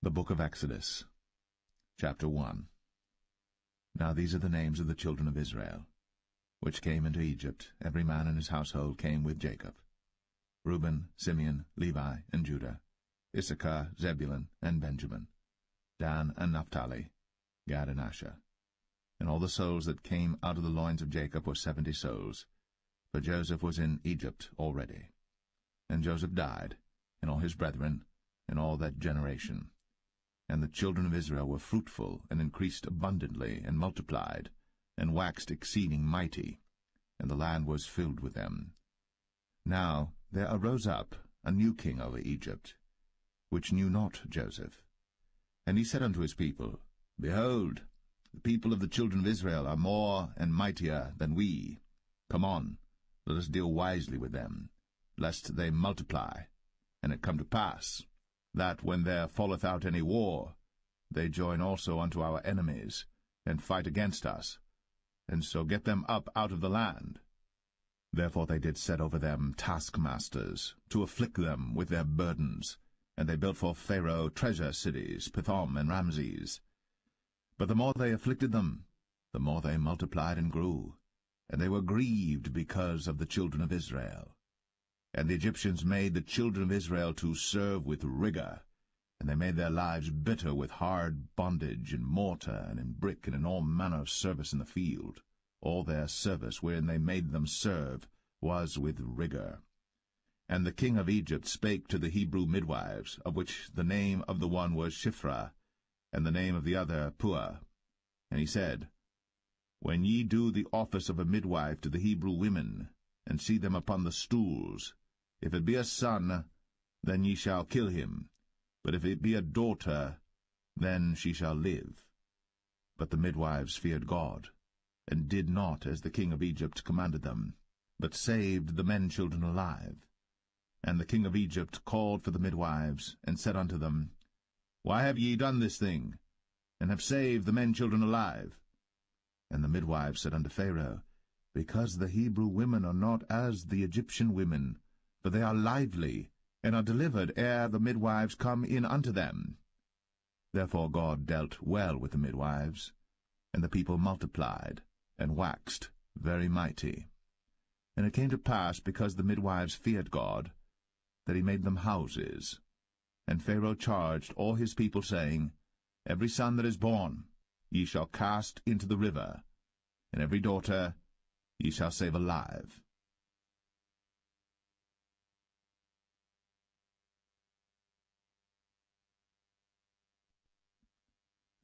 The Book of Exodus, Chapter 1. Now these are the names of the children of Israel, which came into Egypt. Every man in his household came with Jacob: Reuben, Simeon, Levi, and Judah, Issachar, Zebulun, and Benjamin, Dan and Naphtali, Gad and Asher. And all the souls that came out of the loins of Jacob were 70 souls, for Joseph was in Egypt already. And Joseph died, and all his brethren, and all that generation. And the children of Israel were fruitful, and increased abundantly, and multiplied, and waxed exceeding mighty, and the land was filled with them. Now there arose up a new king over Egypt, which knew not Joseph. And he said unto his people, Behold, the people of the children of Israel are more and mightier than we. Come on, let us deal wisely with them, lest they multiply. And it come to pass, that when there falleth out any war, they join also unto our enemies, and fight against us, and so get them up out of the land. Therefore they did set over them taskmasters, to afflict them with their burdens, and they built for Pharaoh treasure cities, Pithom and Ramses. But the more they afflicted them, the more they multiplied and grew, and they were grieved because of the children of Israel. And the Egyptians made the children of Israel to serve with rigor, and they made their lives bitter with hard bondage in mortar and in brick and in all manner of service in the field. All their service wherein they made them serve was with rigor. And the king of Egypt spake to the Hebrew midwives, of which the name of the one was Shiphrah, and the name of the other Puah. And he said, When ye do the office of a midwife to the Hebrew women, and see them upon the stools, if it be a son, then ye shall kill him, but if it be a daughter, then she shall live. But the midwives feared God, and did not as the king of Egypt commanded them, but saved the men-children alive. And the king of Egypt called for the midwives, and said unto them, Why have ye done this thing, and have saved the men-children alive? And the midwives said unto Pharaoh, Because the Hebrew women are not as the Egyptian women, for they are lively, and are delivered ere the midwives come in unto them. Therefore God dealt well with the midwives, and the people multiplied, and waxed very mighty. And it came to pass, because the midwives feared God, that he made them houses. And Pharaoh charged all his people, saying, Every son that is born ye shall cast into the river, and every daughter ye shall save alive.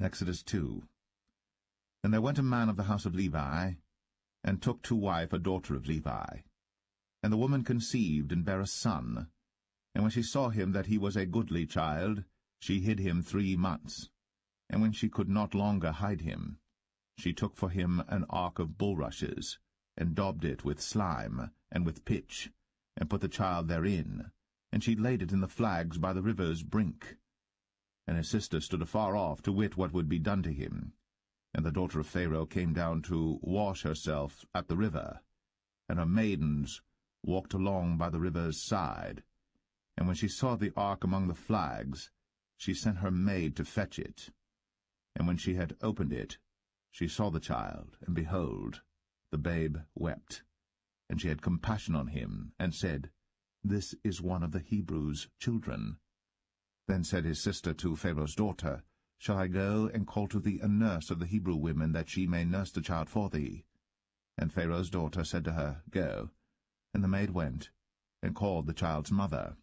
Exodus 2. And there went a man of the house of Levi, and took to wife a daughter of Levi. And the woman conceived, and bare a son. And when she saw him that he was a goodly child, she hid him 3 months. And when she could not longer hide him, she took for him an ark of bulrushes, and daubed it with slime, and with pitch, and put the child therein, and she laid it in the flags by the river's brink. And his sister stood afar off, to wit what would be done to him. And the daughter of Pharaoh came down to wash herself at the river, and her maidens walked along by the river's side. And when she saw the ark among the flags, she sent her maid to fetch it. And when she had opened it, she saw the child, and behold, the babe wept. And she had compassion on him, and said, This is one of the Hebrews' children. Then said his sister to Pharaoh's daughter, Shall I go and call to thee a nurse of the Hebrew women, that she may nurse the child for thee? And Pharaoh's daughter said to her, Go. And the maid went, and called the child's mother.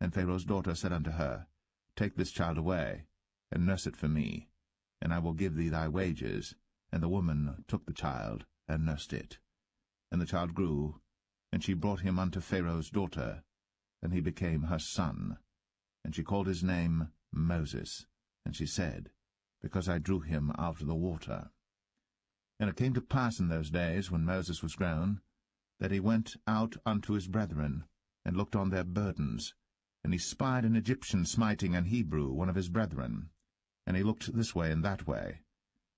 And Pharaoh's daughter said unto her, Take this child away, and nurse it for me, and I will give thee thy wages. And the woman took the child, and nursed it. And the child grew, and she brought him unto Pharaoh's daughter, and he became her son. And she called his name Moses, and she said, Because I drew him out of the water. And it came to pass in those days, when Moses was grown, that he went out unto his brethren, and looked on their burdens. And he spied an Egyptian smiting an Hebrew, one of his brethren. And he looked this way and that way.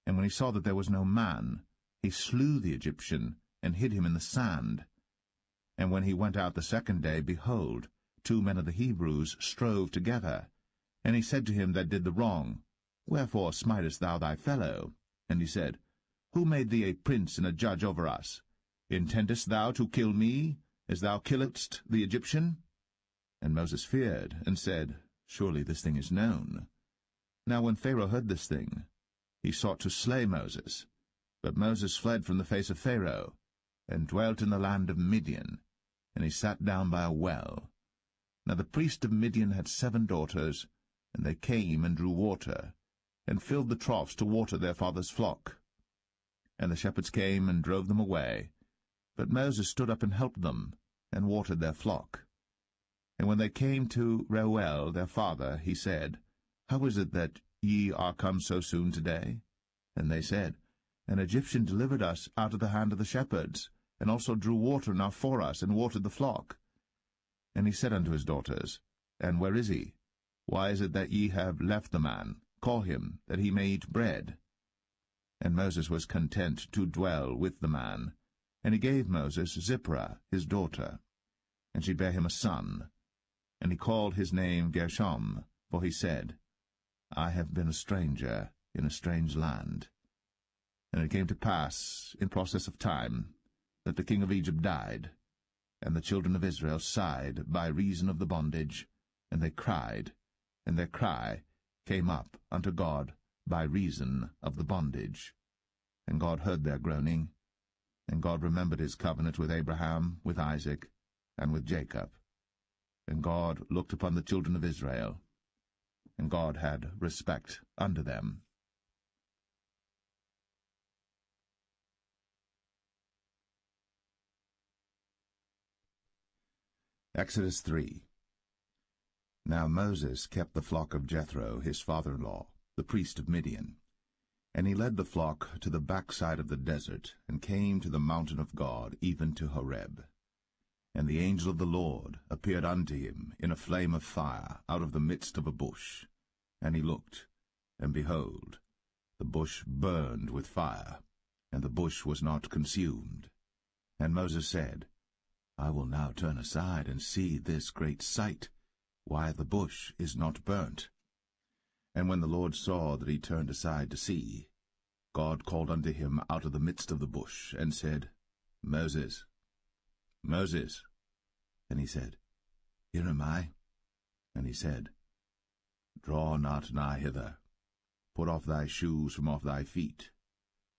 And when he saw that there was no man, he slew the Egyptian, and hid him in the sand. And when he went out the second day, behold, 2 men of the Hebrews strove together, And he said to him that did the wrong, Wherefore smitest thou thy fellow? And he said, Who made thee a prince and a judge over us? Intendest thou to kill me, as thou killedst the Egyptian? And Moses feared, and said, Surely this thing is known. Now when Pharaoh heard this thing, he sought to slay Moses. But Moses fled from the face of Pharaoh, and dwelt in the land of Midian, and he sat down by a well. Now the priest of Midian had 7 daughters, and they came and drew water, and filled the troughs to water their father's flock. And the shepherds came and drove them away. But Moses stood up and helped them, and watered their flock. And when they came to Reuel their father, he said, How is it that ye are come so soon today? And they said, An Egyptian delivered us out of the hand of the shepherds, and also drew water now for us, and watered the flock. And he said unto his daughters, And where is he? Why is it that ye have left the man? Call him, that he may eat bread. And Moses was content to dwell with the man. And he gave Moses Zipporah his daughter, and she bare him a son. And he called his name Gershom, for he said, I have been a stranger in a strange land. And it came to pass, in process of time, that the king of Egypt died, and the children of Israel sighed by reason of the bondage, and they cried, and their cry came up unto God by reason of the bondage. And God heard their groaning, and God remembered his covenant with Abraham, with Isaac, and with Jacob. And God looked upon the children of Israel, and God had respect unto them. Exodus 3. Now Moses kept the flock of Jethro, his father-in-law, the priest of Midian. And he led the flock to the backside of the desert, and came to the mountain of God, even to Horeb. And the angel of the Lord appeared unto him in a flame of fire out of the midst of a bush. And he looked, and behold, the bush burned with fire, and the bush was not consumed. And Moses said, I will now turn aside and see this great sight, why the bush is not burnt. And when the Lord saw that he turned aside to see, God called unto him out of the midst of the bush, and said, Moses, Moses. And he said, Here am I. And he said, Draw not nigh hither. Put off thy shoes from off thy feet,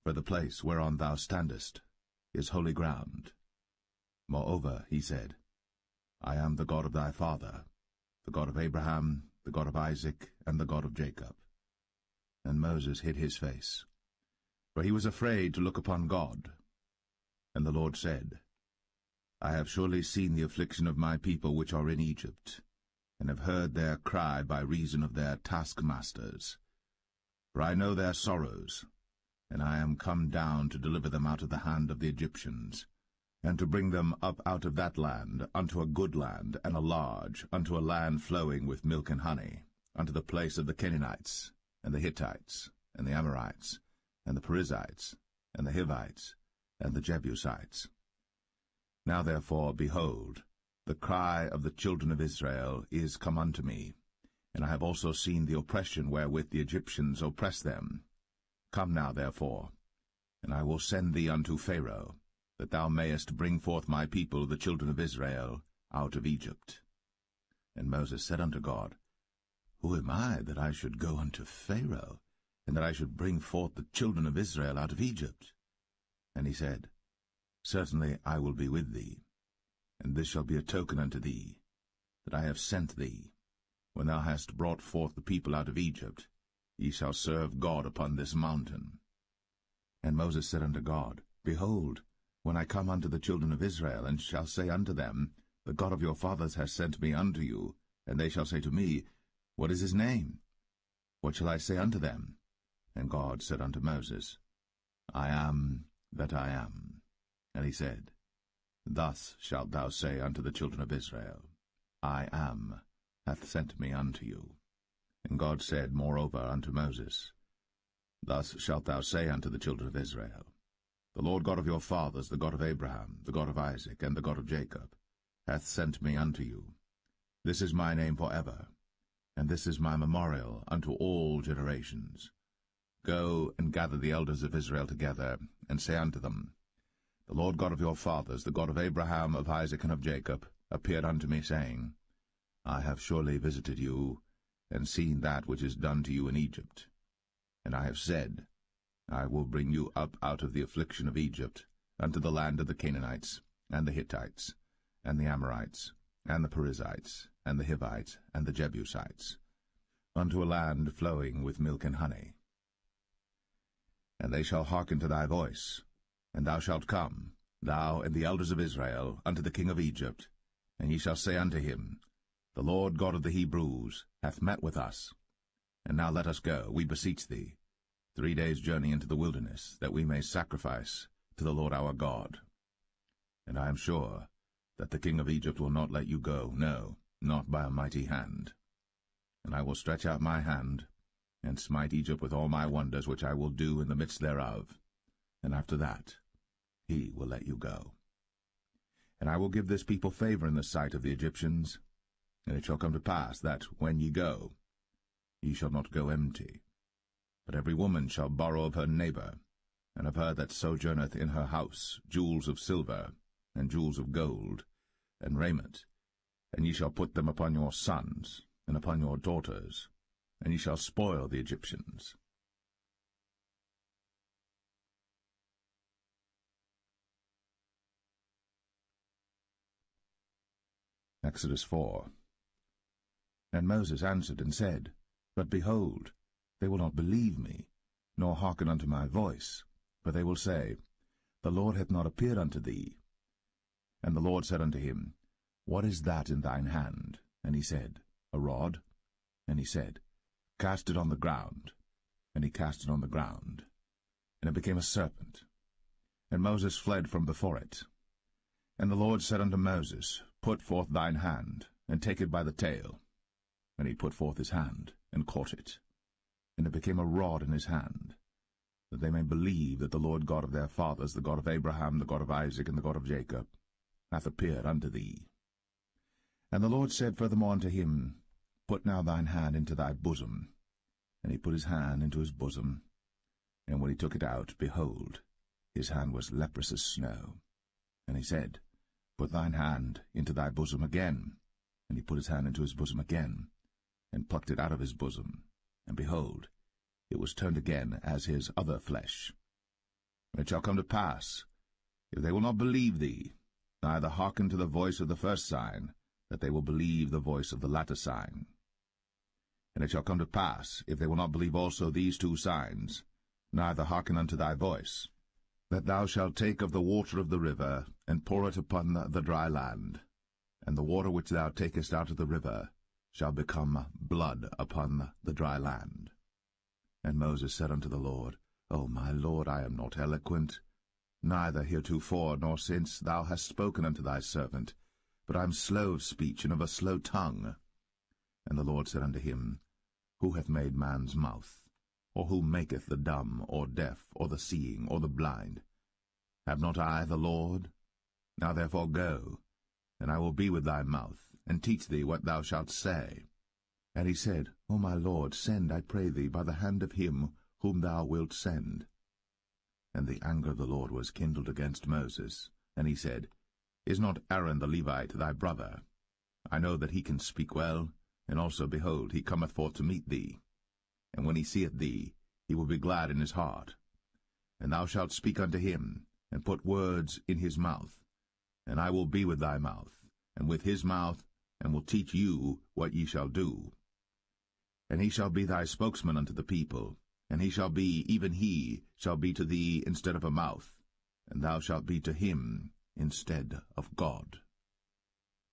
for the place whereon thou standest is holy ground. Moreover, he said, I am the God of thy father, the God of Abraham, the God of Isaac, and the God of Jacob. And Moses hid his face, for he was afraid to look upon God. And the Lord said, I have surely seen the affliction of my people which are in Egypt, and have heard their cry by reason of their taskmasters. For I know their sorrows, and I am come down to deliver them out of the hand of the Egyptians, and to bring them up out of that land unto a good land, and a large, unto a land flowing with milk and honey, unto the place of the Canaanites, and the Hittites, and the Amorites, and the Perizzites, and the Hivites, and the Jebusites. Now therefore, behold, the cry of the children of Israel is come unto me, and I have also seen the oppression wherewith the Egyptians oppress them. Come now therefore, and I will send thee unto Pharaoh, that thou mayest bring forth my people, the children of Israel, out of Egypt. And Moses said unto God, Who am I, that I should go unto Pharaoh, and that I should bring forth the children of Israel out of Egypt? And he said, Certainly I will be with thee, and this shall be a token unto thee, that I have sent thee. When thou hast brought forth the people out of Egypt, ye shall serve God upon this mountain. And Moses said unto God, Behold, when I come unto the children of Israel, and shall say unto them, The God of your fathers has sent me unto you, and they shall say to me, What is his name? What shall I say unto them? And God said unto Moses, I am that I am. And he said, Thus shalt thou say unto the children of Israel, I am hath sent me unto you. And God said moreover unto Moses, Thus shalt thou say unto the children of Israel, The Lord God of your fathers, the God of Abraham, the God of Isaac, and the God of Jacob, hath sent me unto you. This is my name for ever, and this is my memorial unto all generations. Go and gather the elders of Israel together, and say unto them, The Lord God of your fathers, the God of Abraham, of Isaac, and of Jacob, appeared unto me, saying, I have surely visited you, and seen that which is done to you in Egypt. And I have said, I will bring you up out of the affliction of Egypt, unto the land of the Canaanites, and the Hittites, and the Amorites, and the Perizzites, and the Hivites, and the Jebusites, unto a land flowing with milk and honey. And they shall hearken to thy voice, and thou shalt come, thou and the elders of Israel, unto the king of Egypt, and ye shall say unto him, The Lord God of the Hebrews hath met with us. And now let us go, we beseech thee, 3 days' journey into the wilderness, that we may sacrifice to the Lord our God. And I am sure that the king of Egypt will not let you go, no, not by a mighty hand. And I will stretch out my hand, and smite Egypt with all my wonders which I will do in the midst thereof, and after that he will let you go. And I will give this people favor in the sight of the Egyptians, and it shall come to pass that, when ye go, ye shall not go empty. But every woman shall borrow of her neighbor, and of her that sojourneth in her house, jewels of silver, and jewels of gold, and raiment, and ye shall put them upon your sons, and upon your daughters, and ye shall spoil the Egyptians. Exodus 4. And Moses answered and said, But behold, they will not believe me, nor hearken unto my voice, but they will say, The Lord hath not appeared unto thee. And the Lord said unto him, What is that in thine hand? And he said, A rod. And he said, Cast it on the ground. And he cast it on the ground, and it became a serpent. And Moses fled from before it. And the Lord said unto Moses, Put forth thine hand, and take it by the tail. And he put forth his hand, and caught it. And it became a rod in his hand, that they may believe that the Lord God of their fathers, the God of Abraham, the God of Isaac, and the God of Jacob, hath appeared unto thee. And the Lord said furthermore unto him, Put now thine hand into thy bosom. And he put his hand into his bosom, and when he took it out, behold, his hand was leprous as snow. And he said, Put thine hand into thy bosom again. And he put his hand into his bosom again, and plucked it out of his bosom, and behold, it was turned again as his other flesh. And it shall come to pass, if they will not believe thee, neither hearken to the voice of the first sign, that they will believe the voice of the latter sign. And it shall come to pass, if they will not believe also these 2 signs, neither hearken unto thy voice, that thou shalt take of the water of the river, and pour it upon the dry land, and the water which thou takest out of the river shall become blood upon the dry land. And Moses said unto the Lord, O my Lord, I am not eloquent, neither heretofore nor since thou hast spoken unto thy servant, but I am slow of speech and of a slow tongue. And the Lord said unto him, Who hath made man's mouth? Or who maketh the dumb, or deaf, or the seeing, or the blind? Have not I the Lord? Now therefore go, and I will be with thy mouth, and teach thee what thou shalt say. And he said, O my Lord, send, I pray thee, by the hand of him whom thou wilt send. And the anger of the Lord was kindled against Moses, and he said, Is not Aaron the Levite thy brother? I know that he can speak well, and also, behold, he cometh forth to meet thee. And when he seeth thee, he will be glad in his heart. And thou shalt speak unto him, and put words in his mouth. And I will be with thy mouth, and with his mouth, and will teach you what ye shall do. And he shall be thy spokesman unto the people, and he shall be, even he, shall be to thee instead of a mouth, and thou shalt be to him instead of God.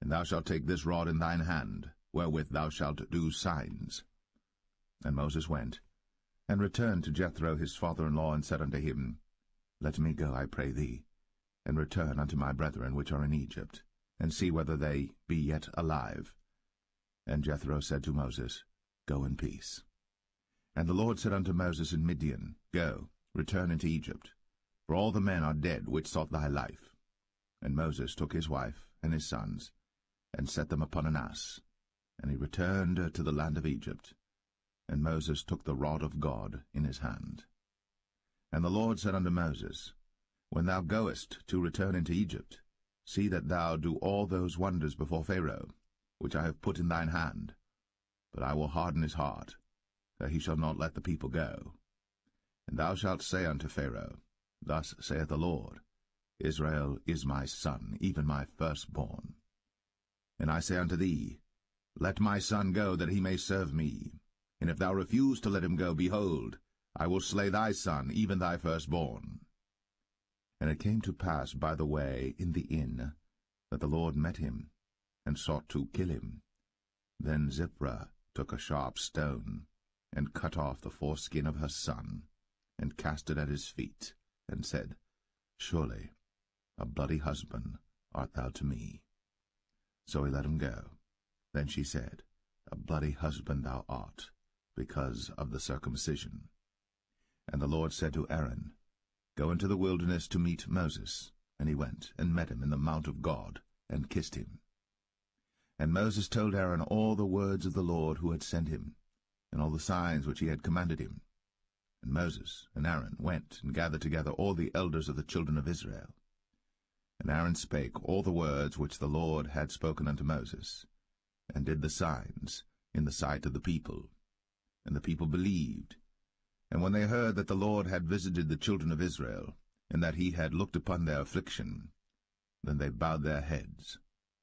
And thou shalt take this rod in thine hand, wherewith thou shalt do signs. And Moses went, and returned to Jethro his father-in-law, and said unto him, Let me go, I pray thee, and return unto my brethren which are in Egypt, and see whether they be yet alive. And Jethro said to Moses, Go in peace. And the Lord said unto Moses in Midian, Go, return into Egypt, for all the men are dead which sought thy life. And Moses took his wife and his sons, and set them upon an ass, And he returned to the land of Egypt. And Moses took the rod of God in his hand. And the Lord said unto Moses, When thou goest to return into Egypt, see that thou do all those wonders before Pharaoh, which I have put in thine hand. But I will harden his heart, that he shall not let the people go. And thou shalt say unto Pharaoh, Thus saith the Lord, Israel is my son, even my firstborn. And I say unto thee, Let my son go, that he may serve me. And if thou refuse to let him go, behold, I will slay thy son, even thy firstborn. And it came to pass by the way in the inn, that the Lord met him, and sought to kill him. Then Zipporah took a sharp stone, and cut off the foreskin of her son, and cast it at his feet, and said, Surely a bloody husband art thou to me. So he let him go. Then she said, A bloody husband thou art, because of the circumcision. And the Lord said to Aaron, Go into the wilderness to meet Moses. And he went, and met him in the mount of God, and kissed him. And Moses told Aaron all the words of the Lord who had sent him, and all the signs which he had commanded him. And Moses and Aaron went and gathered together all the elders of the children of Israel. And Aaron spake all the words which the Lord had spoken unto Moses, and did the signs in the sight of the people. And the people believed. And when they heard that the Lord had visited the children of Israel, and that he had looked upon their affliction, then they bowed their heads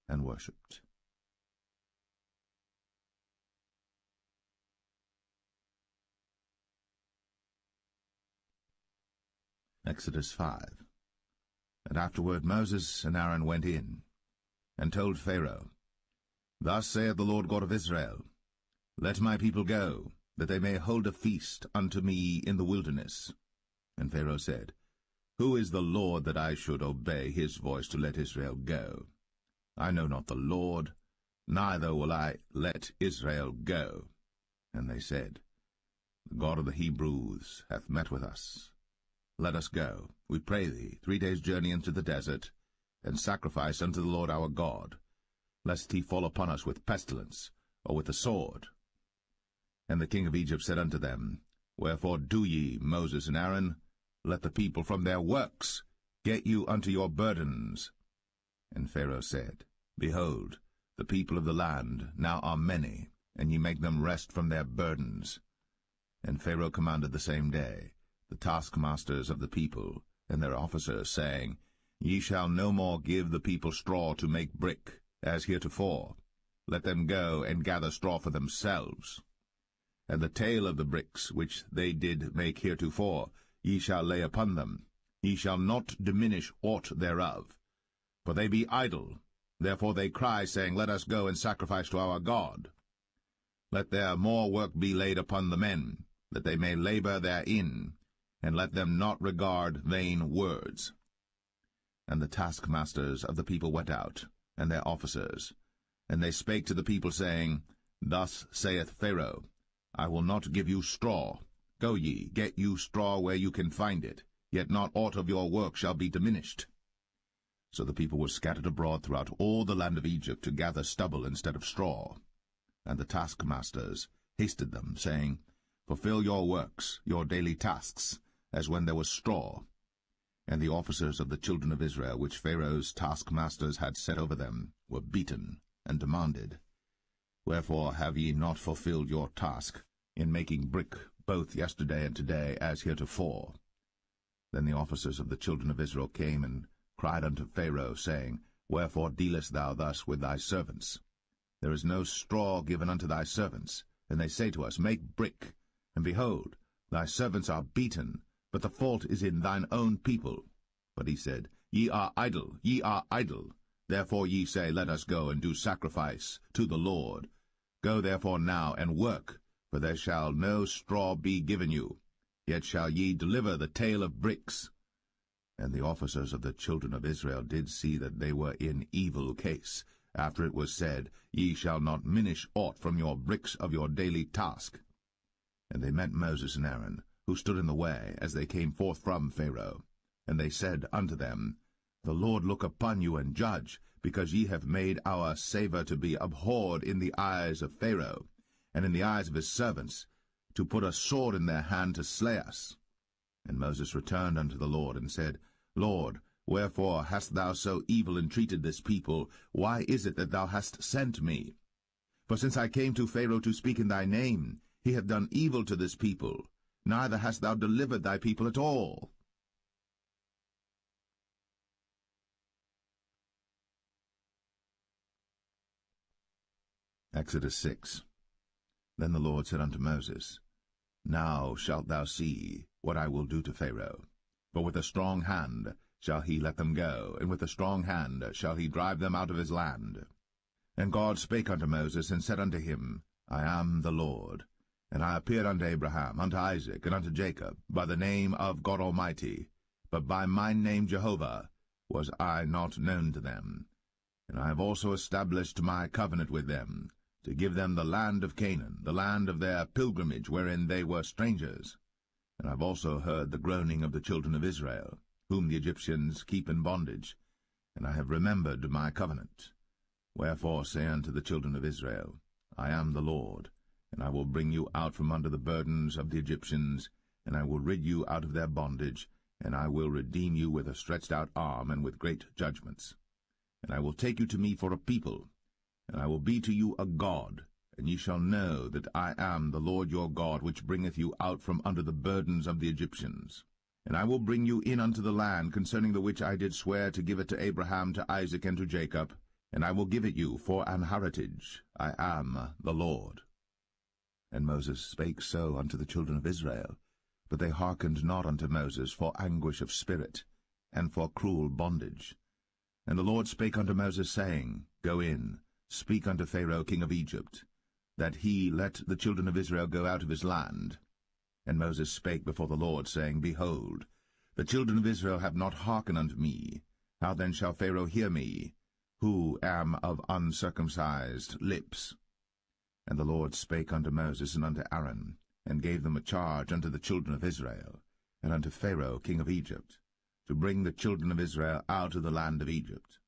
and worshipped. Exodus 5. And afterward Moses and Aaron went in, and told Pharaoh, Thus saith the Lord God of Israel, Let my people go, that they may hold a feast unto me in the wilderness. And Pharaoh said, Who is the Lord, that I should obey his voice to let Israel go? I know not the Lord, neither will I let Israel go. And they said, The God of the Hebrews hath met with us. Let us go, we pray thee, 3 days' journey into the desert, and sacrifice unto the Lord our God, lest he fall upon us with pestilence, or with the sword. And the king of Egypt said unto them, Wherefore do ye, Moses and Aaron? Let the people from their works get you unto your burdens. And Pharaoh said, Behold, the people of the land now are many, and ye make them rest from their burdens. And Pharaoh commanded the same day the taskmasters of the people and their officers, saying, Ye shall no more give the people straw to make brick, as heretofore. Let them go and gather straw for themselves. And the tale of the bricks which they did make heretofore ye shall lay upon them. Ye shall not diminish aught thereof. For they be idle, therefore they cry, saying, Let us go and sacrifice to our God. Let there more work be laid upon the men, that they may labor therein, and let them not regard vain words. And the taskmasters of the people went out, and their officers, and they spake to the people, saying, Thus saith Pharaoh, I will not give you straw. Go ye, get you straw where you can find it, yet not aught of your work shall be diminished. So the people were scattered abroad throughout all the land of Egypt to gather stubble instead of straw. And the taskmasters hasted them, saying, Fulfill your works, your daily tasks, as when there was straw. And the officers of the children of Israel, which Pharaoh's taskmasters had set over them, were beaten, and demanded, Wherefore have ye not fulfilled your task in making brick both yesterday and today, as heretofore? Then the officers of the children of Israel came and cried unto Pharaoh, saying, Wherefore dealest thou thus with thy servants? There is no straw given unto thy servants. And they say to us, Make brick. And behold, thy servants are beaten, but the fault is in thine own people. But he said, Ye are idle, ye are idle. Therefore ye say, Let us go and do sacrifice to the Lord. Go therefore now and work, for there shall no straw be given you. Yet shall ye deliver the tale of bricks. And the officers of the children of Israel did see that they were in evil case, after it was said, Ye shall not minish aught from your bricks of your daily task. And they met Moses and Aaron, who stood in the way, as they came forth from Pharaoh. And they said unto them, The Lord look upon you and judge, because ye have made our savour to be abhorred in the eyes of Pharaoh, and in the eyes of his servants, to put a sword in their hand to slay us. And Moses returned unto the Lord, and said, Lord, wherefore hast thou so evil entreated this people? Why is it that thou hast sent me? For since I came to Pharaoh to speak in thy name, he hath done evil to this people, neither hast thou delivered thy people at all. Exodus 6. Then the Lord said unto Moses, Now shalt thou see what I will do to Pharaoh. For with a strong hand shall he let them go, and with a strong hand shall he drive them out of his land. And God spake unto Moses, and said unto him, I am the Lord. And I appeared unto Abraham, unto Isaac, and unto Jacob, by the name of God Almighty, but by my name Jehovah was I not known to them. And I have also established my covenant with them, to give them the land of Canaan, the land of their pilgrimage, wherein they were strangers. And I have also heard the groaning of the children of Israel, whom the Egyptians keep in bondage, and I have remembered my covenant. Wherefore say unto the children of Israel, I am the Lord, and I will bring you out from under the burdens of the Egyptians, and I will rid you out of their bondage, and I will redeem you with a stretched out arm and with great judgments. And I will take you to me for a people, and I will be to you a God, and ye shall know that I am the Lord your God, which bringeth you out from under the burdens of the Egyptians. And I will bring you in unto the land, concerning the which I did swear to give it to Abraham, to Isaac, and to Jacob, and I will give it you for an heritage. I am the Lord. And Moses spake so unto the children of Israel, but they hearkened not unto Moses for anguish of spirit, and for cruel bondage. And the Lord spake unto Moses, saying, Go in, speak unto Pharaoh king of Egypt, that he let the children of Israel go out of his land. And Moses spake before the Lord, saying, Behold, the children of Israel have not hearkened unto me. How then shall Pharaoh hear me, who am of uncircumcised lips? And the Lord spake unto Moses and unto Aaron, and gave them a charge unto the children of Israel, and unto Pharaoh king of Egypt, to bring the children of Israel out of the land of Egypt.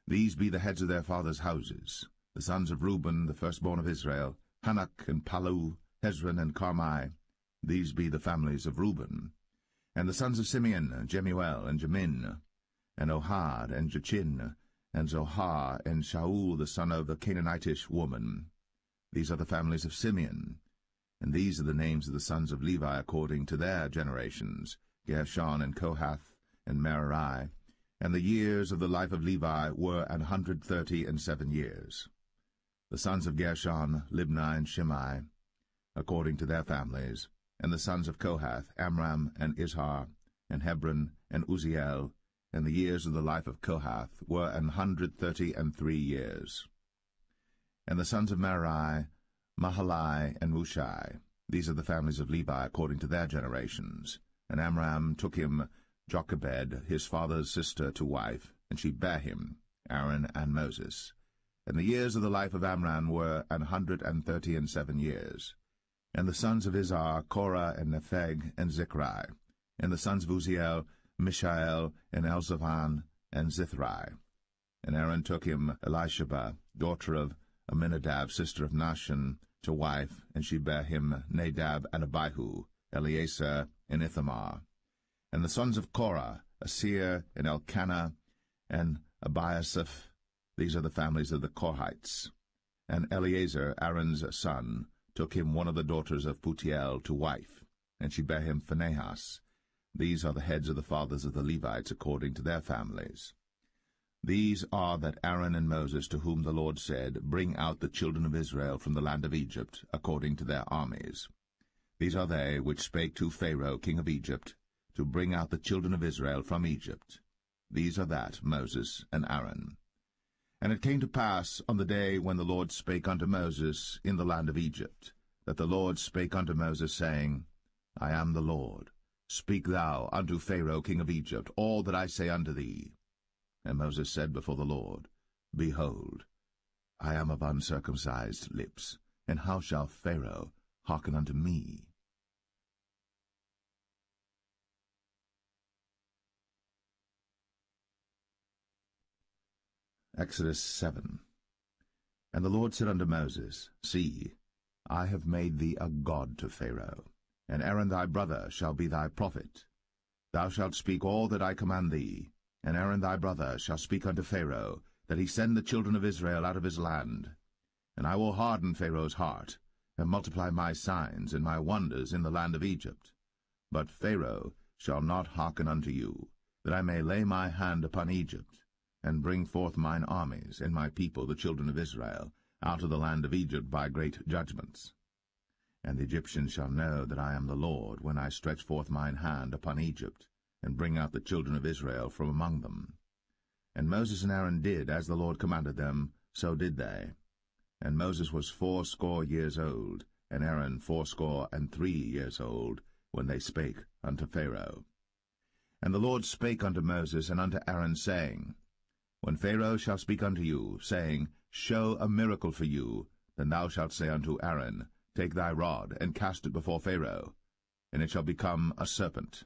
These be the heads of their fathers' houses, the sons of Reuben, the firstborn of Israel, Hanok and Palu, Hezron and Carmi. These be the families of Reuben. And the sons of Simeon, Jemuel and Jamin, and Ohad and Jachin, and Zohar and Shaul the son of a Canaanitish woman. These are the families of Simeon. And these are the names of the sons of Levi according to their generations, Gershon and Kohath and Merari. And the years of the life of Levi were 137 years. The sons of Gershon, Libni and Shimei, according to their families. And the sons of Kohath, Amram and Izhar, and Hebron and Uzziel. And the years of the life of Kohath were 133 years. And the sons of Merari, Mahalai and Mushai. These are the families of Levi according to their generations. And Amram took him Jochebed, his father's sister, to wife, and she bare him, Aaron and Moses. And the years of the life of Amram were 137 years. And the sons of Izhar, Korah and Nepheg and Zichri. And the sons of Uzziel, Mishael and Elzaphan and Zithri. And Aaron took him Elisheba, daughter of Aminadab, sister of Nahshon, to wife, and she bare him Nadab and Abihu, Eleazar and Ithamar. And the sons of Korah, Asir and Elkanah and Abiasaph. These are the families of the Korhites. And Eleazar, Aaron's son, took him one of the daughters of Putiel to wife, and she bare him Phinehas. These are the heads of the fathers of the Levites according to their families. These are that Aaron and Moses, to whom the Lord said, Bring out the children of Israel from the land of Egypt, according to their armies. These are they which spake to Pharaoh king of Egypt, to bring out the children of Israel from Egypt. These are that Moses and Aaron. And it came to pass on the day when the Lord spake unto Moses in the land of Egypt, that the Lord spake unto Moses, saying, I am the Lord. Speak thou unto Pharaoh king of Egypt all that I say unto thee. And Moses said before the Lord, Behold, I am of uncircumcised lips, and how shall Pharaoh hearken unto me? Exodus 7. And the Lord said unto Moses, See, I have made thee a god to Pharaoh, and Aaron thy brother shall be thy prophet. Thou shalt speak all that I command thee, and Aaron thy brother shall speak unto Pharaoh, that he send the children of Israel out of his land. And I will harden Pharaoh's heart, and multiply my signs and my wonders in the land of Egypt. But Pharaoh shall not hearken unto you, that I may lay my hand upon Egypt, and bring forth mine armies and my people the children of Israel out of the land of Egypt by great judgments. And the Egyptians shall know that I am the Lord, when I stretch forth mine hand upon Egypt, and bring out the children of Israel from among them. And Moses and Aaron did as the Lord commanded them, so did they. And Moses was 80 years old, and Aaron 83 years old, when they spake unto Pharaoh. And the Lord spake unto Moses and unto Aaron, saying, When Pharaoh shall speak unto you, saying, Show a miracle for you, then thou shalt say unto Aaron, Take thy rod, and cast it before Pharaoh, and it shall become a serpent.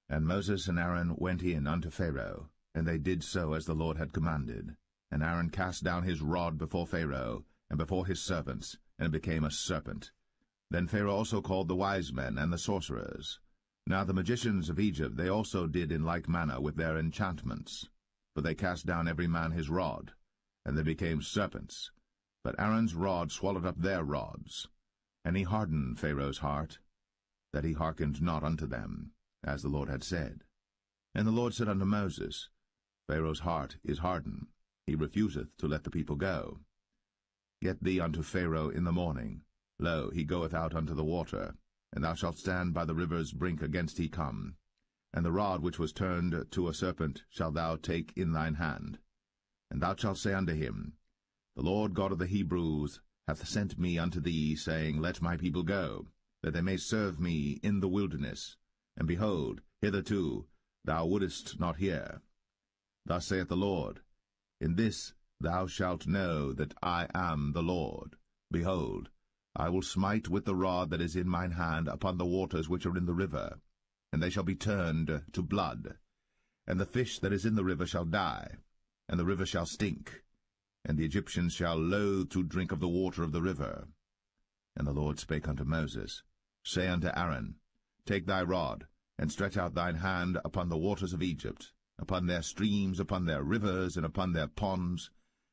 And Moses and Aaron went in unto Pharaoh, and they did so as the Lord had commanded. And Aaron cast down his rod before Pharaoh, and before his servants, and it became a serpent. Then Pharaoh also called the wise men and the sorcerers. Now the magicians of Egypt they also did in like manner with their enchantments. For they cast down every man his rod, and they became serpents. But Aaron's rod swallowed up their rods. And he hardened Pharaoh's heart, that he hearkened not unto them, as the Lord had said. And the Lord said unto Moses, Pharaoh's heart is hardened, he refuseth to let the people go. Get thee unto Pharaoh in the morning. Lo, he goeth out unto the water, and thou shalt stand by the river's brink against he come. And the rod which was turned to a serpent shalt thou take in thine hand. And thou shalt say unto him, The Lord God of the Hebrews hath sent me unto thee, saying, Let my people go, that they may serve me in the wilderness. And behold, hitherto thou wouldest not hear. Thus saith the Lord, In this thou shalt know that I am the Lord. Behold, I will smite with the rod that is in mine hand upon the waters which are in the river, and they shall be turned to blood. And the fish that is in the river shall die, and the river shall stink, and the Egyptians shall loathe to drink of the water of the river. And the Lord spake unto Moses, Say unto Aaron, Take thy rod, and stretch out thine hand upon the waters of Egypt, upon their streams, upon their rivers, and upon their ponds,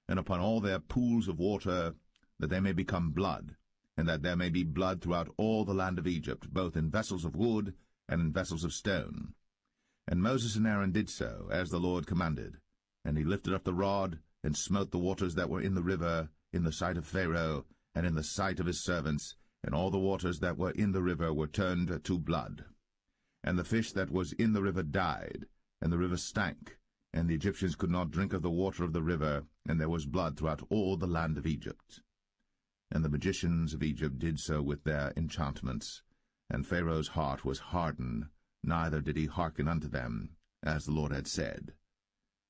and upon all their pools of water, that they may become blood, and that there may be blood throughout all the land of Egypt, both in vessels of wood and in vessels of stone. And Moses and Aaron did so, as the Lord commanded. And he lifted up the rod, and smote the waters that were in the river, in the sight of Pharaoh, and in the sight of his servants, and all the waters that were in the river were turned to blood. And the fish that was in the river died, and the river stank, and the Egyptians could not drink of the water of the river, and there was blood throughout all the land of Egypt. And the magicians of Egypt did so with their enchantments, and Pharaoh's heart was hardened, neither did he hearken unto them, as the Lord had said.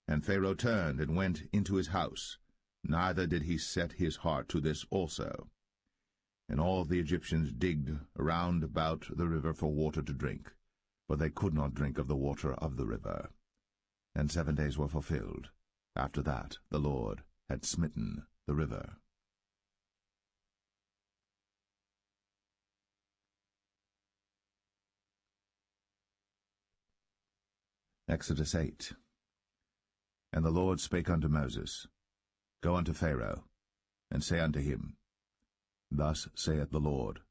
And Pharaoh turned and went into his house, neither did he set his heart to this also. And all the Egyptians digged around about the river for water to drink, but they could not drink of the water of the river. And 7 days were fulfilled. After that the Lord had smitten the river. Exodus 8. And the Lord spake unto Moses, Go unto Pharaoh, and say unto him, Thus saith the Lord,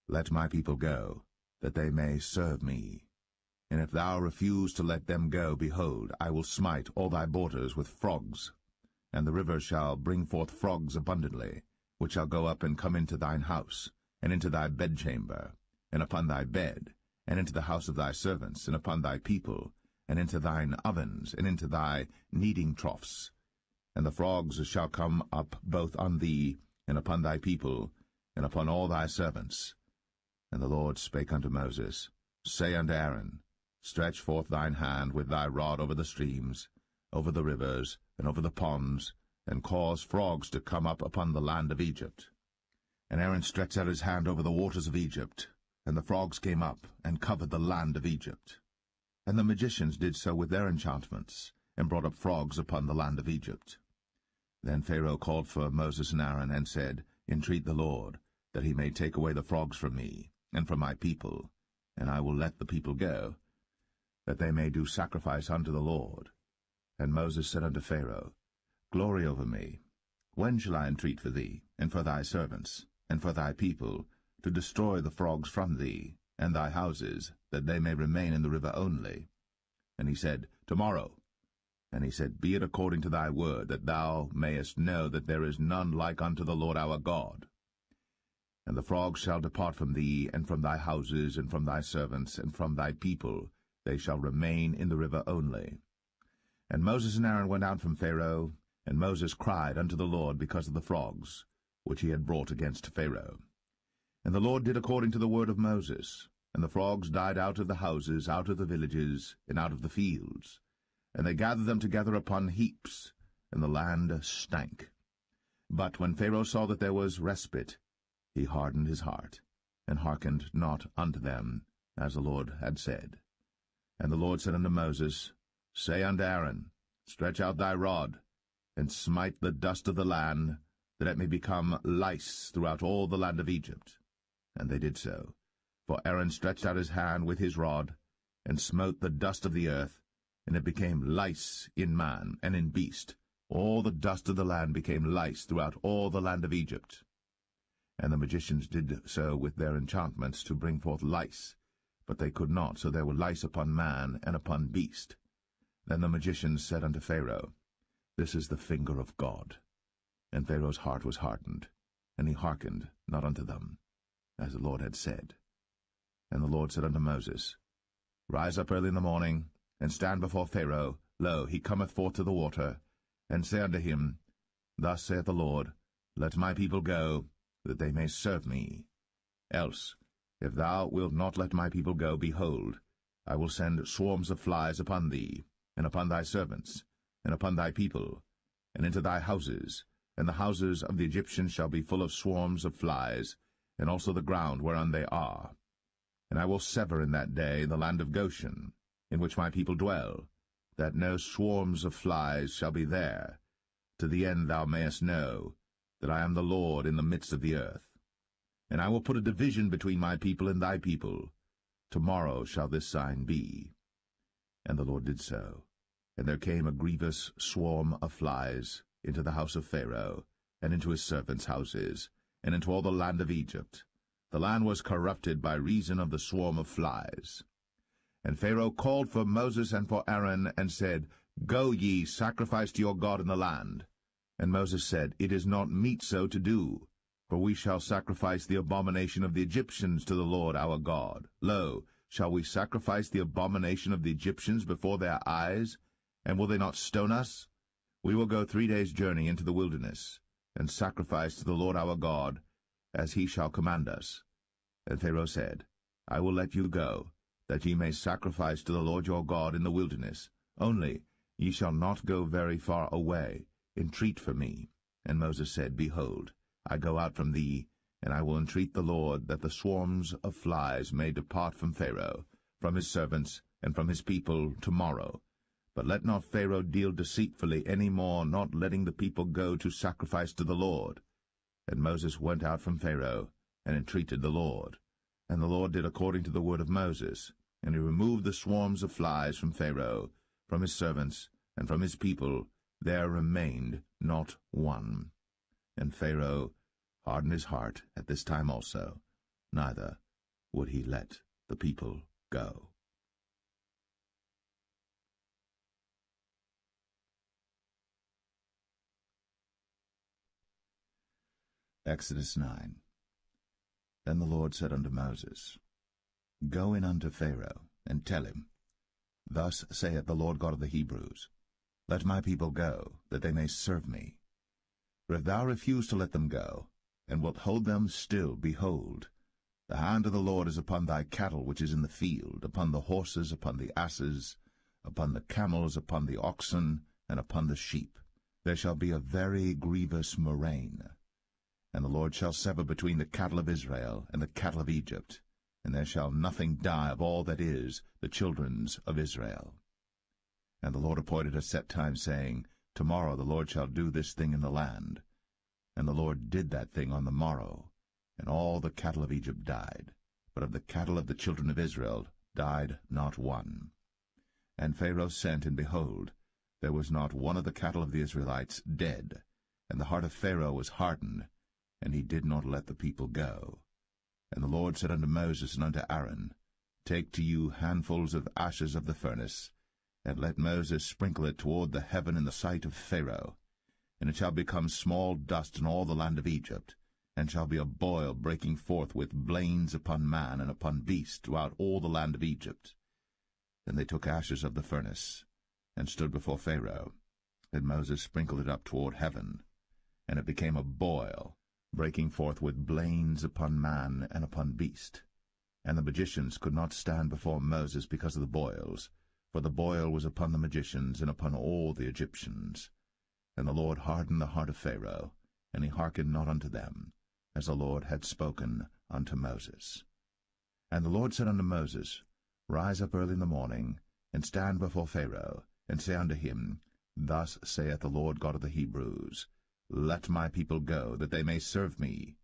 Let my people go, that they may serve me. And if thou refuse to let them go, behold, I will smite all thy borders with frogs, and the river shall bring forth frogs abundantly, which shall go up and come into thine house, and into thy bedchamber, and upon thy bed, and into the house of thy servants, and upon thy people, and into thine ovens, and into thy kneading troughs. And the frogs shall come up both on thee, and upon thy people, and upon all thy servants. And the Lord spake unto Moses, Say unto Aaron, Stretch forth thine hand with thy rod over the streams, over the rivers, and over the ponds, and cause frogs to come up upon the land of Egypt. And Aaron stretched out his hand over the waters of Egypt, and the frogs came up, and covered the land of Egypt. And the magicians did so with their enchantments, and brought up frogs upon the land of Egypt. Then Pharaoh called for Moses and Aaron, and said, Entreat the Lord, that he may take away the frogs from me, and from my people, and I will let the people go, that they may do sacrifice unto the Lord. And Moses said unto Pharaoh, Glory over me. When shall I entreat for thee, and for thy servants, and for thy people, to destroy the frogs from thee, and thy houses, that they may remain in the river only? And he said, Tomorrow. And he said, Be it according to thy word, that thou mayest know that there is none like unto the Lord our God. And the frogs shall depart from thee, and from thy houses, and from thy servants, and from thy people, they shall remain in the river only. And Moses and Aaron went out from Pharaoh, and Moses cried unto the Lord because of the frogs, which he had brought against Pharaoh. And the Lord did according to the word of Moses, and the frogs died out of the houses, out of the villages, and out of the fields. And they gathered them together upon heaps, and the land stank. But when Pharaoh saw that there was respite, he hardened his heart, and hearkened not unto them, as the Lord had said. And the Lord said unto Moses, Say unto Aaron, Stretch out thy rod, and smite the dust of the land, that it may become lice throughout all the land of Egypt. And they did so. For Aaron stretched out his hand with his rod, and smote the dust of the earth, and it became lice in man and in beast. All the dust of the land became lice throughout all the land of Egypt. And the magicians did so with their enchantments to bring forth lice, but they could not, so there were lice upon man and upon beast. Then the magicians said unto Pharaoh, This is the finger of God. And Pharaoh's heart was hardened, and he hearkened not unto them, as the Lord had said. And the Lord said unto Moses, Rise up early in the morning, and stand before Pharaoh. Lo, he cometh forth to the water. And say unto him, Thus saith the Lord, Let my people go, that they may serve me. Else, if thou wilt not let my people go, behold, I will send swarms of flies upon thee, and upon thy servants, and upon thy people, and into thy houses, and the houses of the Egyptians shall be full of swarms of flies, and also the ground whereon they are. And I will sever in that day the land of Goshen, in which my people dwell, that no swarms of flies shall be there, to the end thou mayest know that I am the Lord in the midst of the earth. And I will put a division between my people and thy people. Tomorrow shall this sign be. And the Lord did so. And there came a grievous swarm of flies into the house of Pharaoh, and into his servants' houses, and into all the land of Egypt. The land was corrupted by reason of the swarm of flies. And Pharaoh called for Moses and for Aaron, and said, Go ye, sacrifice to your God in the land. And Moses said, It is not meet so to do, for we shall sacrifice the abomination of the Egyptians to the Lord our God. Lo, shall we sacrifice the abomination of the Egyptians before their eyes? And will they not stone us? We will go 3 days' journey into the wilderness, and sacrifice to the Lord our God, as he shall command us. And Pharaoh said, I will let you go, that ye may sacrifice to the Lord your God in the wilderness. Only ye shall not go very far away. Entreat for me. And Moses said, Behold, I go out from thee, and I will entreat the Lord that the swarms of flies may depart from Pharaoh, from his servants, and from his people tomorrow. But let not Pharaoh deal deceitfully any more, not letting the people go to sacrifice to the Lord. And Moses went out from Pharaoh, and entreated the Lord. And the Lord did according to the word of Moses, and he removed the swarms of flies from Pharaoh, from his servants, and from his people. There remained not one. And Pharaoh hardened his heart at this time also, neither would he let the people go. Exodus 9. Then the Lord said unto Moses, Go in unto Pharaoh, and tell him, Thus saith the Lord God of the Hebrews, Let my people go, that they may serve me. For if thou refuse to let them go, and wilt hold them still, behold, the hand of the Lord is upon thy cattle which is in the field, upon the horses, upon the asses, upon the camels, upon the oxen, and upon the sheep. There shall be a very grievous murrain. And the Lord shall sever between the cattle of Israel and the cattle of Egypt, and there shall nothing die of all that is the children's of Israel. And the Lord appointed a set time, saying, Tomorrow the Lord shall do this thing in the land. And the Lord did that thing on the morrow, and all the cattle of Egypt died, but of the cattle of the children of Israel died not one. And Pharaoh sent, and behold, there was not one of the cattle of the Israelites dead, and the heart of Pharaoh was hardened, and he did not let the people go. And the Lord said unto Moses and unto Aaron, Take to you handfuls of ashes of the furnace, and let Moses sprinkle it toward the heaven in the sight of Pharaoh, and it shall become small dust in all the land of Egypt, and shall be a boil breaking forth with blains upon man and upon beast throughout all the land of Egypt. Then they took ashes of the furnace, and stood before Pharaoh. And Moses sprinkled it up toward heaven, and it became a boil, breaking forth with blains upon man and upon beast. And the magicians could not stand before Moses because of the boils, for the boil was upon the magicians and upon all the Egyptians. And the Lord hardened the heart of Pharaoh, and he hearkened not unto them, as the Lord had spoken unto Moses. And the Lord said unto Moses, Rise up early in the morning, and stand before Pharaoh, and say unto him, Thus saith the Lord God of the Hebrews, Let my people go, that they may serve me.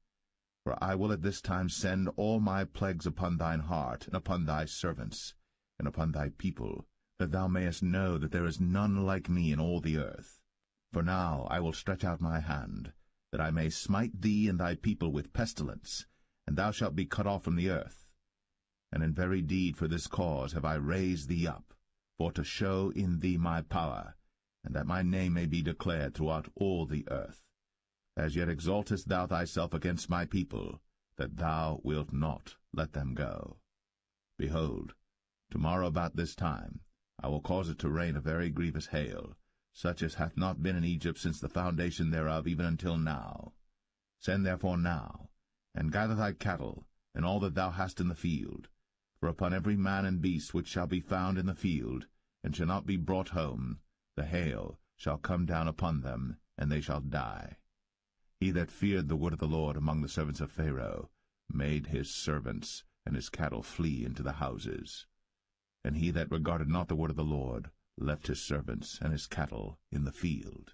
For I will at this time send all my plagues upon thine heart, and upon thy servants, and upon thy people, that thou mayest know that there is none like me in all the earth. For now I will stretch out my hand, that I may smite thee and thy people with pestilence, and thou shalt be cut off from the earth. And in very deed for this cause have I raised thee up, for to show in thee my power, and that my name may be declared throughout all the earth. As yet exaltest thou thyself against my people, that thou wilt not let them go. Behold, tomorrow about this time I will cause it to rain a very grievous hail, such as hath not been in Egypt since the foundation thereof even until now. Send therefore now, and gather thy cattle, and all that thou hast in the field. For upon every man and beast which shall be found in the field, and shall not be brought home, the hail shall come down upon them, and they shall die. He that feared the word of the Lord among the servants of Pharaoh made his servants and his cattle flee into the houses. And he that regarded not the word of the Lord left his servants and his cattle in the field.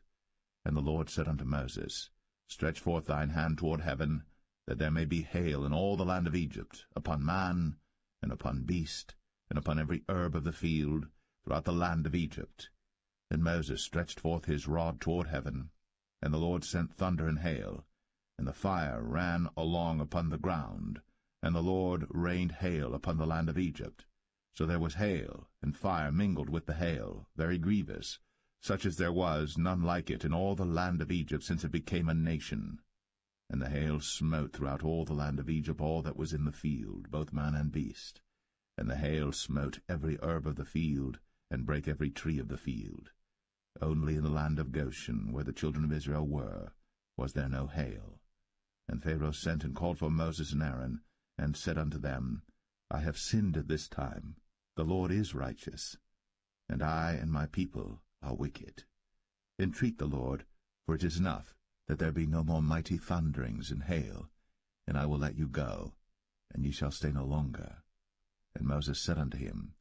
And the Lord said unto Moses, Stretch forth thine hand toward heaven, that there may be hail in all the land of Egypt, upon man, and upon beast, and upon every herb of the field, throughout the land of Egypt. And Moses stretched forth his rod toward heaven, and the Lord sent thunder and hail, and the fire ran along upon the ground, and the Lord rained hail upon the land of Egypt. So there was hail and fire mingled with the hail, very grievous, such as there was none like it in all the land of Egypt since it became a nation. And the hail smote throughout all the land of Egypt all that was in the field, both man and beast. And the hail smote every herb of the field, and brake every tree of the field. Only in the land of Goshen, where the children of Israel were, was there no hail. And Pharaoh sent and called for Moses and Aaron, and said unto them, I have sinned at this time. The Lord is righteous, and I and my people are wicked. Entreat the Lord, for it is enough that there be no more mighty thunderings and hail, and I will let you go, and ye shall stay no longer. And Moses said unto him,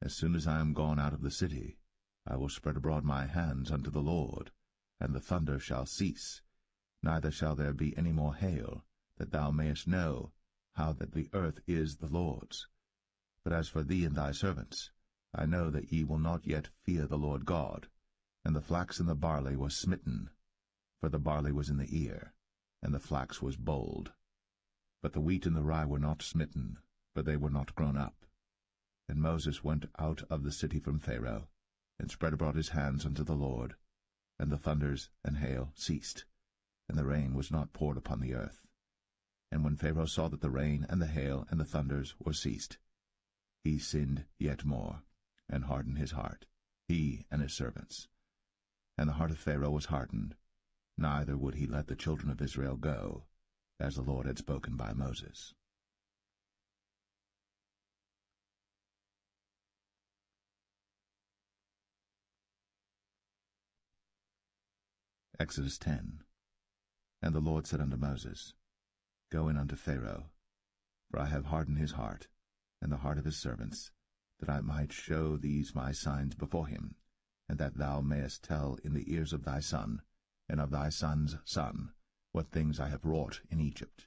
As soon as I am gone out of the city, I will spread abroad my hands unto the Lord, and the thunder shall cease, neither shall there be any more hail, that thou mayest know how that the earth is the Lord's. But as for thee and thy servants, I know that ye will not yet fear the Lord God. And the flax and the barley were smitten, for the barley was in the ear, and the flax was bold. But the wheat and the rye were not smitten, for they were not grown up. And Moses went out of the city from Pharaoh, and spread abroad his hands unto the Lord, and the thunders and hail ceased, and the rain was not poured upon the earth. And when Pharaoh saw that the rain and the hail and the thunders were ceased, he sinned yet more, and hardened his heart, he and his servants. And the heart of Pharaoh was hardened, neither would he let the children of Israel go, as the Lord had spoken by Moses. Exodus 10. And the Lord said unto Moses, Go in unto Pharaoh, for I have hardened his heart, and the heart of his servants, that I might show these my signs before him, and that thou mayest tell in the ears of thy son, and of thy son's son, what things I have wrought in Egypt,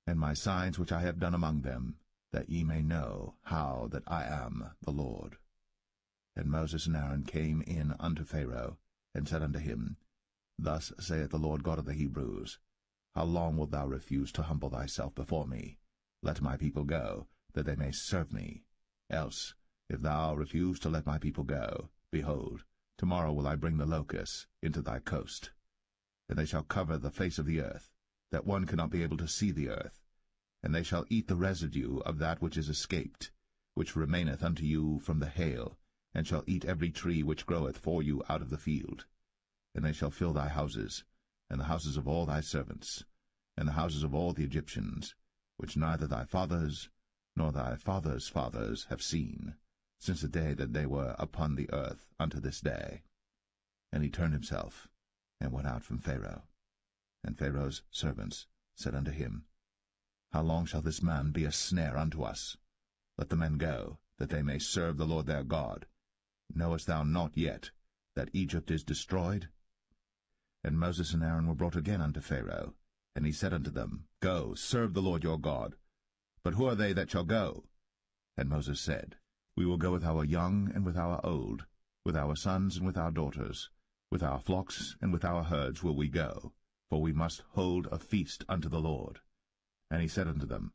and my signs which I have done among them, that ye may know how that I am the Lord. And Moses and Aaron came in unto Pharaoh, and said unto him, Thus saith the Lord God of the Hebrews, How long wilt thou refuse to humble thyself before me? Let my people go, that they may serve me. Else, if thou refuse to let my people go, behold, tomorrow will I bring the locusts into thy coast. And they shall cover the face of the earth, that one cannot be able to see the earth. And they shall eat the residue of that which is escaped, which remaineth unto you from the hail, and shall eat every tree which groweth for you out of the field. And they shall fill thy houses, and the houses of all thy servants, and the houses of all the Egyptians, which neither thy fathers nor thy fathers' fathers have seen, since the day that they were upon the earth unto this day. And he turned himself, and went out from Pharaoh. And Pharaoh's servants said unto him, How long shall this man be a snare unto us? Let the men go, that they may serve the Lord their God. Knowest thou not yet that Egypt is destroyed? And Moses and Aaron were brought again unto Pharaoh, and he said unto them, Go, serve the Lord your God. But who are they that shall go? And Moses said, We will go with our young and with our old, with our sons and with our daughters, with our flocks and with our herds will we go, for we must hold a feast unto the Lord. And he said unto them,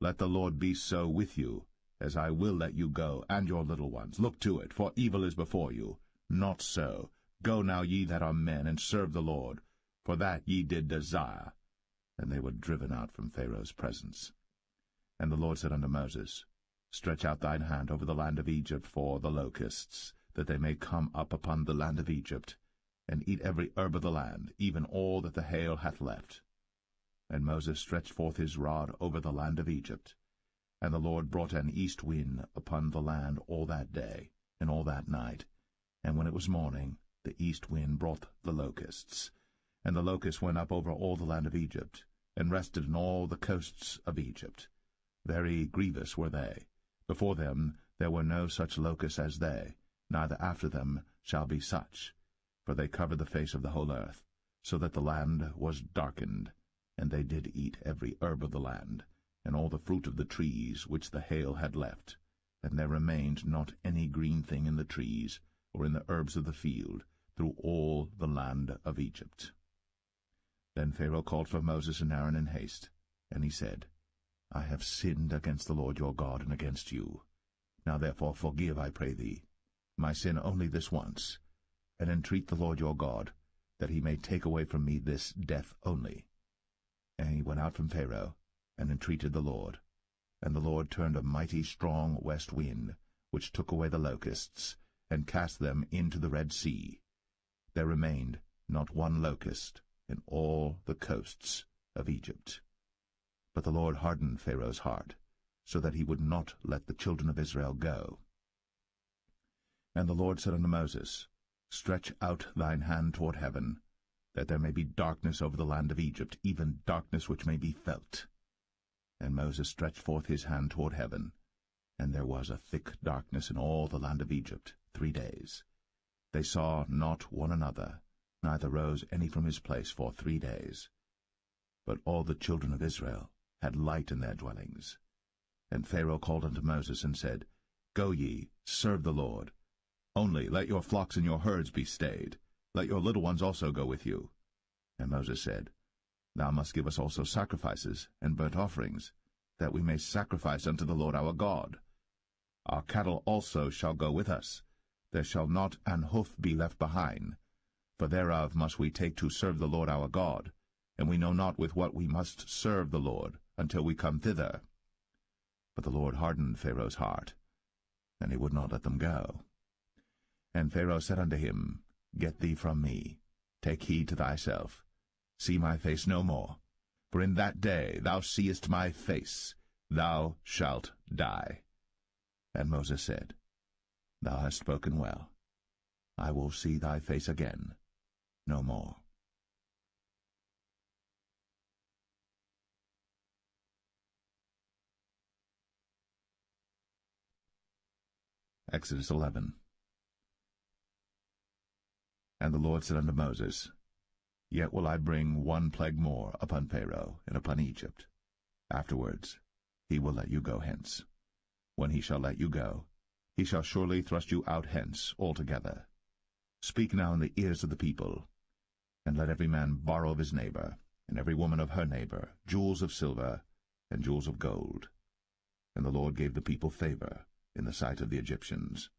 Let the Lord be so with you, as I will let you go, and your little ones. Look to it, for evil is before you. Not so. Go now, ye that are men, and serve the Lord, for that ye did desire. And they were driven out from Pharaoh's presence. And the Lord said unto Moses, Stretch out thine hand over the land of Egypt for the locusts, that they may come up upon the land of Egypt, and eat every herb of the land, even all that the hail hath left. And Moses stretched forth his rod over the land of Egypt. And the Lord brought an east wind upon the land all that day, and all that night. And when it was morning, the east wind brought the locusts. And the locusts went up over all the land of Egypt, and rested in all the coasts of Egypt. Very grievous were they. Before them there were no such locusts as they, neither after them shall be such. For they covered the face of the whole earth, so that the land was darkened. And they did eat every herb of the land, and all the fruit of the trees which the hail had left. And there remained not any green thing in the trees, or in the herbs of the field, through all the land of Egypt. Then Pharaoh called for Moses and Aaron in haste, and he said, I have sinned against the Lord your God, and against you. Now therefore forgive, I pray thee, my sin only this once, and entreat the Lord your God, that he may take away from me this death only. And he went out from Pharaoh, and entreated the Lord. And the Lord turned a mighty strong west wind, which took away the locusts, and cast them into the Red Sea. There remained not one locust in all the coasts of Egypt. But the Lord hardened Pharaoh's heart, so that he would not let the children of Israel go. And the Lord said unto Moses, Stretch out thine hand toward heaven, that there may be darkness over the land of Egypt, even darkness which may be felt. And Moses stretched forth his hand toward heaven, and there was a thick darkness in all the land of Egypt 3 days. They saw not one another, neither rose any from his place for 3 days. But all the children of Israel had light in their dwellings. And Pharaoh called unto Moses, and said, Go ye, serve the Lord. Only let your flocks and your herds be stayed. Let your little ones also go with you. And Moses said, Thou must give us also sacrifices and burnt offerings, that we may sacrifice unto the Lord our God. Our cattle also shall go with us. There shall not an hoof be left behind, for thereof must we take to serve the Lord our God, and we know not with what we must serve the Lord until we come thither. But the Lord hardened Pharaoh's heart, and he would not let them go. And Pharaoh said unto him, Get thee from me, take heed to thyself, see my face no more, for in that day thou seest my face, thou shalt die. And Moses said, Thou hast spoken well. I will see thy face again no more. Exodus 11. And the Lord said unto Moses, Yet will I bring one plague more upon Pharaoh and upon Egypt. Afterwards he will let you go hence. When he shall let you go, he shall surely thrust you out hence altogether. Speak now in the ears of the people, and let every man borrow of his neighbor, and every woman of her neighbor, jewels of silver and jewels of gold. And the Lord gave the people favor in the sight of the Egyptians.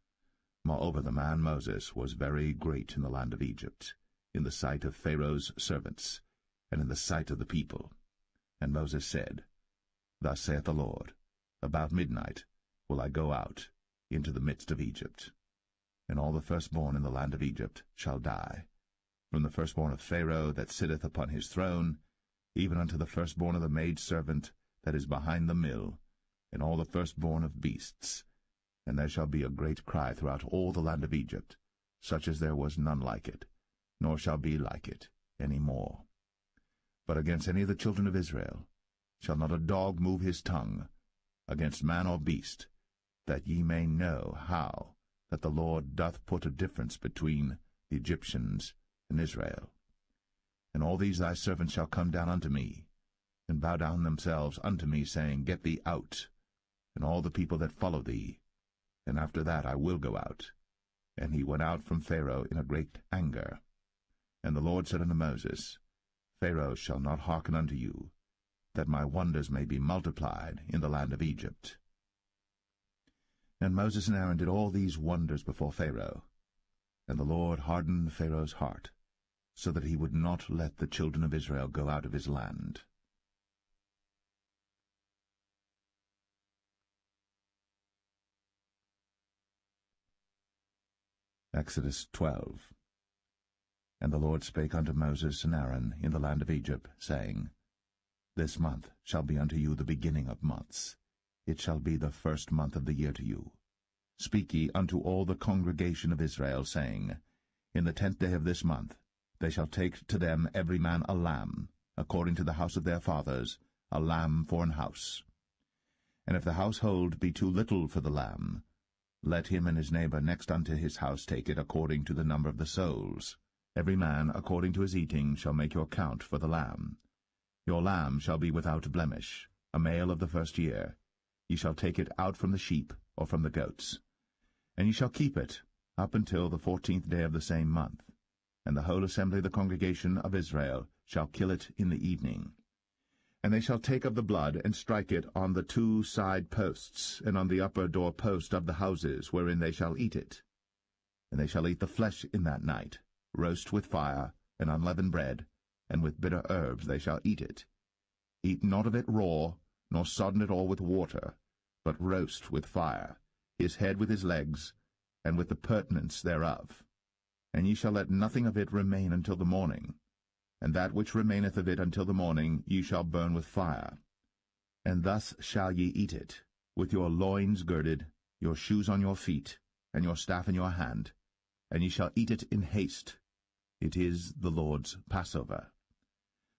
Moreover, the man Moses was very great in the land of Egypt, in the sight of Pharaoh's servants, and in the sight of the people. And Moses said, Thus saith the Lord, About midnight will I go out into the midst of Egypt, and all the firstborn in the land of Egypt shall die, from the firstborn of Pharaoh that sitteth upon his throne, even unto the firstborn of the maidservant that is behind the mill, and all the firstborn of beasts. And there shall be a great cry throughout all the land of Egypt, such as there was none like it, nor shall be like it any more. But against any of the children of Israel shall not a dog move his tongue, against man or beast, that ye may know how that the Lord doth put a difference between the Egyptians and Israel. And all these thy servants shall come down unto me, and bow down themselves unto me, saying, Get thee out, and all the people that follow thee, and after that I will go out. And he went out from Pharaoh in a great anger. And the Lord said unto Moses, Pharaoh shall not hearken unto you, that my wonders may be multiplied in the land of Egypt. And Moses and Aaron did all these wonders before Pharaoh. And the Lord hardened Pharaoh's heart, so that he would not let the children of Israel go out of his land. Exodus 12. And the Lord spake unto Moses and Aaron in the land of Egypt, saying, This month shall be unto you the beginning of months. It shall be the first month of the year to you. Speak ye unto all the congregation of Israel, saying, In the 10th day of this month they shall take to them every man a lamb, according to the house of their fathers, a lamb for an house. And if the household be too little for the lamb, let him and his neighbor next unto his house take it according to the number of the souls. Every man according to his eating shall make your count for the lamb. Your lamb shall be without blemish, a male of the first year. Ye shall take it out from the sheep or from the goats. And ye shall keep it up until the 14th day of the same month. And the whole assembly of the congregation of Israel shall kill it in the evening. And they shall take of the blood, and strike it on the 2 side posts, and on the upper door post of the houses wherein they shall eat it. And they shall eat the flesh in that night, roast with fire, and unleavened bread, and with bitter herbs they shall eat it. Eat not of it raw, nor sodden it all with water, but roast with fire, his head with his legs, and with the purtenance thereof. And ye shall let nothing of it remain until the morning, and that which remaineth of it until the morning ye shall burn with fire. And thus shall ye eat it, with your loins girded, your shoes on your feet, and your staff in your hand, and ye shall eat it in haste. It is the Lord's Passover.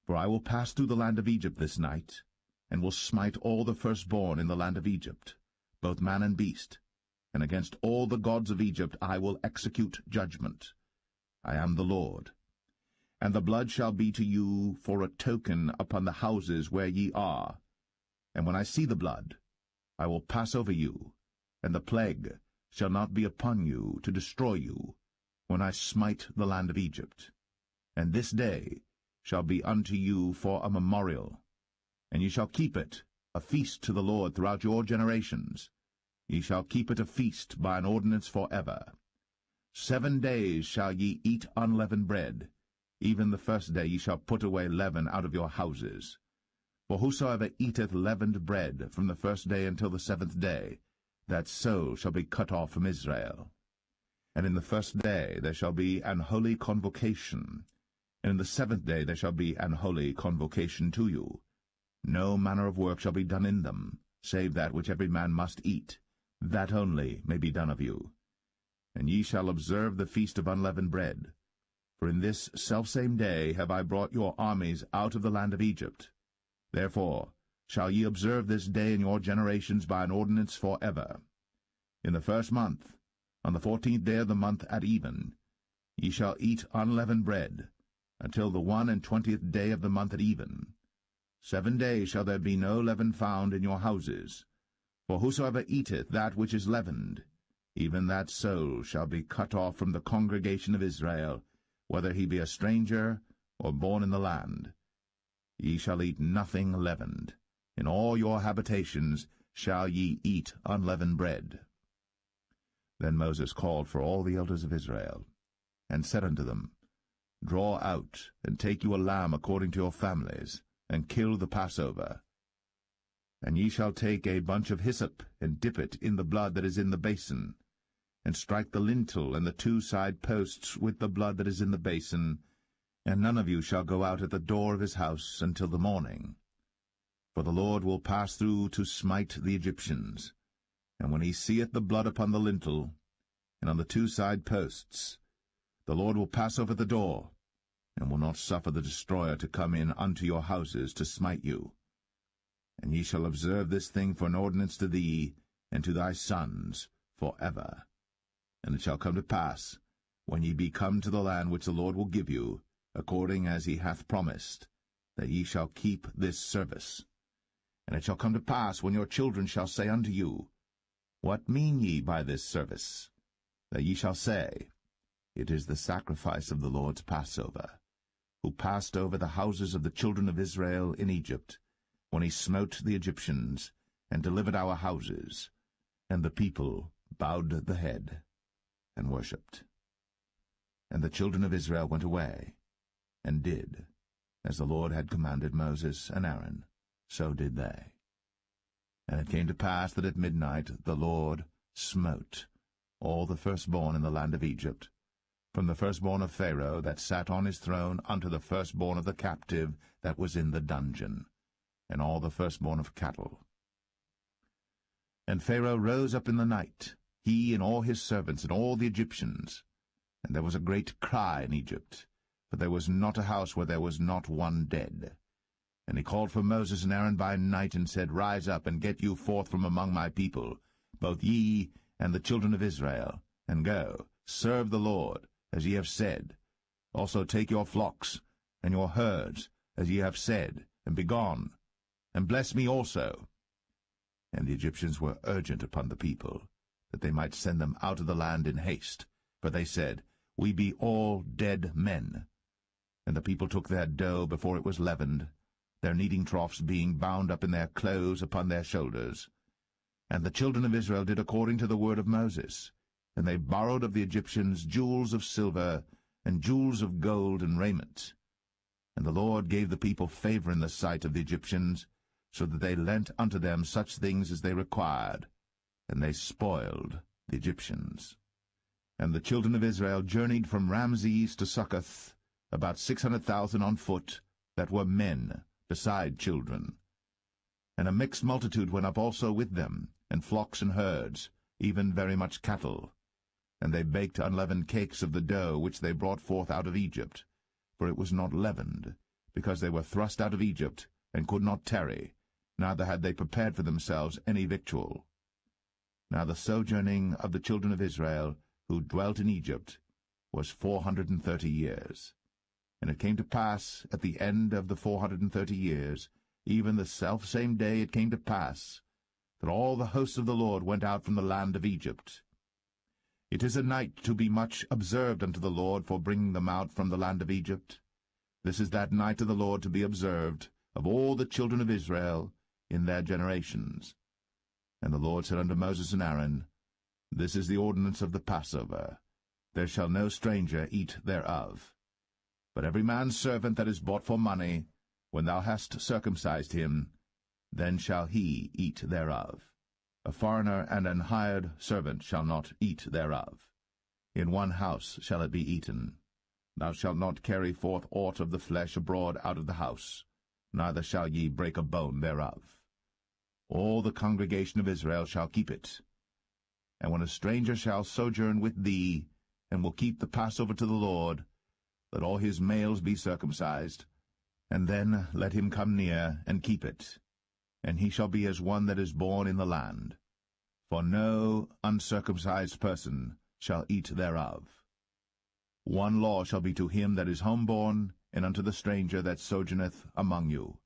For I will pass through the land of Egypt this night, and will smite all the firstborn in the land of Egypt, both man and beast, and against all the gods of Egypt I will execute judgment. I am the Lord. And the blood shall be to you for a token upon the houses where ye are. And when I see the blood, I will pass over you, and the plague shall not be upon you to destroy you, when I smite the land of Egypt. And this day shall be unto you for a memorial, and ye shall keep it a feast to the Lord throughout your generations. Ye shall keep it a feast by an ordinance for ever. 7 days shall ye eat unleavened bread. Even the first day ye shall put away leaven out of your houses. For whosoever eateth leavened bread from the first day until the 7th day, that soul shall be cut off from Israel. And in the first day there shall be an holy convocation, and in the 7th day there shall be an holy convocation to you. No manner of work shall be done in them, save that which every man must eat, that only may be done of you. And ye shall observe the feast of unleavened bread. For in this selfsame day have I brought your armies out of the land of Egypt. Therefore shall ye observe this day in your generations by an ordinance for ever. In the 1st month, on the 14th day of the month at even, Ye shall eat unleavened bread, until the 21st day of the month at even. 7 days shall there be no leaven found in your houses. For whosoever eateth that which is leavened, even that soul shall be cut off from the congregation of Israel, whether he be a stranger or born in the land. Ye shall eat nothing leavened. In all your habitations shall ye eat unleavened bread. Then Moses called for all the elders of Israel, and said unto them, Draw out, and take you a lamb according to your families, and kill the Passover. And ye shall take a bunch of hyssop, and dip it in the blood that is in the basin, and strike the lintel and the 2 side posts with the blood that is in the basin, and none of you shall go out at the door of his house until the morning. For the Lord will pass through to smite the Egyptians. And when he seeth the blood upon the lintel, and on the 2 side posts, the Lord will pass over the door, and will not suffer the destroyer to come in unto your houses to smite you. And ye shall observe this thing for an ordinance to thee, and to thy sons, for ever. And it shall come to pass, when ye be come to the land which the Lord will give you, according as he hath promised, that ye shall keep this service. And it shall come to pass, when your children shall say unto you, What mean ye by this service? That ye shall say, It is the sacrifice of the Lord's Passover, who passed over the houses of the children of Israel in Egypt, when he smote the Egyptians, and delivered our houses. And the people bowed the head, and worshipped. And the children of Israel went away, and did, as the Lord had commanded Moses and Aaron, so did they. And it came to pass that at midnight the Lord smote all the firstborn in the land of Egypt, from the firstborn of Pharaoh that sat on his throne unto the firstborn of the captive that was in the dungeon, and all the firstborn of cattle. And Pharaoh rose up in the night, he and all his servants and all the Egyptians. And there was a great cry in Egypt, for there was not a house where there was not one dead. And he called for Moses and Aaron by night, and said, Rise up, and get you forth from among my people, both ye and the children of Israel, and go, serve the Lord, as ye have said. Also take your flocks and your herds, as ye have said, and be gone, and bless me also. And the Egyptians were urgent upon the people, that they might send them out of the land in haste. For they said, We be all dead men. And the people took their dough before it was leavened, their kneading troughs being bound up in their clothes upon their shoulders. And the children of Israel did according to the word of Moses. And they borrowed of the Egyptians jewels of silver, and jewels of gold and raiment. And the Lord gave the people favor in the sight of the Egyptians, so that they lent unto them such things as they required, and they spoiled the Egyptians. And the children of Israel journeyed from Ramses to Succoth, about 600,000 on foot, that were men, beside children. And a mixed multitude went up also with them, and flocks and herds, even very much cattle. And they baked unleavened cakes of the dough which they brought forth out of Egypt, for it was not leavened, because they were thrust out of Egypt, and could not tarry, neither had they prepared for themselves any victual. Now the sojourning of the children of Israel, who dwelt in Egypt, was 430 years. And it came to pass at the end of the 430 years, even the selfsame day it came to pass, that all the hosts of the Lord went out from the land of Egypt. It is a night to be much observed unto the Lord for bringing them out from the land of Egypt. This is that night of the Lord to be observed of all the children of Israel in their generations. And the Lord said unto Moses and Aaron, This is the ordinance of the Passover. There shall no stranger eat thereof. But every man's servant that is bought for money, when thou hast circumcised him, then shall he eat thereof. A foreigner and an hired servant shall not eat thereof. In one house shall it be eaten. Thou shalt not carry forth aught of the flesh abroad out of the house, neither shall ye break a bone thereof. All the congregation of Israel shall keep it. And when a stranger shall sojourn with thee, and will keep the Passover to the Lord, let all his males be circumcised, and then let him come near and keep it, and he shall be as one that is born in the land. For no uncircumcised person shall eat thereof. One law shall be to him that is homeborn, and unto the stranger that sojourneth among you.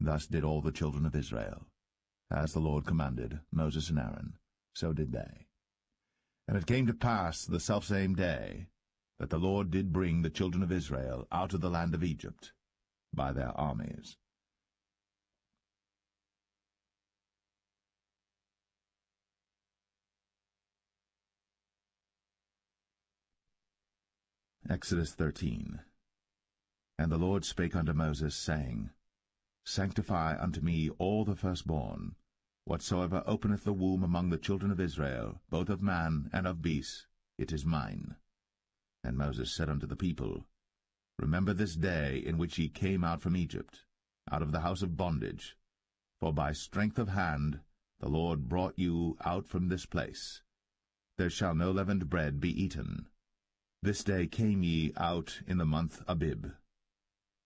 Thus did all the children of Israel. As the Lord commanded Moses and Aaron, so did they. And it came to pass the selfsame day, that the Lord did bring the children of Israel out of the land of Egypt by their armies. Exodus 13. And the Lord spake unto Moses, saying, Sanctify unto me all the firstborn, whatsoever openeth the womb among the children of Israel, both of man and of beast, it is mine. And Moses said unto the people, Remember this day in which ye came out from Egypt, out of the house of bondage, for by strength of hand the Lord brought you out from this place. There shall no leavened bread be eaten. This day came ye out in the month Abib.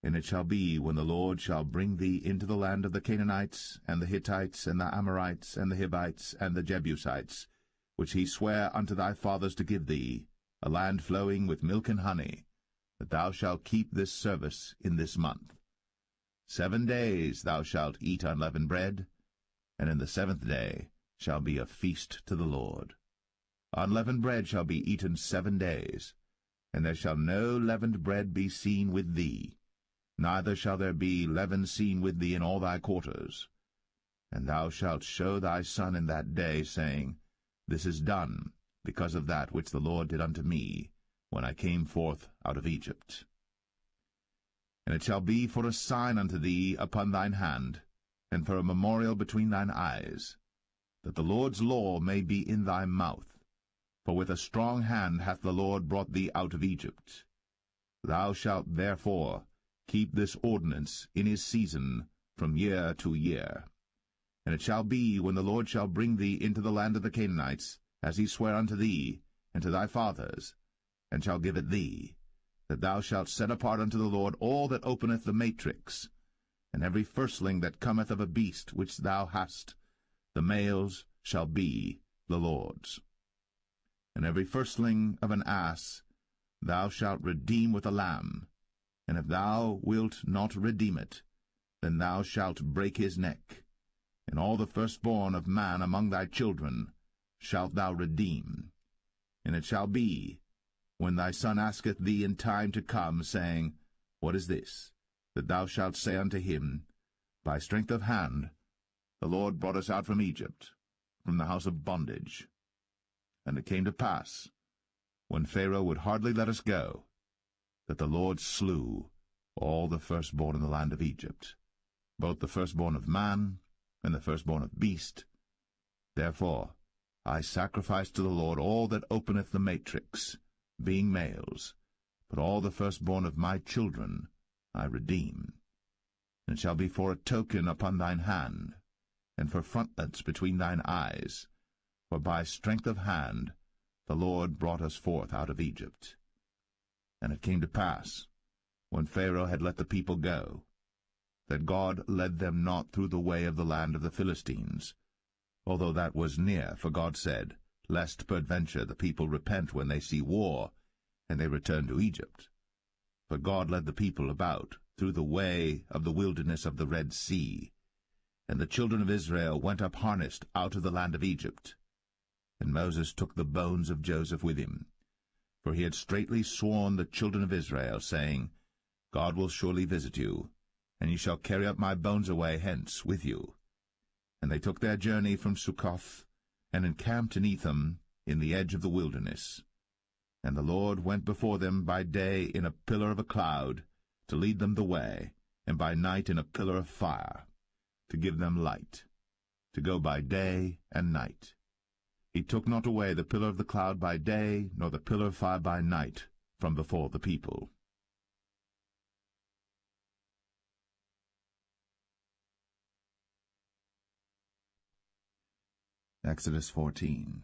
And it shall be, when the Lord shall bring thee into the land of the Canaanites, and the Hittites, and the Amorites, and the Hivites, and the Jebusites, which he sware unto thy fathers to give thee, a land flowing with milk and honey, that thou shalt keep this service in this month. 7 days thou shalt eat unleavened bread, and in the 7th day shall be a feast to the Lord. Unleavened bread shall be eaten 7 days, and there shall no leavened bread be seen with thee, neither shall there be leaven seen with thee in all thy quarters. And thou shalt show thy son in that day, saying, This is done, because of that which the Lord did unto me, when I came forth out of Egypt. And it shall be for a sign unto thee upon thine hand, and for a memorial between thine eyes, that the Lord's law may be in thy mouth. For with a strong hand hath the Lord brought thee out of Egypt. Thou shalt therefore keep this ordinance in his season from year to year. And it shall be, when the Lord shall bring thee into the land of the Canaanites, as he sware unto thee and to thy fathers, and shall give it thee, that thou shalt set apart unto the Lord all that openeth the matrix, and every firstling that cometh of a beast which thou hast, the males shall be the Lord's. And every firstling of an ass thou shalt redeem with a lamb, and if thou wilt not redeem it, then thou shalt break his neck. And all the firstborn of man among thy children shalt thou redeem. And it shall be, when thy son asketh thee in time to come, saying, What is this? That thou shalt say unto him, By strength of hand the Lord brought us out from Egypt, from the house of bondage. And it came to pass, when Pharaoh would hardly let us go, that the Lord slew all the firstborn in the land of Egypt, both the firstborn of man and the firstborn of beast. Therefore I sacrifice to the Lord all that openeth the matrix, being males, but all the firstborn of my children I redeem. And it shall be for a token upon thine hand, and for frontlets between thine eyes, for by strength of hand the Lord brought us forth out of Egypt. And it came to pass, when Pharaoh had let the people go, that God led them not through the way of the land of the Philistines, although that was near, for God said, Lest peradventure the people repent when they see war, and they return to Egypt. But God led the people about through the way of the wilderness of the Red Sea, and the children of Israel went up harnessed out of the land of Egypt. And Moses took the bones of Joseph with him, for he had straitly sworn the children of Israel, saying, God will surely visit you, and ye shall carry up my bones away hence with you. And they took their journey from Succoth, and encamped in Etham, in the edge of the wilderness. And the Lord went before them by day in a pillar of a cloud, to lead them the way, and by night in a pillar of fire, to give them light, to go by day and night. He took not away the pillar of the cloud by day, nor the pillar of fire by night, from before the people. Exodus 14.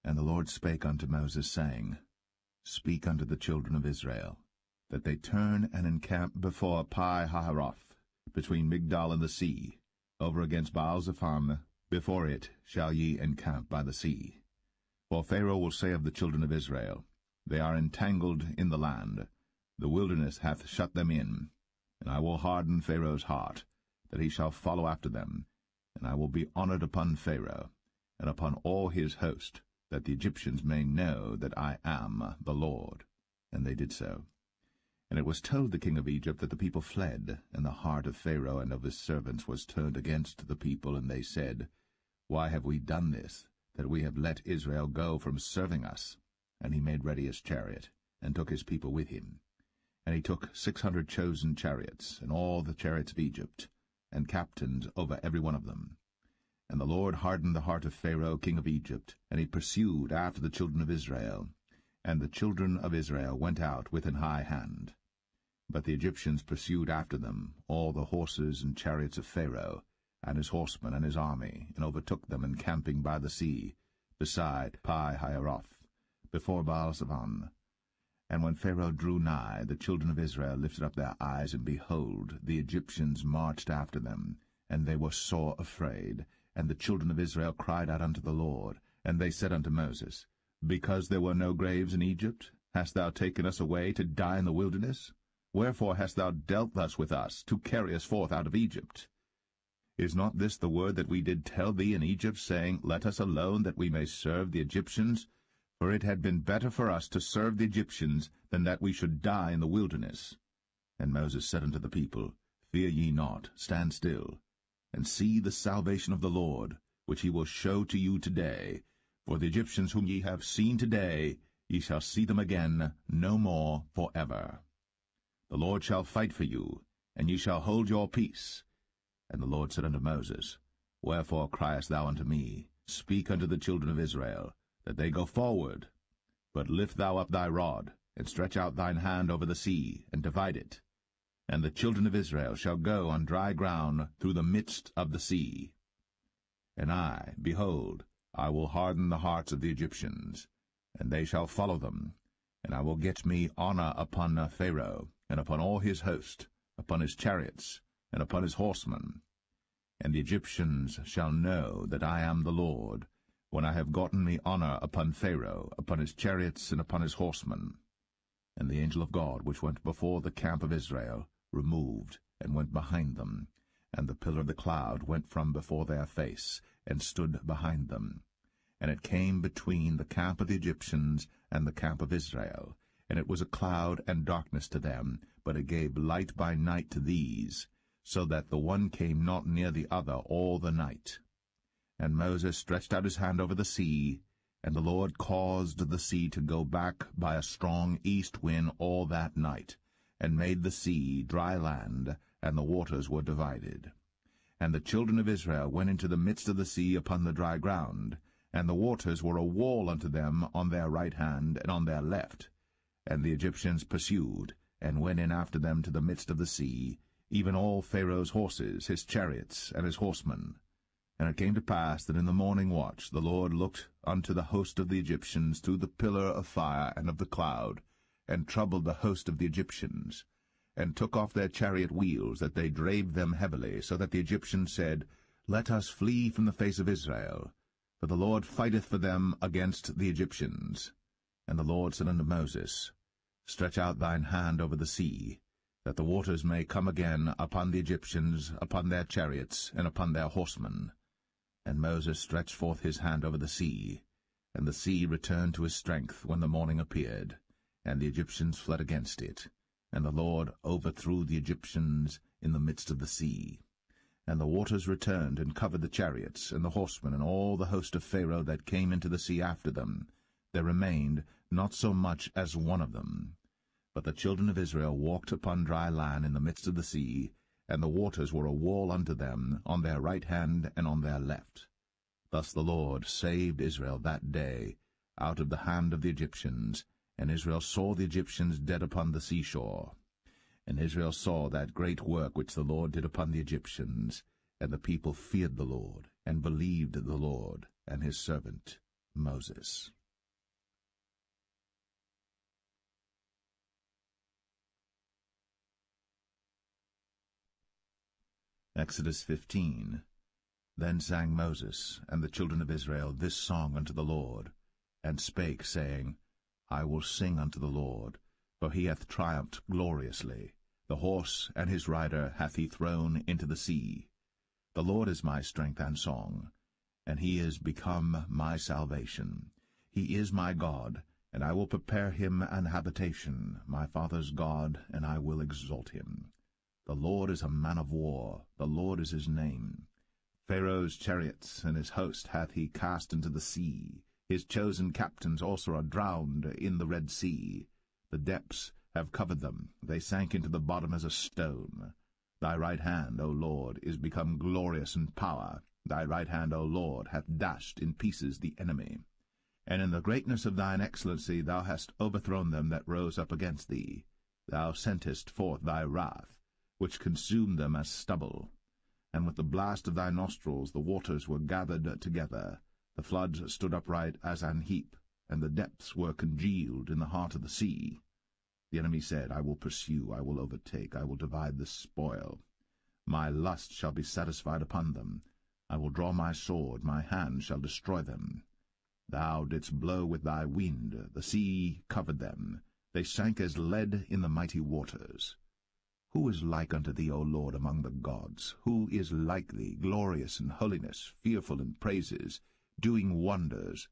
And the Lord spake unto Moses, saying, Speak unto the children of Israel, that they turn and encamp before Pi-hahiroth, between Migdol and the sea, over against Baal-zephon. Before it shall ye encamp by the sea. For Pharaoh will say of the children of Israel, They are entangled in the land. The wilderness hath shut them in. And I will harden Pharaoh's heart, that he shall follow after them. And I will be honored upon Pharaoh, and upon all his host, that the Egyptians may know that I am the Lord. And they did so. And it was told the king of Egypt that the people fled, and the heart of Pharaoh and of his servants was turned against the people, and they said, Why have we done this, that we have let Israel go from serving us? And he made ready his chariot, and took his people with him. And he took 600 chosen chariots, and all the chariots of Egypt, and captains over every one of them. And the Lord hardened the heart of Pharaoh king of Egypt, and he pursued after the children of Israel. And the children of Israel went out with an high hand. But the Egyptians pursued after them, all the horses and chariots of Pharaoh, and his horsemen and his army, and overtook them encamping by the sea, beside Pi-hahiroth, before Baal-Zephon. And when Pharaoh drew nigh, the children of Israel lifted up their eyes, and behold, the Egyptians marched after them, and they were sore afraid. And the children of Israel cried out unto the Lord, and they said unto Moses, Because there were no graves in Egypt, hast thou taken us away to die in the wilderness? Wherefore hast thou dealt thus with us, to carry us forth out of Egypt? Is not this the word that we did tell thee in Egypt, saying, Let us alone, that we may serve the Egyptians? For it had been better for us to serve the Egyptians, than that we should die in the wilderness. And Moses said unto the people, Fear ye not, stand still, and see the salvation of the Lord, which he will show to you today. For the Egyptians whom ye have seen today, ye shall see them again no more for ever. The Lord shall fight for you, and ye shall hold your peace. And the Lord said unto Moses, Wherefore criest thou unto me? Speak unto the children of Israel, that they go forward. But lift thou up thy rod, and stretch out thine hand over the sea, and divide it. And the children of Israel shall go on dry ground through the midst of the sea. And I, behold, I will harden the hearts of the Egyptians, and they shall follow them. And I will get me honor upon Pharaoh, and upon all his host, upon his chariots, and upon his horsemen. And the Egyptians shall know that I am the Lord, when I have gotten me honor upon Pharaoh, upon his chariots, and upon his horsemen. And the angel of God, which went before the camp of Israel, removed, and went behind them. And the pillar of the cloud went from before their face, and stood behind them. And it came between the camp of the Egyptians and the camp of Israel. And it was a cloud and darkness to them, but it gave light by night to these, so that the one came not near the other all the night. And Moses stretched out his hand over the sea, and the Lord caused the sea to go back by a strong east wind all that night, and made the sea dry land, and the waters were divided. And the children of Israel went into the midst of the sea upon the dry ground, and the waters were a wall unto them on their right hand and on their left. And the Egyptians pursued, and went in after them to the midst of the sea, even all Pharaoh's horses, his chariots, and his horsemen. And it came to pass that in the morning watch the Lord looked unto the host of the Egyptians through the pillar of fire and of the cloud, and troubled the host of the Egyptians, and took off their chariot wheels, that they drave them heavily, so that the Egyptians said, Let us flee from the face of Israel, for the Lord fighteth for them against the Egyptians. And the Lord said unto Moses, Stretch out thine hand over the sea, that the waters may come again upon the Egyptians, upon their chariots, and upon their horsemen. And Moses stretched forth his hand over the sea, and the sea returned to his strength when the morning appeared, and the Egyptians fled against it. And the Lord overthrew the Egyptians in the midst of the sea. And the waters returned and covered the chariots, and the horsemen, and all the host of Pharaoh that came into the sea after them. There remained not so much as one of them. But the children of Israel walked upon dry land in the midst of the sea, and the waters were a wall unto them on their right hand and on their left. Thus the Lord saved Israel that day out of the hand of the Egyptians, and Israel saw the Egyptians dead upon the seashore. And Israel saw that great work which the Lord did upon the Egyptians, and the people feared the Lord, and believed the Lord and his servant Moses. Exodus 15. Then sang Moses and the children of Israel this song unto the Lord, and spake, saying, I will sing unto the Lord, for he hath triumphed gloriously. The horse and his rider hath he thrown into the sea. The Lord is my strength and song, and he is become my salvation. He is my God, and I will prepare him an habitation, my father's God, and I will exalt him. The Lord is a man of war, the Lord is his name. Pharaoh's chariots and his host hath he cast into the sea. His chosen captains also are drowned in the Red Sea. The depths have covered them, they sank into the bottom as a stone. Thy right hand, O Lord, is become glorious in power. Thy right hand, O Lord, hath dashed in pieces the enemy. And in the greatness of thine excellency thou hast overthrown them that rose up against thee. Thou sentest forth thy wrath, which consumed them as stubble. And with the blast of thy nostrils the waters were gathered together. The floods stood upright as an heap, and the depths were congealed in the heart of the sea. The enemy said, I will pursue, I will overtake, I will divide the spoil. My lust shall be satisfied upon them. I will draw my sword, my hand shall destroy them. Thou didst blow with thy wind, the sea covered them. They sank as lead in the mighty waters. Who is like unto thee, O Lord, among the gods? Who is like thee, glorious in holiness, fearful in praises, doing wonders?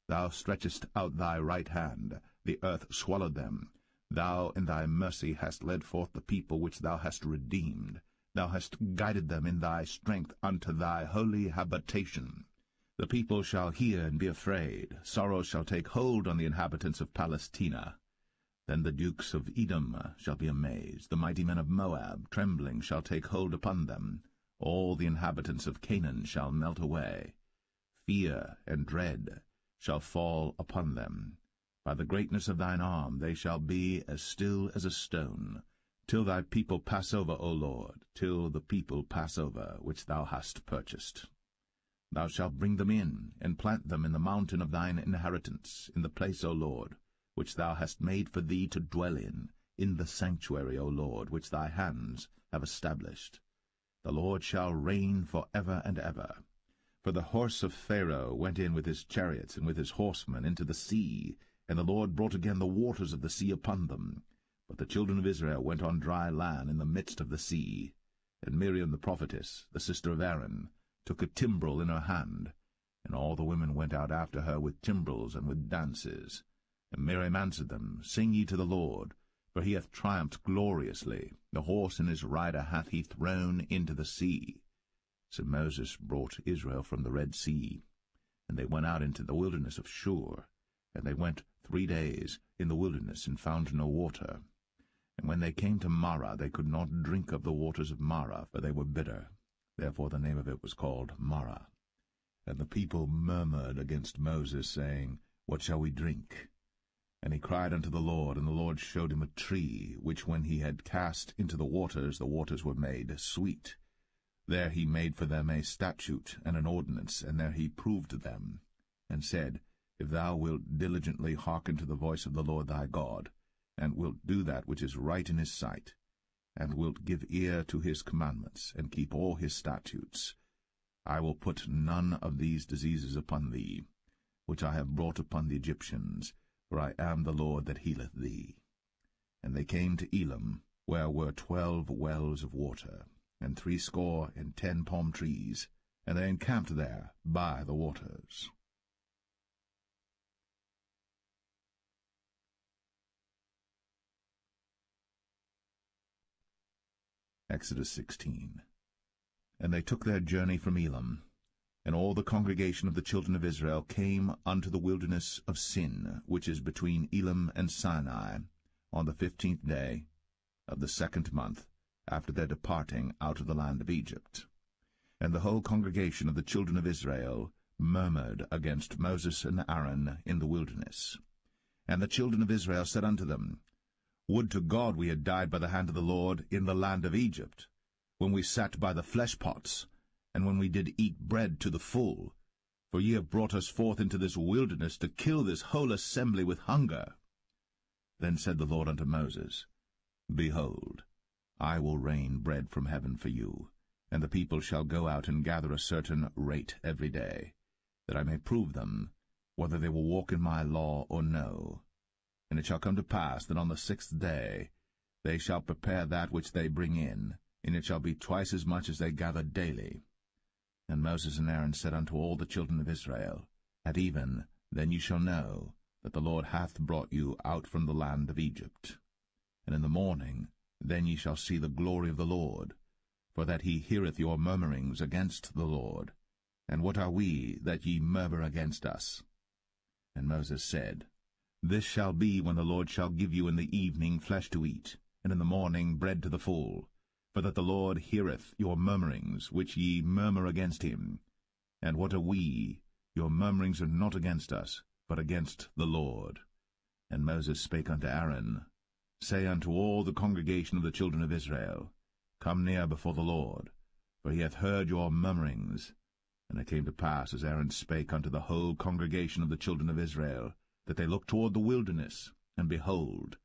Thou stretchest out thy right hand, the earth swallowed them. Thou in thy mercy hast led forth the people which thou hast redeemed. Thou hast guided them in thy strength unto thy holy habitation. The people shall hear and be afraid. Sorrow shall take hold on the inhabitants of Palestina. Then the dukes of Edom shall be amazed. The mighty men of Moab, trembling, shall take hold upon them. All the inhabitants of Canaan shall melt away. Fear and dread shall fall upon them. By the greatness of thine arm they shall be as still as a stone, till thy people pass over, O Lord, till the people pass over, which thou hast purchased. Thou shalt bring them in, and plant them in the mountain of thine inheritance, in the place, O Lord, which thou hast made for thee to dwell in the sanctuary, O Lord, which thy hands have established. The Lord shall reign for ever and ever. For the horse of Pharaoh went in with his chariots and with his horsemen into the sea, and the Lord brought again the waters of the sea upon them. But the children of Israel went on dry land in the midst of the sea. And Miriam the prophetess, the sister of Aaron, took a timbrel in her hand, and all the women went out after her with timbrels and with dances. And Miriam answered them, Sing ye to the Lord, for he hath triumphed gloriously. The horse and his rider hath he thrown into the sea. So Moses brought Israel from the Red Sea, and they went out into the wilderness of Shur. And they went 3 days in the wilderness, and found no water. And when they came to Marah, they could not drink of the waters of Marah, for they were bitter. Therefore the name of it was called Marah. And the people murmured against Moses, saying, What shall we drink? And he cried unto the Lord, and the Lord showed him a tree, which when he had cast into the waters were made sweet. There he made for them a statute and an ordinance, and there he proved them, and said, If thou wilt diligently hearken to the voice of the Lord thy God, and wilt do that which is right in his sight, and wilt give ear to his commandments, and keep all his statutes, I will put none of these diseases upon thee, which I have brought upon the Egyptians, for I am the Lord that healeth thee. And they came to Elim, where were 12 wells of water, and 60 palm trees, and they encamped there by the waters. Exodus 16. And they took their journey from Elim, and all the congregation of the children of Israel came unto the wilderness of Sin, which is between Elim and Sinai, on the 15th day of the 2nd month, after their departing out of the land of Egypt. And the whole congregation of the children of Israel murmured against Moses and Aaron in the wilderness. And the children of Israel said unto them, Would to God we had died by the hand of the Lord in the land of Egypt, when we sat by the flesh pots, and when we did eat bread to the full. For ye have brought us forth into this wilderness to kill this whole assembly with hunger. Then said the Lord unto Moses, Behold, I will rain bread from heaven for you, and the people shall go out and gather a certain rate every day, that I may prove them, whether they will walk in my law or no. And it shall come to pass that on the 6th day they shall prepare that which they bring in, and it shall be twice as much as they gather daily. And Moses and Aaron said unto all the children of Israel, At even then you shall know that the Lord hath brought you out from the land of Egypt. And in the morning then ye shall see the glory of the Lord, for that he heareth your murmurings against the Lord. And what are we that ye murmur against us? And Moses said, This shall be when the Lord shall give you in the evening flesh to eat, and in the morning bread to the full, for that the Lord heareth your murmurings, which ye murmur against him. And what are we? Your murmurings are not against us, but against the Lord. And Moses spake unto Aaron, Say unto all the congregation of the children of Israel, Come near before the Lord, for he hath heard your murmurings. And it came to pass, as Aaron spake unto the whole congregation of the children of Israel, that they looked toward the wilderness, and behold,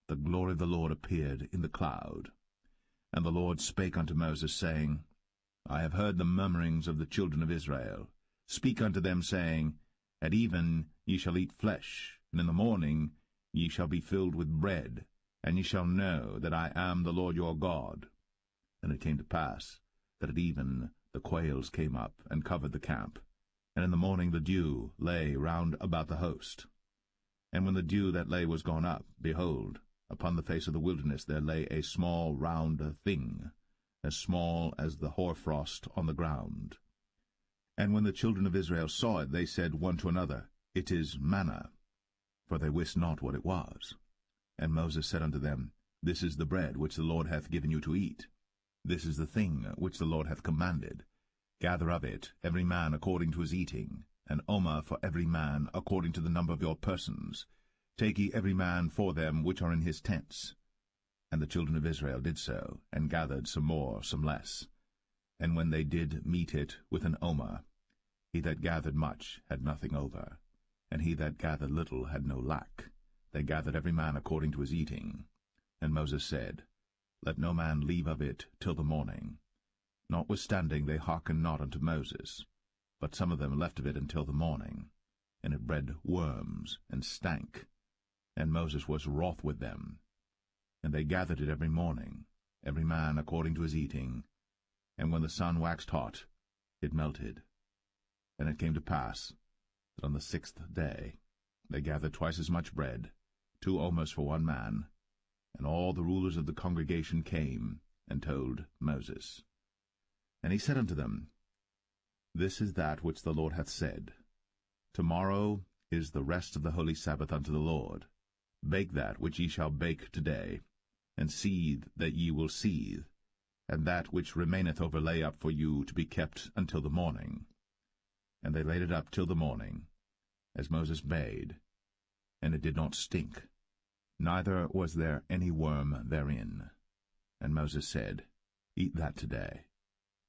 the glory of the Lord appeared in the cloud. And the Lord spake unto Moses, saying, I have heard the murmurings of the children of Israel. Speak unto them, saying, At even ye shall eat flesh, and in the morning ye shall be filled with bread, and ye shall know that I am the Lord your God. And it came to pass that at even the quails came up and covered the camp, and in the morning the dew lay round about the host. And when the dew that lay was gone up, behold, upon the face of the wilderness there lay a small round thing, as small as the hoarfrost on the ground. And when the children of Israel saw it, they said one to another, It is manna, for they wist not what it was. And Moses said unto them, This is the bread which the Lord hath given you to eat. This is the thing which the Lord hath commanded. Gather of it every man according to his eating, an omer for every man according to the number of your persons. Take ye every man for them which are in his tents. And the children of Israel did so, and gathered some more, some less. And when they did meet it with an omer, he that gathered much had nothing over, and he that gathered little had no lack. They gathered every man according to his eating. And Moses said, Let no man leave of it till the morning. Notwithstanding they hearkened not unto Moses, but some of them left of it until the morning. And it bred worms, and stank. And Moses was wroth with them. And they gathered it every morning, every man according to his eating. And when the sun waxed hot, it melted. And it came to pass that on the 6th day they gathered twice as much bread, 2 omers for one man. And all the rulers of the congregation came and told Moses. And he said unto them, This is that which the Lord hath said. Tomorrow is the rest of the holy Sabbath unto the Lord. Bake that which ye shall bake today, and seethe that ye will seethe, and that which remaineth over lay up for you to be kept until the morning. And they laid it up till the morning, as Moses bade, and it did not stink, neither was there any worm therein. And Moses said, Eat that today,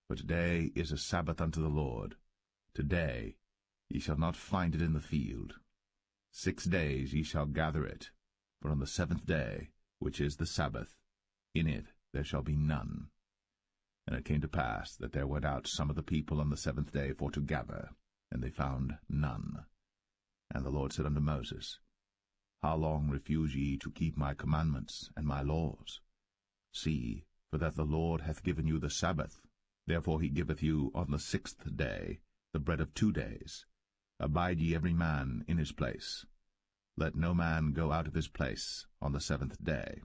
for today is a Sabbath unto the Lord. Today ye shall not find it in the field. 6 days ye shall gather it, but on the 7th day, which is the Sabbath, in it there shall be none. And it came to pass that there went out some of the people on the 7th day for to gather, and they found none. And the Lord said unto Moses, How long refuse ye to keep my commandments and my laws? See, for that the Lord hath given you the Sabbath. Therefore he giveth you on the 6th day the bread of 2 days. Abide ye every man in his place. Let no man go out of his place on the 7th day.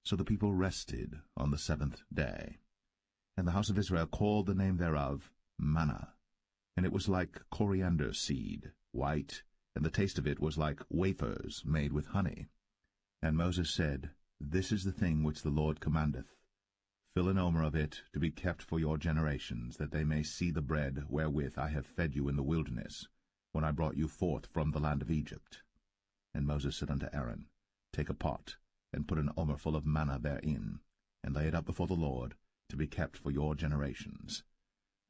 So the people rested on the 7th day. And the house of Israel called the name thereof manna. And it was like coriander seed, white, and the taste of it was like wafers made with honey. And Moses said, This is the thing which the Lord commandeth. Fill an omer of it to be kept for your generations, that they may see the bread wherewith I have fed you in the wilderness, when I brought you forth from the land of Egypt. And Moses said unto Aaron, Take a pot, and put an omer full of manna therein, and lay it up before the Lord, to be kept for your generations.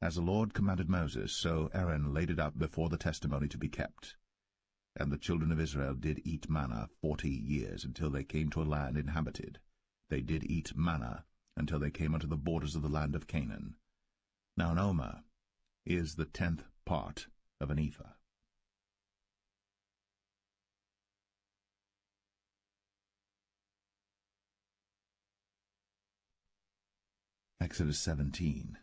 As the Lord commanded Moses, so Aaron laid it up before the testimony to be kept. And the children of Israel did eat manna 40 years, until they came to a land inhabited. They did eat manna until they came unto the borders of the land of Canaan. Now an omer is the 10th part of an ephah. Exodus 17.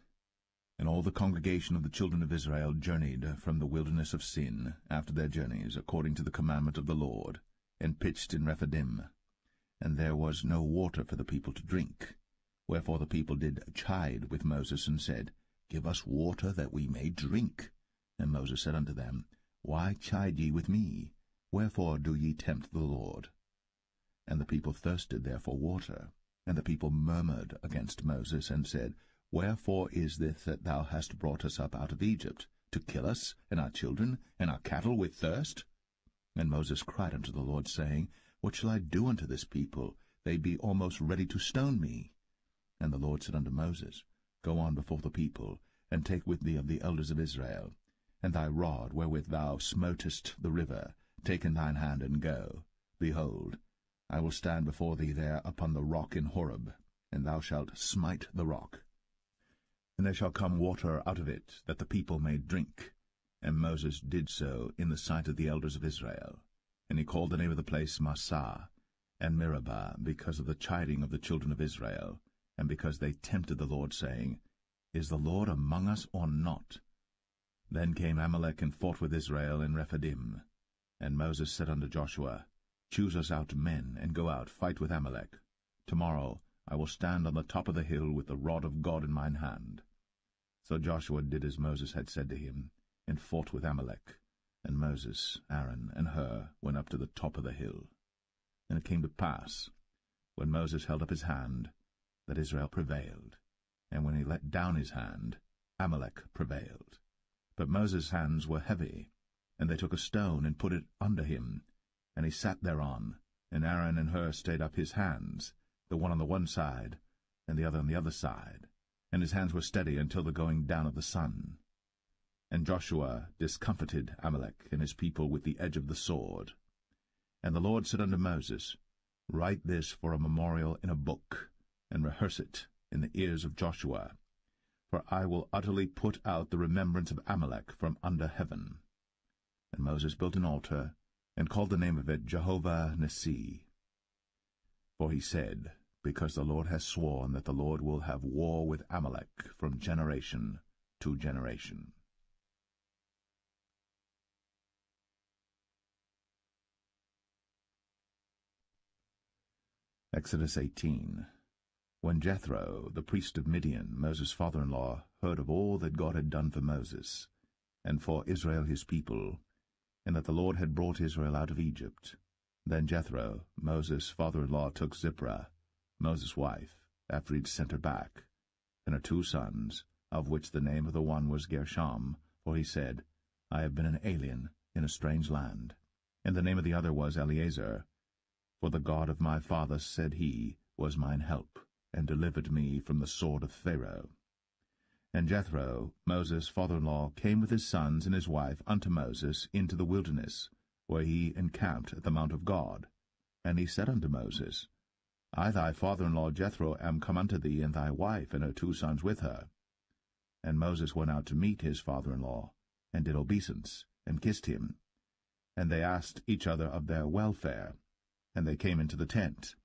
And all the congregation of the children of Israel journeyed from the wilderness of Sin after their journeys, according to the commandment of the Lord, and pitched in Rephidim. And there was no water for the people to drink. Wherefore the people did chide with Moses, and said, Give us water that we may drink. And Moses said unto them, Why chide ye with me? Wherefore do ye tempt the Lord? And the people thirsted there for water. And the people murmured against Moses, and said, Wherefore is this that thou hast brought us up out of Egypt, to kill us, and our children, and our cattle with thirst? And Moses cried unto the Lord, saying, What shall I do unto this people? They be almost ready to stone me. And the Lord said unto Moses, Go on before the people, and take with thee of the elders of Israel, and thy rod wherewith thou smotest the river, take in thine hand, and go. Behold, I will stand before thee there upon the rock in Horeb, and thou shalt smite the rock. And there shall come water out of it, that the people may drink. And Moses did so in the sight of the elders of Israel. And he called the name of the place Massah, and Meribah, because of the chiding of the children of Israel, and because they tempted the Lord, saying, Is the Lord among us or not? Then came Amalek and fought with Israel in Rephidim. And Moses said unto Joshua, Choose us out men, and go out, fight with Amalek. Tomorrow I will stand on the top of the hill with the rod of God in mine hand. So Joshua did as Moses had said to him, and fought with Amalek. And Moses, Aaron, and Hur went up to the top of the hill. And it came to pass, when Moses held up his hand, that Israel prevailed. And when he let down his hand, Amalek prevailed. But Moses' hands were heavy, and they took a stone and put it under him, and he sat thereon. And Aaron and Hur stayed up his hands, the one on the one side, and the other on the other side. And his hands were steady until the going down of the sun. And Joshua discomfited Amalek and his people with the edge of the sword. And the Lord said unto Moses, Write this for a memorial in a book, and rehearse it in the ears of Joshua. For I will utterly put out the remembrance of Amalek from under heaven. And Moses built an altar, and called the name of it Jehovah Nissi. For he said, Because the Lord has sworn that the Lord will have war with Amalek from generation to generation. Exodus 18. When Jethro, the priest of Midian, Moses' father-in-law, heard of all that God had done for Moses, and for Israel his people, and that the Lord had brought Israel out of Egypt, then Jethro, Moses' father-in-law, took Zipporah, Moses' wife, after he had sent her back, and her 2 sons, of which the name of the one was Gershom, for he said, I have been an alien in a strange land. And the name of the other was Eleazar, for the God of my father, said he, was mine help, and delivered me from the sword of Pharaoh. And Jethro, Moses' father-in-law, came with his sons and his wife unto Moses into the wilderness, where he encamped at the mount of God. And he said unto Moses, I thy father-in-law Jethro am come unto thee, and thy wife and her 2 sons with her. And Moses went out to meet his father-in-law, and did obeisance, and kissed him. And they asked each other of their welfare, and they came into the tent.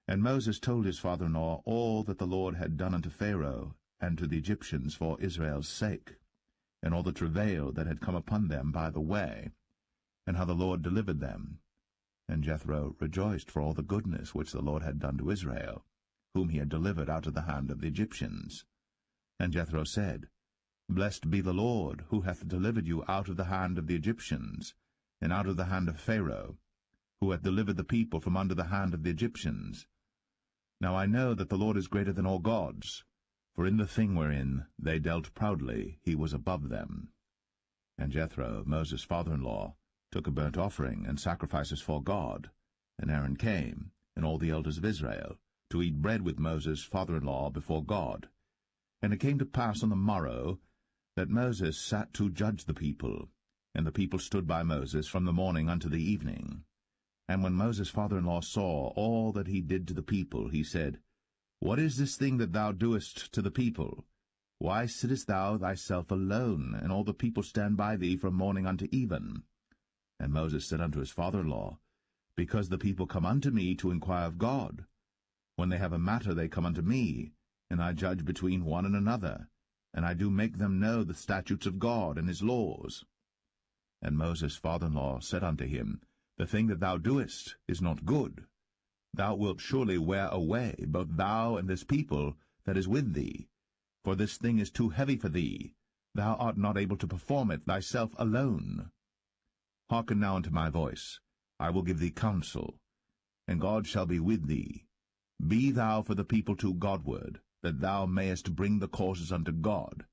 And Moses told his father-in-law all that the Lord had done unto Pharaoh and to the Egyptians for Israel's sake, and all the travail that had come upon them by the way, and how the Lord delivered them. And Jethro rejoiced for all the goodness which the Lord had done to Israel, whom he had delivered out of the hand of the Egyptians. And Jethro said, Blessed be the Lord, who hath delivered you out of the hand of the Egyptians, and out of the hand of Pharaoh, who hath delivered the people from under the hand of the Egyptians. Now I know that the Lord is greater than all gods, for in the thing wherein they dealt proudly he was above them. And Jethro, Moses' father-in-law, took a burnt offering and sacrifices for God. And Aaron came, and all the elders of Israel, to eat bread with Moses' father-in-law before God. And it came to pass on the morrow that Moses sat to judge the people, and the people stood by Moses from the morning unto the evening. And when Moses' father-in-law saw all that he did to the people, he said, What is this thing that thou doest to the people? Why sittest thou thyself alone, and all the people stand by thee from morning unto even? And Moses said unto his father-in-law, Because the people come unto me to inquire of God. When they have a matter they come unto me, and I judge between one and another, and I do make them know the statutes of God and his laws. And Moses' father-in-law said unto him, The thing that thou doest is not good. Thou wilt surely wear away, both thou and this people that is with thee. For this thing is too heavy for thee. Thou art not able to perform it thyself alone. Hearken now unto my voice. I will give thee counsel, and God shall be with thee. Be thou for the people too Godward, that thou mayest bring the causes unto God.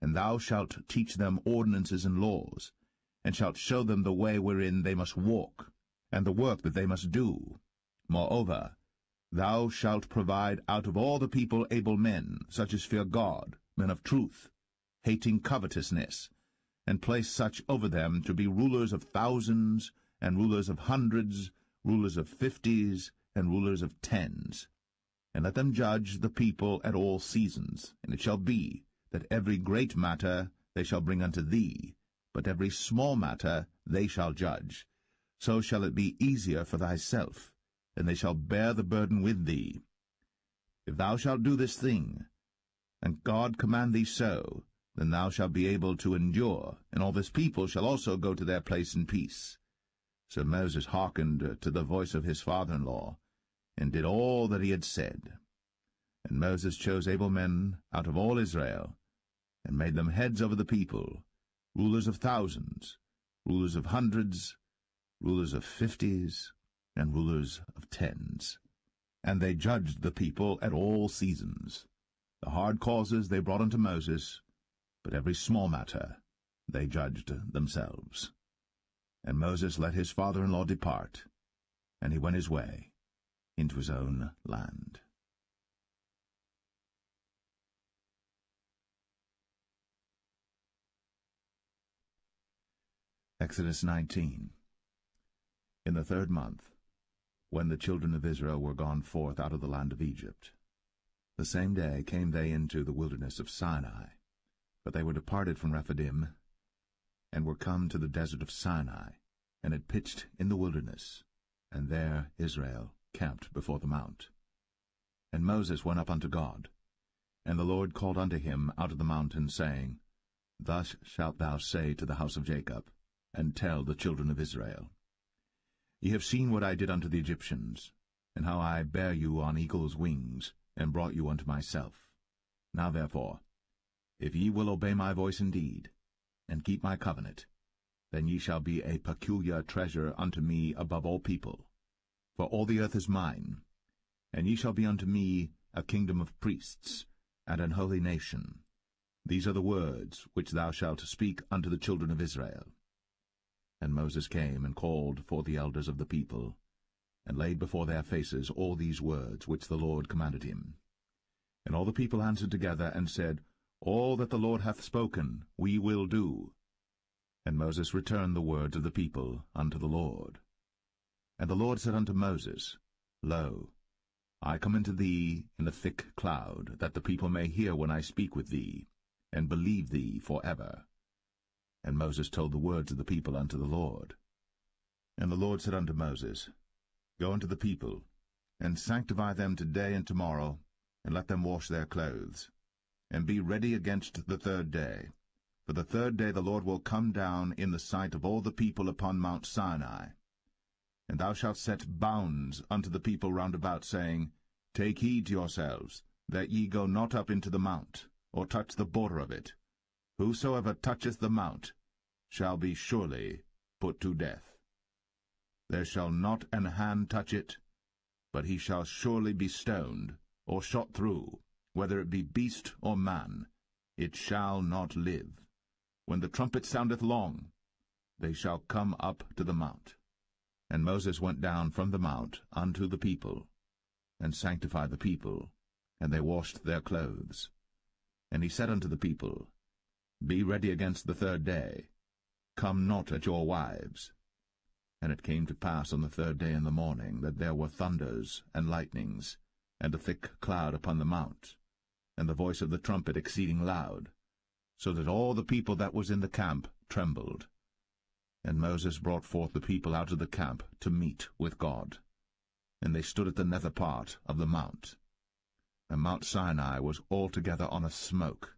And thou shalt teach them ordinances and laws, and shalt show them the way wherein they must walk, and the work that they must do. Moreover, thou shalt provide out of all the people able men, such as fear God, men of truth, hating covetousness, and place such over them to be rulers of thousands, and rulers of hundreds, rulers of 50s, and rulers of 10s. And let them judge the people at all seasons. And it shall be, that every great matter they shall bring unto thee, but every small matter they shall judge. So shall it be easier for thyself, and they shall bear the burden with thee. If thou shalt do this thing, and God command thee so, then thou shalt be able to endure, and all this people shall also go to their place in peace. So Moses hearkened to the voice of his father-in-law, and did all that he had said. And Moses chose able men out of all Israel, and made them heads over the people, rulers of thousands, rulers of hundreds, rulers of 50s, and rulers of 10s. And they judged the people at all seasons. The hard causes they brought unto Moses, but every small matter they judged themselves. And Moses let his father-in-law depart, and he went his way into his own land. Exodus 19. In the 3rd month, when the children of Israel were gone forth out of the land of Egypt, the same day came they into the wilderness of Sinai, but they were departed from Rephidim, and were come to the desert of Sinai, and had pitched in the wilderness, and there Israel camped before the mount. And Moses went up unto God, and the Lord called unto him out of the mountain, saying, Thus shalt thou say to the house of Jacob, and tell the children of Israel, Ye have seen what I did unto the Egyptians, and how I bare you on eagle's wings, and brought you unto myself. Now therefore, if ye will obey my voice indeed, and keep my covenant, then ye shall be a peculiar treasure unto me above all people. For all the earth is mine, and ye shall be unto me a kingdom of priests, and an holy nation. These are the words which thou shalt speak unto the children of Israel. And Moses came and called for the elders of the people, and laid before their faces all these words which the Lord commanded him. And all the people answered together, and said, All that the Lord hath spoken we will do. And Moses returned the words of the people unto the Lord. And the Lord said unto Moses, Lo, I come unto thee in a thick cloud, that the people may hear when I speak with thee, and believe thee for ever. And Moses told the words of the people unto the Lord. And the Lord said unto Moses, Go unto the people, and sanctify them today and tomorrow, and let them wash their clothes, and be ready against the 3rd day. For the 3rd day the Lord will come down in the sight of all the people upon Mount Sinai. And thou shalt set bounds unto the people round about, saying, Take heed to yourselves, that ye go not up into the mount, or touch the border of it. Whosoever toucheth the mount shall be surely put to death. There shall not an hand touch it, but he shall surely be stoned, or shot through, whether it be beast or man. It shall not live. When the trumpet soundeth long, they shall come up to the mount. And Moses went down from the mount unto the people, and sanctified the people, and they washed their clothes. And he said unto the people, Be ready against the 3rd day. Come not at your wives. And it came to pass on the 3rd day in the morning, that there were thunders and lightnings, and a thick cloud upon the mount, and the voice of the trumpet exceeding loud, so that all the people that was in the camp trembled. And Moses brought forth the people out of the camp to meet with God. And they stood at the nether part of the mount. And Mount Sinai was altogether on a smoke,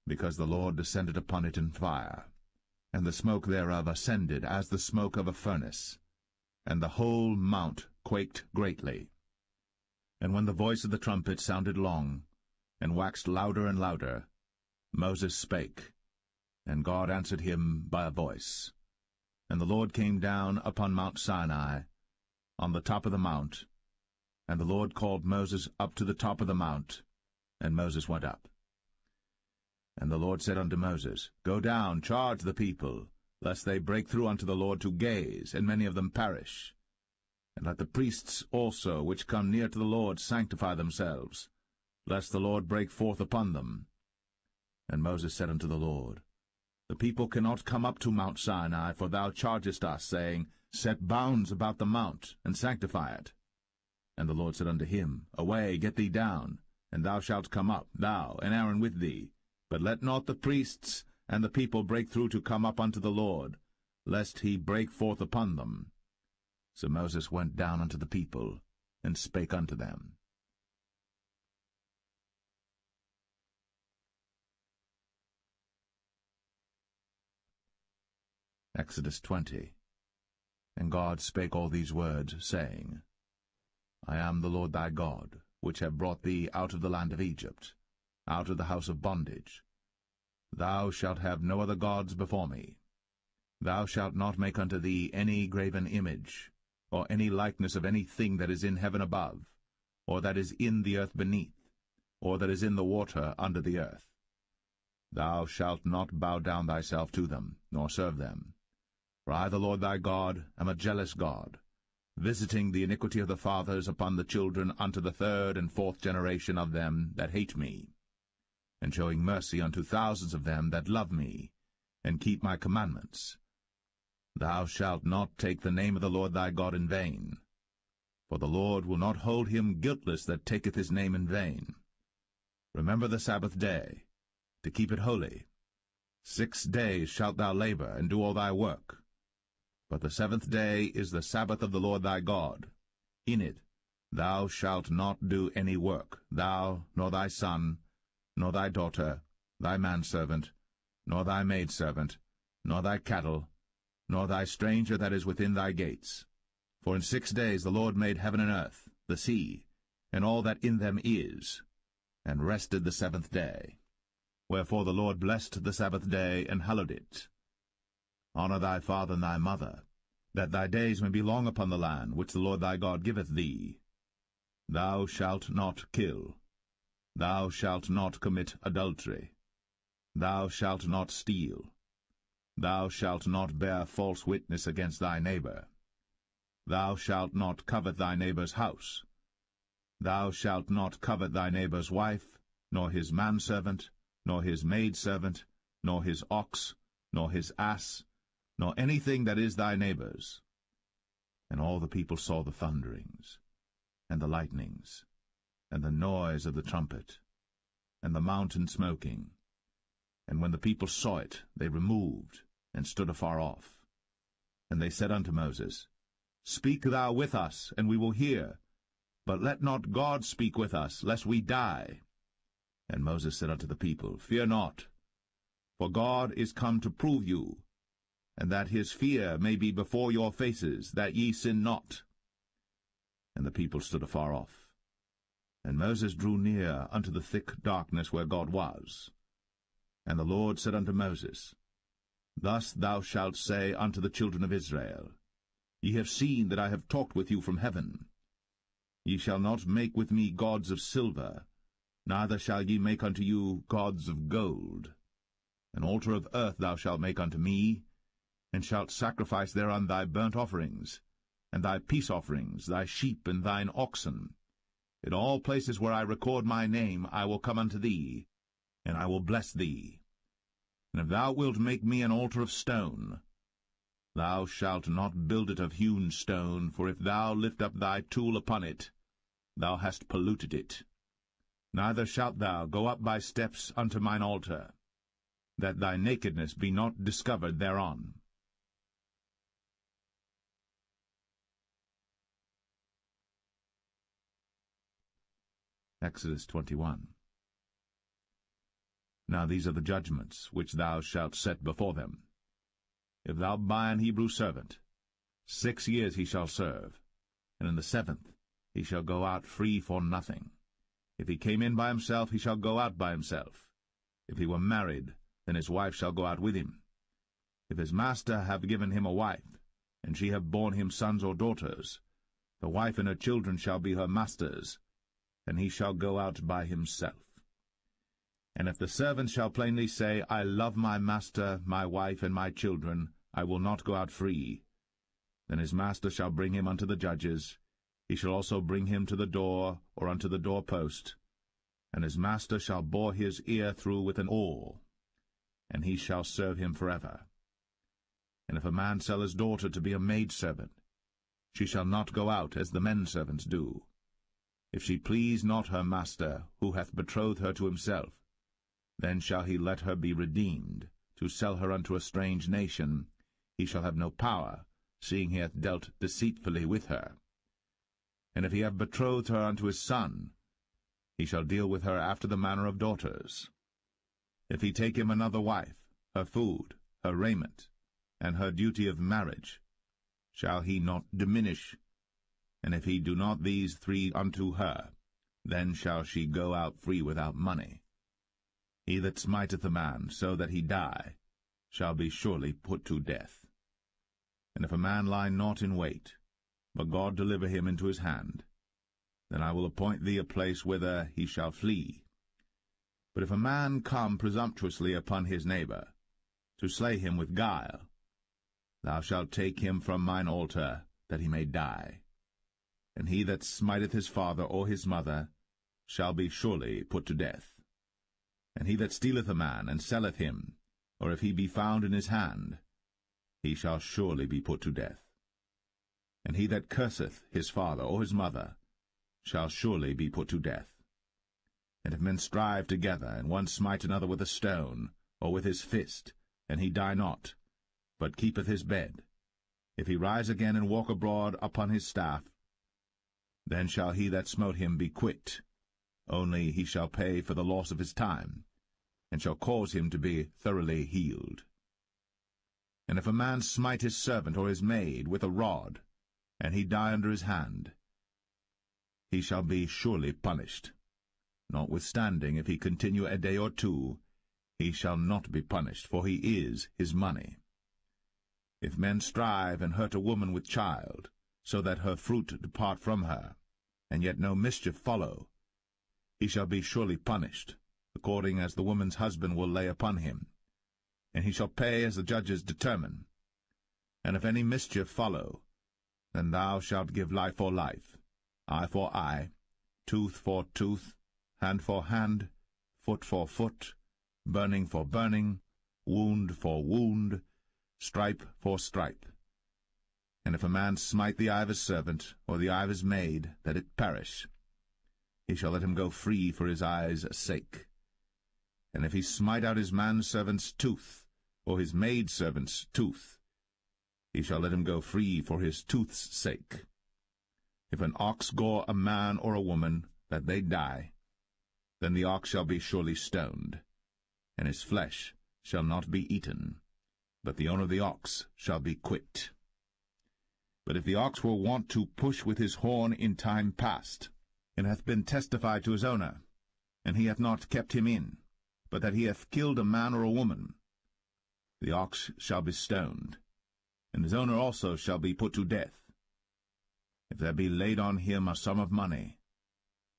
because the Lord descended upon it in fire, and the smoke thereof ascended as the smoke of a furnace, and the whole mount quaked greatly. And when the voice of the trumpet sounded long, and waxed louder and louder, Moses spake, and God answered him by a voice. And the Lord came down upon Mount Sinai, on the top of the mount, and the Lord called Moses up to the top of the mount, and Moses went up. And the Lord said unto Moses, Go down, charge the people, lest they break through unto the Lord to gaze, and many of them perish. And let the priests also which come near to the Lord sanctify themselves, lest the Lord break forth upon them. And Moses said unto the Lord, The people cannot come up to Mount Sinai, for thou chargest us, saying, Set bounds about the mount, and sanctify it. And the Lord said unto him, Away, get thee down, and thou shalt come up, thou and Aaron with thee. But let not the priests and the people break through to come up unto the Lord, lest he break forth upon them. So Moses went down unto the people, and spake unto them. Exodus 20. And God spake all these words, saying, I am the Lord thy God, which have brought thee out of the land of Egypt, out of the house of bondage. Thou shalt have no other gods before me. Thou shalt not make unto thee any graven image, or any likeness of any thing that is in heaven above, or that is in the earth beneath, or that is in the water under the earth. Thou shalt not bow down thyself to them, nor serve them. For I, the Lord thy God, am a jealous God, visiting the iniquity of the fathers upon the children unto the third and fourth generation of them that hate me, and showing mercy unto thousands of them that love me, and keep my commandments. Thou shalt not take the name of the Lord thy God in vain, for the Lord will not hold him guiltless that taketh his name in vain. Remember the Sabbath day, to keep it holy. 6 days shalt thou labor, and do all thy work. But the seventh day is the Sabbath of the Lord thy God. In it thou shalt not do any work, thou, nor thy son, nor thy daughter, thy manservant, nor thy maidservant, nor thy cattle, nor thy stranger that is within thy gates. For in 6 days the Lord made heaven and earth, the sea, and all that in them is, and rested the seventh day. Wherefore the Lord blessed the Sabbath day, and hallowed it. Honor thy father and thy mother, that thy days may be long upon the land which the Lord thy God giveth thee. Thou shalt not kill. Thou shalt not commit adultery. Thou shalt not steal. Thou shalt not bear false witness against thy neighbor. Thou shalt not covet thy neighbor's house. Thou shalt not covet thy neighbor's wife, nor his manservant, nor his maidservant, nor his ox, nor his ass, nor anything that is thy neighbor's. And all the people saw the thunderings, and the lightnings, and the noise of the trumpet, and the mountain smoking. And when the people saw it, they removed, and stood afar off. And they said unto Moses, Speak thou with us, and we will hear. But let not God speak with us, lest we die. And Moses said unto the people, Fear not, for God is come to prove you, and that his fear may be before your faces, that ye sin not. And the people stood afar off. And Moses drew near unto the thick darkness where God was. And the Lord said unto Moses, Thus thou shalt say unto the children of Israel, Ye have seen that I have talked with you from heaven. Ye shall not make with me gods of silver, neither shall ye make unto you gods of gold. An altar of earth thou shalt make unto me, and shalt sacrifice thereon thy burnt offerings, and thy peace offerings, thy sheep and thine oxen. In all places where I record my name I will come unto thee, and I will bless thee. And if thou wilt make me an altar of stone, thou shalt not build it of hewn stone, for if thou lift up thy tool upon it, thou hast polluted it. Neither shalt thou go up by steps unto mine altar, that thy nakedness be not discovered thereon. Exodus 21. Now these are the judgments which thou shalt set before them. If thou buy an Hebrew servant, 6 years he shall serve, and in the 7th he shall go out free for nothing. If he came in by himself, he shall go out by himself. If he were married, then his wife shall go out with him. If his master have given him a wife, and she have borne him sons or daughters, the wife and her children shall be her master's, and he shall go out by himself. And if the servant shall plainly say, I love my master, my wife, and my children, I will not go out free, then his master shall bring him unto the judges. He shall also bring him to the door, or unto the doorpost, and his master shall bore his ear through with an awl, and he shall serve him forever. And if a man sell his daughter to be a maidservant, she shall not go out as the men servants do. If she please not her master, who hath betrothed her to himself, then shall he let her be redeemed. To sell her unto a strange nation, he shall have no power, seeing he hath dealt deceitfully with her. And if he have betrothed her unto his son, he shall deal with her after the manner of daughters. If he take him another wife, her food, her raiment, and her duty of marriage, shall he not diminish? And if he do not these 3 unto her, then shall she go out free without money. He that smiteth a man so that he die shall be surely put to death. And if a man lie not in wait, but God deliver him into his hand, then I will appoint thee a place whither he shall flee. But if a man come presumptuously upon his neighbor, to slay him with guile, thou shalt take him from mine altar, that he may die. And he that smiteth his father or his mother shall be surely put to death. And he that stealeth a man, and selleth him, or if he be found in his hand, he shall surely be put to death. And he that curseth his father or his mother shall surely be put to death. And if men strive together, and one smite another with a stone, or with his fist, and he die not, but keepeth his bed, if he rise again and walk abroad upon his staff, then shall he that smote him be quit, only he shall pay for the loss of his time, and shall cause him to be thoroughly healed. And if a man smite his servant or his maid with a rod, and he die under his hand, he shall be surely punished. Notwithstanding, if he continue a day or 2, he shall not be punished, for he is his money. If men strive and hurt a woman with child, so that her fruit depart from her, and yet no mischief follow, he shall be surely punished, according as the woman's husband will lay upon him, and he shall pay as the judges determine. And if any mischief follow, then thou shalt give life for life, eye for eye, tooth for tooth, hand for hand, foot for foot, burning for burning, wound for wound, stripe for stripe. And if a man smite the eye of his servant, or the eye of his maid, that it perish, he shall let him go free for his eye's sake. And if he smite out his manservant's tooth, or his maidservant's tooth, he shall let him go free for his tooth's sake. If an ox gore a man or a woman, that they die, then the ox shall be surely stoned, and his flesh shall not be eaten, but the owner of the ox shall be quit. But if the ox were wont to push with his horn in time past, and hath been testified to his owner, and he hath not kept him in, but that he hath killed a man or a woman, the ox shall be stoned, and his owner also shall be put to death. If there be laid on him a sum of money,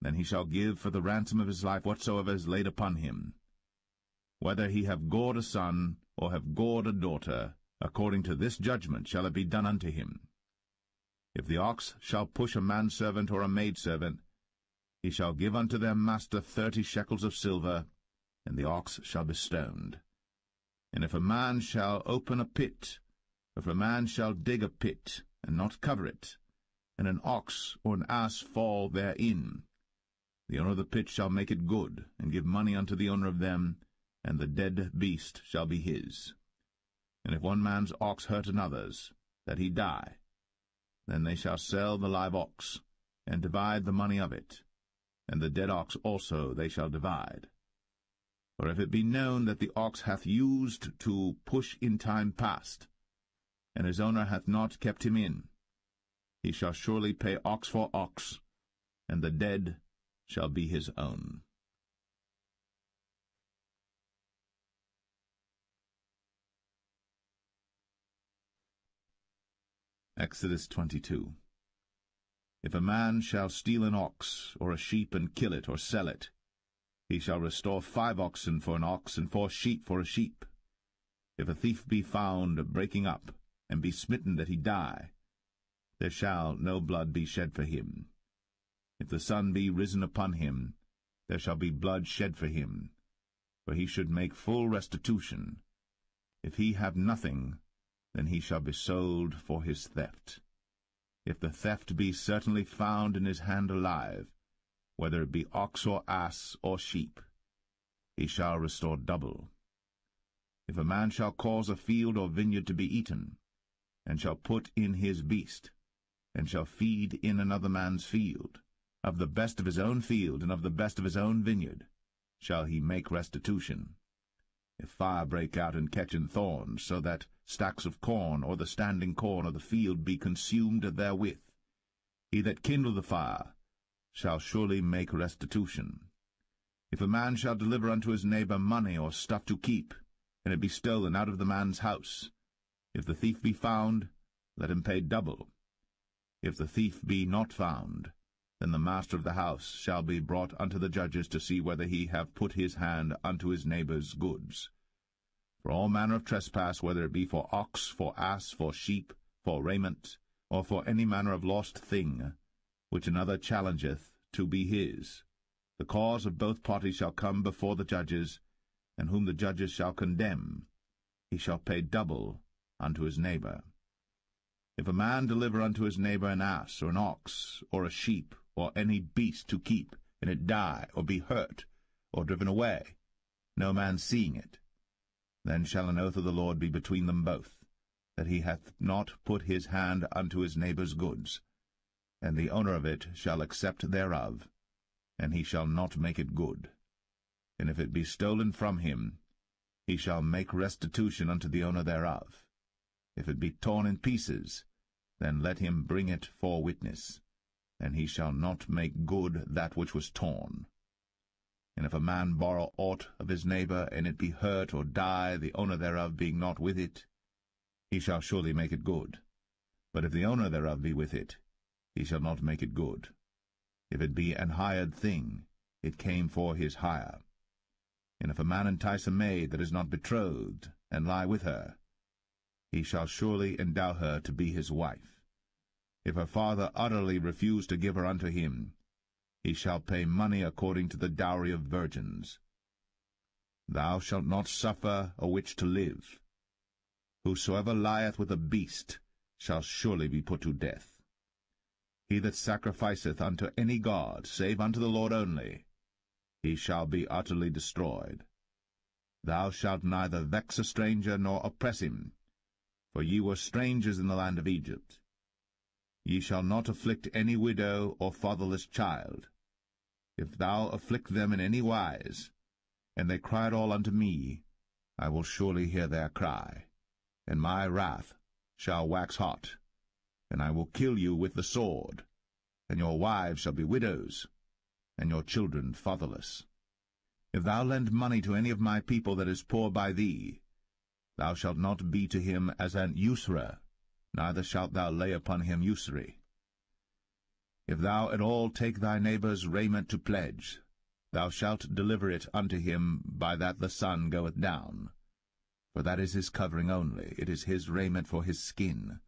then he shall give for the ransom of his life whatsoever is laid upon him, whether he have gored a son, or have gored a daughter, according to this judgment shall it be done unto him. If the ox shall push a manservant or a maidservant, he shall give unto their master 30 shekels of silver, and the ox shall be stoned. And if a man shall open a pit, if a man shall dig a pit, and not cover it, and an ox or an ass fall therein, the owner of the pit shall make it good, and give money unto the owner of them, and the dead beast shall be his. And if one man's ox hurt another's, that he die, then they shall sell the live ox, and divide the money of it, and the dead ox also they shall divide. For if it be known that the ox hath used to push in time past, and his owner hath not kept him in, he shall surely pay ox for ox, and the dead shall be his own. Exodus 22. If a man shall steal an ox or a sheep and kill it or sell it, he shall restore 5 oxen for an ox and 4 sheep for a sheep. If a thief be found breaking up, and be smitten that he die, there shall no blood be shed for him. If the sun be risen upon him, there shall be blood shed for him, for he should make full restitution. If he have nothing, then he shall be sold for his theft. If the theft be certainly found in his hand alive, whether it be ox or ass or sheep, he shall restore double. If a man shall cause a field or vineyard to be eaten, and shall put in his beast, and shall feed in another man's field, of the best of his own field and of the best of his own vineyard, shall he make restitution. If fire break out and catch in thorns, so that stacks of corn or the standing corn of the field be consumed therewith, he that kindled the fire shall surely make restitution. If a man shall deliver unto his neighbor money or stuff to keep, and it be stolen out of the man's house, if the thief be found, let him pay double. If the thief be not found, then the master of the house shall be brought unto the judges to see whether he have put his hand unto his neighbor's goods. For all manner of trespass, whether it be for ox, for ass, for sheep, for raiment, or for any manner of lost thing, which another challengeth to be his, the cause of both parties shall come before the judges, and whom the judges shall condemn, he shall pay double unto his neighbor. If a man deliver unto his neighbor an ass, or an ox, or a sheep, or any beast to keep, and it die, or be hurt, or driven away, no man seeing it, then shall an oath of the Lord be between them both, that he hath not put his hand unto his neighbor's goods, and the owner of it shall accept thereof, and he shall not make it good. And if it be stolen from him, he shall make restitution unto the owner thereof. If it be torn in pieces, then let him bring it for witness, and he shall not make good that which was torn. And if a man borrow aught of his neighbor, and it be hurt or die, the owner thereof being not with it, he shall surely make it good. But if the owner thereof be with it, he shall not make it good. If it be an hired thing, it came for his hire. And if a man entice a maid that is not betrothed, and lie with her, he shall surely endow her to be his wife. If her father utterly refuse to give her unto him, he shall pay money according to the dowry of virgins. Thou shalt not suffer a witch to live. Whosoever lieth with a beast shall surely be put to death. He that sacrificeth unto any god, save unto the Lord only, he shall be utterly destroyed. Thou shalt neither vex a stranger nor oppress him, for ye were strangers in the land of Egypt. Ye shall not afflict any widow or fatherless child. If thou afflict them in any wise, and they cry at all unto me, I will surely hear their cry, and my wrath shall wax hot, and I will kill you with the sword, and your wives shall be widows, and your children fatherless. If thou lend money to any of my people that is poor by thee, thou shalt not be to him as an usurer, neither shalt thou lay upon him usury. If thou at all take thy neighbour's raiment to pledge, thou shalt deliver it unto him by that the sun goeth down. For that is his covering only, it is his raiment for his skin.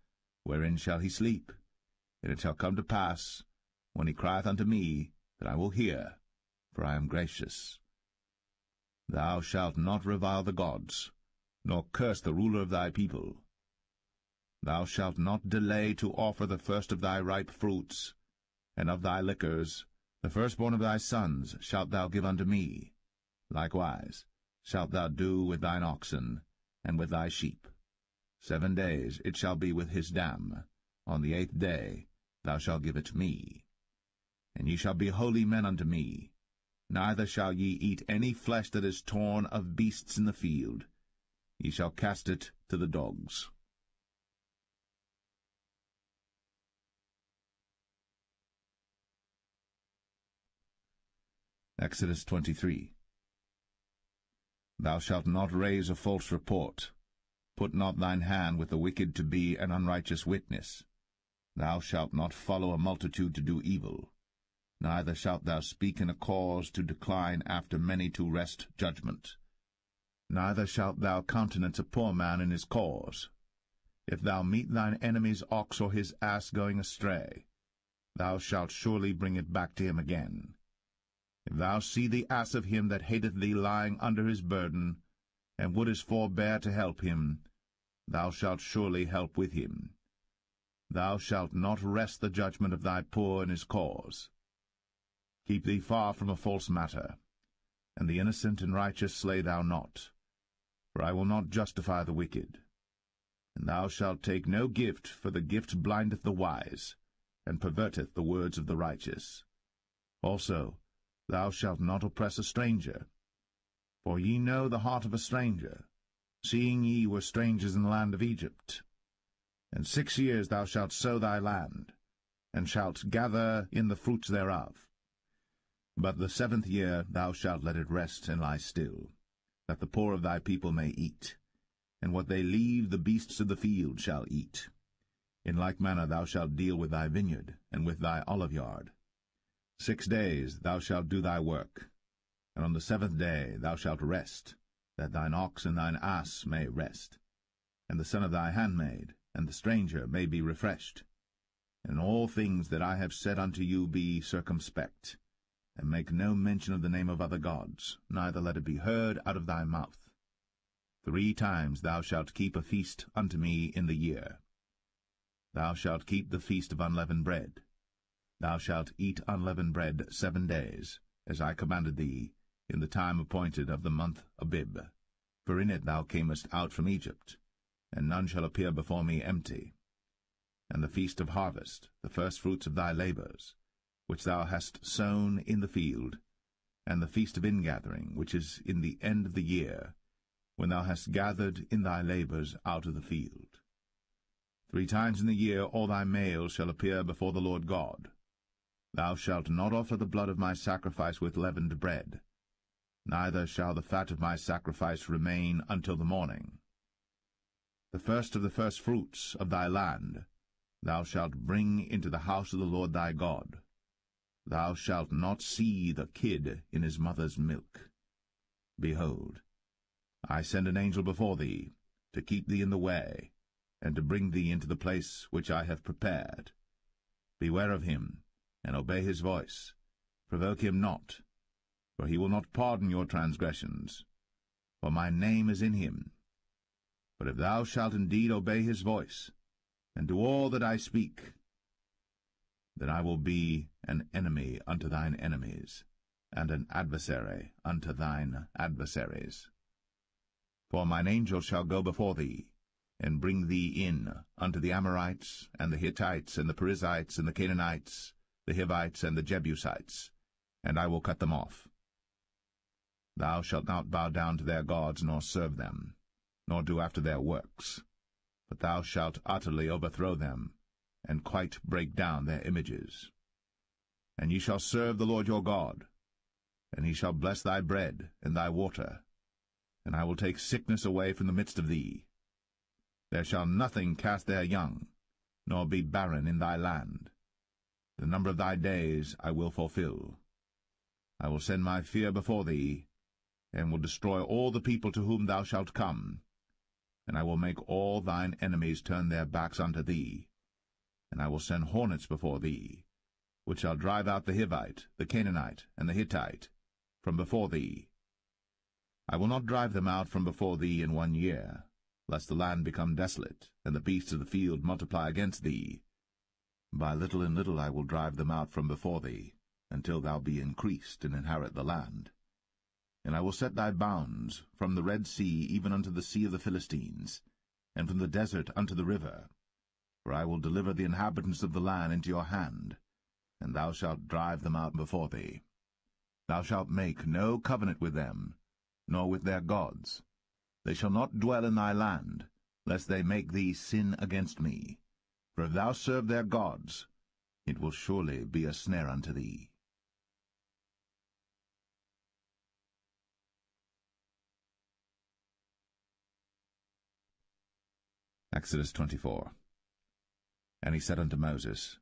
Wherein shall he sleep? And it shall come to pass, when he crieth unto me, that I will hear, for I am gracious. Thou shalt not revile the gods, nor curse the ruler of thy people. Thou shalt not delay to offer the first of thy ripe fruits, and of thy liquors, the firstborn of thy sons shalt thou give unto me. Likewise shalt thou do with thine oxen, and with thy sheep. 7 days it shall be with his dam. On the 8th day thou shalt give it me. And ye shall be holy men unto me. Neither shall ye eat any flesh that is torn of beasts in the field. Ye shall cast it to the dogs. Exodus 23. Thou shalt not raise a false report. Put not thine hand with the wicked to be an unrighteous witness. Thou shalt not follow a multitude to do evil. Neither shalt thou speak in a cause to decline after many to wrest judgment. Neither shalt thou countenance a poor man in his cause. If thou meet thine enemy's ox or his ass going astray, thou shalt surely bring it back to him again. If thou see the ass of him that hateth thee lying under his burden, and wouldest forbear to help him, thou shalt surely help with him. Thou shalt not wrest the judgment of thy poor in his cause. Keep thee far from a false matter, and the innocent and righteous slay thou not, for I will not justify the wicked. And thou shalt take no gift, for the gift blindeth the wise, and perverteth the words of the righteous. Also, thou shalt not oppress a stranger, for ye know the heart of a stranger, seeing ye were strangers in the land of Egypt. And 6 years thou shalt sow thy land, and shalt gather in the fruits thereof. But the 7th year thou shalt let it rest and lie still, that the poor of thy people may eat, and what they leave the beasts of the field shall eat. In like manner thou shalt deal with thy vineyard, and with thy oliveyard. 6 days thou shalt do thy work, and on the 7th day thou shalt rest, that thine ox and thine ass may rest, and the son of thy handmaid, and the stranger may be refreshed. And in all things that I have said unto you be circumspect, and make no mention of the name of other gods, neither let it be heard out of thy mouth. 3 times thou shalt keep a feast unto me in the year. Thou shalt keep the feast of unleavened bread. Thou shalt eat unleavened bread 7 days, as I commanded thee, in the time appointed of the month Abib. For in it thou camest out from Egypt, and none shall appear before me empty. And the feast of harvest, the firstfruits of thy labours, which thou hast sown in the field, and the feast of ingathering, which is in the end of the year, when thou hast gathered in thy labours out of the field. 3 times in the year all thy males shall appear before the Lord God. Thou shalt not offer the blood of my sacrifice with leavened bread, neither shall the fat of my sacrifice remain until the morning. The first of the firstfruits of thy land thou shalt bring into the house of the Lord thy God. Thou shalt not see the kid in his mother's milk. Behold, I send an angel before thee, to keep thee in the way, and to bring thee into the place which I have prepared. Beware of him, and obey his voice. Provoke him not, for he will not pardon your transgressions, for my name is in him. But if thou shalt indeed obey his voice, and do all that I speak, then I will be an enemy unto thine enemies, and an adversary unto thine adversaries. For mine angel shall go before thee, and bring thee in unto the Amorites, and the Hittites, and the Perizzites, and the Canaanites, the Hivites, and the Jebusites, and I will cut them off. Thou shalt not bow down to their gods, nor serve them, nor do after their works, but thou shalt utterly overthrow them, and quite break down their images. And ye shall serve the Lord your God, and he shall bless thy bread and thy water, and I will take sickness away from the midst of thee. There shall nothing cast their young, nor be barren in thy land. The number of thy days I will fulfill. I will send my fear before thee, and will destroy all the people to whom thou shalt come, and I will make all thine enemies turn their backs unto thee. And I will send hornets before thee, which shall drive out the Hivite, the Canaanite, and the Hittite from before thee. I will not drive them out from before thee in 1 year, lest the land become desolate, and the beasts of the field multiply against thee. By little and little I will drive them out from before thee, until thou be increased and inherit the land. And I will set thy bounds from the Red Sea even unto the sea of the Philistines, and from the desert unto the river. For I will deliver the inhabitants of the land into your hand, and thou shalt drive them out before thee. Thou shalt make no covenant with them, nor with their gods. They shall not dwell in thy land, lest they make thee sin against me. For if thou serve their gods, it will surely be a snare unto thee. Exodus 24. And he said unto Moses,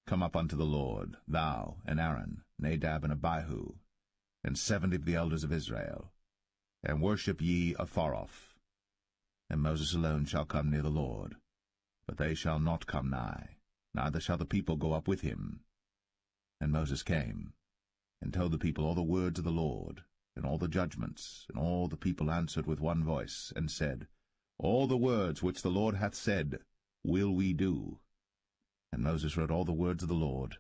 Come up unto the Lord, thou, and Aaron, Nadab, and Abihu, and 70 of the elders of Israel, and worship ye afar off. And Moses alone shall come near the Lord, but they shall not come nigh, neither shall the people go up with him. And Moses came, and told the people all the words of the Lord, and all the judgments, and all the people answered with one voice, and said, All the words which the Lord hath said will we do. And Moses wrote all the words of the Lord,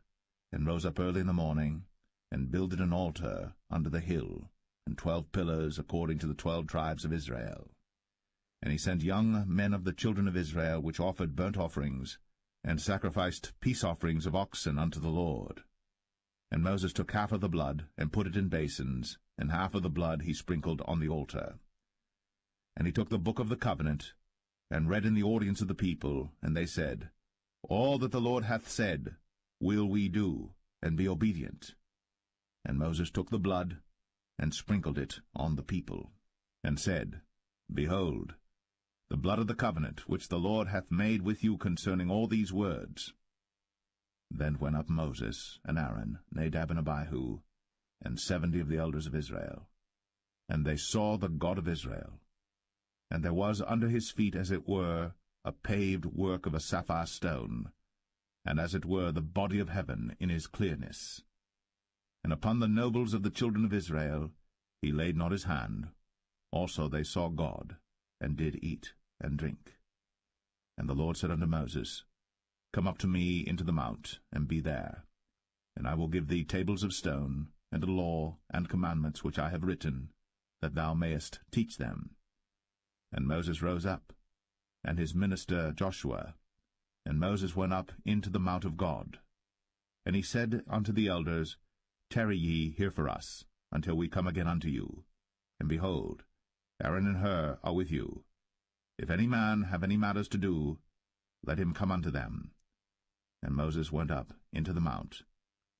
and rose up early in the morning, and builded an altar under the hill, and 12 pillars according to the 12 tribes of Israel. And he sent young men of the children of Israel, which offered burnt offerings, and sacrificed peace offerings of oxen unto the Lord. And Moses took half of the blood, and put it in basins, and half of the blood he sprinkled on the altar. And he took the book of the covenant, and read in the audience of the people, and they said, All that the Lord hath said will we do, and be obedient. And Moses took the blood, and sprinkled it on the people, and said, Behold, the blood of the covenant which the Lord hath made with you concerning all these words. Then went up Moses, and Aaron, Nadab, and Abihu, and 70 of the elders of Israel. And they saw the God of Israel. And there was under his feet, as it were, a paved work of a sapphire stone, and as it were the body of heaven in his clearness. And upon the nobles of the children of Israel he laid not his hand. Also they saw God, and did eat and drink. And the Lord said unto Moses, Come up to me into the mount, and be there. And I will give thee tables of stone, and a law and commandments which I have written, that thou mayest teach them. And Moses rose up, and his minister Joshua. And Moses went up into the mount of God. And he said unto the elders, Tarry ye here for us, until we come again unto you. And behold, Aaron and Hur are with you. If any man have any matters to do, let him come unto them. And Moses went up into the mount,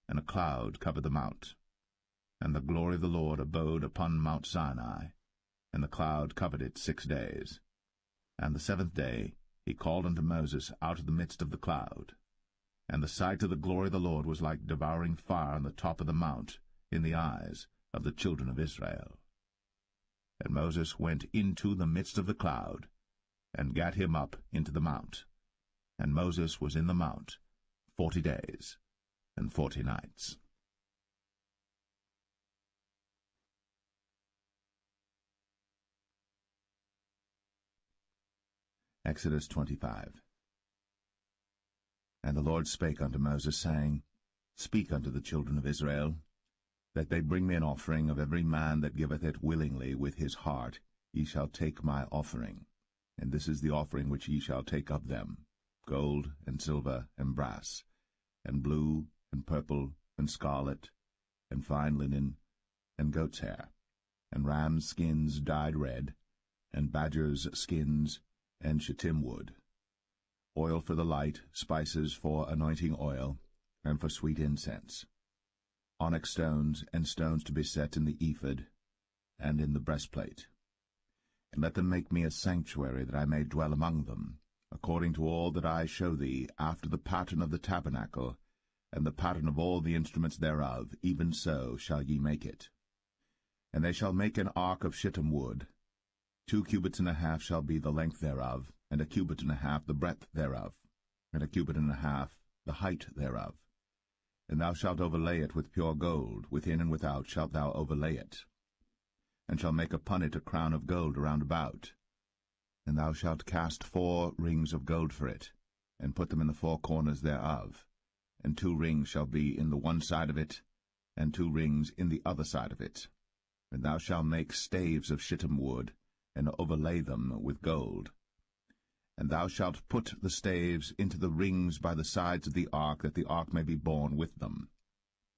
and a cloud covered the mount. And the glory of the Lord abode upon Mount Sinai, and the cloud covered it 6 days. And the 7th day he called unto Moses out of the midst of the cloud. And the sight of the glory of the Lord was like devouring fire on the top of the mount in the eyes of the children of Israel. And Moses went into the midst of the cloud, and gat him up into the mount. And Moses was in the mount 40 days and 40 nights. Exodus 25. And the Lord spake unto Moses, saying, Speak unto the children of Israel, that they bring me an offering of every man that giveth it willingly with his heart. Ye shall take my offering. And this is the offering which ye shall take of them, gold, and silver, and brass, and blue, and purple, and scarlet, and fine linen, and goat's hair, and rams' skins dyed red, and badgers' skins, and shittim wood, oil for the light, spices for anointing oil, and for sweet incense, onyx stones, and stones to be set in the ephod, and in the breastplate. And let them make me a sanctuary, that I may dwell among them, according to all that I show thee, after the pattern of the tabernacle, and the pattern of all the instruments thereof, even so shall ye make it. And they shall make an ark of shittim wood. 2 cubits and a half shall be the length thereof, and 1 cubit and a half the breadth thereof, and 1 cubit and a half the height thereof. And thou shalt overlay it with pure gold, within and without shalt thou overlay it, and shalt make upon it a crown of gold round about. And thou shalt cast 4 rings of gold for it, and put them in the 4 corners thereof. And 2 rings shall be in the one side of it, and 2 rings in the other side of it. And thou shalt make staves of shittim wood, and overlay them with gold. And thou shalt put the staves into the rings by the sides of the ark, that the ark may be borne with them.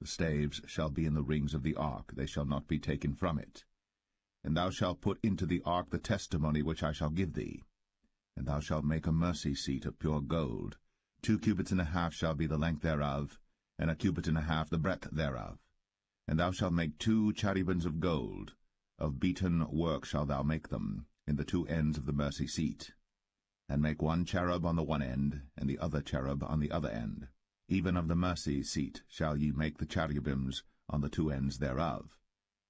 The staves shall be in the rings of the ark, they shall not be taken from it. And thou shalt put into the ark the testimony which I shall give thee. And thou shalt make a mercy seat of pure gold. 2 cubits and a half shall be the length thereof, and 1 cubit and a half the breadth thereof. And thou shalt make 2 cherubims of gold. Of beaten work shalt thou make them, in the 2 ends of the mercy seat. And make 1 cherub on the one end, and the other cherub on the other end. Even of the mercy seat shall ye make the cherubims on the 2 ends thereof.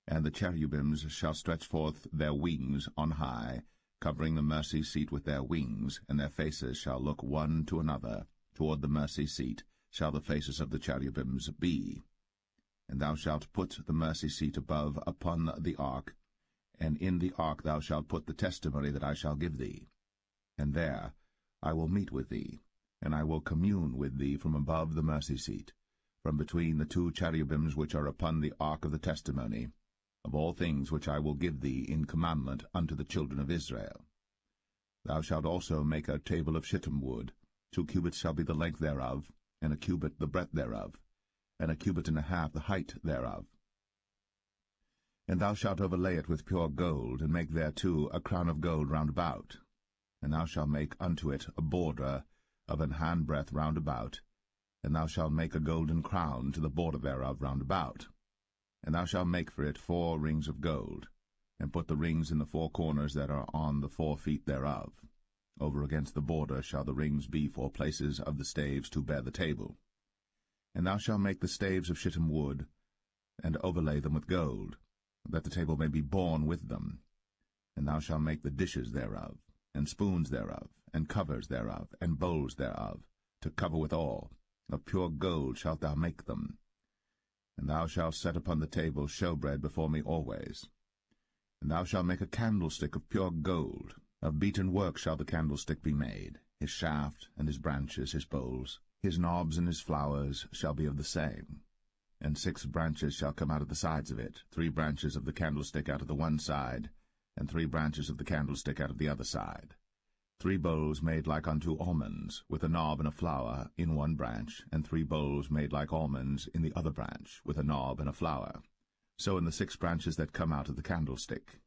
And the cherubims shall stretch forth their wings on high, covering the mercy seat with their wings, and their faces shall look one to another. Toward the mercy seat shall the faces of the cherubims be. And thou shalt put the mercy seat above upon the ark, and in the ark thou shalt put the testimony that I shall give thee. And there I will meet with thee, and I will commune with thee from above the mercy seat, from between the 2 cherubims which are upon the ark of the testimony, of all things which I will give thee in commandment unto the children of Israel. Thou shalt also make a table of shittim wood. 2 cubits shall be the length thereof, and 1 cubit the breadth thereof, and 1 cubit and a half the height thereof. And thou shalt overlay it with pure gold, and make thereto a crown of gold round about. And thou shalt make unto it a border of an handbreadth round about, and thou shalt make a golden crown to the border thereof round about. And thou shalt make for it 4 rings of gold, and put the rings in the 4 corners that are on the 4 feet thereof. Over against the border shall the rings be for places of the staves to bear the table. And thou shalt make the staves of shittim wood, and overlay them with gold, that the table may be borne with them. And thou shalt make the dishes thereof, and spoons thereof, and covers thereof, and bowls thereof, to cover withal. Of pure gold shalt thou make them. And thou shalt set upon the table showbread before me always. And thou shalt make a candlestick of pure gold. Of beaten work shall the candlestick be made. His shaft, and his branches, his bowls, his knobs and his flowers shall be of the same. And 6 branches shall come out of the sides of it, 3 branches of the candlestick out of the one side, and 3 branches of the candlestick out of the other side. 3 bowls made like unto almonds, with a knob and a flower in one branch, and 3 bowls made like almonds in the other branch, with a knob and a flower. So in the 6 branches that come out of the candlestick.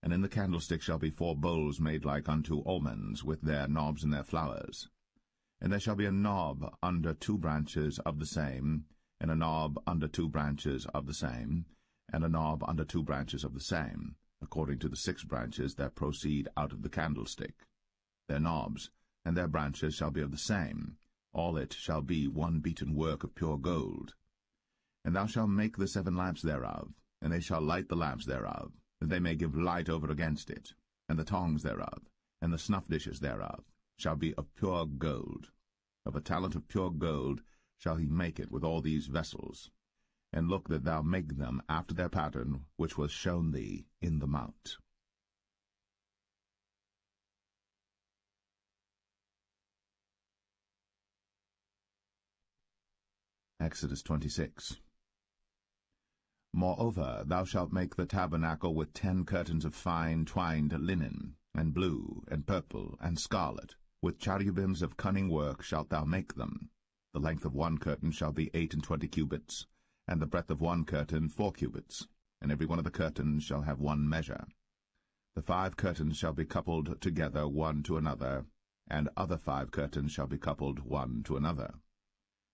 And in the candlestick shall be 4 bowls made like unto almonds, with their knobs and their flowers. And there shall be a knob under 2 branches of the same, and a knob under 2 branches of the same, and a knob under 2 branches of the same, according to the 6 branches that proceed out of the candlestick. Their knobs and their branches shall be of the same. All it shall be one beaten work of pure gold. And thou shalt make the 7 lamps thereof, and they shall light the lamps thereof, that they may give light over against it. And the tongs thereof, and the snuff dishes thereof, shall be of pure gold. Of a talent of pure gold shall he make it with all these vessels. And look that thou make them after their pattern, which was shown thee in the mount. Exodus 26. Moreover, thou shalt make the tabernacle with 10 curtains of fine twined linen, and blue, and purple, and scarlet. With cherubims of cunning work shalt thou make them. The length of 1 curtain shall be 28 cubits, and the breadth of 1 curtain 4 cubits, and every one of the curtains shall have 1 measure. The 5 curtains shall be coupled together one to another, and other 5 curtains shall be coupled one to another.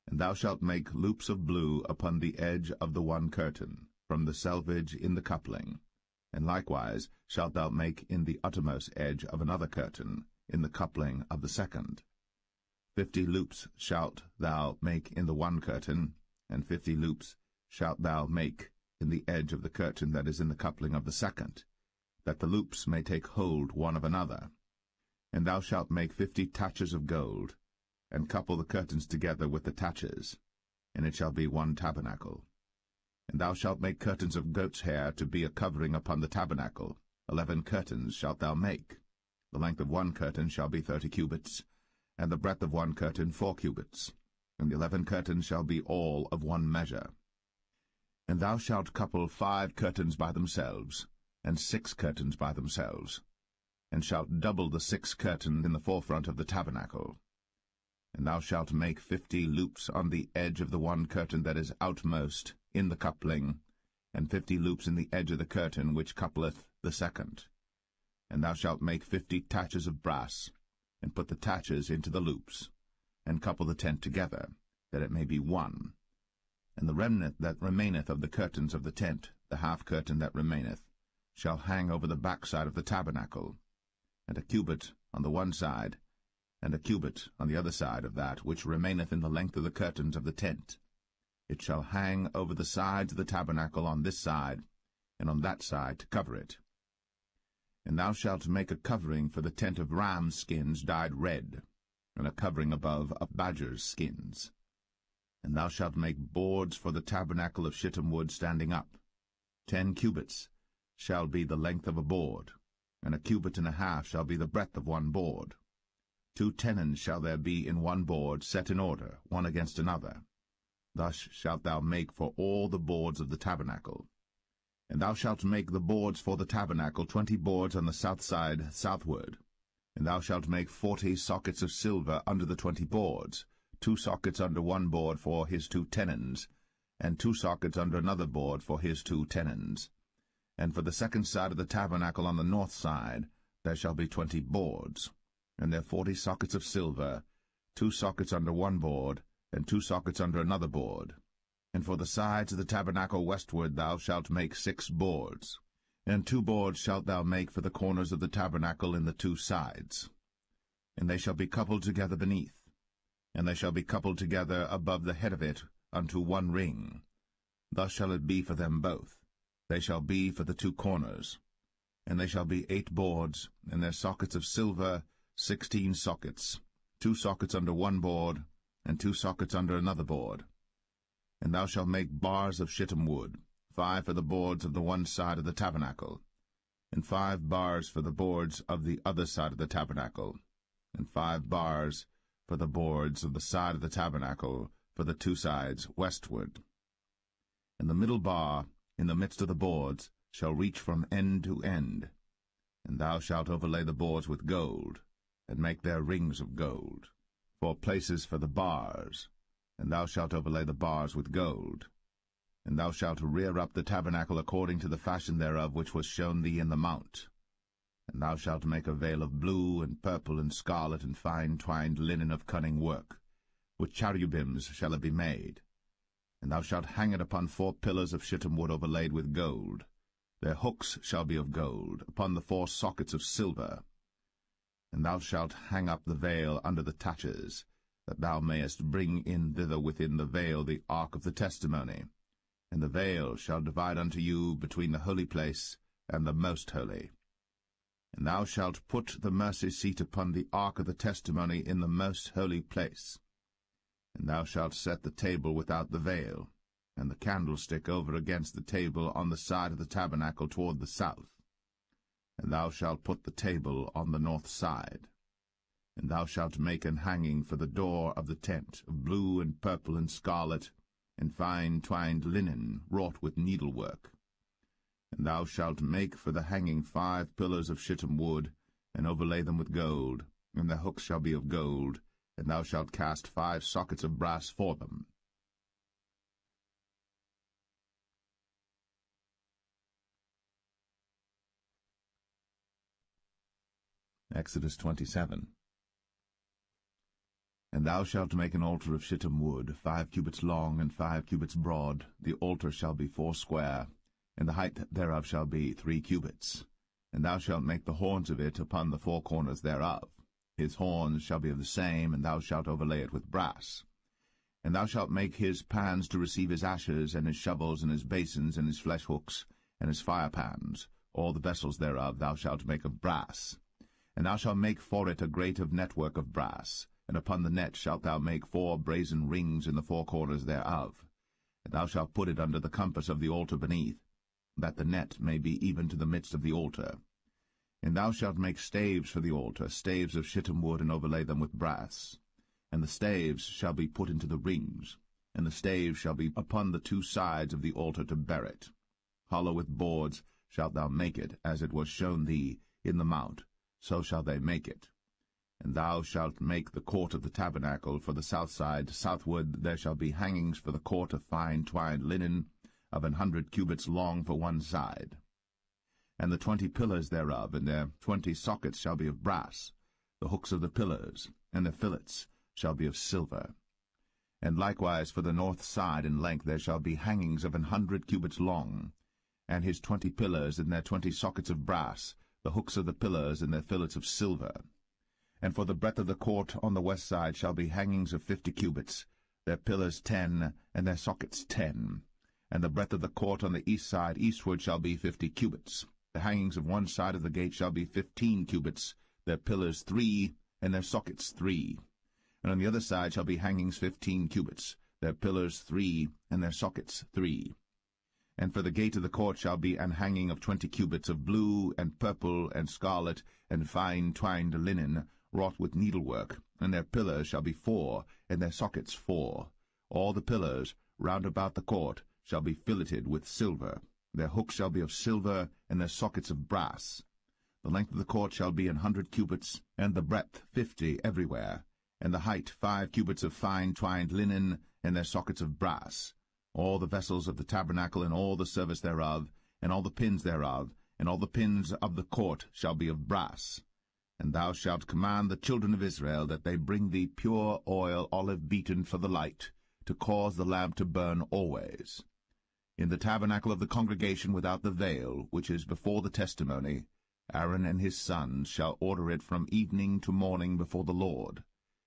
And thou shalt make loops of blue upon the edge of the 1 curtain, from the selvage in the coupling. And likewise shalt thou make in the uttermost edge of another curtain, in the coupling of the 2nd. 50 loops shalt thou make in the 1 curtain, and 50 loops shalt thou make in the edge of the curtain that is in the coupling of the 2nd, that the loops may take hold one of another. And thou shalt make 50 taches of gold, and couple the curtains together with the taches, and it shall be 1 tabernacle. And thou shalt make curtains of goat's hair to be a covering upon the tabernacle. 11 curtains shalt thou make. The length of 1 curtain shall be 30 cubits, and the breadth of 1 curtain 4 cubits, and the 11 curtains shall be all of 1 measure. And thou shalt couple 5 curtains by themselves, and 6 curtains by themselves, and shalt double the 6 curtains in the forefront of the tabernacle. And thou shalt make 50 loops on the edge of the one curtain that is outmost in the coupling, and 50 loops in the edge of the curtain which coupleth the second. And thou shalt make 50 taches of brass, and put the taches into the loops, and couple the tent together, that it may be one. And the remnant that remaineth of the curtains of the tent, the half curtain that remaineth, shall hang over the backside of the tabernacle, and a cubit on the one side, and a cubit on the other side of that which remaineth in the length of the curtains of the tent. It shall hang over the sides of the tabernacle on this side, and on that side to cover it. And thou shalt make a covering for the tent of rams' skins dyed red, and a covering above of badgers' skins. And thou shalt make boards for the tabernacle of shittim wood standing up. 10 cubits shall be the length of a board, and a cubit and a half shall be the breadth of one board. 2 tenons shall there be in one board, set in order, one against another. Thus shalt thou make for all the boards of the tabernacle. And thou shalt make the boards for the tabernacle 20 boards on the south side southward. And thou shalt make 40 sockets of silver under the 20 boards, 2 sockets under one board for his 2 tenons, and 2 sockets under another board for his 2 tenons. And for the second side of the tabernacle on the north side there shall be 20 boards, and there 40 sockets of silver, 2 sockets under one board, and 2 sockets under another board. And for the sides of the tabernacle westward thou shalt make 6 boards, and 2 boards shalt thou make for the corners of the tabernacle in the 2 sides. And they shall be coupled together beneath, and they shall be coupled together above the head of it unto one ring. Thus shall it be for them both. They shall be for the 2 corners. And they shall be 8 boards, and their sockets of silver 16 sockets, 2 sockets under one board, and 2 sockets under another board. And thou shalt make bars of shittim wood, 5 for the boards of the one side of the tabernacle, and 5 bars for the boards of the other side of the tabernacle, and 5 bars for the boards of the side of the tabernacle for the 2 sides westward. And the middle bar in the midst of the boards shall reach from end to end. And thou shalt overlay the boards with gold, and make their rings of gold, for places for the bars, and thou shalt overlay the bars with gold. And thou shalt rear up the tabernacle according to the fashion thereof which was shown thee in the mount. And thou shalt make a veil of blue, and purple, and scarlet, and fine twined linen of cunning work. With cherubims shall it be made. And thou shalt hang it upon 4 pillars of shittim wood overlaid with gold. Their hooks shall be of gold, upon the 4 sockets of silver. And thou shalt hang up the veil under the taches, that thou mayest bring in thither within the veil the ark of the testimony. And the veil shall divide unto you between the holy place and the most holy. And thou shalt put the mercy seat upon the ark of the testimony in the most holy place. And thou shalt set the table without the veil, and the candlestick over against the table on the side of the tabernacle toward the south. And thou shalt put the table on the north side. And thou shalt make an hanging for the door of the tent, of blue and purple and scarlet, and fine twined linen, wrought with needlework. And thou shalt make for the hanging 5 pillars of shittim wood, and overlay them with gold, and the hooks shall be of gold, and thou shalt cast 5 sockets of brass for them. Exodus 27. And thou shalt make an altar of shittim wood, 5 cubits long and 5 cubits broad. The altar shall be 4 square, and the height thereof shall be 3 cubits. And thou shalt make the horns of it upon the 4 corners thereof. His horns shall be of the same, and thou shalt overlay it with brass. And thou shalt make his pans to receive his ashes, and his shovels, and his basins, and his flesh hooks, and his fire pans. All the vessels thereof thou shalt make of brass. And thou shalt make for it a grate of network of brass, and upon the net shalt thou make 4 brazen rings in the 4 corners thereof. And thou shalt put it under the compass of the altar beneath, that the net may be even to the midst of the altar. And thou shalt make staves for the altar, staves of shittim wood, and overlay them with brass. And the staves shall be put into the rings, and the staves shall be upon the 2 sides of the altar to bear it. Hollow with boards shalt thou make it, as it was shown thee in the mount, so shall they make it. And thou shalt make the court of the tabernacle for the south side. Southward there shall be hangings for the court of fine twined linen, of 100 cubits long for one side. And the 20 pillars thereof, and their 20 sockets shall be of brass. The hooks of the pillars, and their fillets, shall be of silver. And likewise for the north side in length there shall be hangings of 100 cubits long, and his 20 pillars, and their 20 sockets of brass, the hooks of the pillars, and their fillets of silver. And for the breadth of the court on the west side shall be hangings of 50 cubits, their pillars 10, and their sockets 10. And the breadth of the court on the east side eastward shall be 50 cubits. The hangings of one side of the gate shall be 15 cubits, their pillars 3, and their sockets 3. And on the other side shall be hangings 15 cubits, their pillars 3, and their sockets 3. And for the gate of the court shall be an hanging of 20 cubits of blue, and purple, and scarlet, and fine twined linen, wrought with needlework, and their pillars shall be 4, and their sockets 4. All the pillars round about the court shall be filleted with silver. Their hooks shall be of silver, and their sockets of brass. The length of the court shall be 100 cubits, and the breadth 50 everywhere, and the height 5 cubits of fine twined linen, and their sockets of brass. All the vessels of the tabernacle, and all the service thereof, and all the pins thereof, and all the pins of the court shall be of brass. And thou shalt command the children of Israel that they bring thee pure oil, olive beaten for the light, to cause the lamp to burn always. In the tabernacle of the congregation without the veil, which is before the testimony, Aaron and his sons shall order it from evening to morning before the Lord.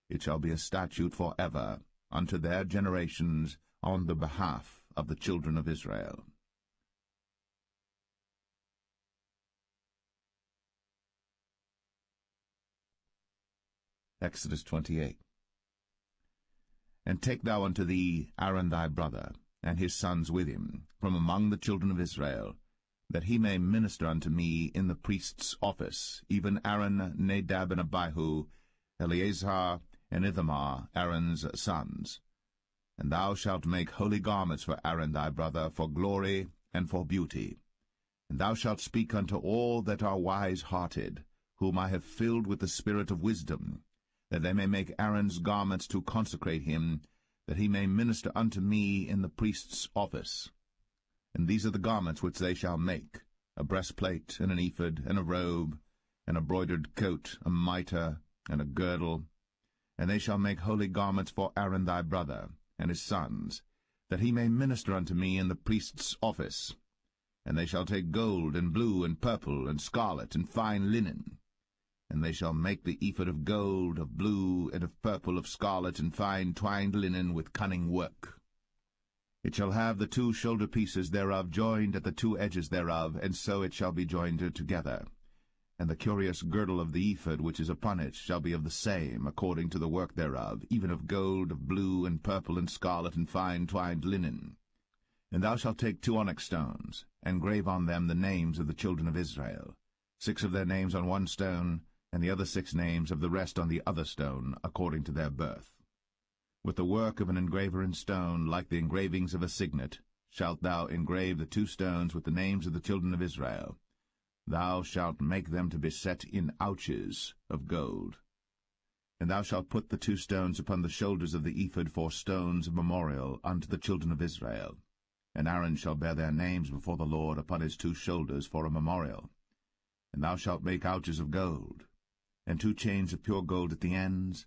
It shall be a statute for ever, unto their generations, on the behalf of the children of Israel. Exodus 28. And take thou unto thee Aaron thy brother, and his sons with him, from among the children of Israel, that he may minister unto me in the priest's office, even Aaron, Nadab, and Abihu, Eleazar, and Ithamar, Aaron's sons. And thou shalt make holy garments for Aaron thy brother, for glory and for beauty. And thou shalt speak unto all that are wise-hearted, whom I have filled with the spirit of wisdom, that they may make Aaron's garments to consecrate him, that he may minister unto me in the priest's office. And these are the garments which they shall make, a breastplate, and an ephod, and a robe, and a broidered coat, a mitre, and a girdle. And they shall make holy garments for Aaron thy brother, and his sons, that he may minister unto me in the priest's office. And they shall take gold, and blue, and purple, and scarlet, and fine linen. And they shall make the ephod of gold, of blue, and of purple, of scarlet, and fine twined linen with cunning work. It shall have the 2 shoulder pieces thereof joined at the 2 edges thereof, and so it shall be joined together. And the curious girdle of the ephod which is upon it shall be of the same, according to the work thereof, even of gold, of blue, and purple, and scarlet, and fine twined linen. And thou shalt take 2 onyx stones, and grave on them the names of the children of Israel, 6 of their names on one stone, and the other 6 names of the rest on the other stone, according to their birth. With the work of an engraver in stone, like the engravings of a signet, shalt thou engrave the 2 stones with the names of the children of Israel. Thou shalt make them to be set in ouches of gold. And thou shalt put the 2 stones upon the shoulders of the ephod for stones of memorial unto the children of Israel. And Aaron shall bear their names before the Lord upon his 2 shoulders for a memorial. And thou shalt make ouches of gold, and 2 chains of pure gold at the ends.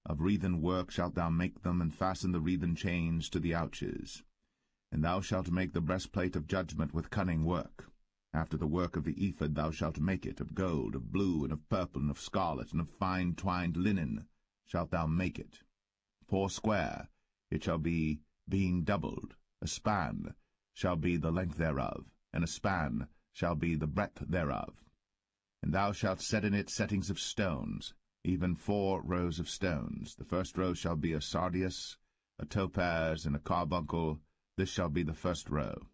Of wreathen work shalt thou make them, and fasten the wreathen chains to the ouches. And thou shalt make the breastplate of judgment with cunning work. After the work of the ephod thou shalt make it, of gold, of blue, and of purple, and of scarlet, and of fine twined linen shalt thou make it. 4 square it shall be, being doubled. A span shall be the length thereof, and a span shall be the breadth thereof. And thou shalt set in it settings of stones, even 4 rows of stones. The first row shall be a sardius, a topaz, and a carbuncle. This shall be the first row.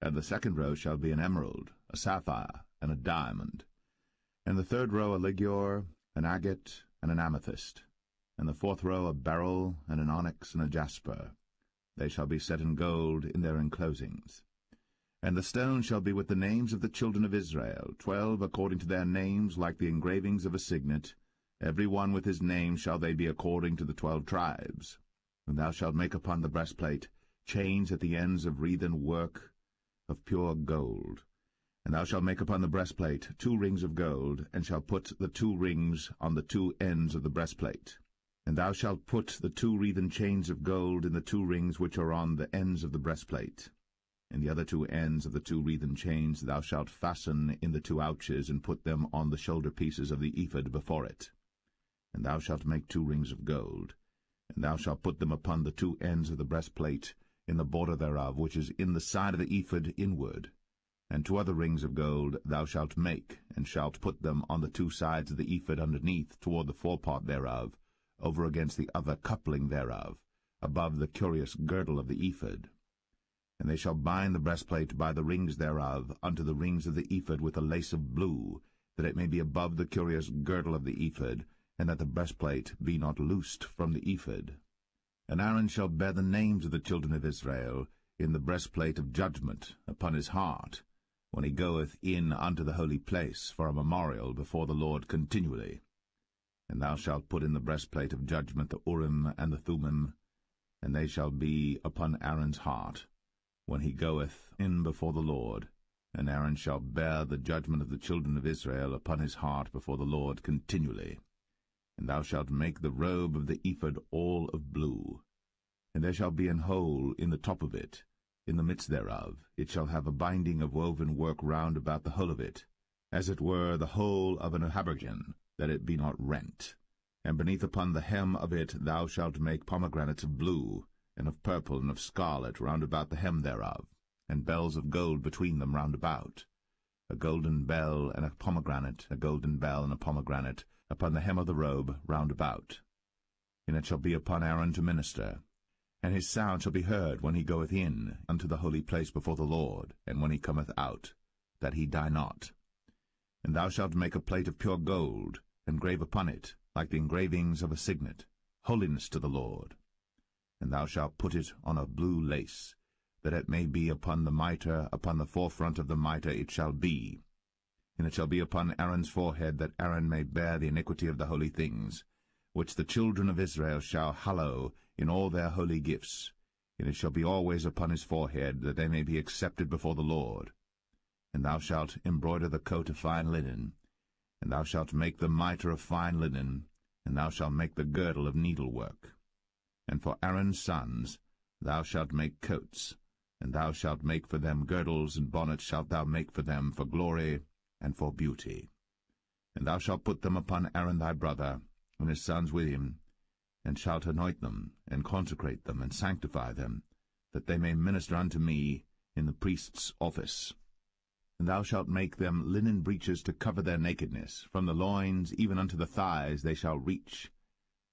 And the second row shall be an emerald, a sapphire, and a diamond. And the third row a ligure, an agate, and an amethyst. And the 4th row a beryl, and an onyx, and a jasper. They shall be set in gold in their enclosings. And the stone shall be with the names of the children of Israel, 12 according to their names, like the engravings of a signet. Every one with his name shall they be according to the 12 tribes. And thou shalt make upon the breastplate chains at the ends of wreathen work of pure gold. And thou shalt make upon the breastplate 2 rings of gold, and shalt put the 2 rings on the 2 ends of the breastplate. And thou shalt put the 2 wreathen chains of gold in the 2 rings which are on the ends of the breastplate. And the other 2 ends of the 2 wreathen chains thou shalt fasten in the 2 ouches, and put them on the shoulder pieces of the ephod before it. And thou shalt make 2 rings of gold, and thou shalt put them upon the 2 ends of the breastplate, in the border thereof, which is in the side of the ephod inward. And 2 other rings of gold thou shalt make, and shalt put them on the 2 sides of the ephod underneath, toward the forepart thereof, over against the other coupling thereof, above the curious girdle of the ephod. And they shall bind the breastplate by the rings thereof unto the rings of the ephod with a lace of blue, that it may be above the curious girdle of the ephod, and that the breastplate be not loosed from the ephod. And Aaron shall bear the names of the children of Israel in the breastplate of judgment upon his heart, when he goeth in unto the holy place for a memorial before the Lord continually. And thou shalt put in the breastplate of judgment the Urim and the Thummim, and they shall be upon Aaron's heart, when he goeth in before the Lord. And Aaron shall bear the judgment of the children of Israel upon his heart before the Lord continually. And thou shalt make the robe of the ephod all of blue. And there shall be an hole in the top of it, in the midst thereof. It shall have a binding of woven work round about the whole of it, as it were the whole of an habergeon, that it be not rent. And beneath upon the hem of it thou shalt make pomegranates of blue, and of purple, and of scarlet round about the hem thereof, and bells of gold between them round about, a golden bell and a pomegranate, a golden bell and a pomegranate, upon the hem of the robe round about. And it shall be upon Aaron to minister, and his sound shall be heard when he goeth in unto the holy place before the Lord, and when he cometh out, that he die not. And thou shalt make a plate of pure gold, and grave upon it, like the engravings of a signet, holiness to the Lord. And thou shalt put it on a blue lace, that it may be upon the mitre, upon the forefront of the mitre it shall be. And it shall be upon Aaron's forehead, that Aaron may bear the iniquity of the holy things, which the children of Israel shall hallow in all their holy gifts. And it shall be always upon his forehead, that they may be accepted before the Lord. And thou shalt embroider the coat of fine linen, and thou shalt make the mitre of fine linen, and thou shalt make the girdle of needlework. And for Aaron's sons thou shalt make coats, and thou shalt make for them girdles, and bonnets shalt thou make for them for glory and for beauty. And thou shalt put them upon Aaron thy brother, and his sons with him, and shalt anoint them, and consecrate them, and sanctify them, that they may minister unto me in the priest's office. And thou shalt make them linen breeches to cover their nakedness, from the loins even unto the thighs they shall reach.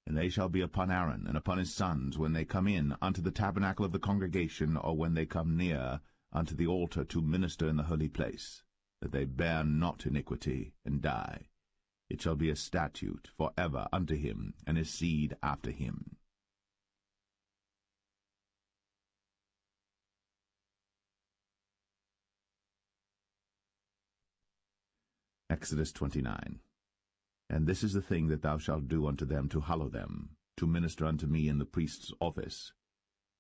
And they shall be upon Aaron and upon his sons when they come in unto the tabernacle of the congregation, or when they come near unto the altar to minister in the holy place, that they bear not iniquity, and die. It shall be a statute for ever unto him, and his seed after him. Exodus 29. And this is the thing that thou shalt do unto them to hallow them, to minister unto me in the priest's office.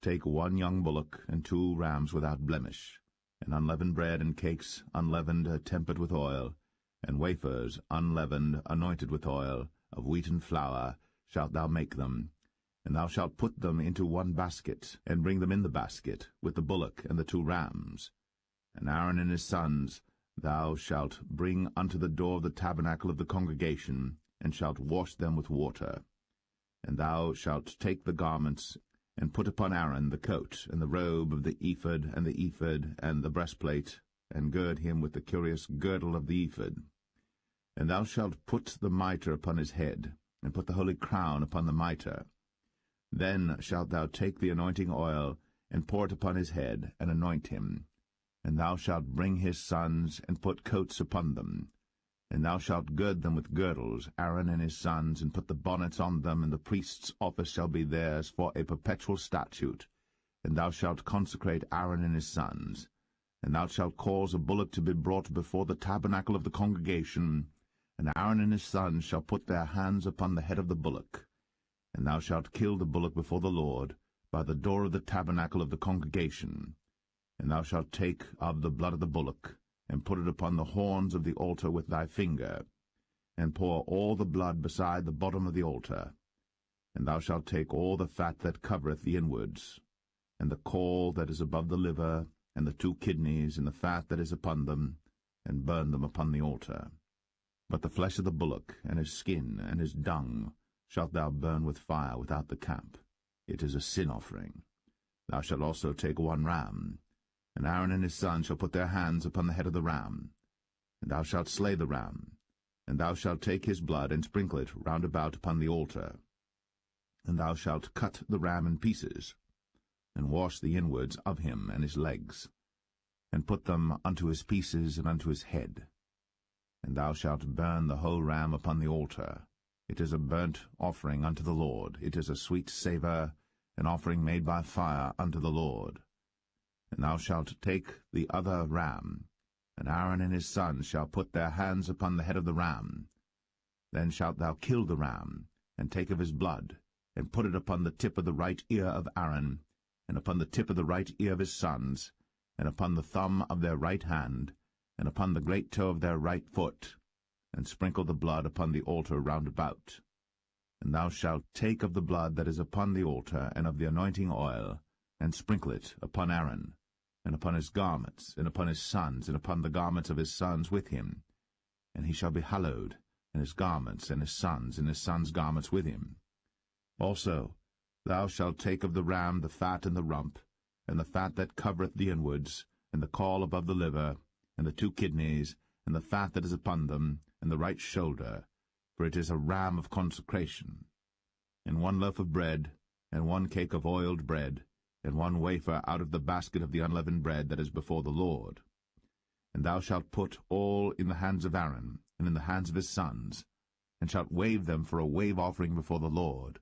Take 1 young bullock, and 2 rams without blemish, and unleavened bread and cakes unleavened tempered with oil, and wafers unleavened anointed with oil, of wheaten flour shalt thou make them. And thou shalt put them into 1 basket, and bring them in the basket, with the bullock and the 2 rams. And Aaron and his sons thou shalt bring unto the door of the tabernacle of the congregation, and shalt wash them with water. And thou shalt take the garments, and put upon Aaron the coat, and the robe of the ephod, and the breastplate, and gird him with the curious girdle of the ephod. And thou shalt put the mitre upon his head, and put the holy crown upon the mitre. Then shalt thou take the anointing oil, and pour it upon his head, and anoint him. And thou shalt bring his sons, and put coats upon them. And thou shalt gird them with girdles, Aaron and his sons, and put the bonnets on them, and the priest's office shall be theirs for a perpetual statute. And thou shalt consecrate Aaron and his sons. And thou shalt cause a bullock to be brought before the tabernacle of the congregation, and Aaron and his sons shall put their hands upon the head of the bullock. And thou shalt kill the bullock before the Lord, by the door of the tabernacle of the congregation. And thou shalt take of the blood of the bullock, and put it upon the horns of the altar with thy finger, and pour all the blood beside the bottom of the altar. And thou shalt take all the fat that covereth the inwards, and the caul that is above the liver, and the 2 kidneys, and the fat that is upon them, and burn them upon the altar. But the flesh of the bullock, and his skin, and his dung, shalt thou burn with fire without the camp. It is a sin offering. Thou shalt also take 1 ram, and Aaron and his sons shall put their hands upon the head of the ram. And thou shalt slay the ram, and thou shalt take his blood, and sprinkle it round about upon the altar. And thou shalt cut the ram in pieces, and wash the inwards of him and his legs, and put them unto his pieces and unto his head. And thou shalt burn the whole ram upon the altar. It is a burnt offering unto the Lord. It is a sweet savour, an offering made by fire unto the Lord. And thou shalt take the other ram, and Aaron and his sons shall put their hands upon the head of the ram. Then shalt thou kill the ram, and take of his blood, and put it upon the tip of the right ear of Aaron, and upon the tip of the right ear of his sons, and upon the thumb of their right hand, and upon the great toe of their right foot, and sprinkle the blood upon the altar round about. And thou shalt take of the blood that is upon the altar, and of the anointing oil, and sprinkle it upon Aaron, and upon his garments, and upon his sons, and upon the garments of his sons with him. And he shall be hallowed, and his garments, and his sons' garments with him. Also thou shalt take of the ram the fat and the rump, and the fat that covereth the inwards, and the caul above the liver, and the 2 kidneys, and the fat that is upon them, and the right shoulder, for it is a ram of consecration. And 1 loaf of bread, and 1 cake of oiled bread, and 1 wafer out of the basket of the unleavened bread that is before the Lord. And thou shalt put all in the hands of Aaron, and in the hands of his sons, and shalt wave them for a wave offering before the Lord.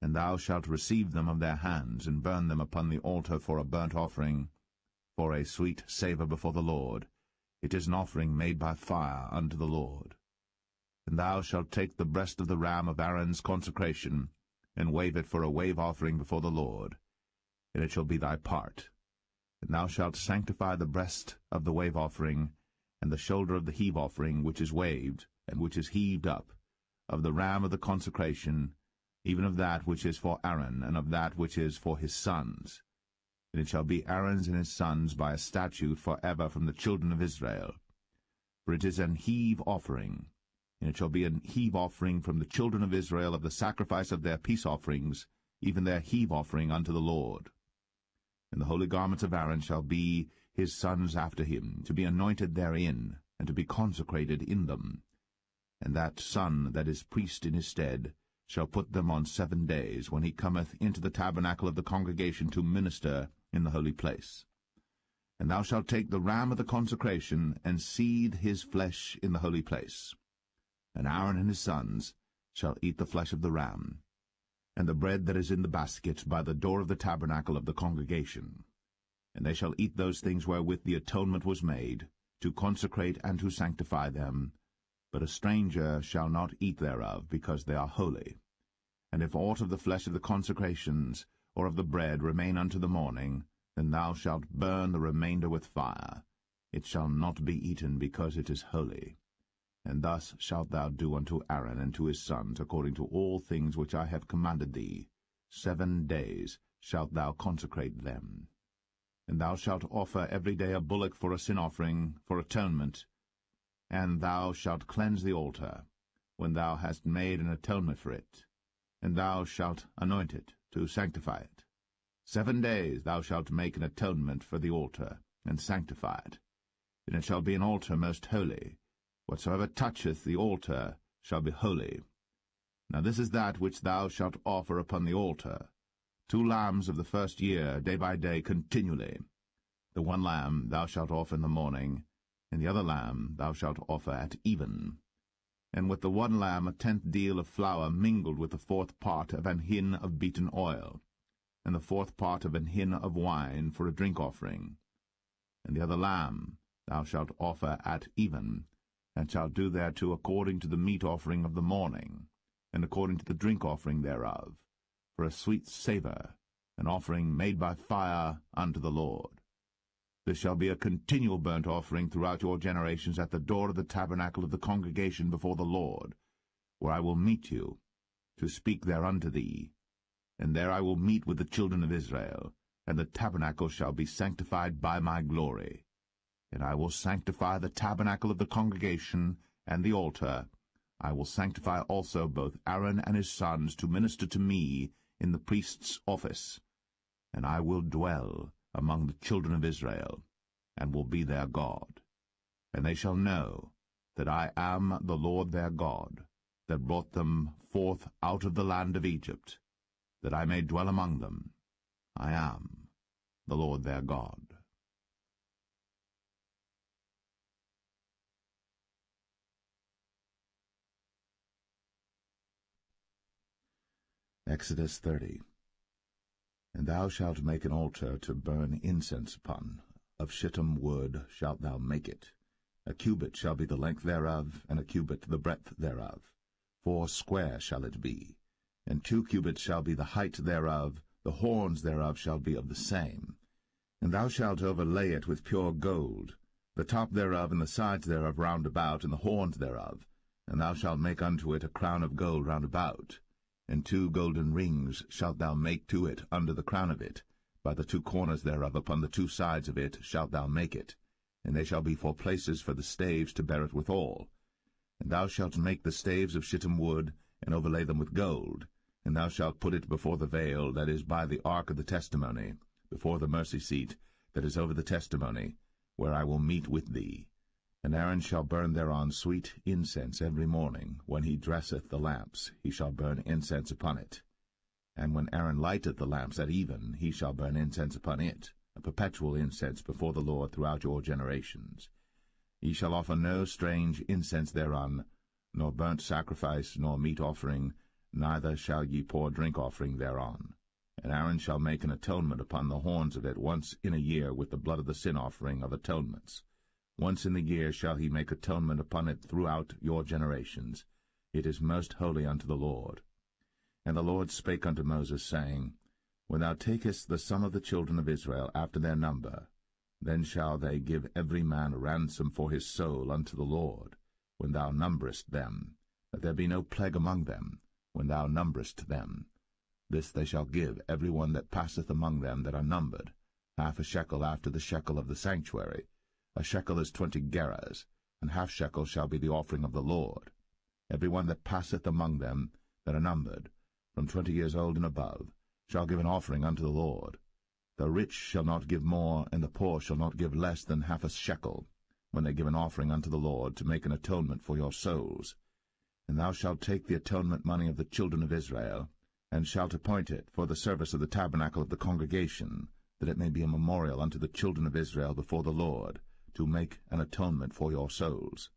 And thou shalt receive them of their hands, and burn them upon the altar for a burnt offering, for a sweet savour before the Lord. It is an offering made by fire unto the Lord. And thou shalt take the breast of the ram of Aaron's consecration, and wave it for a wave offering before the Lord, and it shall be thy part. And thou shalt sanctify the breast of the wave offering, and the shoulder of the heave offering, which is waved, and which is heaved up, of the ram of the consecration, even of that which is for Aaron, and of that which is for his sons. And it shall be Aaron's and his sons by a statute for ever from the children of Israel. For it is an heave offering, and it shall be an heave offering from the children of Israel of the sacrifice of their peace offerings, even their heave offering unto the Lord. And the holy garments of Aaron shall be his sons after him, to be anointed therein, and to be consecrated in them. And that son that is priest in his stead shall put them on 7 days, when he cometh into the tabernacle of the congregation to minister in the holy place. And thou shalt take the ram of the consecration, and seethe his flesh in the holy place. And Aaron and his sons shall eat the flesh of the ram, and the bread that is in the basket by the door of the tabernacle of the congregation. And they shall eat those things wherewith the atonement was made, to consecrate and to sanctify them. But a stranger shall not eat thereof, because they are holy. And if aught of the flesh of the consecrations, or of the bread, remain unto the morning, then thou shalt burn the remainder with fire. It shall not be eaten, because it is holy. And thus shalt thou do unto Aaron and to his sons, according to all things which I have commanded thee. 7 days shalt thou consecrate them. And thou shalt offer every day a bullock for a sin offering, for atonement. And thou shalt cleanse the altar, when thou hast made an atonement for it. And thou shalt anoint it, to sanctify it. 7 days thou shalt make an atonement for the altar, and sanctify it. And it shall be an altar most holy. Whatsoever toucheth the altar shall be holy. Now this is that which thou shalt offer upon the altar: 2 lambs of the first year, day by day, continually. The 1 lamb thou shalt offer in the morning, and the other lamb thou shalt offer at even. And with the 1 lamb a 10th deal of flour mingled with the 4th part of an hin of beaten oil, and the 4th part of an hin of wine for a drink offering. And the other lamb thou shalt offer at even, and shalt do thereto according to the meat offering of the morning, and according to the drink offering thereof, for a sweet savour, an offering made by fire unto the Lord. This shall be a continual burnt offering throughout your generations at the door of the tabernacle of the congregation before the Lord, where I will meet you, to speak there unto thee. And there I will meet with the children of Israel, and the tabernacle shall be sanctified by my glory. And I will sanctify the tabernacle of the congregation and the altar. I will sanctify also both Aaron and his sons to minister to me in the priest's office. And I will dwell among the children of Israel, and will be their God. And they shall know that I am the Lord their God, that brought them forth out of the land of Egypt, that I may dwell among them. I am the Lord their God. Exodus 30. And thou shalt make an altar to burn incense upon. Of shittim wood shalt thou make it. A cubit shall be the length thereof, and a cubit the breadth thereof. 4 square shall it be. And 2 cubits shall be the height thereof. The horns thereof shall be of the same. And thou shalt overlay it with pure gold, the top thereof and the sides thereof round about, and the horns thereof. And thou shalt make unto it a crown of gold round about. And 2 golden rings shalt thou make to it under the crown of it. By the 2 corners thereof upon the 2 sides of it shalt thou make it. And they shall be for places for the staves to bear it withal. And thou shalt make the staves of shittim wood, and overlay them with gold. And thou shalt put it before the veil that is by the ark of the testimony, before the mercy seat that is over the testimony, where I will meet with thee. And Aaron shall burn thereon sweet incense every morning. When he dresseth the lamps, he shall burn incense upon it. And when Aaron lighteth the lamps at even, he shall burn incense upon it, a perpetual incense before the Lord throughout your generations. Ye shall offer no strange incense thereon, nor burnt sacrifice, nor meat offering, neither shall ye pour drink offering thereon. And Aaron shall make an atonement upon the horns of it once in a year with the blood of the sin offering of atonements. Once in the year shall he make atonement upon it throughout your generations. It is most holy unto the Lord. And the Lord spake unto Moses, saying, When thou takest the sum of the children of Israel after their number, then shall they give every man a ransom for his soul unto the Lord, when thou numberest them, that there be no plague among them, when thou numberest them. This they shall give every one that passeth among them that are numbered, half a shekel after the shekel of the sanctuary. A shekel is 20 gerahs, and half shekel shall be the offering of the Lord. Every one that passeth among them that are numbered, from 20 years old and above, shall give an offering unto the Lord. The rich shall not give more, and the poor shall not give less than half a shekel, when they give an offering unto the Lord, to make an atonement for your souls. And thou shalt take the atonement money of the children of Israel, and shalt appoint it for the service of the tabernacle of the congregation, that it may be a memorial unto the children of Israel before the Lord, to make an atonement for your souls.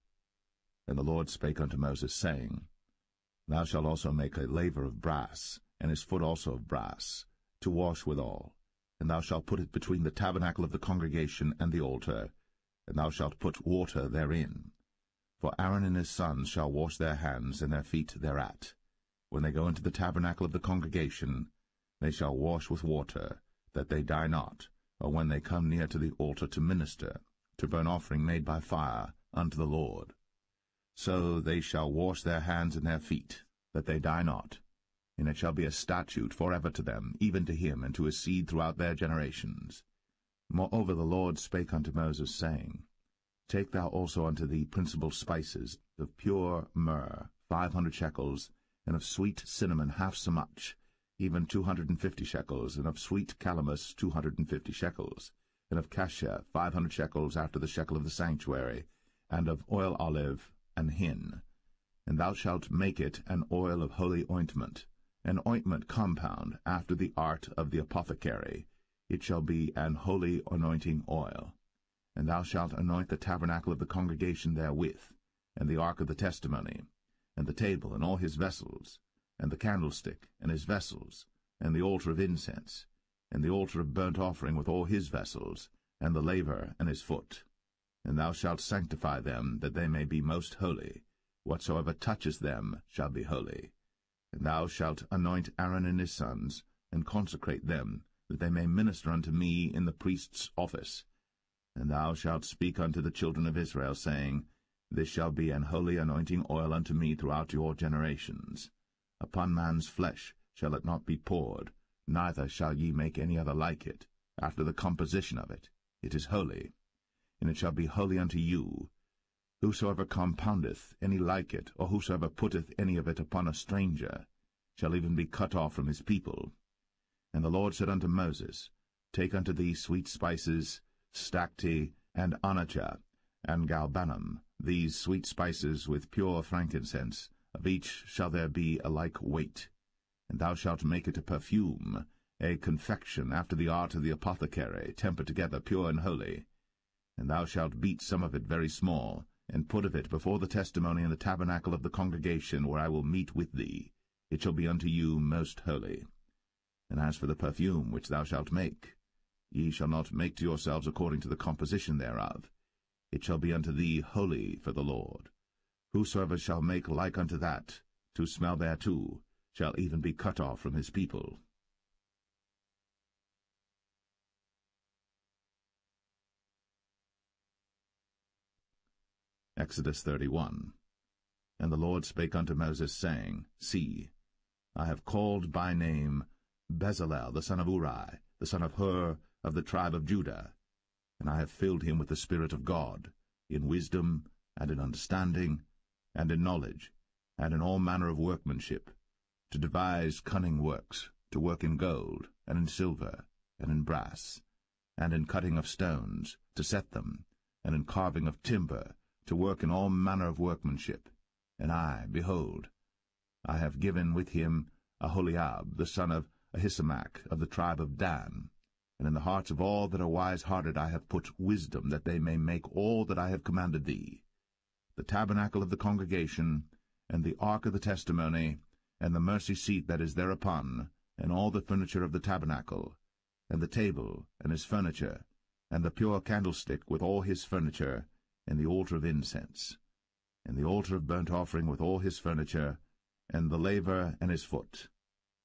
And the Lord spake unto Moses, saying, Thou shalt also make a laver of brass, and his foot also of brass, to wash withal. And thou shalt put it between the tabernacle of the congregation and the altar, and thou shalt put water therein. For Aaron and his sons shall wash their hands and their feet thereat. When they go into the tabernacle of the congregation, they shall wash with water, that they die not, or when they come near to the altar to minister, to burn offering made by fire unto the Lord. So they shall wash their hands and their feet, that they die not. And it shall be a statute forever to them, even to him and to his seed throughout their generations. Moreover the Lord spake unto Moses, saying, Take thou also unto thee principal spices, of pure myrrh 500 shekels, and of sweet cinnamon half so much, even 250 shekels, and of sweet calamus 250 shekels, and of cassia 500 shekels after the shekel of the sanctuary, and of oil olive and hin. And thou shalt make it an oil of holy ointment, an ointment compound after the art of the apothecary. It shall be an holy anointing oil. And thou shalt anoint the tabernacle of the congregation therewith, and the ark of the testimony, and the table and all his vessels, and the candlestick and his vessels, and the altar of incense, and the altar of burnt offering with all his vessels, and the laver and his foot. And thou shalt sanctify them, that they may be most holy. Whatsoever toucheth them shall be holy. And thou shalt anoint Aaron and his sons, and consecrate them, that they may minister unto me in the priest's office. And thou shalt speak unto the children of Israel, saying, This shall be an holy anointing oil unto me throughout your generations. Upon man's flesh shall it not be poured, neither shall ye make any other like it, after the composition of it. It is holy, and it shall be holy unto you. Whosoever compoundeth any like it, or whosoever putteth any of it upon a stranger, shall even be cut off from his people. And the Lord said unto Moses, Take unto thee sweet spices, stacte, and onycha, and galbanum, these sweet spices with pure frankincense, of each shall there be a like weight. And thou shalt make it a perfume, a confection after the art of the apothecary, tempered together, pure and holy. And thou shalt beat some of it very small, and put of it before the testimony in the tabernacle of the congregation, where I will meet with thee. It shall be unto you most holy. And as for the perfume which thou shalt make, ye shall not make to yourselves according to the composition thereof. It shall be unto thee holy for the Lord. Whosoever shall make like unto that, to smell thereto, shall even be cut off from his people. Exodus 31. And the Lord spake unto Moses, saying, See, I have called by name Bezalel the son of Uri, the son of Hur, of the tribe of Judah, and I have filled him with the Spirit of God, in wisdom, and in understanding, and in knowledge, and in all manner of workmanship, to devise cunning works, to work in gold, and in silver, and in brass, and in cutting of stones, to set them, and in carving of timber, to work in all manner of workmanship. And I, behold, I have given with him Aholiab, the son of Ahisamach, of the tribe of Dan. And in the hearts of all that are wise-hearted I have put wisdom, that they may make all that I have commanded thee: the tabernacle of the congregation, and the ark of the testimony, and the mercy seat that is thereupon, and all the furniture of the tabernacle, and the table, and his furniture, and the pure candlestick with all his furniture, and the altar of incense, and the altar of burnt offering with all his furniture, and the laver and his foot,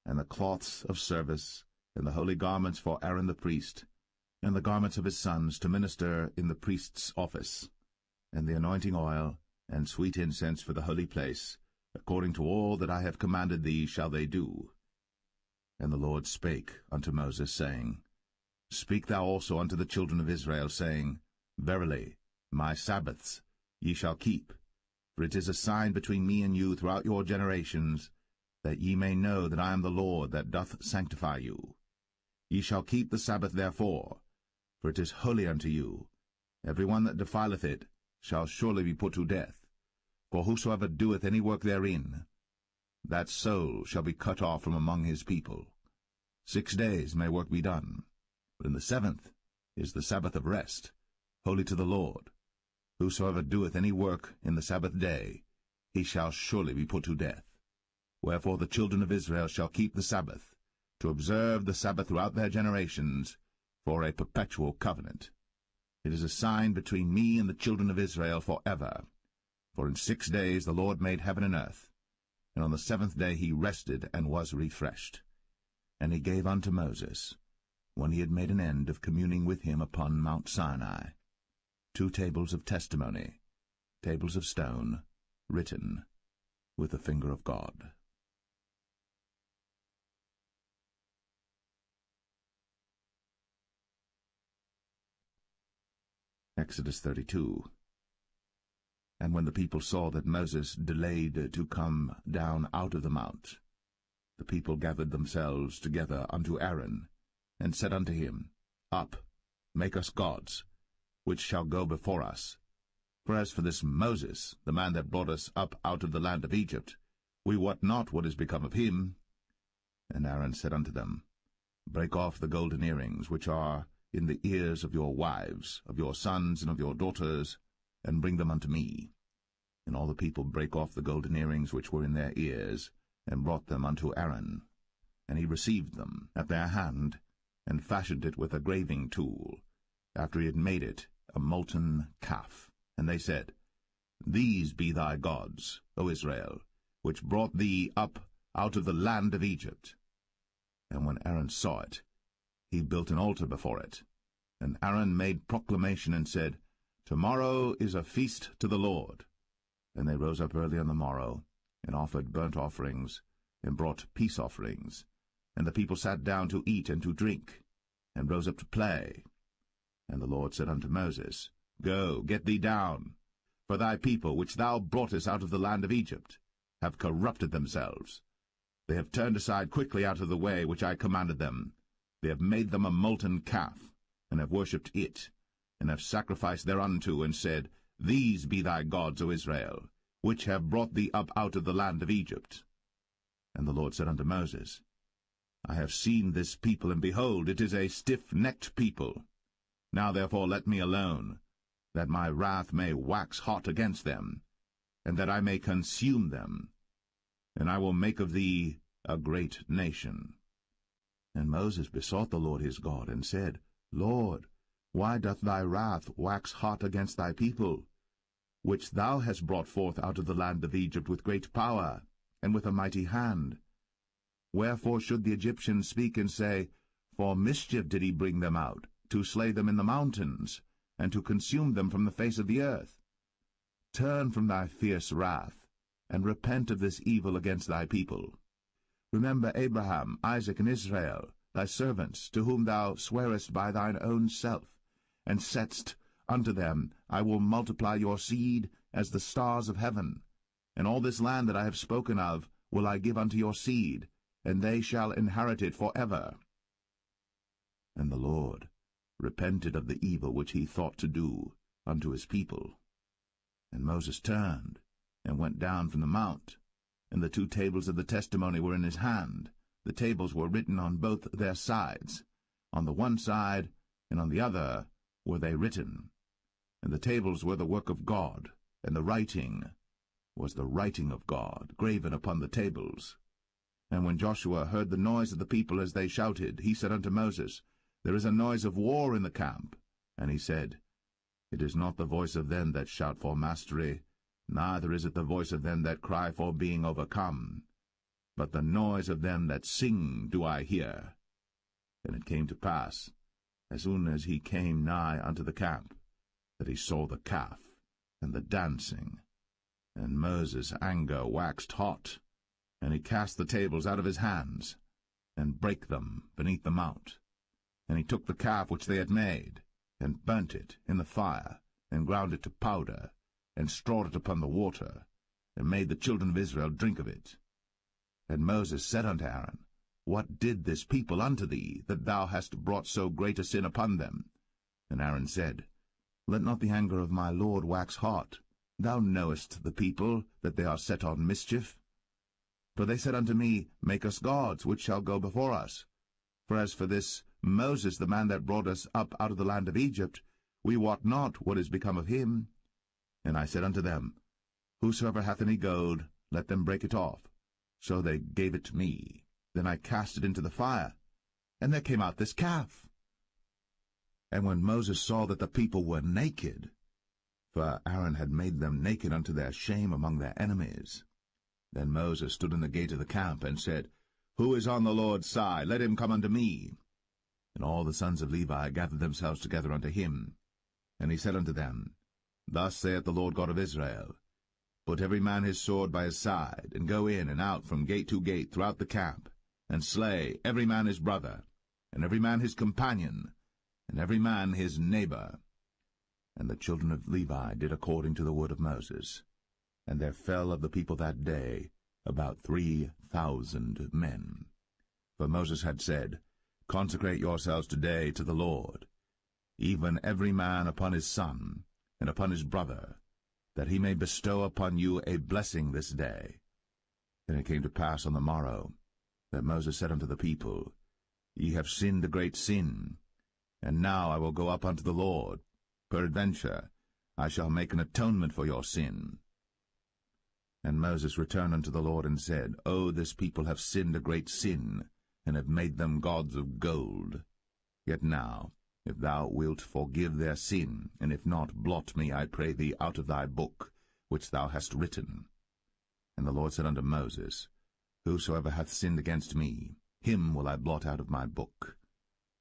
and the cloths of service, and the holy garments for Aaron the priest, and the garments of his sons to minister in the priest's office, and the anointing oil, and sweet incense for the holy place, according to all that I have commanded thee shall they do. And the Lord spake unto Moses, saying, Speak thou also unto the children of Israel, saying, Verily, my Sabbaths ye shall keep, for it is a sign between me and you throughout your generations, that ye may know that I am the Lord that doth sanctify you. Ye shall keep the Sabbath therefore, for it is holy unto you. Every one that defileth it shall surely be put to death. For whosoever doeth any work therein, that soul shall be cut off from among his people. 6 days may work be done, but in the 7th is the Sabbath of rest, holy to the Lord. Whosoever doeth any work in the Sabbath day, he shall surely be put to death. Wherefore the children of Israel shall keep the Sabbath, to observe the Sabbath throughout their generations, for a perpetual covenant. It is a sign between me and the children of Israel forever. For in 6 days the Lord made heaven and earth, and on the 7th day he rested and was refreshed. And he gave unto Moses, when he had made an end of communing with him upon Mount Sinai, 2 tables of testimony, tables of stone, written with the finger of God. Exodus 32. And when the people saw that Moses delayed to come down out of the mount, the people gathered themselves together unto Aaron, and said unto him, Up, make us gods, which shall go before us. For as for this Moses, the man that brought us up out of the land of Egypt, we wot not what is become of him. And Aaron said unto them, Break off the golden earrings which are in the ears of your wives, of your sons, and of your daughters, and bring them unto me. And all the people brake off the golden earrings which were in their ears, and brought them unto Aaron. And he received them at their hand, and fashioned it with a graving tool, after he had made it, a molten calf. And they said, These be thy gods, O Israel, which brought thee up out of the land of Egypt. And when Aaron saw it, he built an altar before it. And Aaron made proclamation and said, Tomorrow is a feast to the Lord. And they rose up early on the morrow, and offered burnt offerings, and brought peace offerings. And the people sat down to eat and to drink, and rose up to play. And the Lord said unto Moses, Go, get thee down, for thy people, which thou broughtest out of the land of Egypt, have corrupted themselves. They have turned aside quickly out of the way which I commanded them. They have made them a molten calf, and have worshipped it, and have sacrificed thereunto, and said, These be thy gods, O Israel, which have brought thee up out of the land of Egypt. And the Lord said unto Moses, I have seen this people, and behold, it is a stiff-necked people. Now therefore let me alone, that my wrath may wax hot against them, and that I may consume them, and I will make of thee a great nation. And Moses besought the Lord his God, and said, Lord, why doth thy wrath wax hot against thy people, which thou hast brought forth out of the land of Egypt with great power, and with a mighty hand? Wherefore should the Egyptians speak and say, For mischief did he bring them out, to slay them in the mountains, and to consume them from the face of the earth? Turn from thy fierce wrath, and repent of this evil against thy people. Remember Abraham, Isaac, and Israel, thy servants, to whom thou swarest by thine own self, and saidst unto them, I will multiply your seed as the stars of heaven, and all this land that I have spoken of will I give unto your seed, and they shall inherit it for ever. And the Lord repented of the evil which he thought to do unto his people. And Moses turned, and went down from the mount, and the 2 tables of the testimony were in his hand. The tables were written on both their sides. On the one side and on the other were they written. And the tables were the work of God, and the writing was the writing of God, graven upon the tables. And when Joshua heard the noise of the people as they shouted, he said unto Moses, There is a noise of war in the camp. And he said, It is not the voice of them that shout for mastery, neither is it the voice of them that cry for being overcome, but the noise of them that sing do I hear. And it came to pass, as soon as he came nigh unto the camp, that he saw the calf and the dancing. And Moses' anger waxed hot, and he cast the tables out of his hands, and brake them beneath the mount. And he took the calf which they had made, and burnt it in the fire, and ground it to powder, and strawed it upon the water, and made the children of Israel drink of it. And Moses said unto Aaron, What did this people unto thee, that thou hast brought so great a sin upon them? And Aaron said, Let not the anger of my Lord wax hot. Thou knowest the people, that they are set on mischief. For they said unto me, Make us gods, which shall go before us. For as for this Moses, the man that brought us up out of the land of Egypt, we wot not what is become of him. And I said unto them, Whosoever hath any gold, let them break it off. So they gave it to me. Then I cast it into the fire, and there came out this calf. And when Moses saw that the people were naked, for Aaron had made them naked unto their shame among their enemies, then Moses stood in the gate of the camp, and said, Who is on the Lord's side? Let him come unto me. And all the sons of Levi gathered themselves together unto him. And he said unto them, Thus saith the Lord God of Israel, Put every man his sword by his side, and go in and out from gate to gate throughout the camp, and slay every man his brother, and every man his companion, and every man his neighbor. And the children of Levi did according to the word of Moses. And there fell of the people that day about 3,000 men. For Moses had said, Consecrate yourselves today to the Lord, even every man upon his son, and upon his brother, that he may bestow upon you a blessing this day. And it came to pass on the morrow, that Moses said unto the people, Ye have sinned a great sin, and now I will go up unto the Lord. Peradventure I shall make an atonement for your sin. And Moses returned unto the Lord, and said, O this people have sinned a great sin, and have made them gods of gold. Yet now, if thou wilt forgive their sin, and if not, blot me, I pray thee, out of thy book, which thou hast written. And the Lord said unto Moses, Whosoever hath sinned against me, him will I blot out of my book.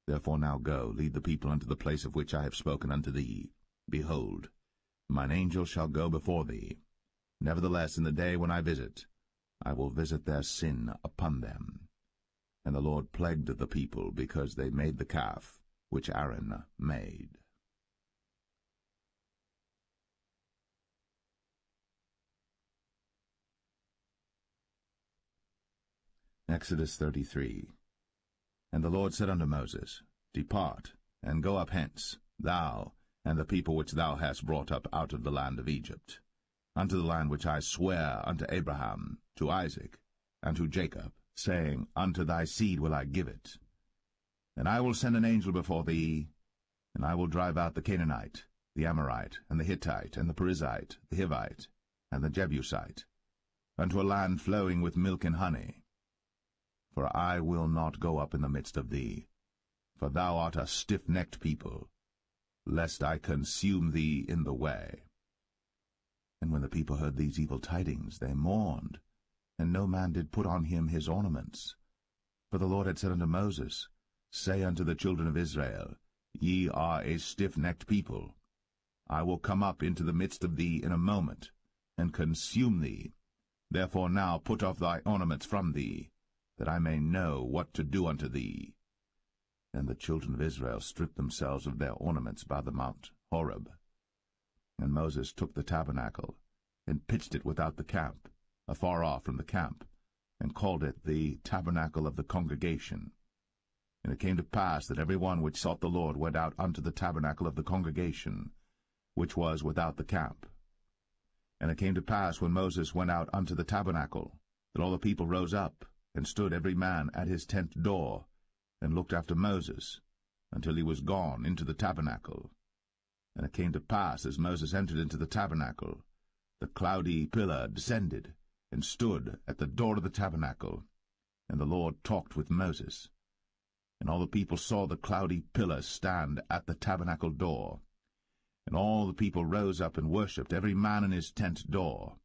Therefore now go, lead the people unto the place of which I have spoken unto thee. Behold, mine angel shall go before thee. Nevertheless, in the day when I visit, I will visit their sin upon them. And the Lord plagued the people, because they made the calf which Aaron made. Exodus 33. And the Lord said unto Moses, Depart, and go up hence, thou, and the people which thou hast brought up out of the land of Egypt, unto the land which I sware unto Abraham, to Isaac, and to Jacob, saying, Unto thy seed will I give it. And I will send an angel before thee, and I will drive out the Canaanite, the Amorite, and the Hittite, and the Perizzite, the Hivite, and the Jebusite, unto a land flowing with milk and honey. For I will not go up in the midst of thee, for thou art a stiff-necked people, lest I consume thee in the way. And when the people heard these evil tidings, they mourned, and no man did put on him his ornaments. For the Lord had said unto Moses, Say unto the children of Israel, Ye are a stiff-necked people. I will come up into the midst of thee in a moment, and consume thee. Therefore now put off thy ornaments from thee, that I may know what to do unto thee. And the children of Israel stripped themselves of their ornaments by the mount Horeb. And Moses took the tabernacle, and pitched it without the camp, afar off from the camp, and called it the tabernacle of the congregation. And it came to pass that every one which sought the Lord went out unto the tabernacle of the congregation, which was without the camp. And it came to pass, when Moses went out unto the tabernacle, that all the people rose up, and stood every man at his tent door, and looked after Moses, until he was gone into the tabernacle. And it came to pass, as Moses entered into the tabernacle, the cloudy pillar descended, and stood at the door of the tabernacle, and the Lord talked with Moses. And all the people saw the cloudy pillar stand at the tabernacle door. And all the people rose up and worshipped, every man in his tent door.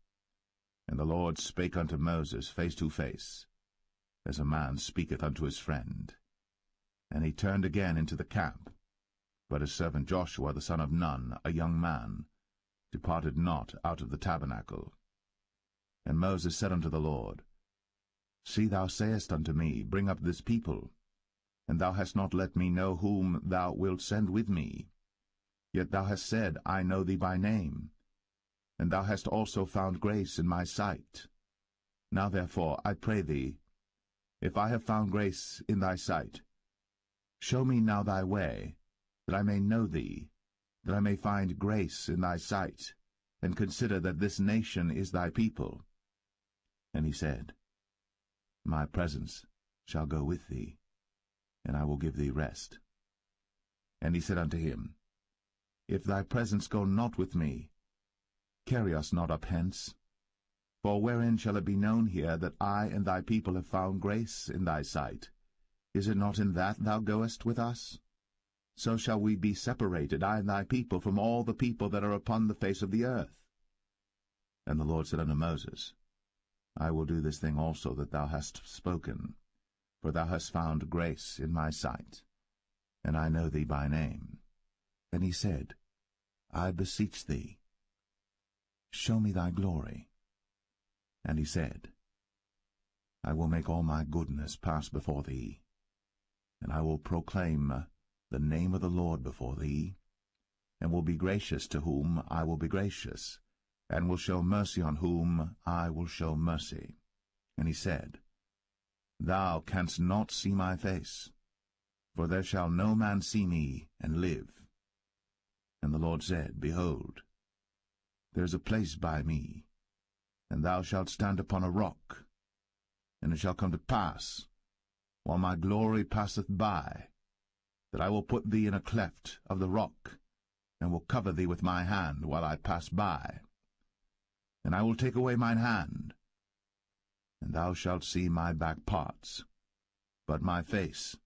And the Lord spake unto Moses face to face, as a man speaketh unto his friend. And he turned again into the camp. But his servant Joshua the son of Nun, a young man, departed not out of the tabernacle. And Moses said unto the Lord, See, thou sayest unto me, Bring up this people, and thou hast not let me know whom thou wilt send with me. Yet thou hast said, I know thee by name, and thou hast also found grace in my sight. Now therefore, I pray thee, if I have found grace in thy sight, show me now thy way, that I may know thee, that I may find grace in thy sight, and consider that this nation is thy people. And he said, My presence shall go with thee, and I will give thee rest. And he said unto him, If thy presence go not with me, carry us not up hence. For wherein shall it be known here that I and thy people have found grace in thy sight? Is it not in that thou goest with us? So shall we be separated, I and thy people, from all the people that are upon the face of the earth. And the Lord said unto Moses, I will do this thing also that thou hast spoken, for thou hast found grace in my sight, and I know thee by name. And he said, I beseech thee, show me thy glory. And he said, I will make all my goodness pass before thee, and I will proclaim the name of the Lord before thee, and will be gracious to whom I will be gracious, and will show mercy on whom I will show mercy. And he said, Thou canst not see my face, for there shall no man see me and live. And the Lord said, Behold, there is a place by me, and thou shalt stand upon a rock. And it shall come to pass, while my glory passeth by, that I will put thee in a cleft of the rock, and will cover thee with my hand while I pass by. And I will take away mine hand, and thou shalt see my back parts, but my face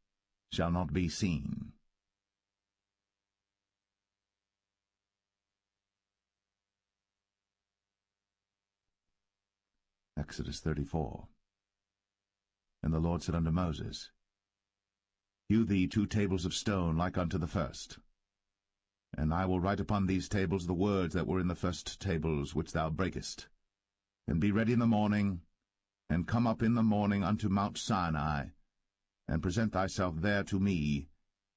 shall not be seen. Exodus 34. And the Lord said unto Moses, Hew thee 2 tables of stone like unto the first. And I will write upon these tables the words that were in the first tables which thou breakest. And be ready in the morning, and come up in the morning unto Mount Sinai, and present thyself there to me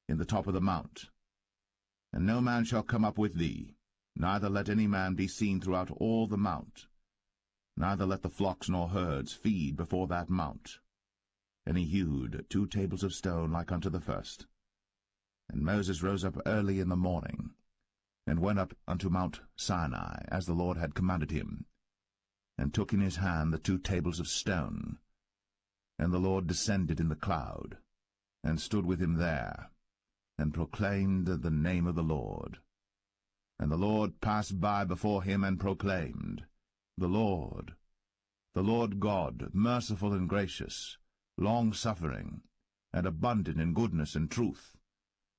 in the top of the mount. And no man shall come up with thee, neither let any man be seen throughout all the mount, neither let the flocks nor herds feed before that mount. And he hewed 2 tables of stone like unto the first. And Moses rose up early in the morning, and went up unto Mount Sinai, as the Lord had commanded him, and took in his hand the 2 tables of stone. And the Lord descended in the cloud, and stood with him there, and proclaimed the name of the Lord. And the Lord passed by before him, and proclaimed, the Lord God, merciful and gracious, long-suffering, and abundant in goodness and truth,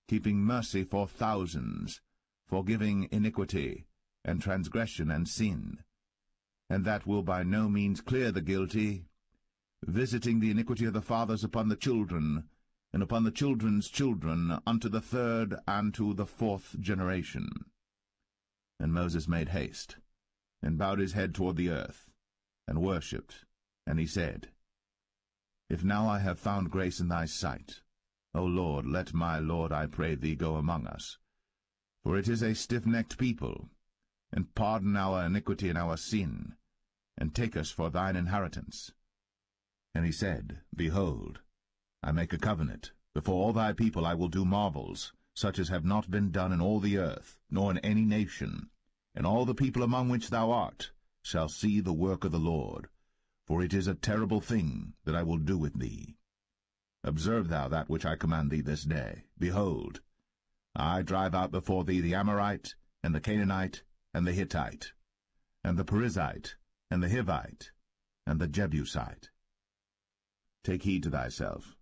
keeping mercy for thousands, forgiving iniquity, and transgression and sin, and that will by no means clear the guilty, visiting the iniquity of the fathers upon the children, and upon the children's children, unto the 3rd and to the 4th generation. And Moses made haste, and bowed his head toward the earth, and worshipped, and he said, If now I have found grace in thy sight, O Lord, let my Lord, I pray thee, go among us. For it is a stiff-necked people, and pardon our iniquity and our sin, and take us for thine inheritance. And he said, Behold, I make a covenant. Before all thy people I will do marvels, such as have not been done in all the earth, nor in any nation. And all the people among which thou art shall see the work of the Lord, for it is a terrible thing that I will do with thee. Observe thou that which I command thee this day. Behold, I drive out before thee the Amorite, and the Canaanite, and the Hittite, and the Perizzite, and the Hivite, and the Jebusite. Take heed to thyself,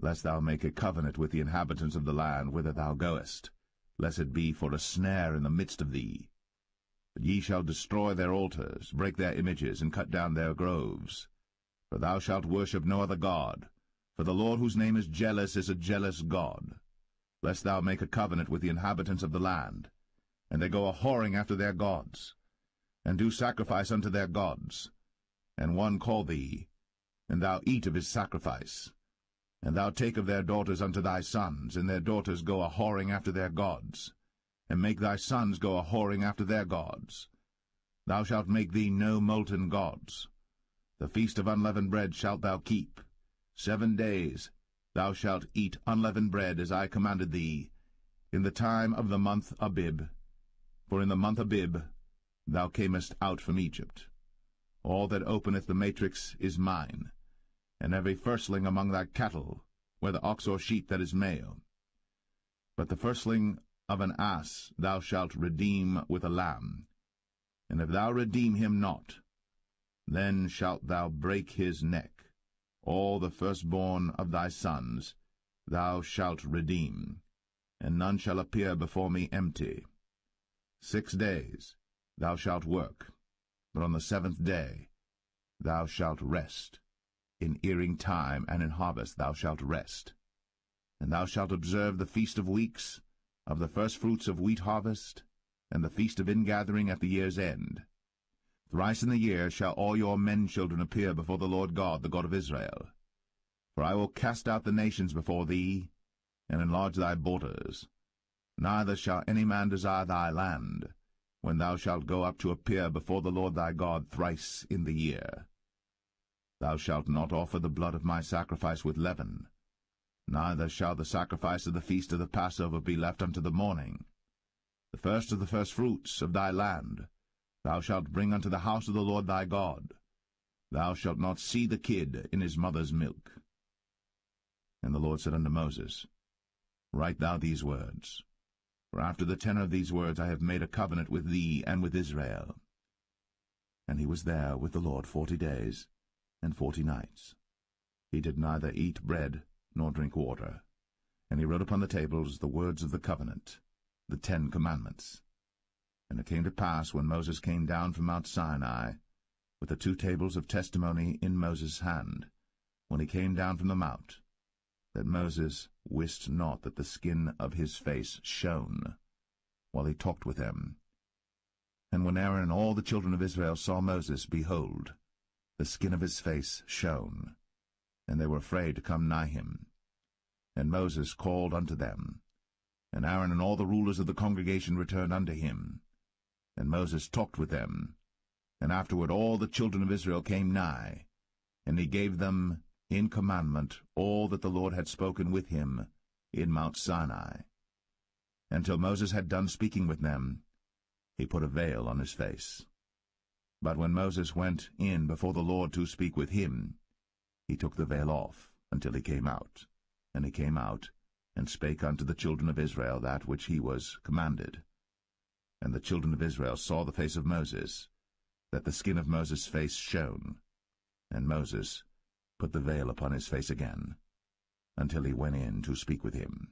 lest thou make a covenant with the inhabitants of the land whither thou goest, lest it be for a snare in the midst of thee. But ye shall destroy their altars, break their images, and cut down their groves. For thou shalt worship no other god, for the Lord whose name is jealous is a jealous God. Lest thou make a covenant with the inhabitants of the land, and they go a-whoring after their gods, and do sacrifice unto their gods, and one call thee, and thou eat of his sacrifice, and thou take of their daughters unto thy sons, and their daughters go a-whoring after their gods, and make thy sons go a-whoring after their gods. Thou shalt make thee no molten gods. The feast of unleavened bread shalt thou keep. 7 days thou shalt eat unleavened bread, as I commanded thee, in the time of the month Abib. For in the month Abib thou camest out from Egypt. All that openeth the matrix is mine, and every firstling among thy cattle, whether ox or sheep that is male. But the firstling of an ass thou shalt redeem with a lamb, and if thou redeem him not, then shalt thou break his neck. All the firstborn of thy sons thou shalt redeem, and none shall appear before me empty. 6 days thou shalt work, but on the 7th day thou shalt rest. In earing time and in harvest thou shalt rest. And thou shalt observe the feast of weeks, of the firstfruits of wheat harvest, and the feast of ingathering at the year's end. Thrice in the year shall all your men-children appear before the Lord God, the God of Israel. For I will cast out the nations before thee, and enlarge thy borders. Neither shall any man desire thy land, when thou shalt go up to appear before the Lord thy God thrice in the year. Thou shalt not offer the blood of my sacrifice with leaven, neither shall the sacrifice of the feast of the Passover be left unto the morning. The first of the firstfruits of thy land thou shalt bring unto the house of the Lord thy God. Thou shalt not see the kid in his mother's milk. And the Lord said unto Moses, Write thou these words, for after the tenor of these words I have made a covenant with thee and with Israel. And he was there with the Lord 40 days and 40 nights. He did neither eat bread nor drink water. And he wrote upon the tables the words of the covenant, the 10 commandments. And it came to pass, when Moses came down from Mount Sinai, with the 2 tables of testimony in Moses' hand, when he came down from the mount, that Moses wist not that the skin of his face shone, while he talked with them. And when Aaron and all the children of Israel saw Moses, behold, the skin of his face shone, and they were afraid to come nigh him. And Moses called unto them, and Aaron and all the rulers of the congregation returned unto him. And Moses talked with them, and afterward all the children of Israel came nigh, and he gave them in commandment all that the Lord had spoken with him in Mount Sinai. And till Moses had done speaking with them, he put a veil on his face. But when Moses went in before the Lord to speak with him, he took the veil off until he came out. And he came out, and spake unto the children of Israel that which he was commanded. And the children of Israel saw the face of Moses, that the skin of Moses' face shone. And Moses put the veil upon his face again, until he went in to speak with him.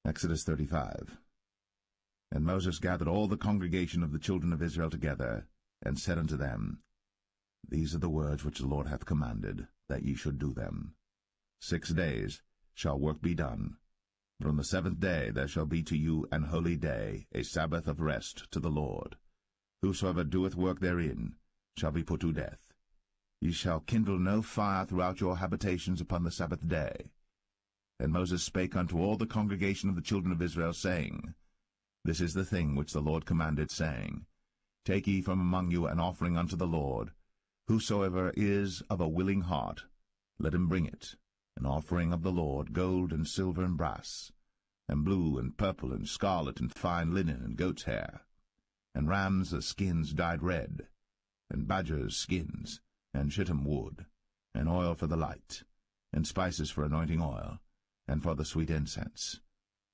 Exodus 35. And Moses gathered all the congregation of the children of Israel together, and said unto them, These are the words which the Lord hath commanded, that ye should do them. 6 days shall work be done, but on the 7th day there shall be to you an holy day, a Sabbath of rest to the Lord. Whosoever doeth work therein shall be put to death. Ye shall kindle no fire throughout your habitations upon the Sabbath day. And Moses spake unto all the congregation of the children of Israel, saying, This is the thing which the Lord commanded, saying, Take ye from among you an offering unto the Lord. Whosoever is of a willing heart, let him bring it, an offering of the Lord, gold and silver and brass, and blue and purple and scarlet and fine linen and goat's hair, and rams' skins dyed red, and badgers' skins, and shittim wood, and oil for the light, and spices for anointing oil, and for the sweet incense,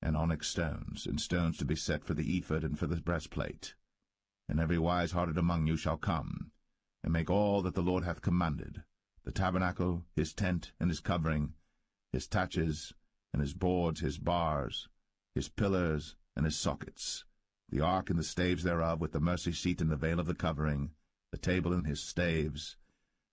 and onyx stones, and stones to be set for the ephod and for the breastplate. And every wise-hearted among you shall come, and make all that the Lord hath commanded, the tabernacle, his tent, and his covering, his taches, and his boards, his bars, his pillars, and his sockets, the ark and the staves thereof, with the mercy seat and the veil of the covering, the table and his staves,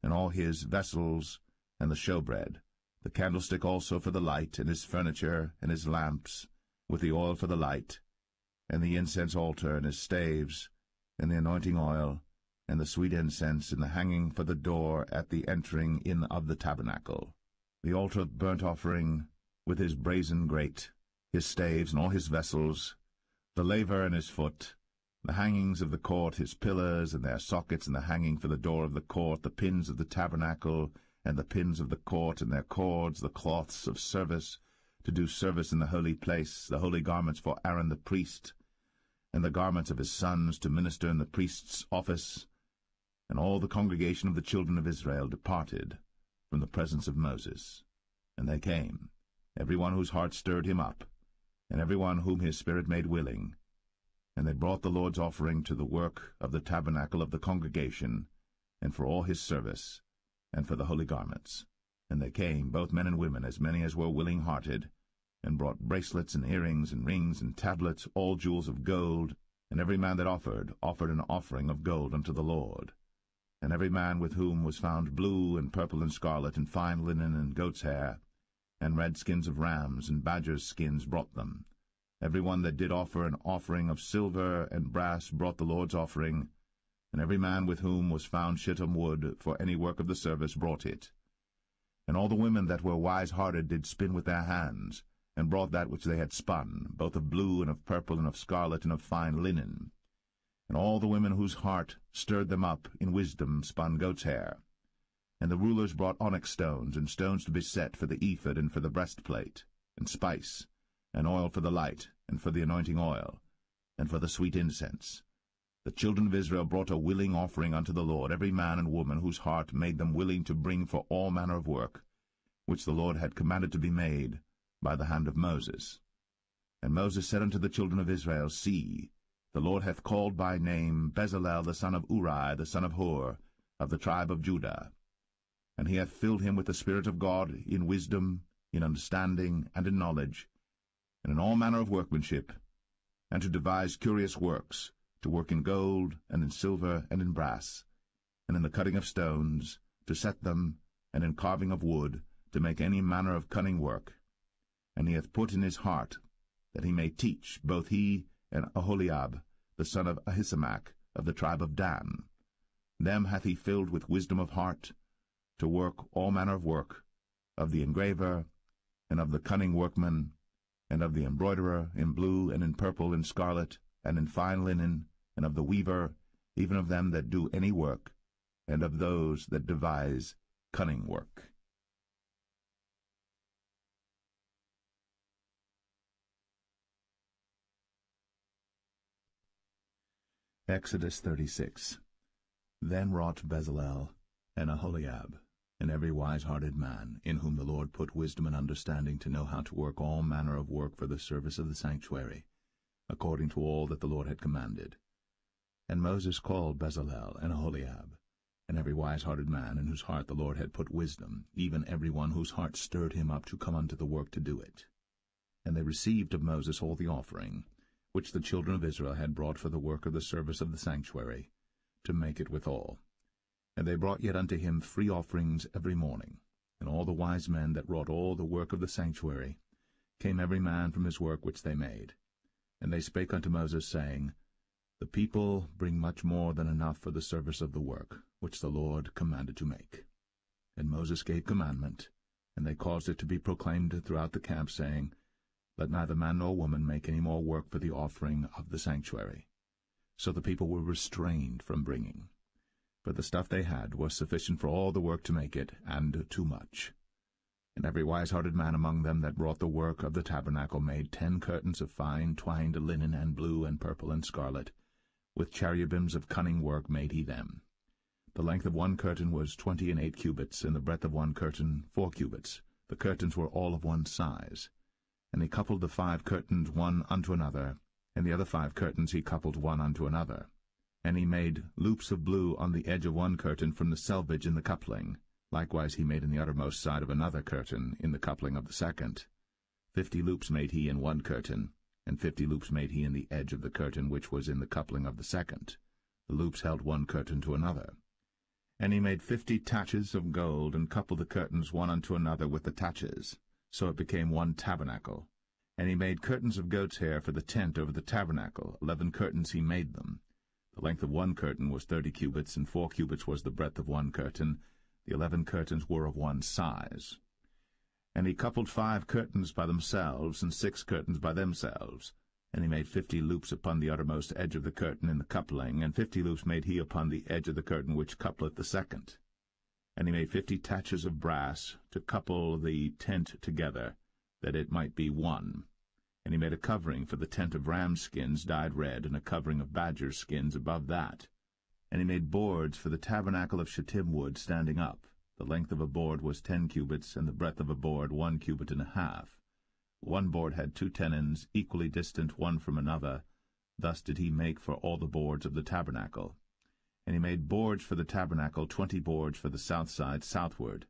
and all his vessels, and the showbread, the candlestick also for the light, and his furniture, and his lamps, with the oil for the light, and the incense altar, and his staves, and the anointing oil, and the sweet incense, and the hanging for the door at the entering in of the tabernacle, the altar of burnt offering, with his brazen grate, his staves, and all his vessels, the laver and his foot, the hangings of the court, his pillars, and their sockets, and the hanging for the door of the court, the pins of the tabernacle, and the pins of the court, and their cords, the cloths of service, to do service in the holy place, the holy garments for Aaron the priest, and the garments of his sons to minister in the priest's office. And all the congregation of the children of Israel departed from the presence of Moses. And they came, every one whose heart stirred him up, and every one whom his spirit made willing. And they brought the Lord's offering to the work of the tabernacle of the congregation, and for all his service, and for the holy garments. And they came, both men and women, as many as were willing-hearted, and brought bracelets and earrings and rings and tablets, all jewels of gold. And every man that offered an offering of gold unto the Lord. And every man with whom was found blue and purple and scarlet and fine linen and goat's hair, and red skins of rams and badgers' skins brought them. Every one that did offer an offering of silver and brass brought the Lord's offering, and every man with whom was found shittim wood for any work of the service brought it. And all the women that were wise-hearted did spin with their hands, and brought that which they had spun, both of blue and of purple and of scarlet and of fine linen. And all the women whose heart stirred them up in wisdom spun goat's hair. And the rulers brought onyx stones, and stones to be set for the ephod and for the breastplate, and spice, and oil for the light, and for the anointing oil, and for the sweet incense. The children of Israel brought a willing offering unto the Lord, every man and woman whose heart made them willing to bring for all manner of work, which the Lord had commanded to be made by the hand of Moses. And Moses said unto the children of Israel, See, the Lord hath called by name Bezalel the son of Uri, the son of Hur, of the tribe of Judah. And he hath filled him with the Spirit of God in wisdom, in understanding and in knowledge, and in all manner of workmanship, and to devise curious works, to work in gold, and in silver, and in brass, and in the cutting of stones, to set them, and in carving of wood, to make any manner of cunning work. And he hath put in his heart that he may teach, both he and Aholiab, the son of Ahisamach, of the tribe of Dan. Them hath he filled with wisdom of heart, to work all manner of work, of the engraver, and of the cunning workman, and of the embroiderer, in blue, and in purple, and scarlet, and in fine linen, and of the weaver, even of them that do any work, and of those that devise cunning work. Exodus 36. Then wrought Bezalel and Aholiab, and every wise-hearted man, in whom the Lord put wisdom and understanding to know how to work all manner of work for the service of the sanctuary, according to all that the Lord had commanded. And Moses called Bezalel and Aholiab, and every wise-hearted man, in whose heart the Lord had put wisdom, even every one whose heart stirred him up to come unto the work to do it. And they received of Moses all the offering, which the children of Israel had brought for the work of the service of the sanctuary, to make it withal. And they brought yet unto him free offerings every morning. And all the wise men that wrought all the work of the sanctuary came every man from his work which they made. And they spake unto Moses, saying, The people bring much more than enough for the service of the work, which the Lord commanded to make. And Moses gave commandment, and they caused it to be proclaimed throughout the camp, saying, Let neither man nor woman make any more work for the offering of the sanctuary. So the people were restrained from bringing. But the stuff they had was sufficient for all the work to make it, and too much. And every wise-hearted man among them that wrought the work of the tabernacle made 10 curtains of fine twined linen, and blue, and purple, and scarlet. With cherubims of cunning work made he them. The length of one curtain was 28 cubits, and the breadth of one curtain 4 cubits. The curtains were all of one size. And he coupled the 5 curtains one unto another, and the other 5 curtains he coupled one unto another. And he made loops of blue on the edge of one curtain from the selvage in the coupling. Likewise he made in the uttermost side of another curtain in the coupling of the second. 50 loops made he in one curtain, and 50 loops made he in the edge of the curtain which was in the coupling of the second. The loops held one curtain to another. And he made 50 taches of gold, and coupled the curtains one unto another with the taches. So it became one tabernacle. And he made curtains of goat's hair for the tent over the tabernacle. 11 curtains he made them. The length of one curtain was 30 cubits, and 4 cubits was the breadth of one curtain. The 11 curtains were of one size. And he coupled 5 curtains by themselves, and 6 curtains by themselves. And he made 50 loops upon the uttermost edge of the curtain in the coupling, and 50 loops made he upon the edge of the curtain which coupleth the second. And he made 50 taches of brass to couple the tent together, that it might be one. And he made a covering for the tent of ram skins dyed red, and a covering of badger skins above that. And he made boards for the tabernacle of shittim wood standing up. The length of a board was 10 cubits, and the breadth of a board 1 cubit and a half. One board had 2 tenons, equally distant one from another. Thus did he make for all the boards of the tabernacle. And he made boards for the tabernacle, 20 boards for the south side southward.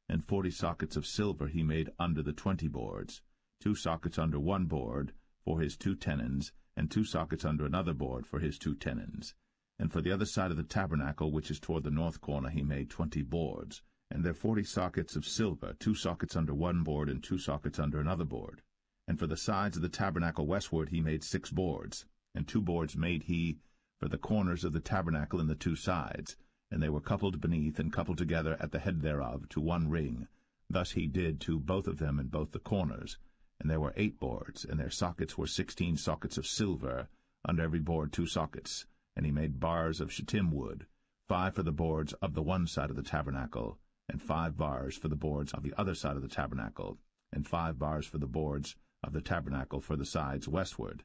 And 40 sockets of silver he made under the 20 boards, 2 sockets under one board for his 2 tenons, and 2 sockets under another board for his 2 tenons. And for the other side of the tabernacle, which is toward the north corner, he made 20 boards. And there 40 sockets of silver, 2 sockets under one board, and 2 sockets under another board. And for the sides of the tabernacle westward he made 6 boards, and 2 boards made he for the corners of the tabernacle in the 2 sides, and they were coupled beneath and coupled together at the head thereof to one ring. Thus he did to both of them in both the corners. And there were 8 boards, and their sockets were 16 sockets of silver, under every board 2 sockets. And he made bars of shittim wood, 5 for the boards of the one side of the tabernacle, and 5 bars for the boards of the other side of the tabernacle, and 5 bars for the boards of the tabernacle for the sides westward.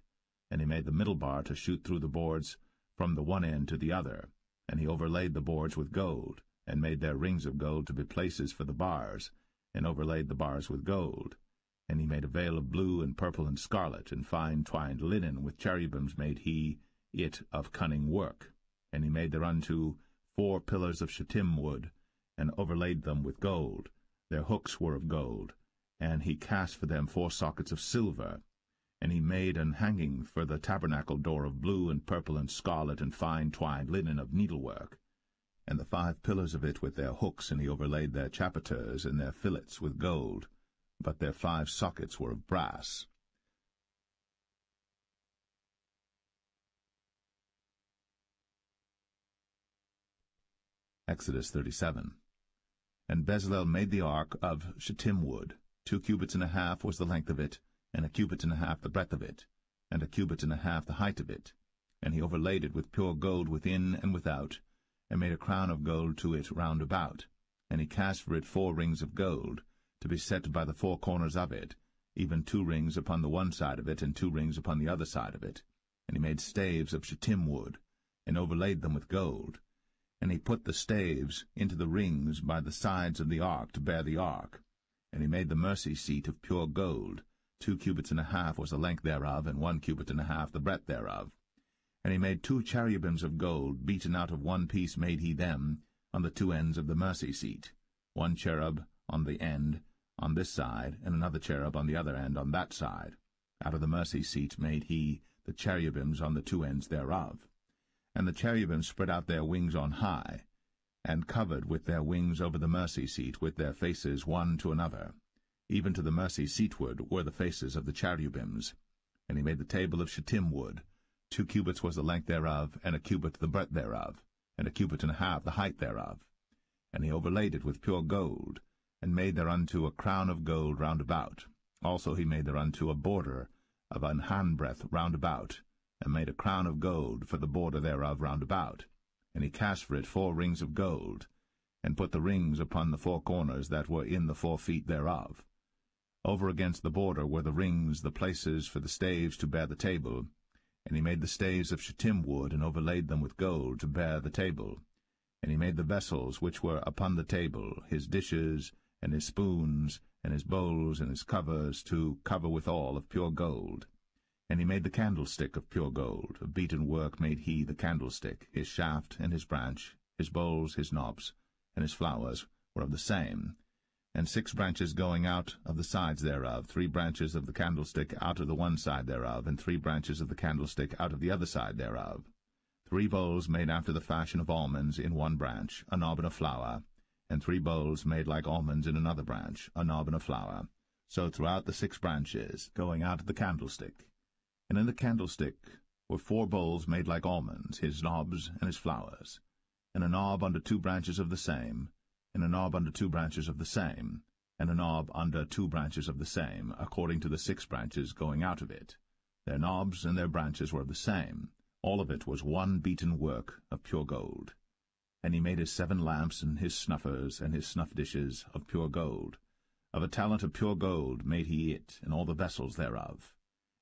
And he made the middle bar to shoot through the boards from the one end to the other. And he overlaid the boards with gold, and made their rings of gold to be places for the bars, and overlaid the bars with gold. And he made a veil of blue and purple and scarlet, and fine twined linen, with cherubims made he it of cunning work. And he made thereunto 4 pillars of shittim wood, and overlaid them with gold. Their hooks were of gold, And he cast for them 4 sockets of silver. And he made an hanging for the tabernacle door of blue and purple and scarlet and fine twined linen of needlework, and the 5 pillars of it with their hooks, and he overlaid their chapiters and their fillets with gold, but their 5 sockets were of brass. Exodus 37. And Bezalel made the ark of shittim wood. 2 cubits and a half was the length of it, and 1 cubit and a half the breadth of it, and 1 cubit and a half the height of it. And he overlaid it with pure gold within and without, and made a crown of gold to it round about. And he cast for it 4 rings of gold, to be set by the 4 corners of it, even 2 rings upon the one side of it, and 2 rings upon the other side of it. And he made staves of shittim wood, and overlaid them with gold. And he put the staves into the rings by the sides of the ark to bear the ark. And he made the mercy seat of pure gold. 2 cubits and a half was the length thereof, and 1 cubit and a half the breadth thereof. And he made 2 cherubims of gold, beaten out of one piece made he them, on the 2 ends of the mercy seat, 1 cherub on the end on this side, and another cherub on the other end on that side. Out of the mercy seat made he the cherubims on the 2 ends thereof. And the cherubims spread out their wings on high, and covered with their wings over the mercy seat, with their faces one to another. Even to the mercy seatward were the faces of the cherubims. And he made the table of shittim wood. 2 cubits was the length thereof, and 1 cubit the breadth thereof, and 1 cubit and a half the height thereof. And he overlaid it with pure gold, and made thereunto a crown of gold round about. Also he made thereunto a border of an handbreadth round about, and made a crown of gold for the border thereof round about. And he cast for it 4 rings of gold, and put the rings upon the 4 corners that were in the 4 feet thereof. Over against the border were the rings, the places for the staves to bear the table. And he made the staves of shittim wood, and overlaid them with gold to bear the table. And he made the vessels which were upon the table, his dishes, and his spoons, and his bowls, and his covers, to cover withal of pure gold. And he made the candlestick of pure gold. Of beaten work made he the candlestick. His shaft and his branch, his bowls, his knobs, and his flowers were of the same. And 6 branches going out of the sides thereof, 3 branches of the candlestick out of the one side thereof, and 3 branches of the candlestick out of the other side thereof. 3 bowls made after the fashion of almonds in one branch, a knob and a flower, and 3 bowls made like almonds in another branch, a knob and a flower. So throughout the 6 branches, going out of the candlestick. And in the candlestick were 4 bowls made like almonds, his knobs and his flowers, and a knob under 2 branches of the same, and a knob under 2 branches of the same, and a knob under 2 branches of the same, according to the 6 branches going out of it. Their knobs and their branches were of the same. All of it was one beaten work of pure gold. And he made his 7 lamps and his snuffers and his snuff dishes of pure gold. Of a talent of pure gold made he it, and all the vessels thereof.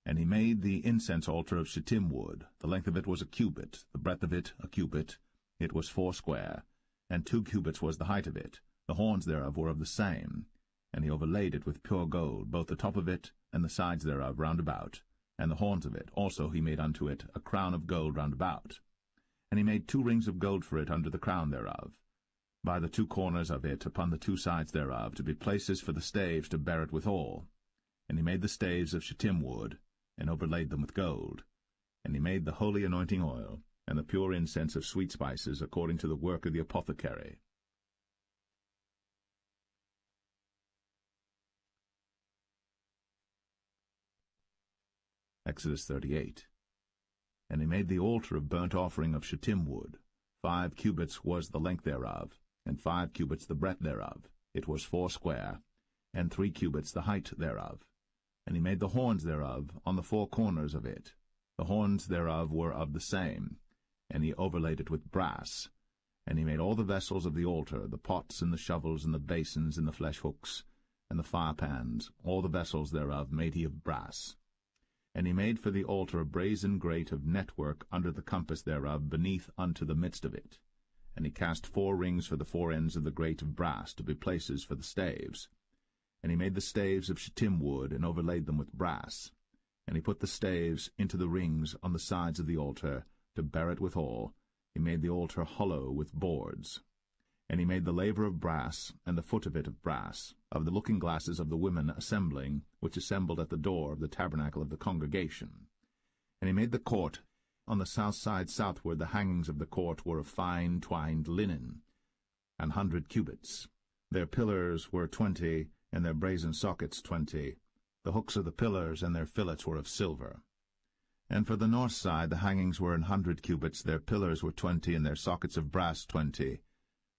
And he made the incense altar of shittim wood. The length of it was 1 cubit, the breadth of it 1 cubit. It was 4 square, and 2 cubits was the height of it. The horns thereof were of the same. And he overlaid it with pure gold, both the top of it and the sides thereof round about, and the horns of it. Also he made unto it a crown of gold round about. And he made 2 rings of gold for it under the crown thereof, by the 2 corners of it upon the 2 sides thereof, to be places for the staves to bear it withal. And he made the staves of shittim wood, and overlaid them with gold. And he made the holy anointing oil, and the pure incense of sweet spices, according to the work of the apothecary. Exodus 38. And he made the altar of burnt offering of shittim wood. 5 cubits was the length thereof, and 5 cubits the breadth thereof. It was 4 square, and 3 cubits the height thereof. And he made the horns thereof on the 4 corners of it. The horns thereof were of the same, and he overlaid it with brass. And he made all the vessels of the altar, the pots and the shovels and the basins and the flesh hooks and the firepans, all the vessels thereof made he of brass. And he made for the altar a brazen grate of network under the compass thereof beneath unto the midst of it. And he cast 4 rings for the 4 ends of the grate of brass, to be places for the staves. And he made the staves of shittim wood, and overlaid them with brass. And he put the staves into the rings on the sides of the altar, to bear it withal. He made the altar hollow with boards. And he made the laver of brass, and the foot of it of brass, of the looking-glasses of the women assembling, which assembled at the door of the tabernacle of the congregation. And he made the court. On the south side southward the hangings of the court were of fine twined linen, 100 cubits. Their pillars were 20, and their brazen sockets 20. The hooks of the pillars and their fillets were of silver. And for the north side the hangings were 100 cubits, their pillars were 20, and their sockets of brass 20.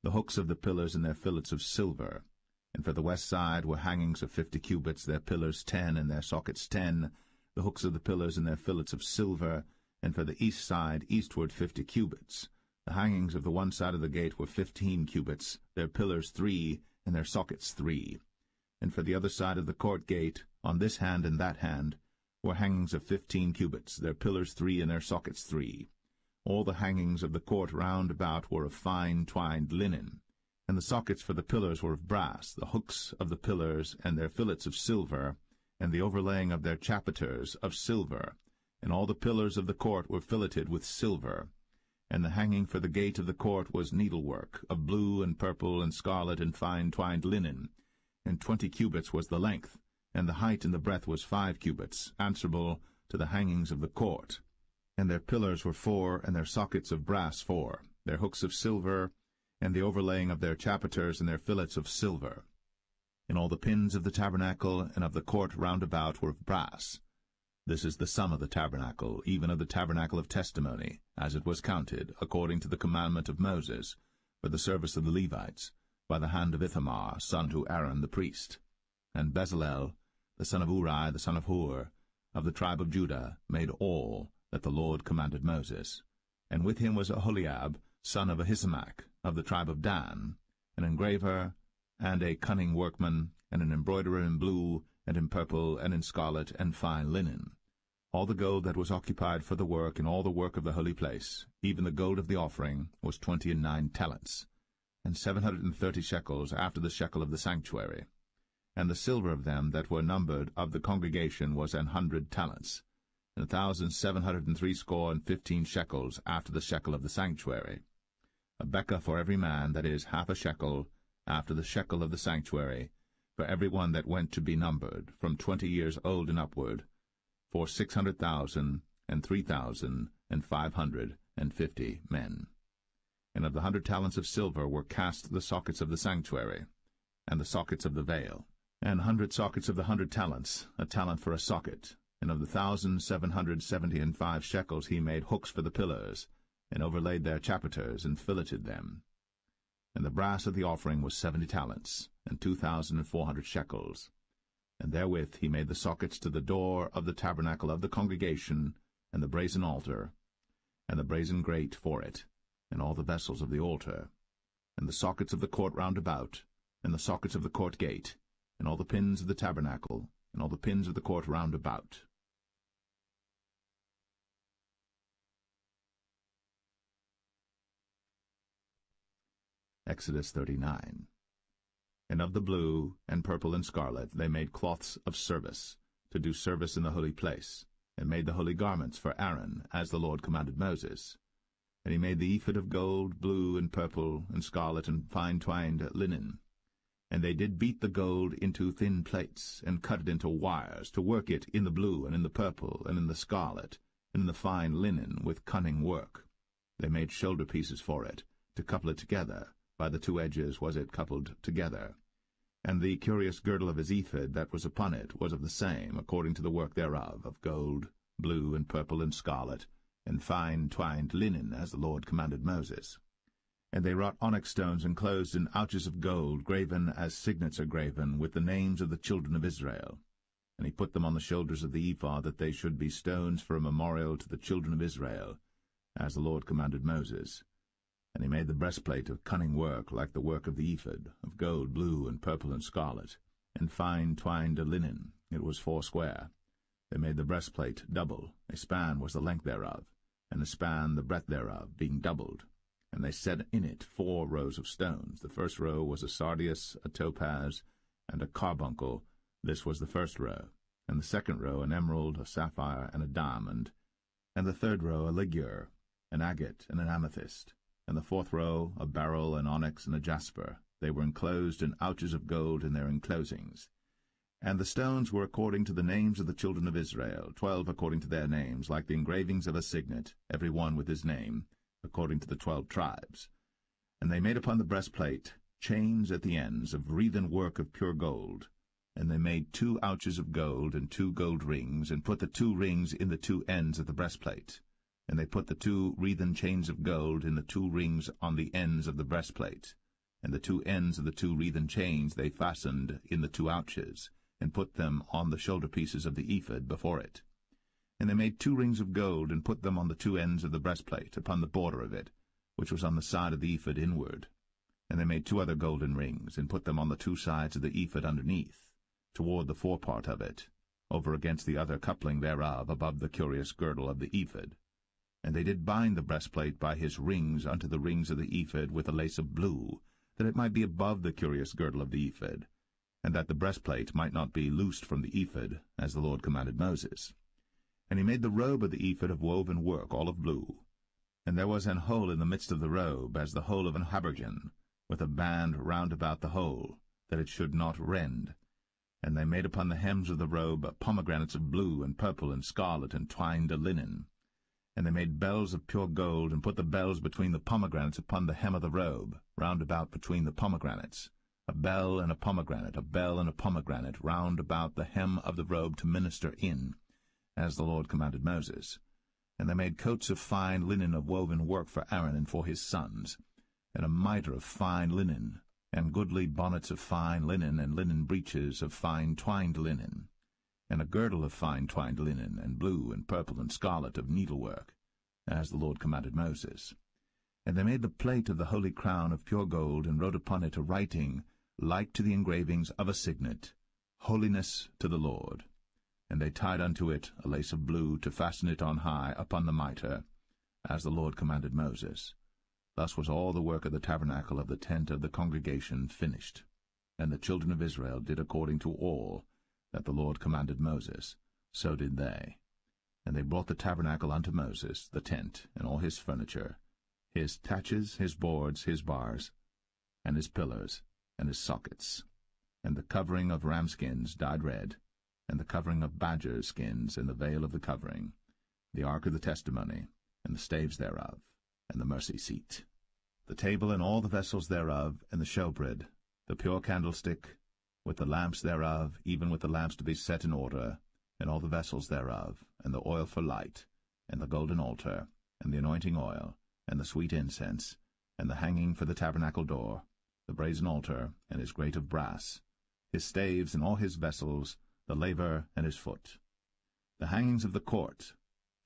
The hooks of the pillars and their fillets of silver. And for the west side were hangings of 50 cubits, their pillars 10, and their sockets 10, the hooks of the pillars and their fillets of silver. And for the east side eastward 50 cubits. The hangings of the one side of the gate were 15 cubits, their pillars 3, and their sockets 3. And for the other side of the court gate, on this hand and that hand, were hangings of 15 cubits, their pillars 3, and their sockets 3. All the hangings of the court round about were of fine twined linen, and the sockets for the pillars were of brass, the hooks of the pillars and their fillets of silver, and the overlaying of their chapiters of silver, and all the pillars of the court were filleted with silver. And the hanging for the gate of the court was needlework, of blue and purple and scarlet and fine twined linen, and 20 cubits was the length, and the height and the breadth was 5 cubits, answerable to the hangings of the court. And their pillars were 4, and their sockets of brass 4, their hooks of silver, and the overlaying of their chapiters and their fillets of silver. And all the pins of the tabernacle and of the court round about were of brass. This is the sum of the tabernacle, even of the tabernacle of testimony, as it was counted, according to the commandment of Moses, for the service of the Levites, by the hand of Ithamar, son to Aaron the priest. And Bezalel, the son of Uri, the son of Hur, of the tribe of Judah, made all that the Lord commanded Moses. And with him was Aholiab, son of Ahisamach, of the tribe of Dan, an engraver, and a cunning workman, and an embroiderer in blue, and in purple, and in scarlet, and fine linen. All the gold that was occupied for the work, and all the work of the holy place, even the gold of the offering, was 29 talents, and 730 shekels after the shekel of the sanctuary. And the silver of them that were numbered of the congregation was 100 talents, and 1,760 shekels after the shekel of the sanctuary. A bekah for every man, that is, half a shekel, after the shekel of the sanctuary, for every one that went to be numbered, from 20 years old and upward, for 600,000 and 3,550 men. And of the 100 talents of silver were cast the sockets of the sanctuary, and the sockets of the veil, and 100 sockets of the 100 talents, a talent for a socket. And of the 1,775 shekels he made hooks for the pillars, and overlaid their chapiters, and filleted them. And the brass of the offering was 70 talents, and 2,400 shekels. And therewith he made the sockets to the door of the tabernacle of the congregation, and the brazen altar, and the brazen grate for it, and all the vessels of the altar, and the sockets of the court round about, and the sockets of the court gate, and all the pins of the tabernacle, and all the pins of the court round about. Exodus 39. And of the blue, and purple, and scarlet they made cloths of service, to do service in the holy place, and made the holy garments for Aaron, as the Lord commanded Moses. And he made the ephod of gold, blue, and purple, and scarlet, and fine twined linen. And they did beat the gold into thin plates, and cut it into wires, to work it in the blue, and in the purple, and in the scarlet, and in the fine linen, with cunning work. They made shoulder pieces for it, to couple it together. By the 2 edges was it coupled together. And the curious girdle of his ephod that was upon it was of the same, according to the work thereof, of gold, blue, and purple, and scarlet, and fine twined linen, as the Lord commanded Moses. And they wrought onyx stones enclosed in ouches of gold, graven as signets are graven, with the names of the children of Israel. And he put them on the shoulders of the ephod, that they should be stones for a memorial to the children of Israel, as the Lord commanded Moses. And he made the breastplate of cunning work, like the work of the ephod, of gold, blue, and purple, and scarlet, and fine twined linen. It was 4 square. They made the breastplate double. A span was the length thereof, and a span the breadth thereof, being doubled. And they set in it 4 rows of stones. The first row was a sardius, a topaz, and a carbuncle. This was the first row. And the second row an emerald, a sapphire, and a diamond. And the third row a ligure, an agate, and an amethyst. and the fourth row a beryl, an onyx, and a jasper. They were enclosed in ouches of gold in their enclosings. And the stones were according to the names of the children of Israel, 12 according to their names, like the engravings of a signet, every one with his name, according to the 12 tribes. And they made upon the breastplate chains at the ends of wreathen work of pure gold. And they made 2 ouches of gold and 2 gold rings, and put the 2 rings in the 2 ends of the breastplate. And they put the 2 wreathen chains of gold in the 2 rings on the ends of the breastplate. And the 2 ends of the 2 wreathen chains they fastened in the 2 ouches, and put them on the shoulder pieces of the ephod before it. And they made 2 rings of gold, and put them on the 2 ends of the breastplate, upon the border of it, which was on the side of the ephod inward. And they made 2 other golden rings, and put them on the 2 sides of the ephod underneath, toward the forepart of it, over against the other coupling thereof, above the curious girdle of the ephod. And they did bind the breastplate by his rings unto the rings of the ephod with a lace of blue, that it might be above the curious girdle of the ephod, and that the breastplate might not be loosed from the ephod, as the Lord commanded Moses. And he made the robe of the ephod of woven work, all of blue. And there was an hole in the midst of the robe, as the hole of an habergeon, with a band round about the hole, that it should not rend. And they made upon the hems of the robe pomegranates of blue and purple and scarlet and twined linen. And they made bells of pure gold, and put the bells between the pomegranates upon the hem of the robe, round about between the pomegranates. A bell and a pomegranate, round about the hem of the robe to minister in, as the Lord commanded Moses. And they made coats of fine linen of woven work for Aaron and for his sons, and a mitre of fine linen, and goodly bonnets of fine linen, and linen breeches of fine twined linen, and a girdle of fine twined linen, and blue and purple and scarlet of needlework, as the Lord commanded Moses. And they made the plate of the holy crown of pure gold, and wrote upon it a writing like to the engravings of a signet, Holiness to the Lord. And they tied unto it a lace of blue, to fasten it on high upon the mitre, as the Lord commanded Moses. Thus was all the work of the tabernacle of the tent of the congregation finished. And the children of Israel did according to all that the Lord commanded Moses, so did they. And they brought the tabernacle unto Moses, the tent, and all his furniture, his taches, his boards, his bars, and his pillars, and his sockets, and the covering of ram skins dyed red, and the covering of badger skins, and the veil of the covering, the ark of the testimony, and the staves thereof, and the mercy seat, the table and all the vessels thereof, and the showbread, the pure candlestick, with the lamps thereof, even with the lamps to be set in order, and all the vessels thereof, and the oil for light, and the golden altar, and the anointing oil, and the sweet incense, and the hanging for the tabernacle door, the brazen altar, and his grate of brass, his staves and all his vessels, the laver and his foot, the hangings of the court,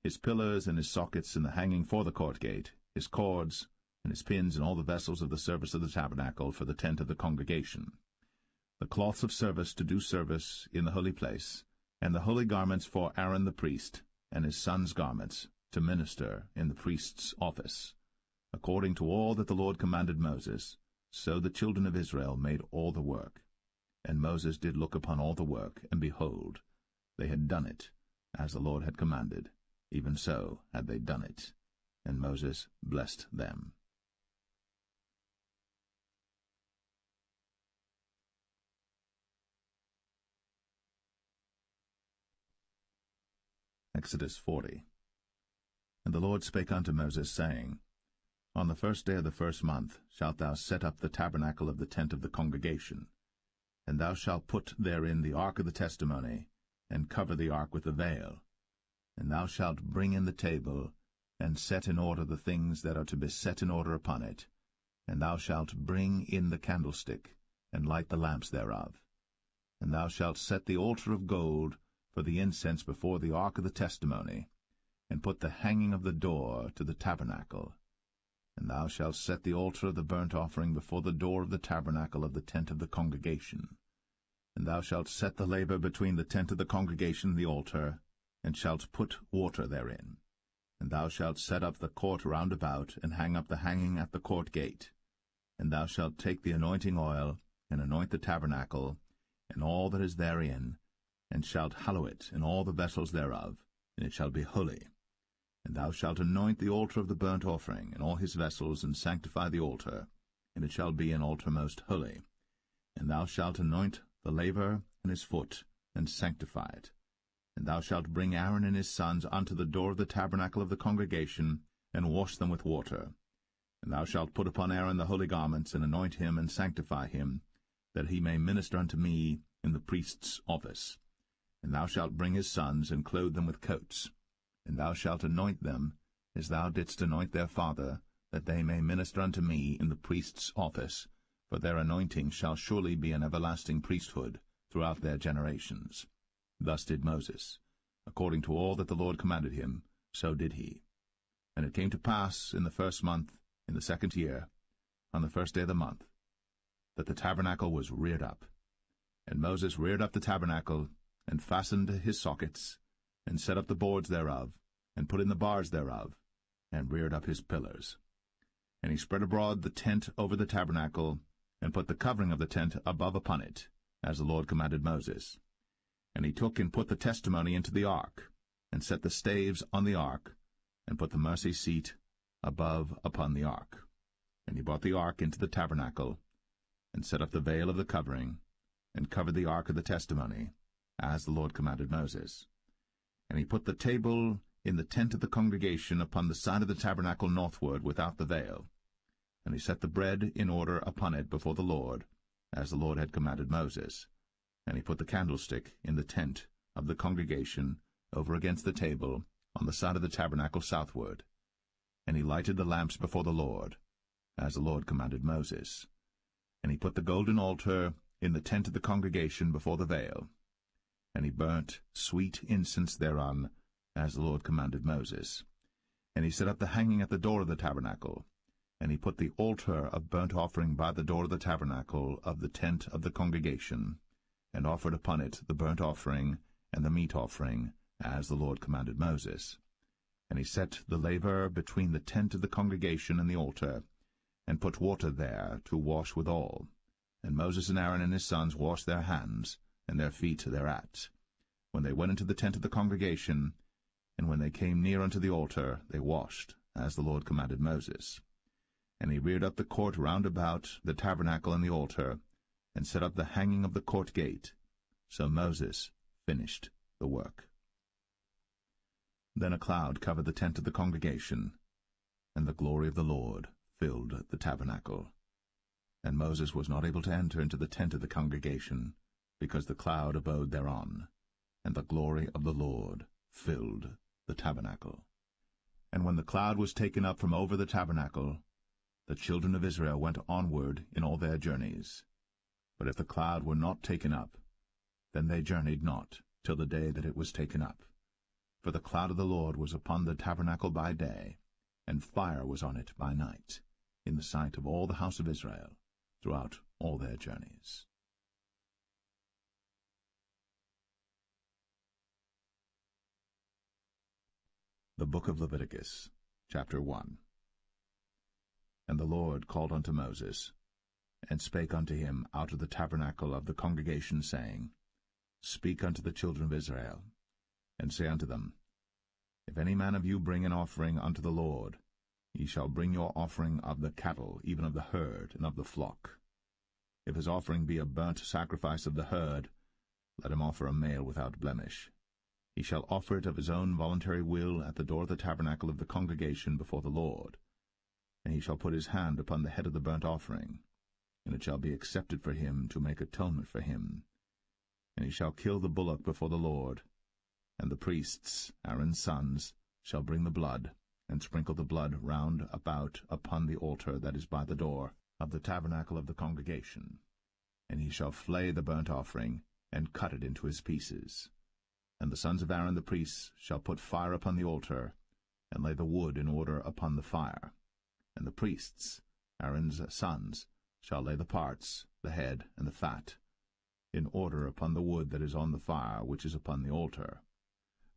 his pillars and his sockets, and the hanging for the court gate, his cords, and his pins, and all the vessels of the service of the tabernacle for the tent of the congregation, the cloths of service to do service in the holy place, and the holy garments for Aaron the priest, and his sons' garments, to minister in the priest's office. According to all that the Lord commanded Moses, so the children of Israel made all the work. And Moses did look upon all the work, and behold, they had done it, as the Lord had commanded, even so had they done it. And Moses blessed them. Exodus 40. And the Lord spake unto Moses, saying, On the first day of the first month shalt thou set up the tabernacle of the tent of the congregation, and thou shalt put therein the ark of the testimony, and cover the ark with the veil. And thou shalt bring in the table, and set in order the things that are to be set in order upon it. And thou shalt bring in the candlestick, and light the lamps thereof. And thou shalt set the altar of gold for the incense before the ark of the testimony, and put the hanging of the door to the tabernacle. And thou shalt set the altar of the burnt offering before the door of the tabernacle of the tent of the congregation. And thou shalt set the laver between the tent of the congregation and the altar, and shalt put water therein. And thou shalt set up the court round about, and hang up the hanging at the court gate. And thou shalt take the anointing oil, and anoint the tabernacle, and all that is therein, and shalt hallow it, and all the vessels thereof, and it shall be holy. And thou shalt anoint the altar of the burnt offering, and all his vessels, and sanctify the altar, and it shall be an altar most holy. And thou shalt anoint the laver and his foot, and sanctify it. And thou shalt bring Aaron and his sons unto the door of the tabernacle of the congregation, and wash them with water. And thou shalt put upon Aaron the holy garments, and anoint him, and sanctify him, that he may minister unto me in the priest's office. And thou shalt bring his sons, and clothe them with coats. And thou shalt anoint them, as thou didst anoint their father, that they may minister unto me in the priest's office, for their anointing shall surely be an everlasting priesthood throughout their generations. Thus did Moses. According to all that the Lord commanded him, so did he. And it came to pass in the 1st month, in the 2nd year, on the 1st day of the month, that the tabernacle was reared up. And Moses reared up the tabernacle, and fastened his sockets, and set up the boards thereof, and put in the bars thereof, and reared up his pillars. And he spread abroad the tent over the tabernacle, and put the covering of the tent above upon it, as the Lord commanded Moses. And he took and put the testimony into the ark, and set the staves on the ark, and put the mercy seat above upon the ark. And he brought the ark into the tabernacle, and set up the veil of the covering, and covered the ark of the testimony, as the Lord commanded Moses. And he put the table in the tent of the congregation upon the side of the tabernacle northward without the veil. And he set the bread in order upon it before the Lord, as the Lord had commanded Moses. And he put the candlestick in the tent of the congregation over against the table on the side of the tabernacle southward. And he lighted the lamps before the Lord, as the Lord commanded Moses. And he put the golden altar in the tent of the congregation before the veil. And he burnt sweet incense thereon, as the Lord commanded Moses. And he set up the hanging at the door of the tabernacle. And he put the altar of burnt offering by the door of the tabernacle of the tent of the congregation, and offered upon it the burnt offering and the meat offering, as the Lord commanded Moses. And he set the laver between the tent of the congregation and the altar, and put water there to wash withal. And Moses and Aaron and his sons washed their hands, and their feet thereat, when they went into the tent of the congregation, and when they came near unto the altar, they washed, as the Lord commanded Moses. And he reared up the court round about the tabernacle and the altar, and set up the hanging of the court gate. So Moses finished the work. Then a cloud covered the tent of the congregation, and the glory of the Lord filled the tabernacle. And Moses was not able to enter into the tent of the congregation, because the cloud abode thereon, and the glory of the Lord filled the tabernacle. And when the cloud was taken up from over the tabernacle, the children of Israel went onward in all their journeys. But if the cloud were not taken up, then they journeyed not till the day that it was taken up. For the cloud of the Lord was upon the tabernacle by day, and fire was on it by night, in the sight of all the house of Israel, throughout all their journeys. The Book of Leviticus, chapter 1. And the Lord called unto Moses, and spake unto him out of the tabernacle of the congregation, saying, Speak unto the children of Israel, and say unto them, If any man of you bring an offering unto the Lord, ye shall bring your offering of the cattle, even of the herd, and of the flock. If his offering be a burnt sacrifice of the herd, let him offer a male without blemish. He shall offer it of his own voluntary will at the door of the tabernacle of the congregation before the Lord. And he shall put his hand upon the head of the burnt offering, and it shall be accepted for him to make atonement for him. And he shall kill the bullock before the Lord, and the priests, Aaron's sons, shall bring the blood, and sprinkle the blood round about upon the altar that is by the door of the tabernacle of the congregation. And he shall flay the burnt offering, and cut it into his pieces. And the sons of Aaron the priests shall put fire upon the altar, and lay the wood in order upon the fire. And the priests, Aaron's sons, shall lay the parts, the head, and the fat, in order upon the wood that is on the fire which is upon the altar.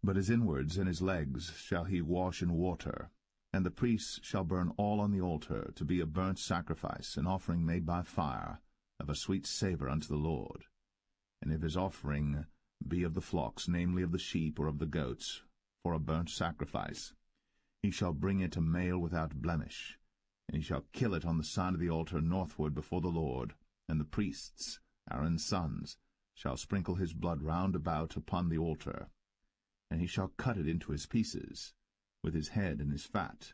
But his inwards and his legs shall he wash in water, and the priests shall burn all on the altar, to be a burnt sacrifice, an offering made by fire, of a sweet savour unto the Lord. And if his offering be of the flocks, namely of the sheep or of the goats, for a burnt sacrifice, He shall bring it a male without blemish, and he shall kill it on the side of the altar northward before the Lord, and the priests, Aaron's sons, shall sprinkle his blood round about upon the altar. And he shall cut it into his pieces, with his head and his fat,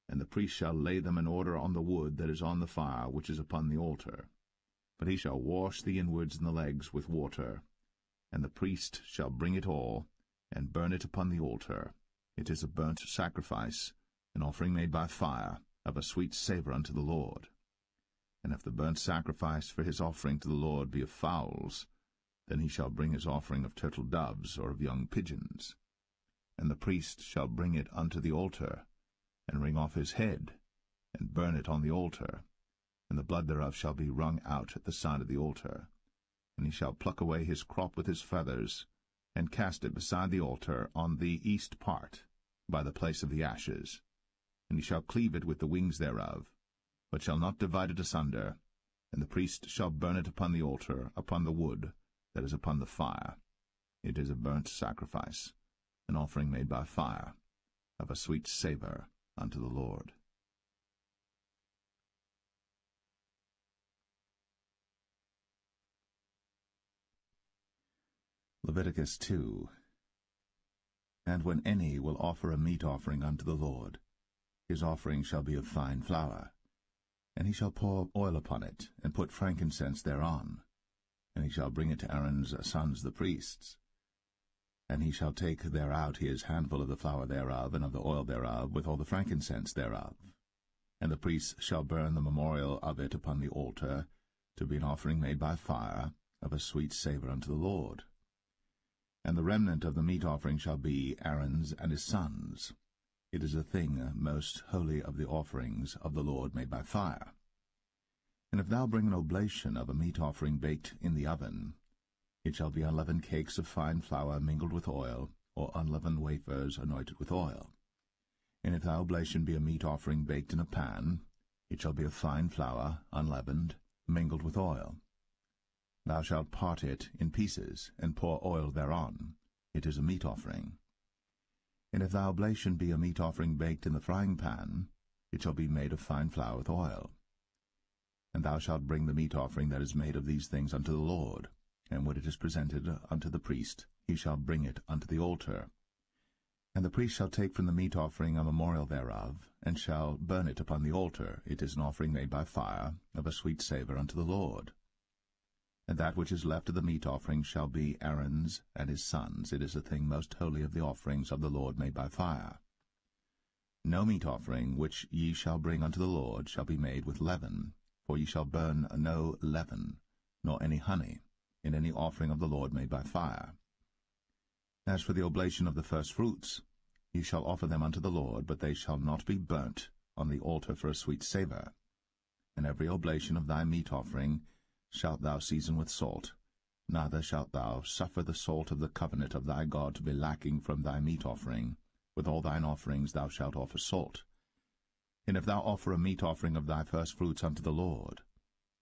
and the priest shall lay them in order on the wood that is on the fire which is upon the altar. But he shall wash the inwards and the legs with water, and the priest shall bring it all, and burn it upon the altar. It is a burnt sacrifice, an offering made by fire, of a sweet savour unto the Lord. And if the burnt sacrifice for his offering to the Lord be of fowls, then he shall bring his offering of turtle doves or of young pigeons. And the priest shall bring it unto the altar, and wring off his head, and burn it on the altar, and the blood thereof shall be wrung out at the side of the altar. And he shall pluck away his crop with his feathers, and cast it beside the altar on the east part, by the place of the ashes. And he shall cleave it with the wings thereof, but shall not divide it asunder, and the priest shall burn it upon the altar, upon the wood that is upon the fire. It is a burnt sacrifice, an offering made by fire, of a sweet savour unto the Lord. Leviticus 2. And when any will offer a meat offering unto the Lord, his offering shall be of fine flour, and he shall pour oil upon it, and put frankincense thereon, and he shall bring it to Aaron's sons the priests. And he shall take thereout his handful of the flour thereof, and of the oil thereof, with all the frankincense thereof. And the priests shall burn the memorial of it upon the altar, to be an offering made by fire, of a sweet savour unto the Lord. And the remnant of the meat offering shall be Aaron's and his sons. It is a thing most holy of the offerings of the Lord made by fire. And if thou bring an oblation of a meat offering baked in the oven, it shall be unleavened cakes of fine flour mingled with oil, or unleavened wafers anointed with oil. And if thy oblation be a meat offering baked in a pan, it shall be of fine flour, unleavened, mingled with oil. Thou shalt part it in pieces, and pour oil thereon. It is a meat offering. And if thy oblation be a meat offering baked in the frying pan, it shall be made of fine flour with oil. And thou shalt bring the meat offering that is made of these things unto the Lord, and when it is presented unto the priest, he shall bring it unto the altar. And the priest shall take from the meat offering a memorial thereof, and shall burn it upon the altar. It is an offering made by fire, of a sweet savour unto the Lord. And that which is left of the meat offering shall be Aaron's and his sons. It is a thing most holy of the offerings of the Lord made by fire. No meat offering which ye shall bring unto the Lord shall be made with leaven, for ye shall burn no leaven, nor any honey, in any offering of the Lord made by fire. As for the oblation of the firstfruits, ye shall offer them unto the Lord, but they shall not be burnt on the altar for a sweet savour. And every oblation of thy meat offering shalt thou season with salt, neither shalt thou suffer the salt of the covenant of thy God to be lacking from thy meat offering. With all thine offerings thou shalt offer salt. And if thou offer a meat offering of thy firstfruits unto the Lord,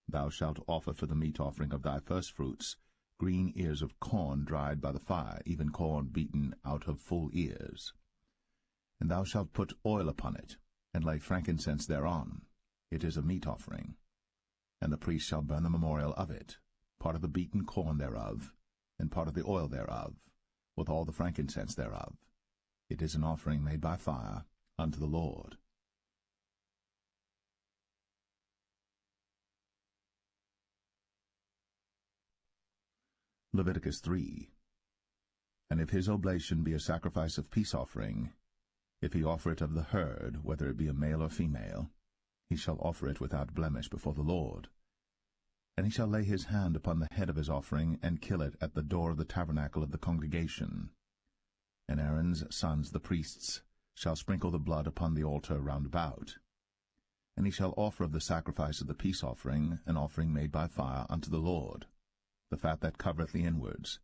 thou shalt offer for the meat offering of thy firstfruits green ears of corn dried by the fire, even corn beaten out of full ears. And thou shalt put oil upon it, and lay frankincense thereon. It is a meat offering. And the priest shall burn the memorial of it, part of the beaten corn thereof, and part of the oil thereof, with all the frankincense thereof. It is an offering made by fire unto the Lord. Leviticus 3. And if his oblation be a sacrifice of peace offering, if he offer it of the herd, whether it be a male or female, he shall offer it without blemish before the Lord. And he shall lay his hand upon the head of his offering, and kill it at the door of the tabernacle of the congregation. And Aaron's sons the priests shall sprinkle the blood upon the altar round about. And he shall offer of the sacrifice of the peace offering an offering made by fire unto the Lord, the fat that covereth the inwards,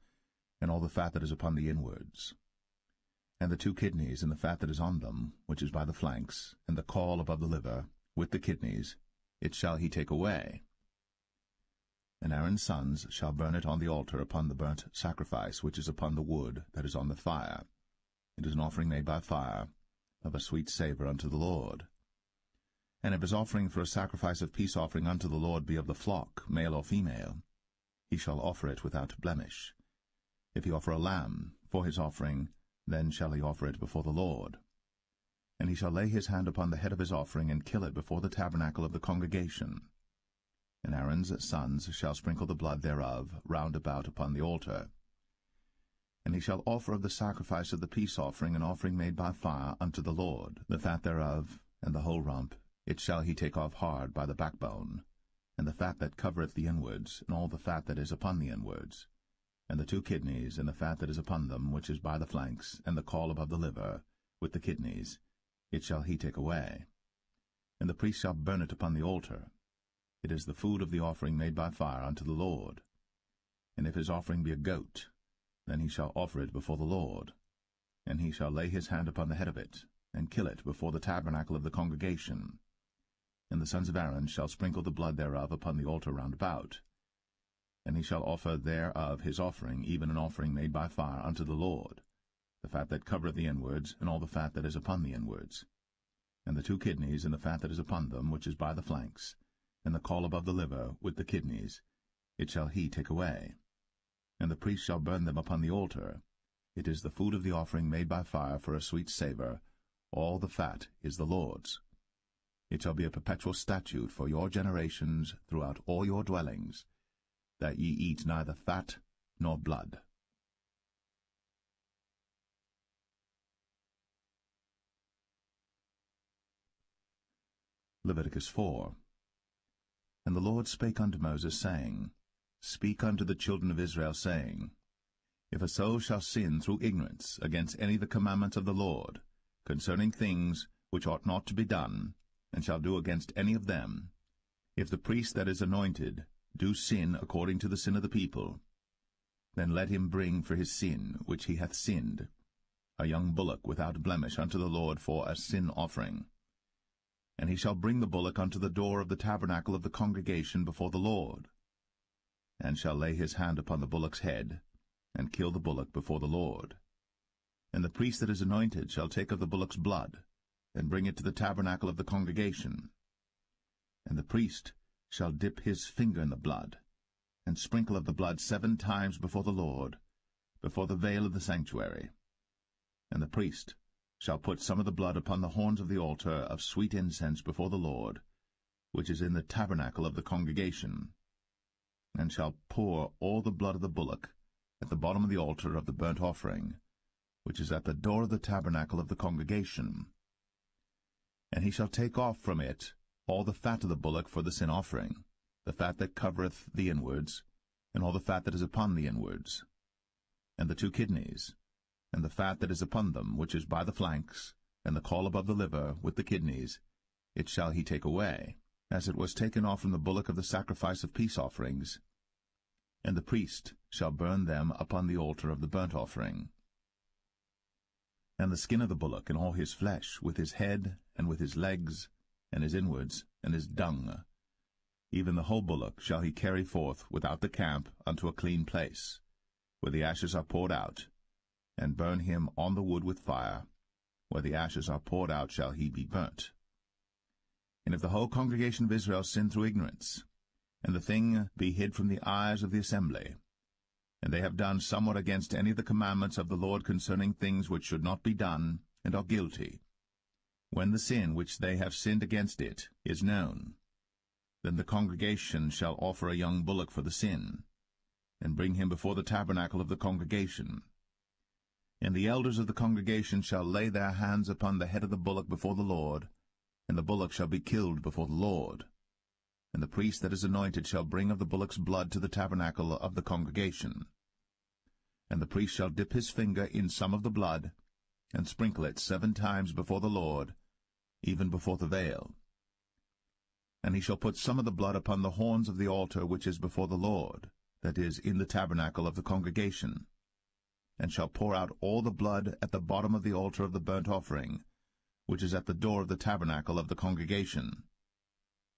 and all the fat that is upon the inwards, and the 2 kidneys, and the fat that is on them, which is by the flanks, and the caul above the liver, with the kidneys, it shall he take away. And Aaron's sons shall burn it on the altar upon the burnt sacrifice which is upon the wood that is on the fire. It is an offering made by fire, of a sweet savour unto the Lord. And if his offering for a sacrifice of peace offering unto the Lord be of the flock, male or female, he shall offer it without blemish. If he offer a lamb for his offering, then shall he offer it before the Lord. And he shall lay his hand upon the head of his offering, and kill it before the tabernacle of the congregation. And Aaron's sons shall sprinkle the blood thereof round about upon the altar. And he shall offer of the sacrifice of the peace offering an offering made by fire unto the Lord, the fat thereof, and the whole rump, it shall he take off hard by the backbone, and the fat that covereth the inwards, and all the fat that is upon the inwards, and the 2 kidneys, and the fat that is upon them, which is by the flanks, and the caul above the liver, with the kidneys, it shall he take away. And the priest shall burn it upon the altar. It is the food of the offering made by fire unto the Lord. And if his offering be a goat, then he shall offer it before the Lord. And he shall lay his hand upon the head of it, and kill it before the tabernacle of the congregation. And the sons of Aaron shall sprinkle the blood thereof upon the altar round about. And he shall offer thereof his offering, even an offering made by fire unto the Lord, the fat that covereth the inwards, and all the fat that is upon the inwards, and the 2 kidneys, and the fat that is upon them, which is by the flanks, and the caul above the liver, with the kidneys, it shall he take away. And the priest shall burn them upon the altar. It is the food of the offering made by fire for a sweet savour. All the fat is the Lord's. It shall be a perpetual statute for your generations throughout all your dwellings, that ye eat neither fat nor blood. Leviticus 4. And the Lord spake unto Moses, saying, Speak unto the children of Israel, saying, If a soul shall sin through ignorance against any of the commandments of the Lord, concerning things which ought not to be done, and shall do against any of them, if the priest that is anointed do sin according to the sin of the people, then let him bring for his sin which he hath sinned a young bullock without blemish unto the Lord for a sin offering. And he shall bring the bullock unto the door of the tabernacle of the congregation before the Lord, and shall lay his hand upon the bullock's head, and kill the bullock before the Lord. And the priest that is anointed shall take of the bullock's blood, and bring it to the tabernacle of the congregation. And the priest shall dip his finger in the blood, and sprinkle of the blood 7 times before the Lord, before the veil of the sanctuary. And the priest shall put some of the blood upon the horns of the altar of sweet incense before the Lord, which is in the tabernacle of the congregation, and shall pour all the blood of the bullock at the bottom of the altar of the burnt offering, which is at the door of the tabernacle of the congregation. And he shall take off from it all the fat of the bullock for the sin offering, the fat that covereth the inwards, and all the fat that is upon the inwards, and the 2 kidneys, and the fat that is upon them, which is by the flanks, and the caul above the liver, with the kidneys, it shall he take away, as it was taken off from the bullock of the sacrifice of peace offerings. And the priest shall burn them upon the altar of the burnt offering. And the skin of the bullock, and all his flesh, with his head, and with his legs, and his inwards, and his dung, even the whole bullock shall he carry forth without the camp unto a clean place, where the ashes are poured out, and burn him on the wood with fire. Where the ashes are poured out shall he be burnt. And if the whole congregation of Israel sin through ignorance, and the thing be hid from the eyes of the assembly, and they have done somewhat against any of the commandments of the Lord concerning things which should not be done, and are guilty, when the sin which they have sinned against it is known, then the congregation shall offer a young bullock for the sin, and bring him before the tabernacle of the congregation. And the elders of the congregation shall lay their hands upon the head of the bullock before the Lord, and the bullock shall be killed before the Lord. And the priest that is anointed shall bring of the bullock's blood to the tabernacle of the congregation. And the priest shall dip his finger in some of the blood, and sprinkle it 7 times before the Lord, even before the veil. And he shall put some of the blood upon the horns of the altar which is before the Lord, that is, in the tabernacle of the congregation, and shall pour out all the blood at the bottom of the altar of the burnt offering, which is at the door of the tabernacle of the congregation.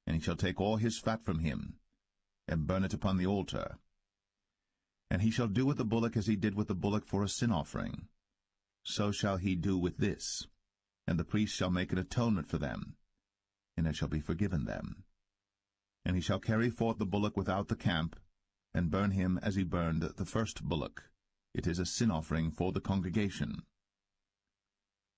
And he shall take all his fat from him, and burn it upon the altar. And he shall do with the bullock as he did with the bullock for a sin offering. So shall he do with this. And the priest shall make an atonement for them, and it shall be forgiven them. And he shall carry forth the bullock without the camp, and burn him as he burned the first bullock. It is a sin offering for the congregation.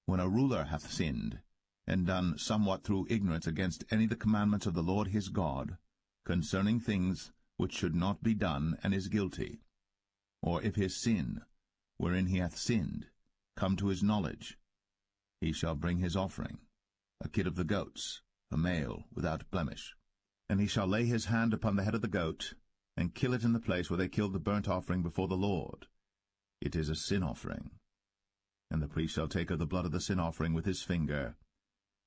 When a ruler hath sinned, and done somewhat through ignorance against any of the commandments of the Lord his God, concerning things which should not be done, and is guilty, or if his sin, wherein he hath sinned, come to his knowledge, he shall bring his offering, a kid of the goats, a male without blemish. And he shall lay his hand upon the head of the goat, and kill it in the place where they killed the burnt offering before the Lord. It is a sin offering. And the priest shall take of the blood of the sin offering with his finger,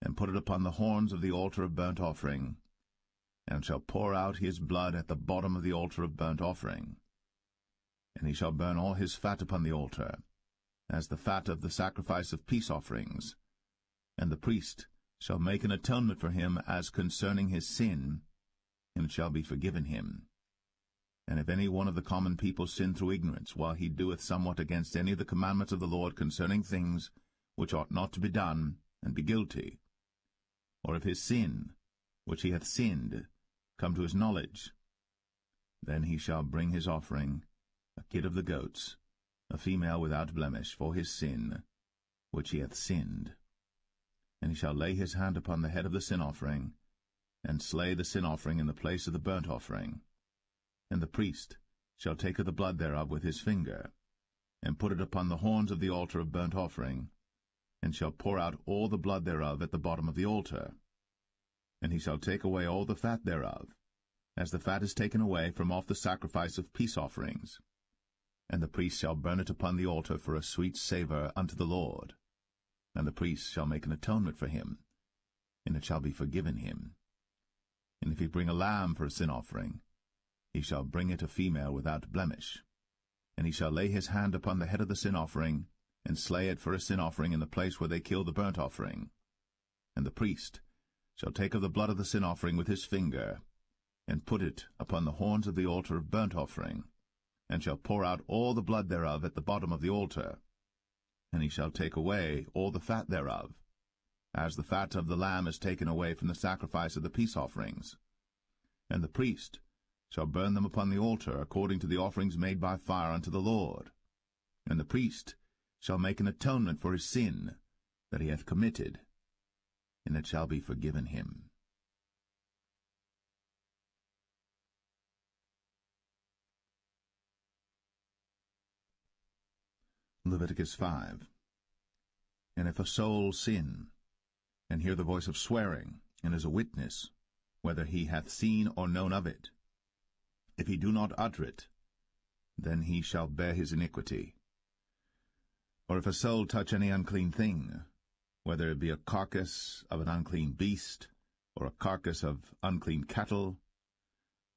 and put it upon the horns of the altar of burnt offering, and shall pour out his blood at the bottom of the altar of burnt offering. And he shall burn all his fat upon the altar, as the fat of the sacrifice of peace offerings. And the priest shall make an atonement for him as concerning his sin, and it shall be forgiven him. And if any one of the common people sin through ignorance, while he doeth somewhat against any of the commandments of the Lord concerning things which ought not to be done, and be guilty, or if his sin, which he hath sinned, come to his knowledge, then he shall bring his offering, a kid of the goats, a female without blemish, for his sin, which he hath sinned. And he shall lay his hand upon the head of the sin offering, and slay the sin offering in the place of the burnt offering. And the priest shall take of the blood thereof with his finger, and put it upon the horns of the altar of burnt offering, and shall pour out all the blood thereof at the bottom of the altar. And he shall take away all the fat thereof, as the fat is taken away from off the sacrifice of peace offerings. And the priest shall burn it upon the altar for a sweet savour unto the Lord. And the priest shall make an atonement for him, and it shall be forgiven him. And if he bring a lamb for a sin offering, he shall bring it a female without blemish. And he shall lay his hand upon the head of the sin offering, and slay it for a sin offering in the place where they kill the burnt offering. And the priest shall take of the blood of the sin offering with his finger, and put it upon the horns of the altar of burnt offering, and shall pour out all the blood thereof at the bottom of the altar. And he shall take away all the fat thereof, as the fat of the lamb is taken away from the sacrifice of the peace offerings. And the priest shall burn them upon the altar, according to the offerings made by fire unto the Lord. And the priest shall make an atonement for his sin that he hath committed, and it shall be forgiven him. Leviticus 5. And if a soul sin, and hear the voice of swearing, and is a witness, whether he hath seen or known of it, if he do not utter it, then he shall bear his iniquity. Or if a soul touch any unclean thing, whether it be a carcass of an unclean beast, or a carcass of unclean cattle,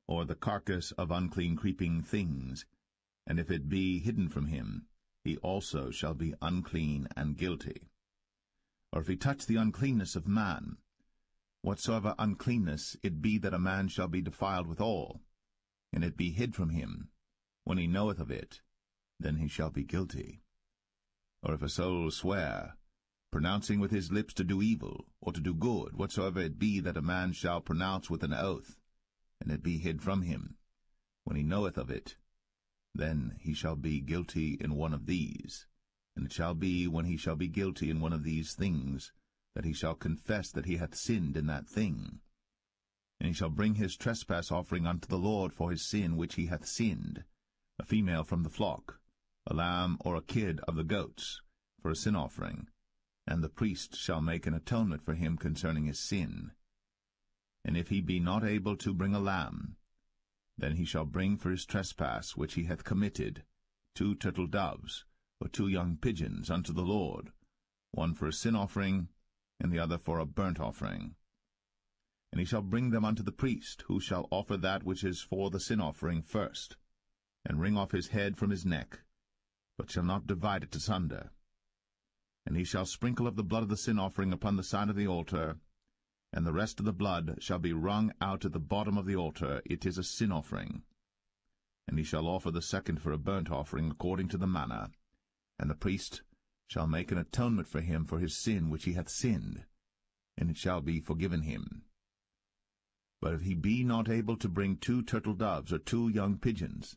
or the carcass of unclean creeping things, and if it be hidden from him, he also shall be unclean and guilty. Or if he touch the uncleanness of man, whatsoever uncleanness it be that a man shall be defiled withal, and it be hid from him, when he knoweth of it, then he shall be guilty. Or if a soul swear, pronouncing with his lips to do evil, or to do good, whatsoever it be that a man shall pronounce with an oath, and it be hid from him, when he knoweth of it, then he shall be guilty in one of these. And it shall be, when he shall be guilty in one of these things, that he shall confess that he hath sinned in that thing. And he shall bring his trespass offering unto the Lord for his sin which he hath sinned, a female from the flock, a lamb or a kid of the goats, for a sin offering, and the priest shall make an atonement for him concerning his sin. And if he be not able to bring a lamb, then he shall bring for his trespass which he hath committed 2 turtle doves, or 2 young pigeons unto the Lord, one for a sin offering, and the other for a burnt offering. And he shall bring them unto the priest, who shall offer that which is for the sin offering first, and wring off his head from his neck, but shall not divide it asunder. And he shall sprinkle of the blood of the sin offering upon the side of the altar, and the rest of the blood shall be wrung out at the bottom of the altar. It is a sin offering. And he shall offer the second for a burnt offering according to the manner, and the priest shall make an atonement for him for his sin which he hath sinned, and it shall be forgiven him. But if he be not able to bring 2 turtle doves or 2 young pigeons,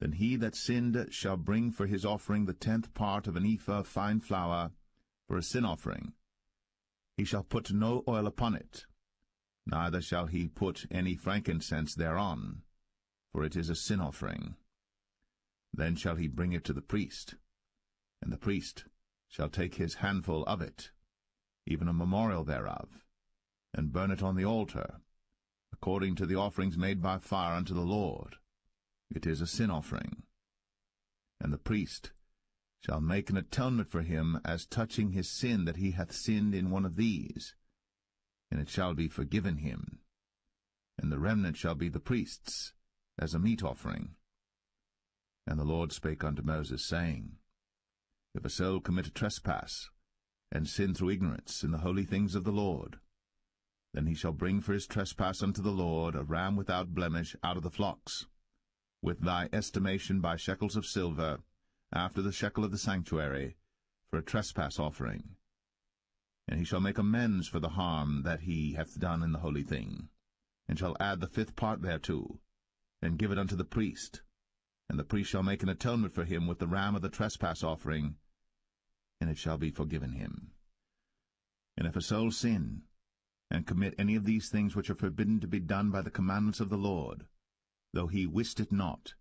then he that sinned shall bring for his offering the 10th part of an ephah of fine flour for a sin offering. He shall put no oil upon it, neither shall he put any frankincense thereon, for it is a sin offering. Then shall he bring it to the priest, and the priest shall take his handful of it, even a memorial thereof, and burn it on the altar, according to the offerings made by fire unto the Lord. It is a sin offering. And the priest shall make an atonement for him as touching his sin that he hath sinned in one of these, and it shall be forgiven him. And the remnant shall be the priest's, as a meat offering. And the Lord spake unto Moses, saying, If a soul commit a trespass, and sin through ignorance in the holy things of the Lord, then he shall bring for his trespass unto the Lord a ram without blemish out of the flocks, with thy estimation by shekels of silver, after the shekel of the sanctuary, for a trespass offering. And he shall make amends for the harm that he hath done in the holy thing, and shall add the 5th part thereto, and give it unto the priest. And the priest shall make an atonement for him with the ram of the trespass offering, and it shall be forgiven him. And if a soul sin, and commit any of these things which are forbidden to be done by the commandments of the Lord, though he wist it not,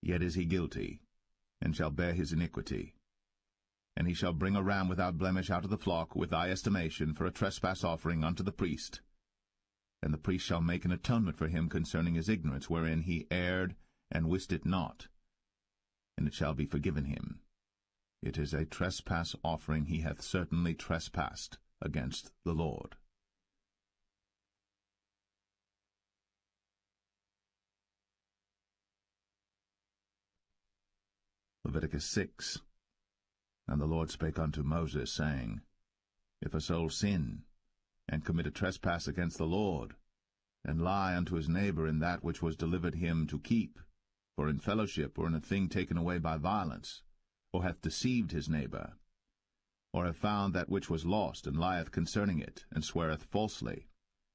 yet is he guilty, and shall bear his iniquity. And he shall bring a ram without blemish out of the flock, with thy estimation, for a trespass offering unto the priest. And the priest shall make an atonement for him concerning his ignorance, wherein he erred and wist it not, and it shall be forgiven him. It is a trespass offering. He hath certainly trespassed against the Lord. Leviticus 6. And the Lord spake unto Moses, saying, If a soul sin, and commit a trespass against the Lord, and lie unto his neighbor in that which was delivered him to keep, for in fellowship, or in a thing taken away by violence, or hath deceived his neighbor, or have found that which was lost, and lieth concerning it, and sweareth falsely,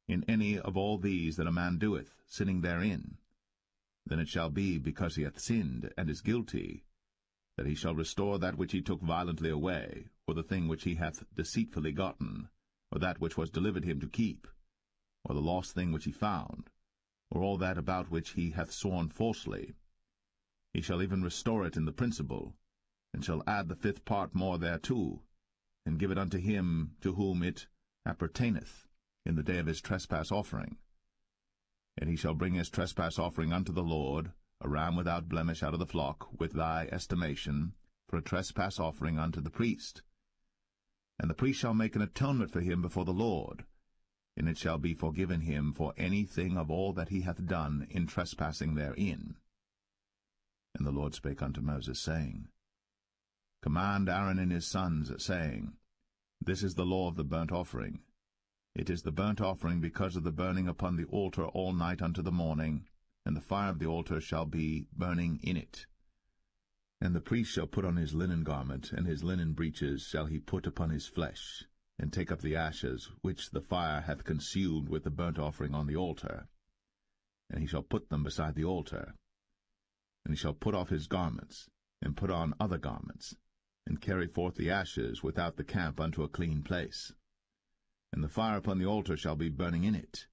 in any of all these that a man doeth, sinning therein, then it shall be, because he hath sinned, and is guilty, that he shall restore that which he took violently away, or the thing which he hath deceitfully gotten, or that which was delivered him to keep, or the lost thing which he found, or all that about which he hath sworn falsely. He shall even restore it in the principal, and shall add the 5th part more thereto, and give it unto him to whom it appertaineth in the day of his trespass offering. And he shall bring his trespass offering unto the Lord, a ram without blemish out of the flock, with thy estimation, for a trespass offering unto the priest. And the priest shall make an atonement for him before the Lord, and it shall be forgiven him for any thing of all that he hath done in trespassing therein. And the Lord spake unto Moses, saying, Command Aaron and his sons, saying, This is the law of the burnt offering. It is the burnt offering because of the burning upon the altar all night unto the morning, and the fire of the altar shall be burning in it. And the priest shall put on his linen garment, and his linen breeches shall he put upon his flesh, and take up the ashes which the fire hath consumed with the burnt offering on the altar. And he shall put them beside the altar. And he shall put off his garments, and put on other garments, and carry forth the ashes without the camp unto a clean place. And the fire upon the altar shall be burning in it.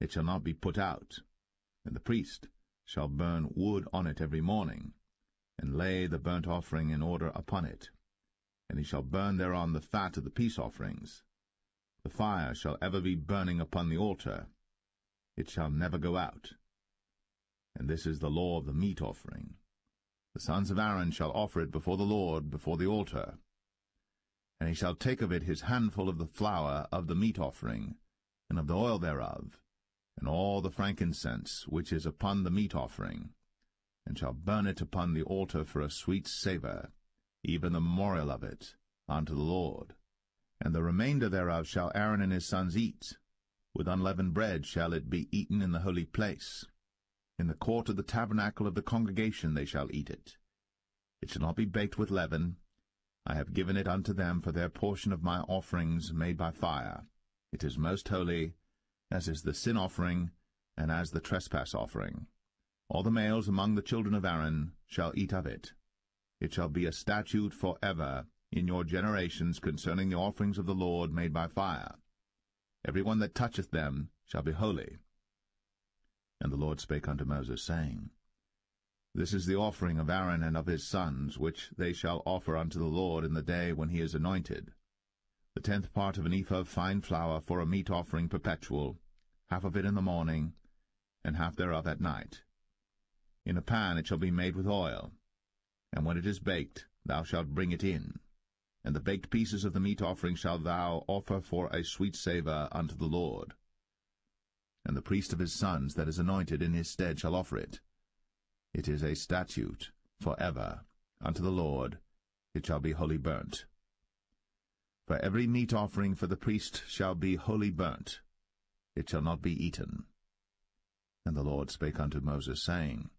It shall not be put out. And the priest shall burn wood on it every morning, and lay the burnt offering in order upon it. And he shall burn thereon the fat of the peace offerings. The fire shall ever be burning upon the altar. It shall never go out. And this is the law of the meat offering. The sons of Aaron shall offer it before the Lord, before the altar. And he shall take of it his handful of the flour of the meat offering, and of the oil thereof, and all the frankincense which is upon the meat offering, and shall burn it upon the altar for a sweet savour, even the memorial of it, unto the Lord. And the remainder thereof shall Aaron and his sons eat. With unleavened bread shall it be eaten in the holy place. In the court of the tabernacle of the congregation they shall eat it. It shall not be baked with leaven. I have given it unto them for their portion of my offerings made by fire. It is most holy, as is the sin offering, and as the trespass offering. All the males among the children of Aaron shall eat of it. It shall be a statute for ever in your generations concerning the offerings of the Lord made by fire. Every one that toucheth them shall be holy. And the Lord spake unto Moses, saying, This is the offering of Aaron and of his sons, which they shall offer unto the Lord in the day when he is anointed. The 10th part of an ephah of fine flour for a meat offering perpetual, half of it in the morning, and half thereof at night. In a pan it shall be made with oil, and when it is baked, thou shalt bring it in. And the baked pieces of the meat offering shalt thou offer for a sweet savour unto the Lord. And the priest of his sons that is anointed in his stead shall offer it. It is a statute for ever unto the Lord, it shall be wholly burnt. For every meat offering for the priest shall be wholly burnt, it shall not be eaten. And the Lord spake unto Moses, saying,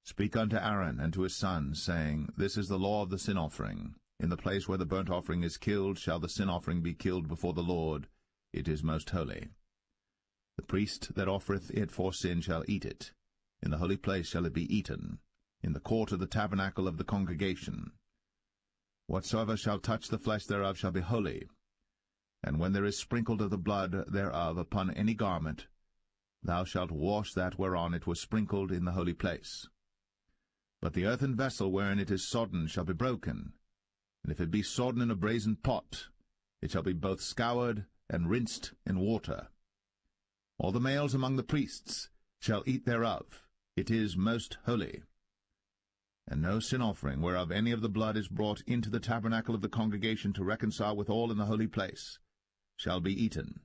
Speak unto Aaron and to his sons, saying, This is the law of the sin offering. In the place where the burnt offering is killed shall the sin offering be killed before the Lord. It is most holy. The priest that offereth it for sin shall eat it. In the holy place shall it be eaten, in the court of the tabernacle of the congregation. Whatsoever shall touch the flesh thereof shall be holy. And when there is sprinkled of the blood thereof upon any garment, thou shalt wash that whereon it was sprinkled in the holy place. But the earthen vessel wherein it is sodden shall be broken, and if it be sodden in a brazen pot, it shall be both scoured and rinsed in water. All the males among the priests shall eat thereof. It is most holy. And no sin offering whereof any of the blood is brought into the tabernacle of the congregation to reconcile with all in the holy place shall be eaten.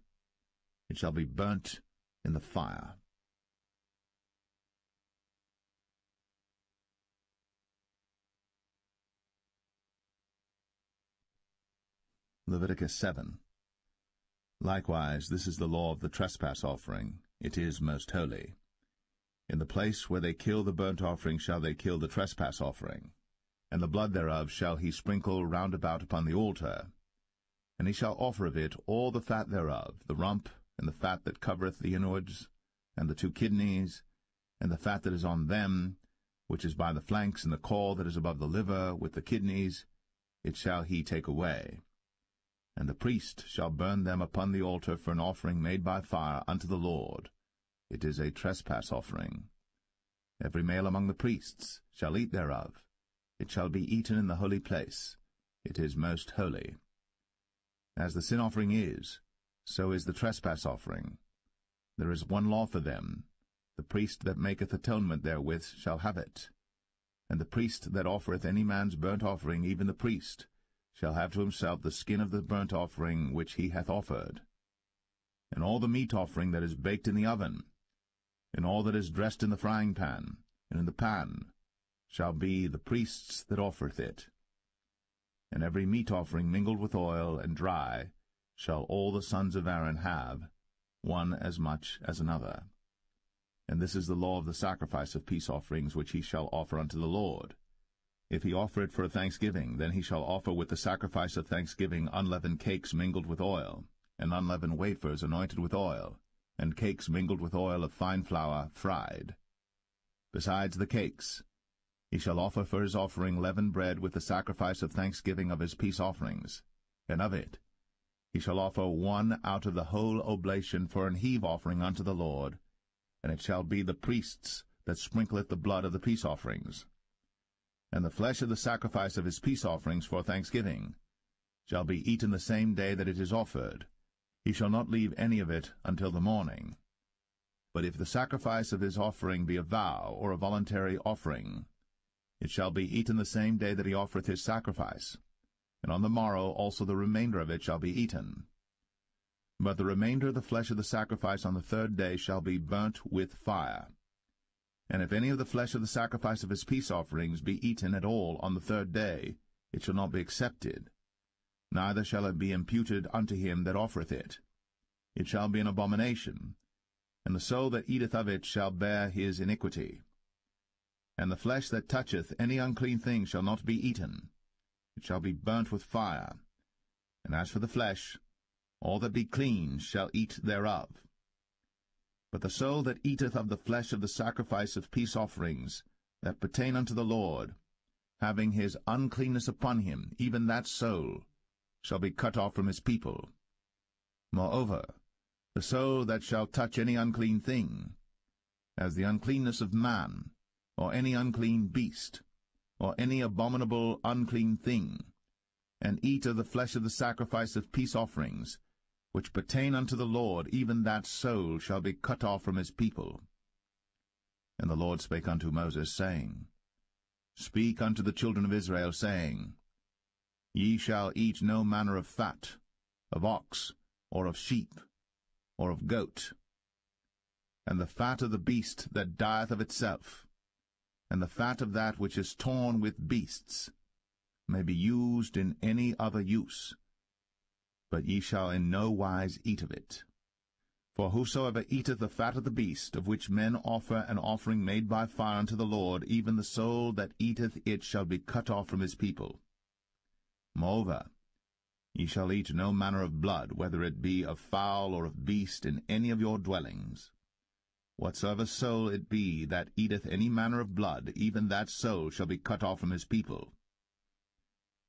It shall be burnt in the fire. Leviticus 7. Likewise, this is the law of the trespass offering. It is most holy. In the place where they kill the burnt offering shall they kill the trespass offering, and the blood thereof shall he sprinkle round about upon the altar. And he shall offer of it all the fat thereof, the rump, and the fat that covereth the inwards, and the 2 kidneys, and the fat that is on them, which is by the flanks, and the caul that is above the liver, with the kidneys, it shall he take away. And the priest shall burn them upon the altar for an offering made by fire unto the Lord. It is a trespass offering. Every male among the priests shall eat thereof. It shall be eaten in the holy place. It is most holy. As the sin offering is, so is the trespass offering. There is one law for them. The priest that maketh atonement therewith shall have it. And the priest that offereth any man's burnt offering, even the priest, shall have to himself the skin of the burnt offering which he hath offered. And all the meat offering that is baked in the oven, and all that is dressed in the frying pan, and in the pan, shall be the priest's that offereth it. And every meat offering mingled with oil and dry shall all the sons of Aaron have, one as much as another. And this is the law of the sacrifice of peace offerings which he shall offer unto the Lord. If he offer it for a thanksgiving, then he shall offer with the sacrifice of thanksgiving unleavened cakes mingled with oil, and unleavened wafers anointed with oil, and cakes mingled with oil of fine flour fried. Besides the cakes, he shall offer for his offering leavened bread with the sacrifice of thanksgiving of his peace offerings, and of it he shall offer one out of the whole oblation for an heave offering unto the Lord, and it shall be the priest's that sprinkleth the blood of the peace offerings. And the flesh of the sacrifice of his peace offerings for thanksgiving shall be eaten the same day that it is offered. He shall not leave any of it until the morning. But if the sacrifice of his offering be a vow or a voluntary offering, it shall be eaten the same day that he offereth his sacrifice, and on the morrow also the remainder of it shall be eaten. But the remainder of the flesh of the sacrifice on the 3rd day shall be burnt with fire. And if any of the flesh of the sacrifice of his peace offerings be eaten at all on the 3rd day, it shall not be accepted, neither shall it be imputed unto him that offereth it. It shall be an abomination, and the soul that eateth of it shall bear his iniquity. And the flesh that toucheth any unclean thing shall not be eaten. it shall be burnt with fire. And as for the flesh, all that be clean shall eat thereof. But the soul that eateth of the flesh of the sacrifice of peace offerings that pertain unto the Lord, having his uncleanness upon him, even that soul shall be cut off from his people. Moreover, the soul that shall touch any unclean thing, as the uncleanness of man, or any unclean beast, or any abominable unclean thing, and eat of the flesh of the sacrifice of peace offerings, which pertain unto the Lord, even that soul shall be cut off from his people. And the Lord spake unto Moses, saying, Speak unto the children of Israel, saying, Ye shall eat no manner of fat, of ox, or of sheep, or of goat, and the fat of the beast that dieth of itself, and the fat of that which is torn with beasts, may be used in any other use, but ye shall in no wise eat of it. For whosoever eateth the fat of the beast, of which men offer an offering made by fire unto the Lord, even the soul that eateth it shall be cut off from his people. Moreover, ye shall eat no manner of blood, whether it be of fowl or of beast, in any of your dwellings. Whatsoever soul it be that eateth any manner of blood, even that soul shall be cut off from his people.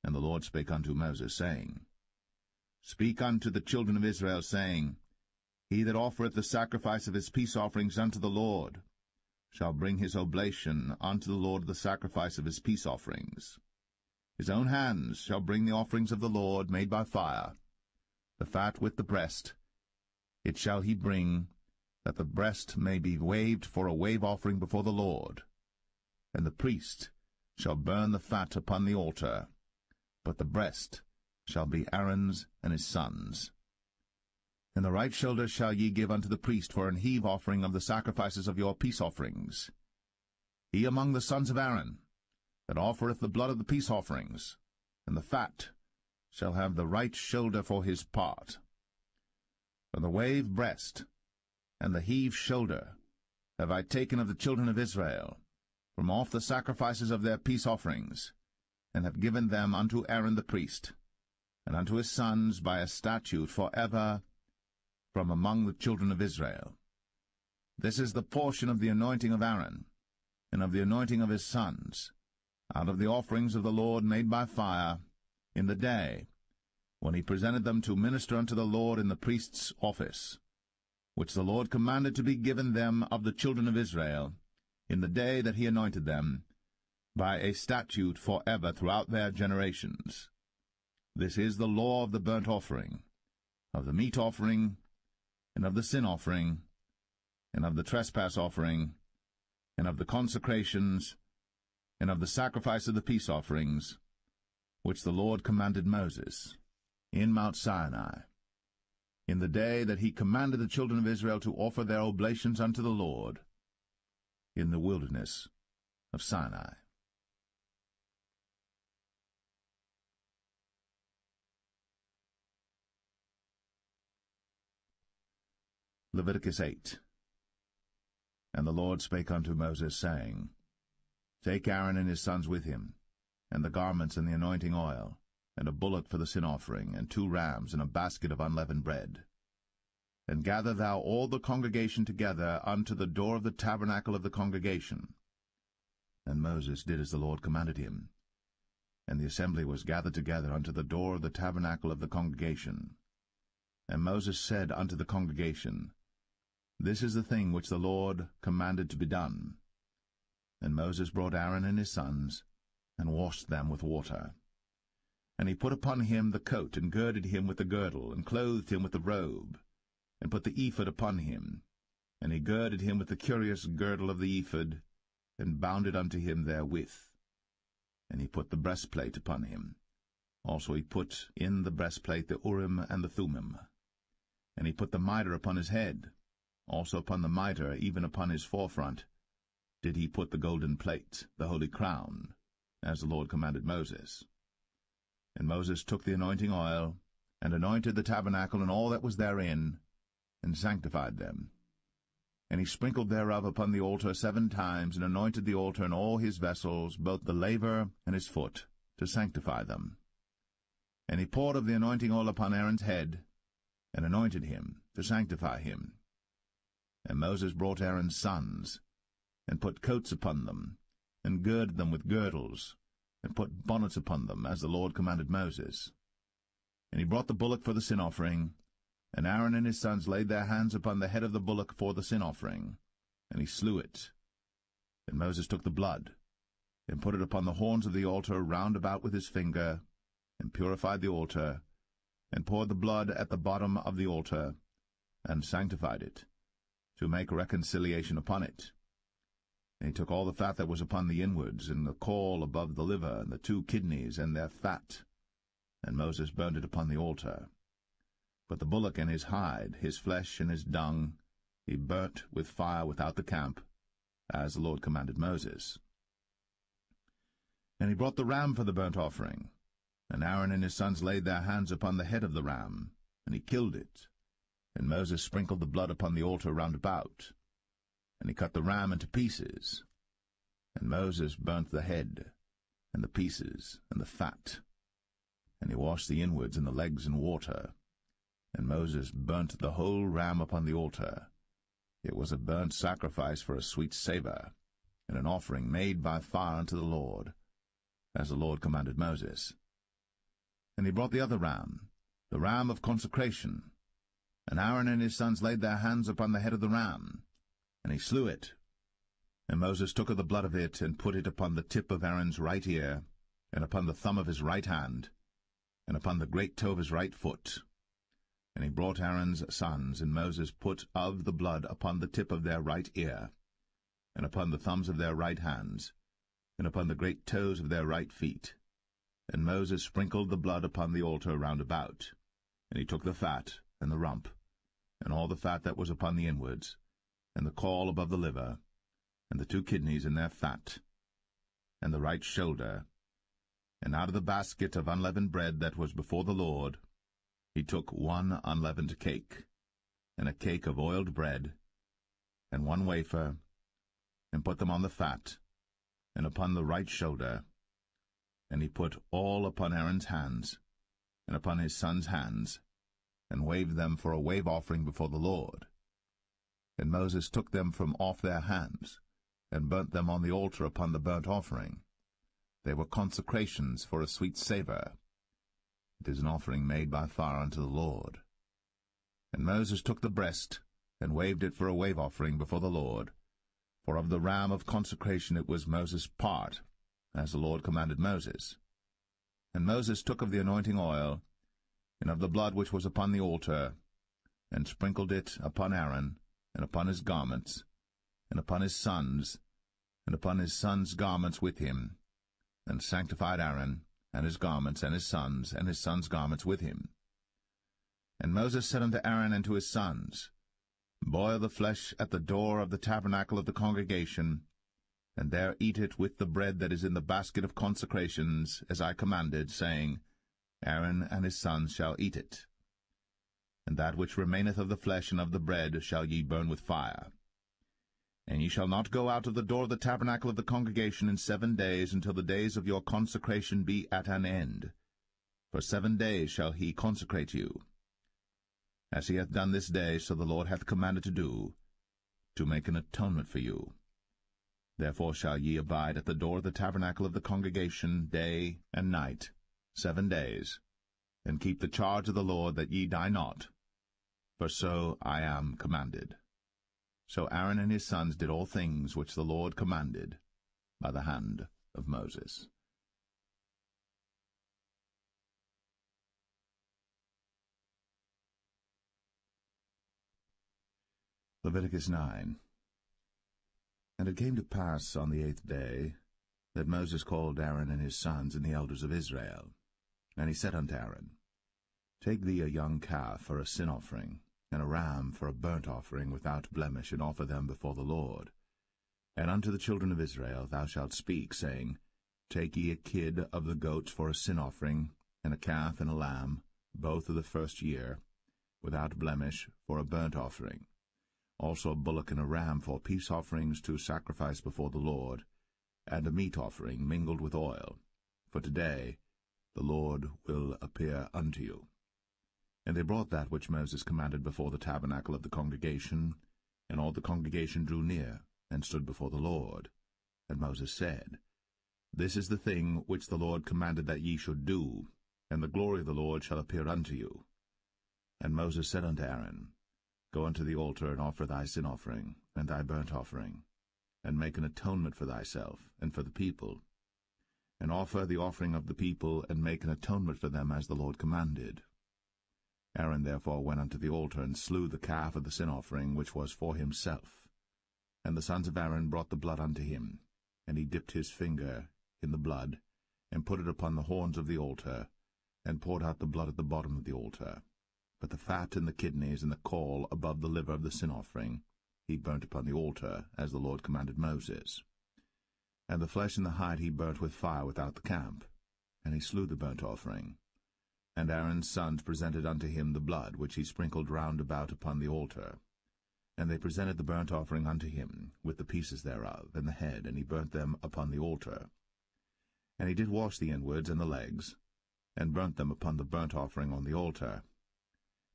And the Lord spake unto Moses, saying, Speak unto the children of Israel, saying, He that offereth the sacrifice of his peace offerings unto the Lord shall bring his oblation unto the Lord the sacrifice of his peace offerings. His own hands shall bring the offerings of the Lord made by fire, the fat with the breast. It shall he bring, that the breast may be waved for a wave offering before the Lord. And the priest shall burn the fat upon the altar, but the breast shall be Aaron's and his sons'. And the right shoulder shall ye give unto the priest for an heave offering of the sacrifices of your peace offerings. He among the sons of Aaron, that offereth the blood of the peace offerings, and the fat, shall have the right shoulder for his part. For the wave breast, and the heave shoulder, have I taken of the children of Israel, from off the sacrifices of their peace offerings, and have given them unto Aaron the priest, and unto his sons by a statute for ever, from among the children of Israel. This is the portion of the anointing of Aaron, and of the anointing of his sons, out of the offerings of the Lord made by fire, in the day, when he presented them to minister unto the Lord in the priest's office, which the Lord commanded to be given them of the children of Israel, in the day that he anointed them, by a statute for ever throughout their generations. This is the law of the burnt offering, of the meat offering, and of the sin offering, and of the trespass offering, and of the consecrations, and of the sacrifice of the peace offerings, which the Lord commanded Moses in Mount Sinai, in the day that he commanded the children of Israel to offer their oblations unto the Lord, in the wilderness of Sinai. Leviticus 8. And the Lord spake unto Moses, saying, Take Aaron and his sons with him, and the garments and the anointing oil, and a bullock for the sin offering, and 2 rams, and a basket of unleavened bread. And gather thou all the congregation together unto the door of the tabernacle of the congregation. And Moses did as the Lord commanded him. And the assembly was gathered together unto the door of the tabernacle of the congregation. And Moses said unto the congregation, This is the thing which the Lord commanded to be done. And Moses brought Aaron and his sons, and washed them with water. And he put upon him the coat, and girded him with the girdle, and clothed him with the robe, and put the ephod upon him. And he girded him with the curious girdle of the ephod, and bound it unto him therewith. And he put the breastplate upon him. Also he put in the breastplate the Urim and the Thummim. And he put the mitre upon his head. Also upon the mitre, even upon his forefront, did he put the golden plate, the holy crown, as the Lord commanded Moses. And Moses took the anointing oil, and anointed the tabernacle and all that was therein, and sanctified them. And he sprinkled thereof upon the altar 7 times, and anointed the altar and all his vessels, both the laver and his foot, to sanctify them. And he poured of the anointing oil upon Aaron's head, and anointed him to sanctify him. And Moses brought Aaron's sons, and put coats upon them, and girded them with girdles, and put bonnets upon them, as the Lord commanded Moses. And he brought the bullock for the sin offering, and Aaron and his sons laid their hands upon the head of the bullock for the sin offering, and he slew it. And Moses took the blood, and put it upon the horns of the altar round about with his finger, and purified the altar, and poured the blood at the bottom of the altar, and sanctified it, to make reconciliation upon it. And he took all the fat that was upon the inwards, and the caul above the liver, and the 2 kidneys, and their fat, and Moses burned it upon the altar. But the bullock and his hide, his flesh and his dung, he burnt with fire without the camp, as the Lord commanded Moses. And he brought the ram for the burnt offering, and Aaron and his sons laid their hands upon the head of the ram, and he killed it. And Moses sprinkled the blood upon the altar round about, and he cut the ram into pieces. And Moses burnt the head, and the pieces, and the fat. And he washed the inwards and the legs in water. And Moses burnt the whole ram upon the altar. It was a burnt sacrifice for a sweet savour, and an offering made by fire unto the Lord, as the Lord commanded Moses. And he brought the other ram, the ram of consecration. And Aaron and his sons laid their hands upon the head of the ram, and he slew it. And Moses took of the blood of it, and put it upon the tip of Aaron's right ear, and upon the thumb of his right hand, and upon the great toe of his right foot. And he brought Aaron's sons, and Moses put of the blood upon the tip of their right ear, and upon the thumbs of their right hands, and upon the great toes of their right feet. And Moses sprinkled the blood upon the altar round about. And he took the fat, and the rump, and all the fat that was upon the inwards, and the caul above the liver, and the 2 kidneys in their fat, and the right shoulder, and out of the basket of unleavened bread that was before the Lord, he took 1 unleavened cake, and a cake of oiled bread, and 1 wafer, and put them on the fat, and upon the right shoulder. And he put all upon Aaron's hands, and upon his sons' hands, and waved them for a wave offering before the Lord. And Moses took them from off their hands, and burnt them on the altar upon the burnt offering. They were consecrations for a sweet savour. It is an offering made by fire unto the Lord. And Moses took the breast, and waved it for a wave offering before the Lord. For of the ram of consecration it was Moses' part, as the Lord commanded Moses. And Moses took of the anointing oil, and of the blood which was upon the altar, and sprinkled it upon Aaron, and upon his garments, and upon his sons, and upon his sons' garments with him, and sanctified Aaron, and his garments, and his sons' garments with him. And Moses said unto Aaron and to his sons, Boil the flesh at the door of the tabernacle of the congregation, and there eat it with the bread that is in the basket of consecrations, as I commanded, saying, Aaron and his sons shall eat it. And that which remaineth of the flesh and of the bread shall ye burn with fire. And ye shall not go out of the door of the tabernacle of the congregation in 7 days, until the days of your consecration be at an end. For 7 days shall he consecrate you. As he hath done this day, so the Lord hath commanded to do, to make an atonement for you. Therefore shall ye abide at the door of the tabernacle of the congregation day and night, 7 days, and keep the charge of the Lord, that ye die not, for so I am commanded. So Aaron and his sons did all things which the Lord commanded by the hand of Moses. Leviticus 9. And it came to pass on the 8th day that Moses called Aaron and his sons and the elders of Israel. And he said unto Aaron, Take thee a young calf for a sin offering, and a ram for a burnt offering without blemish, and offer them before the Lord. And unto the children of Israel thou shalt speak, saying, Take ye a kid of the goats for a sin offering, and a calf and a lamb, both of the first year, without blemish, for a burnt offering. Also a bullock and a ram for peace offerings to sacrifice before the Lord, and a meat offering mingled with oil, for today the Lord will appear unto you. And they brought that which Moses commanded before the tabernacle of the congregation, and all the congregation drew near, and stood before the Lord. And Moses said, This is the thing which the Lord commanded that ye should do, and the glory of the Lord shall appear unto you. And Moses said unto Aaron, Go unto the altar, and offer thy sin offering, and thy burnt offering, and make an atonement for thyself, and for the people. And offer the offering of the people, and make an atonement for them, as the Lord commanded. Aaron therefore went unto the altar, and slew the calf of the sin offering, which was for himself. And the sons of Aaron brought the blood unto him, and he dipped his finger in the blood, and put it upon the horns of the altar, and poured out the blood at the bottom of the altar. But the fat and the kidneys and the caul above the liver of the sin offering he burnt upon the altar, as the Lord commanded Moses. And the flesh and the hide he burnt with fire without the camp. And he slew the burnt offering. And Aaron's sons presented unto him the blood, which he sprinkled round about upon the altar. And they presented the burnt offering unto him, with the pieces thereof, and the head, and he burnt them upon the altar. And he did wash the inwards and the legs, and burnt them upon the burnt offering on the altar.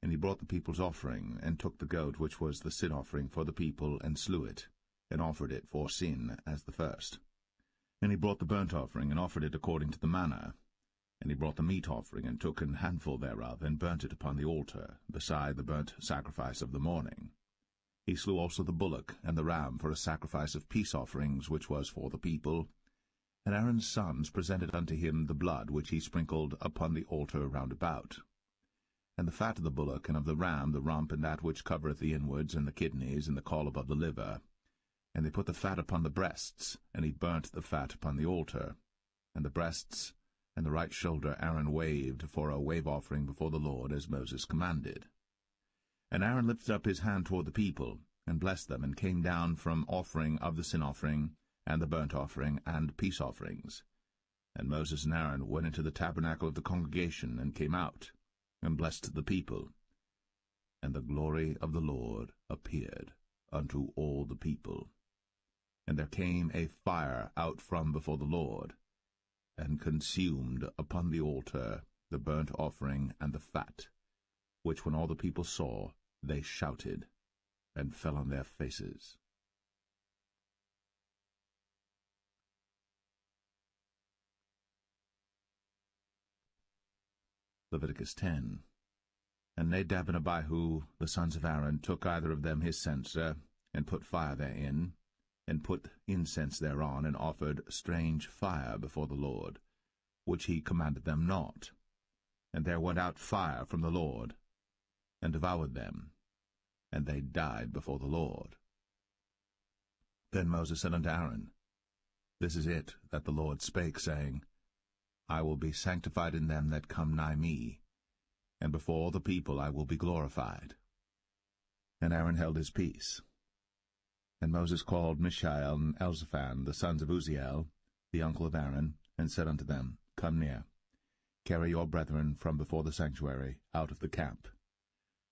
And he brought the people's offering, and took the goat which was the sin offering for the people, and slew it, and offered it for sin as the first. And he brought the burnt offering, and offered it according to the manner. And he brought the meat offering, and took an handful thereof, and burnt it upon the altar, beside the burnt sacrifice of the morning. He slew also the bullock and the ram for a sacrifice of peace offerings, which was for the people. And Aaron's sons presented unto him the blood which he sprinkled upon the altar round about. And the fat of the bullock and of the ram, the rump, and that which covereth the inwards, and the kidneys, and the caul above the liver. And they put the fat upon the breasts, and he burnt the fat upon the altar. And the breasts and the right shoulder Aaron waved for a wave offering before the Lord, as Moses commanded. And Aaron lifted up his hand toward the people, and blessed them, and came down from offering of the sin offering, and the burnt offering, and peace offerings. And Moses and Aaron went into the tabernacle of the congregation, and came out, and blessed the people. And the glory of the Lord appeared unto all the people. And there came a fire out from before the Lord, and consumed upon the altar the burnt offering and the fat, which when all the people saw, they shouted, and fell on their faces. Leviticus 10. And Nadab and Abihu, the sons of Aaron, took either of them his censer, and put fire therein, and put incense thereon, and offered strange fire before the Lord, which he commanded them not. And there went out fire from the Lord, and devoured them, and they died before the Lord. Then Moses said unto Aaron, This is it that the Lord spake, saying, I will be sanctified in them that come nigh me, and before all the people I will be glorified. And Aaron held his peace. And Moses called Mishael and Elzaphan, the sons of Uzziel, the uncle of Aaron, and said unto them, Come near, carry your brethren from before the sanctuary out of the camp.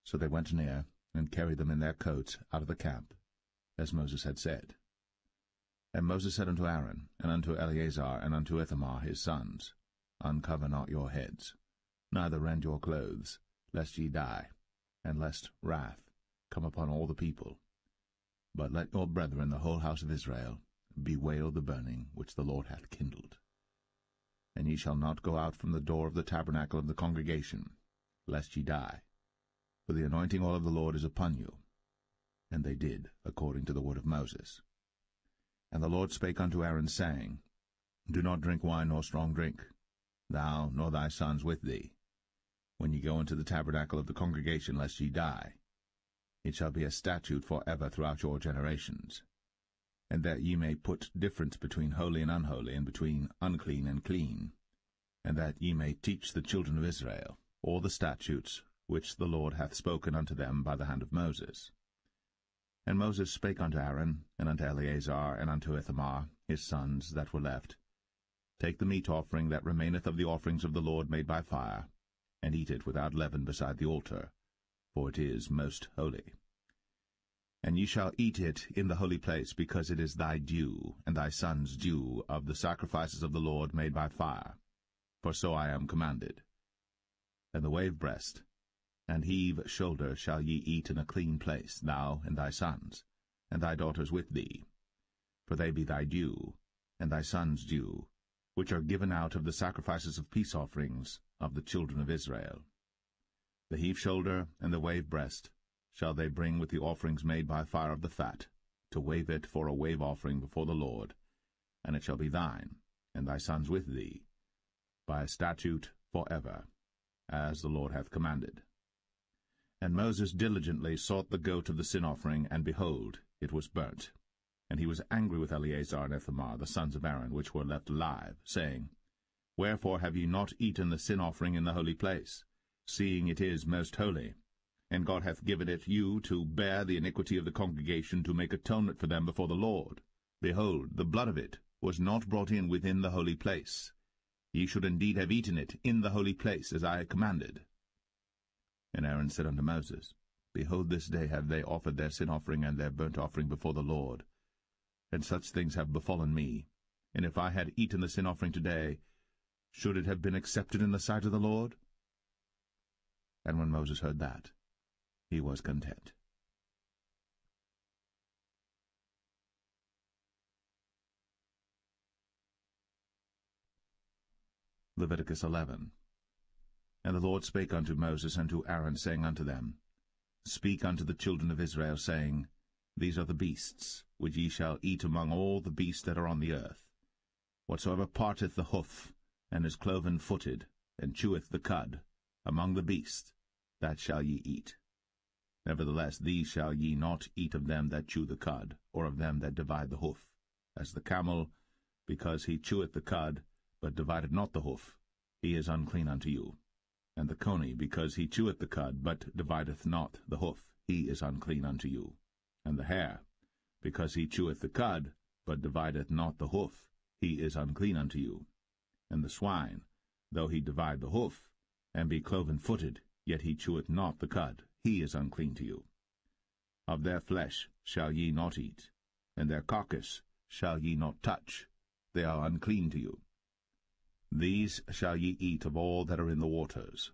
So they went near, and carried them in their coats out of the camp, as Moses had said. And Moses said unto Aaron, and unto Eleazar, and unto Ithamar his sons, Uncover not your heads, neither rend your clothes, lest ye die, and lest wrath come upon all the people. But let your brethren, the whole house of Israel, bewail the burning which the Lord hath kindled. And ye shall not go out from the door of the tabernacle of the congregation, lest ye die. For the anointing oil of the Lord is upon you. And they did, according to the word of Moses. And the Lord spake unto Aaron, saying, Do not drink wine nor strong drink, thou nor thy sons with thee, when ye go into the tabernacle of the congregation, lest ye die. It shall be a statute for ever throughout your generations. And that ye may put difference between holy and unholy, and between unclean and clean, and that ye may teach the children of Israel all the statutes which the Lord hath spoken unto them by the hand of Moses. And Moses spake unto Aaron, and unto Eleazar, and unto Ithamar, his sons that were left, Take the meat offering that remaineth of the offerings of the Lord made by fire, and eat it without leaven beside the altar, for it is most holy. And ye shall eat it in the holy place, because it is thy due, and thy son's due, of the sacrifices of the Lord made by fire, for so I am commanded. And the wave breast and heave shoulder shall ye eat in a clean place, thou and thy sons, and thy daughters with thee. For they be thy due, and thy sons' due, which are given out of the sacrifices of peace offerings of the children of Israel. The heave shoulder and the wave breast shall they bring with the offerings made by fire of the fat, to wave it for a wave offering before the Lord, and it shall be thine, and thy sons with thee, by a statute for ever, as the Lord hath commanded. And Moses diligently sought the goat of the sin offering, and behold, it was burnt. And he was angry with Eleazar and Ithamar, the sons of Aaron, which were left alive, saying, Wherefore have ye not eaten the sin offering in the holy place, seeing it is most holy? And God hath given it you to bear the iniquity of the congregation, to make atonement for them before the Lord. Behold, the blood of it was not brought in within the holy place. Ye should indeed have eaten it in the holy place, as I commanded. And Aaron said unto Moses, Behold, this day have they offered their sin offering and their burnt offering before the Lord. And such things have befallen me. And if I had eaten the sin offering today, should it have been accepted in the sight of the Lord? And when Moses heard that, he was content. Leviticus 11. And the Lord spake unto Moses and to Aaron, saying unto them, Speak unto the children of Israel, saying, These are the beasts, which ye shall eat among all the beasts that are on the earth. Whatsoever parteth the hoof, and is cloven-footed, and cheweth the cud, among the beasts, that shall ye eat. Nevertheless, these shall ye not eat of them that chew the cud, or of them that divide the hoof, as the camel, because he cheweth the cud, but divideth not the hoof, he is unclean unto you. And the coney, because he cheweth the cud, but divideth not the hoof, he is unclean unto you. And the hare, because he cheweth the cud, but divideth not the hoof, he is unclean unto you. And the swine, though he divide the hoof, and be cloven-footed, yet he cheweth not the cud, he is unclean to you. Of their flesh shall ye not eat, and their carcass shall ye not touch, they are unclean to you. These shall ye eat of all that are in the waters.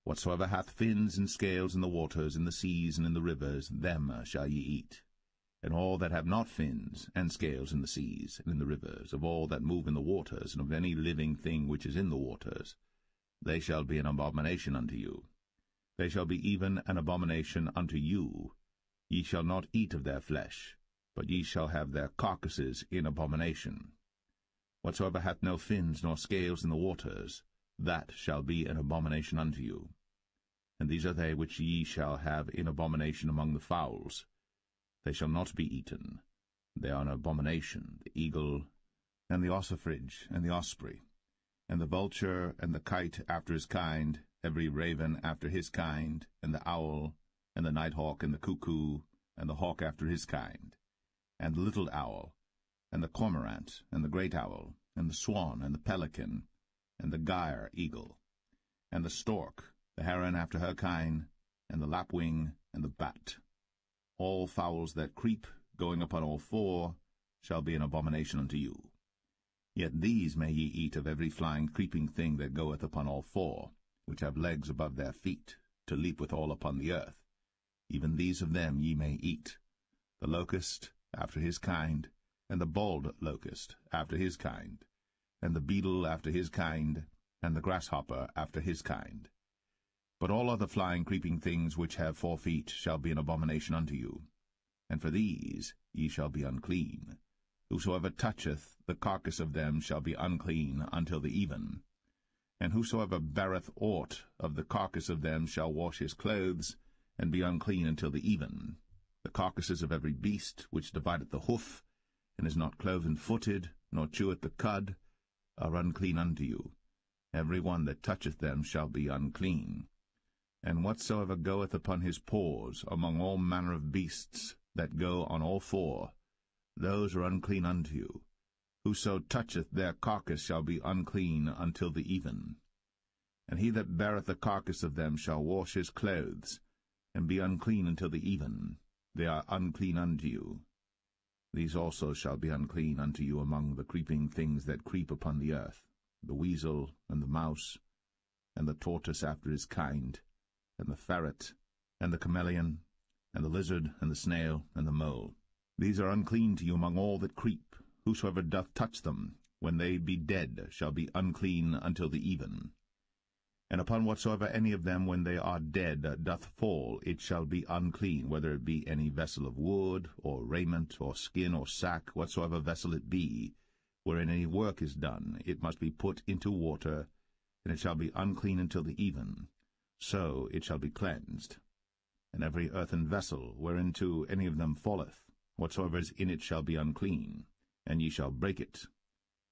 Whatsoever hath fins and scales in the waters, in the seas, and in the rivers, them shall ye eat. And all that have not fins and scales in the seas, and in the rivers, of all that move in the waters, and of any living thing which is in the waters, they shall be an abomination unto you. They shall be even an abomination unto you. Ye shall not eat of their flesh, but ye shall have their carcasses in abomination. Whatsoever hath no fins nor scales in the waters, that shall be an abomination unto you. And these are they which ye shall have in abomination among the fowls. They shall not be eaten. They are an abomination, the eagle, and the ossifrage, and the osprey, and the vulture, and the kite after his kind, every raven after his kind, and the owl, and the nighthawk, and the cuckoo, and the hawk after his kind, and the little owl, and the cormorant, and the great owl, and the swan, and the pelican, and the gyre eagle, and the stork, the heron after her kind, and the lapwing, and the bat. All fowls that creep, going upon all four, shall be an abomination unto you. Yet these may ye eat of every flying creeping thing that goeth upon all four, which have legs above their feet, to leap withal upon the earth. Even these of them ye may eat, the locust after his kind, and the bald locust after his kind, and the beetle after his kind, and the grasshopper after his kind. But all other flying creeping things which have 4 feet shall be an abomination unto you, and for these ye shall be unclean. Whosoever toucheth the carcass of them shall be unclean until the even. And whosoever beareth aught of the carcass of them shall wash his clothes, and be unclean until the even. The carcasses of every beast which divideth the hoof, and is not cloven-footed, nor cheweth the cud, are unclean unto you. Every one that toucheth them shall be unclean. And whatsoever goeth upon his paws among all manner of beasts that go on all four, those are unclean unto you. Whoso toucheth their carcass shall be unclean until the even. And he that beareth the carcass of them shall wash his clothes, and be unclean until the even. They are unclean unto you. These also shall be unclean unto you among the creeping things that creep upon the earth. the weasel, and the mouse, and the tortoise after his kind, and the ferret, and the chameleon, and the lizard, and the snail, and the mole. These are unclean to you among all that creep. Whosoever doth touch them, when they be dead, shall be unclean until the even. And upon whatsoever any of them, when they are dead, doth fall, it shall be unclean, whether it be any vessel of wood, or raiment, or skin, or sack, whatsoever vessel it be, wherein any work is done, it must be put into water, and it shall be unclean until the even. So it shall be cleansed. And every earthen vessel, whereinto any of them falleth, whatsoever is in it shall be unclean, and ye shall break it.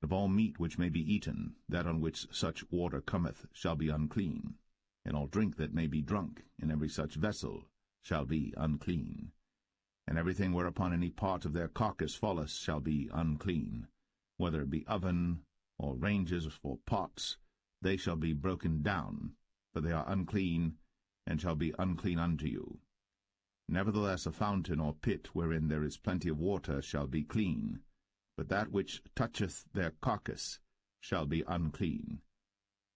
Of all meat which may be eaten, that on which such water cometh shall be unclean, and all drink that may be drunk in every such vessel shall be unclean. And everything whereupon any part of their carcass falleth shall be unclean, whether it be oven, or ranges, or pots, they shall be broken down, for they are unclean, and shall be unclean unto you. Nevertheless a fountain or pit wherein there is plenty of water shall be clean, but that which toucheth their carcass shall be unclean.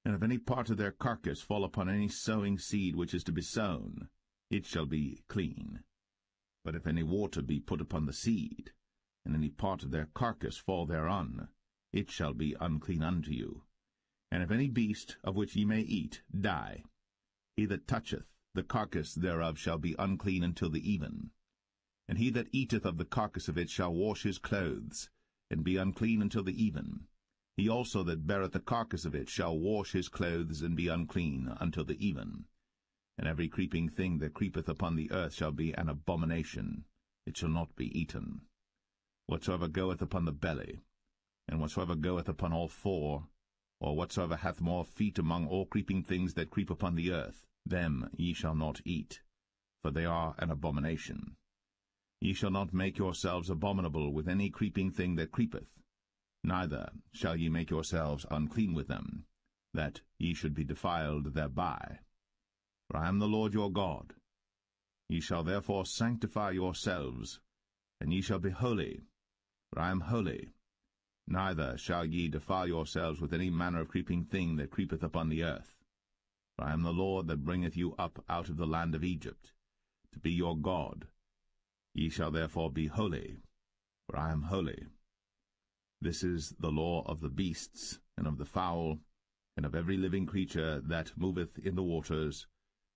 And if any part of their carcass fall upon any sowing seed which is to be sown, it shall be clean. But if any water be put upon the seed, and any part of their carcass fall thereon, it shall be unclean unto you. And if any beast, of which ye may eat, die, he that toucheth the carcass thereof shall be unclean until the even. And he that eateth of the carcass of it shall wash his clothes, and be unclean until the even. He also that beareth the carcass of it shall wash his clothes, and be unclean until the even. And every creeping thing that creepeth upon the earth shall be an abomination, it shall not be eaten. Whatsoever goeth upon the belly, and whatsoever goeth upon all four, or whatsoever hath more feet among all creeping things that creep upon the earth, them ye shall not eat, for they are an abomination. Ye shall not make yourselves abominable with any creeping thing that creepeth, neither shall ye make yourselves unclean with them, that ye should be defiled thereby. For I am the Lord your God. Ye shall therefore sanctify yourselves, and ye shall be holy, for I am holy. Neither shall ye defile yourselves with any manner of creeping thing that creepeth upon the earth. For I am the Lord that bringeth you up out of the land of Egypt, to be your God. Ye shall therefore be holy, for I am holy. This is the law of the beasts, and of the fowl, and of every living creature that moveth in the waters,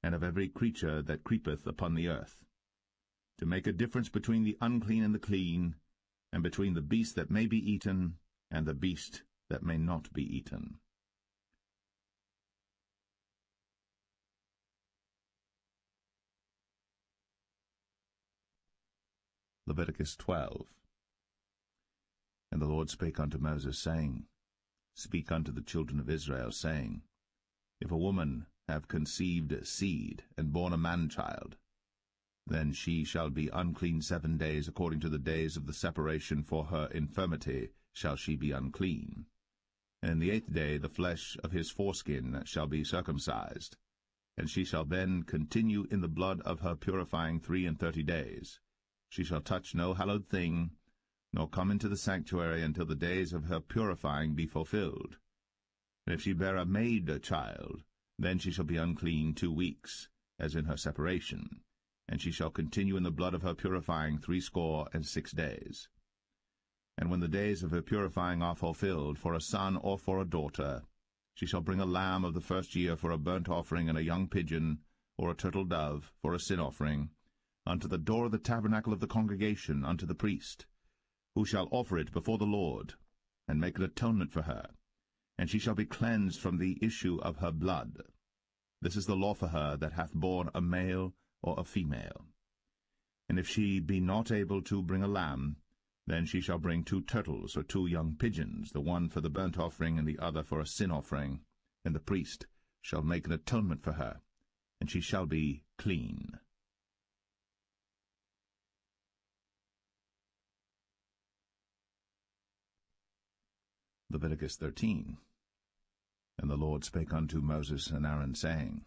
and of every creature that creepeth upon the earth, to make a difference between the unclean and the clean, and between the beast that may be eaten, and the beast that may not be eaten. Leviticus 12. And the Lord spake unto Moses, saying, Speak unto the children of Israel, saying, If a woman have conceived seed, and born a man-child, then she shall be unclean 7 days, according to the days of the separation for her infirmity shall she be unclean. And in the 8th day the flesh of his foreskin shall be circumcised, and she shall then continue in the blood of her purifying 33 days. She shall touch no hallowed thing, nor come into the sanctuary until the days of her purifying be fulfilled. And if she bear a maid child, then she shall be unclean 2 weeks, as in her separation, and she shall continue in the blood of her purifying 66 days. And when the days of her purifying are fulfilled, for a son or for a daughter, she shall bring a lamb of the first year for a burnt offering, and a young pigeon, or a turtle dove, for a sin offering, unto the door of the tabernacle of the congregation, unto the priest, who shall offer it before the Lord, and make an atonement for her, and she shall be cleansed from the issue of her blood. This is the law for her that hath borne a male or a female. And if she be not able to bring a lamb, then she shall bring 2 turtles or 2 young pigeons, the one for the burnt offering and the other for a sin offering, and the priest shall make an atonement for her, and she shall be clean. Leviticus 13. And the Lord spake unto Moses and Aaron, saying,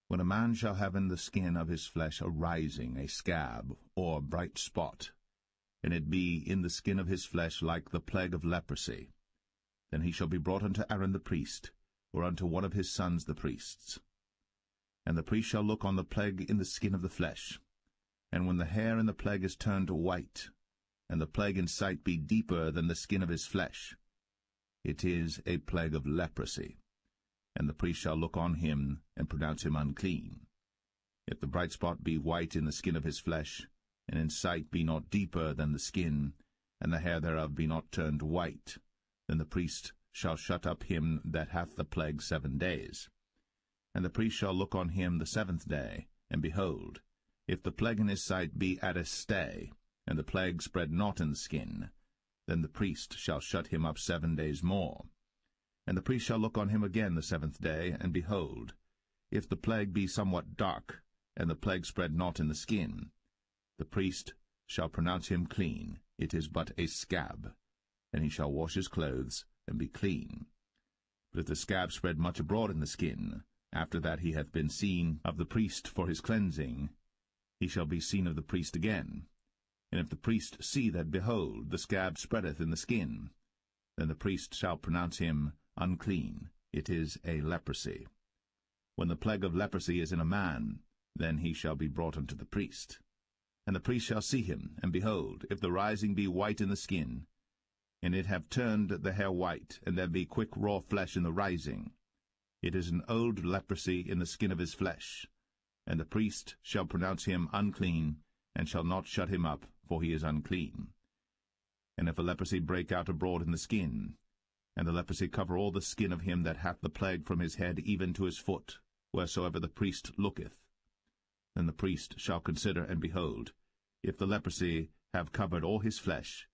When a man shall have in the skin of his flesh a rising, a scab, or bright spot, and it be in the skin of his flesh like the plague of leprosy, then he shall be brought unto Aaron the priest, or unto one of his sons the priests. And the priest shall look on the plague in the skin of the flesh. And when the hair in the plague is turned white, and the plague in sight be deeper than the skin of his flesh, it is a plague of leprosy. And the priest shall look on him, and pronounce him unclean. If the bright spot be white in the skin of his flesh, and in sight be not deeper than the skin, and the hair thereof be not turned white, then the priest shall shut up him that hath the plague 7 days. And the priest shall look on him the 7th day, and behold, if the plague in his sight be at a stay, and the plague spread not in the skin, then the priest shall shut him up 7 days more. And the priest shall look on him again the 7th day, and behold, if the plague be somewhat dark, and the plague spread not in the skin, the priest shall pronounce him clean. It is but a scab, and he shall wash his clothes, and be clean. But if the scab spread much abroad in the skin, after that he hath been seen of the priest for his cleansing, he shall be seen of the priest again. And if the priest see that, behold, the scab spreadeth in the skin, then the priest shall pronounce him unclean. It is a leprosy. When the plague of leprosy is in a man, then he shall be brought unto the priest. And the priest shall see him, and behold, if the rising be white in the skin, and it have turned the hair white, and there be quick raw flesh in the rising, it is an old leprosy in the skin of his flesh. And the priest shall pronounce him unclean, and shall not shut him up, for he is unclean. And if a leprosy break out abroad in the skin, and the leprosy cover all the skin of him that hath the plague from his head even to his foot, wheresoever the priest looketh, then the priest shall consider, and behold, if the leprosy have covered all his flesh,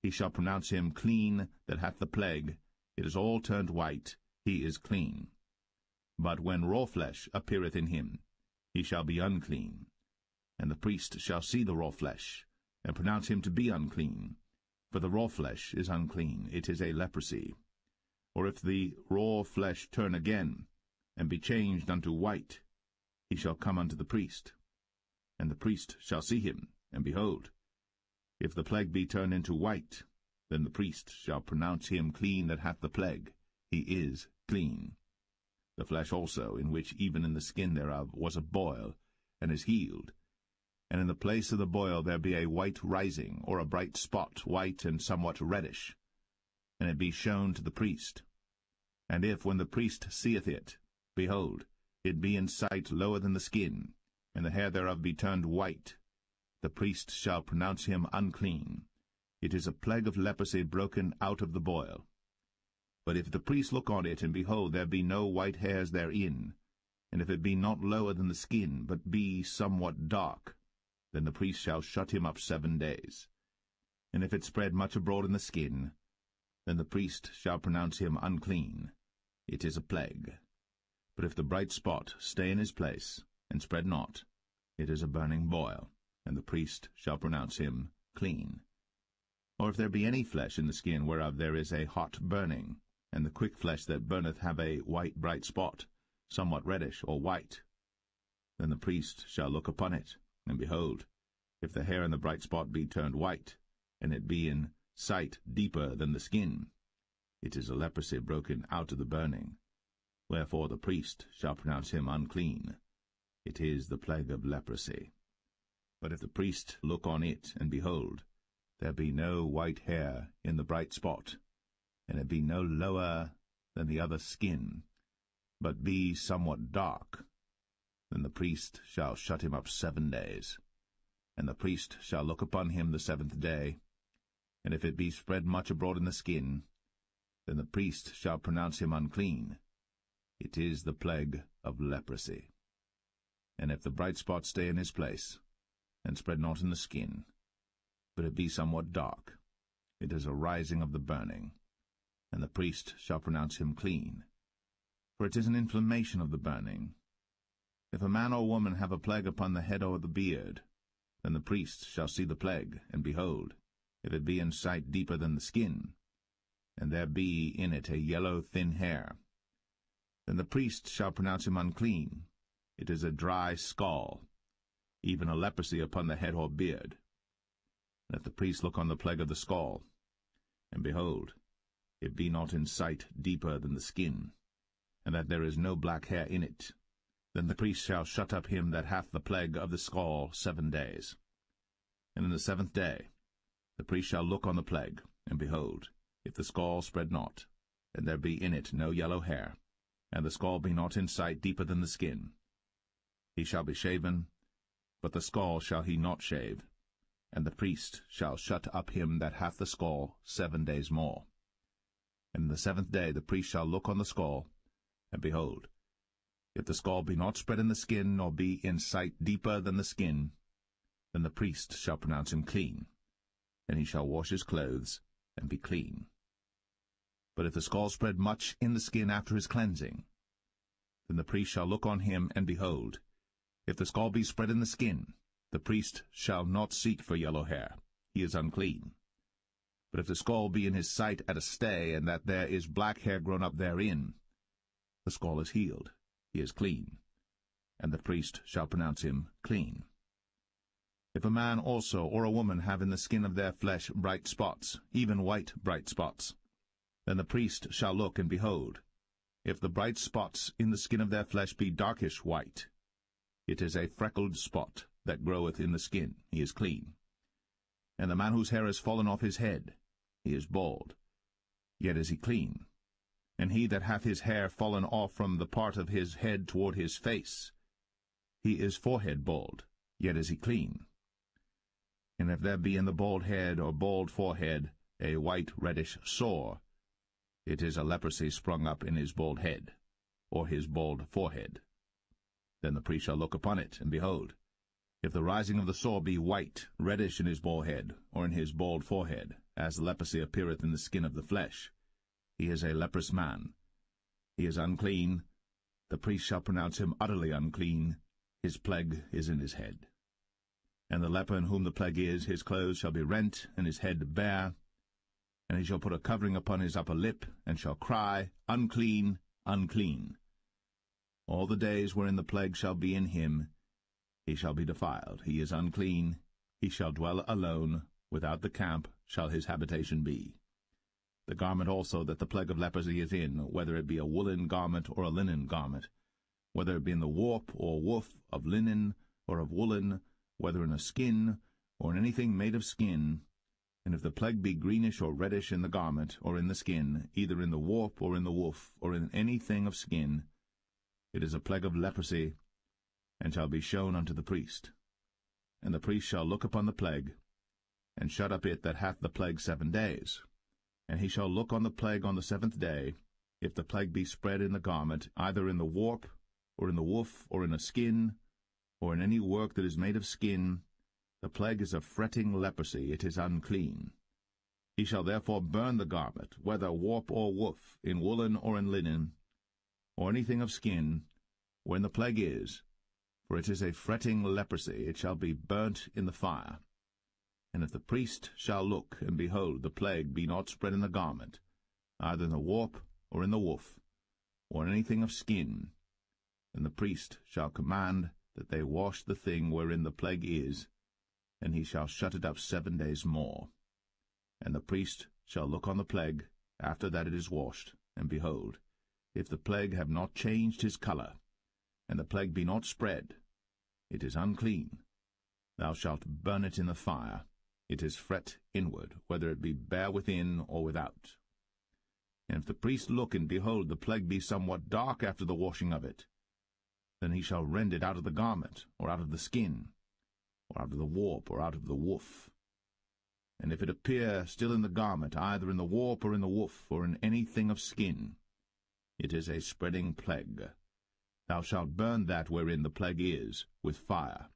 he shall pronounce him clean that hath the plague. It is all turned white, he is clean. But when raw flesh appeareth in him, he shall be unclean. And the priest shall see the raw flesh, and pronounce him to be unclean. For the raw flesh is unclean, it is a leprosy. Or if the raw flesh turn again, and be changed unto white, he shall come unto the priest. And the priest shall see him, and behold, if the plague be turned into white, then the priest shall pronounce him clean that hath the plague. He is clean. The flesh also, in which even in the skin thereof was a boil, and is healed, and in the place of the boil there be a white rising, or a bright spot, white and somewhat reddish, and it be shown to the priest. And if, when the priest seeth it, behold, it be in sight lower than the skin, and the hair thereof be turned white, the priest shall pronounce him unclean. It is a plague of leprosy broken out of the boil. But if the priest look on it, and behold, there be no white hairs therein, and if it be not lower than the skin, but be somewhat dark, then the priest shall shut him up 7 days. And if it spread much abroad in the skin, then the priest shall pronounce him unclean. It is a plague. But if the bright spot stay in his place, and spread not, it is a burning boil, and the priest shall pronounce him clean. Or if there be any flesh in the skin whereof there is a hot burning, and the quick flesh that burneth have a white bright spot, somewhat reddish or white, then the priest shall look upon it, and behold, if the hair in the bright spot be turned white, and it be in sight deeper than the skin, it is a leprosy broken out of the burning. Wherefore the priest shall pronounce him unclean. It is the plague of leprosy. But if the priest look on it, and behold, there be no white hair in the bright spot, and it be no lower than the other skin, but be somewhat dark, then the priest shall shut him up 7 days. And the priest shall look upon him the 7th day, and if it be spread much abroad in the skin, then the priest shall pronounce him unclean. It is the plague of leprosy. And if the bright spot stay in his place, and spread not in the skin, but it be somewhat dark, it is a rising of the burning, and the priest shall pronounce him clean. For it is an inflammation of the burning. If a man or woman have a plague upon the head or the beard, then the priest shall see the plague, and behold, if it be in sight deeper than the skin, and there be in it a yellow thin hair, then the priest shall pronounce him unclean. It is a dry scall, even a leprosy upon the head or beard. Let the priest look on the plague of the scall, and behold, it be not in sight deeper than the skin, and that there is no black hair in it, then the priest shall shut up him that hath the plague of the scall 7 days. And in the 7th day the priest shall look on the plague, and behold, if the scall spread not, and there be in it no yellow hair, and the scall be not in sight deeper than the skin, he shall be shaven, but the scall shall he not shave, and the priest shall shut up him that hath the scall 7 days more. And in the 7th day the priest shall look on the scall, and behold, if the scall be not spread in the skin, nor be in sight deeper than the skin, then the priest shall pronounce him clean, and he shall wash his clothes, and be clean. But if the scall spread much in the skin after his cleansing, then the priest shall look on him, and behold, if the scall be spread in the skin, the priest shall not seek for yellow hair, he is unclean. But if the scall be in his sight at a stay, and that there is black hair grown up therein, the scall is healed, he is clean, and the priest shall pronounce him clean. If a man also or a woman have in the skin of their flesh bright spots, even white bright spots, then the priest shall look, and behold, if the bright spots in the skin of their flesh be darkish white, it is a freckled spot that groweth in the skin, he is clean. And the man whose hair is fallen off his head, he is bald, yet is he clean. And he that hath his hair fallen off from the part of his head toward his face, he is forehead bald, yet is he clean. And if there be in the bald head or bald forehead a white reddish sore, it is a leprosy sprung up in his bald head, or his bald forehead. Then the priest shall look upon it, and behold, if the rising of the sore be white, reddish in his bald head, or in his bald forehead, as leprosy appeareth in the skin of the flesh, he is a leprous man. He is unclean. The priest shall pronounce him utterly unclean. His plague is in his head. And the leper in whom the plague is, his clothes shall be rent, and his head bare, and he shall put a covering upon his upper lip, and shall cry, Unclean, unclean. All the days wherein the plague shall be in him, he shall be defiled. He is unclean. He shall dwell alone. Without the camp shall his habitation be. The garment also that the plague of leprosy is in, whether it be a woolen garment or a linen garment, whether it be in the warp or woof of linen or of woolen, whether in a skin or in anything made of skin, and if the plague be greenish or reddish in the garment or in the skin, either in the warp or in the woof or in anything of skin, it is a plague of leprosy, and shall be shown unto the priest. And the priest shall look upon the plague, and shut up it that hath the plague 7 days. And he shall look on the plague on the 7th day, if the plague be spread in the garment, either in the warp, or in the woof, or in a skin, or in any work that is made of skin, the plague is a fretting leprosy, it is unclean. He shall therefore burn the garment, whether warp or woof, in woolen or in linen, or anything of skin, wherein the plague is, for it is a fretting leprosy, it shall be burnt in the fire. And if the priest shall look, and behold, the plague be not spread in the garment, either in the warp or in the woof, or in anything of skin, then the priest shall command that they wash the thing wherein the plague is, and he shall shut it up 7 days more. And the priest shall look on the plague after that it is washed, and behold, if the plague have not changed his colour, and the plague be not spread, it is unclean. Thou shalt burn it in the fire. It is fret inward, whether it be bare within or without. And if the priest look, and behold, the plague be somewhat dark after the washing of it, then he shall rend it out of the garment, or out of the skin, or out of the warp, or out of the woof. And if it appear still in the garment, either in the warp or in the woof, or in anything of skin, it is a spreading plague. Thou shalt burn that wherein the plague is with fire.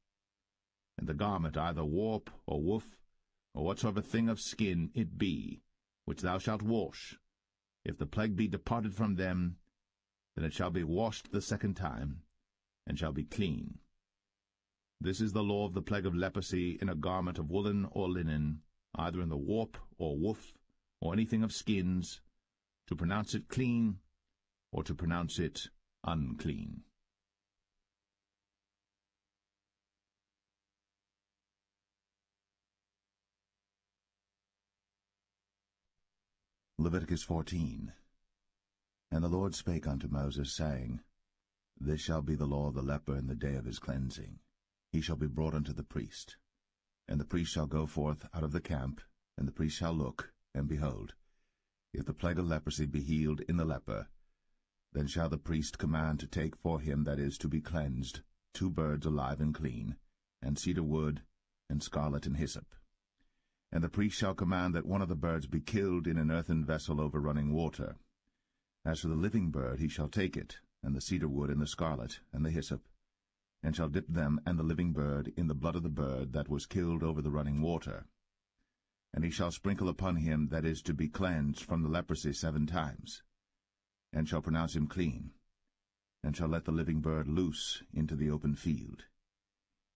And the garment, either warp or woof, or whatsoever thing of skin it be, which thou shalt wash, if the plague be departed from them, then it shall be washed the 2nd time, and shall be clean. This is the law of the plague of leprosy in a garment of woolen or linen, either in the warp or woof, or anything of skins, to pronounce it clean, or to pronounce it unclean. Leviticus 14. And the Lord spake unto Moses, saying, This shall be the law of the leper in the day of his cleansing. He shall be brought unto the priest. And the priest shall go forth out of the camp, and the priest shall look, and behold, if the plague of leprosy be healed in the leper, then shall the priest command to take for him that is to be cleansed 2 birds alive and clean, and cedar wood, and scarlet and hyssop. And the priest shall command that one of the birds be killed in an earthen vessel over running water. As for the living bird, he shall take it, and the cedar wood, and the scarlet, and the hyssop, and shall dip them and the living bird in the blood of the bird that was killed over the running water. And he shall sprinkle upon him that is to be cleansed from the leprosy 7 times, and shall pronounce him clean, and shall let the living bird loose into the open field.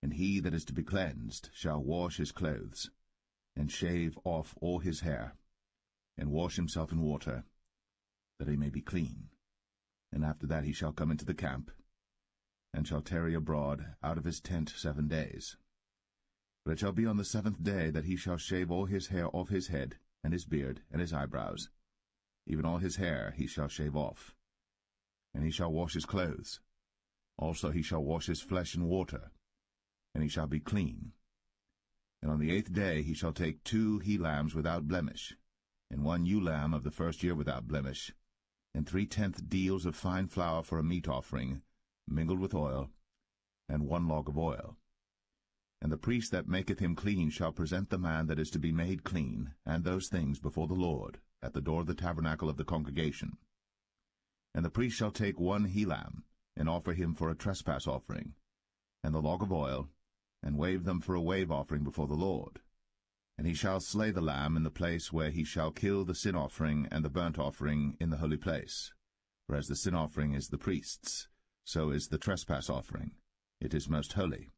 And he that is to be cleansed shall wash his clothes, and shave off all his hair, and wash himself in water, that he may be clean. And after that he shall come into the camp, and shall tarry abroad out of his tent 7 days. But it shall be on the 7th day that he shall shave all his hair off his head, and his beard, and his eyebrows. Even all his hair he shall shave off. And he shall wash his clothes. Also he shall wash his flesh in water, and he shall be clean. And on the 8th day he shall take 2 he-lambs without blemish, and 1 ewe-lamb of the 1st year without blemish, and 3/10 deals of fine flour for a meat offering, mingled with oil, and 1 log of oil. And the priest that maketh him clean shall present the man that is to be made clean, and those things before the Lord, at the door of the tabernacle of the congregation. And the priest shall take 1 he-lamb, and offer him for a trespass offering, and the log of oil, and wave them for a wave offering before the Lord. And he shall slay the lamb in the place where he shall kill the sin offering and the burnt offering in the holy place. For as the sin offering is the priest's, so is the trespass offering. It is most holy.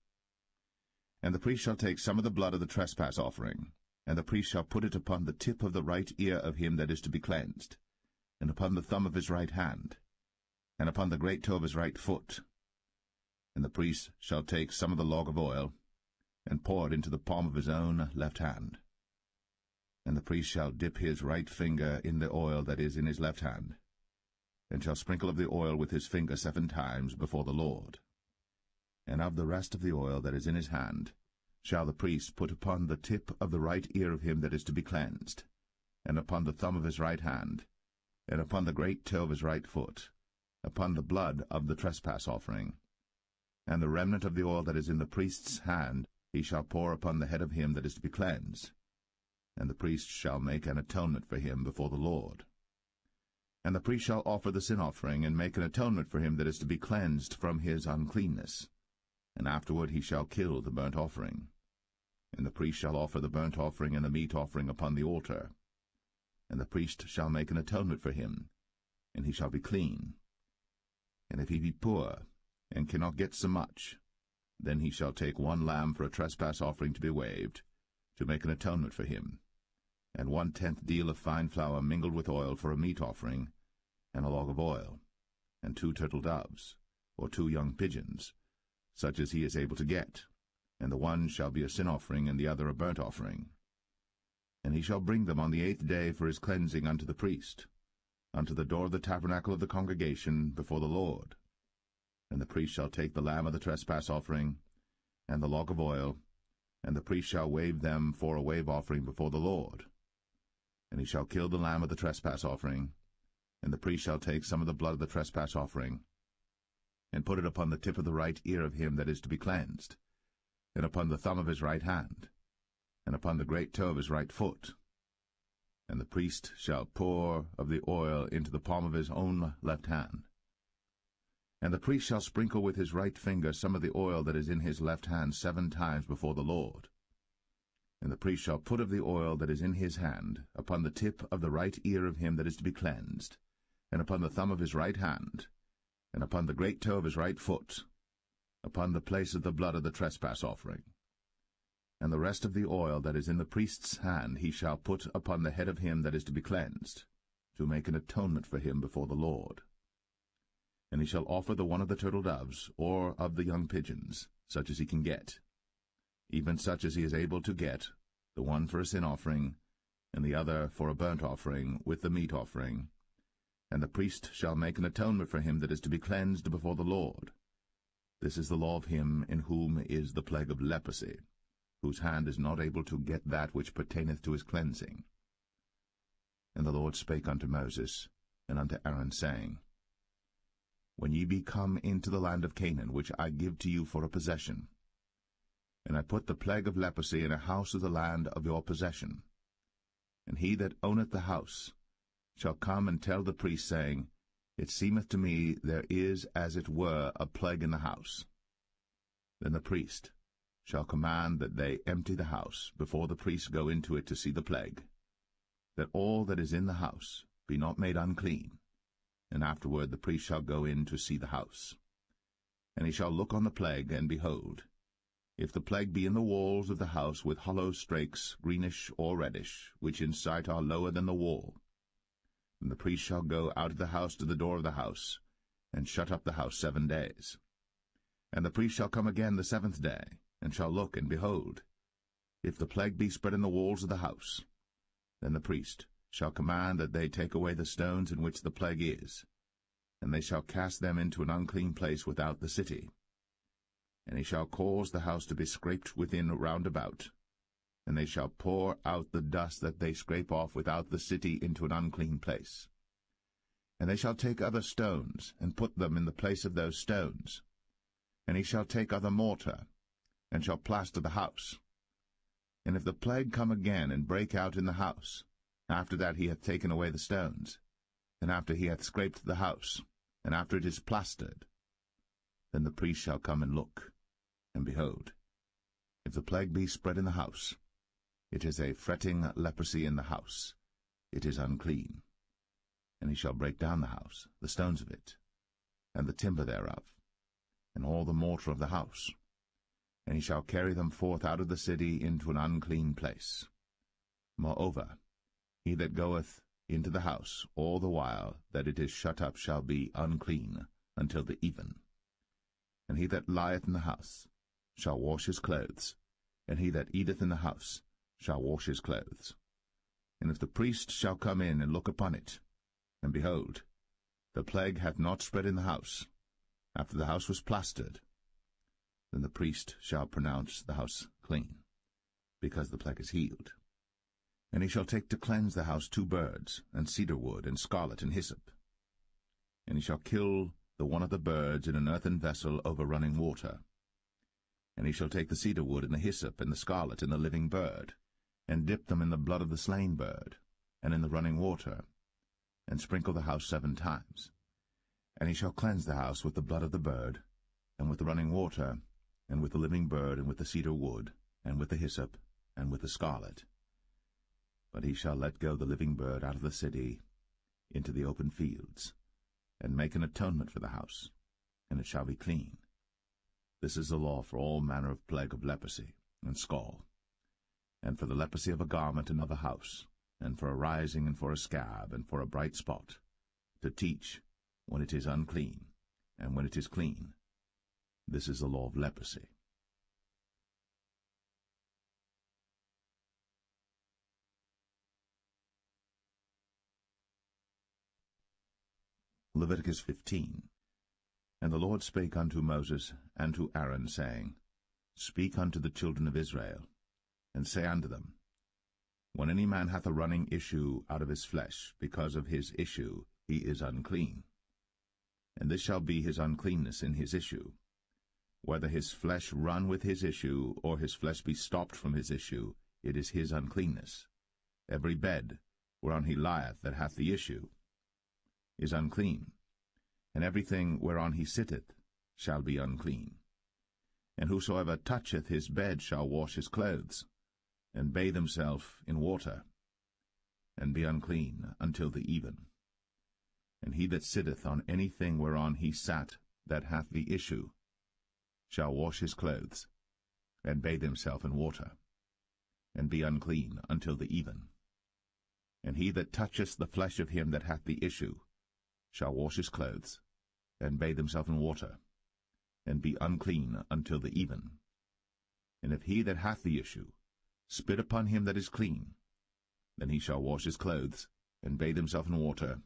And the priest shall take some of the blood of the trespass offering, and the priest shall put it upon the tip of the right ear of him that is to be cleansed, and upon the thumb of his right hand, and upon the great toe of his right foot. And the priest shall take some of the log of oil, and pour it into the palm of his own left hand. And the priest shall dip his right finger in the oil that is in his left hand, and shall sprinkle of the oil with his finger 7 times before the Lord. And of the rest of the oil that is in his hand shall the priest put upon the tip of the right ear of him that is to be cleansed, and upon the thumb of his right hand, and upon the great toe of his right foot, upon the blood of the trespass offering. And the remnant of the oil that is in the priest's hand he shall pour upon the head of him that is to be cleansed, and the priest shall make an atonement for him before the Lord. And the priest shall offer the sin offering, and make an atonement for him that is to be cleansed from his uncleanness. And afterward he shall kill the burnt offering. And the priest shall offer the burnt offering and the meat offering upon the altar. And the priest shall make an atonement for him, and he shall be clean. And if he be poor, and cannot get so much, then he shall take 1 lamb for a trespass offering to be waved, to make an atonement for him, and 1/10 deal of fine flour mingled with oil for a meat offering, and a log of oil, and 2 turtle doves, or 2 young pigeons, such as he is able to get, and the one shall be a sin offering, and the other a burnt offering. And he shall bring them on the 8th day for his cleansing unto the priest, unto the door of the tabernacle of the congregation before the Lord. And the priest shall take the lamb of the trespass offering, and the log of oil, and the priest shall wave them for a wave offering before the Lord. And he shall kill the lamb of the trespass offering, and the priest shall take some of the blood of the trespass offering, and put it upon the tip of the right ear of him that is to be cleansed, and upon the thumb of his right hand, and upon the great toe of his right foot. And the priest shall pour of the oil into the palm of his own left hand. And the priest shall sprinkle with his right finger some of the oil that is in his left hand 7 times before the Lord. And the priest shall put of the oil that is in his hand upon the tip of the right ear of him that is to be cleansed, and upon the thumb of his right hand, and upon the great toe of his right foot, upon the place of the blood of the trespass offering. And the rest of the oil that is in the priest's hand he shall put upon the head of him that is to be cleansed, to make an atonement for him before the Lord. And he shall offer the one of the turtle doves, or of the young pigeons, such as he can get, even such as he is able to get, the one for a sin offering, and the other for a burnt offering with the meat offering. And the priest shall make an atonement for him that is to be cleansed before the Lord. This is the law of him in whom is the plague of leprosy, whose hand is not able to get that which pertaineth to his cleansing. And the Lord spake unto Moses and unto Aaron, saying, When ye be come into the land of Canaan, which I give to you for a possession, and I put the plague of leprosy in a house of the land of your possession, and he that owneth the house shall come and tell the priest, saying, It seemeth to me there is as it were a plague in the house. Then the priest shall command that they empty the house before the priests go into it to see the plague, that all that is in the house be not made unclean. And afterward the priest shall go in to see the house. And he shall look on the plague, and behold, if the plague be in the walls of the house with hollow strakes, greenish or reddish, which in sight are lower than the wall, then the priest shall go out of the house to the door of the house, and shut up the house 7 days. And the priest shall come again the 7th day, and shall look, and behold, if the plague be spread in the walls of the house, then the priest shall command that they take away the stones in which the plague is, and they shall cast them into an unclean place without the city. And he shall cause the house to be scraped within round about, and they shall pour out the dust that they scrape off without the city into an unclean place. And they shall take other stones, and put them in the place of those stones. And he shall take other mortar, and shall plaster the house. And if the plague come again, and break out in the house, after that he hath taken away the stones, and after he hath scraped the house, and after it is plastered, then the priest shall come and look, and behold, if the plague be spread in the house, it is a fretting leprosy in the house, it is unclean. And he shall break down the house, the stones of it, and the timber thereof, and all the mortar of the house, and he shall carry them forth out of the city into an unclean place. Moreover, he that goeth into the house all the while that it is shut up shall be unclean until the even. And he that lieth in the house shall wash his clothes, and he that eateth in the house shall wash his clothes. And if the priest shall come in and look upon it, and behold, the plague hath not spread in the house, after the house was plastered, then the priest shall pronounce the house clean, because the plague is healed. And he shall take to cleanse the house 2 birds, and cedar wood, and scarlet, and hyssop. And he shall kill the one of the birds in an earthen vessel over running water. And he shall take the cedar wood, and the hyssop, and the scarlet, and the living bird, and dip them in the blood of the slain bird, and in the running water, and sprinkle the house 7 times. And he shall cleanse the house with the blood of the bird, and with the running water, and with the living bird, and with the cedar wood, and with the hyssop, and with the scarlet. But he shall let go the living bird out of the city into the open fields, and make an atonement for the house, and it shall be clean. This is the law for all manner of plague of leprosy and scall, and for the leprosy of a garment and of a house, and for a rising and for a scab, and for a bright spot, to teach when it is unclean, and when it is clean. This is the law of leprosy. Leviticus 15. And the Lord spake unto Moses and to Aaron, saying, Speak unto the children of Israel, and say unto them, When any man hath a running issue out of his flesh, because of his issue he is unclean. And this shall be his uncleanness in his issue, whether his flesh run with his issue, or his flesh be stopped from his issue, it is his uncleanness. Every bed whereon he lieth that hath the issue is unclean, and everything whereon he sitteth shall be unclean. And whosoever toucheth his bed shall wash his clothes, and bathe himself in water, and be unclean until the even. And he that sitteth on anything whereon he sat that hath the issue shall wash his clothes, and bathe himself in water, and be unclean until the even. And he that toucheth the flesh of him that hath the issue shall wash his clothes, and bathe himself in water, and be unclean until the even. And if he that hath the issue spit upon him that is clean, Then he shall wash his clothes, and bathe himself in water,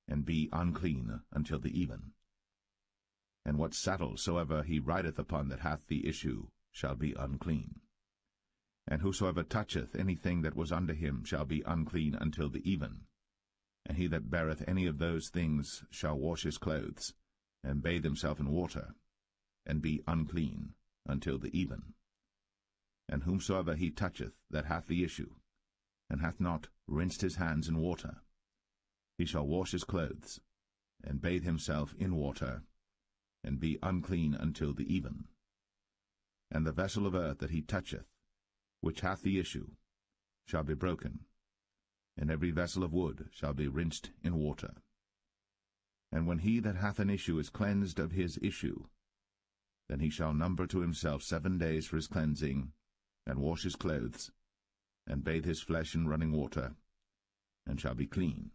and be unclean until the even. And what saddle soever he rideth upon that hath the issue shall be unclean. And whosoever toucheth anything that was under him shall be unclean until the even. And he that beareth any of those things shall wash his clothes, and bathe himself in water, and be unclean until the even. And whomsoever he toucheth that hath the issue, and hath not rinsed his hands in water, he shall wash his clothes, and bathe himself in water, and be unclean until the even. And the vessel of earth that he toucheth, which hath the issue, shall be broken, and every vessel of wood shall be rinsed in water. And when he that hath an issue is cleansed of his issue, then he shall number to himself 7 days for his cleansing, and wash his clothes, and bathe his flesh in running water, and shall be clean.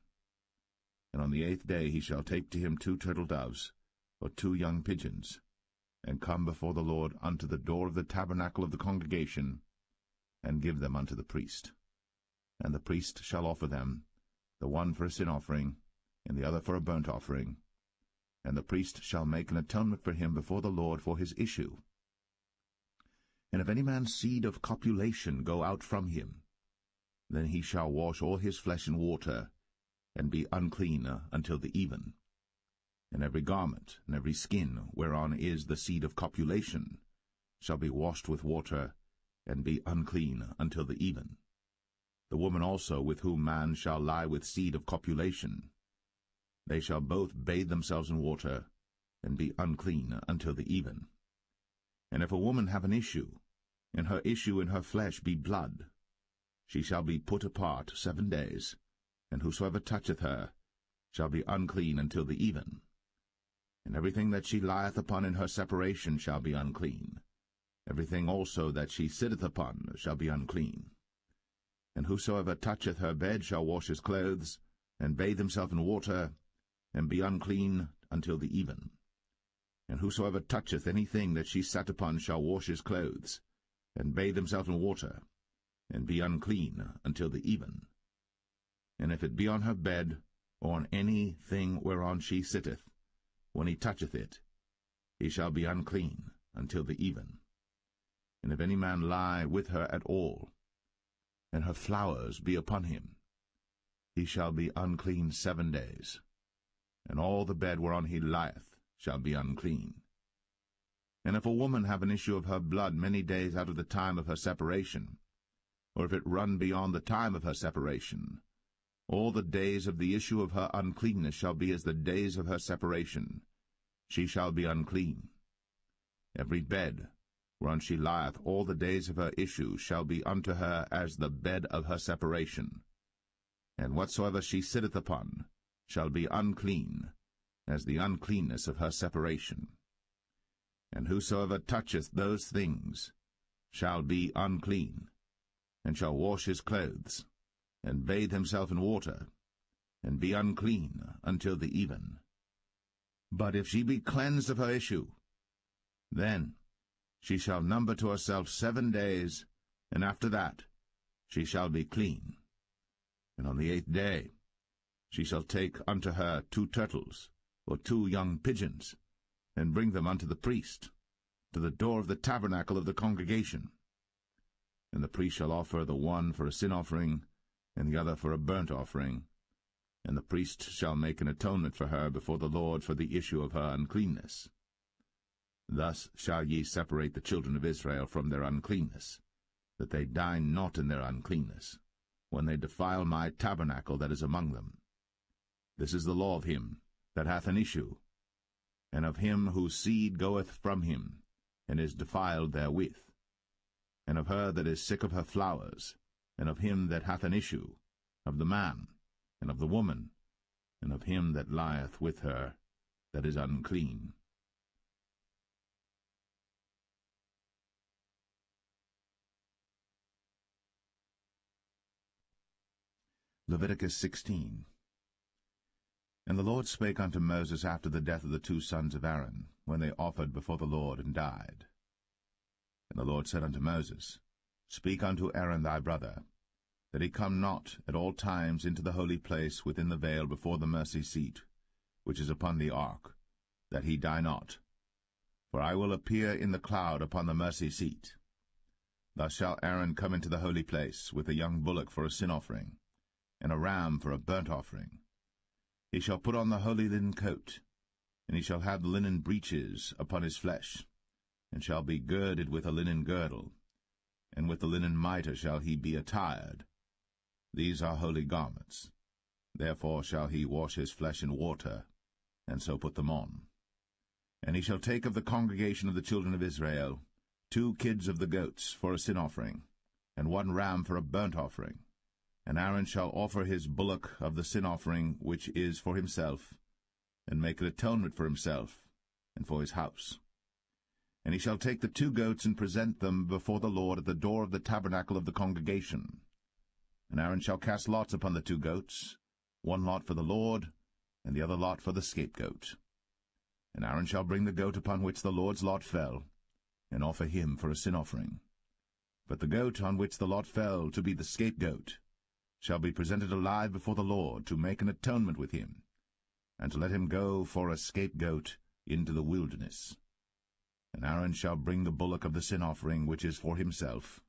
And on the 8th day he shall take to him 2 turtle doves, or 2 young pigeons, and come before the Lord unto the door of the tabernacle of the congregation, and give them unto the priest. And the priest shall offer them, the one for a sin offering, and the other for a burnt offering. And the priest shall make an atonement for him before the Lord for his issue. And if any man's seed of copulation go out from him, then he shall wash all his flesh in water, and be unclean until the even. And every garment, and every skin, whereon is the seed of copulation, shall be washed with water, and be unclean until the even. The woman also with whom man shall lie with seed of copulation, they shall both bathe themselves in water, and be unclean until the even. And if a woman have an issue, and her issue in her flesh be blood, she shall be put apart 7 days, and whosoever toucheth her shall be unclean until the even. And everything that she lieth upon in her separation shall be unclean. Everything also that she sitteth upon shall be unclean. And whosoever toucheth her bed shall wash his clothes, and bathe himself in water, and be unclean until the even. And whosoever toucheth anything that she sat upon shall wash his clothes, and bathe himself in water, and be unclean until the even. And if it be on her bed, or on any thing whereon she sitteth, when he toucheth it, he shall be unclean until the even. And if any man lie with her at all, and her flowers be upon him, he shall be unclean 7 days, and all the bed whereon he lieth shall be unclean. And if a woman have an issue of her blood many days out of the time of her separation, or if it run beyond the time of her separation, all the days of the issue of her uncleanness shall be as the days of her separation. She shall be unclean. Every bed whereon she lieth all the days of her issue shall be unto her as the bed of her separation. And whatsoever she sitteth upon shall be unclean, as the uncleanness of her separation. And whosoever toucheth those things shall be unclean, and shall wash his clothes, and bathe himself in water, and be unclean until the even. But if she be cleansed of her issue, then she shall number to herself 7 days, and after that she shall be clean. And on the 8th day she shall take unto her 2 turtles, or 2 young pigeons, and bring them unto the priest, to the door of the tabernacle of the congregation. And the priest shall offer the one for a sin offering, and the other for a burnt offering. And the priest shall make an atonement for her before the Lord for the issue of her uncleanness. Thus shall ye separate the children of Israel from their uncleanness, that they die not in their uncleanness, when they defile my tabernacle that is among them. This is the law of him that hath an issue, and of him whose seed goeth from him, and is defiled therewith, and of her that is sick of her flowers, and of him that hath an issue, of the man, and of the woman, and of him that lieth with her that is unclean. Leviticus 16. And the Lord spake unto Moses after the death of the 2 sons of Aaron, when they offered before the Lord and died. And the Lord said unto Moses, Speak unto Aaron thy brother, that he come not at all times into the holy place within the veil before the mercy seat, which is upon the ark, that he die not. For I will appear in the cloud upon the mercy seat. Thus shall Aaron come into the holy place with a young bullock for a sin offering, and a ram for a burnt offering. He shall put on the holy linen coat, and he shall have the linen breeches upon his flesh, and shall be girded with a linen girdle, and with the linen mitre shall he be attired. These are holy garments. Therefore shall he wash his flesh in water, and so put them on. And he shall take of the congregation of the children of Israel 2 kids of the goats for a sin offering, and 1 ram for a burnt offering. And Aaron shall offer his bullock of the sin offering which is for himself, and make an atonement for himself and for his house. And he shall take the 2 goats and present them before the Lord at the door of the tabernacle of the congregation. And Aaron shall cast lots upon the 2 goats, 1 lot for the Lord, and the other lot for the scapegoat. And Aaron shall bring the goat upon which the Lord's lot fell, and offer him for a sin offering. But the goat on which the lot fell to be the scapegoat shall be presented alive before the Lord, to make an atonement with him, and to let him go for a scapegoat into the wilderness. And Aaron shall bring the bullock of the sin offering which is for himself,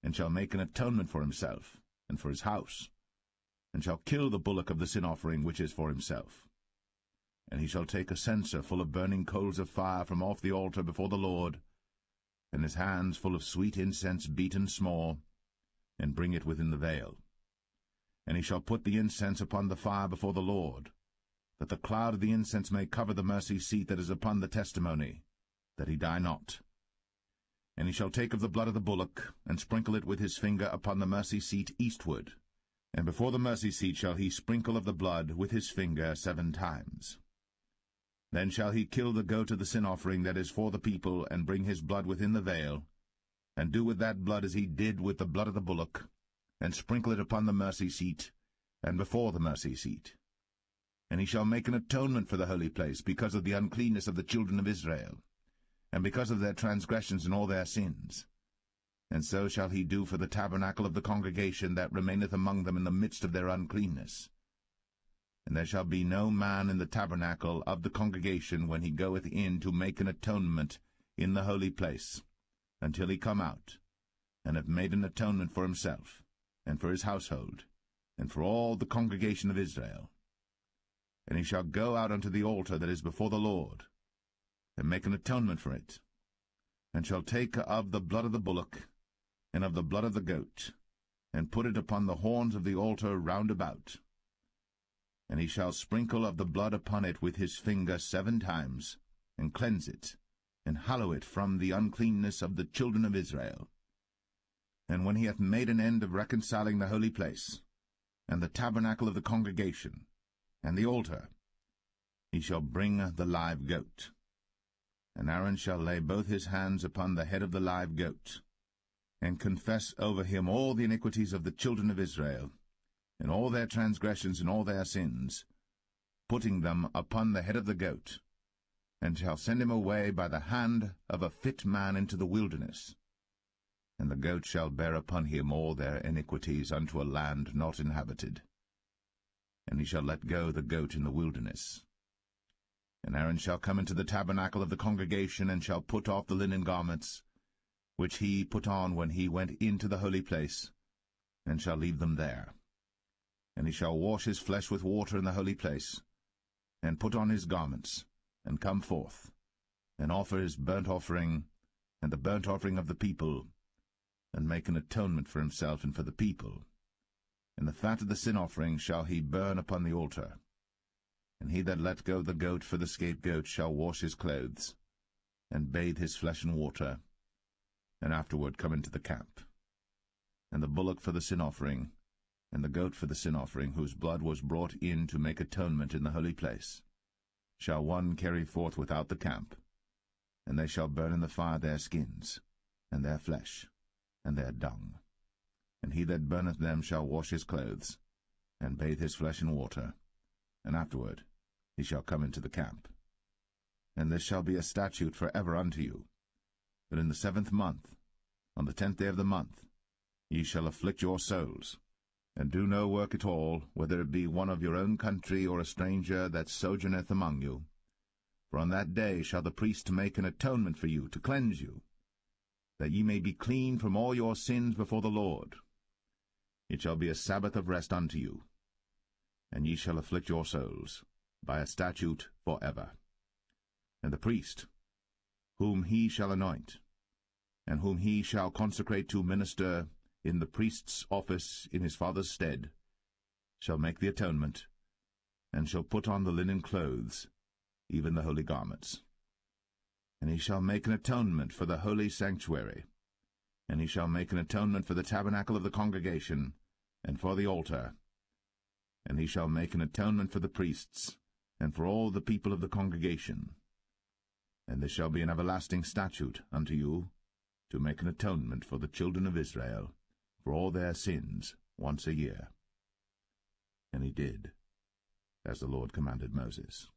and shall make an atonement for himself and for his house, and shall kill the bullock of the sin offering which is for himself. And he shall take a censer full of burning coals of fire from off the altar before the Lord, and his hands full of sweet incense beaten small, and bring it within the veil. And he shall put the incense upon the fire before the Lord, that the cloud of the incense may cover the mercy seat that is upon the testimony, that he die not. And he shall take of the blood of the bullock, and sprinkle it with his finger upon the mercy seat eastward, and before the mercy seat shall he sprinkle of the blood with his finger 7 times. Then shall he kill the goat of the sin offering that is for the people, and bring his blood within the veil, and do with that blood as he did with the blood of the bullock, and sprinkle it upon the mercy seat, and before the mercy seat. And he shall make an atonement for the holy place, because of the uncleanness of the children of Israel, and because of their transgressions and all their sins. And so shall he do for the tabernacle of the congregation that remaineth among them in the midst of their uncleanness. And there shall be no man in the tabernacle of the congregation when he goeth in to make an atonement in the holy place, until he come out, and have made an atonement for himself, and for his household, and for all the congregation of Israel. And he shall go out unto the altar that is before the Lord, and make an atonement for it, and shall take of the blood of the bullock, and of the blood of the goat, and put it upon the horns of the altar round about. And he shall sprinkle of the blood upon it with his finger 7 times, and cleanse it, and hallow it from the uncleanness of the children of Israel. And when he hath made an end of reconciling the holy place, and the tabernacle of the congregation, and the altar, he shall bring the live goat. And Aaron shall lay both his hands upon the head of the live goat, and confess over him all the iniquities of the children of Israel, and all their transgressions and all their sins, putting them upon the head of the goat, and shall send him away by the hand of a fit man into the wilderness. And the goat shall bear upon him all their iniquities unto a land not inhabited. And he shall let go the goat in the wilderness. And Aaron shall come into the tabernacle of the congregation, and shall put off the linen garments, which he put on when he went into the holy place, and shall leave them there. And he shall wash his flesh with water in the holy place, and put on his garments, and come forth, and offer his burnt offering, and the burnt offering of the people, and make an atonement for himself and for the people. And the fat of the sin offering shall he burn upon the altar. And he that let go the goat for the scapegoat shall wash his clothes, and bathe his flesh in water, and afterward come into the camp. And the bullock for the sin offering, and the goat for the sin offering, whose blood was brought in to make atonement in the holy place, shall one carry forth without the camp, and they shall burn in the fire their skins, and their flesh, and their dung. And he that burneth them shall wash his clothes, and bathe his flesh in water, and afterward he shall come into the camp. And this shall be a statute for ever unto you, that in the 7th month, on the 10th day of the month, ye shall afflict your souls, and do no work at all, whether it be one of your own country or a stranger that sojourneth among you. For on that day shall the priest make an atonement for you, to cleanse you, that ye may be clean from all your sins before the Lord. It shall be a Sabbath of rest unto you, and ye shall afflict your souls, by a statute for ever. And the priest, whom he shall anoint, and whom he shall consecrate to minister in the priest's office in his father's stead, shall make the atonement, and shall put on the linen clothes, even the holy garments. And he shall make an atonement for the holy sanctuary, and he shall make an atonement for the tabernacle of the congregation, and for the altar, and he shall make an atonement for the priests, and for all the people of the congregation. And this shall be an everlasting statute unto you, to make an atonement for the children of Israel, for all their sins, once a year. And he did, as the Lord commanded Moses.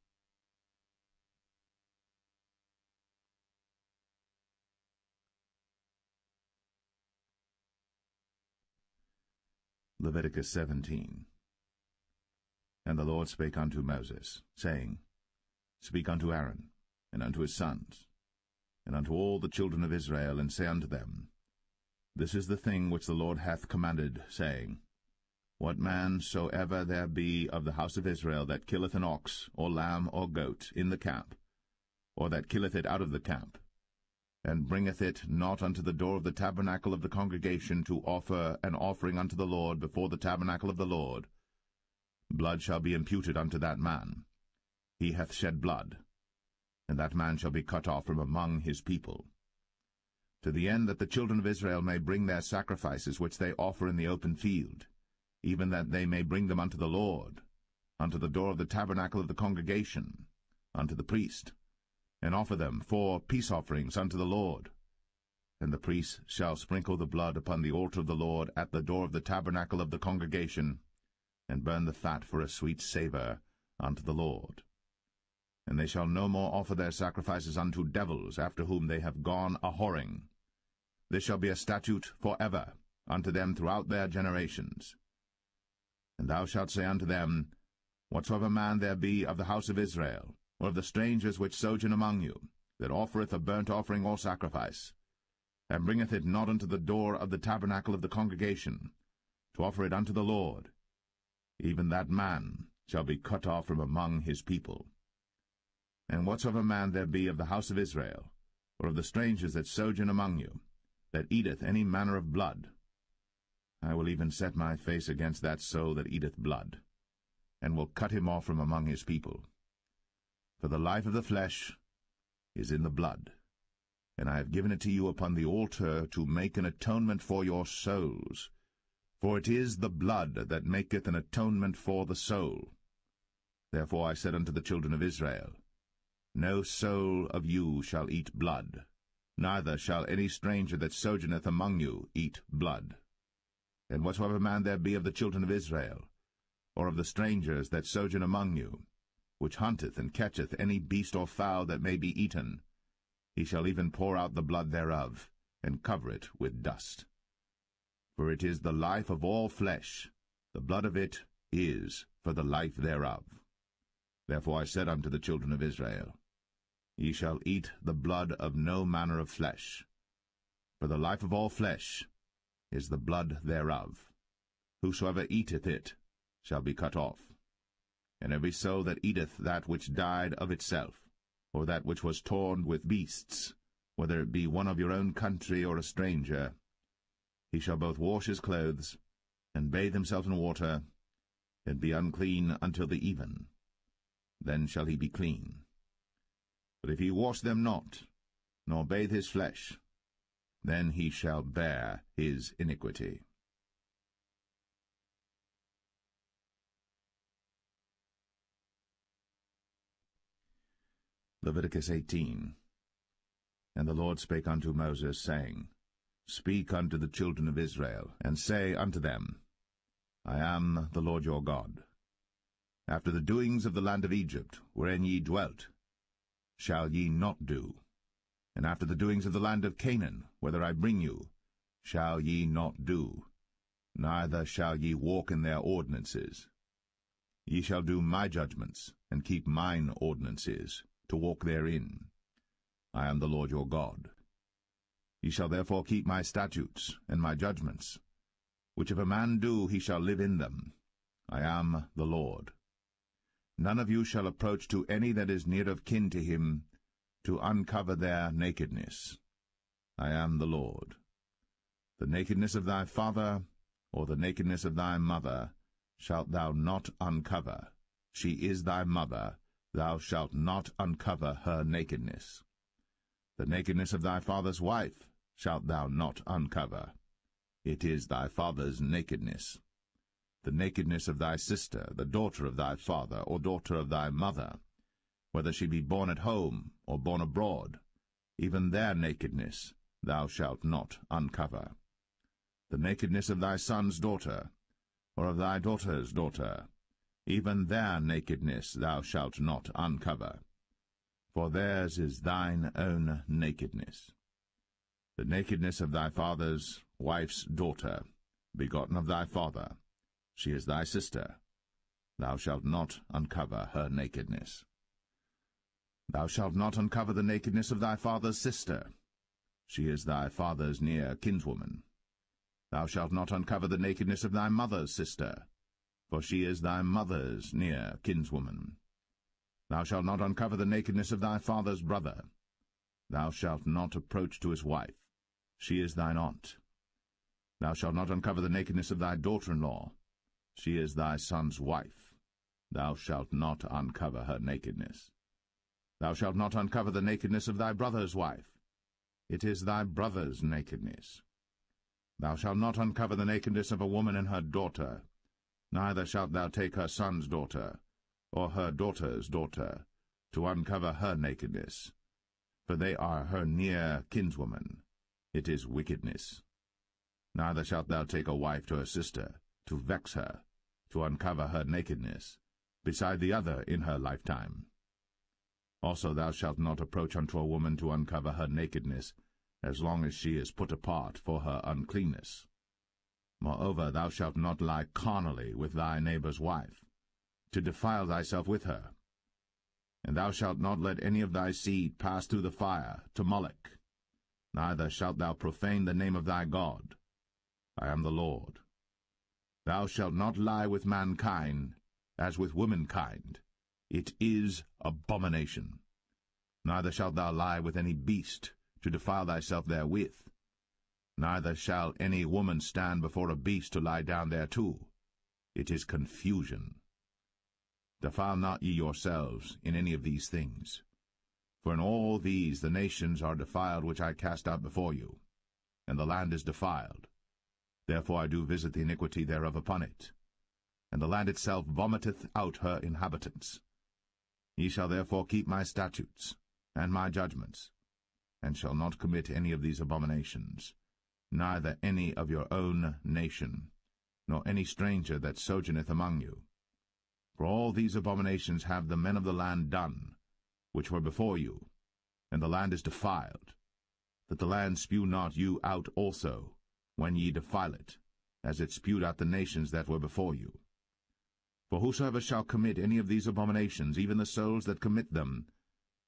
Leviticus 17. And the Lord spake unto Moses, saying, Speak unto Aaron, and unto his sons, and unto all the children of Israel, and say unto them, This is the thing which the Lord hath commanded, saying, What man soever there be of the house of Israel that killeth an ox, or lamb, or goat, in the camp, or that killeth it out of the camp, and bringeth it not unto the door of the tabernacle of the congregation to offer an offering unto the Lord before the tabernacle of the Lord, blood shall be imputed unto that man. He hath shed blood, and that man shall be cut off from among his people. To the end that the children of Israel may bring their sacrifices which they offer in the open field, even that they may bring them unto the Lord, unto the door of the tabernacle of the congregation, unto the priest, and offer them for peace offerings unto the Lord. And the priest shall sprinkle the blood upon the altar of the Lord at the door of the tabernacle of the congregation, and burn the fat for a sweet savour unto the Lord. And they shall no more offer their sacrifices unto devils, after whom they have gone a-whoring. This shall be a statute for ever unto them throughout their generations. And thou shalt say unto them, Whatsoever man there be of the house of Israel, or of the strangers which sojourn among you, that offereth a burnt offering or sacrifice, and bringeth it not unto the door of the tabernacle of the congregation, to offer it unto the Lord, even that man shall be cut off from among his people. And whatsoever man there be of the house of Israel, or of the strangers that sojourn among you, that eateth any manner of blood, I will even set my face against that soul that eateth blood, and will cut him off from among his people. For the life of the flesh is in the blood, and I have given it to you upon the altar to make an atonement for your souls. For it is the blood that maketh an atonement for the soul. Therefore I said unto the children of Israel, No soul of you shall eat blood, neither shall any stranger that sojourneth among you eat blood. And whatsoever man there be of the children of Israel, or of the strangers that sojourn among you, which hunteth and catcheth any beast or fowl that may be eaten, he shall even pour out the blood thereof, and cover it with dust. For it is the life of all flesh, the blood of it is for the life thereof. Therefore I said unto the children of Israel, Ye shall eat the blood of no manner of flesh, for the life of all flesh is the blood thereof. Whosoever eateth it shall be cut off. And every soul that eateth that which died of itself, or that which was torn with beasts, whether it be one of your own country or a stranger, he shall both wash his clothes, and bathe himself in water, and be unclean until the even. Then shall he be clean. But if he wash them not, nor bathe his flesh, then he shall bear his iniquity. Leviticus 18. And the Lord spake unto Moses, saying, Speak unto the children of Israel, and say unto them, I am the Lord your God. After the doings of the land of Egypt, wherein ye dwelt, shall ye not do. And after the doings of the land of Canaan, whither I bring you, shall ye not do, neither shall ye walk in their ordinances. Ye shall do my judgments, and keep mine ordinances, to walk therein. I am the Lord your God. Ye shall therefore keep my statutes and my judgments, which if a man do, he shall live in them. I am the Lord. None of you shall approach to any that is near of kin to him, to uncover their nakedness. I am the Lord. The nakedness of thy father, or the nakedness of thy mother, shalt thou not uncover. She is thy mother, thou shalt not uncover her nakedness. The nakedness of thy father's wife shalt thou not uncover. It is thy father's nakedness. The nakedness of thy sister, the daughter of thy father, or daughter of thy mother, whether she be born at home or born abroad, even their nakedness thou shalt not uncover. The nakedness of thy son's daughter, or of thy daughter's daughter, even their nakedness thou shalt not uncover, for theirs is thine own nakedness. The nakedness of thy father's wife's daughter, begotten of thy father, she is thy sister. Thou shalt not uncover her nakedness. Thou shalt not uncover the nakedness of thy father's sister. She is thy father's near kinswoman. Thou shalt not uncover the nakedness of thy mother's sister, for she is thy mother's near kinswoman. Thou shalt not uncover the nakedness of thy father's brother. Thou shalt not approach to his wife. She is thine aunt. Thou shalt not uncover the nakedness of thy daughter-in-law. She is thy son's wife. Thou shalt not uncover her nakedness. Thou shalt not uncover the nakedness of thy brother's wife. It is thy brother's nakedness. Thou shalt not uncover the nakedness of a woman and her daughter, neither shalt thou take her son's daughter, or her daughter's daughter, to uncover her nakedness, for they are her near kinswoman. It is wickedness. Neither shalt thou take a wife to her sister, to vex her, to uncover her nakedness, beside the other in her lifetime. Also thou shalt not approach unto a woman to uncover her nakedness, as long as she is put apart for her uncleanness. Moreover, thou shalt not lie carnally with thy neighbor's wife, to defile thyself with her. And thou shalt not let any of thy seed pass through the fire to Moloch. Neither shalt thou profane the name of thy God. I am the Lord. Thou shalt not lie with mankind, as with womankind. It is abomination. Neither shalt thou lie with any beast, to defile thyself therewith. Neither shall any woman stand before a beast to lie down thereto. It is confusion. Defile not ye yourselves in any of these things. For in all these the nations are defiled which I cast out before you, and the land is defiled. Therefore I do visit the iniquity thereof upon it, and the land itself vomiteth out her inhabitants. Ye shall therefore keep my statutes and my judgments, and shall not commit any of these abominations, neither any of your own nation, nor any stranger that sojourneth among you. For all these abominations have the men of the land done, which were before you, and the land is defiled, that the land spew not you out also, when ye defile it, as it spewed out the nations that were before you. For whosoever shall commit any of these abominations, even the souls that commit them,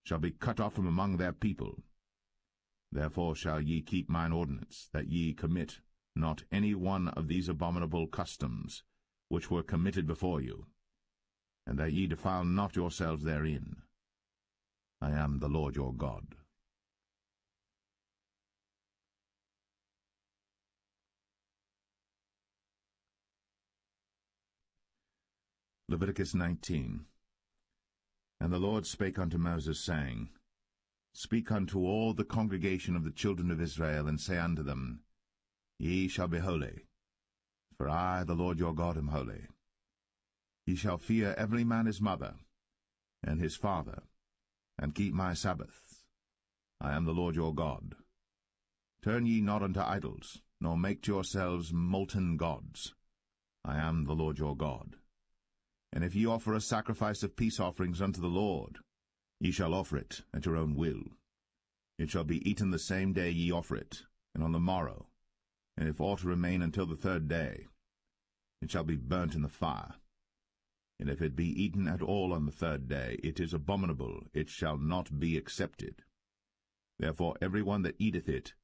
shall be cut off from among their people. Therefore shall ye keep mine ordinance, that ye commit not any one of these abominable customs, which were committed before you, and that ye defile not yourselves therein. I am the Lord your God. Leviticus 19. And the Lord spake unto Moses, saying, Speak unto all the congregation of the children of Israel, and say unto them, Ye shall be holy, for I, the Lord your God, am holy. Ye shall fear every man his mother, and his father, and keep my Sabbaths. I am the Lord your God. Turn ye not unto idols, nor make to yourselves molten gods. I am the Lord your God. And if ye offer a sacrifice of peace offerings unto the Lord, ye shall offer it at your own will. It shall be eaten the same day ye offer it, and on the morrow, and if aught remain until the 3rd day, it shall be burnt in the fire. And if it be eaten at all on the 3rd day, it is abominable, it shall not be accepted. Therefore every one that eateth it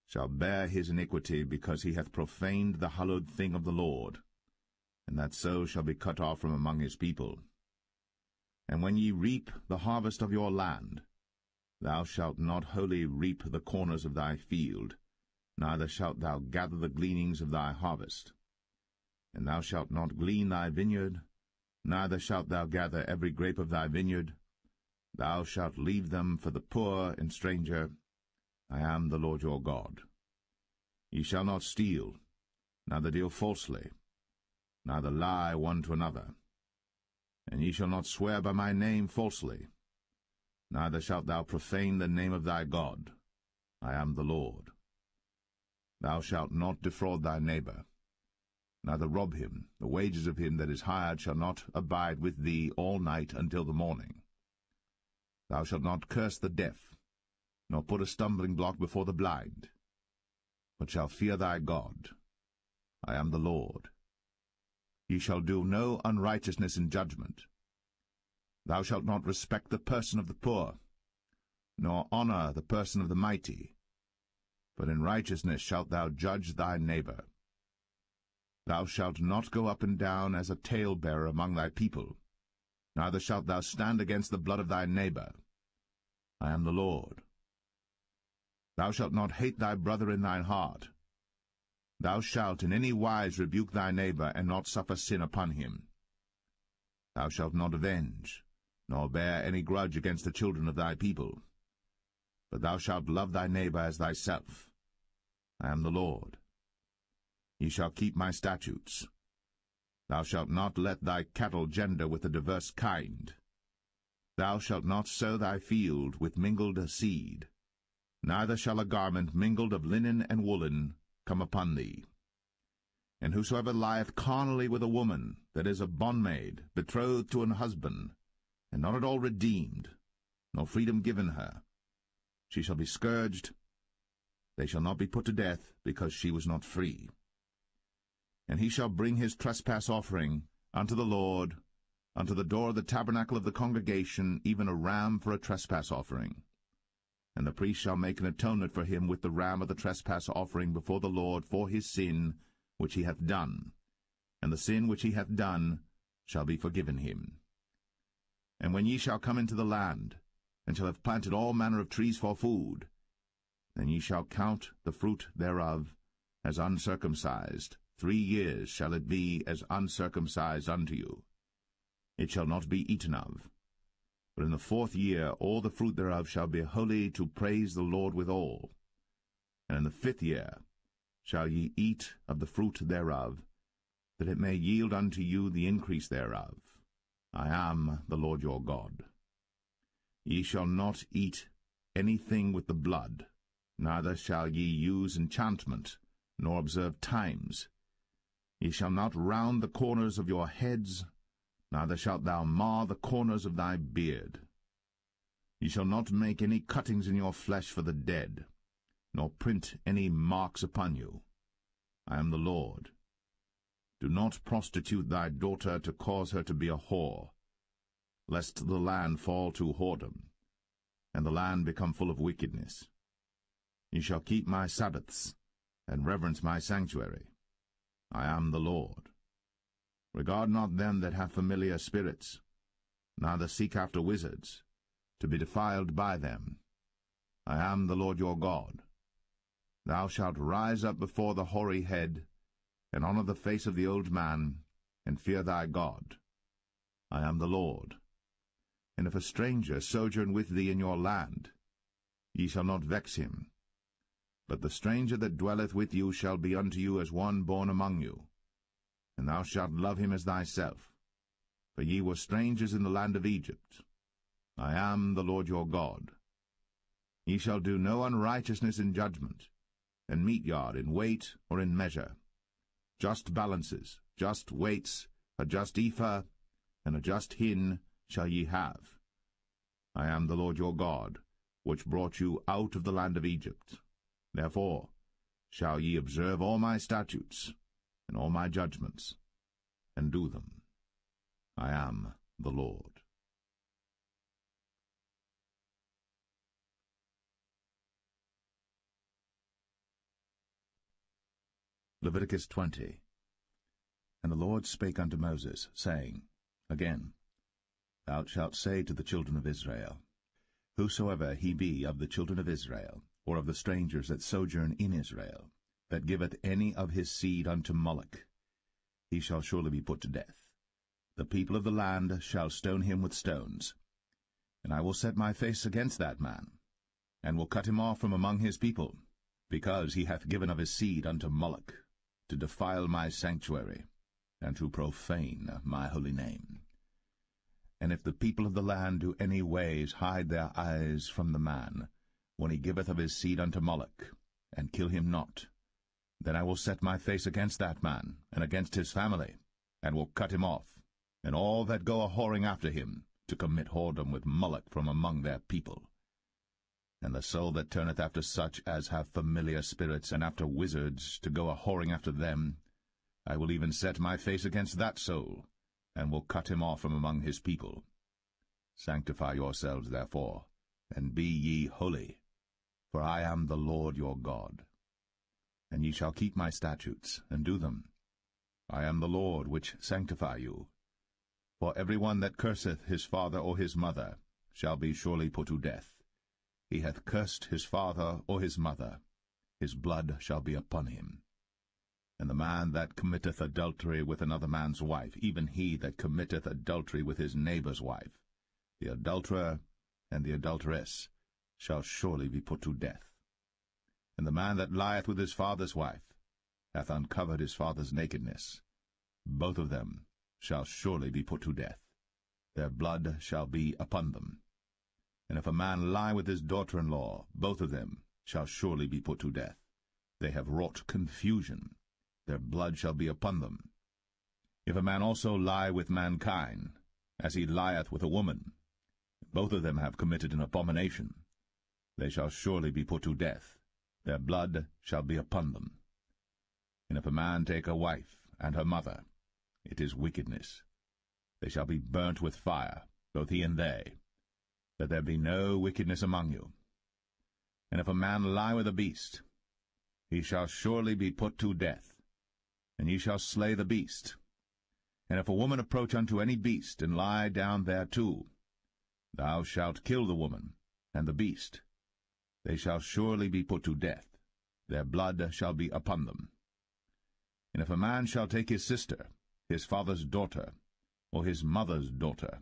shall bear his iniquity, because he hath profaned the hallowed thing of the Lord, and that so shall be cut off from among his people. And when ye reap the harvest of your land, thou shalt not wholly reap the corners of thy field, neither shalt thou gather the gleanings of thy harvest. And thou shalt not glean thy vineyard, neither shalt thou gather every grape of thy vineyard. Thou shalt leave them for the poor and stranger. I am the Lord your God. Ye shall not steal, neither deal falsely, neither lie one to another. And ye shall not swear by my name falsely, neither shalt thou profane the name of thy God. I am the Lord. Thou shalt not defraud thy neighbor, neither rob him. The wages of him that is hired shall not abide with thee all night until the morning. Thou shalt not curse the deaf, nor put a stumbling block before the blind, but shalt fear thy God. I am the Lord. Ye shall do no unrighteousness in judgment. Thou shalt not respect the person of the poor, nor honor the person of the mighty, but in righteousness shalt thou judge thy neighbor. Thou shalt not go up and down as a talebearer among thy people, neither shalt thou stand against the blood of thy neighbor. I am the Lord. Thou shalt not hate thy brother in thine heart. Thou shalt in any wise rebuke thy neighbor, and not suffer sin upon him. Thou shalt not avenge, nor bear any grudge against the children of thy people, but thou shalt love thy neighbor as thyself. I am the Lord. Ye shall keep my statutes. Thou shalt not let thy cattle gender with a diverse kind. Thou shalt not sow thy field with mingled seed, neither shall a garment mingled of linen and woolen come upon thee. And whosoever lieth carnally with a woman that is a bondmaid, betrothed to an husband, and not at all redeemed, nor freedom given her, she shall be scourged. They shall not be put to death, because she was not free. And he shall bring his trespass offering unto the Lord, unto the door of the tabernacle of the congregation, even a ram for a trespass offering. And the priest shall make an atonement for him with the ram of the trespass offering before the Lord for his sin which he hath done, and the sin which he hath done shall be forgiven him. And when ye shall come into the land, and shall have planted all manner of trees for food, then ye shall count the fruit thereof as uncircumcised. 3 years shall it be as uncircumcised unto you. It shall not be eaten of. But in the 4th year all the fruit thereof shall be holy, to praise the Lord withal. And in the 5th year shall ye eat of the fruit thereof, that it may yield unto you the increase thereof. I am the Lord your God. Ye shall not eat anything with the blood, neither shall ye use enchantment, nor observe times. Ye shall not round the corners of your heads, neither shalt thou mar the corners of thy beard. Ye shall not make any cuttings in your flesh for the dead, nor print any marks upon you. I am the Lord. Do not prostitute thy daughter to cause her to be a whore, lest the land fall to whoredom, and the land become full of wickedness. Ye shall keep my Sabbaths, and reverence my sanctuary. I am the Lord. Regard not them that have familiar spirits, neither seek after wizards, to be defiled by them. I am the Lord your God. Thou shalt rise up before the hoary head, and honor the face of the old man, and fear thy God. I am the Lord. And if a stranger sojourn with thee in your land, ye shall not vex him. But the stranger that dwelleth with you shall be unto you as one born among you, and thou shalt love him as thyself. For ye were strangers in the land of Egypt. I am the Lord your God. Ye shall do no unrighteousness in judgment, and meet yard in weight or in measure. Just balances, just weights, a just ephah, and a just hin shall ye have. I am the Lord your God, which brought you out of the land of Egypt. Therefore shall ye observe all my statutes and all my judgments, and do them. I am the Lord. Leviticus 20. And the Lord spake unto Moses, saying, Again, thou shalt say to the children of Israel, Whosoever he be of the children of Israel, or of the strangers that sojourn in Israel, that giveth any of his seed unto Moloch, he shall surely be put to death. The people of the land shall stone him with stones. And I will set my face against that man, and will cut him off from among his people, because he hath given of his seed unto Moloch, to defile my sanctuary, and to profane my holy name. And if the people of the land do any ways hide their eyes from the man, when he giveth of his seed unto Moloch, and kill him not, then I will set my face against that man, and against his family, and will cut him off, and all that go a-whoring after him, to commit whoredom with Moloch from among their people. And the soul that turneth after such as have familiar spirits, and after wizards, to go a-whoring after them, I will even set my face against that soul, and will cut him off from among his people. Sanctify yourselves, therefore, and be ye holy, for I am the Lord your God. And ye shall keep my statutes, and do them. I am the Lord which sanctify you. For every one that curseth his father or his mother shall be surely put to death. He hath cursed his father or his mother, his blood shall be upon him. And the man that committeth adultery with another man's wife, even he that committeth adultery with his neighbour's wife, the adulterer and the adulteress, shall surely be put to death. And the man that lieth with his father's wife hath uncovered his father's nakedness. Both of them shall surely be put to death. Their blood shall be upon them. And if a man lie with his daughter-in-law, both of them shall surely be put to death. They have wrought confusion. Their blood shall be upon them. If a man also lie with mankind, as he lieth with a woman, both of them have committed an abomination. They shall surely be put to death. Their blood shall be upon them. And if a man take a wife and her mother, it is wickedness. They shall be burnt with fire, both he and they, that there be no wickedness among you. And if a man lie with a beast, he shall surely be put to death, and ye shall slay the beast. And if a woman approach unto any beast, and lie down thereto, thou shalt kill the woman and the beast. They shall surely be put to death. Their blood shall be upon them. And if a man shall take his sister, his father's daughter, or his mother's daughter,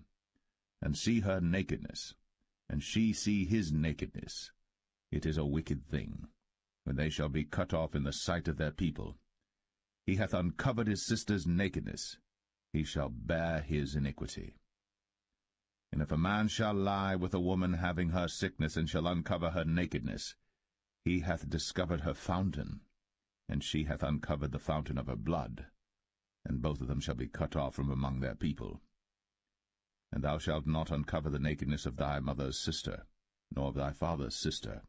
and see her nakedness, and she see his nakedness, it is a wicked thing, when they shall be cut off in the sight of their people. He hath uncovered his sister's nakedness, he shall bear his iniquity. And if a man shall lie with a woman having her sickness, and shall uncover her nakedness, he hath discovered her fountain, and she hath uncovered the fountain of her blood, and both of them shall be cut off from among their people. And thou shalt not uncover the nakedness of thy mother's sister, nor of thy father's sister,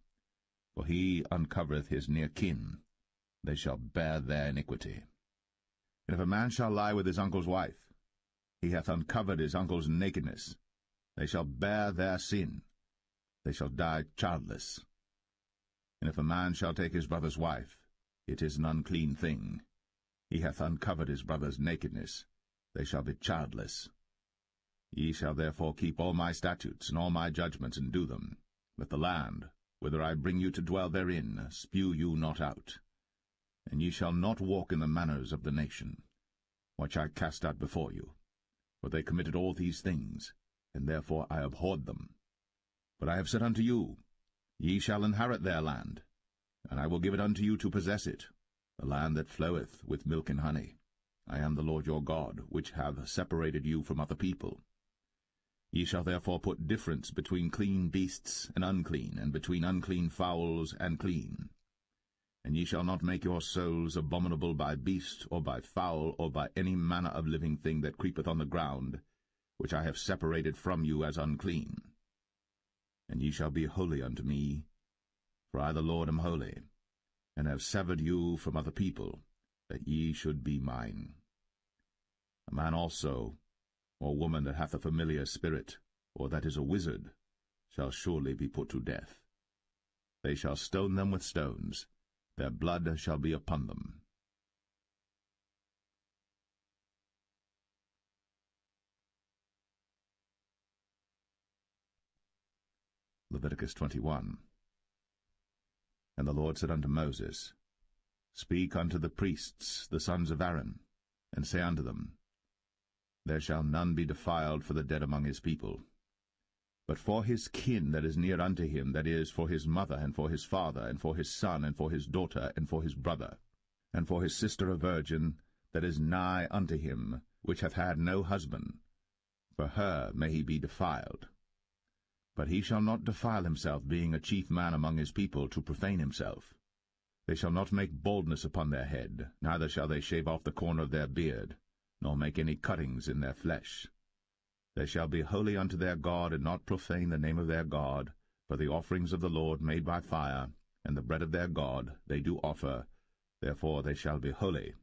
for he uncovereth his near kin. They shall bear their iniquity. And if a man shall lie with his uncle's wife, he hath uncovered his uncle's nakedness. They shall bear their sin. They shall die childless. And if a man shall take his brother's wife, it is an unclean thing. He hath uncovered his brother's nakedness. They shall be childless. Ye shall therefore keep all my statutes and all my judgments, and do them, that the land, whither I bring you to dwell therein, spew you not out. And ye shall not walk in the manners of the nation, which I cast out before you. For they committed all these things, and therefore I abhorred them. But I have said unto you, Ye shall inherit their land, and I will give it unto you to possess it, the land that floweth with milk and honey. I am the Lord your God, which have separated you from other people. Ye shall therefore put difference between clean beasts and unclean, and between unclean fowls and clean. And ye shall not make your souls abominable by beast, or by fowl, or by any manner of living thing that creepeth on the ground, which I have separated from you as unclean. And ye shall be holy unto me, for I the Lord am holy. and have severed you from other people, that ye should be mine. A man also, or woman that hath a familiar spirit, or that is a wizard, shall surely be put to death. They shall stone them with stones, their blood shall be upon them. Leviticus 21. And the Lord said unto Moses, Speak unto the priests, the sons of Aaron, and say unto them, There shall none be defiled for the dead among his people. But for his kin that is near unto him, that is, for his mother, and for his father, and for his son, and for his daughter, and for his brother, and for his sister a virgin, that is nigh unto him, which hath had no husband, for her may he be defiled. But he shall not defile himself, being a chief man among his people, to profane himself. They shall not make baldness upon their head, neither shall they shave off the corner of their beard, nor make any cuttings in their flesh. They shall be holy unto their God, and not profane the name of their God, for the offerings of the Lord made by fire, and the bread of their God they do offer, therefore they shall be holy.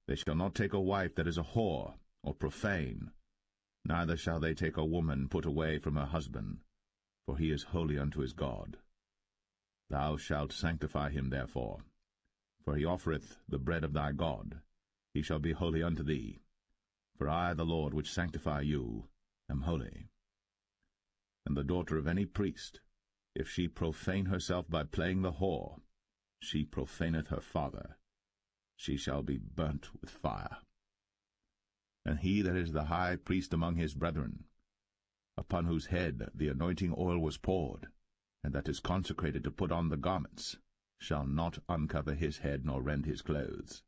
They shall not take a wife that is a whore, or profane, neither shall they take a woman put away from her husband, for he is holy unto his God. Thou shalt sanctify him therefore, for he offereth the bread of thy God. He shall be holy unto thee. For I, the Lord, which sanctify you, am holy. And the daughter of any priest, if she profane herself by playing the whore, she profaneth her father. She shall be burnt with fire. And he that is the high priest among his brethren, upon whose head the anointing oil was poured, and that is consecrated to put on the garments, shall not uncover his head nor rend his clothes.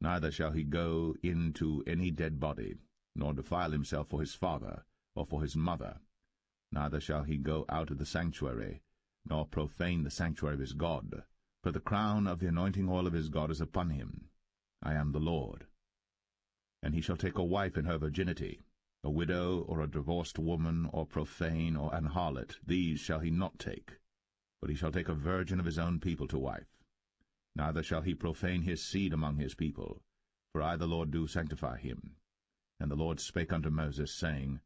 Neither shall he go into any dead body, nor defile himself for his father, or for his mother. Neither shall he go out of the sanctuary, nor profane the sanctuary of his God. For the crown of the anointing oil of his God is upon him. I am the Lord. And he shall take a wife in her virginity, a widow, or a divorced woman, or profane, or an harlot. These shall he not take, but he shall take a virgin of his own people to wife. Neither shall he profane his seed among his people, for I the Lord do sanctify him. And the Lord spake unto Moses, saying,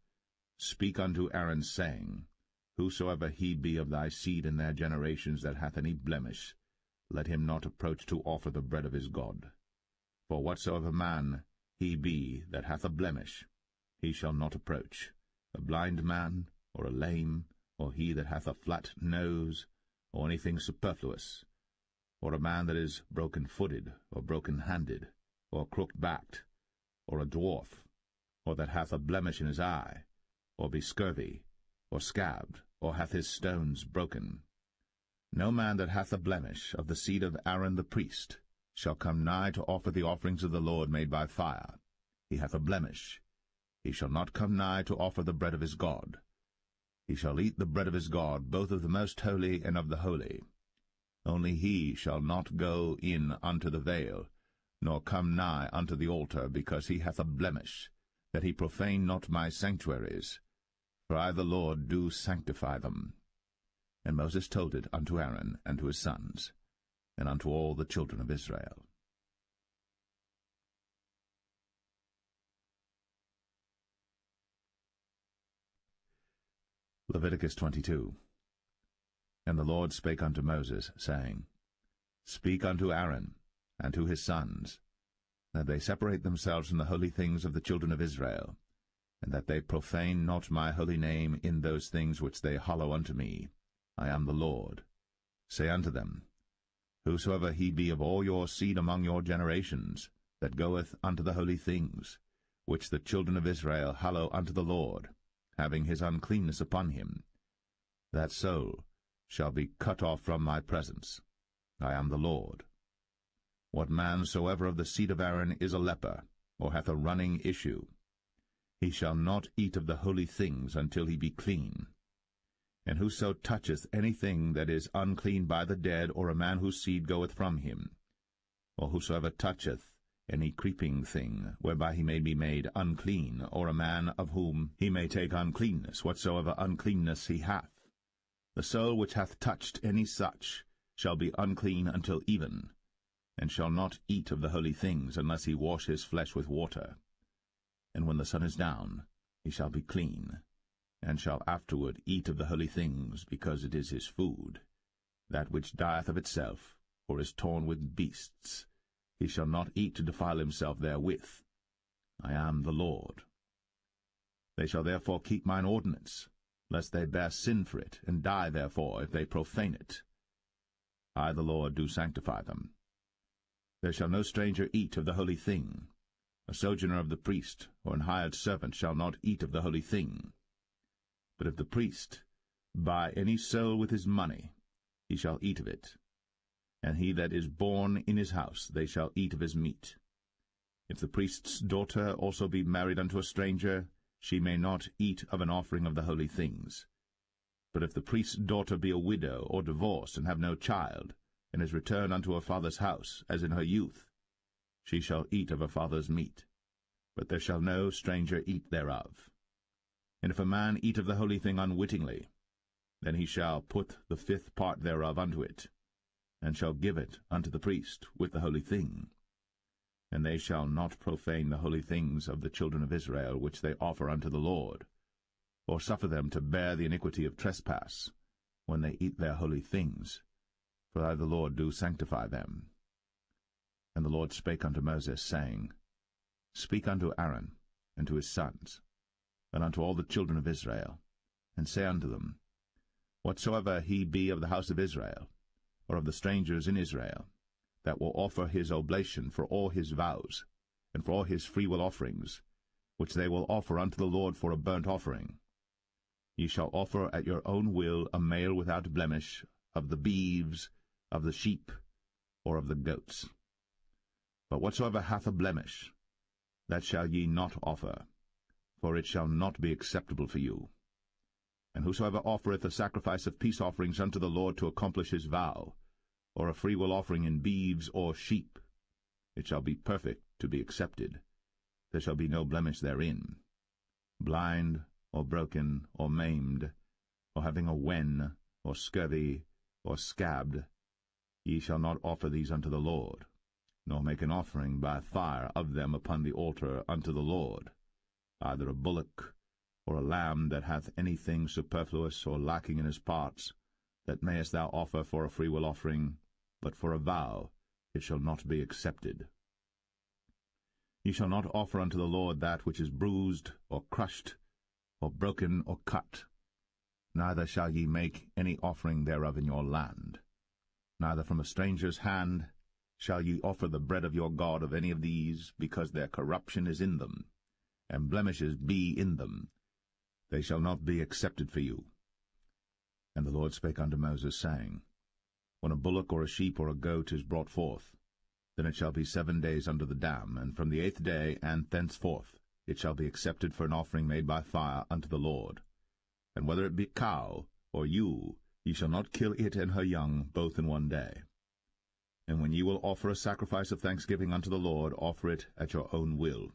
Speak unto Aaron, saying, Whosoever he be of thy seed in their generations that hath any blemish, let him not approach to offer the bread of his God. For whatsoever man he be that hath a blemish, he shall not approach, a blind man, or a lame, or he that hath a flat nose, or anything superfluous, or a man that is broken-footed, or broken-handed, or crooked-backed, or a dwarf, or that hath a blemish in his eye, or be scurvy, or scabbed, or hath his stones broken. No man that hath a blemish of the seed of Aaron the priest shall come nigh to offer the offerings of the Lord made by fire. He hath a blemish. He shall not come nigh to offer the bread of his God. He shall eat the bread of his God, both of the most holy and of the holy. Only he shall not go in unto the veil, nor come nigh unto the altar, because he hath a blemish, that he profane not my sanctuaries. For I the Lord do sanctify them. And Moses told it unto Aaron and to his sons, and unto all the children of Israel. Leviticus 22. And the Lord spake unto Moses, saying, Speak unto Aaron and to his sons, that they separate themselves from the holy things of the children of Israel, and that they profane not my holy name in those things which they hallow unto me. I am the Lord. Say unto them, Whosoever he be of all your seed among your generations, that goeth unto the holy things, which the children of Israel hallow unto the Lord, having his uncleanness upon him, that soul shall be cut off from my presence. I am the Lord. What man soever of the seed of Aaron is a leper, or hath a running issue, he shall not eat of the holy things until he be clean. And whoso toucheth anything that is unclean by the dead, or a man whose seed goeth from him, or whosoever toucheth any creeping thing, whereby he may be made unclean, or a man of whom he may take uncleanness, whatsoever uncleanness he hath, the soul which hath touched any such shall be unclean until even, and shall not eat of the holy things unless he wash his flesh with water. And when the sun is down, he shall be clean, and shall afterward eat of the holy things, because it is his food. That which dieth of itself, or is torn with beasts, he shall not eat to defile himself therewith. I am the Lord. They shall therefore keep mine ordinance, lest they bear sin for it, and die therefore if they profane it. I the Lord do sanctify them. There shall no stranger eat of the holy thing. A sojourner of the priest, or an hired servant, shall not eat of the holy thing. But if the priest buy any soul with his money, he shall eat of it. And he that is born in his house, they shall eat of his meat. If the priest's daughter also be married unto a stranger, she may not eat of an offering of the holy things. But if the priest's daughter be a widow or divorced, and have no child, and is returned unto her father's house, as in her youth, she shall eat of her father's meat. But there shall no stranger eat thereof. And if a man eat of the holy thing unwittingly, then he shall put the fifth part thereof unto it, and shall give it unto the priest with the holy thing. And they shall not profane the holy things of the children of Israel, which they offer unto the Lord, or suffer them to bear the iniquity of trespass, when they eat their holy things. For I the Lord do sanctify them. And the Lord spake unto Moses, saying, Speak unto Aaron, and to his sons, and unto all the children of Israel, and say unto them, Whatsoever he be of the house of Israel, or of the strangers in Israel, that will offer his oblation for all his vows, and for all his freewill offerings, which they will offer unto the Lord for a burnt offering, ye shall offer at your own will a male without blemish of the beeves, of the sheep, or of the goats. But whatsoever hath a blemish, that shall ye not offer, for it shall not be acceptable for you. And whosoever offereth a sacrifice of peace offerings unto the Lord to accomplish his vow, or a freewill offering in beeves or sheep, it shall be perfect to be accepted. There shall be no blemish therein. Blind, or broken, or maimed, or having a wen, or scurvy, or scabbed, ye shall not offer these unto the Lord, nor make an offering by fire of them upon the altar unto the Lord, either a bullock, or a lamb that hath anything superfluous or lacking in his parts, that mayest thou offer for a freewill offering, but for a vow it shall not be accepted. Ye shall not offer unto the Lord that which is bruised, or crushed, or broken, or cut. Neither shall ye make any offering thereof in your land. Neither from a stranger's hand shall ye offer the bread of your God of any of these, because their corruption is in them, and blemishes be in them. They shall not be accepted for you. And the Lord spake unto Moses, saying, When a bullock or a sheep or a goat is brought forth, then it shall be 7 days under the dam, and from the 8th day and thenceforth it shall be accepted for an offering made by fire unto the Lord. And whether it be cow or ewe, ye shall not kill it and her young both in 1 day. And when ye will offer a sacrifice of thanksgiving unto the Lord, offer it at your own will.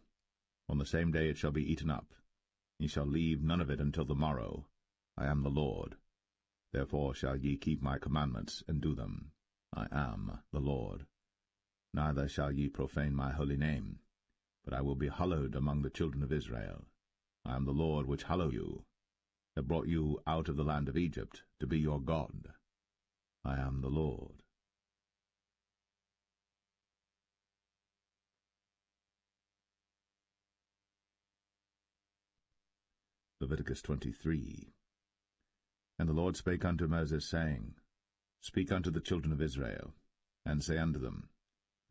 On the same day it shall be eaten up. Ye shall leave none of it until the morrow. I am the Lord. Therefore shall ye keep my commandments, and do them. I am the Lord. Neither shall ye profane my holy name, but I will be hallowed among the children of Israel. I am the Lord which hallow you, that brought you out of the land of Egypt, to be your God. I am the Lord. Leviticus 23. And the Lord spake unto Moses, saying, Speak unto the children of Israel, and say unto them,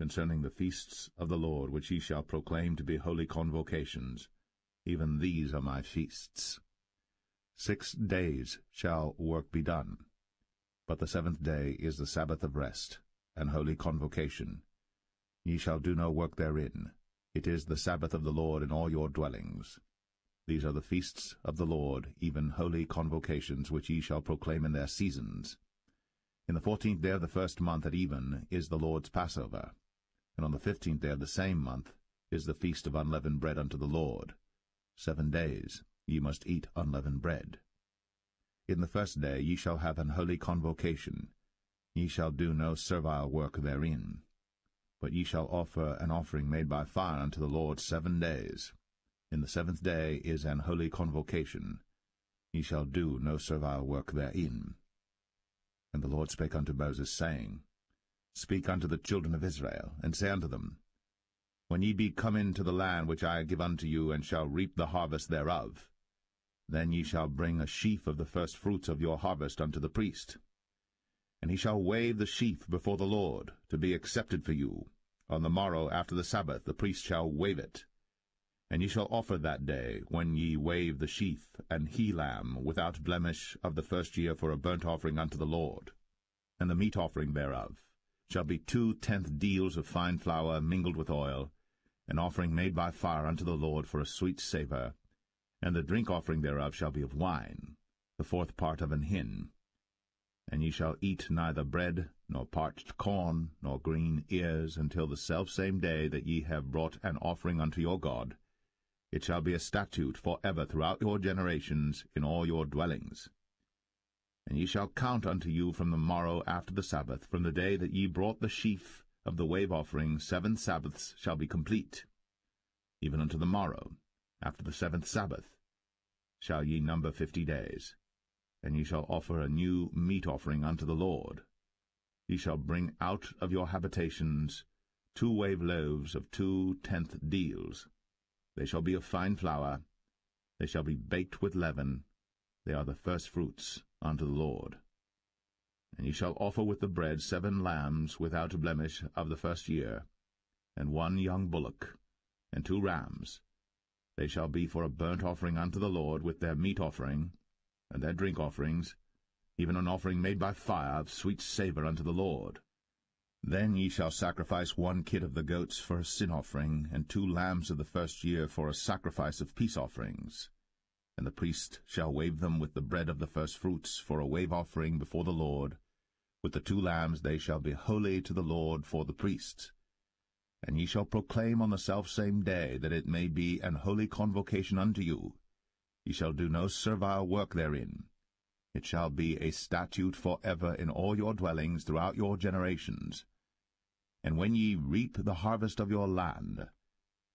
Concerning the feasts of the Lord, which ye shall proclaim to be holy convocations, even these are my feasts. 6 days shall work be done, but the 7th day is the Sabbath of rest, and holy convocation. Ye shall do no work therein. It is the Sabbath of the Lord in all your dwellings. These are the feasts of the Lord, even holy convocations, which ye shall proclaim in their seasons. In the 14th day of the 1st month at even is the Lord's Passover, and on the 15th day of the same month is the feast of unleavened bread unto the Lord. 7 days ye must eat unleavened bread. In the 1st day ye shall have an holy convocation. Ye shall do no servile work therein, but ye shall offer an offering made by fire unto the Lord 7 days. In the 7th day is an holy convocation. Ye shall do no servile work therein. And the Lord spake unto Moses, saying, Speak unto the children of Israel, and say unto them, When ye be come into the land which I give unto you, and shall reap the harvest thereof, then ye shall bring a sheaf of the firstfruits of your harvest unto the priest. And he shall wave the sheaf before the Lord, to be accepted for you. On the morrow after the Sabbath the priest shall wave it. And ye shall offer that day, when ye wave the sheaf, an he-lamb without blemish of the first year for a burnt offering unto the Lord. And the meat offering thereof shall be 2/10 deals of fine flour mingled with oil, an offering made by fire unto the Lord for a sweet savour. And the drink offering thereof shall be of wine, the 4th part of an hin. And ye shall eat neither bread, nor parched corn, nor green ears, until the selfsame day that ye have brought an offering unto your God. It shall be a statute for ever throughout your generations in all your dwellings. And ye shall count unto you from the morrow after the Sabbath, from the day that ye brought the sheaf of the wave offering, 7 Sabbaths shall be complete. Even unto the morrow, after the 7th Sabbath, shall ye number 50 days. And ye shall offer a new meat offering unto the Lord. Ye shall bring out of your habitations 2 wave loaves of 2/10 deals. They shall be of fine flour. They shall be baked with leaven. They are the firstfruits unto the Lord. And ye shall offer with the bread 7 lambs without blemish of the first year, and 1 young bullock, and 2 rams. They shall be for a burnt offering unto the Lord, with their meat offering, and their drink offerings, even an offering made by fire of sweet savour unto the Lord. Then ye shall sacrifice 1 kid of the goats for a sin offering, and 2 lambs of the first year for a sacrifice of peace offerings. And the priest shall wave them with the bread of the firstfruits for a wave offering before the Lord. With the 2 lambs they shall be holy to the Lord for the priests. And ye shall proclaim on the selfsame day, that it may be an holy convocation unto you. Ye shall do no servile work therein. It shall be a statute for ever in all your dwellings throughout your generations. And when ye reap the harvest of your land,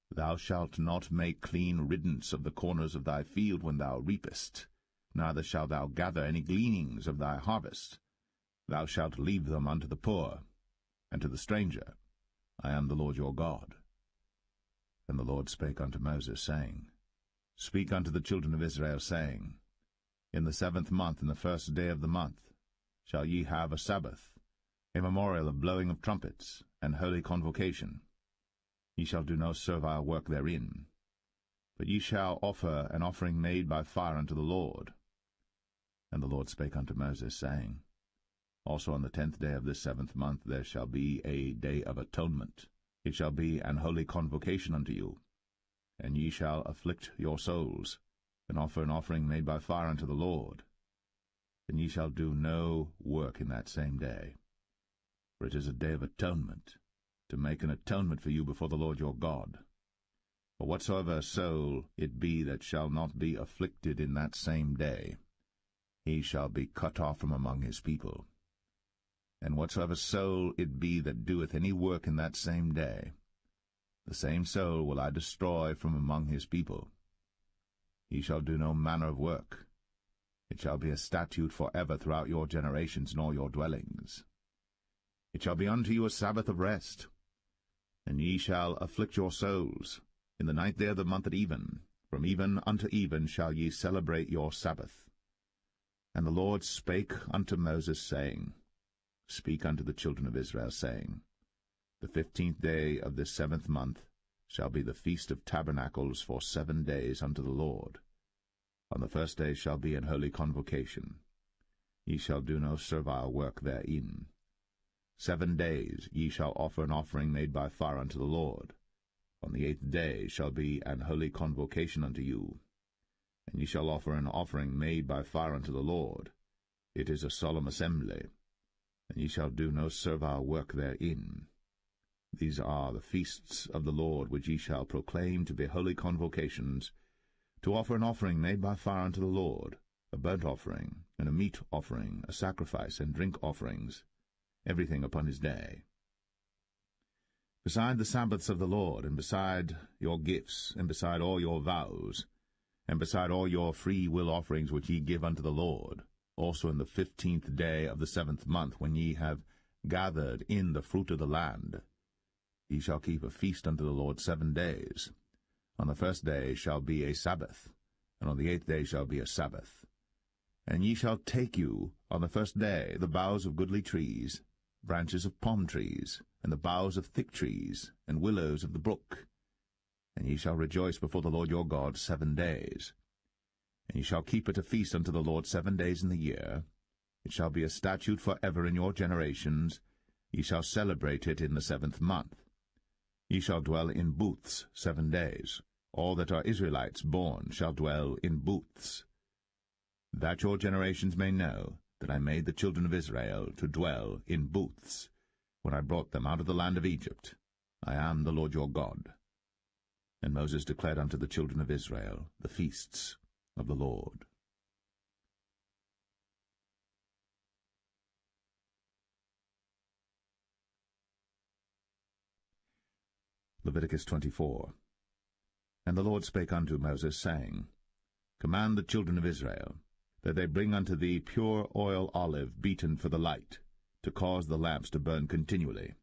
thou shalt not make clean riddance of the corners of thy field when thou reapest, neither shalt thou gather any gleanings of thy harvest. Thou shalt leave them unto the poor, and to the stranger. I am the Lord your God. And the Lord spake unto Moses, saying, Speak unto the children of Israel, saying, In the 7th month, in the 1st day of the month, shall ye have a Sabbath, a memorial of blowing of trumpets, and holy convocation. Ye shall do no servile work therein, but ye shall offer an offering made by fire unto the Lord. And the Lord spake unto Moses, saying, Also on the 10th day of this 7th month there shall be a day of atonement. It shall be an holy convocation unto you. And ye shall afflict your souls, and offer an offering made by fire unto the Lord. And ye shall do no work in that same day. For it is a day of atonement, to make an atonement for you before the Lord your God. For whatsoever soul it be that shall not be afflicted in that same day, he shall be cut off from among his people. And whatsoever soul it be that doeth any work in that same day, the same soul will I destroy from among his people. He shall do no manner of work. It shall be a statute for ever throughout your generations in all your dwellings. It shall be unto you a Sabbath of rest. And ye shall afflict your souls. In the 9th day of the month at even, from even unto even shall ye celebrate your Sabbath. And the Lord spake unto Moses, saying, Speak unto the children of Israel, saying, The 15th day of this 7th month shall be the Feast of Tabernacles for 7 days unto the Lord. On the 1st day shall be an holy convocation. Ye shall do no servile work therein. 7 days ye shall offer an offering made by fire unto the Lord. On the 8th day shall be an holy convocation unto you. And ye shall offer an offering made by fire unto the Lord. It is a solemn assembly. And ye shall do no servile work therein. These are the feasts of the Lord, which ye shall proclaim to be holy convocations, to offer an offering made by fire unto the Lord, a burnt offering, and a meat offering, a sacrifice, and drink offerings. everything upon his day. Beside the Sabbaths of the Lord, and beside your gifts, and beside all your vows, and beside all your free will offerings which ye give unto the Lord, also in the 15th day of the 7th month, when ye have gathered in the fruit of the land, ye shall keep a feast unto the Lord 7 days. On the 1st day shall be a Sabbath, and on the 8th day shall be a Sabbath. And ye shall take you on the 1st day the boughs of goodly trees, branches of palm trees, and the boughs of thick trees, and willows of the brook. And ye shall rejoice before the Lord your God 7 days. And ye shall keep it a feast unto the Lord 7 days in the year. It shall be a statute for ever in your generations. Ye shall celebrate it in the 7th month. Ye shall dwell in booths 7 days. All that are Israelites born shall dwell in booths. That your generations may know that I made the children of Israel to dwell in booths, when I brought them out of the land of Egypt. I am the Lord your God. And Moses declared unto the children of Israel the feasts of the Lord. Leviticus 24. And the Lord spake unto Moses, saying, Command the children of Israel, that they bring unto thee pure oil olive beaten for the light, to cause the lamps to burn continually.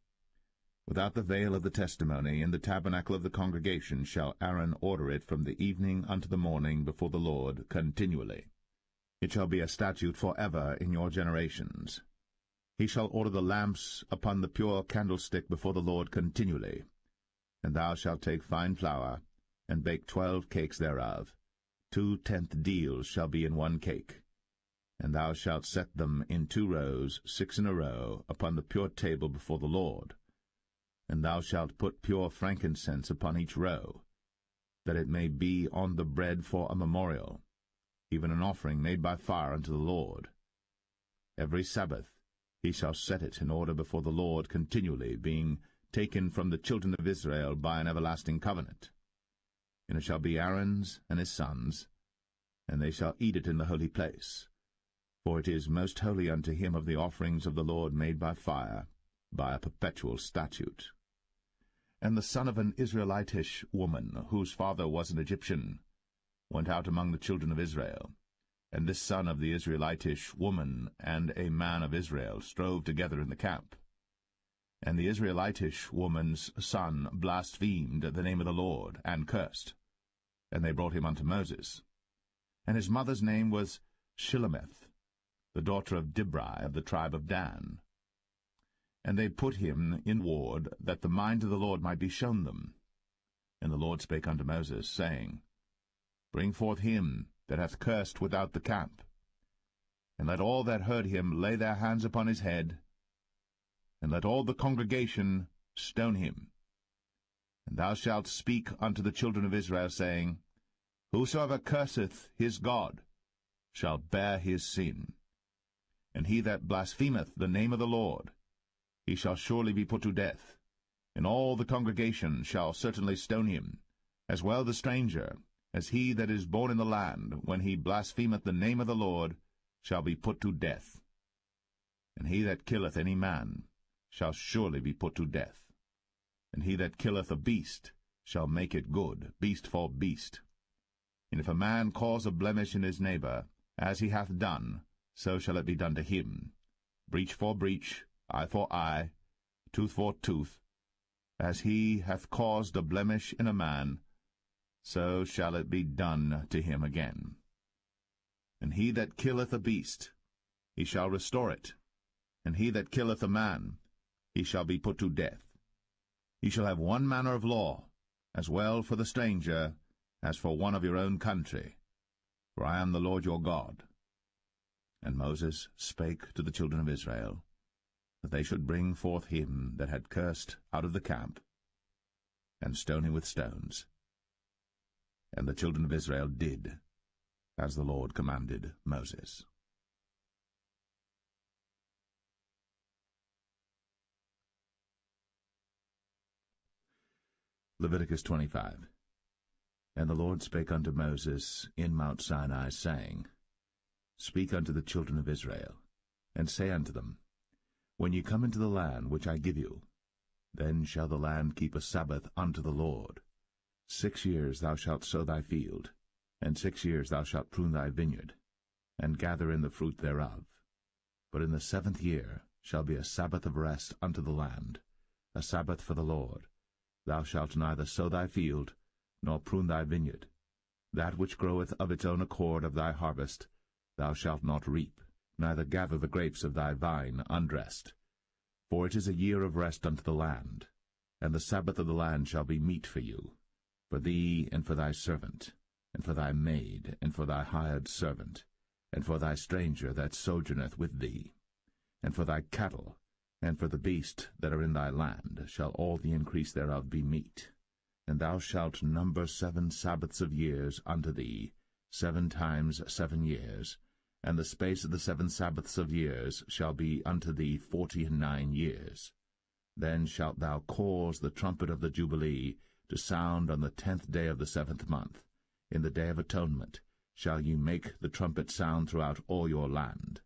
Without the veil of the testimony, in the tabernacle of the congregation, shall Aaron order it from the evening unto the morning before the Lord continually. It shall be a statute for ever in your generations. He shall order the lamps upon the pure candlestick before the Lord continually. And thou shalt take fine flour, and bake 12 cakes thereof. 2/10 deals shall be in 1 cake. And thou shalt set them in 2 rows, 6 in a row, upon the pure table before the Lord. And thou shalt put pure frankincense upon each row, that it may be on the bread for a memorial, even an offering made by fire unto the Lord. Every Sabbath he shall set it in order before the Lord continually, being taken from the children of Israel by an everlasting covenant. And it shall be Aaron's and his sons, and they shall eat it in the holy place. For it is most holy unto him of the offerings of the Lord made by fire, by a perpetual statute. And the son of an Israelitish woman, whose father was an Egyptian, went out among the children of Israel. And this son of the Israelitish woman and a man of Israel strove together in the camp. And the Israelitish woman's son blasphemed the name of the Lord, and cursed. And they brought him unto Moses. And his mother's name was Shilemeth, the daughter of Dibri of the tribe of Dan. And they put him in ward, that the mind of the Lord might be shown them. And the Lord spake unto Moses, saying, Bring forth him that hath cursed without the camp, and let all that heard him lay their hands upon his head, and let all the congregation stone him. And thou shalt speak unto the children of Israel, saying, Whosoever curseth his God shall bear his sin. And he that blasphemeth the name of the Lord, he shall surely be put to death. And all the congregation shall certainly stone him, as well the stranger, as he that is born in the land, when he blasphemeth the name of the Lord, shall be put to death. And he that killeth any man shall surely be put to death. And he that killeth a beast shall make it good, beast for beast. And if a man cause a blemish in his neighbor, as he hath done, so shall it be done to him. Breach for breach, eye for eye, tooth for tooth. As he hath caused a blemish in a man, so shall it be done to him again. And he that killeth a beast, he shall restore it. And he that killeth a man, he shall be put to death. Ye shall have one manner of law, as well for the stranger as for one of your own country, for I am the Lord your God. And Moses spake to the children of Israel, that they should bring forth him that had cursed out of the camp, and stone him with stones. And the children of Israel did as the Lord commanded Moses. Leviticus 25. And the Lord spake unto Moses in Mount Sinai, saying, Speak unto the children of Israel, and say unto them, When ye come into the land which I give you, then shall the land keep a Sabbath unto the Lord. 6 years thou shalt sow thy field, and 6 years thou shalt prune thy vineyard, and gather in the fruit thereof. But in the 7th year shall be a Sabbath of rest unto the land, a Sabbath for the Lord. Thou shalt neither sow thy field, nor prune thy vineyard. That which groweth of its own accord of thy harvest thou shalt not reap, neither gather the grapes of thy vine undressed. For it is a year of rest unto the land, and the Sabbath of the land shall be meat for you, for thee and for thy servant, and for thy maid, and for thy hired servant, and for thy stranger that sojourneth with thee, and for thy cattle, and for the beasts that are in thy land shall all the increase thereof be meat. And thou shalt number 7 Sabbaths of years unto thee, 7 times 7 years, and the space of the 7 Sabbaths of years shall be unto thee 49 years. Then shalt thou cause the trumpet of the Jubilee to sound on the 10th day of the 7th month. In the day of atonement shall ye make the trumpet sound throughout all your land.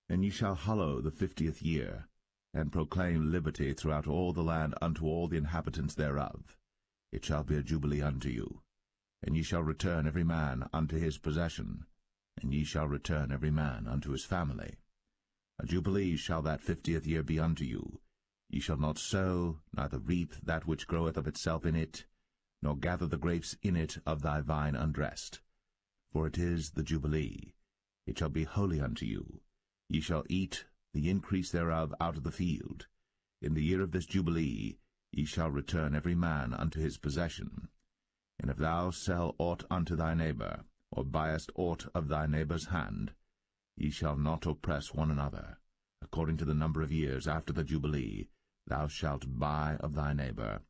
And ye shall hallow the 50th year, and proclaim liberty throughout all the land unto all the inhabitants thereof. It shall be a jubilee unto you, and ye shall return every man unto his possession, and ye shall return every man unto his family. A jubilee shall that 50th year be unto you. Ye shall not sow, neither reap that which groweth of itself in it, nor gather the grapes in it of thy vine undressed. For it is the jubilee. It shall be holy unto you. Ye shall eat the increase thereof out of the field. In the year of this jubilee ye shall return every man unto his possession. And if thou sell aught unto thy neighbor, or buyest aught of thy neighbor's hand, ye shall not oppress one another. According to the number of years after the jubilee thou shalt buy of thy neighbor,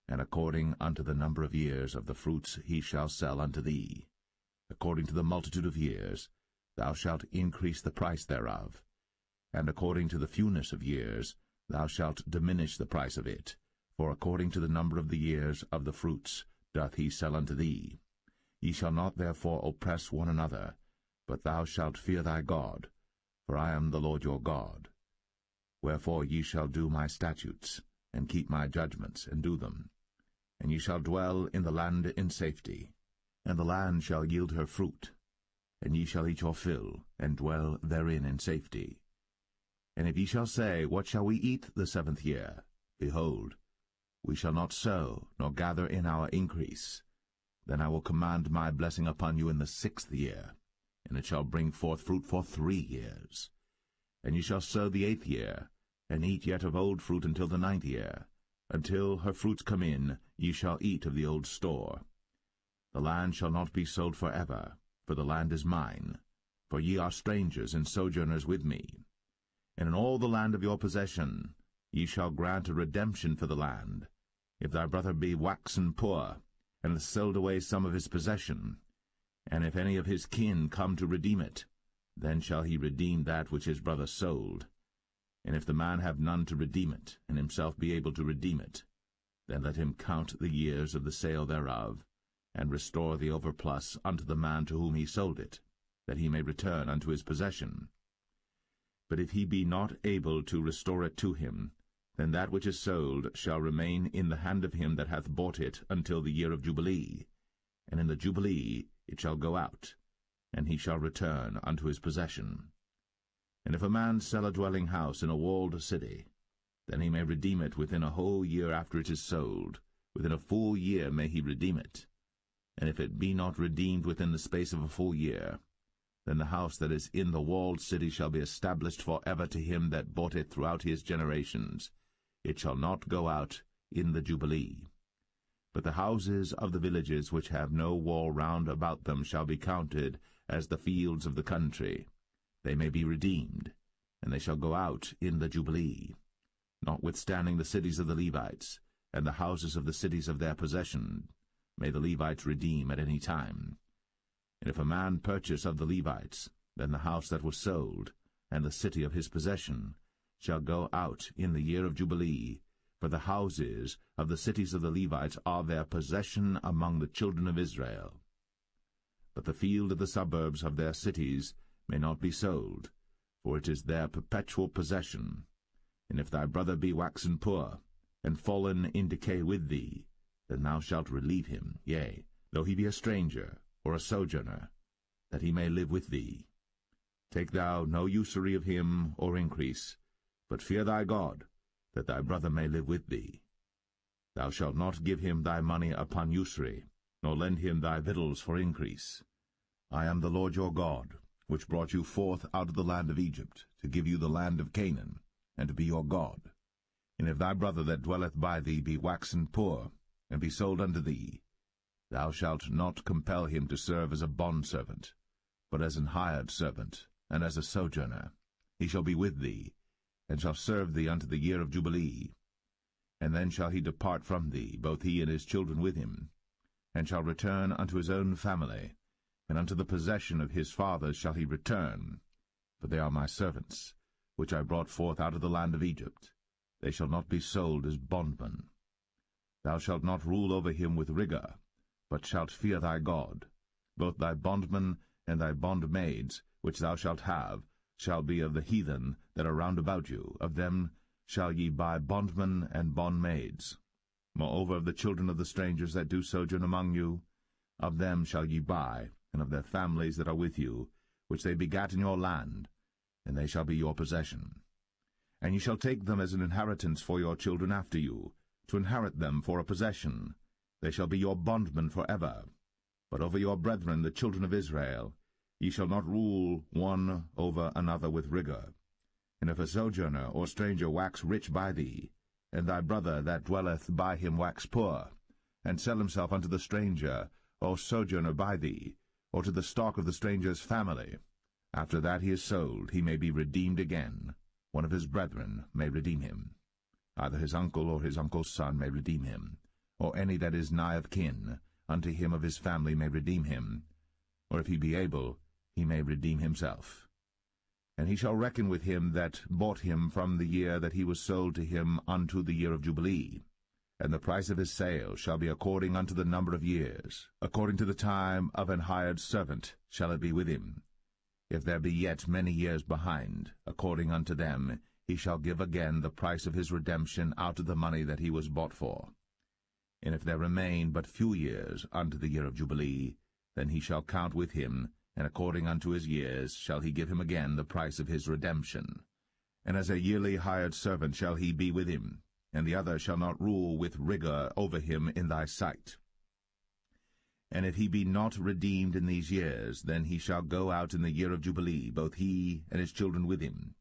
and according unto the number of years of the fruits he shall sell unto thee. According to the multitude of years thou shalt increase the price thereof, and according to the fewness of years thou shalt diminish the price of it. For according to the number of the years of the fruits doth he sell unto thee. Ye shall not therefore oppress one another, but thou shalt fear thy God, for I am the Lord your God. Wherefore ye shall do my statutes, and keep my judgments, and do them. And ye shall dwell in the land in safety, and the land shall yield her fruit, and ye shall eat your fill, and dwell therein in safety. And if ye shall say, What shall we eat the 7th year? Behold, we shall not sow, nor gather in our increase. Then I will command my blessing upon you in the 6th year, and it shall bring forth fruit for 3 years. And ye shall sow the 8th year, and eat yet of old fruit until the 9th year. Until her fruits come in, ye shall eat of the old store. The land shall not be sold forever, for the land is mine. For ye are strangers and sojourners with me. And in all the land of your possession ye shall grant a redemption for the land. If thy brother be waxen poor, and hath sold away some of his possession, and if any of his kin come to redeem it, then shall he redeem that which his brother sold. And if the man have none to redeem it, and himself be able to redeem it, then let him count the years of the sale thereof, and restore the overplus unto the man to whom he sold it, that he may return unto his possession. But if he be not able to restore it to him, then that which is sold shall remain in the hand of him that hath bought it until the year of Jubilee, and in the Jubilee it shall go out, and he shall return unto his possession. And if a man sell a dwelling house in a walled city, then he may redeem it within a whole year after it is sold. Within a full year may he redeem it. And if it be not redeemed within the space of a full year, then the house that is in the walled city shall be established for ever to him that bought it throughout his generations. It shall not go out in the Jubilee. But the houses of the villages which have no wall round about them shall be counted as the fields of the country. They may be redeemed, and they shall go out in the Jubilee. Notwithstanding the cities of the Levites, and the houses of the cities of their possession, may the Levites redeem at any time. And if a man purchase of the Levites, then the house that was sold, and the city of his possession, shall go out in the year of Jubilee, for the houses of the cities of the Levites are their possession among the children of Israel. But the field of the suburbs of their cities may not be sold, for it is their perpetual possession. And if thy brother be waxen poor, and fallen in decay with thee, then thou shalt relieve him, yea, though he be a stranger, or a sojourner, that he may live with thee. Take thou no usury of him, or increase, but fear thy God, that thy brother may live with thee. Thou shalt not give him thy money upon usury, nor lend him thy victuals for increase. I am the Lord your God, which brought you forth out of the land of Egypt, to give you the land of Canaan, and to be your God. And if thy brother that dwelleth by thee be waxen poor, and be sold unto thee, thou shalt not compel him to serve as a bondservant, but as an hired servant, and as a sojourner. He shall be with thee, and shall serve thee unto the year of Jubilee. And then shall he depart from thee, both he and his children with him, and shall return unto his own family, and unto the possession of his fathers shall he return. For they are my servants, which I brought forth out of the land of Egypt. They shall not be sold as bondmen. Thou shalt not rule over him with rigour, but shalt fear thy God. Both thy bondmen and thy bondmaids, which thou shalt have, shall be of the heathen that are round about you. Of them shall ye buy bondmen and bondmaids. Moreover, of the children of the strangers that do sojourn among you, of them shall ye buy, and of their families that are with you, which they begat in your land, and they shall be your possession. And ye shall take them as an inheritance for your children after you, to inherit them for a possession. They shall be your bondmen for ever. But over your brethren, the children of Israel, ye shall not rule one over another with rigour. And if a sojourner or stranger wax rich by thee, and thy brother that dwelleth by him wax poor, and sell himself unto the stranger or sojourner by thee, or to the stock of the stranger's family, after that he is sold, he may be redeemed again. One of his brethren may redeem him. Either his uncle or his uncle's son may redeem him, or any that is nigh of kin unto him of his family may redeem him, or if he be able, he may redeem himself. And he shall reckon with him that bought him from the year that he was sold to him unto the year of Jubilee. And the price of his sale shall be according unto the number of years. According to the time of an hired servant shall it be with him. If there be yet many years behind, according unto them, he shall give again the price of his redemption out of the money that he was bought for. And if there remain but few years unto the year of Jubilee, then he shall count with him, and according unto his years shall he give him again the price of his redemption. And as a yearly hired servant shall he be with him, and the other shall not rule with rigour over him in thy sight. And if he be not redeemed in these years, then he shall go out in the year of Jubilee, both he and his children with him.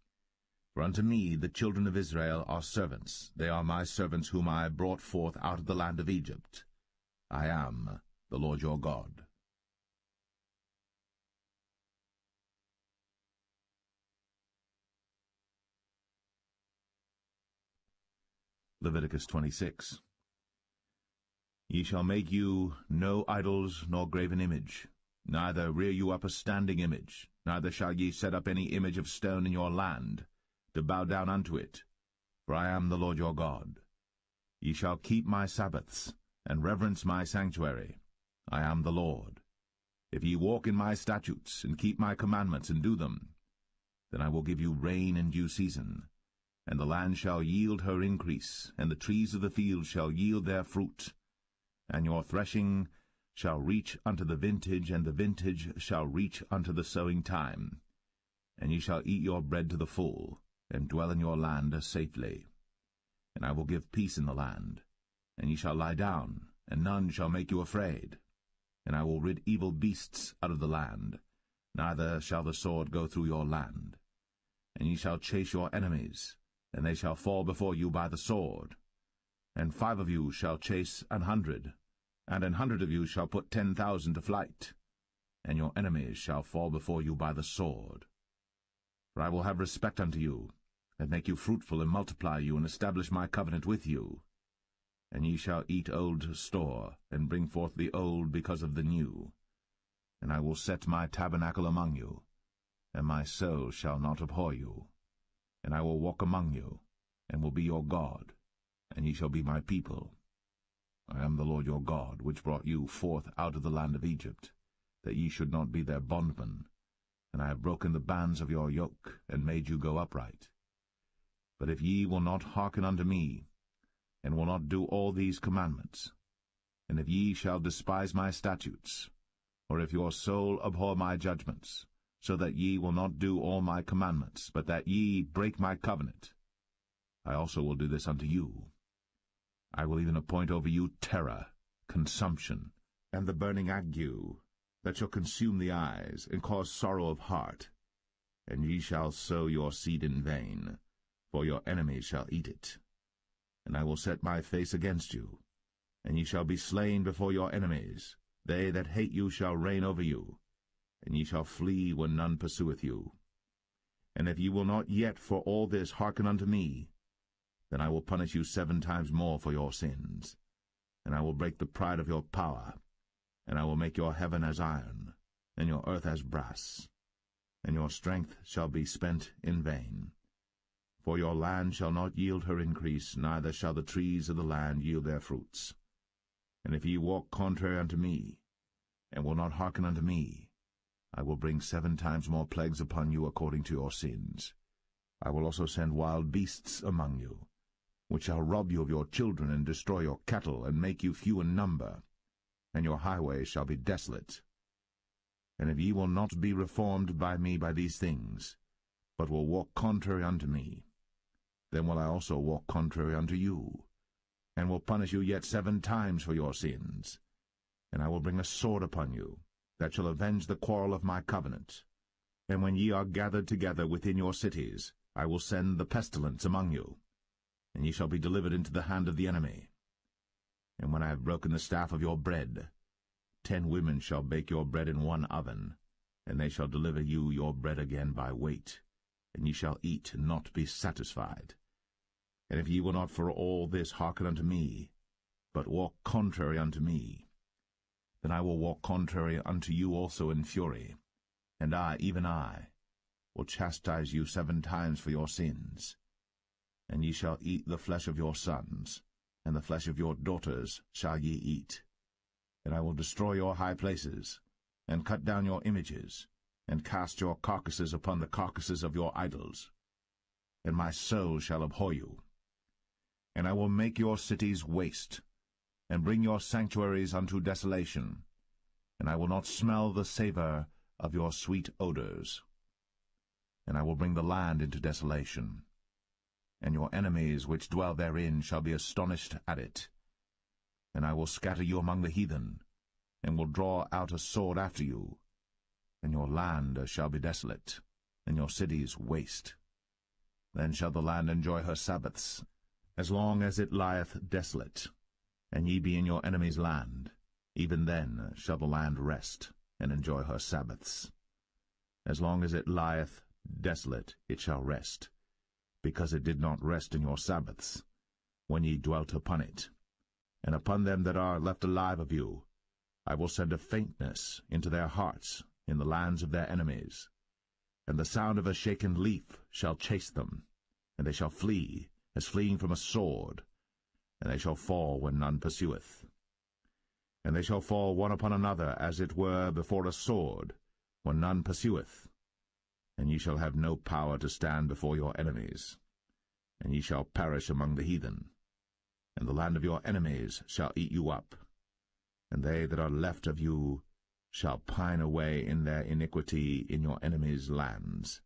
For unto me the children of Israel are servants. They are my servants whom I brought forth out of the land of Egypt. I am the Lord your God. Leviticus 26. Ye shall make you no idols nor graven image, neither rear you up a standing image, neither shall ye set up any image of stone in your land, to bow down unto it, for I am the Lord your God. Ye shall keep my Sabbaths, and reverence my sanctuary. I am the Lord. If ye walk in my statutes, and keep my commandments, and do them, then I will give you rain in due season, and the land shall yield her increase, and the trees of the field shall yield their fruit. And your threshing shall reach unto the vintage, and the vintage shall reach unto the sowing time. And ye shall eat your bread to the full, and dwell in your land safely. And I will give peace in the land, and ye shall lie down, and none shall make you afraid. And I will rid evil beasts out of the land, neither shall the sword go through your land. And ye shall chase your enemies, and they shall fall before you by the sword. And 5 of you shall chase 100, and 100 of you shall put 10,000 to flight. And your enemies shall fall before you by the sword. For I will have respect unto you, and make you fruitful, and multiply you, and establish my covenant with you. And ye shall eat old store, and bring forth the old because of the new. And I will set my tabernacle among you, and my soul shall not abhor you. And I will walk among you, and will be your God, and ye shall be my people. I am the Lord your God, which brought you forth out of the land of Egypt, that ye should not be their bondmen. And I have broken the bands of your yoke, and made you go upright. But if ye will not hearken unto me, and will not do all these commandments, and if ye shall despise my statutes, or if your soul abhor my judgments, so that ye will not do all my commandments, but that ye break my covenant, I also will do this unto you. I will even appoint over you terror, consumption, and the burning ague, that shall consume the eyes, and cause sorrow of heart. And ye shall sow your seed in vain, for your enemies shall eat it. And I will set my face against you, and ye shall be slain before your enemies. They that hate you shall reign over you, and ye shall flee when none pursueth you. And if ye will not yet for all this hearken unto me, then I will punish you 7 times more for your sins. And I will break the pride of your power, and I will make your heaven as iron, and your earth as brass. And your strength shall be spent in vain. For your land shall not yield her increase, neither shall the trees of the land yield their fruits. And if ye walk contrary unto me, and will not hearken unto me, I will bring 7 times more plagues upon you according to your sins. I will also send wild beasts among you, which shall rob you of your children, and destroy your cattle, and make you few in number, and your highways shall be desolate. And if ye will not be reformed by me by these things, but will walk contrary unto me, then will I also walk contrary unto you, and will punish you yet 7 times for your sins. And I will bring a sword upon you, that shall avenge the quarrel of my covenant. And when ye are gathered together within your cities, I will send the pestilence among you, and ye shall be delivered into the hand of the enemy. And when I have broken the staff of your bread, 10 women shall bake your bread in 1 oven, and they shall deliver you your bread again by weight, and ye shall eat and not be satisfied. And if ye will not for all this hearken unto me, but walk contrary unto me, then I will walk contrary unto you also in fury, and I, even I, will chastise you 7 times for your sins. And ye shall eat the flesh of your sons, and the flesh of your daughters shall ye eat. And I will destroy your high places, and cut down your images, and cast your carcasses upon the carcasses of your idols. And my soul shall abhor you. And I will make your cities waste, and bring your sanctuaries unto desolation, and I will not smell the savour of your sweet odours. And I will bring the land into desolation, and your enemies which dwell therein shall be astonished at it. And I will scatter you among the heathen, and will draw out a sword after you, and your land shall be desolate, and your cities waste. Then shall the land enjoy her Sabbaths, as long as it lieth desolate, and ye be in your enemy's land. Even then shall the land rest, and enjoy her Sabbaths. As long as it lieth desolate it shall rest, because it did not rest in your Sabbaths, when ye dwelt upon it. And upon them that are left alive of you I will send a faintness into their hearts in the lands of their enemies, and the sound of a shaken leaf shall chase them, and they shall flee, as fleeing from a sword, and they shall fall when none pursueth. And they shall fall one upon another, as it were before a sword, when none pursueth. And ye shall have no power to stand before your enemies, and ye shall perish among the heathen. And the land of your enemies shall eat you up, and they that are left of you shall pine away in their iniquity in your enemies' lands,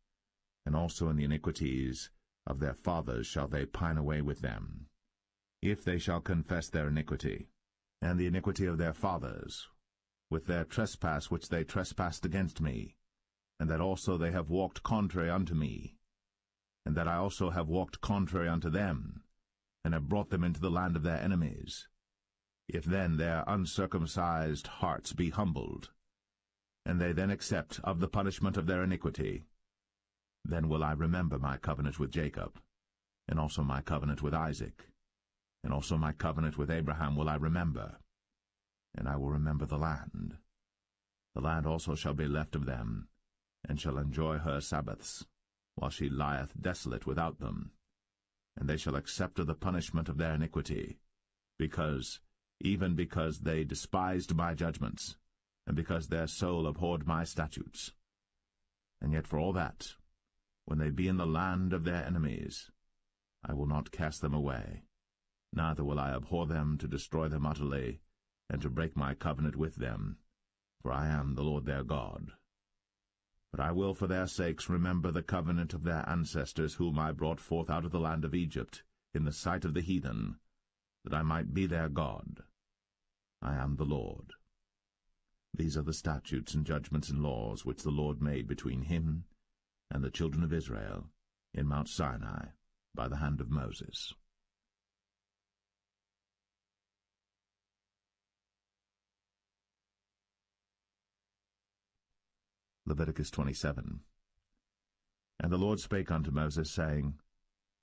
and also in the iniquities of their fathers shall they pine away with them, if they shall confess their iniquity, and the iniquity of their fathers, with their trespass which they trespassed against me, and that also they have walked contrary unto me, and that I also have walked contrary unto them, and have brought them into the land of their enemies. If then their uncircumcised hearts be humbled, and they then accept of the punishment of their iniquity, then will I remember my covenant with Jacob, and also my covenant with Isaac, and also my covenant with Abraham will I remember, and I will remember the land. The land also shall be left of them, and shall enjoy her Sabbaths, while she lieth desolate without them. And they shall accept of the punishment of their iniquity, even because they despised my judgments, and because their soul abhorred my statutes. And yet for all that, when they be in the land of their enemies, I will not cast them away, neither will I abhor them to destroy them utterly, and to break my covenant with them, for I am the Lord their God. But I will for their sakes remember the covenant of their ancestors, whom I brought forth out of the land of Egypt, in the sight of the heathen, that I might be their God. I am the Lord. These are the statutes and judgments and laws which the Lord made between him and the children of Israel in Mount Sinai by the hand of Moses. Leviticus 27. And the Lord spake unto Moses, saying,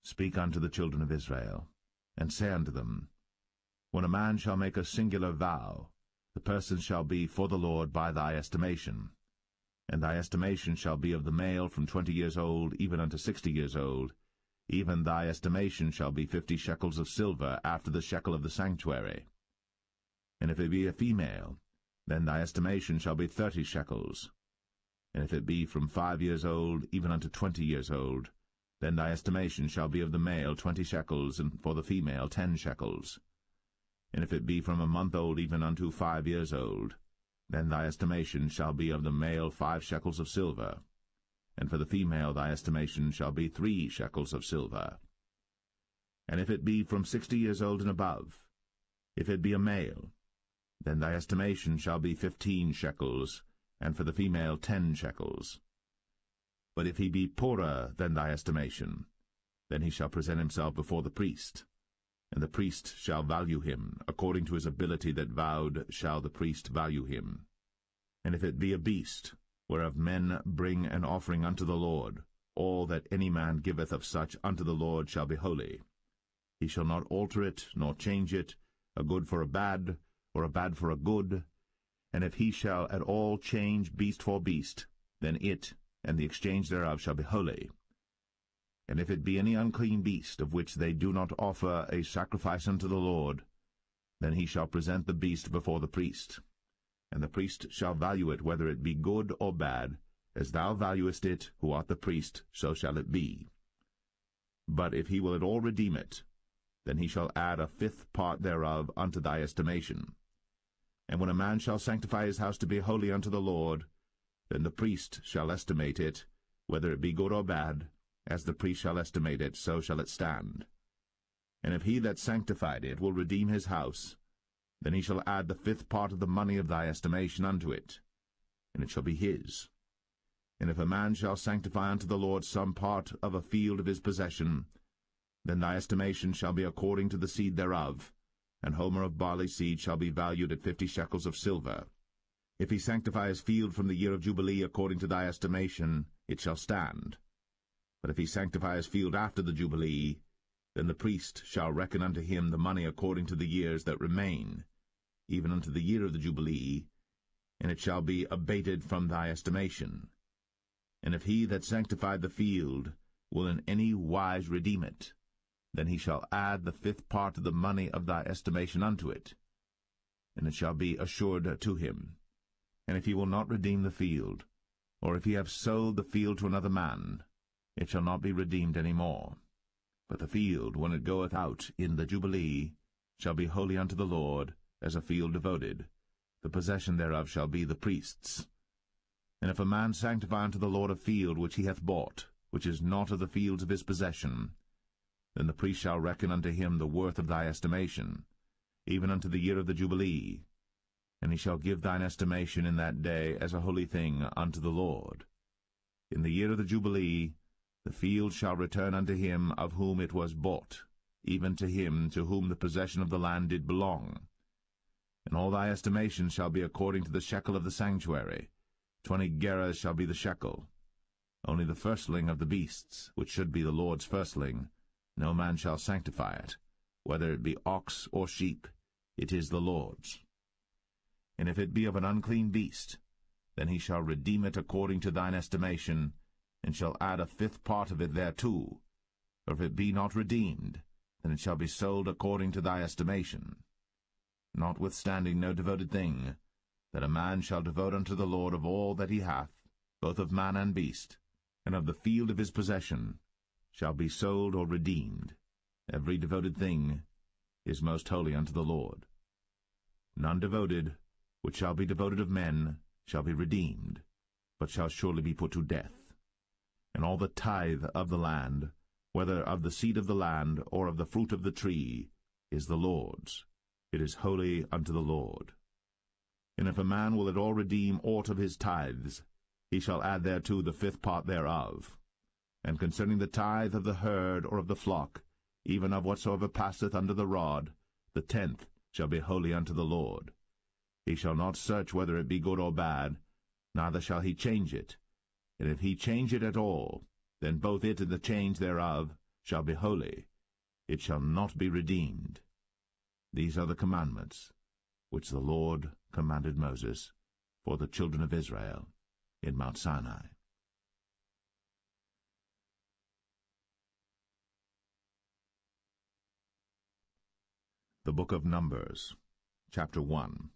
Speak unto the children of Israel, and say unto them, When a man shall make a singular vow, the person shall be for the Lord by thy estimation. And thy estimation shall be of the male from 20 years old even unto 60 years old. Even thy estimation shall be 50 shekels of silver after the shekel of the sanctuary. And if it be a female, then thy estimation shall be 30 shekels. And if it be from 5 years old even unto 20 years old, then thy estimation shall be of the male 20 shekels, and for the female 10 shekels. And if it be from a month old even unto 5 years old, then thy estimation shall be of the male 5 shekels of silver, and for the female thy estimation shall be 3 shekels of silver. And if it be from 60 years old and above, if it be a male, then thy estimation shall be 15 shekels, and for the female 10 shekels. But if he be poorer than thy estimation, then he shall present himself before the priest, and the priest shall value him, according to his ability that vowed shall the priest value him. And if it be a beast, whereof men bring an offering unto the Lord, all that any man giveth of such unto the Lord shall be holy. He shall not alter it, nor change it, a good for a bad, or a bad for a good. And if he shall at all change beast for beast, then it and the exchange thereof shall be holy. And if it be any unclean beast, of which they do not offer a sacrifice unto the Lord, then he shall present the beast before the priest. And the priest shall value it, whether it be good or bad, as thou valuest it, who art the priest, so shall it be. But if he will at all redeem it, then he shall add 1/5 part thereof unto thy estimation. And when a man shall sanctify his house to be holy unto the Lord, then the priest shall estimate it, whether it be good or bad, as the priest shall estimate it, so shall it stand. And if he that sanctified it will redeem his house, then he shall add 1/5 part of the money of thy estimation unto it, and it shall be his. And if a man shall sanctify unto the Lord some part of a field of his possession, then thy estimation shall be according to the seed thereof, and homer of barley seed shall be valued at 50 shekels of silver. If he sanctify his field from the year of Jubilee according to thy estimation, it shall stand. But if he sanctify his field after the Jubilee, then the priest shall reckon unto him the money according to the years that remain, even unto the year of the Jubilee, and it shall be abated from thy estimation. And if he that sanctified the field will in any wise redeem it, then he shall add 1/5 part of the money of thy estimation unto it, and it shall be assured to him. And if he will not redeem the field, or if he have sold the field to another man, it shall not be redeemed any more. But the field, when it goeth out in the Jubilee, shall be holy unto the Lord, as a field devoted. The possession thereof shall be the priest's. And if a man sanctify unto the Lord a field which he hath bought, which is not of the fields of his possession, then the priest shall reckon unto him the worth of thy estimation, even unto the year of the Jubilee, and he shall give thine estimation in that day as a holy thing unto the Lord. In the year of the Jubilee the field shall return unto him of whom it was bought, even to him to whom the possession of the land did belong. And all thy estimation shall be according to the shekel of the sanctuary. 20 gerahs shall be the shekel. Only the firstling of the beasts, which should be the Lord's firstling, no man shall sanctify it, whether it be ox or sheep, it is the Lord's. And if it be of an unclean beast, then he shall redeem it according to thine estimation, and shall add 1/5 part of it thereto. Or if it be not redeemed, then it shall be sold according to thy estimation. Notwithstanding no devoted thing, that a man shall devote unto the Lord of all that he hath, both of man and beast, and of the field of his possession, shall be sold or redeemed, Every devoted thing is most holy unto the Lord. None devoted, which shall be devoted of men, shall be redeemed, but shall surely be put to death. And all the tithe of the land, whether of the seed of the land or of the fruit of the tree, is the Lord's. It is holy unto the Lord. And if a man will at all redeem aught of his tithes, he shall add thereto the fifth part thereof. And concerning the tithe of the herd or of the flock, even of whatsoever passeth under the rod, the tenth shall be holy unto the Lord. He shall not search whether it be good or bad, neither shall he change it. And if he change it at all, then both it and the change thereof shall be holy. It shall not be redeemed. These are the commandments which the Lord commanded Moses for the children of Israel in Mount Sinai. The Book of Numbers, chapter 1.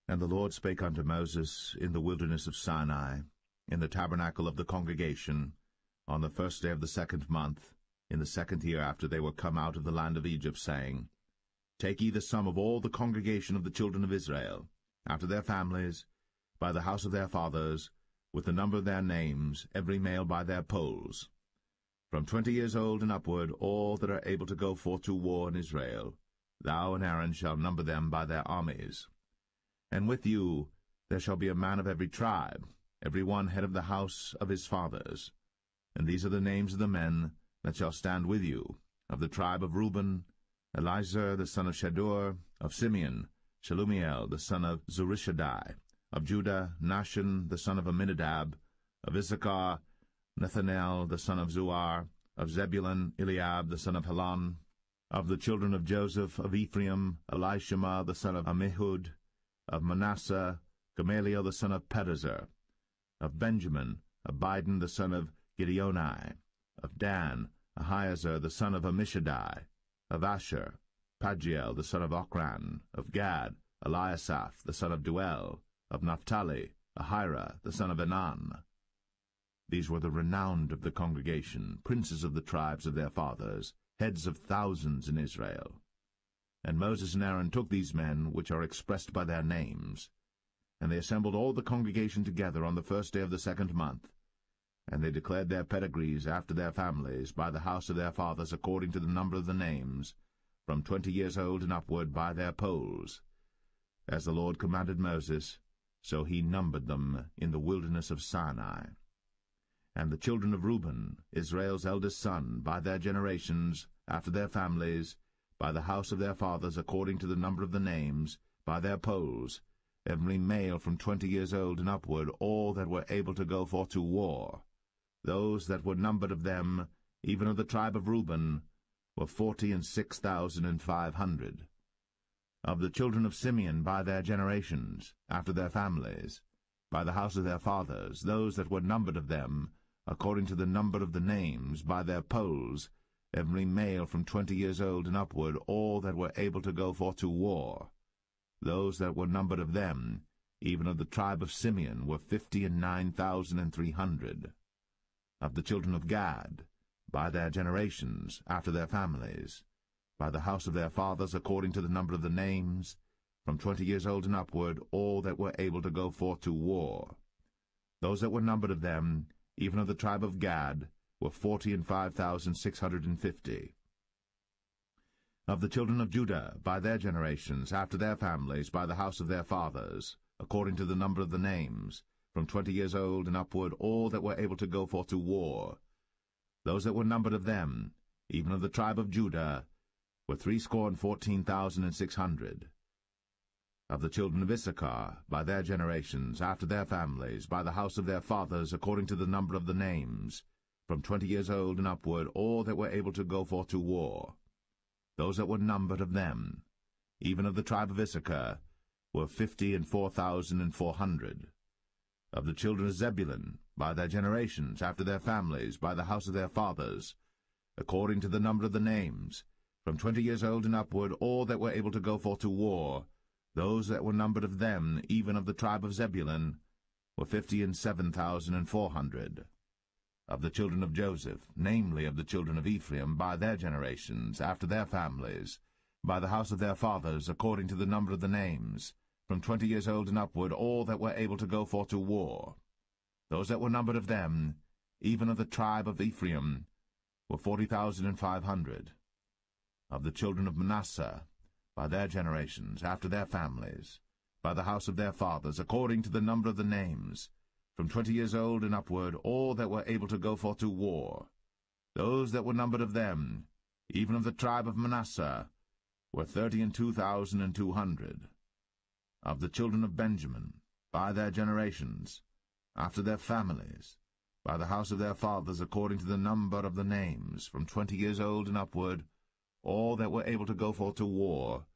And the Lord spake unto Moses in the wilderness of Sinai, in the tabernacle of the congregation, on the first day of the 2nd month, in the 2nd year after they were come out of the land of Egypt, saying, Take ye the sum of all the congregation of the children of Israel, after their families, by the house of their fathers, with the number of their names, every male by their polls. From 20 years old and upward, all that are able to go forth to war in Israel, thou and Aaron shall number them by their armies. And with you there shall be a man of every tribe, every one head of the house of his fathers. And these are the names of the men that shall stand with you. Of the tribe of Reuben, Elizur the son of Shadur; of Simeon, Shelumiel the son of Zurishaddai; of Judah, Nahshon the son of Amminadab; of Issachar, Nethanel the son of Zuar; of Zebulun, Eliab the son of Helon; of the children of Joseph; of Ephraim, Elishama the son of Ammihud; of Manasseh, Gamaliel the son of Pedazur; of Benjamin, Abidan the son of Gideoni; of Dan, Ahiezer the son of Ammishaddai; of Asher, Pagiel the son of Ochran; of Gad, Eliasaph the son of Duel; of Naphtali, Ahira the son of Enan. These were the renowned of the congregation, princes of the tribes of their fathers, heads of thousands in Israel. And Moses and Aaron took these men, which are expressed by their names, and they assembled all the congregation together on the first day of the 2nd month. And they declared their pedigrees after their families, by the house of their fathers, according to the number of the names, from 20 years old and upward, by their polls. As the Lord commanded Moses, so he numbered them in the wilderness of Sinai. And the children of Reuben, Israel's eldest son, by their generations, after their families, by the house of their fathers, according to the number of the names, by their polls, every male from 20 years old and upward, all that were able to go forth to war. Those that were numbered of them, even of the tribe of Reuben, were 46,500. Of the children of Simeon by their generations, after their families, by the house of their fathers, those that were numbered of them, according to the number of the names, by their polls, every male from 20 years old and upward, all that were able to go forth to war. Those that were numbered of them, even of the tribe of Simeon, were 59,300. Of the children of Gad, by their generations, after their families, by the house of their fathers, according to the number of the names, from 20 years old and upward, all that were able to go forth to war. Those that were numbered of them, even of the tribe of Gad, were 45,650. Of the children of Judah, by their generations, after their families, by the house of their fathers, according to the number of the names, from 20 years old and upward, all that were able to go forth to war. Those that were numbered of them, even of the tribe of Judah, were 314,600. Of the children of Issachar, by their generations, after their families, by the house of their fathers, according to the number of the names, from 20 years old and upward, all that were able to go forth to war. Those that were numbered of them, even of the tribe of Issachar, were 54,400. Of the children of Zebulun, by their generations, after their families, by the house of their fathers, according to the number of the names, from 20 years old and upward, all that were able to go forth to war, those that were numbered of them, even of the tribe of Zebulun, were 57,400. Of the children of Joseph, namely of the children of Ephraim, by their generations, after their families, by the house of their fathers, according to the number of the names, from 20 years old and upward, all that were able to go forth to war. Those that were numbered of them, even of the tribe of Ephraim, were 40,500. Of the children of Manasseh, by their generations, after their families, by the house of their fathers, according to the number of the names, from 20 years old and upward, all that were able to go forth to war. Those that were numbered of them, even of the tribe of Manasseh, were 32,200. Of the children of Benjamin, by their generations, after their families, by the house of their fathers, according to the number of the names, from 20 years old and upward, all that were able to go forth to war,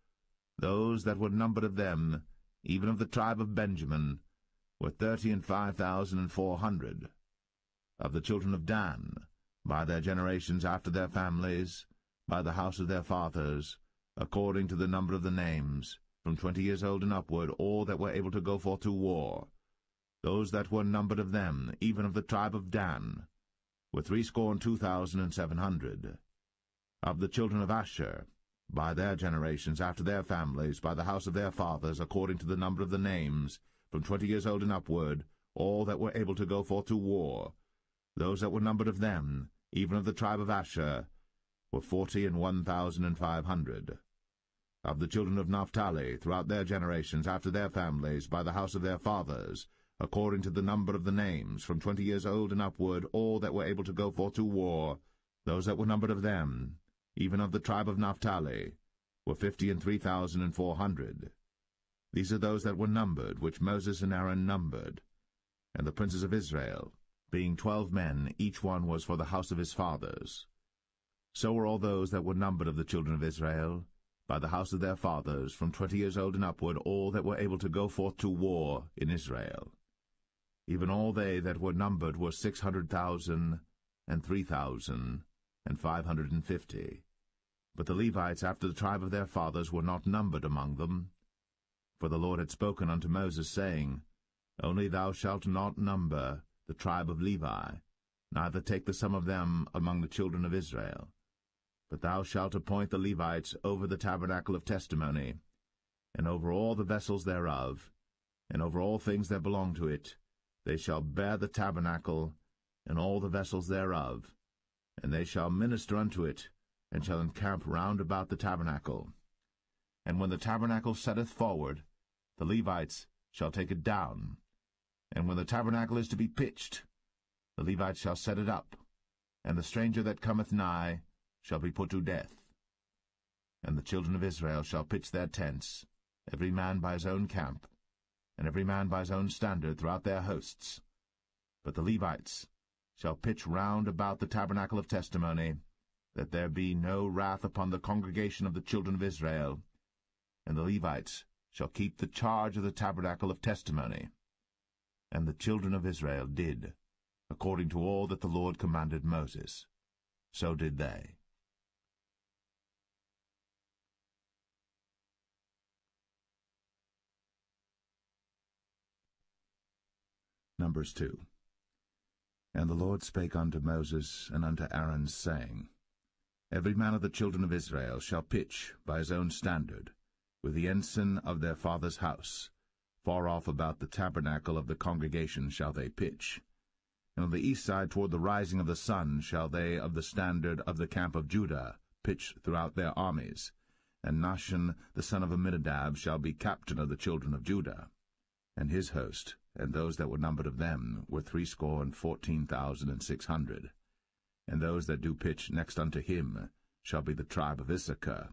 those that were numbered of them, even of the tribe of Benjamin, were 35,400. Of the children of Dan, by their generations after their families, by the house of their fathers, according to the number of the names, from 20 years old and upward, all that were able to go forth to war, those that were numbered of them, even of the tribe of Dan, were 62,700. Of the children of Asher, by their generations after their families, by the house of their fathers, according to the number of the names, from 20 years old and upward, all that were able to go forth to war, those that were numbered of them, even of the tribe of Asher, were 41,500. Of the children of Naphtali, throughout their generations, after their families, by the house of their fathers, according to the number of the names, from 20 years old and upward, all that were able to go forth to war, those that were numbered of them, even of the tribe of Naphtali, were 53,400. These are those that were numbered, which Moses and Aaron numbered. And the princes of Israel, being 12 men, each one was for the house of his fathers. So were all those that were numbered of the children of Israel, by the house of their fathers, from 20 years old and upward, all that were able to go forth to war in Israel. Even all they that were numbered were 600,000 and 3,550. But the Levites after the tribe of their fathers were not numbered among them. For the Lord had spoken unto Moses, saying, Only thou shalt not number the tribe of Levi, neither take the sum of them among the children of Israel. But thou shalt appoint the Levites over the tabernacle of testimony, and over all the vessels thereof, and over all things that belong to it. They shall bear the tabernacle, and all the vessels thereof, and they shall minister unto it, and shall encamp round about the tabernacle. And when the tabernacle setteth forward, the Levites shall take it down. And when the tabernacle is to be pitched, the Levites shall set it up, and the stranger that cometh nigh shall be put to death. And the children of Israel shall pitch their tents, every man by his own camp, and every man by his own standard throughout their hosts. But the Levites shall pitch round about the tabernacle of testimony, that there be no wrath upon the congregation of the children of Israel. And the Levites shall keep the charge of the tabernacle of testimony. And the children of Israel did, according to all that the Lord commanded Moses. So did they. Numbers 2. And the Lord spake unto Moses and unto Aaron, saying, Every man of the children of Israel shall pitch by his own standard, with the ensign of their father's house. Far off about the tabernacle of the congregation shall they pitch. And on the east side toward the rising of the sun shall they of the standard of the camp of Judah pitch throughout their armies. And Nahshon the son of Amminadab shall be captain of the children of Judah. And his host, and those that were numbered of them, were 314,600. And those that do pitch next unto him shall be the tribe of Issachar.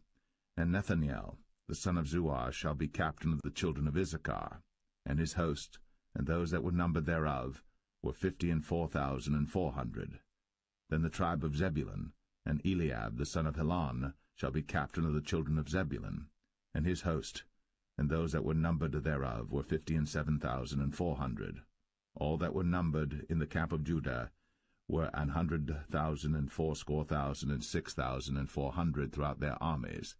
And Nethaniel the son of Zuar shall be captain of the children of Issachar. And his host, and those that were numbered thereof, were 54,400. Then the tribe of Zebulun, and Eliab the son of Helon, shall be captain of the children of Zebulun. And his host, and those that were numbered thereof, were 57,400. All that were numbered in the camp of Judah were 100,000 and 80,000 and 6,400 throughout their armies.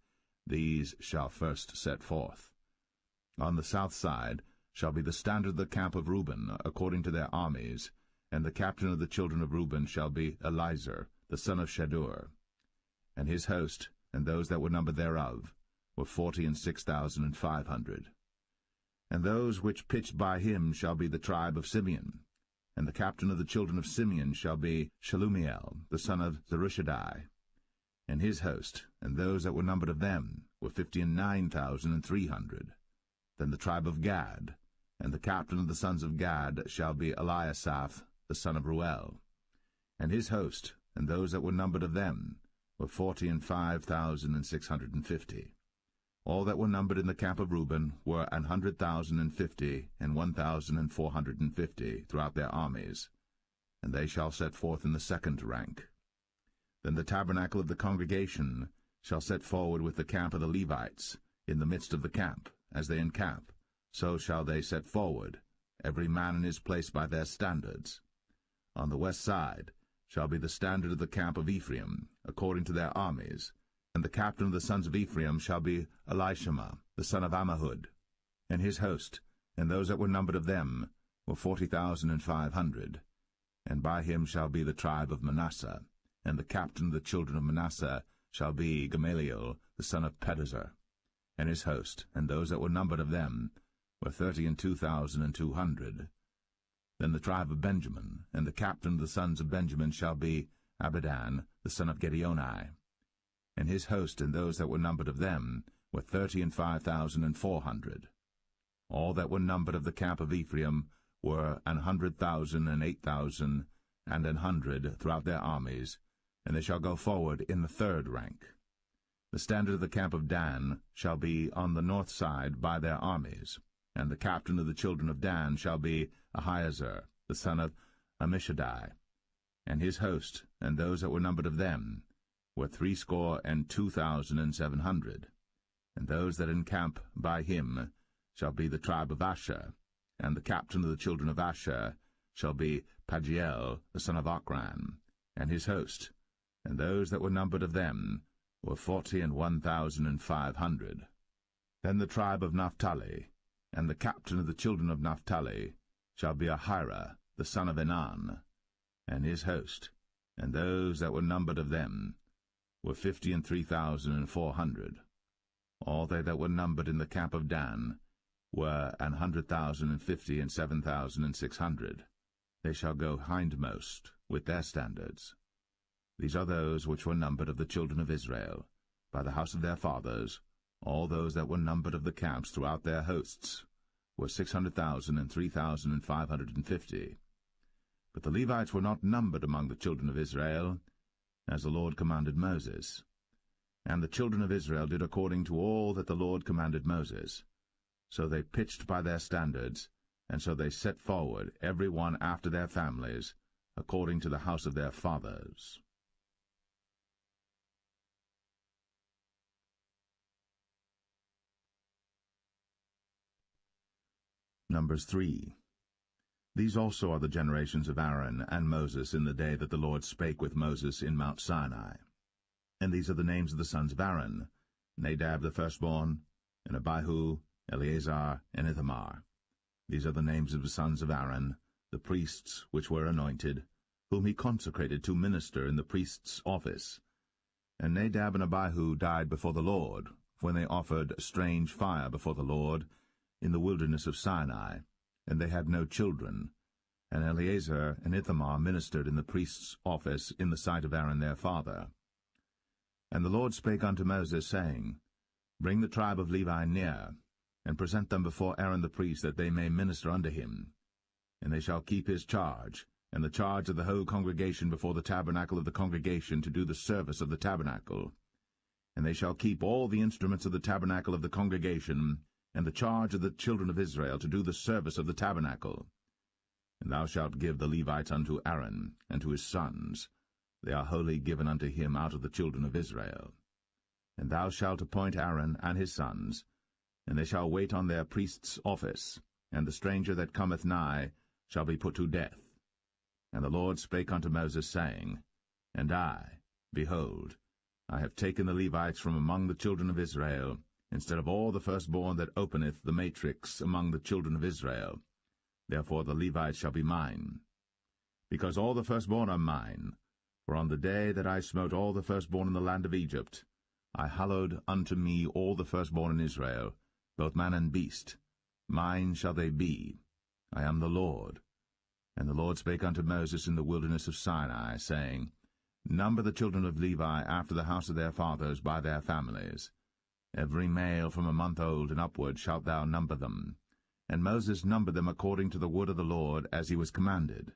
These shall first set forth. On the south side shall be the standard of the camp of Reuben, according to their armies, And the captain of the children of Reuben shall be Elizur, the son of Shedeur. And his host, and those that were numbered thereof, were 46,500. And those which pitched by him shall be the tribe of Simeon. And the captain of the children of Simeon shall be Shelumiel, the son of Zurishaddai. And his host, and those that were numbered of them, were 59,300. Then the tribe of Gad, and the captain of the sons of Gad shall be Eliasaph, the son of Ruel. And his host, and those that were numbered of them, were 45,650. All that were numbered in the camp of Reuben were 100,050 and 1,450 throughout their armies, and they shall set forth in the second rank. Then the tabernacle of the congregation shall set forward with the camp of the Levites in the midst of the camp, as they encamp, so shall they set forward, every man in his place by their standards. On the west side shall be the standard of the camp of Ephraim, according to their armies, and the captain of the sons of Ephraim shall be Elishama, the son of Ammihud. And his host, and those that were numbered of them, were 40,500. And by him shall be the tribe of Manasseh, and the captain of the children of Manasseh shall be Gamaliel, the son of Pedazur. And his host, and those that were numbered of them, were 32,200. Then the tribe of Benjamin, and the captain of the sons of Benjamin shall be Abidan, the son of Gideoni. And his host, and those that were numbered of them, were 35,400. All that were numbered of the camp of Ephraim were 100,000 and 8,000 and 100 throughout their armies, and they shall go forward in the third rank. The standard of the camp of Dan shall be on the north side by their armies, and the captain of the children of Dan shall be Ahiezer, the son of Ammishaddai. And his host, and those that were numbered of them, were 62,700. And those that encamp by him shall be the tribe of Asher, and the captain of the children of Asher shall be Pagiel, the son of Ochran, and his host, and those that were numbered of them were 41,500. Then the tribe of Naphtali, and the captain of the children of Naphtali shall be Ahira, the son of Enan, and his host, and those that were numbered of them were 53,400. All they that were numbered in the camp of Dan were 100,050 and 7,600. They shall go hindmost with their standards. These are those which were numbered of the children of Israel, by the house of their fathers. All those that were numbered of the camps throughout their hosts were 600,000 and 3,550. But the Levites were not numbered among the children of Israel, as the Lord commanded Moses. And the children of Israel did according to all that the Lord commanded Moses. So they pitched by their standards, and so they set forward, every one after their families, according to the house of their fathers. Numbers 3. These also are the generations of Aaron and Moses in the day that the Lord spake with Moses in Mount Sinai. And these are the names of the sons of Aaron, Nadab the firstborn, and Abihu, Eleazar, and Ithamar. These are the names of the sons of Aaron, the priests which were anointed, whom he consecrated to minister in the priest's office. And Nadab and Abihu died before the Lord, when they offered strange fire before the Lord in the wilderness of Sinai, and they had no children. And Eleazar and Ithamar ministered in the priest's office in the sight of Aaron their father. And the Lord spake unto Moses, saying, Bring the tribe of Levi near, and present them before Aaron the priest, that they may minister unto him. And they shall keep his charge, and the charge of the whole congregation before the tabernacle of the congregation, to do the service of the tabernacle. And they shall keep all the instruments of the tabernacle of the congregation, and the charge of the children of Israel, to do the service of the tabernacle. And thou shalt give the Levites unto Aaron, and to his sons. They are wholly given unto him out of the children of Israel. And thou shalt appoint Aaron and his sons, and they shall wait on their priest's office, and the stranger that cometh nigh shall be put to death. And the Lord spake unto Moses, saying, And I, behold, I have taken the Levites from among the children of Israel, instead of all the firstborn that openeth the matrix among the children of Israel. Therefore the Levites shall be mine. because all the firstborn are mine. For on the day that I smote all the firstborn in the land of Egypt, I hallowed unto me all the firstborn in Israel, both man and beast. Mine shall they be. I am the Lord. And the Lord spake unto Moses in the wilderness of Sinai, saying, Number the children of Levi after the house of their fathers by their families. Every male from a month old and upward shalt thou number them. And Moses numbered them according to the word of the Lord, as he was commanded.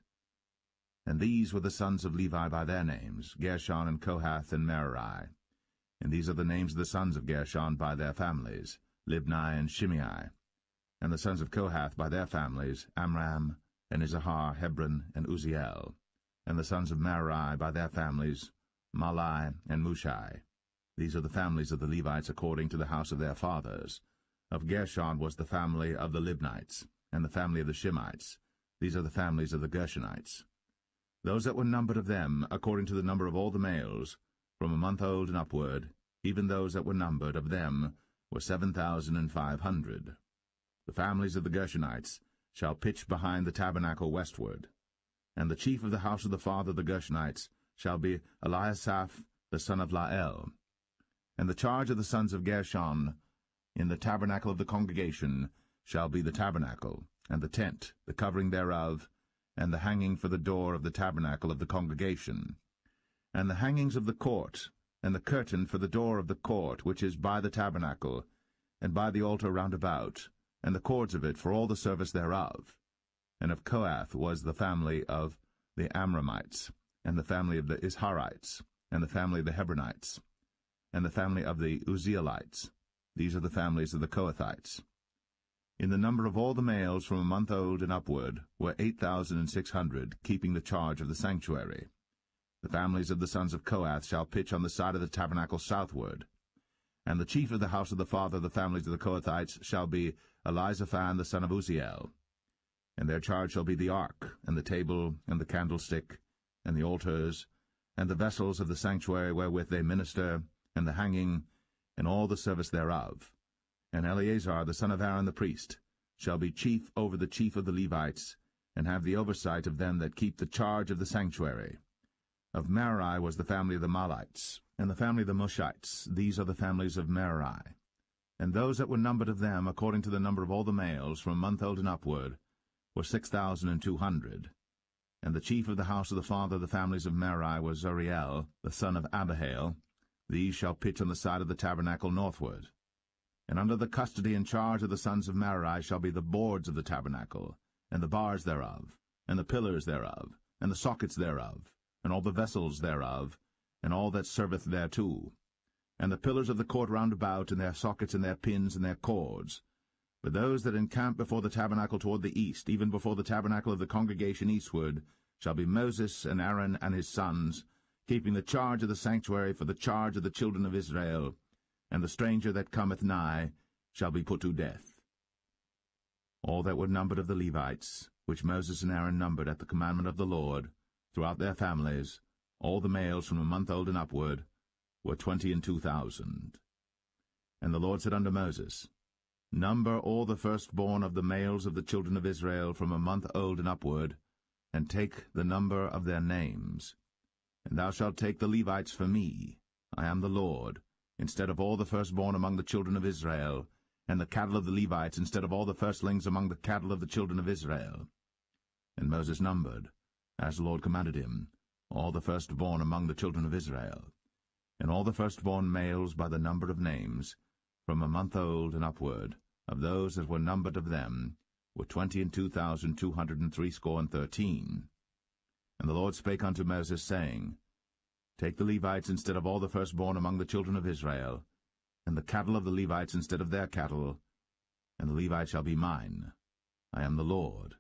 And these were the sons of Levi by their names, Gershon and Kohath and Merari. And these are the names of the sons of Gershon by their families, Libni and Shimei. And the sons of Kohath by their families, Amram, and Izahar, Hebron, and Uzziel. And the sons of Merari by their families, Malai and Mushai. These are the families of the Levites according to the house of their fathers. Of Gershon was the family of the Libnites, and the family of the Shimites. These are the families of the Gershonites. Those that were numbered of them, according to the number of all the males, from a month old and upward, even those that were numbered of them, were 7,500. The families of the Gershonites shall pitch behind the tabernacle westward. And the chief of the house of the father of the Gershonites shall be Eliasaph the son of Lael. And the charge of the sons of Gershon in the tabernacle of the congregation shall be the tabernacle, and the tent, the covering thereof, and the hanging for the door of the tabernacle of the congregation, and the hangings of the court, and the curtain for the door of the court which is by the tabernacle, and by the altar round about, and the cords of it for all the service thereof. And of Kohath was the family of the Amramites, and the family of the Isharites, and the family of the Hebronites, and the family of the Uzzielites. These are the families of the Kohathites. In the number of all the males from a month old and upward were 8,600, keeping the charge of the sanctuary. The families of the sons of Kohath shall pitch on the side of the tabernacle southward. And the chief of the house of the father of the families of the Kohathites shall be Elizaphan the son of Uzziel. And their charge shall be the ark, and the table, and the candlestick, and the altars, and the vessels of the sanctuary wherewith they minister, and the hanging, and all the service thereof. And Eleazar the son of Aaron the priest shall be chief over the chief of the Levites, and have the oversight of them that keep the charge of the sanctuary. Of Merari was the family of the Mahlites, and the family of the Mushites. These are the families of Merari. And those that were numbered of them, according to the number of all the males, from a month old and upward, were 6,200. And the chief of the house of the father of the families of Merari was Zuriel, the son of Abihail. These shall pitch on the side of the tabernacle northward. And under the custody and charge of the sons of Merari shall be the boards of the tabernacle, and the bars thereof, and the pillars thereof, and the sockets thereof, and all the vessels thereof, and all that serveth thereto, and the pillars of the court round about, and their sockets, and their pins, and their cords. But those that encamp before the tabernacle toward the east, even before the tabernacle of the congregation eastward, shall be Moses and Aaron and his sons, keeping the charge of the sanctuary for the charge of the children of Israel, and the stranger that cometh nigh shall be put to death. All that were numbered of the Levites, which Moses and Aaron numbered at the commandment of the Lord, throughout their families, all the males from a month old and upward, were 22,000. And the Lord said unto Moses, Number all the firstborn of the males of the children of Israel from a month old and upward, and take the number of their names. And thou shalt take the Levites for me, I am the Lord, instead of all the firstborn among the children of Israel, and the cattle of the Levites instead of all the firstlings among the cattle of the children of Israel. And Moses numbered, as the Lord commanded him, all the firstborn among the children of Israel, and all the firstborn males by the number of names, from a month old and upward, of those that were numbered of them, were 22,213. And the Lord spake unto Moses, saying, Take the Levites instead of all the firstborn among the children of Israel, and the cattle of the Levites instead of their cattle, and the Levites shall be mine. I am the Lord.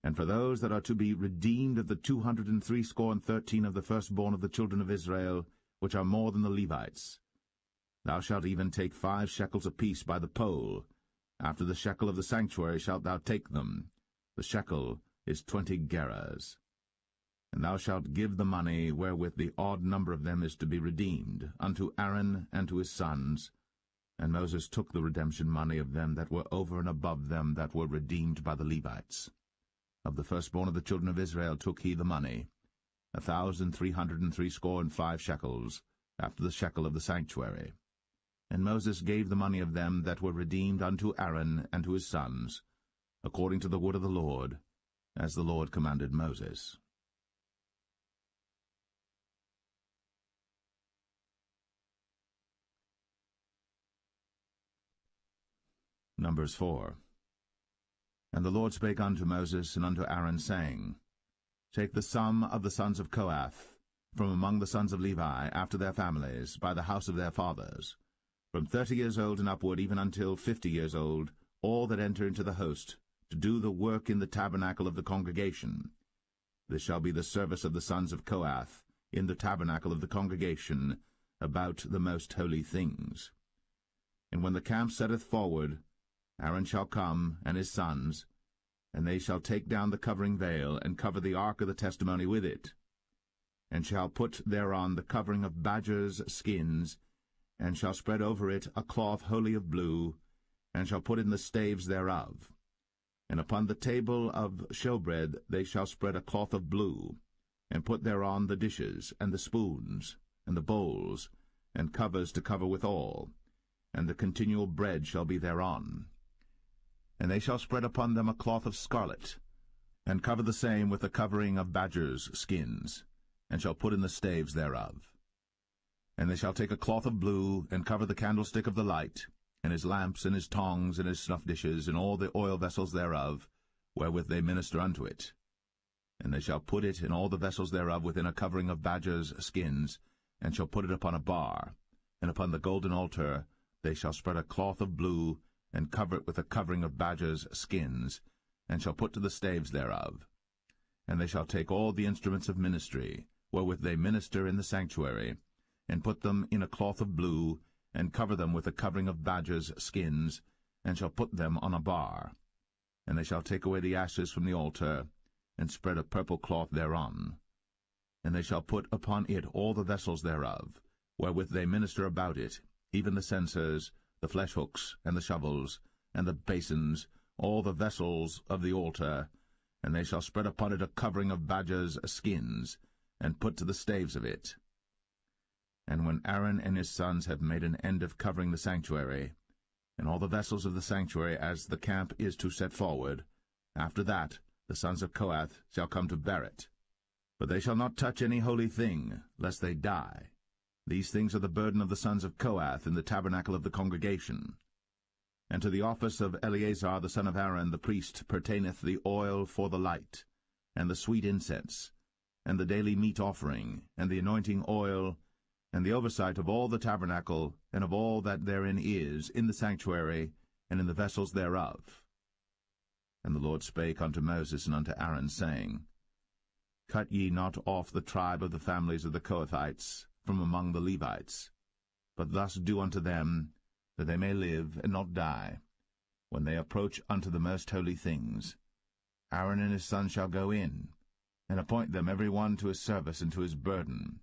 And for those that are to be redeemed of the 213 of the firstborn of the children of Israel, which are more than the Levites, thou shalt even take 5 shekels apiece by the poll. After the shekel of the sanctuary shalt thou take them. The shekel is 20 gerahs. And thou shalt give the money wherewith the odd number of them is to be redeemed, unto Aaron and to his sons. And Moses took the redemption money of them that were over and above them that were redeemed by the Levites. Of the firstborn of the children of Israel took he the money, 1,365 shekels, after the shekel of the sanctuary. And Moses gave the money of them that were redeemed unto Aaron and to his sons, according to the word of the Lord, as the Lord commanded Moses. Numbers 4. And the Lord spake unto Moses and unto Aaron, saying, Take the sum of the sons of Kohath from among the sons of Levi after their families, by the house of their fathers, from 30 years old and upward, even until 50 years old, all that enter into the host, to do the work in the tabernacle of the congregation. This shall be the service of the sons of Kohath in the tabernacle of the congregation, about the most holy things. And when the camp setteth forward, Aaron shall come, and his sons, and they shall take down the covering veil, and cover the ark of the testimony with it, and shall put thereon the covering of badgers' skins, and shall spread over it a cloth wholly of blue, and shall put in the staves thereof. And upon the table of showbread they shall spread a cloth of blue, and put thereon the dishes, and the spoons, and the bowls, and covers to cover withal, and the continual bread shall be thereon. And they shall spread upon them a cloth of scarlet, and cover the same with the covering of badgers' skins, and shall put in the staves thereof. And they shall take a cloth of blue, and cover the candlestick of the light, and his lamps, and his tongs, and his snuff dishes, and all the oil vessels thereof, wherewith they minister unto it. And they shall put it and all the vessels thereof within a covering of badgers' skins, and shall put it upon a bar. And upon the golden altar they shall spread a cloth of blue, and cover it with a covering of badgers' skins, and shall put to the staves thereof. And they shall take all the instruments of ministry, wherewith they minister in the sanctuary, and put them in a cloth of blue, and cover them with a covering of badgers' skins, and shall put them on a bar. And they shall take away the ashes from the altar, and spread a purple cloth thereon. And they shall put upon it all the vessels thereof, wherewith they minister about it, even the censers, the flesh-hooks, and the shovels, and the basins, all the vessels of the altar, and they shall spread upon it a covering of badgers' skins, and put to the staves of it. And when Aaron and his sons have made an end of covering the sanctuary, and all the vessels of the sanctuary as the camp is to set forward, after that the sons of Kohath shall come to bear it. But they shall not touch any holy thing, lest they die. These things are the burden of the sons of Kohath in the tabernacle of the congregation. And to the office of Eleazar the son of Aaron the priest pertaineth the oil for the light, and the sweet incense, and the daily meat offering, and the anointing oil, and the oversight of all the tabernacle, and of all that therein is, in the sanctuary, and in the vessels thereof. And the Lord spake unto Moses and unto Aaron, saying, Cut ye not off the tribe of the families of the Kohathites from among the Levites, but thus do unto them, that they may live and not die, when they approach unto the most holy things. Aaron and his sons shall go in, and appoint them every one to his service and to his burden.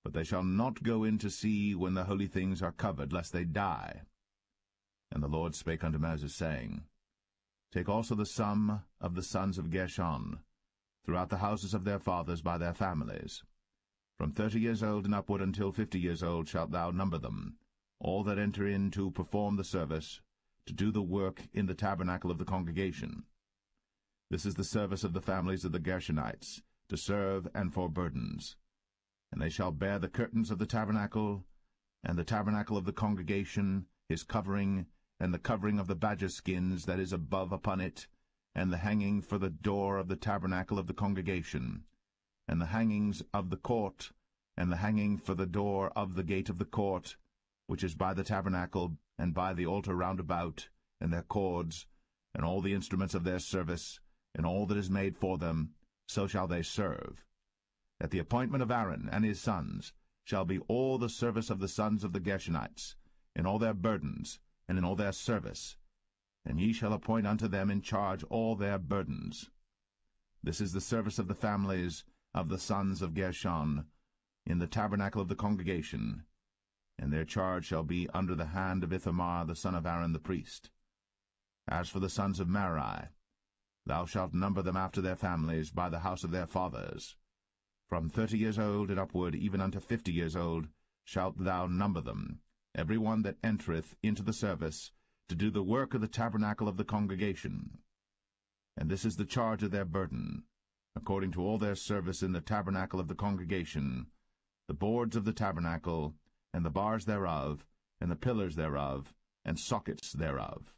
But they shall not go in to see when the holy things are covered, lest they die. And the Lord spake unto Moses, saying, Take also the sum of the sons of Gershon, throughout the houses of their fathers by their families. From 30 years old and upward until 50 years old shalt thou number them, all that enter in to perform the service, to do the work in the tabernacle of the congregation. This is the service of the families of the Gershonites, to serve and for burdens. And they shall bear the curtains of the tabernacle, and the tabernacle of the congregation, his covering, and the covering of the badger skins that is above upon it, and the hanging for the door of the tabernacle of the congregation, and the hangings of the court, and the hanging for the door of the gate of the court, which is by the tabernacle, and by the altar round about, and their cords, and all the instruments of their service, and all that is made for them, so shall they serve. At the appointment of Aaron and his sons shall be all the service of the sons of the Gershonites, in all their burdens, and in all their service, and ye shall appoint unto them in charge all their burdens. This is the service of the families of the sons of Gershon, in the tabernacle of the congregation, and their charge shall be under the hand of Ithamar the son of Aaron the priest. As for the sons of Merari, thou shalt number them after their families by the house of their fathers. From 30 years old and upward, even unto 50 years old, shalt thou number them, every one that entereth into the service, to do the work of the tabernacle of the congregation. And this is the charge of their burden, according to all their service in the tabernacle of the congregation, the boards of the tabernacle, and the bars thereof, and the pillars thereof, and sockets thereof.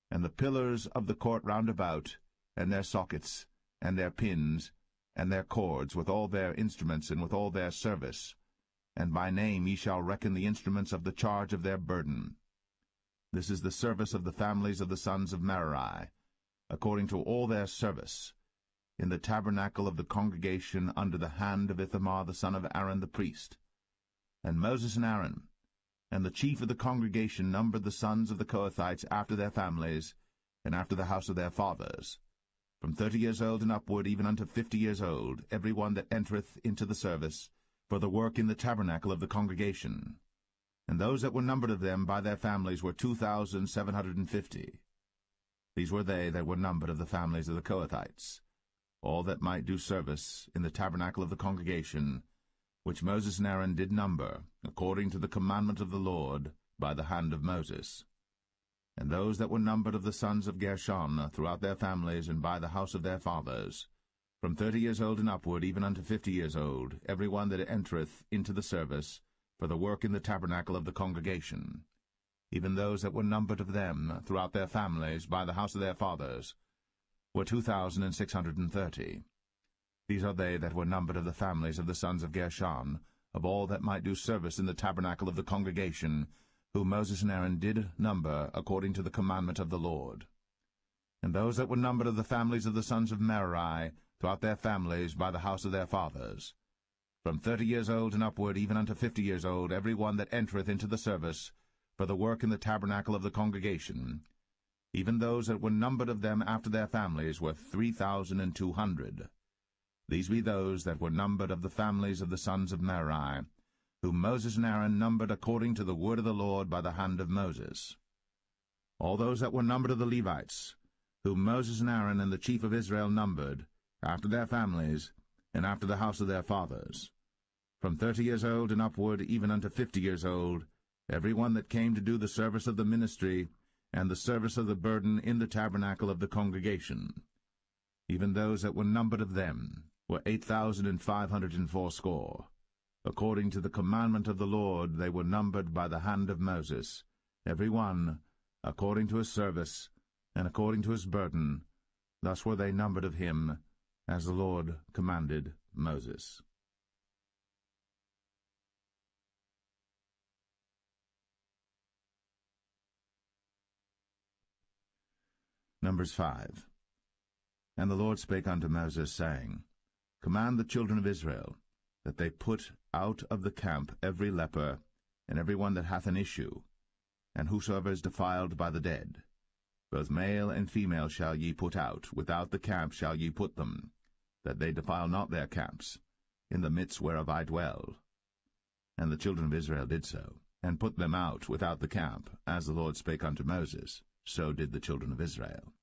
And the pillars of the court round about, and their sockets, and their pins, and their cords, with all their instruments, and with all their service. And by name ye shall reckon the instruments of the charge of their burden. This is the service of the families of the sons of Merari, according to all their service, in the tabernacle of the congregation under the hand of Ithamar the son of Aaron the priest. And Moses and Aaron, and the chief of the congregation, numbered the sons of the Kohathites after their families, and after the house of their fathers, from 30 years old and upward, even unto 50 years old, every one that entereth into the service, for the work in the tabernacle of the congregation. And those that were numbered of them by their families were 2,750. These were they that were numbered of the families of the Kohathites, all that might do service in the tabernacle of the congregation, which Moses and Aaron did number, according to the commandment of the Lord, by the hand of Moses. And those that were numbered of the sons of Gershon, throughout their families, and by the house of their fathers, from 30 years old and upward, even unto 50 years old, every one that entereth into the service, for the work in the tabernacle of the congregation, even those that were numbered of them, throughout their families, by the house of their fathers, were 2,630. These are they that were numbered of the families of the sons of Gershon, of all that might do service in the tabernacle of the congregation, whom Moses and Aaron did number according to the commandment of the Lord. And those that were numbered of the families of the sons of Merari, throughout their families, by the house of their fathers, from 30 years old and upward, even unto 50 years old, every one that entereth into the service, for the work in the tabernacle of the congregation, even those that were numbered of them after their families, were 3,200. These be those that were numbered of the families of the sons of Merari, whom Moses and Aaron numbered according to the word of the Lord by the hand of Moses. All those that were numbered of the Levites, whom Moses and Aaron and the chief of Israel numbered, after their families, and after the house of their fathers, from 30 years old and upward, even unto 50 years old, every one that came to do the service of the ministry, and the service of the burden in the tabernacle of the congregation, even those that were numbered of them, were 8,580. According to the commandment of the Lord they were numbered by the hand of Moses, every one according to his service, and according to his burden. Thus were they numbered of him, as the Lord commanded Moses. Numbers 5. And the Lord spake unto Moses, saying, Command the children of Israel, that they put out of the camp every leper, and every one that hath an issue, and whosoever is defiled by the dead. Both male and female shall ye put out, without the camp shall ye put them, that they defile not their camps, in the midst whereof I dwell. And the children of Israel did so, and put them out without the camp, as the Lord spake unto Moses, so did the children of Israel.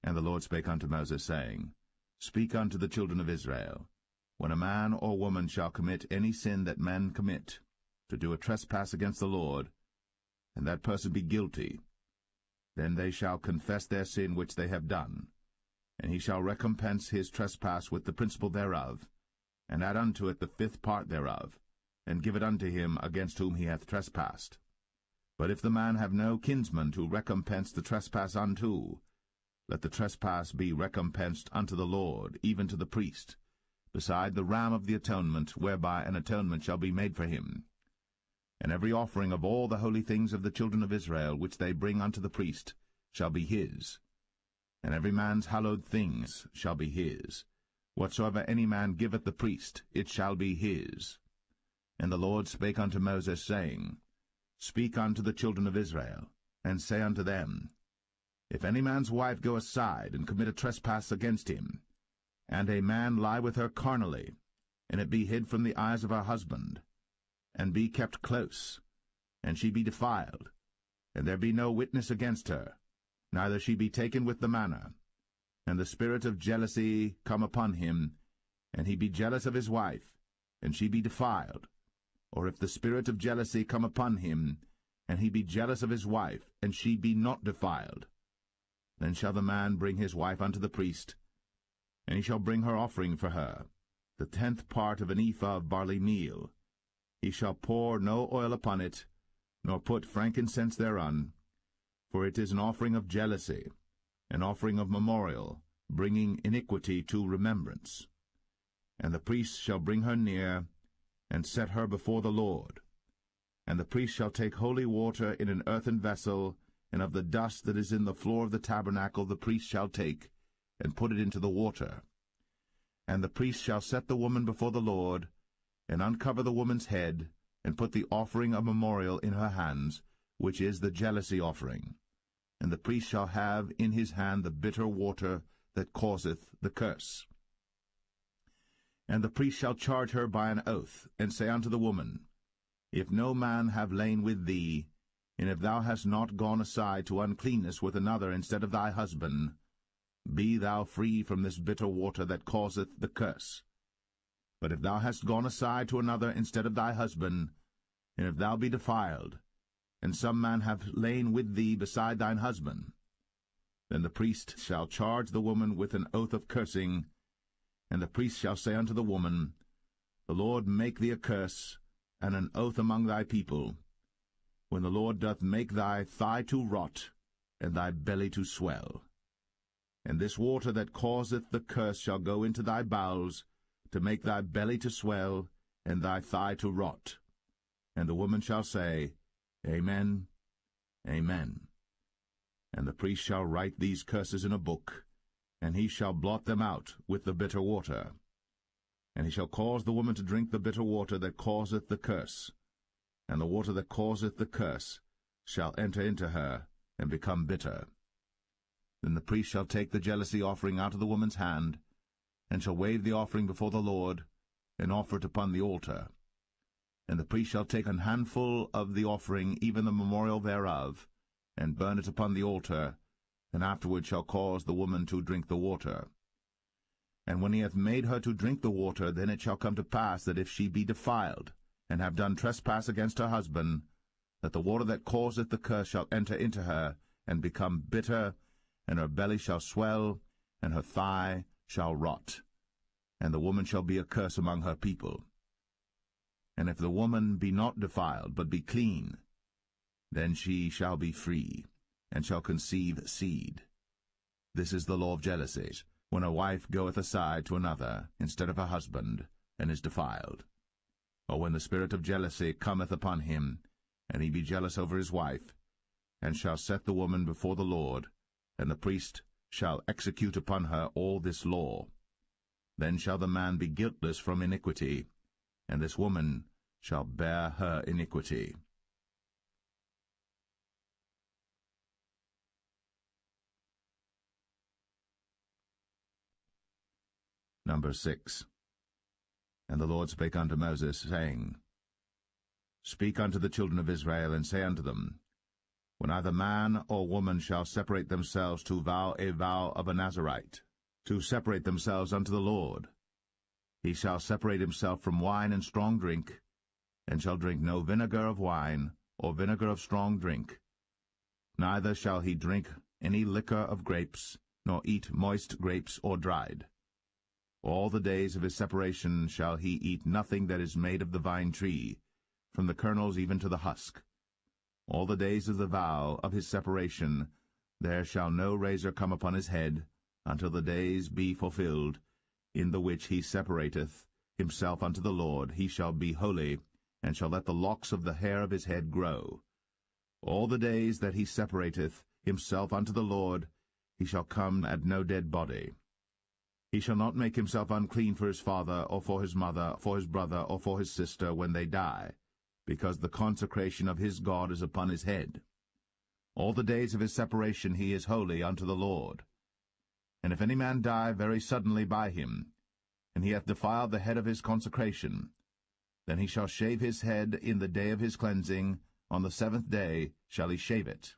And the Lord spake unto Moses, saying, Speak unto the children of Israel, when a man or woman shall commit any sin that men commit, to do a trespass against the Lord, and that person be guilty, then they shall confess their sin which they have done, and he shall recompense his trespass with the principal thereof, and add unto it the 5th part thereof, and give it unto him against whom he hath trespassed. But if the man have no kinsman to recompense the trespass unto, let the trespass be recompensed unto the Lord, even to the priest, beside the ram of the atonement, whereby an atonement shall be made for him. And every offering of all the holy things of the children of Israel, which they bring unto the priest, shall be his. And every man's hallowed things shall be his. Whatsoever any man giveth the priest, it shall be his. And the Lord spake unto Moses, saying, Speak unto the children of Israel, and say unto them, If any man's wife go aside, and commit a trespass against him, and a man lie with her carnally, and it be hid from the eyes of her husband, and be kept close, and she be defiled, and there be no witness against her, neither she be taken with the manner, and the spirit of jealousy come upon him, and he be jealous of his wife, and she be defiled, or if the spirit of jealousy come upon him, and he be jealous of his wife, and she be not defiled, then shall the man bring his wife unto the priest, and he shall bring her offering for her, the 10th part of an ephah of barley meal. He shall pour no oil upon it, nor put frankincense thereon, for it is an offering of jealousy, an offering of memorial, bringing iniquity to remembrance. And the priest shall bring her near, and set her before the Lord. And the priest shall take holy water in an earthen vessel, and of the dust that is in the floor of the tabernacle the priest shall take, and put it into the water. And the priest shall set the woman before the Lord, and uncover the woman's head, and put the offering of memorial in her hands, which is the jealousy offering. And the priest shall have in his hand the bitter water that causeth the curse. And the priest shall charge her by an oath, and say unto the woman, If no man have lain with thee, and if thou hast not gone aside to uncleanness with another instead of thy husband, be thou free from this bitter water that causeth the curse. But if thou hast gone aside to another instead of thy husband, and if thou be defiled, and some man have lain with thee beside thine husband, then the priest shall charge the woman with an oath of cursing, and the priest shall say unto the woman, The Lord make thee a curse, and an oath among thy people, when the Lord doth make thy thigh to rot, and thy belly to swell. And this water that causeth the curse shall go into thy bowels, to make thy belly to swell, and thy thigh to rot. And the woman shall say, Amen, Amen. And the priest shall write these curses in a book, and he shall blot them out with the bitter water. And he shall cause the woman to drink the bitter water that causeth the curse, and the water that causeth the curse shall enter into her, and become bitter. Then the priest shall take the jealousy offering out of the woman's hand, and shall wave the offering before the Lord, and offer it upon the altar. And the priest shall take an handful of the offering, even the memorial thereof, and burn it upon the altar, and afterward shall cause the woman to drink the water. And when he hath made her to drink the water, then it shall come to pass that if she be defiled, and have done trespass against her husband, that the water that causeth the curse shall enter into her, and become bitter, and her belly shall swell, and her thigh shall rot, and the woman shall be a curse among her people. And if the woman be not defiled, but be clean, then she shall be free, and shall conceive seed. This is the law of jealousy, when a wife goeth aside to another instead of her husband, and is defiled. Or when the spirit of jealousy cometh upon him, and he be jealous over his wife, and shall set the woman before the Lord, and the priest shall execute upon her all this law. Then shall the man be guiltless from iniquity, and this woman shall bear her iniquity. Number 6. And the Lord spake unto Moses, saying, Speak unto the children of Israel, and say unto them, When either man or woman shall separate themselves to vow a vow of a Nazarite, to separate themselves unto the Lord, he shall separate himself from wine and strong drink, and shall drink no vinegar of wine, or vinegar of strong drink. Neither shall he drink any liquor of grapes, nor eat moist grapes or dried. All the days of his separation shall he eat nothing that is made of the vine tree, from the kernels even to the husk. All the days of the vow of his separation there shall no razor come upon his head, until the days be fulfilled, in the which he separateth himself unto the Lord. He shall be holy, and shall let the locks of the hair of his head grow. All the days that he separateth himself unto the Lord, he shall come at no dead body. He shall not make himself unclean for his father, or for his mother, for his brother, or for his sister, when they die, because the consecration of his God is upon his head. All the days of his separation he is holy unto the Lord. And if any man die very suddenly by him, and he hath defiled the head of his consecration, then he shall shave his head in the day of his cleansing. On the 7th day shall he shave it.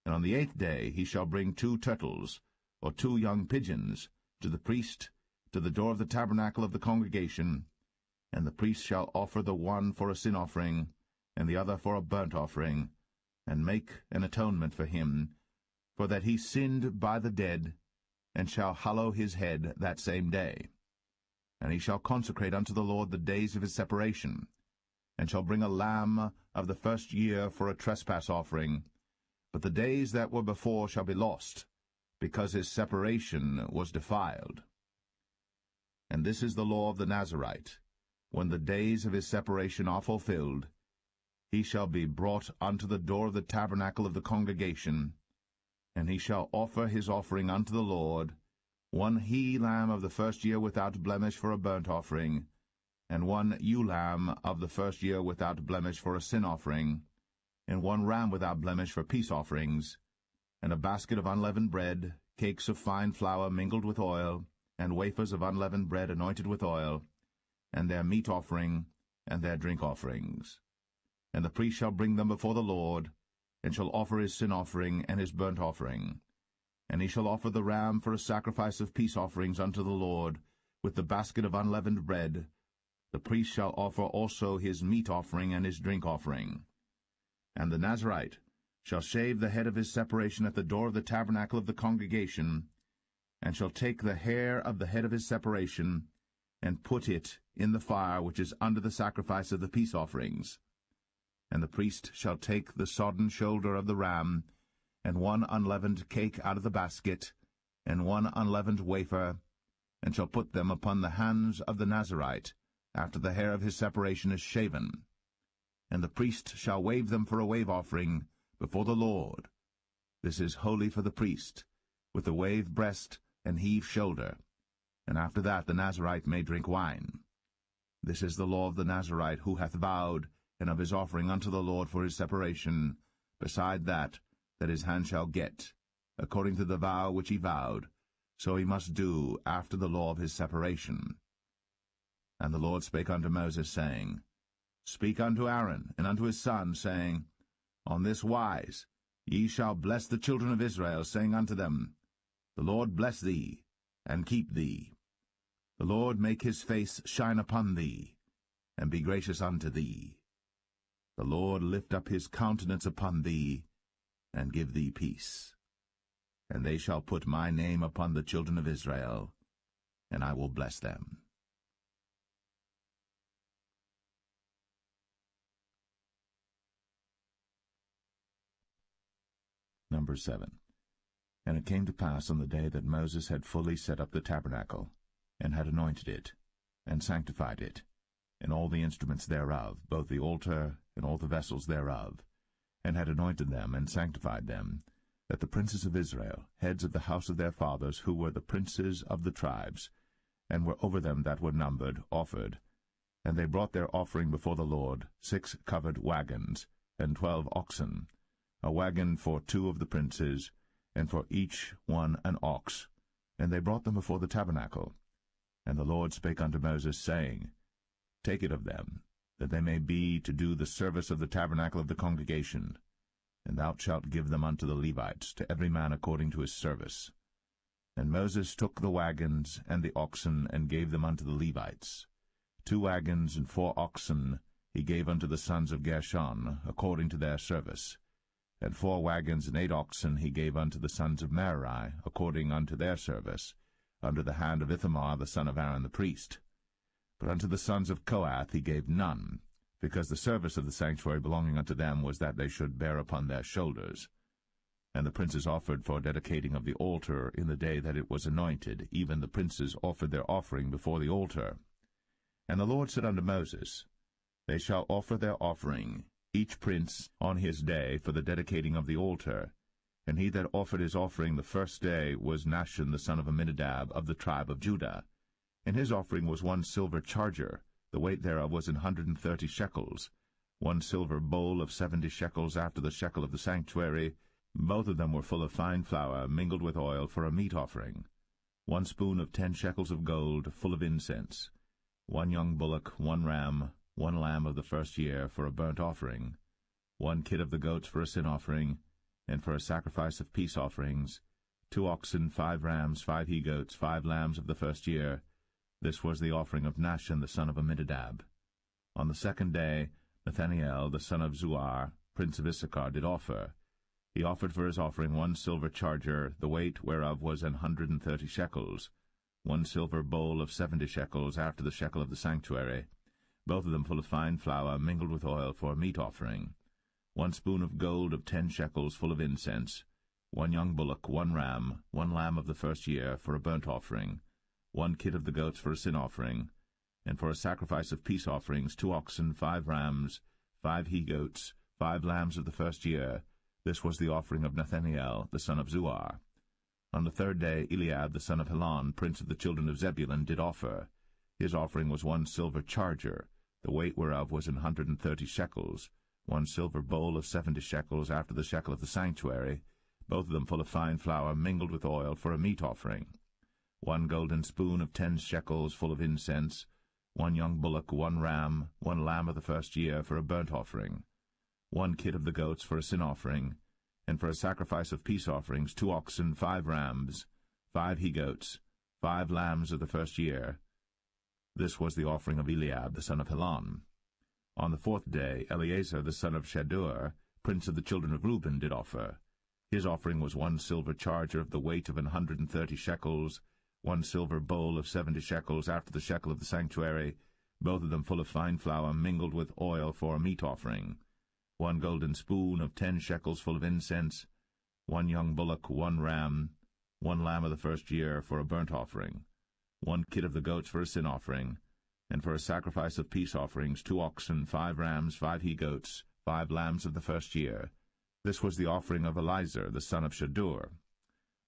And on the 8th day he shall bring 2 turtles, or 2 young pigeons, to the priest, to the door of the tabernacle of the congregation, and the priest shall offer the one for a sin offering, and the other for a burnt offering, and make an atonement for him, for that he sinned by the dead, and shall hallow his head that same day. And he shall consecrate unto the Lord the days of his separation, and shall bring a lamb of the first year for a trespass offering, but the days that were before shall be lost, because his separation was defiled. And this is the law of the Nazarite. When the days of his separation are fulfilled, he shall be brought unto the door of the tabernacle of the congregation, and he shall offer his offering unto the Lord, 1 he-lamb of the first year without blemish for a burnt offering, and 1 ewe-lamb of the first year without blemish for a sin offering, and 1 ram without blemish for peace offerings, and a basket of unleavened bread, cakes of fine flour mingled with oil, and wafers of unleavened bread anointed with oil, and their meat offering, and their drink offerings. And the priest shall bring them before the Lord, and shall offer his sin offering and his burnt offering. And he shall offer the ram for a sacrifice of peace offerings unto the Lord, with the basket of unleavened bread. The priest shall offer also his meat offering and his drink offering. And the Nazarite shall shave the head of his separation at the door of the tabernacle of the congregation, and shall take the hair of the head of his separation, and put it in the fire which is under the sacrifice of the peace offerings. And the priest shall take the sodden shoulder of the ram, and 1 unleavened cake out of the basket, and 1 unleavened wafer, and shall put them upon the hands of the Nazarite, after the hair of his separation is shaven. And the priest shall wave them for a wave offering before the Lord. This is holy for the priest, with the waved breast and heaved shoulder. And after that the Nazarite may drink wine. This is the law of the Nazarite who hath vowed, and of his offering unto the Lord for his separation, beside that his hand shall get, according to the vow which he vowed, so he must do after the law of his separation. And the Lord spake unto Moses, saying, Speak unto Aaron and unto his sons, saying, On this wise ye shall bless the children of Israel, saying unto them, The Lord bless thee, and keep thee. The Lord make his face shine upon thee, and be gracious unto thee. The Lord lift up his countenance upon thee, and give thee peace. And they shall put my name upon the children of Israel, and I will bless them. Number 7. And it came to pass on the day that Moses had fully set up the tabernacle, and had anointed it, and sanctified it, and all the instruments thereof, both the altar and all the vessels thereof, and had anointed them and sanctified them, that the princes of Israel, heads of the house of their fathers, who were the princes of the tribes, and were over them that were numbered, offered. And they brought their offering before the Lord, 6 covered wagons, and 12 oxen, a wagon for 2 of the princes, and for each one an ox. And they brought them before the tabernacle. And the Lord spake unto Moses, saying, Take it of them, that they may be to do the service of the tabernacle of the congregation, and thou shalt give them unto the Levites, to every man according to his service. And Moses took the wagons and the oxen, and gave them unto the Levites. 2 wagons and 4 oxen he gave unto the sons of Gershon, according to their service. And 4 wagons and 8 oxen he gave unto the sons of Merari, according unto their service, under the hand of Ithamar the son of Aaron the priest. But unto the sons of Kohath he gave none, because the service of the sanctuary belonging unto them was that they should bear upon their shoulders. And the princes offered for dedicating of the altar in the day that it was anointed, even the princes offered their offering before the altar. And the Lord said unto Moses, They shall offer their offering, each prince on his day, for the dedicating of the altar. And he that offered his offering the first day was Nahshon the son of Amminadab, of the tribe of Judah. And his offering was 1 silver charger, the weight thereof was 130 shekels, 1 silver bowl of 70 shekels after the shekel of the sanctuary. Both of them were full of fine flour, mingled with oil, for a meat offering. 1 spoon of 10 shekels of gold, full of incense. 1 young bullock, 1 ram, 1 lamb of the first year, for a burnt offering. 1 kid of the goats for a sin offering, and for a sacrifice of peace offerings, 2 oxen, 5 rams, 5 he-goats, 5 lambs of the first year. This was the offering of Nahshon the son of Amminadab. On the second day Nathaniel the son of Zuar, prince of Issachar, did offer. He offered for his offering 1 silver charger, the weight whereof was 130 shekels, 1 silver bowl of 70 shekels after the shekel of the sanctuary, both of them full of fine flour mingled with oil for a meat offering, 1 spoon of gold of 10 shekels full of incense, 1 young bullock, 1 ram, 1 lamb of the first year for a burnt offering, 1 kid of the goats for a sin offering, and for a sacrifice of peace offerings 2 oxen, 5 rams, 5 he-goats, 5 lambs of the first year. This was the offering of Nathaniel the son of Zuar. On the third day Eliab the son of Helon, prince of the children of Zebulun, did offer. His offering was 1 silver charger, the weight whereof was 130 shekels, 1 silver bowl of 70 shekels after the shekel of the sanctuary, both of them full of fine flour mingled with oil for a meat offering, 1 golden spoon of 10 shekels full of incense, 1 young bullock, 1 ram, 1 lamb of the first year for a burnt offering, 1 kid of the goats for a sin offering, and for a sacrifice of peace offerings 2 oxen, 5 rams, 5 he-goats, 5 lambs of the first year. This was the offering of Eliab the son of Helon. On the fourth day Eleazar the son of Shadur, prince of the children of Reuben, did offer. His offering was 1 silver charger of the weight of 130 shekels, 1 silver bowl of 70 shekels after the shekel of the sanctuary, both of them full of fine flour mingled with oil for a meat offering, 1 golden spoon of 10 shekels full of incense, 1 young bullock, 1 ram, 1 lamb of the first year for a burnt offering, 1 kid of the goats for a sin offering, and for a sacrifice of peace offerings 2 oxen, 5 rams, 5 he-goats, 5 lambs of the first year. This was the offering of Elizur the son of Shadur.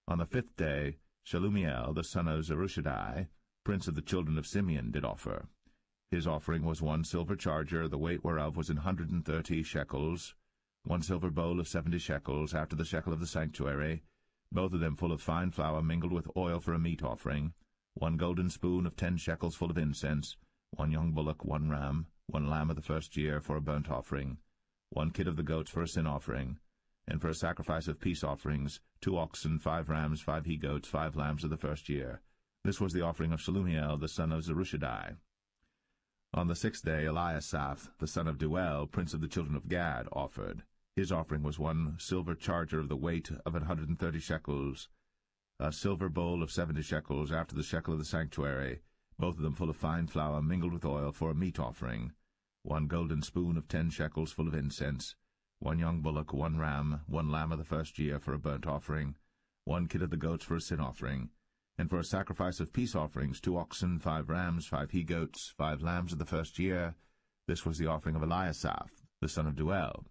On the fifth day Shelumiel the son of Zerushadai, prince of the children of Simeon, did offer. His offering was 1 silver charger, the weight whereof was 130 shekels, 1 silver bowl of 70 shekels after the shekel of the sanctuary, both of them full of fine flour mingled with oil for a meat offering, 1 golden spoon of 10 shekels full of incense, 1 young bullock, 1 ram, 1 lamb of the first year for a burnt offering, 1 kid of the goats for a sin offering, and for a sacrifice of peace offerings 2 oxen, 5 rams, 5 he-goats, 5 lambs of the first year. This was the offering of Shelumiel the son of Zerushadai. On the sixth day Eliasaph the son of Deuel, prince of the children of Gad, offered. His offering was 1 silver charger of the weight of 130 shekels, a silver bowl of 70 shekels after the shekel of the sanctuary, both of them full of fine flour mingled with oil for a meat offering, 1 golden spoon of 10 shekels full of incense, 1 young bullock, 1 ram, 1 lamb of the first year for a burnt offering, 1 kid of the goats for a sin offering, and for a sacrifice of peace offerings 2 oxen, 5 rams, 5 he-goats, 5 lambs of the first year. This was the offering of Eliasaph the son of Deuel.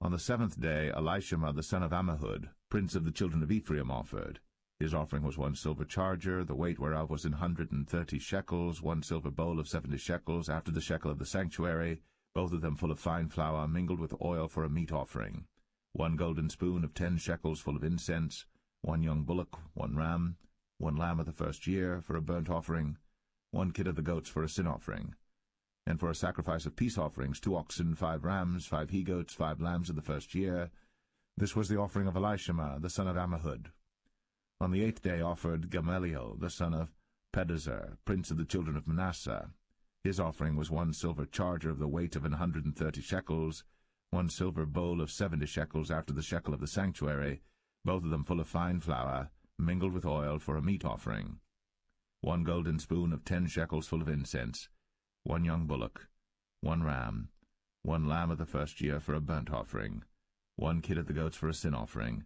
On the seventh day Elishama the son of Ammihud, prince of the children of Ephraim, offered. His offering was 1 silver charger, the weight whereof was 130 shekels, 1 silver bowl of 70 shekels after the shekel of the sanctuary, both of them full of fine flour mingled with oil for a meat offering, 1 golden spoon of 10 shekels full of incense, 1 young bullock, 1 ram, 1 lamb of the first year for a burnt offering, 1 kid of the goats for a sin offering, and for a sacrifice of peace offerings 2 oxen, 5 rams, 5 he-goats, 5 lambs of the first year. This was the offering of Elishama the son of Ammihud. On the eighth day offered Gamaliel the son of Pedahzur, prince of the children of Manasseh. His offering was 1 silver charger of the weight of 130 shekels, 1 silver bowl of 70 shekels after the shekel of the sanctuary, both of them full of fine flour, mingled with oil for a meat offering, 1 golden spoon of 10 shekels full of incense, 1 young bullock, 1 ram, 1 lamb of the first year for a burnt offering, 1 kid of the goats for a sin offering,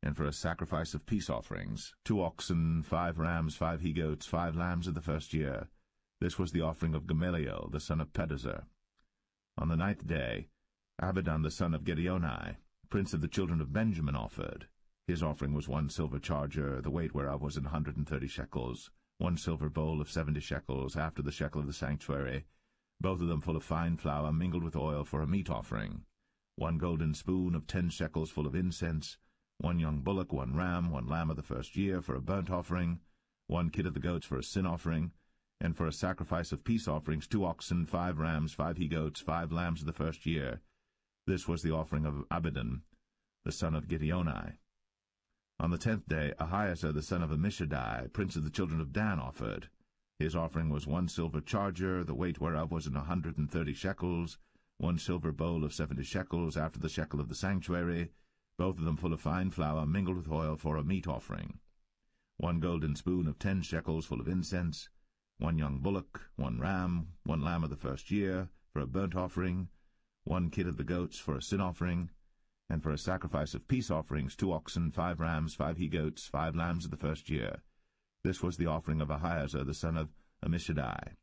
and for a sacrifice of peace offerings 2 oxen, 5 rams, 5 he-goats, 5 lambs of the first year. This was the offering of Gamaliel the son of Pedahzur. On the ninth day Abidan the son of Gideoni, prince of the children of Benjamin, offered. His offering was 1 silver charger, the weight whereof was 130 shekels, 1 silver bowl of 70 shekels after the shekel of the sanctuary, both of them full of fine flour mingled with oil for a meat offering, 1 golden spoon of 10 shekels full of incense, 1 young bullock, 1 ram, 1 lamb of the first year for a burnt offering, 1 kid of the goats for a sin offering, and for a sacrifice of peace offerings 2 oxen, 5 rams, 5 he-goats, 5 lambs of the first year. This was the offering of Abidan the son of Gideoni. On the 10th day Ahiezer the son of Ammishaddai, prince of the children of Dan, offered. His offering was 1 silver charger, the weight whereof was 130 shekels, 1 silver bowl of 70 shekels, after the shekel of the sanctuary, both of them full of fine flour mingled with oil for a meat offering. 1 golden spoon of 10 shekels full of incense, 1 young bullock, 1 ram, 1 lamb of the first year, for a burnt offering, 1 kid of the goats for a sin offering, and for a sacrifice of peace offerings 2 oxen, 5 rams, 5 he-goats, 5 lambs of the first year. This was the offering of Ahiezer the son of Ammishaddai.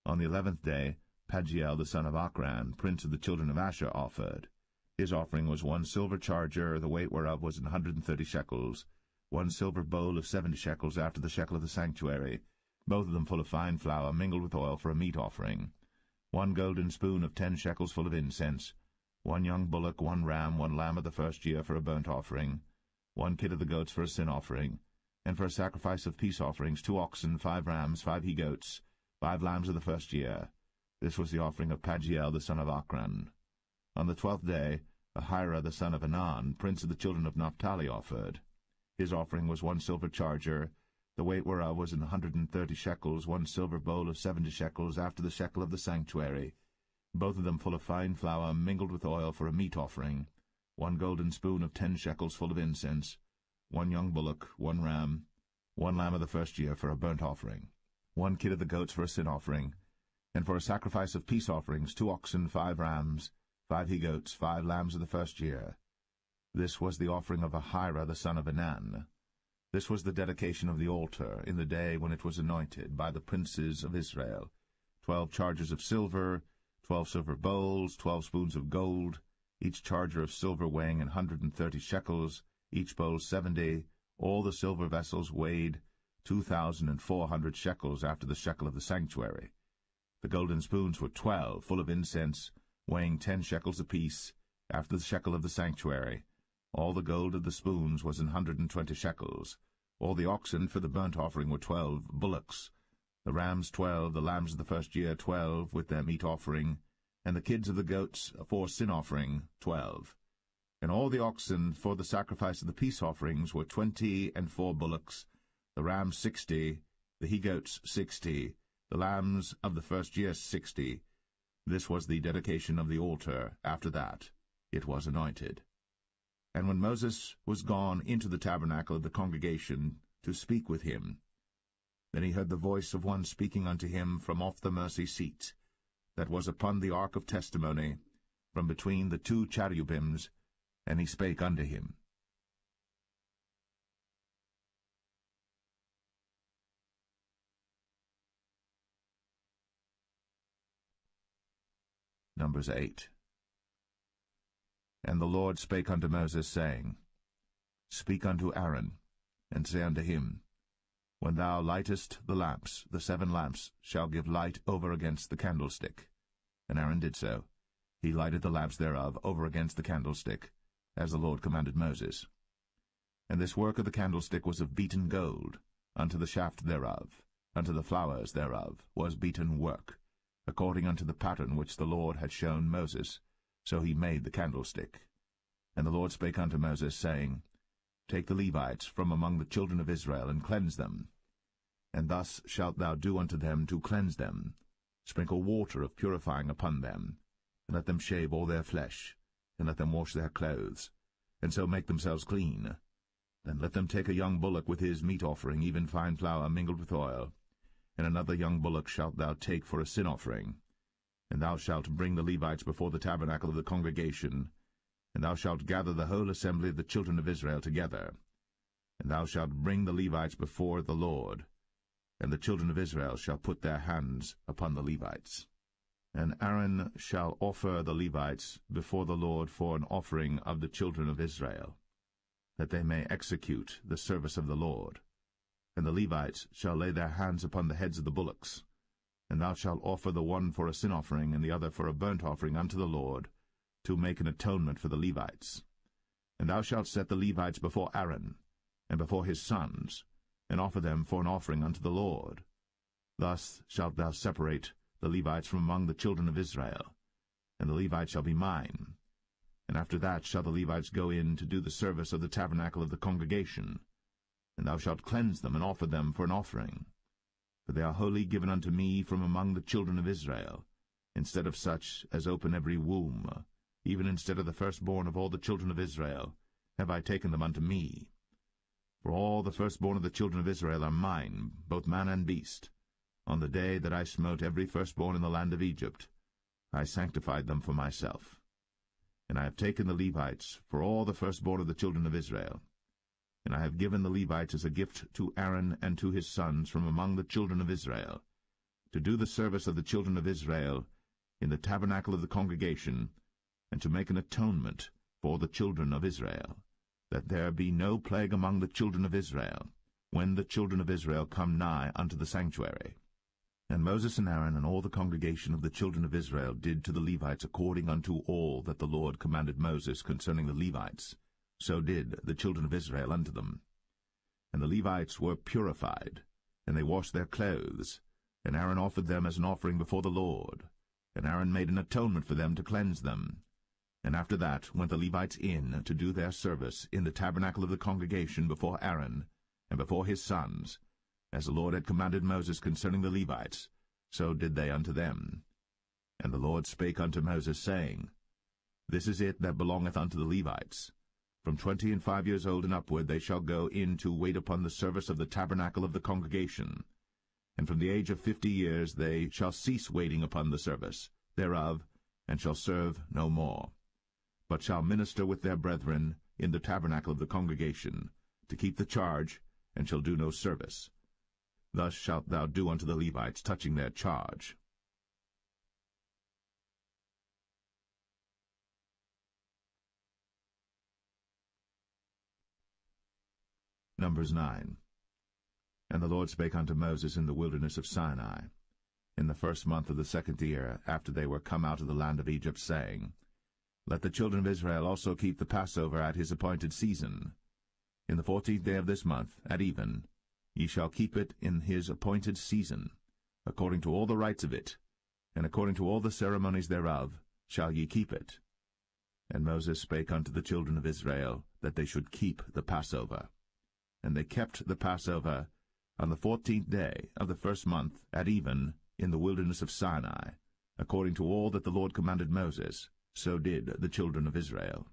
On the 11th day Pagiel the son of Ochran, prince of the children of Asher, offered. His offering was 1 silver charger, the weight whereof was 130 shekels, 1 silver bowl of 70 shekels after the shekel of the sanctuary, both of them full of fine flour mingled with oil for a meat offering, 1 golden spoon of 10 shekels full of incense, 1 young bullock, 1 ram, 1 lamb of the first year for a burnt offering, 1 kid of the goats for a sin offering, and for a sacrifice of peace offerings 2 oxen, 5 rams, 5 he-goats, 5 lambs of the first year. This was the offering of Pagiel the son of Ochran. On the 12th day Ahira the son of Anan, prince of the children of Naphtali, offered. His offering was 1 silver charger, the weight whereof was 130 shekels, 1 silver bowl of 70 shekels after the shekel of the sanctuary, both of them full of fine flour mingled with oil for a meat offering, 1 golden spoon of 10 shekels full of incense, 1 young bullock, 1 ram, 1 lamb of the first year for a burnt offering, 1 kid of the goats for a sin offering, and for a sacrifice of peace offerings 2 oxen, 5 rams, 5 he-goats, 5 lambs of the first year. This was the offering of Ahira the son of Anan. This was the dedication of the altar in the day when it was anointed by the princes of Israel. 12 chargers of silver, 12 silver bowls, 12 spoons of gold, each charger of silver weighing 130 shekels, each bowl 70, all the silver vessels weighed 2,400 shekels after the shekel of the sanctuary. The golden spoons were 12, full of incense, weighing 10 shekels apiece, after the shekel of the sanctuary. All the gold of the spoons was 120 shekels. All the oxen for the burnt offering were 12 bullocks, the rams 12, the lambs of the first year 12, with their meat offering, and the kids of the goats for sin offering 12. And all the oxen for the sacrifice of the peace offerings were 20 and 4 bullocks, the rams 60, the he-goats 60, the lambs of the first year 60. This was the dedication of the altar. After that it was anointed. And when Moses was gone into the tabernacle of the congregation to speak with him, then he heard the voice of one speaking unto him from off the mercy seat, that was upon the ark of testimony, from between the 2 cherubims, and he spake unto him. Numbers 8. And the Lord spake unto Moses, saying, Speak unto Aaron, and say unto him, When thou lightest the lamps, the 7 lamps shall give light over against the candlestick. And Aaron did so. He lighted the lamps thereof over against the candlestick, as the Lord commanded Moses. And this work of the candlestick was of beaten gold, unto the shaft thereof, unto the flowers thereof was beaten work, according unto the pattern which the Lord had shown Moses. So he made the candlestick. And the Lord spake unto Moses, saying, Take the Levites from among the children of Israel, and cleanse them. And thus shalt thou do unto them to cleanse them. Sprinkle water of purifying upon them, and let them shave all their flesh, and let them wash their clothes, and so make themselves clean. Then let them take a young bullock with his meat offering, even fine flour mingled with oil, and another young bullock shalt thou take for a sin offering. And thou shalt bring the Levites before the tabernacle of the congregation, and thou shalt gather the whole assembly of the children of Israel together. And thou shalt bring the Levites before the Lord, and the children of Israel shall put their hands upon the Levites. And Aaron shall offer the Levites before the Lord for an offering of the children of Israel, that they may execute the service of the Lord. And the Levites shall lay their hands upon the heads of the bullocks. And thou shalt offer the one for a sin offering, and the other for a burnt offering unto the Lord, to make an atonement for the Levites. And thou shalt set the Levites before Aaron, and before his sons, and offer them for an offering unto the Lord. Thus shalt thou separate the Levites from among the children of Israel, and the Levites shall be mine. And after that shall the Levites go in to do the service of the tabernacle of the congregation. And thou shalt cleanse them, and offer them for an offering. For they are wholly given unto me from among the children of Israel, instead of such as open every womb, even instead of the firstborn of all the children of Israel, have I taken them unto me. For all the firstborn of the children of Israel are mine, both man and beast. On the day that I smote every firstborn in the land of Egypt, I sanctified them for myself. And I have taken the Levites for all the firstborn of the children of Israel. And I have given the Levites as a gift to Aaron and to his sons from among the children of Israel, to do the service of the children of Israel in the tabernacle of the congregation, and to make an atonement for the children of Israel, that there be no plague among the children of Israel, when the children of Israel come nigh unto the sanctuary. And Moses and Aaron and all the congregation of the children of Israel did to the Levites according unto all that the Lord commanded Moses concerning the Levites. So did the children of Israel unto them. And the Levites were purified, and they washed their clothes, and Aaron offered them as an offering before the Lord. And Aaron made an atonement for them to cleanse them. And after that went the Levites in to do their service in the tabernacle of the congregation before Aaron and before his sons, as the Lord had commanded Moses concerning the Levites, so did they unto them. And the Lord spake unto Moses, saying, This is it that belongeth unto the Levites. From 20 and 5 years old and upward they shall go in to wait upon the service of the tabernacle of the congregation. And from the age of 50 years they shall cease waiting upon the service thereof, and shall serve no more, but shall minister with their brethren in the tabernacle of the congregation, to keep the charge, and shall do no service. Thus shalt thou do unto the Levites touching their charge. Numbers 9. And the Lord spake unto Moses in the wilderness of Sinai, in the first month of the 2nd year, after they were come out of the land of Egypt, saying, Let the children of Israel also keep the Passover at his appointed season. In the 14th day of this month, at even, ye shall keep it in his appointed season, according to all the rites of it, and according to all the ceremonies thereof shall ye keep it. And Moses spake unto the children of Israel, that they should keep the Passover. And they kept the Passover on the 14th day of the first month, at even, in the wilderness of Sinai, according to all that the Lord commanded Moses, so did the children of Israel.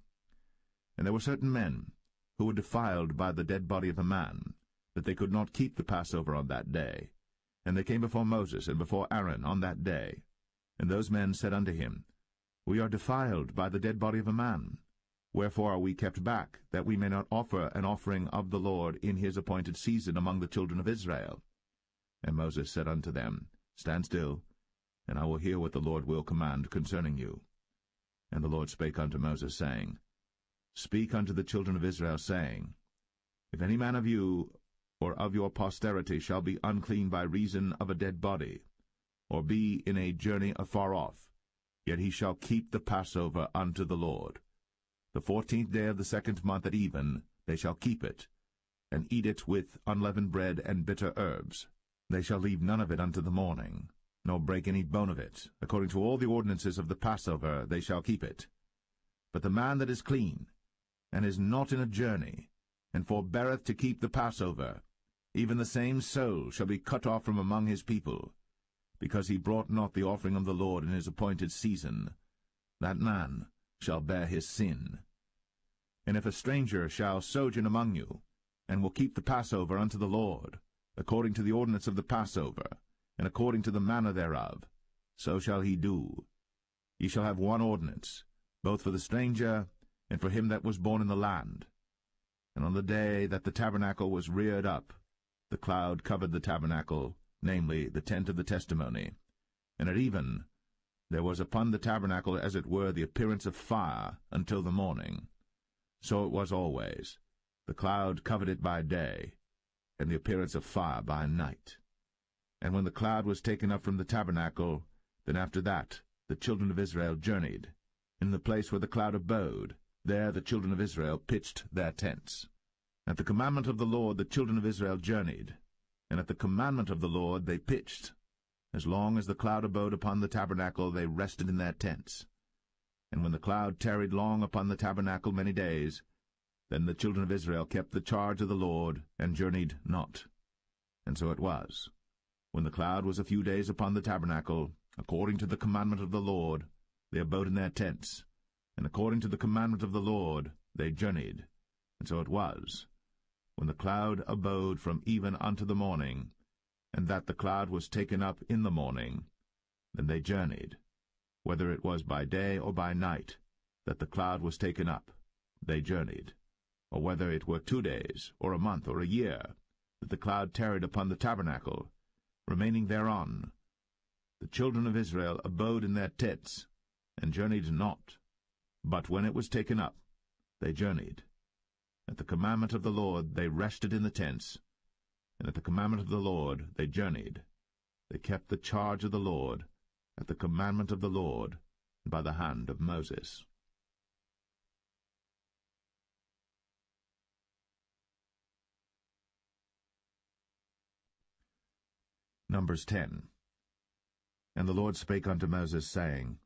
And there were certain men who were defiled by the dead body of a man, that they could not keep the Passover on that day. And they came before Moses and before Aaron on that day. And those men said unto him, We are defiled by the dead body of a man. Wherefore are we kept back, that we may not offer an offering of the Lord in his appointed season among the children of Israel? And Moses said unto them, Stand still, and I will hear what the Lord will command concerning you. And the Lord spake unto Moses, saying, Speak unto the children of Israel, saying, If any man of you or of your posterity shall be unclean by reason of a dead body, or be in a journey afar off, yet he shall keep the Passover unto the Lord. The 14th day of the 2nd month at even they shall keep it, and eat it with unleavened bread and bitter herbs. They shall leave none of it unto the morning, nor break any bone of it. According to all the ordinances of the Passover they shall keep it. But the man that is clean, and is not in a journey, and forbeareth to keep the Passover, even the same soul shall be cut off from among his people, because he brought not the offering of the Lord in his appointed season. That man shall bear his sin. And if a stranger shall sojourn among you, and will keep the Passover unto the Lord, according to the ordinance of the Passover, and according to the manner thereof, so shall he do. Ye shall have one ordinance, both for the stranger and for him that was born in the land. And on the day that the tabernacle was reared up, the cloud covered the tabernacle, namely the tent of the testimony. And at even there was upon the tabernacle as it were the appearance of fire until the morning. So it was always. The cloud covered it by day, and the appearance of fire by night. And when the cloud was taken up from the tabernacle, then after that the children of Israel journeyed. In the place where the cloud abode, there the children of Israel pitched their tents. At the commandment of the Lord the children of Israel journeyed, and at the commandment of the Lord they pitched. As long as the cloud abode upon the tabernacle they rested in their tents. And when the cloud tarried long upon the tabernacle many days, then the children of Israel kept the charge of the Lord, and journeyed not. And so it was, when the cloud was a few days upon the tabernacle, according to the commandment of the Lord, they abode in their tents, and according to the commandment of the Lord they journeyed. And so it was, when the cloud abode from even unto the morning, and that the cloud was taken up in the morning, then they journeyed. Whether it was by day or by night that the cloud was taken up, they journeyed. Or whether it were 2 days, or a month, or a year, that the cloud tarried upon the tabernacle, remaining thereon, the children of Israel abode in their tents, and journeyed not. But when it was taken up, they journeyed. At the commandment of the Lord they rested in the tents, and at the commandment of the Lord they journeyed. They kept the charge of the Lord, at the commandment of the Lord, by the hand of Moses. Numbers 10. And the Lord spake unto Moses, saying,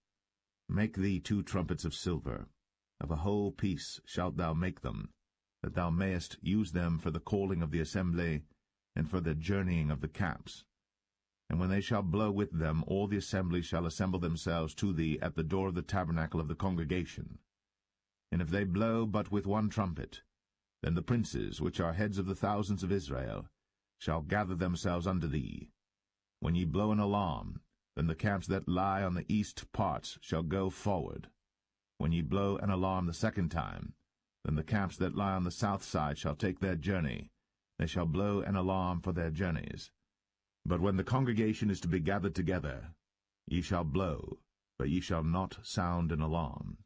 Make thee 2 trumpets of silver, of a whole piece shalt thou make them, that thou mayest use them for the calling of the assembly, and for the journeying of the camps. And when they shall blow with them, all the assembly shall assemble themselves to thee at the door of the tabernacle of the congregation. And if they blow but with 1 trumpet, then the princes, which are heads of the thousands of Israel, shall gather themselves unto thee. When ye blow an alarm, then the camps that lie on the east parts shall go forward. When ye blow an alarm the 2nd time, then the camps that lie on the south side shall take their journey. They shall blow an alarm for their journeys. But when the congregation is to be gathered together, ye shall blow, but ye shall not sound an alarm.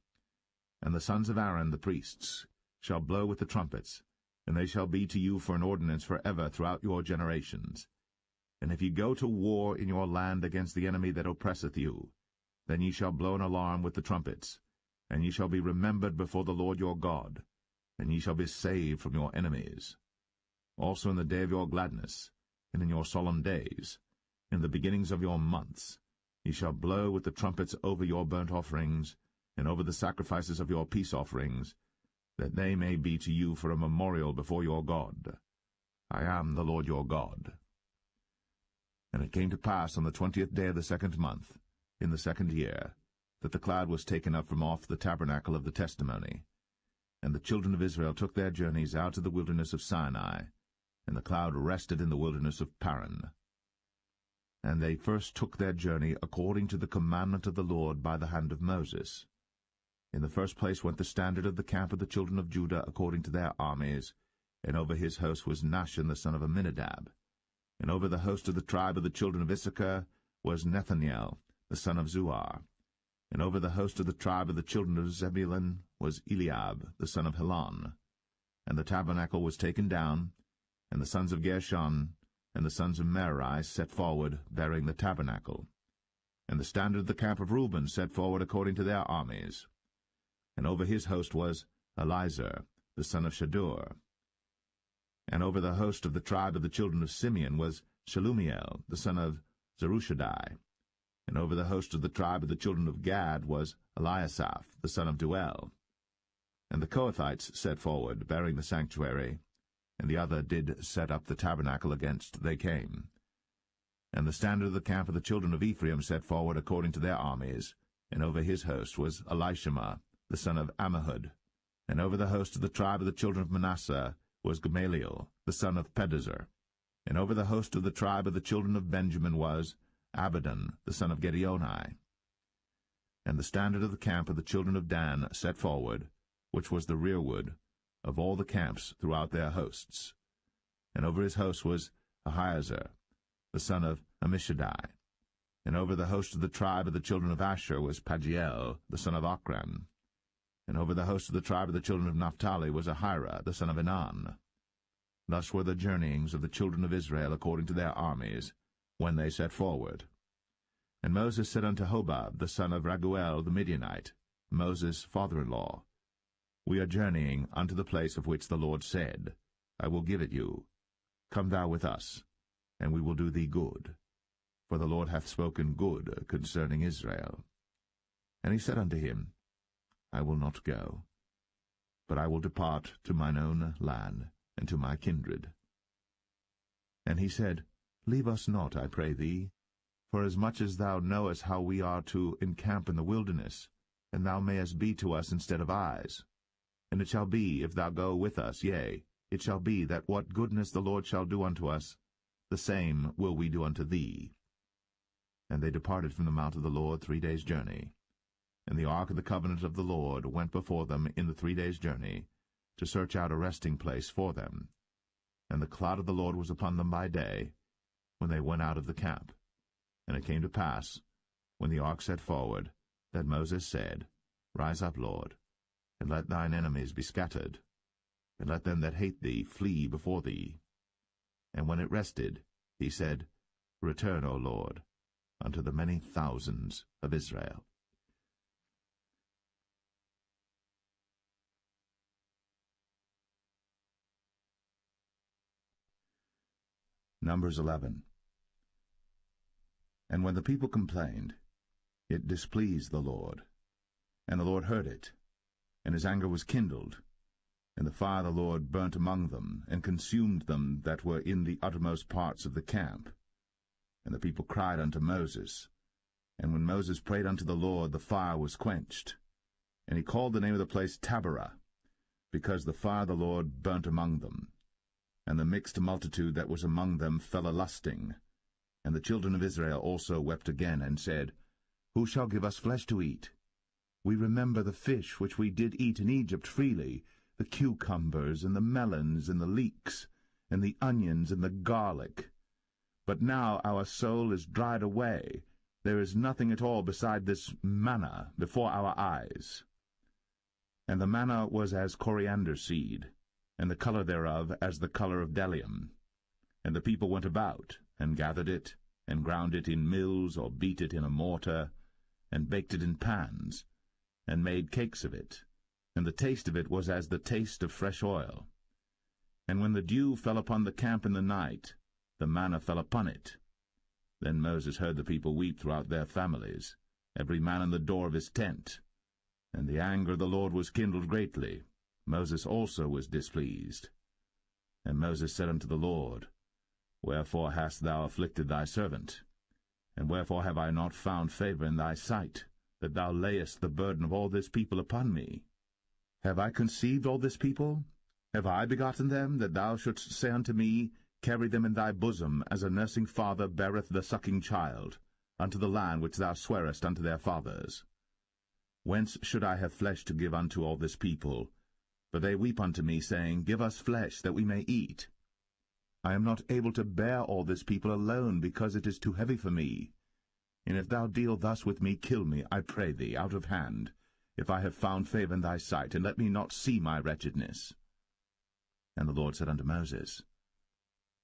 And the sons of Aaron the priests shall blow with the trumpets, and they shall be to you for an ordinance forever throughout your generations. And if ye go to war in your land against the enemy that oppresseth you, then ye shall blow an alarm with the trumpets, and ye shall be remembered before the Lord your God, and ye shall be saved from your enemies. Also in the day of your gladness, and in your solemn days, in the beginnings of your months, ye shall blow with the trumpets over your burnt offerings, and over the sacrifices of your peace offerings, that they may be to you for a memorial before your God. I am the Lord your God. And it came to pass on the 20th day of the 2nd month, in the 2nd year, that the cloud was taken up from off the tabernacle of the testimony. And the children of Israel took their journeys out of the wilderness of Sinai, and the cloud rested in the wilderness of Paran. And they first took their journey according to the commandment of the Lord by the hand of Moses. In the first place went the standard of the camp of the children of Judah according to their armies, and over his host was Nahshon the son of Amminadab. And over the host of the tribe of the children of Issachar was Nethanel the son of Zuar. And over the host of the tribe of the children of Zebulun was Eliab the son of Helon. And the tabernacle was taken down, and the sons of Gershon and the sons of Merari set forward, bearing the tabernacle. And the standard of the camp of Reuben set forward according to their armies. And over his host was Elizur the son of Shadur. And over the host of the tribe of the children of Simeon was Shelumiel the son of Zerushadai. And over the host of the tribe of the children of Gad was Eliasaph the son of Duel. And the Kohathites set forward, bearing the sanctuary, and the other did set up the tabernacle against they came. And the standard of the camp of the children of Ephraim set forward according to their armies, and over his host was Elishama the son of Ammihud. And over the host of the tribe of the children of Manasseh was Gamaliel the son of Pedazur. And over the host of the tribe of the children of Benjamin was Abidan the son of Gideoni. And the standard of the camp of the children of Dan set forward, which was the rearward of all the camps throughout their hosts. And over his host was Ahiezer the son of Ammishaddai. And over the host of the tribe of the children of Asher was Pagiel the son of Ochran. And over the host of the tribe of the children of Naphtali was Ahira the son of Enan. Thus were the journeyings of the children of Israel according to their armies, when they set forward. And Moses said unto Hobab the son of Raguel the Midianite, Moses' father-in-law, We are journeying unto the place of which the Lord said, I will give it you. Come thou with us, and we will do thee good. For the Lord hath spoken good concerning Israel. And he said unto him, I will not go, but I will depart to mine own land and to my kindred. And he said, Leave us not, I pray thee, for as much as thou knowest how we are to encamp in the wilderness, and thou mayest be to us instead of eyes. And it shall be, if thou go with us, yea, it shall be that what goodness the Lord shall do unto us, the same will we do unto thee. And they departed from the mount of the Lord 3 days' journey. And the ark of the covenant of the Lord went before them in the 3 days' journey, to search out a resting place for them. And the cloud of the Lord was upon them by day, when they went out of the camp. And it came to pass, when the ark set forward, that Moses said, Rise up, Lord, and let thine enemies be scattered, and let them that hate thee flee before thee. And when it rested, he said, Return, O Lord, unto the many thousands of Israel. Numbers 11. And when the people complained, it displeased the Lord. And the Lord heard it, and his anger was kindled, and the fire of the Lord burnt among them, and consumed them that were in the uttermost parts of the camp. And the people cried unto Moses. And when Moses prayed unto the Lord, the fire was quenched. And he called the name of the place Taberah, because the fire of the Lord burnt among them. And the mixed multitude that was among them fell a-lusting. And the children of Israel also wept again, and said, Who shall give us flesh to eat? We remember the fish which we did eat in Egypt freely, the cucumbers, and the melons, and the leeks, and the onions, and the garlic. But now our soul is dried away. There is nothing at all beside this manna before our eyes. And the manna was as coriander seed, and the color thereof as the color of bdellium. And the people went about, and gathered it, and ground it in mills, or beat it in a mortar, and baked it in pans, and made cakes of it. And the taste of it was as the taste of fresh oil. And when the dew fell upon the camp in the night, the manna fell upon it. Then Moses heard the people weep throughout their families, every man in the door of his tent. And the anger of the Lord was kindled greatly. Moses also was displeased. And Moses said unto the Lord, Wherefore hast thou afflicted thy servant? And wherefore have I not found favor in thy sight, that thou layest the burden of all this people upon me? Have I conceived all this people? Have I begotten them, that thou shouldst say unto me, Carry them in thy bosom, as a nursing father beareth the sucking child, unto the land which thou swarest unto their fathers? Whence should I have flesh to give unto all this people? For they weep unto me, saying, Give us flesh, that we may eat. I am not able to bear all this people alone, because it is too heavy for me. And if thou deal thus with me, kill me, I pray thee, out of hand, if I have found favor in thy sight, and let me not see my wretchedness. And the Lord said unto Moses,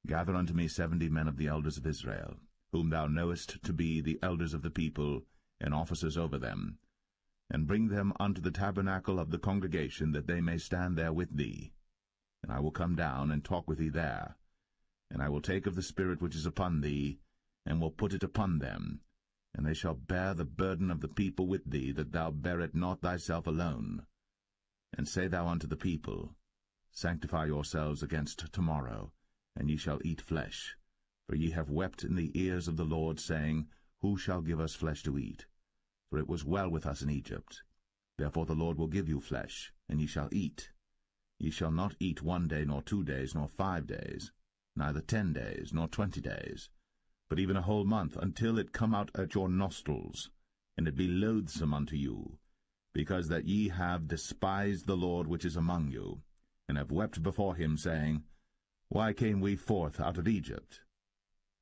Gather unto me 70 men of the elders of Israel, whom thou knowest to be the elders of the people, and officers over them, and bring them unto the tabernacle of the congregation, that they may stand there with thee. And I will come down and talk with thee there. And I will take of the Spirit which is upon thee, and will put it upon them, and they shall bear the burden of the people with thee, that thou bear it not thyself alone. And say thou unto the people, Sanctify yourselves against tomorrow, and ye shall eat flesh. For ye have wept in the ears of the Lord, saying, Who shall give us flesh to eat? For it was well with us in Egypt. Therefore the Lord will give you flesh, and ye shall eat. Ye shall not eat 1 day, nor 2 days, nor 5 days, neither 10 days, nor 20 days, but even a whole month, until it come out at your nostrils, and it be loathsome unto you, because that ye have despised the Lord which is among you, and have wept before him, saying, Why came we forth out of Egypt?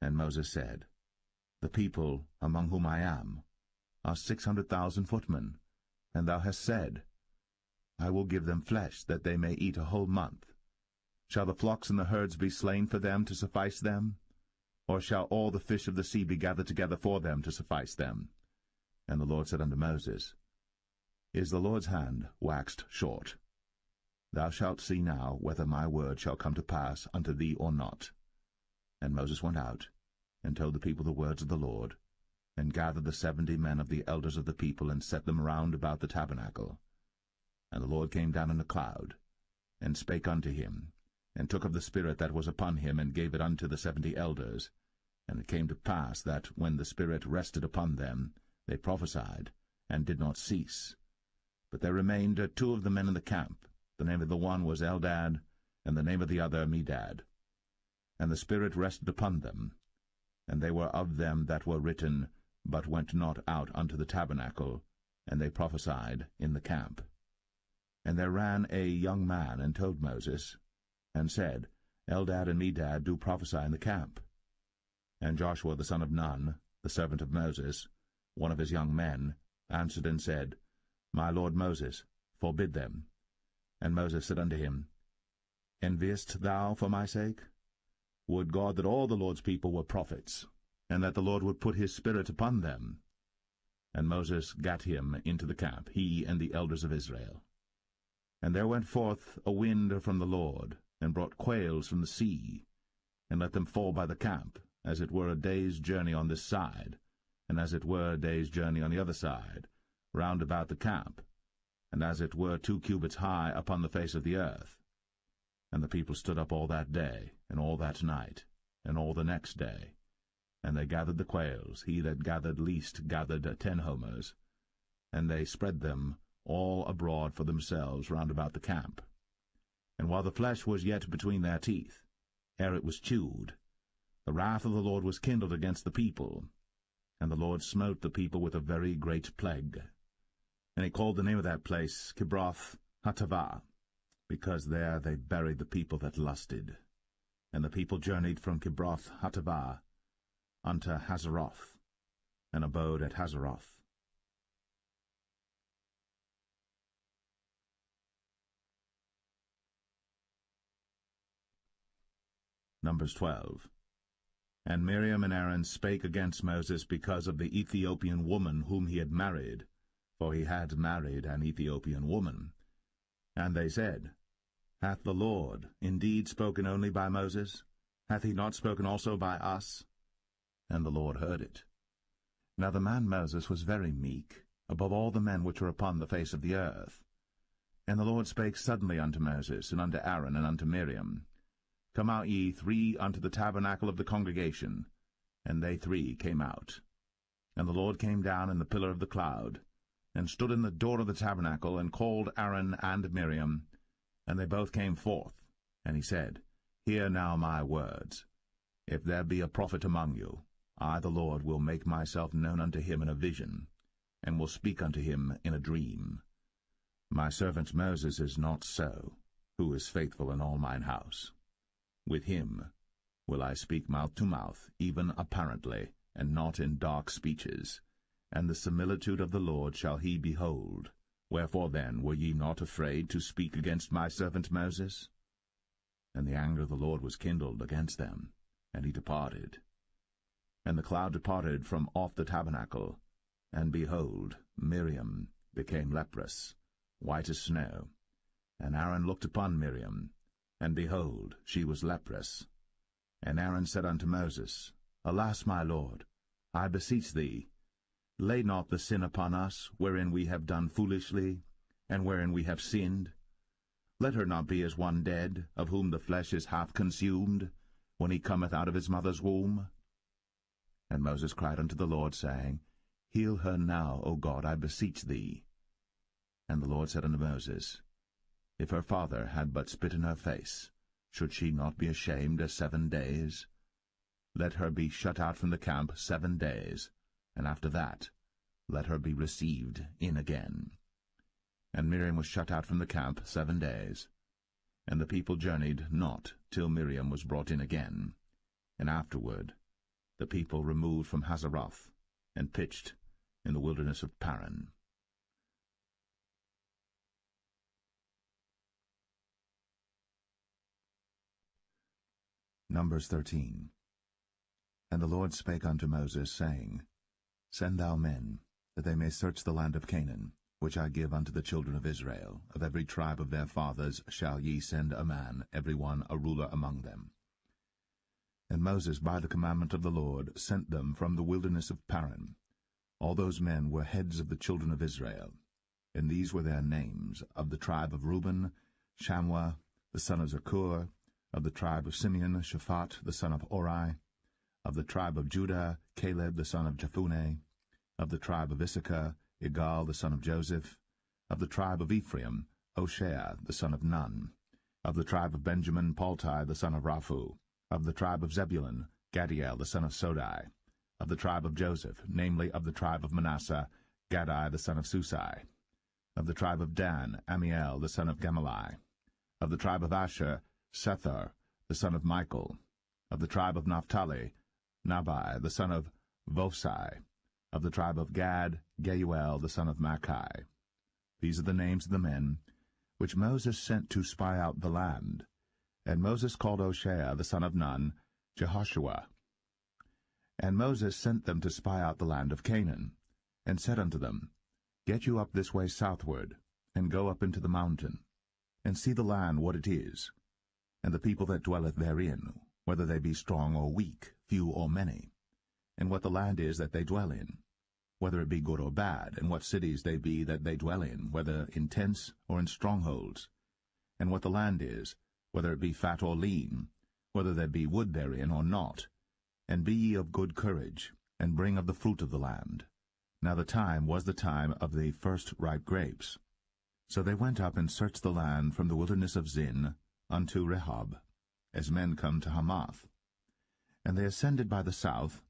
And Moses said, The people among whom I am are 600,000 footmen, and thou hast said, I will give them flesh, that they may eat a whole month. Shall the flocks and the herds be slain for them to suffice them? Or shall all the fish of the sea be gathered together for them to suffice them? And the Lord said unto Moses, Is the Lord's hand waxed short? Thou shalt see now whether my word shall come to pass unto thee or not. And Moses went out, and told the people the words of the Lord, and gathered the 70 men of the elders of the people, and set them round about the tabernacle. And the Lord came down in a cloud, and spake unto him, and took of the Spirit that was upon him, and gave it unto the 70 elders. And it came to pass that, when the Spirit rested upon them, they prophesied, and did not cease. But there remained 2 of the men in the camp. The name of the one was Eldad, and the name of the other Medad. And the Spirit rested upon them, and they were of them that were written, but went not out unto the tabernacle, and they prophesied in the camp. And there ran a young man, and told Moses, and said, Eldad and Medad do prophesy in the camp. And Joshua the son of Nun, the servant of Moses, one of his young men, answered and said, My lord Moses, forbid them. And Moses said unto him, Enviest thou for my sake? Would God that all the Lord's people were prophets, and that the Lord would put his Spirit upon them. And Moses gat him into the camp, he and the elders of Israel. And there went forth a wind from the Lord, and brought quails from the sea, and let them fall by the camp, as it were a day's journey on this side, and as it were a day's journey on the other side, round about the camp, and as it were 2 cubits high upon the face of the earth. And the people stood up all that day, and all that night, and all the next day. And they gathered the quails, he that gathered least gathered 10 homers, and they spread them all abroad for themselves round about the camp. And while the flesh was yet between their teeth, ere it was chewed, the wrath of the Lord was kindled against the people, and the Lord smote the people with a very great plague. And he called the name of that place Kibroth Hattaavah, because there they buried the people that lusted. And the people journeyed from Kibroth Hattaavah unto Hazeroth, and abode at Hazeroth. Numbers 12. And Miriam and Aaron spake against Moses because of the Ethiopian woman whom he had married, for he had married an Ethiopian woman. And they said, Hath the Lord indeed spoken only by Moses? Hath he not spoken also by us? And the Lord heard it. Now the man Moses was very meek, above all the men which were upon the face of the earth. And the Lord spake suddenly unto Moses, and unto Aaron, and unto Miriam, Come out ye 3 unto the tabernacle of the congregation. And they 3 came out. And the Lord came down in the pillar of the cloud, and stood in the door of the tabernacle, and called Aaron and Miriam. And they both came forth. And he said, Hear now my words. If there be a prophet among you, I the Lord will make myself known unto him in a vision, and will speak unto him in a dream. My servant Moses is not so, who is faithful in all mine house. With him will I speak mouth to mouth, even apparently, and not in dark speeches. And the similitude of the Lord shall he behold. Wherefore then were ye not afraid to speak against my servant Moses? And the anger of the Lord was kindled against them, and he departed. And the cloud departed from off the tabernacle, and behold, Miriam became leprous, white as snow. And Aaron looked upon Miriam, and behold, she was leprous. And Aaron said unto Moses, Alas, my Lord, I beseech thee, lay not the sin upon us, wherein we have done foolishly, and wherein we have sinned. Let her not be as one dead, of whom the flesh is half consumed, when he cometh out of his mother's womb. And Moses cried unto the Lord, saying, Heal her now, O God, I beseech thee. And the Lord said unto Moses, If her father had but spit in her face, should she not be ashamed 7 days? Let her be shut out from the camp 7 days, and after that let her be received in again. And Miriam was shut out from the camp 7 days. And the people journeyed not till Miriam was brought in again. And afterward the people removed from Hazeroth, and pitched in the wilderness of Paran. Numbers 13. And the Lord spake unto Moses, saying, Send thou men, that they may search the land of Canaan, which I give unto the children of Israel. Of every tribe of their fathers shall ye send a man, every one a ruler among them. And Moses, by the commandment of the Lord, sent them from the wilderness of Paran. All those men were heads of the children of Israel. And these were their names: of the tribe of Reuben, Shammua the son of Zakur; of the tribe of Simeon, Shaphat the son of Ori; of the tribe of Judah, Caleb the son of Jephunneh; of the tribe of Issachar, Igal the son of Joseph; of the tribe of Ephraim, Hoshea the son of Nun; of the tribe of Benjamin, Paltai the son of Raphu; of the tribe of Zebulun, Gadiel the son of Sodai; of the tribe of Joseph, namely of the tribe of Manasseh, Gadai the son of Susai; of the tribe of Dan, Amiel the son of Gemalli; of the tribe of Asher, Sethur the son of Michael; of the tribe of Naphtali, Nabai the son of Vophsi; of the tribe of Gad, Geuel the son of Machi. These are the names of the men which Moses sent to spy out the land. And Moses called Hoshea the son of Nun, Jehoshua. And Moses sent them to spy out the land of Canaan, and said unto them, Get you up this way southward, and go up into the mountain, and see the land what it is, and the people that dwelleth therein, whether they be strong or weak, few or many, and what the land is that they dwell in, whether it be good or bad, and what cities they be that they dwell in, whether in tents or in strongholds, and what the land is, whether it be fat or lean, whether there be wood therein or not. And be ye of good courage, and bring of the fruit of the land. Now the time was the time of the first ripe grapes. So they went up and searched the land from the wilderness of Zin unto Rehob, as men come to Hamath. And they ascended by the south,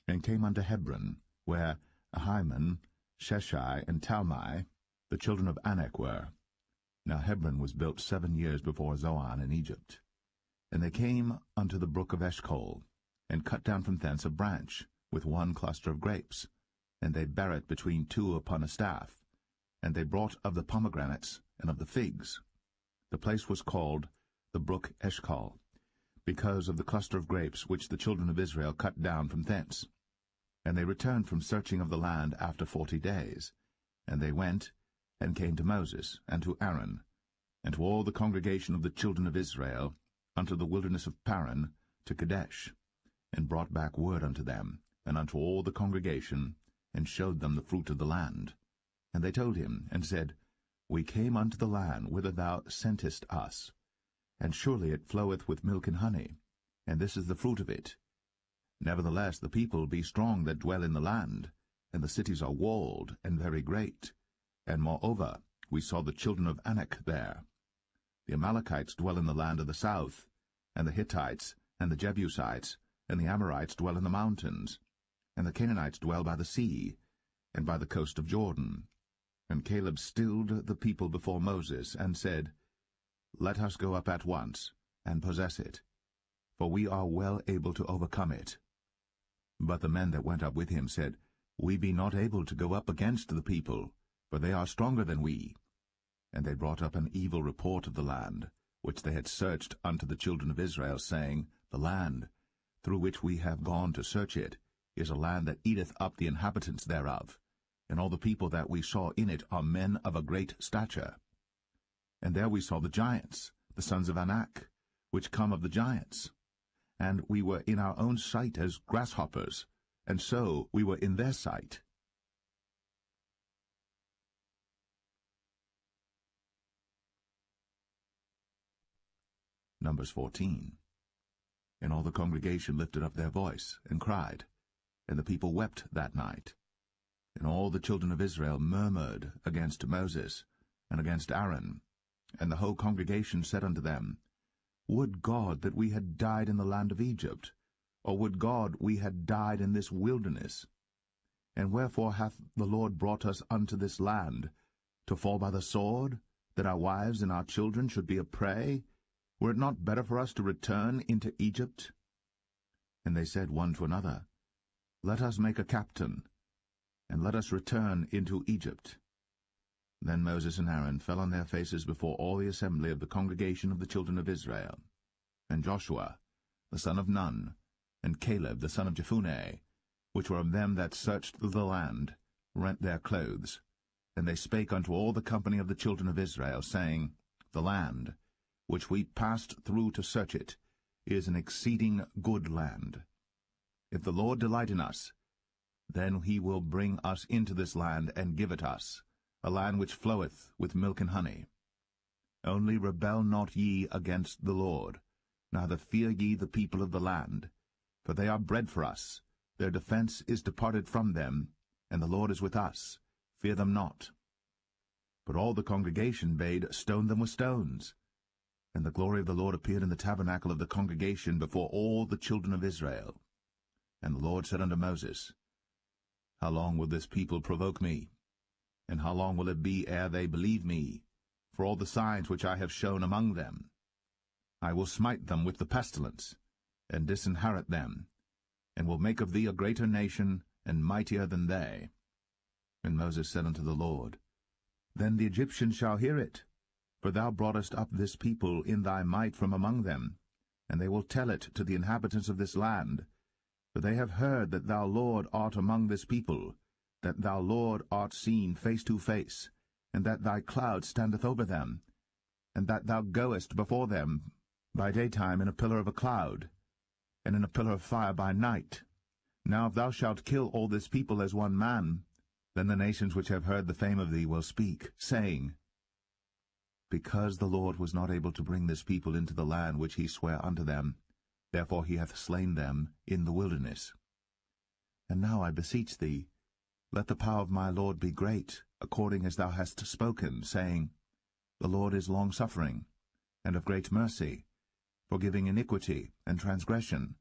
and came unto Hebron, where Ahiman, Sheshai, and Talmai, the children of Anak, were. Now Hebron was built 7 years before Zoan in Egypt. And they came unto the brook of Eshcol, and cut down from thence a branch, with one cluster of grapes, and they bare it between two upon a staff. And they brought of the pomegranates and of the figs. The place was called the brook Eshcol, because of the cluster of grapes which the children of Israel cut down from thence. And they returned from searching of the land after 40 days. And they went, and came to Moses, and to Aaron, and to all the congregation of the children of Israel, unto the wilderness of Paran, to Kadesh, and brought back word unto them, and unto all the congregation, and showed them the fruit of the land. And they told him, and said, We came unto the land whither thou sentest us, and surely it floweth with milk and honey, and this is the fruit of it. Nevertheless the people be strong that dwell in the land, and the cities are walled and very great. And moreover we saw the children of Anak there. The Amalekites dwell in the land of the south, and the Hittites, and the Jebusites, and the Amorites dwell in the mountains, and the Canaanites dwell by the sea, and by the coast of Jordan. And Caleb stilled the people before Moses, and said, Let us go up at once, and possess it, for we are well able to overcome it. But the men that went up with him said, We be not able to go up against the people, for they are stronger than we. And they brought up an evil report of the land, which they had searched unto the children of Israel, saying, The land, through which we have gone to search it, is a land that eateth up the inhabitants thereof, and all the people that we saw in it are men of a great stature. And there we saw the giants, the sons of Anak, which come of the giants. And we were in our own sight as grasshoppers, and so we were in their sight. Numbers 14. And all the congregation lifted up their voice, and cried, and the people wept that night. And all the children of Israel murmured against Moses, and against Aaron. And the whole congregation said unto them, Would God that we had died in the land of Egypt, or would God we had died in this wilderness? And wherefore hath the Lord brought us unto this land, to fall by the sword, that our wives and our children should be a prey? Were it not better for us to return into Egypt? And they said one to another, Let us make a captain, and let us return into Egypt. Then Moses and Aaron fell on their faces before all the assembly of the congregation of the children of Israel. And Joshua, the son of Nun, and Caleb, the son of Jephunneh, which were of them that searched the land, rent their clothes. And they spake unto all the company of the children of Israel, saying, The land, which we passed through to search it, is an exceeding good land. If the Lord delight in us, then he will bring us into this land, and give it us, a land which floweth with milk and honey. Only rebel not ye against the Lord, neither fear ye the people of the land. For they are bread for us, their defense is departed from them, and the Lord is with us. Fear them not. But all the congregation bade stone them with stones. And the glory of the Lord appeared in the tabernacle of the congregation before all the children of Israel. And the Lord said unto Moses, How long will this people provoke me? And how long will it be ere they believe me, for all the signs which I have shown among them? I will smite them with the pestilence, and disinherit them, and will make of thee a greater nation, and mightier than they. And Moses said unto the Lord, Then the Egyptians shall hear it, for thou broughtest up this people in thy might from among them, and they will tell it to the inhabitants of this land. For they have heard that thou, Lord, art among this people, that thou, Lord, art seen face to face, and that thy cloud standeth over them, and that thou goest before them by daytime in a pillar of a cloud, and in a pillar of fire by night. Now if thou shalt kill all this people as one man, then the nations which have heard the fame of thee will speak, saying, Because the Lord was not able to bring this people into the land which he sware unto them, therefore he hath slain them in the wilderness. And now I beseech thee, let the power of my Lord be great, according as thou hast spoken, saying, The Lord is longsuffering, and of great mercy, forgiving iniquity and transgression,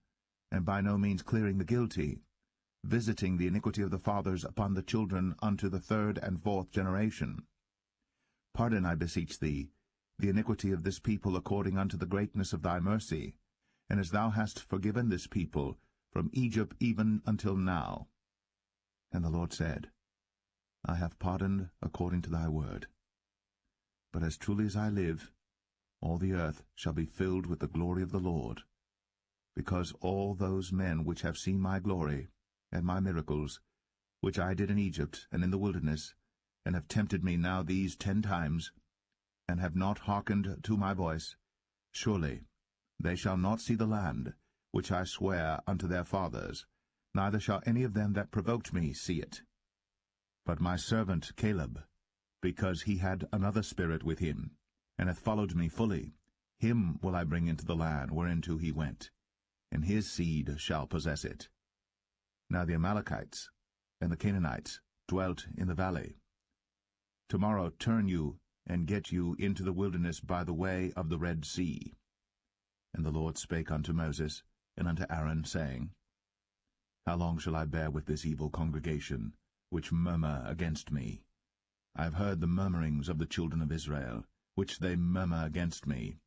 and by no means clearing the guilty, visiting the iniquity of the fathers upon the children unto the third and fourth generation. Pardon, I beseech thee, the iniquity of this people according unto the greatness of thy mercy, and as thou hast forgiven this people from Egypt even until now. And the Lord said, I have pardoned according to thy word. But as truly as I live, all the earth shall be filled with the glory of the Lord, because all those men which have seen my glory and my miracles, which I did in Egypt and in the wilderness, and have tempted me now these 10 times, and have not hearkened to my voice, surely they shall not see the land, which I sware unto their fathers, neither shall any of them that provoked me see it. But my servant Caleb, because he had another spirit with him, and hath followed me fully, him will I bring into the land whereinto he went, and his seed shall possess it. Now the Amalekites and the Canaanites dwelt in the valley. Tomorrow turn you, and get you into the wilderness by the way of the Red Sea. And the Lord spake unto Moses and unto Aaron, saying, How long shall I bear with this evil congregation, which murmur against me? I have heard the murmurings of the children of Israel, which they murmur against me.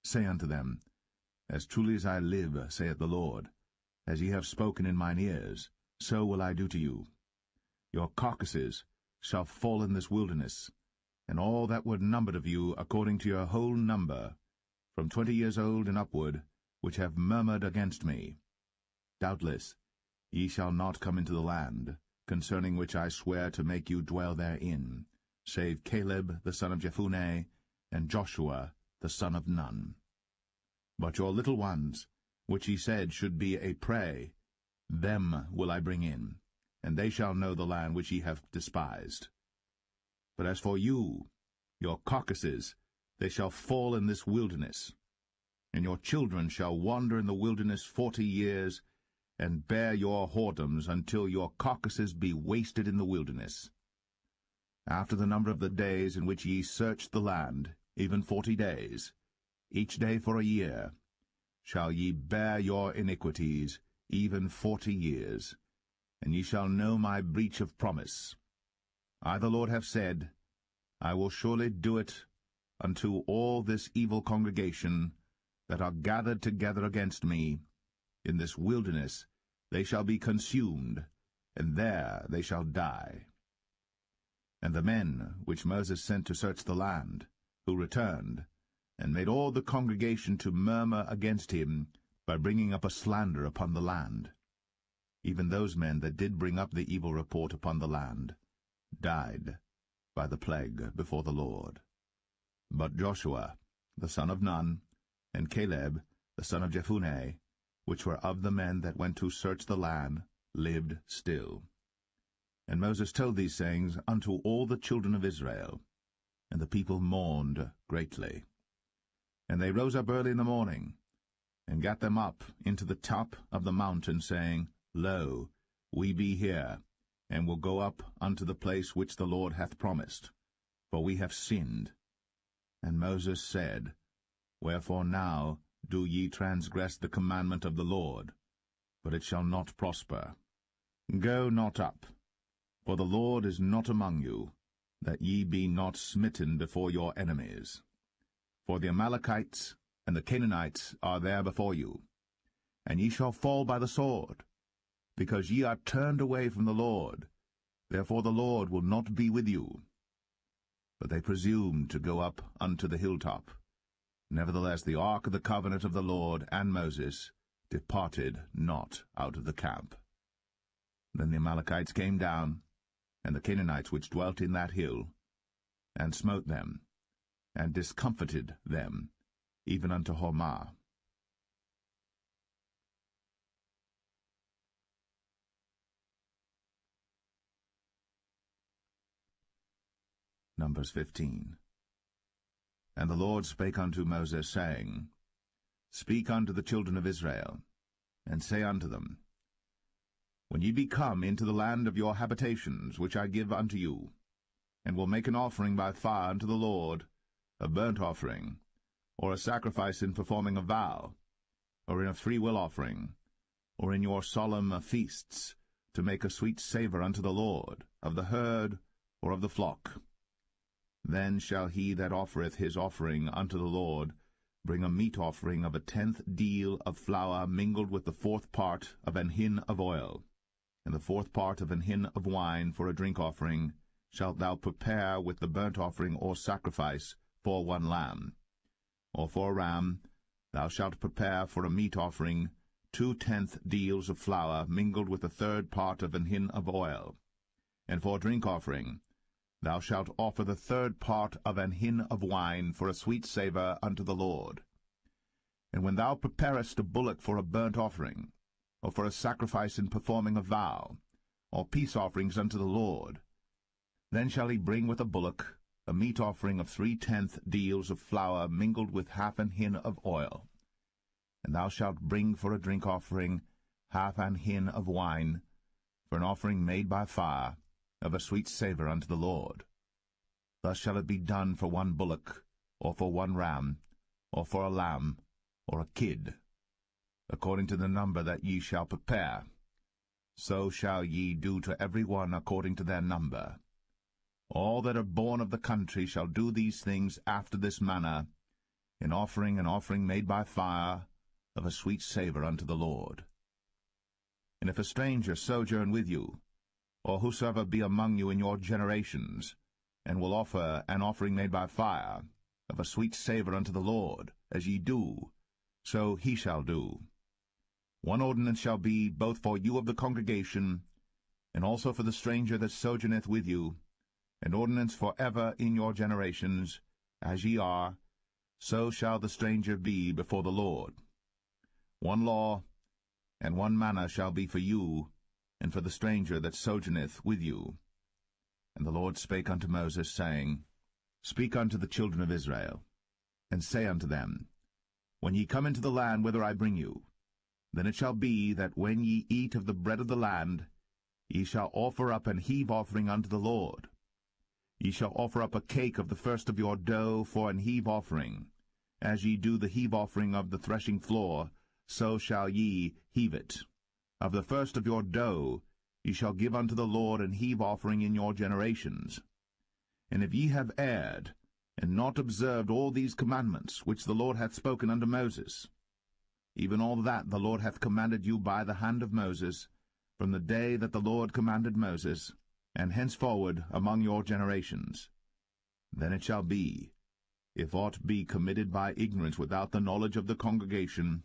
Say unto them, As truly as I live, saith the Lord, as ye have spoken in mine ears, so will I do to you. Your carcasses shall fall in this wilderness, and all that were numbered of you according to your whole number, from 20 years old and upward, which have murmured against me. Doubtless ye shall not come into the land, concerning which I swear to make you dwell therein, save Caleb the son of Jephunneh, and Joshua the son of Nun. But your little ones, which ye said should be a prey, them will I bring in, and they shall know the land which ye have despised. But as for you, your carcasses, they shall fall in this wilderness, and your children shall wander in the wilderness 40 years, and bear your whoredoms until your carcasses be wasted in the wilderness. After the number of the days in which ye searched the land, even 40 days, each day for a year, shall ye bear your iniquities, even 40 years, and ye shall know my breach of promise. I the Lord have said, I will surely do it unto all this evil congregation that are gathered together against me. In this wilderness they shall be consumed, and there they shall die. And the men which Moses sent to search the land, who returned, and made all the congregation to murmur against him by bringing up a slander upon the land, even those men that did bring up the evil report upon the land, died by the plague before the Lord. But Joshua the son of Nun, and Caleb the son of Jephunneh, which were of the men that went to search the land, lived still. And Moses told these sayings unto all the children of Israel. And the people mourned greatly. And they rose up early in the morning, and gat them up into the top of the mountain, saying, Lo, we be here, and will go up unto the place which the Lord hath promised, for we have sinned. And Moses said, Wherefore now do ye transgress the commandment of the Lord? But it shall not prosper. Go not up, for the Lord is not among you, that ye be not smitten before your enemies. For the Amalekites and the Canaanites are there before you, and ye shall fall by the sword, because ye are turned away from the Lord. Therefore the Lord will not be with you. But they presumed to go up unto the hilltop. Nevertheless the ark of the covenant of the Lord and Moses departed not out of the camp. Then the Amalekites came down, and the Canaanites which dwelt in that hill, and smote them, and discomfited them, even unto Hormah. Numbers 15. And the Lord spake unto Moses, saying, Speak unto the children of Israel, and say unto them, When ye be come into the land of your habitations, which I give unto you, and will make an offering by fire unto the Lord, a burnt offering, or a sacrifice in performing a vow, or in a freewill offering, or in your solemn feasts, to make a sweet savour unto the Lord, of the herd or of the flock, then shall he that offereth his offering unto the Lord bring a meat offering of a 10th deal of flour mingled with the 4th part of an hin of oil, and the 4th part of an hin of wine for a drink offering shalt thou prepare with the burnt offering or sacrifice for 1 lamb. Or for a ram thou shalt prepare for a meat offering 2/10 deals of flour mingled with the 3rd part of an hin of oil. And for a drink offering thou shalt offer the 3rd part of an hin of wine for a sweet savour unto the Lord. And when thou preparest a bullock for a burnt offering, or for a sacrifice in performing a vow, or peace offerings unto the Lord, then shall he bring with a bullock a meat offering of 3/10 deals of flour mingled with half an hin of oil. And thou shalt bring for a drink offering half an hin of wine, for an offering made by fire, of a sweet savour unto the Lord. Thus shall it be done for 1 bullock, or for 1 ram, or for a lamb, or a kid, according to the number that ye shall prepare. So shall ye do to every one according to their number. All that are born of the country shall do these things after this manner, in offering an offering made by fire, of a sweet savour unto the Lord. And if a stranger sojourn with you, or whosoever be among you in your generations, and will offer an offering made by fire, of a sweet savour unto the Lord, as ye do, so he shall do. 1 ordinance shall be both for you of the congregation, and also for the stranger that sojourneth with you, an ordinance for ever in your generations, as ye are, so shall the stranger be before the Lord. 1 law and 1 manner shall be for you, and for the stranger that sojourneth with you. And the Lord spake unto Moses, saying, Speak unto the children of Israel, and say unto them, When ye come into the land whither I bring you, then it shall be that when ye eat of the bread of the land, ye shall offer up an heave offering unto the Lord. Ye shall offer up a cake of the first of your dough for an heave offering. As ye do the heave offering of the threshing floor, so shall ye heave it. Of the first of your dough ye shall give unto the Lord an heave offering in your generations. And if ye have erred, and not observed all these commandments which the Lord hath spoken unto Moses, even all that the Lord hath commanded you by the hand of Moses, from the day that the Lord commanded Moses, and henceforward among your generations, then it shall be, if aught be committed by ignorance without the knowledge of the congregation,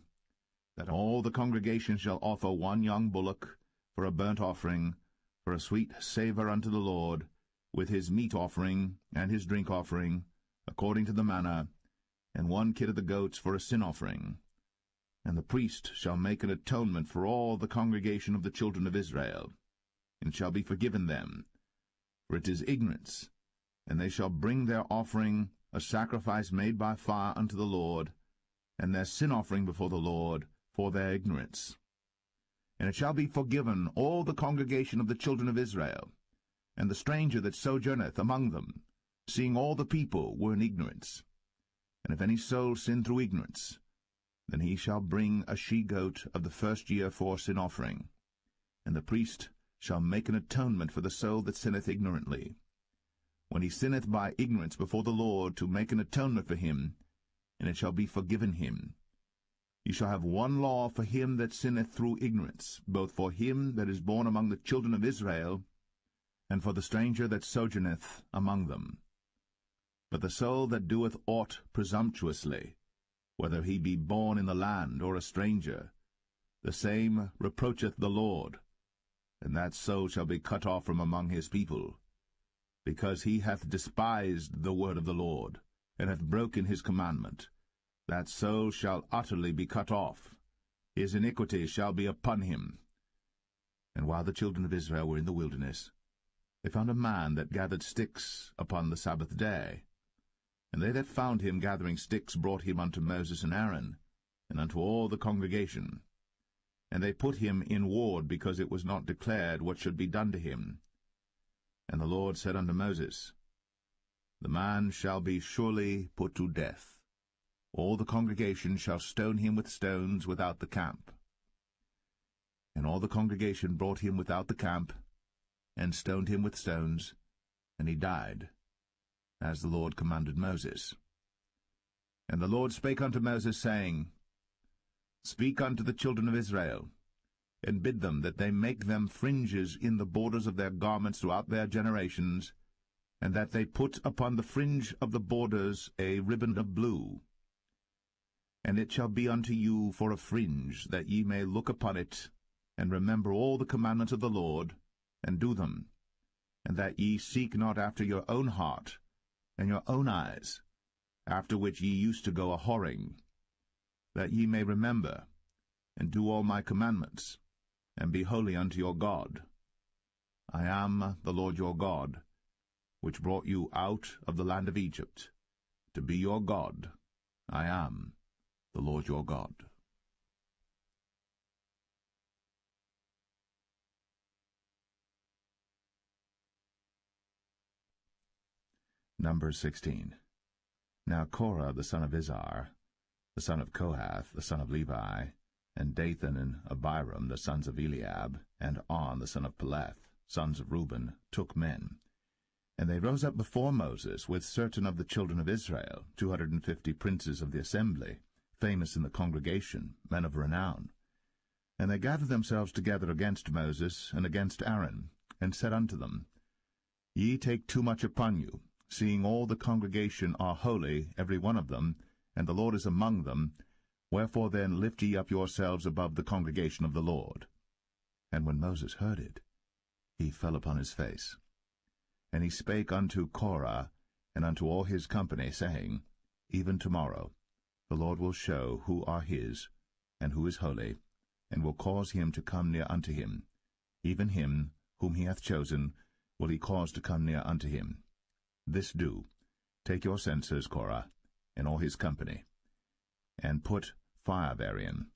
that all the congregation shall offer 1 young bullock for a burnt offering, for a sweet savour unto the Lord, with his meat offering and his drink offering, according to the manner, and 1 kid of the goats for a sin offering. And the priest shall make an atonement for all the congregation of the children of Israel. and shall be forgiven them. For it is ignorance, and they shall bring their offering, a sacrifice made by fire unto the Lord, and their sin offering before the Lord, for their ignorance. And it shall be forgiven all the congregation of the children of Israel, and the stranger that sojourneth among them, seeing all the people were in ignorance. And if any soul sin through ignorance, then he shall bring a she-goat of the first year for sin offering, and the priest shall make an atonement for the soul that sinneth ignorantly. When he sinneth by ignorance before the Lord, to make an atonement for him, and it shall be forgiven him. Ye shall have one law for him that sinneth through ignorance, both for him that is born among the children of Israel, and for the stranger that sojourneth among them. But the soul that doeth aught presumptuously, whether he be born in the land or a stranger, the same reproacheth the Lord, and that soul shall be cut off from among his people, because he hath despised the word of the Lord, and hath broken his commandment. That soul shall utterly be cut off. His iniquity shall be upon him. And while the children of Israel were in the wilderness, they found a man that gathered sticks upon the Sabbath day. And they that found him gathering sticks brought him unto Moses and Aaron, and unto all the congregation. And they put him in ward, because it was not declared what should be done to him. And the Lord said unto Moses, The man shall be surely put to death. All the congregation shall stone him with stones without the camp. And all the congregation brought him without the camp, and stoned him with stones, and he died, as the Lord commanded Moses. And the Lord spake unto Moses, saying, Speak unto the children of Israel, and bid them that they make them fringes in the borders of their garments throughout their generations, and that they put upon the fringe of the borders a ribbon of blue. And it shall be unto you for a fringe, that ye may look upon it, and remember all the commandments of the Lord, and do them, and that ye seek not after your own heart, and your own eyes, after which ye used to go a-whoring, that ye may remember, and do all my commandments, and be holy unto your God. I am the Lord your God, which brought you out of the land of Egypt, to be your God. I am the Lord your God. Numbers 16. Now Korah the son of Izhar, the son of Kohath, the son of Levi, and Dathan and Abiram, the sons of Eliab, and On, the son of Paulett, sons of Reuben, took men. And they rose up before Moses with certain of the children of Israel, 250 princes of the assembly, famous in the congregation, men of renown. And they gathered themselves together against Moses and against Aaron, and said unto them, Ye take too much upon you, seeing all the congregation are holy, every one of them, and the Lord is among them. Wherefore then lift ye up yourselves above the congregation of the Lord. And when Moses heard it, he fell upon his face. And he spake unto Korah and unto all his company, saying, Even tomorrow the Lord will show who are his, and who is holy, and will cause him to come near unto him. Even him whom he hath chosen will he cause to come near unto him. This do, take your censers, Korah, and all his company, and put fire therein,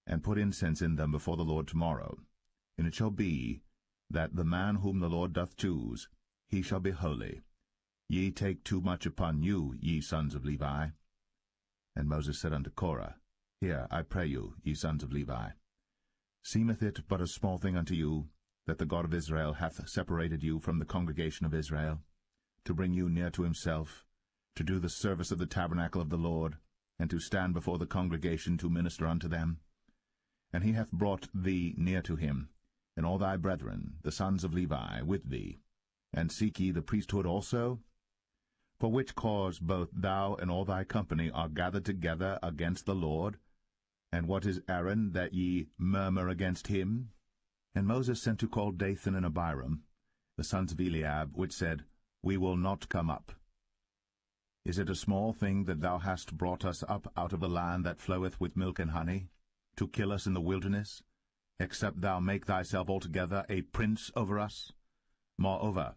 and put incense in them before the Lord tomorrow. And it shall be, that the man whom the Lord doth choose, he shall be holy. Ye take too much upon you, ye sons of Levi. And Moses said unto Korah, Hear, I pray you, ye sons of Levi. Seemeth it but a small thing unto you, that the God of Israel hath separated you from the congregation of Israel, to bring you near to himself, to do the service of the tabernacle of the Lord, and to stand before the congregation to minister unto them? And he hath brought thee near to him, and all thy brethren, the sons of Levi, with thee. And seek ye the priesthood also? For which cause both thou and all thy company are gathered together against the Lord? And what is Aaron, that ye murmur against him? And Moses sent to call Dathan and Abiram, the sons of Eliab, which said, We will not come up. Is it a small thing that thou hast brought us up out of a land that floweth with milk and honey, to kill us in the wilderness, except thou make thyself altogether a prince over us? Moreover,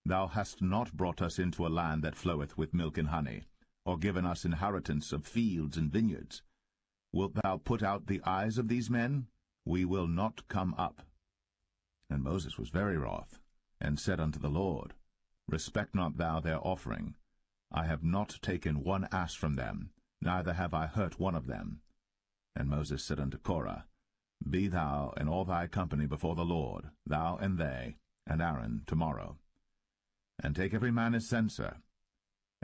thou hast not brought us into a land that floweth with milk and honey, or given us inheritance of fields and vineyards. Wilt thou put out the eyes of these men? We will not come up. And Moses was very wroth, and said unto the Lord, Respect not thou their offering. I have not taken one ass from them, neither have I hurt one of them. And Moses said unto Korah, Be thou and all thy company before the Lord, thou and they, and Aaron, tomorrow. And take every man his censer,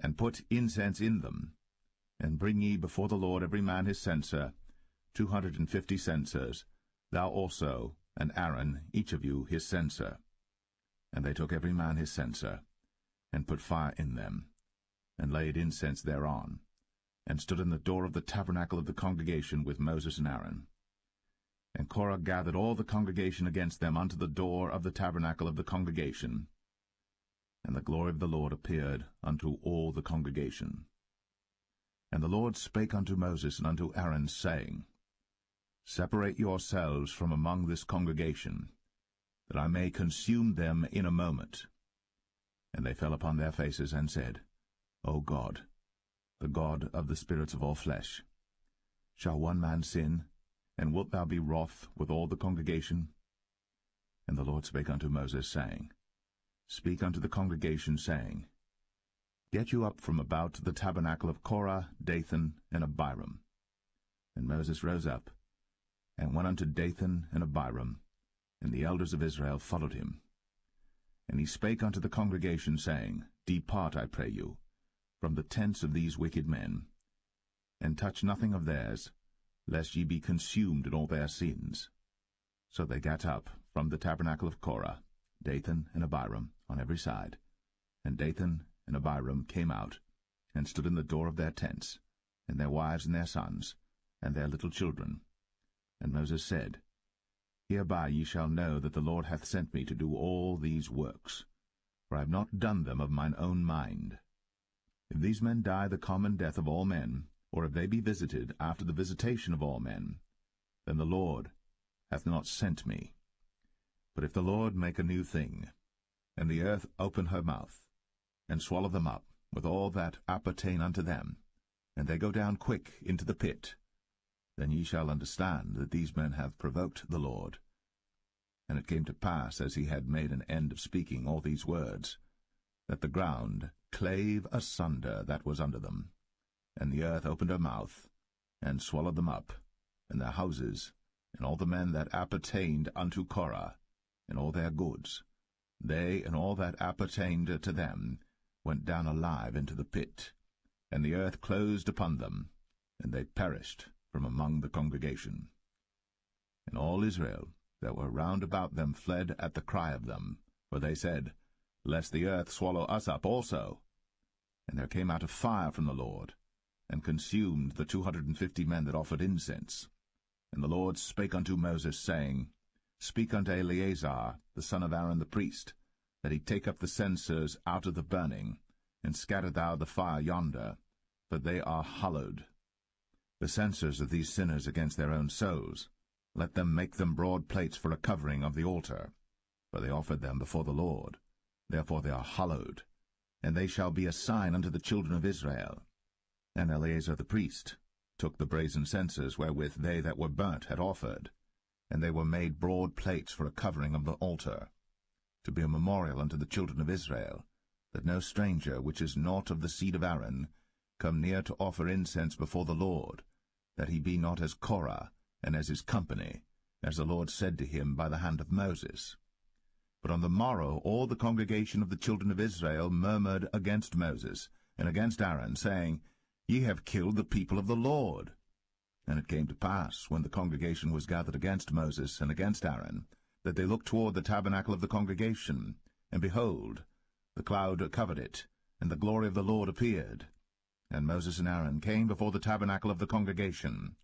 and put incense in them, and bring ye before the Lord every man his censer, 250 censers, thou also, and Aaron, each of you his censer. And they took every man his censer, and put fire in them, and laid incense thereon, and stood in the door of the tabernacle of the congregation with Moses and Aaron. And Korah gathered all the congregation against them unto the door of the tabernacle of the congregation. And the glory of the Lord appeared unto all the congregation. And the Lord spake unto Moses and unto Aaron, saying, Separate yourselves from among this congregation, that I may consume them in a moment. And they fell upon their faces, and said, O God, the God of the spirits of all flesh, shall one man sin, and wilt thou be wroth with all the congregation? And the Lord spake unto Moses, saying, Speak unto the congregation, saying, Get you up from about the tabernacle of Korah, Dathan, and Abiram. And Moses rose up, and went unto Dathan and Abiram, and the elders of Israel followed him. And he spake unto the congregation, saying, Depart, I pray you, from the tents of these wicked men, and touch nothing of theirs, lest ye be consumed in all their sins. So they gat up from the tabernacle of Korah, Dathan and Abiram, on every side. And Dathan and Abiram came out, and stood in the door of their tents, and their wives and their sons, and their little children. And Moses said, Hereby ye shall know that the Lord hath sent me to do all these works, for I have not done them of mine own mind. If these men die the common death of all men, or if they be visited after the visitation of all men, then the Lord hath not sent me. But if the Lord make a new thing, and the earth open her mouth, and swallow them up with all that appertain unto them, and they go down quick into the pit, then ye shall understand that these men have provoked the Lord. And it came to pass, as he had made an end of speaking all these words, that the ground clave asunder that was under them, and the earth opened her mouth, and swallowed them up, and their houses, and all the men that appertained unto Korah, and all their goods. They and all that appertained to them went down alive into the pit, and the earth closed upon them, and they perished from among the congregation. And all Israel that were round about them fled at the cry of them, for they said, Lest the earth swallow us up also. And there came out a fire from the Lord, and consumed the 250 men that offered incense. And the Lord spake unto Moses, saying, Speak unto Eleazar, the son of Aaron the priest, that he take up the censers out of the burning, and scatter thou the fire yonder, for they are hallowed. The censers of these sinners against their own souls, let them make them broad plates for a covering of the altar, for they offered them before the Lord. Therefore they are hallowed, and they shall be a sign unto the children of Israel. And Eleazar the priest took the brazen censers wherewith they that were burnt had offered, and they were made broad plates for a covering of the altar, to be a memorial unto the children of Israel, that no stranger which is not of the seed of Aaron come near to offer incense before the Lord, that he be not as Korah, and as his company, as the Lord said to him by the hand of Moses. But on the morrow all the congregation of the children of Israel murmured against Moses, and against Aaron, saying, Ye have killed the people of the Lord. And it came to pass, when the congregation was gathered against Moses and against Aaron, that they looked toward the tabernacle of the congregation, and behold, the cloud covered it, and the glory of the Lord appeared. And Moses and Aaron came before the tabernacle of the congregation.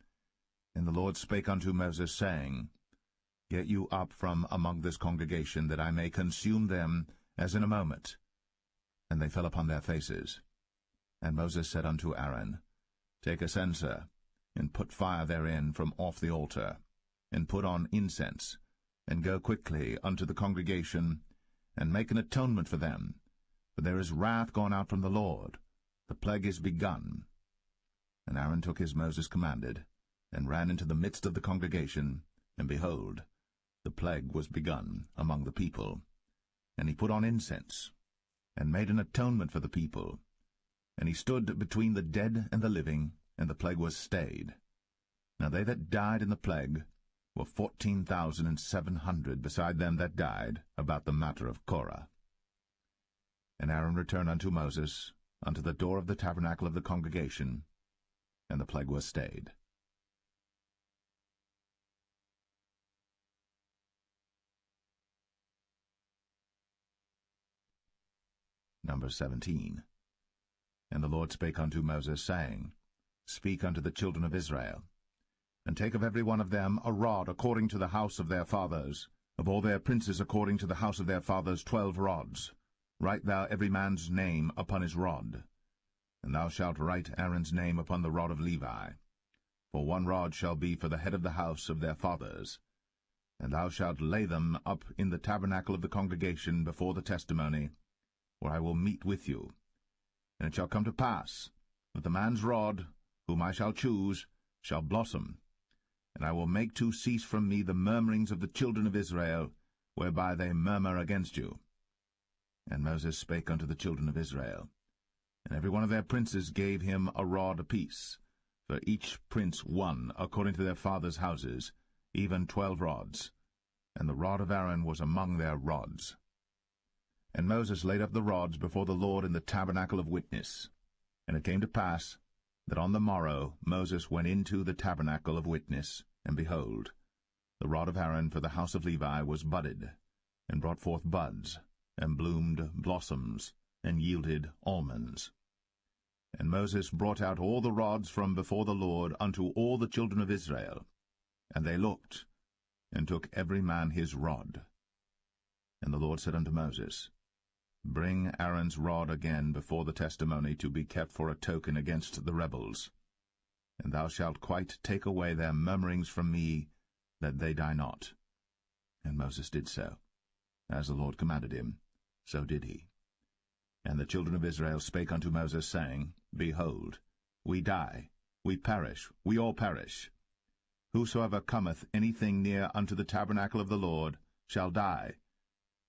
And the Lord spake unto Moses, saying, Get you up from among this congregation, that I may consume them as in a moment. And they fell upon their faces. And Moses said unto Aaron, Take a censer, and put fire therein from off the altar, and put on incense, and go quickly unto the congregation, and make an atonement for them, for there is wrath gone out from the Lord, the plague is begun. And Aaron took as Moses commanded, and ran into the midst of the congregation, and behold, the plague was begun among the people. And he put on incense, and made an atonement for the people. And he stood between the dead and the living, and the plague was stayed. Now they that died in the plague were 14,700, beside them that died about the matter of Korah. And Aaron returned unto Moses, unto the door of the tabernacle of the congregation, and the plague was stayed. Number 17. And the Lord spake unto Moses, saying, Speak unto the children of Israel, and take of every one of them a rod according to the house of their fathers, of all their princes according to the house of their fathers 12 rods. Write thou every man's name upon his rod. And thou shalt write Aaron's name upon the rod of Levi. For 1 rod shall be for the head of the house of their fathers. And thou shalt lay them up in the tabernacle of the congregation before the testimony, where I will meet with you. And it shall come to pass that the man's rod, whom I shall choose, shall blossom, and I will make to cease from me the murmurings of the children of Israel, whereby they murmur against you. And Moses spake unto the children of Israel, and every one of their princes gave him a rod apiece, for each prince 1 according to their fathers' houses, even 12 rods, and the rod of Aaron was among their rods. And Moses laid up the rods before the Lord in the tabernacle of witness. And it came to pass that on the morrow Moses went into the tabernacle of witness, and behold, the rod of Aaron for the house of Levi was budded, and brought forth buds, and bloomed blossoms, and yielded almonds. And Moses brought out all the rods from before the Lord unto all the children of Israel. And they looked, and took every man his rod. And the Lord said unto Moses, Bring Aaron's rod again before the testimony to be kept for a token against the rebels. And thou shalt quite take away their murmurings from me, that they die not. And Moses did so. As the Lord commanded him, so did he. And the children of Israel spake unto Moses, saying, Behold, we die, we perish, we all perish. Whosoever cometh anything near unto the tabernacle of the Lord shall die.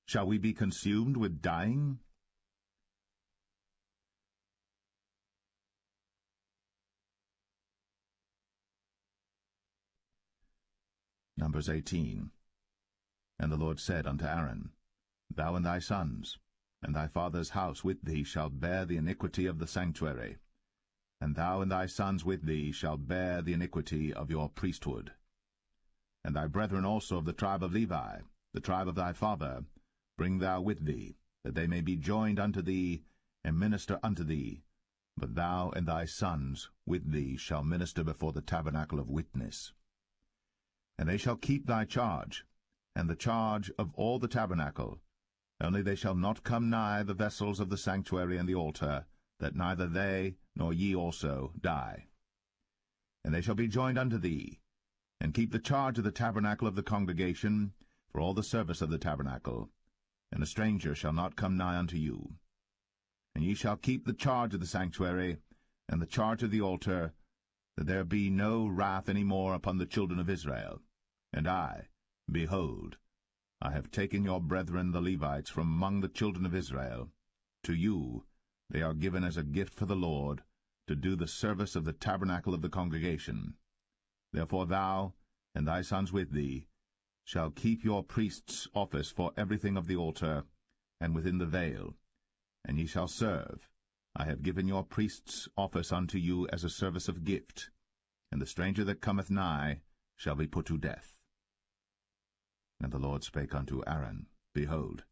Shall we be consumed with dying? Numbers 18. And the Lord said unto Aaron, Thou and thy sons, and thy father's house with thee shall bear the iniquity of the sanctuary, and thou and thy sons with thee shall bear the iniquity of your priesthood. And thy brethren also of the tribe of Levi, the tribe of thy father, bring thou with thee, that they may be joined unto thee, and minister unto thee. But thou and thy sons with thee shall minister before the tabernacle of witness. And they shall keep thy charge, and the charge of all the tabernacle, only they shall not come nigh the vessels of the sanctuary and the altar, that neither they nor ye also die. And they shall be joined unto thee, and keep the charge of the tabernacle of the congregation, for all the service of the tabernacle, and a stranger shall not come nigh unto you. And ye shall keep the charge of the sanctuary, and the charge of the altar, that there be no wrath any more upon the children of Israel. And I, behold, I have taken your brethren the Levites from among the children of Israel. To you they are given as a gift for the Lord, to do the service of the tabernacle of the congregation. Therefore thou, and thy sons with thee, shall keep your priest's office for everything of the altar, and within the veil, and ye shall serve. I have given your priest's office unto you as a service of gift, and the stranger that cometh nigh shall be put to death. And the Lord spake unto Aaron, Behold,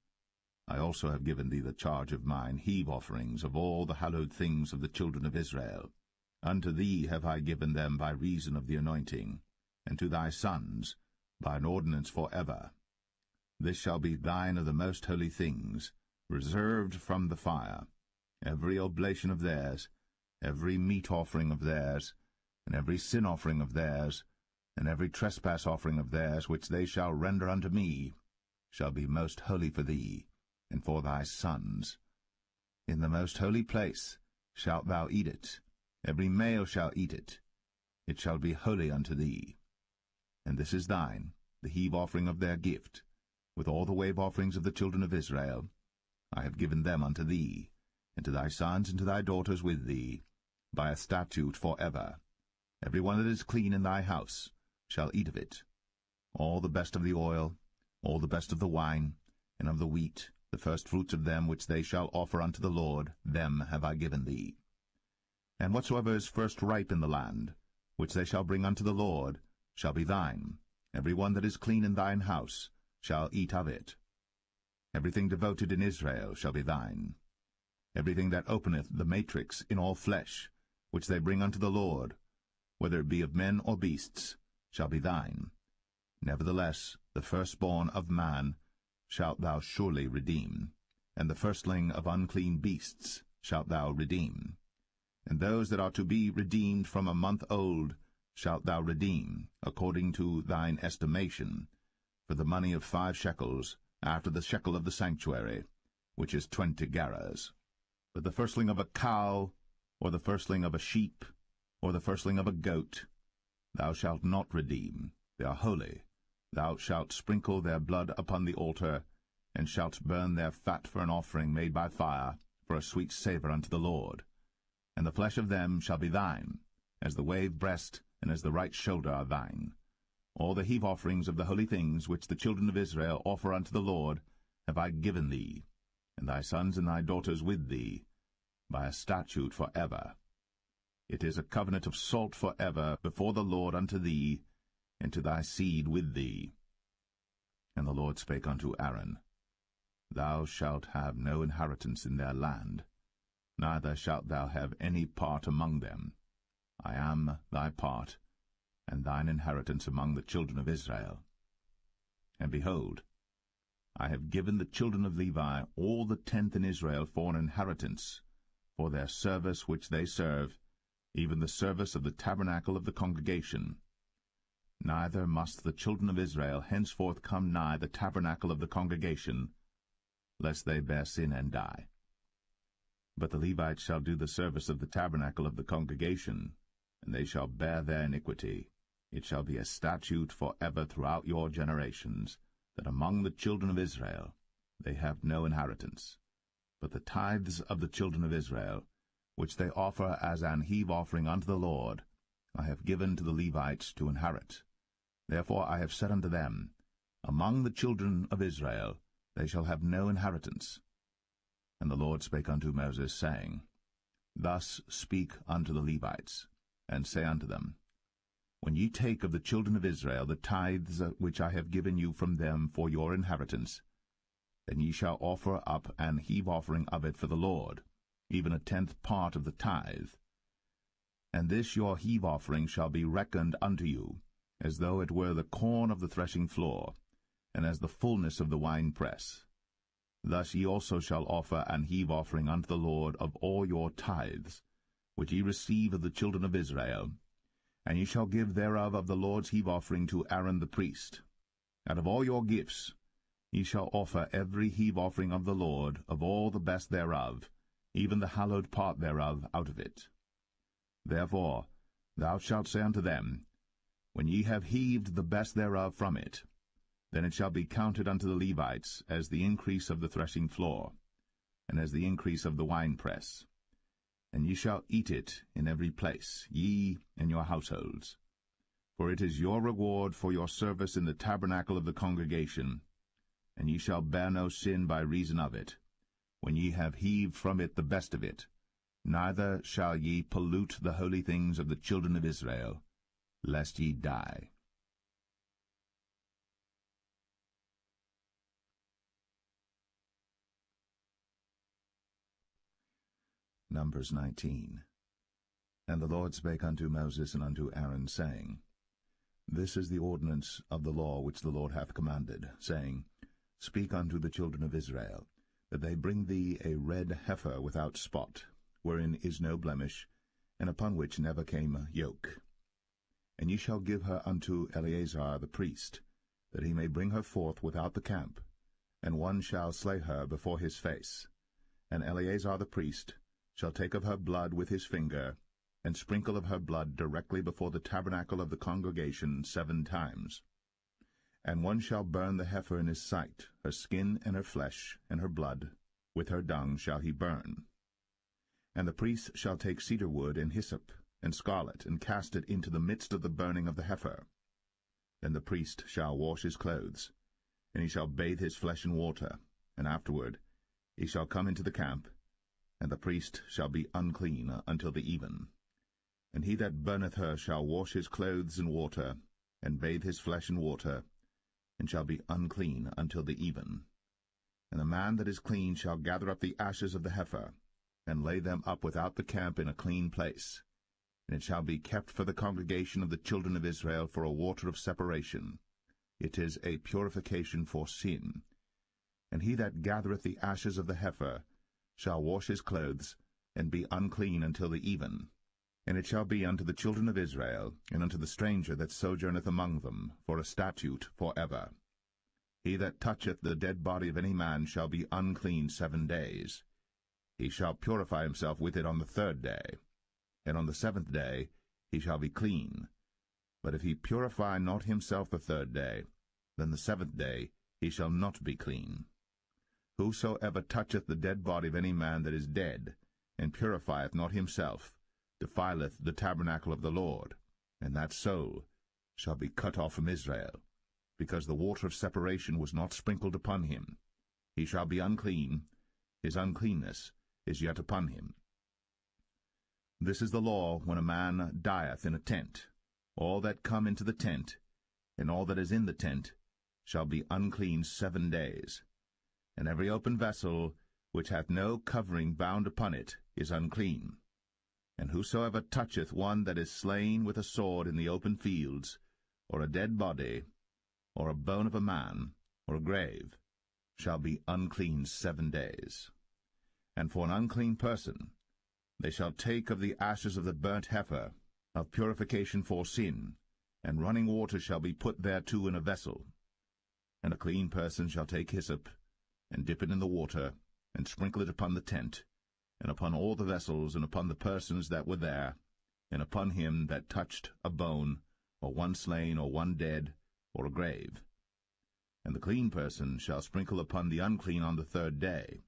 I also have given thee the charge of mine heave offerings of all the hallowed things of the children of Israel. Unto thee have I given them by reason of the anointing, and to thy sons by an ordinance for ever. This shall be thine of the most holy things, reserved from the fire, every oblation of theirs, every meat offering of theirs, and every sin offering of theirs, And every trespass offering of theirs which they shall render unto me shall be most holy for thee, and for thy sons. In the most holy place shalt thou eat it, every male shall eat it. It shall be holy unto thee. And this is thine, the heave offering of their gift, with all the wave offerings of the children of Israel. I have given them unto thee, and to thy sons and to thy daughters with thee, by a statute for ever. Every one that is clean in thy house shall eat of it. All the best of the oil, all the best of the wine, and of the wheat, the firstfruits of them which they shall offer unto the Lord, them have I given thee. And whatsoever is first ripe in the land, which they shall bring unto the Lord, shall be thine. Every one that is clean in thine house shall eat of it. Everything devoted in Israel shall be thine. Everything that openeth the matrix in all flesh, which they bring unto the Lord, whether it be of men or beasts, shall be thine. Nevertheless, the firstborn of man shalt thou surely redeem, and the firstling of unclean beasts shalt thou redeem. And those that are to be redeemed from a month old shalt thou redeem, according to thine estimation, for the money of 5 shekels, after the shekel of the sanctuary, which is 20 gerahs. But the firstling of a cow, or the firstling of a sheep, or the firstling of a goat, thou shalt not redeem. They are holy. Thou shalt sprinkle their blood upon the altar, and shalt burn their fat for an offering made by fire, for a sweet savour unto the Lord. And the flesh of them shall be thine, as the wave breast and as the right shoulder are thine. All the heave offerings of the holy things which the children of Israel offer unto the Lord have I given thee, and thy sons and thy daughters with thee, by a statute for ever. It is a covenant of salt for ever before the Lord unto thee, and to thy seed with thee. And the Lord spake unto Aaron, Thou shalt have no inheritance in their land, neither shalt thou have any part among them. I am thy part, and thine inheritance among the children of Israel. And behold, I have given the children of Levi all the 10th in Israel for an inheritance, for their service which they serve, even the service of the tabernacle of the congregation. Neither must the children of Israel henceforth come nigh the tabernacle of the congregation, lest they bear sin and die. But the Levites shall do the service of the tabernacle of the congregation, and they shall bear their iniquity. It shall be a statute for ever throughout your generations, that among the children of Israel they have no inheritance. But the tithes of the children of Israel, which they offer as an heave offering unto the Lord, I have given to the Levites to inherit. Therefore I have said unto them, Among the children of Israel they shall have no inheritance. And the Lord spake unto Moses, saying, Thus speak unto the Levites, and say unto them, When ye take of the children of Israel the tithes which I have given you from them for your inheritance, then ye shall offer up an heave offering of it for the Lord, even a 10th part of the tithe. And this your heave offering shall be reckoned unto you, as though it were the corn of the threshing floor, and as the fullness of the winepress. Thus ye also shall offer an heave offering unto the Lord of all your tithes, which ye receive of the children of Israel, and ye shall give thereof of the Lord's heave offering to Aaron the priest. Out of all your gifts ye shall offer every heave offering of the Lord, of all the best thereof, even the hallowed part thereof out of it. Therefore thou shalt say unto them, When ye have heaved the best thereof from it, then it shall be counted unto the Levites as the increase of the threshing floor, and as the increase of the winepress. And ye shall eat it in every place, ye and your households. For it is your reward for your service in the tabernacle of the congregation, and ye shall bear no sin by reason of it, when ye have heaved from it the best of it, neither shall ye pollute the holy things of the children of Israel, lest ye die. Numbers 19. And the Lord spake unto Moses and unto Aaron, saying, This is the ordinance of the law which the Lord hath commanded, saying, Speak unto the children of Israel, that they bring thee a red heifer without spot, wherein is no blemish, and upon which never came yoke. And ye shall give her unto Eleazar the priest, that he may bring her forth without the camp, and one shall slay her before his face. And Eleazar the priest shall take of her blood with his finger, and sprinkle of her blood directly before the tabernacle of the congregation 7 times. And one shall burn the heifer in his sight, her skin and her flesh and her blood, with her dung shall he burn. And the priest shall take cedar wood and hyssop and scarlet, and cast it into the midst of the burning of the heifer. Then the priest shall wash his clothes, and he shall bathe his flesh in water, and afterward he shall come into the camp, and the priest shall be unclean until the even. And he that burneth her shall wash his clothes in water, and bathe his flesh in water, and shall be unclean until the even. And the man that is clean shall gather up the ashes of the heifer, and lay them up without the camp in a clean place. And it shall be kept for the congregation of the children of Israel for a water of separation. It is a purification for sin. And he that gathereth the ashes of the heifer shall wash his clothes, and be unclean until the even. And it shall be unto the children of Israel, and unto the stranger that sojourneth among them, for a statute for ever. He that toucheth the dead body of any man shall be unclean 7 days. He shall purify himself with it on the 3rd day. And on the 7th day he shall be clean. But if he purify not himself the 3rd day, then the 7th day he shall not be clean. Whosoever toucheth the dead body of any man that is dead, and purifieth not himself, defileth the tabernacle of the Lord, and that soul shall be cut off from Israel, because the water of separation was not sprinkled upon him. He shall be unclean, his uncleanness is yet upon him. This is the law when a man dieth in a tent. All that come into the tent, and all that is in the tent, shall be unclean 7 days. And every open vessel, which hath no covering bound upon it, is unclean. And whosoever toucheth one that is slain with a sword in the open fields, or a dead body, or a bone of a man, or a grave, shall be unclean 7 days. And for an unclean person, they shall take of the ashes of the burnt heifer, of purification for sin, and running water shall be put thereto in a vessel. And a clean person shall take hyssop, and dip it in the water, and sprinkle it upon the tent, and upon all the vessels, and upon the persons that were there, and upon him that touched a bone, or one slain, or one dead, or a grave. And the clean person shall sprinkle upon the unclean on the 3rd day,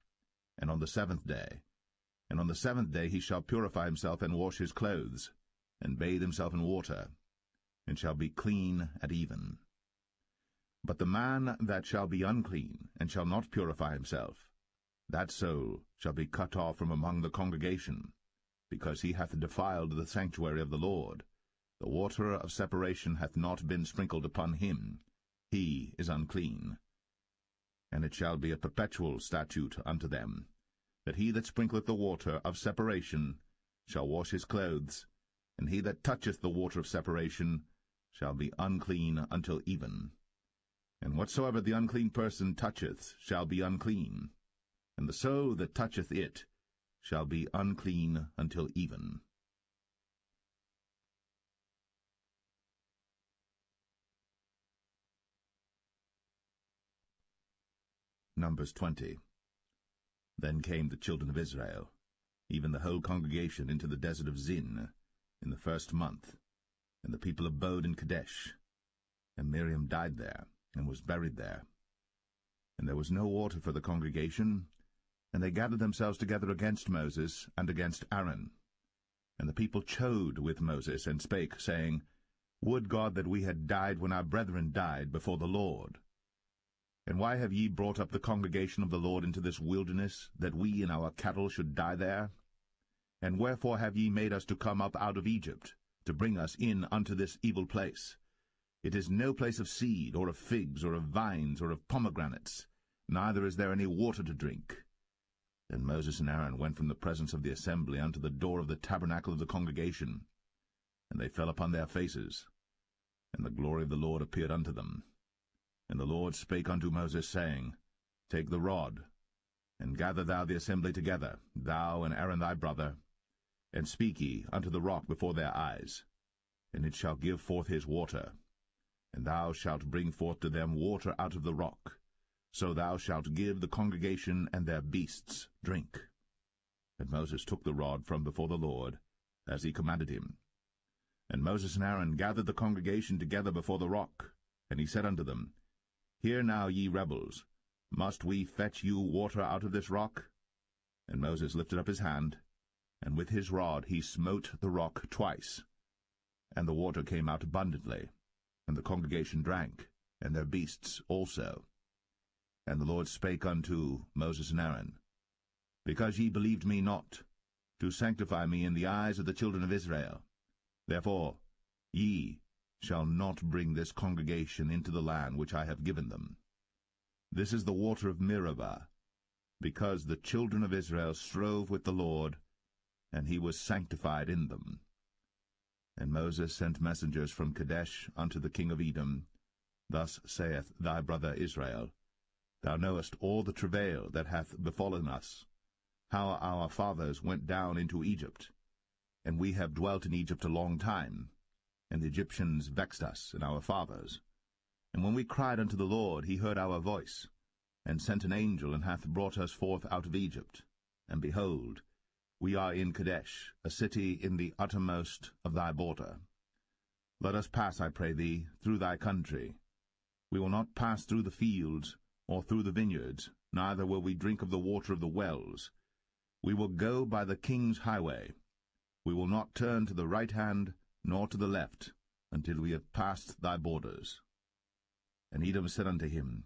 and on the 7th day. And on the 7th day he shall purify himself, and wash his clothes, and bathe himself in water, and shall be clean at even. But the man that shall be unclean, and shall not purify himself, that soul shall be cut off from among the congregation, because he hath defiled the sanctuary of the Lord. The water of separation hath not been sprinkled upon him. He is unclean. And it shall be a perpetual statute unto them, that he that sprinkleth the water of separation shall wash his clothes, and he that toucheth the water of separation shall be unclean until even. And whatsoever the unclean person toucheth shall be unclean, and the soul that toucheth it shall be unclean until even. Numbers 20. Then came the children of Israel, even the whole congregation, into the desert of Zin, in the 1st month, and the people abode in Kadesh. And Miriam died there, and was buried there. And there was no water for the congregation, and they gathered themselves together against Moses and against Aaron. And the people chode with Moses, and spake, saying, Would God that we had died when our brethren died before the Lord! And why have ye brought up the congregation of the Lord into this wilderness, that we and our cattle should die there? And wherefore have ye made us to come up out of Egypt, to bring us in unto this evil place? It is no place of seed, or of figs, or of vines, or of pomegranates, neither is there any water to drink. Then Moses and Aaron went from the presence of the assembly unto the door of the tabernacle of the congregation, and they fell upon their faces, and the glory of the Lord appeared unto them. And the Lord spake unto Moses, saying, Take the rod, and gather thou the assembly together, thou and Aaron thy brother, and speak ye unto the rock before their eyes. and it shall give forth his water. And thou shalt bring forth to them water out of the rock. So thou shalt give the congregation and their beasts drink. And Moses took the rod from before the Lord, as he commanded him. And Moses and Aaron gathered the congregation together before the rock. And he said unto them, Hear now, ye rebels, must we fetch you water out of this rock? And Moses lifted up his hand, and with his rod he smote the rock twice. And the water came out abundantly, and the congregation drank, and their beasts also. And the Lord spake unto Moses and Aaron, Because ye believed me not, to sanctify me in the eyes of the children of Israel, therefore ye shall not bring this congregation into the land which I have given them. This is the water of Meribah, because the children of Israel strove with the Lord, and he was sanctified in them. And Moses sent messengers from Kadesh unto the king of Edom. Thus saith thy brother Israel, Thou knowest all the travail that hath befallen us, how our fathers went down into Egypt, and we have dwelt in Egypt a long time, and the Egyptians vexed us and our fathers. And when we cried unto the Lord, he heard our voice, and sent an angel, and hath brought us forth out of Egypt. And behold, we are in Kadesh, a city in the uttermost of thy border. Let us pass, I pray thee, through thy country. We will not pass through the fields, or through the vineyards, neither will we drink of the water of the wells. We will go by the king's highway. We will not turn to the right hand, nor to the left, until we have passed thy borders. And Edom said unto him,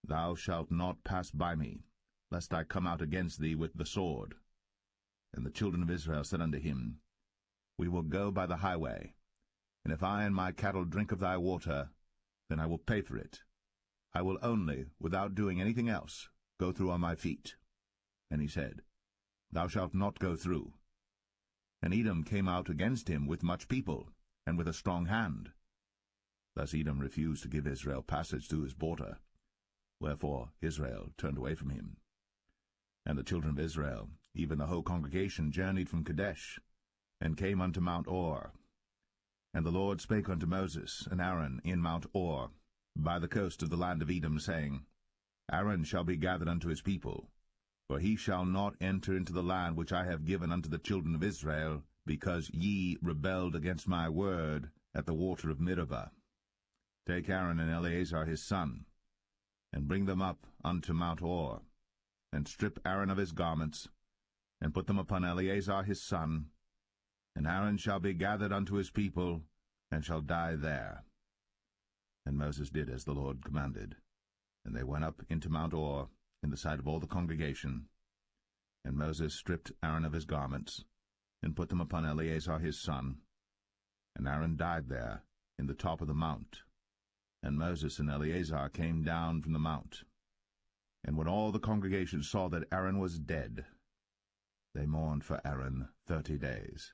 Thou shalt not pass by me, lest I come out against thee with the sword. And the children of Israel said unto him, We will go by the highway, and if I and my cattle drink of thy water, then I will pay for it. I will only, without doing anything else, go through on my feet. And he said, Thou shalt not go through. And Edom came out against him with much people, and with a strong hand. Thus Edom refused to give Israel passage through his border, wherefore Israel turned away from him. And the children of Israel, even the whole congregation, journeyed from Kadesh, and came unto Mount Or. And the Lord spake unto Moses and Aaron in Mount Or, by the coast of the land of Edom, saying, Aaron shall be gathered unto his people, for he shall not enter into the land which I have given unto the children of Israel, because ye rebelled against my word at the water of Meribah. Take Aaron and Eleazar his son, and bring them up unto Mount Or, and strip Aaron of his garments, and put them upon Eleazar his son, and Aaron shall be gathered unto his people, and shall die there. And Moses did as the Lord commanded, and they went up into Mount Or, in the sight of all the congregation. And Moses stripped Aaron of his garments, and put them upon Eleazar his son, and Aaron died there in the top of the mount. And Moses and Eleazar came down from the mount. And when all the congregation saw that Aaron was dead, they mourned for Aaron 30 days,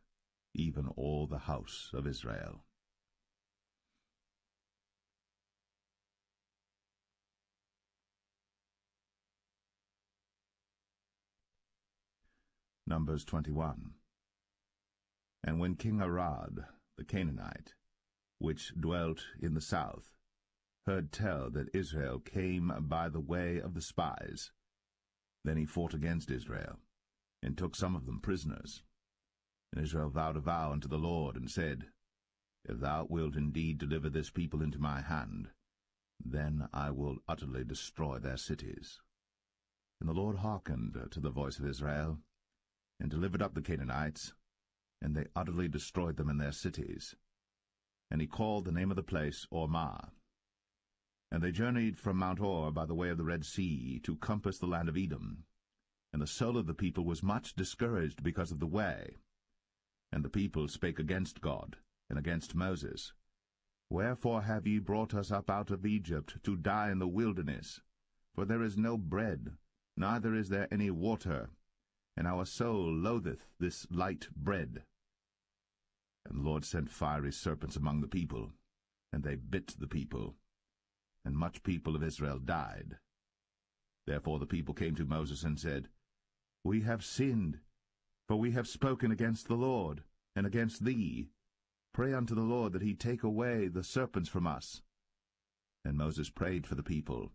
even all the house of Israel. Numbers 21. And when King Arad, the Canaanite, which dwelt in the south, heard tell that Israel came by the way of the spies, then he fought against Israel, and took some of them prisoners. And Israel vowed a vow unto the Lord, and said, If thou wilt indeed deliver this people into my hand, then I will utterly destroy their cities. And the Lord hearkened to the voice of Israel, and delivered up the Canaanites, and they utterly destroyed them in their cities. And he called the name of the place Ormah. And they journeyed from Mount Or by the way of the Red Sea to compass the land of Edom. And the soul of the people was much discouraged because of the way. And the people spake against God, and against Moses. Wherefore have ye brought us up out of Egypt to die in the wilderness? For there is no bread, neither is there any water, and our soul loatheth this light bread. And the Lord sent fiery serpents among the people, and they bit the people, and much people of Israel died. Therefore the people came to Moses and said, We have sinned, for we have spoken against the Lord, and against thee. Pray unto the Lord that he take away the serpents from us. And Moses prayed for the people.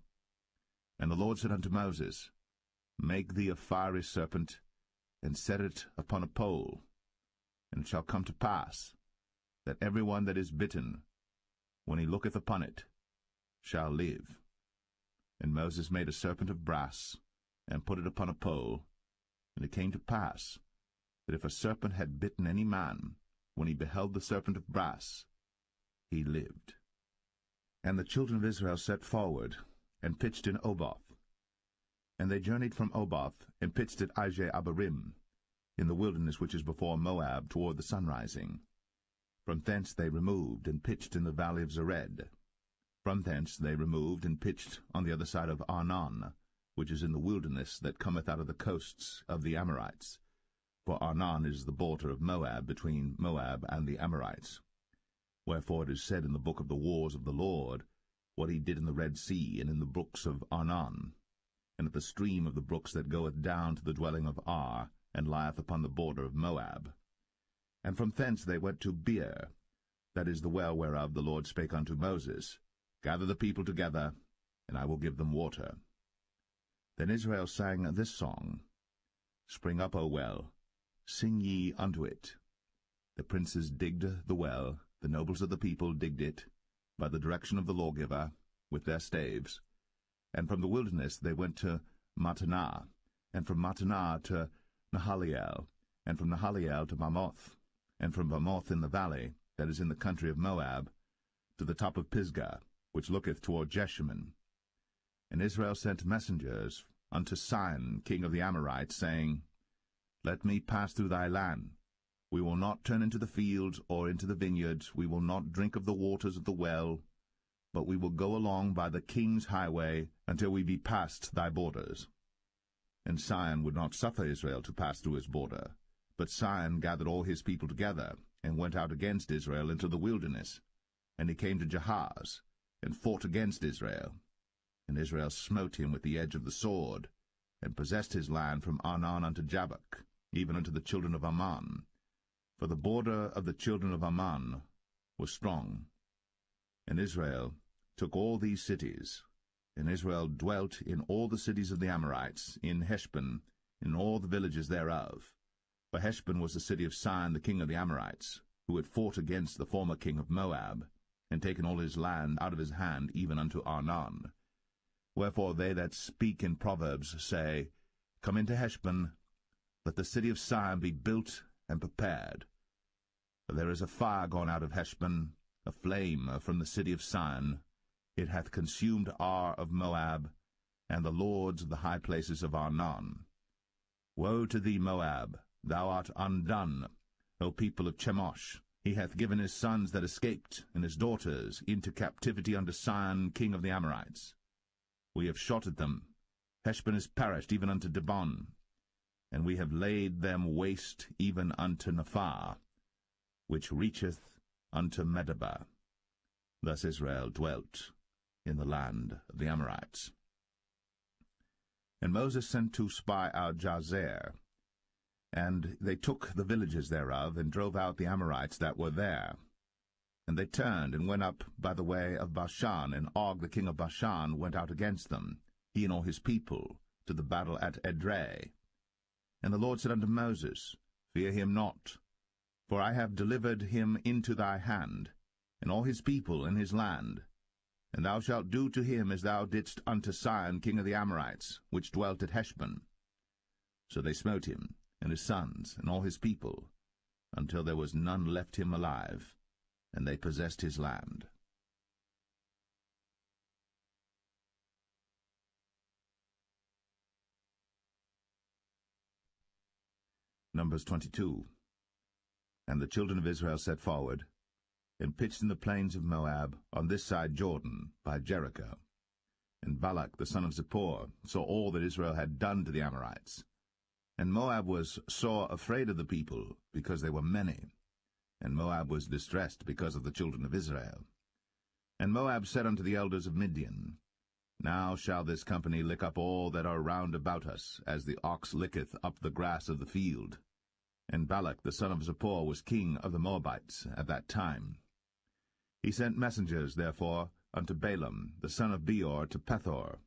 And the Lord said unto Moses, Make thee a fiery serpent, and set it upon a pole. And it shall come to pass, that every one that is bitten, when he looketh upon it, shall live. And Moses made a serpent of brass, and put it upon a pole. And it came to pass, that if a serpent had bitten any man, when he beheld the serpent of brass, he lived. And the children of Israel set forward, and pitched in Oboth. And they journeyed from Oboth, and pitched at Ije-Abarim, in the wilderness which is before Moab, toward the sunrising. From thence they removed, and pitched in the valley of Zered. From thence they removed, and pitched on the other side of Arnon, which is in the wilderness that cometh out of the coasts of the Amorites. For Arnon is the border of Moab, between Moab and the Amorites. Wherefore it is said in the book of the wars of the Lord, what he did in the Red Sea, and in the brooks of Arnon, and at the stream of the brooks that goeth down to the dwelling of Ar, and lieth upon the border of Moab. And from thence they went to Beer, that is the well whereof the Lord spake unto Moses, Gather the people together, and I will give them water. Then Israel sang this song, Spring up, O well, sing ye unto it. The princes digged the well, the nobles of the people digged it, by the direction of the lawgiver, with their staves. And from the wilderness they went to Mattanah, and from Mattanah to Nahaliel, and from Nahaliel to Bamoth, and from Bamoth in the valley, that is in the country of Moab, to the top of Pisgah, which looketh toward Jeshimon. And Israel sent messengers unto Sihon, king of the Amorites, saying, Let me pass through thy land. We will not turn into the fields or into the vineyards, we will not drink of the waters of the well, but we will go along by the king's highway until we be past thy borders. And Sihon would not suffer Israel to pass through his border. But Sihon gathered all his people together, and went out against Israel into the wilderness. And he came to Jahaz, and fought against Israel. And Israel smote him with the edge of the sword, and possessed his land from Arnon unto Jabbok, even unto the children of Ammon. For the border of the children of Ammon was strong. And Israel took all these cities, and Israel dwelt in all the cities of the Amorites, in Heshbon, in all the villages thereof. For Heshbon was the city of Sihon the king of the Amorites, who had fought against the former king of Moab, and taken all his land out of his hand, even unto Arnon. Wherefore they that speak in Proverbs say, Come into Heshbon, let the city of Sihon be built and prepared. For there is a fire gone out of Heshbon, a flame from the city of Sihon. It hath consumed Ar of Moab, and the lords of the high places of Arnon. Woe to thee, Moab! Thou art undone, O people of Chemosh! He hath given his sons that escaped, and his daughters, into captivity unto Sihon, king of the Amorites. We have shot at them. Heshbon is perished even unto Dibon, and we have laid them waste even unto Nephah, which reacheth unto Medeba. Thus Israel dwelt in the land of the Amorites. And Moses sent to spy out Jazer, and they took the villages thereof, and drove out the Amorites that were there. And they turned, and went up by the way of Bashan, and Og the king of Bashan went out against them, he and all his people, to the battle at Edrei. And the Lord said unto Moses, Fear him not, for I have delivered him into thy hand, and all his people and his land. And thou shalt do to him as thou didst unto Sihon king of the Amorites, which dwelt at Heshbon. So they smote him, and his sons, and all his people, until there was none left him alive, and they possessed his land. Numbers 22. And the children of Israel set forward, and pitched in the plains of Moab, on this side Jordan, by Jericho. And Balak the son of Zippor saw all that Israel had done to the Amorites. And Moab was sore afraid of the people, because they were many. And Moab was distressed because of the children of Israel. And Moab said unto the elders of Midian, Now shall this company lick up all that are round about us, as the ox licketh up the grass of the field. And Balak the son of Zippor was king of the Moabites at that time. He sent messengers, therefore, unto Balaam the son of Beor to Pethor,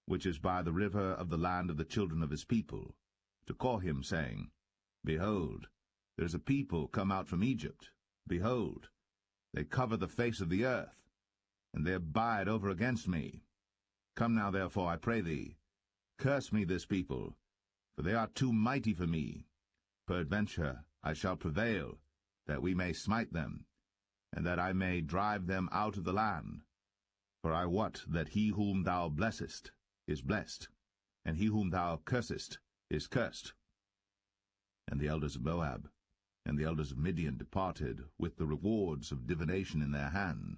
which is by the river of the land of the children of his people, to call him, saying, Behold, there is a people come out from Egypt. Behold, they cover the face of the earth, and they abide over against me. Come now, therefore, I pray thee, curse me this people, for they are too mighty for me. Peradventure I shall prevail, that we may smite them, and that I may drive them out of the land. For I wot that he whom thou blessest is blessed, and he whom thou cursest is cursed. And the elders of Moab and the elders of Midian departed with the rewards of divination in their hand.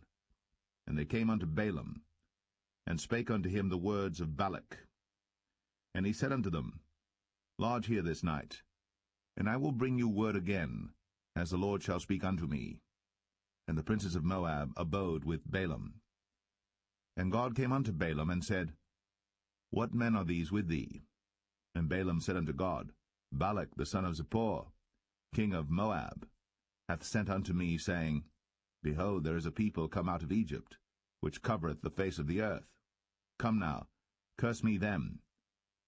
And they came unto Balaam, and spake unto him the words of Balak. And he said unto them, Lodge here this night, and I will bring you word again, as the Lord shall speak unto me. And the princes of Moab abode with Balaam. And God came unto Balaam, and said, What men are these with thee? And Balaam said unto God, Balak the son of Zippor, king of Moab, hath sent unto me, saying, Behold, there is a people come out of Egypt, which covereth the face of the earth. Come now, curse me them.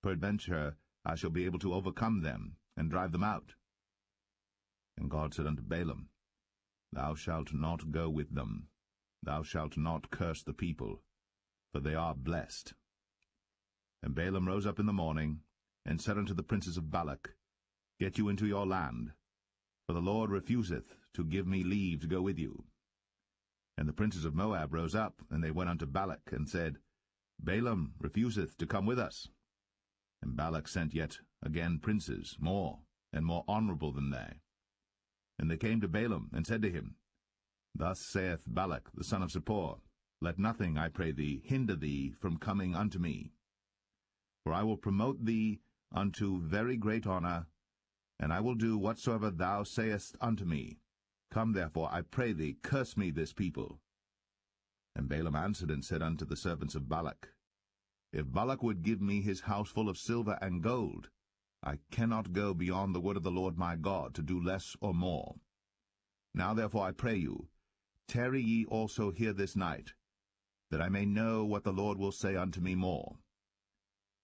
Peradventure I shall be able to overcome them, and drive them out. And God said unto Balaam, Thou shalt not go with them. Thou shalt not curse the people, for they are blessed. And Balaam rose up in the morning, and said unto the princes of Balak, Get you into your land, for the Lord refuseth to give me leave to go with you. And the princes of Moab rose up, and they went unto Balak, and said, Balaam refuseth to come with us. And Balak sent yet again princes, more and more honorable than they. And they came to Balaam, and said to him, Thus saith Balak the son of Zippor, Let nothing, I pray thee, hinder thee from coming unto me. For I will promote thee unto very great honor, and I will do whatsoever thou sayest unto me. Come therefore, I pray thee, curse me this people. And Balaam answered and said unto the servants of Balak, If Balak would give me his house full of silver and gold, I cannot go beyond the word of the Lord my God, to do less or more. Now therefore I pray you, tarry ye also here this night, that I may know what the Lord will say unto me more.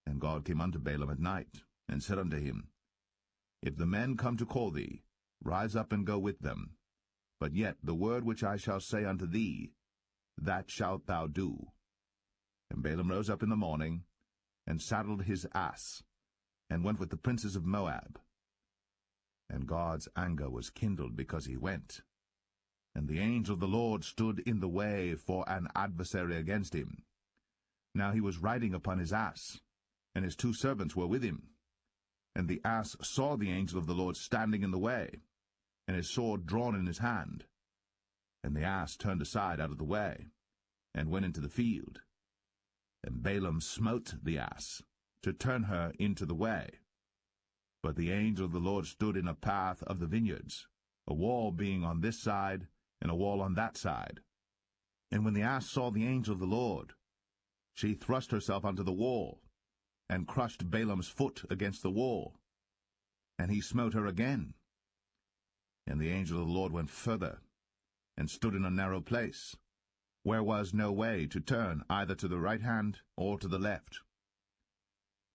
And God came unto Balaam at night, and said unto him, If the men come to call thee, rise up and go with them. But yet the word which I shall say unto thee, that shalt thou do. And Balaam rose up in the morning, and saddled his ass, and went with the princes of Moab. And God's anger was kindled because he went. And the angel of the Lord stood in the way for an adversary against him. Now he was riding upon his ass, and his 2 servants were with him. And the ass saw the angel of the Lord standing in the way, and his sword drawn in his hand. And the ass turned aside out of the way, and went into the field. And Balaam smote the ass, to turn her into the way. But the angel of the Lord stood in a path of the vineyards, a wall being on this side, and a wall on that side. And when the ass saw the angel of the Lord, she thrust herself unto the wall, and crushed Balaam's foot against the wall. And he smote her again. And the angel of the Lord went further, and stood in a narrow place, where was no way to turn either to the right hand or to the left.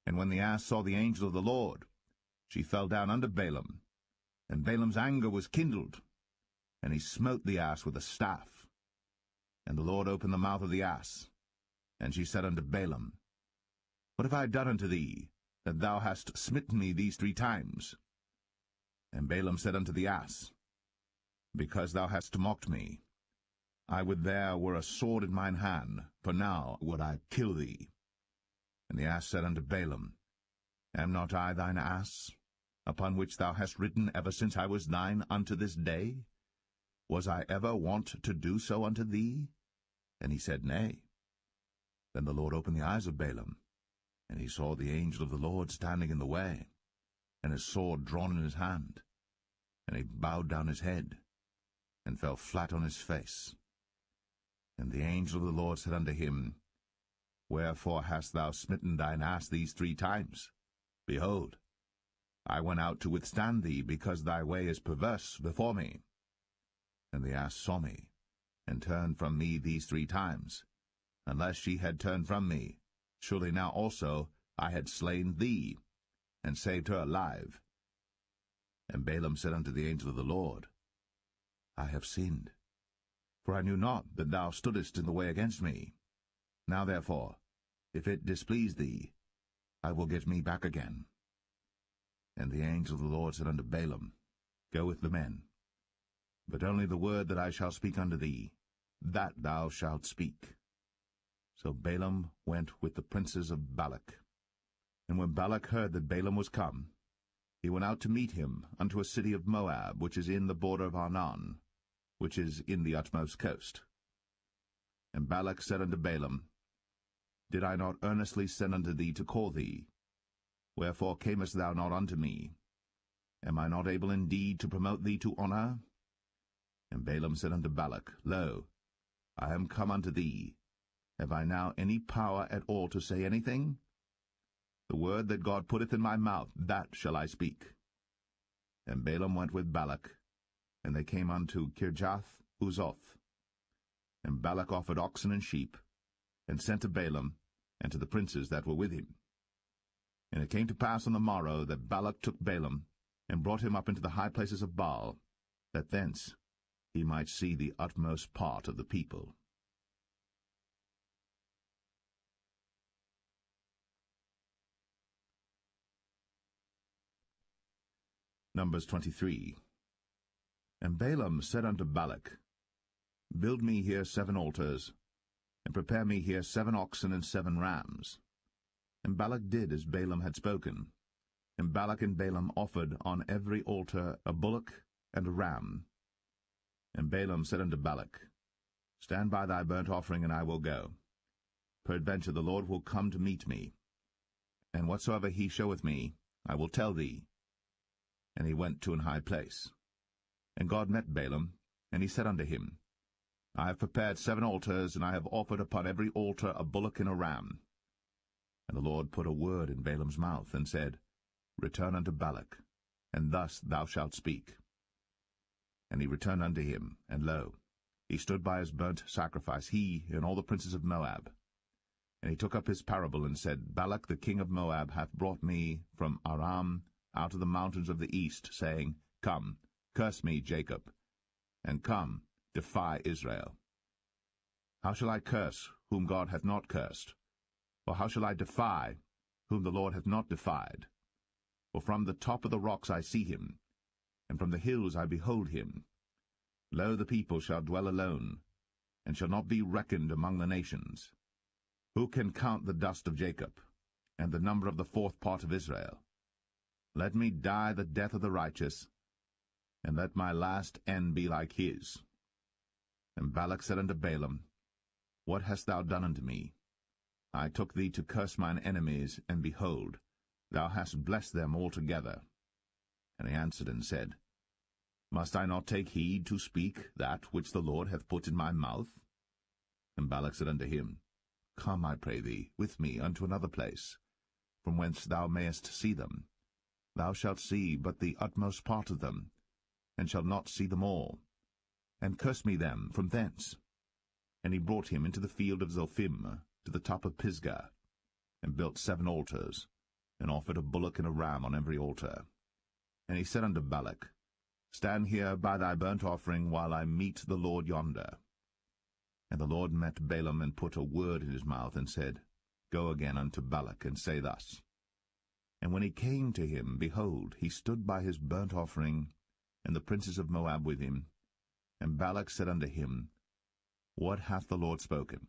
And when the ass saw the angel of the Lord, she fell down under Balaam, and Balaam's anger was kindled, and he smote the ass with a staff. And the Lord opened the mouth of the ass, and she said unto Balaam, What have I done unto thee, that thou hast smitten me these 3 times? And Balaam said unto the ass, Because thou hast mocked me. I would there were a sword in mine hand, for now would I kill thee. And the ass said unto Balaam, Am not I thine ass, upon which thou hast ridden ever since I was thine unto this day? Was I ever wont to do so unto thee? And he said, Nay. Then the Lord opened the eyes of Balaam, and he saw the angel of the Lord standing in the way, and his sword drawn in his hand. And he bowed down his head, and fell flat on his face. And the angel of the Lord said unto him, Wherefore hast thou smitten thine ass these 3 times? Behold, I went out to withstand thee, because thy way is perverse before me. And the ass saw me, and turned from me these 3 times. Unless she had turned from me, surely now also I had slain thee, and saved her alive. And Balaam said unto the angel of the Lord, I have sinned, for I knew not that thou stoodest in the way against me. Now therefore, if it displease thee, I will get me back again. And the angel of the Lord said unto Balaam, Go with the men, but only the word that I shall speak unto thee, that thou shalt speak. So Balaam went with the princes of Balak. And when Balak heard that Balaam was come, he went out to meet him unto a city of Moab, which is in the border of Arnon, which is in the utmost coast. And Balak said unto Balaam, Did I not earnestly send unto thee to call thee? Wherefore camest thou not unto me? Am I not able indeed to promote thee to honour? And Balaam said unto Balak, Lo, I am come unto thee. Have I now any power at all to say anything? The word that God putteth in my mouth, that shall I speak. And Balaam went with Balak, and they came unto Kirjath-Uzoth. And Balak offered oxen and sheep, and sent to Balaam, and to the princes that were with him. And it came to pass on the morrow that Balak took Balaam, and brought him up into the high places of Baal, that thence he might see the utmost part of the people. Numbers 23. And Balaam said unto Balak, Build me here 7 altars, and prepare me here 7 oxen and 7 rams. And Balak did as Balaam had spoken. And Balak and Balaam offered on every altar a bullock and a ram. And Balaam said unto Balak, Stand by thy burnt offering, and I will go. Peradventure the Lord will come to meet me. And whatsoever he showeth me, I will tell thee. And he went to an high place. And God met Balaam, and he said unto him, I have prepared 7 altars, and I have offered upon every altar a bullock and a ram. And the Lord put a word in Balaam's mouth, and said, Return unto Balak, and thus thou shalt speak. And he returned unto him, and lo, he stood by his burnt sacrifice, he and all the princes of Moab. And he took up his parable, and said, Balak the king of Moab hath brought me from Aram out of the mountains of the east, saying, Come, curse me, Jacob, and come, defy Israel. How shall I curse whom God hath not cursed? Or how shall I defy whom the Lord hath not defied? For from the top of the rocks I see him, and from the hills I behold him. Lo, the people shall dwell alone, and shall not be reckoned among the nations. Who can count the dust of Jacob, and the number of the 4th part of Israel? Let me die the death of the righteous, and let my last end be like his. And Balak said unto Balaam, What hast thou done unto me? I took thee to curse mine enemies, and behold, thou hast blessed them altogether. And he answered and said, Must I not take heed to speak that which the Lord hath put in my mouth? And Balak said unto him, Come, I pray thee, with me unto another place, from whence thou mayest see them. Thou shalt see but the utmost part of them, and shalt not see them all. And curse me them from thence. And he brought him into the field of Zophim, to the top of Pisgah, and built 7 altars, and offered a bullock and a ram on every altar. And he said unto Balak, Stand here by thy burnt offering, while I meet the Lord yonder. And the Lord met Balaam, and put a word in his mouth, and said, Go again unto Balak, and say thus. And when he came to him, behold, he stood by his burnt offering, and the princes of Moab with him. And Balak said unto him, What hath the Lord spoken?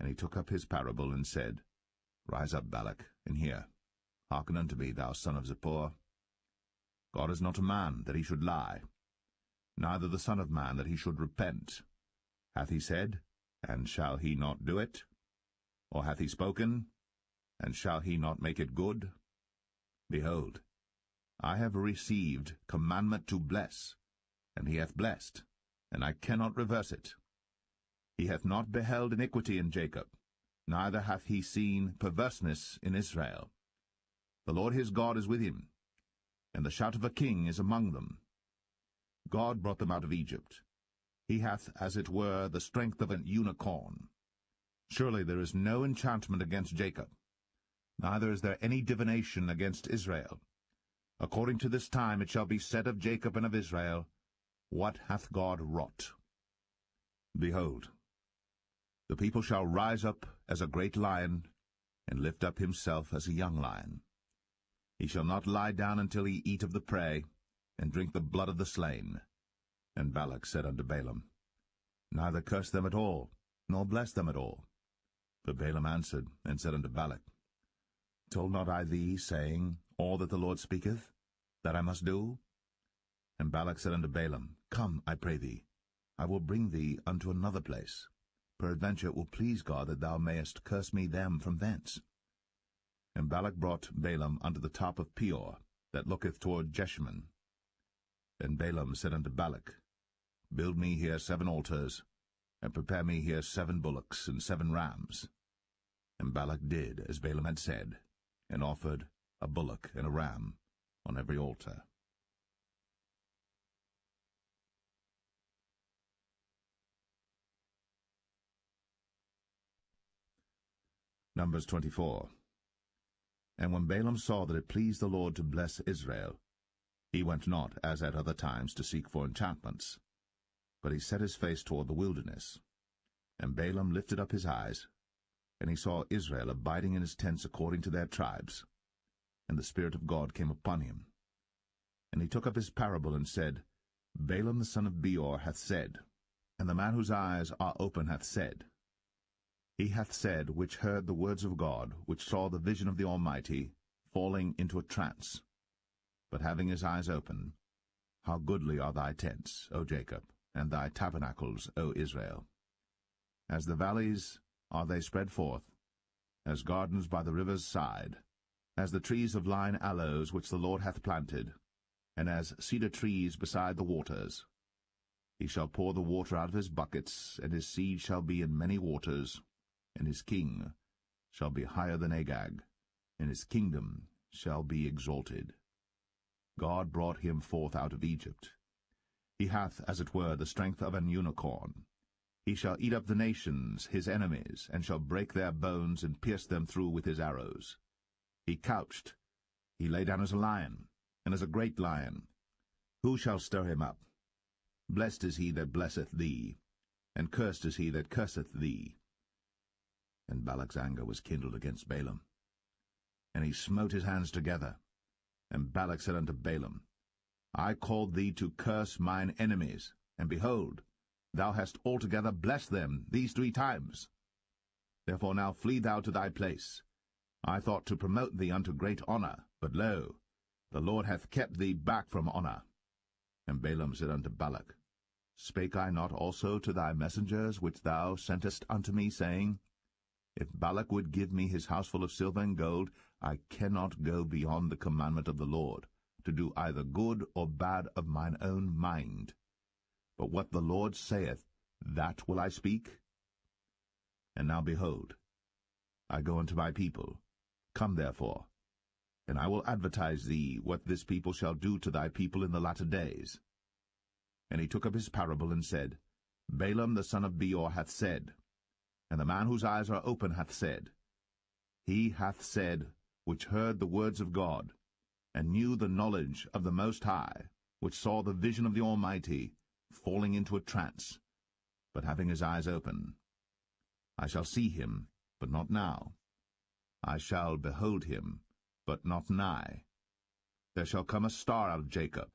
And he took up his parable, and said, Rise up, Balak, and hear. Hearken unto me, thou son of Zippor. God is not a man, that he should lie, neither the son of man, that he should repent. Hath he said, and shall he not do it? Or hath he spoken, and shall he not make it good? Behold, I have received commandment to bless, and he hath blessed, and I cannot reverse it. He hath not beheld iniquity in Jacob, neither hath he seen perverseness in Israel. The Lord his God is with him, and the shout of a king is among them. God brought them out of Egypt. He hath, as it were, the strength of an unicorn. Surely there is no enchantment against Jacob, neither is there any divination against Israel. According to this time it shall be said of Jacob and of Israel, What hath God wrought? Behold, the people shall rise up as a great lion, and lift up himself as a young lion. He shall not lie down until he eat of the prey, and drink the blood of the slain. And Balak said unto Balaam, Neither curse them at all, nor bless them at all. But Balaam answered, and said unto Balak, Told not I thee, saying, All that the Lord speaketh, that I must do? And Balak said unto Balaam, Come, I pray thee, I will bring thee unto another place. Peradventure it will please God that thou mayest curse me them from thence. And Balak brought Balaam unto the top of Peor, that looketh toward Jeshimon. And Balaam said unto Balak, Build me here 7 altars, and prepare me here 7 bullocks and 7 rams. And Balak did as Balaam had said, and offered a bullock and a ram on every altar. Numbers 24. And when Balaam saw that it pleased the Lord to bless Israel, he went not, as at other times, to seek for enchantments, but he set his face toward the wilderness. And Balaam lifted up his eyes, and he saw Israel abiding in his tents according to their tribes. And the Spirit of God came upon him. And he took up his parable, and said, Balaam the son of Beor hath said, and the man whose eyes are open hath said, He hath said, which heard the words of God, which saw the vision of the Almighty, falling into a trance. But having his eyes open, How goodly are thy tents, O Jacob, and thy tabernacles, O Israel! As the valleys are they spread forth, as gardens by the river's side, as the trees of lign aloes which the Lord hath planted, and as cedar trees beside the waters. He shall pour the water out of his buckets, and his seed shall be in many waters, and his king shall be higher than Agag, and his kingdom shall be exalted. God brought him forth out of Egypt. He hath, as it were, the strength of an unicorn. He shall eat up the nations, his enemies, and shall break their bones and pierce them through with his arrows. He couched, he lay down as a lion, and as a great lion. Who shall stir him up? Blessed is he that blesseth thee, and cursed is he that curseth thee. And Balak's anger was kindled against Balaam. And he smote his hands together. And Balak said unto Balaam, I called thee to curse mine enemies, and behold, thou hast altogether blessed them these 3 times. Therefore now flee thou to thy place. I thought to promote thee unto great honor, but lo, the Lord hath kept thee back from honor. And Balaam said unto Balak, Spake I not also to thy messengers which thou sentest unto me, saying, If Balak would give me his house full of silver and gold, I cannot go beyond the commandment of the Lord, to do either good or bad of mine own mind. But what the Lord saith, that will I speak. And now behold, I go unto my people. Come therefore, and I will advertise thee what this people shall do to thy people in the latter days. And he took up his parable, and said, Balaam the son of Beor hath said, and the man whose eyes are open hath said, He hath said, which heard the words of God, and knew the knowledge of the Most High, which saw the vision of the Almighty, falling into a trance, but having his eyes open. I shall see him, but not now. I shall behold him, but not nigh. There shall come a star out of Jacob,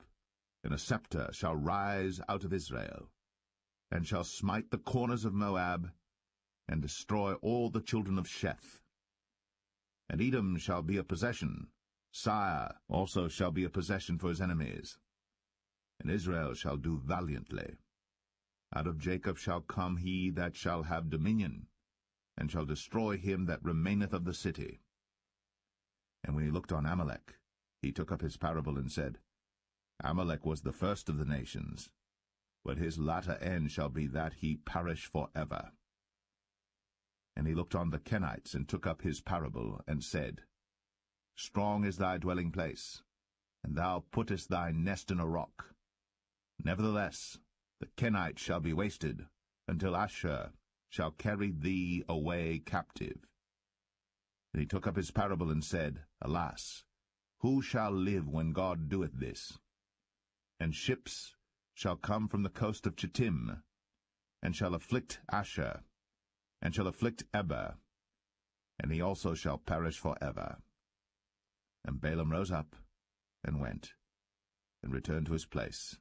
and a scepter shall rise out of Israel, and shall smite the corners of Moab, and destroy all the children of Sheth. And Edom shall be a possession, Sire also shall be a possession for his enemies. And Israel shall do valiantly. Out of Jacob shall come he that shall have dominion, and shall destroy him that remaineth of the city. And when he looked on Amalek, he took up his parable, and said, Amalek was the first of the nations, but his latter end shall be that he perish for ever. And he looked on the Kenites, and took up his parable, and said, Strong is thy dwelling place, and thou puttest thy nest in a rock. Nevertheless, the Kenites shall be wasted, until Asshur shall carry thee away captive. And he took up his parable and said, Alas, who shall live when God doeth this? And ships shall come from the coast of Chittim, and shall afflict Asshur, and shall afflict Eber, and he also shall perish for ever. And Balaam rose up, and went, and returned to his place,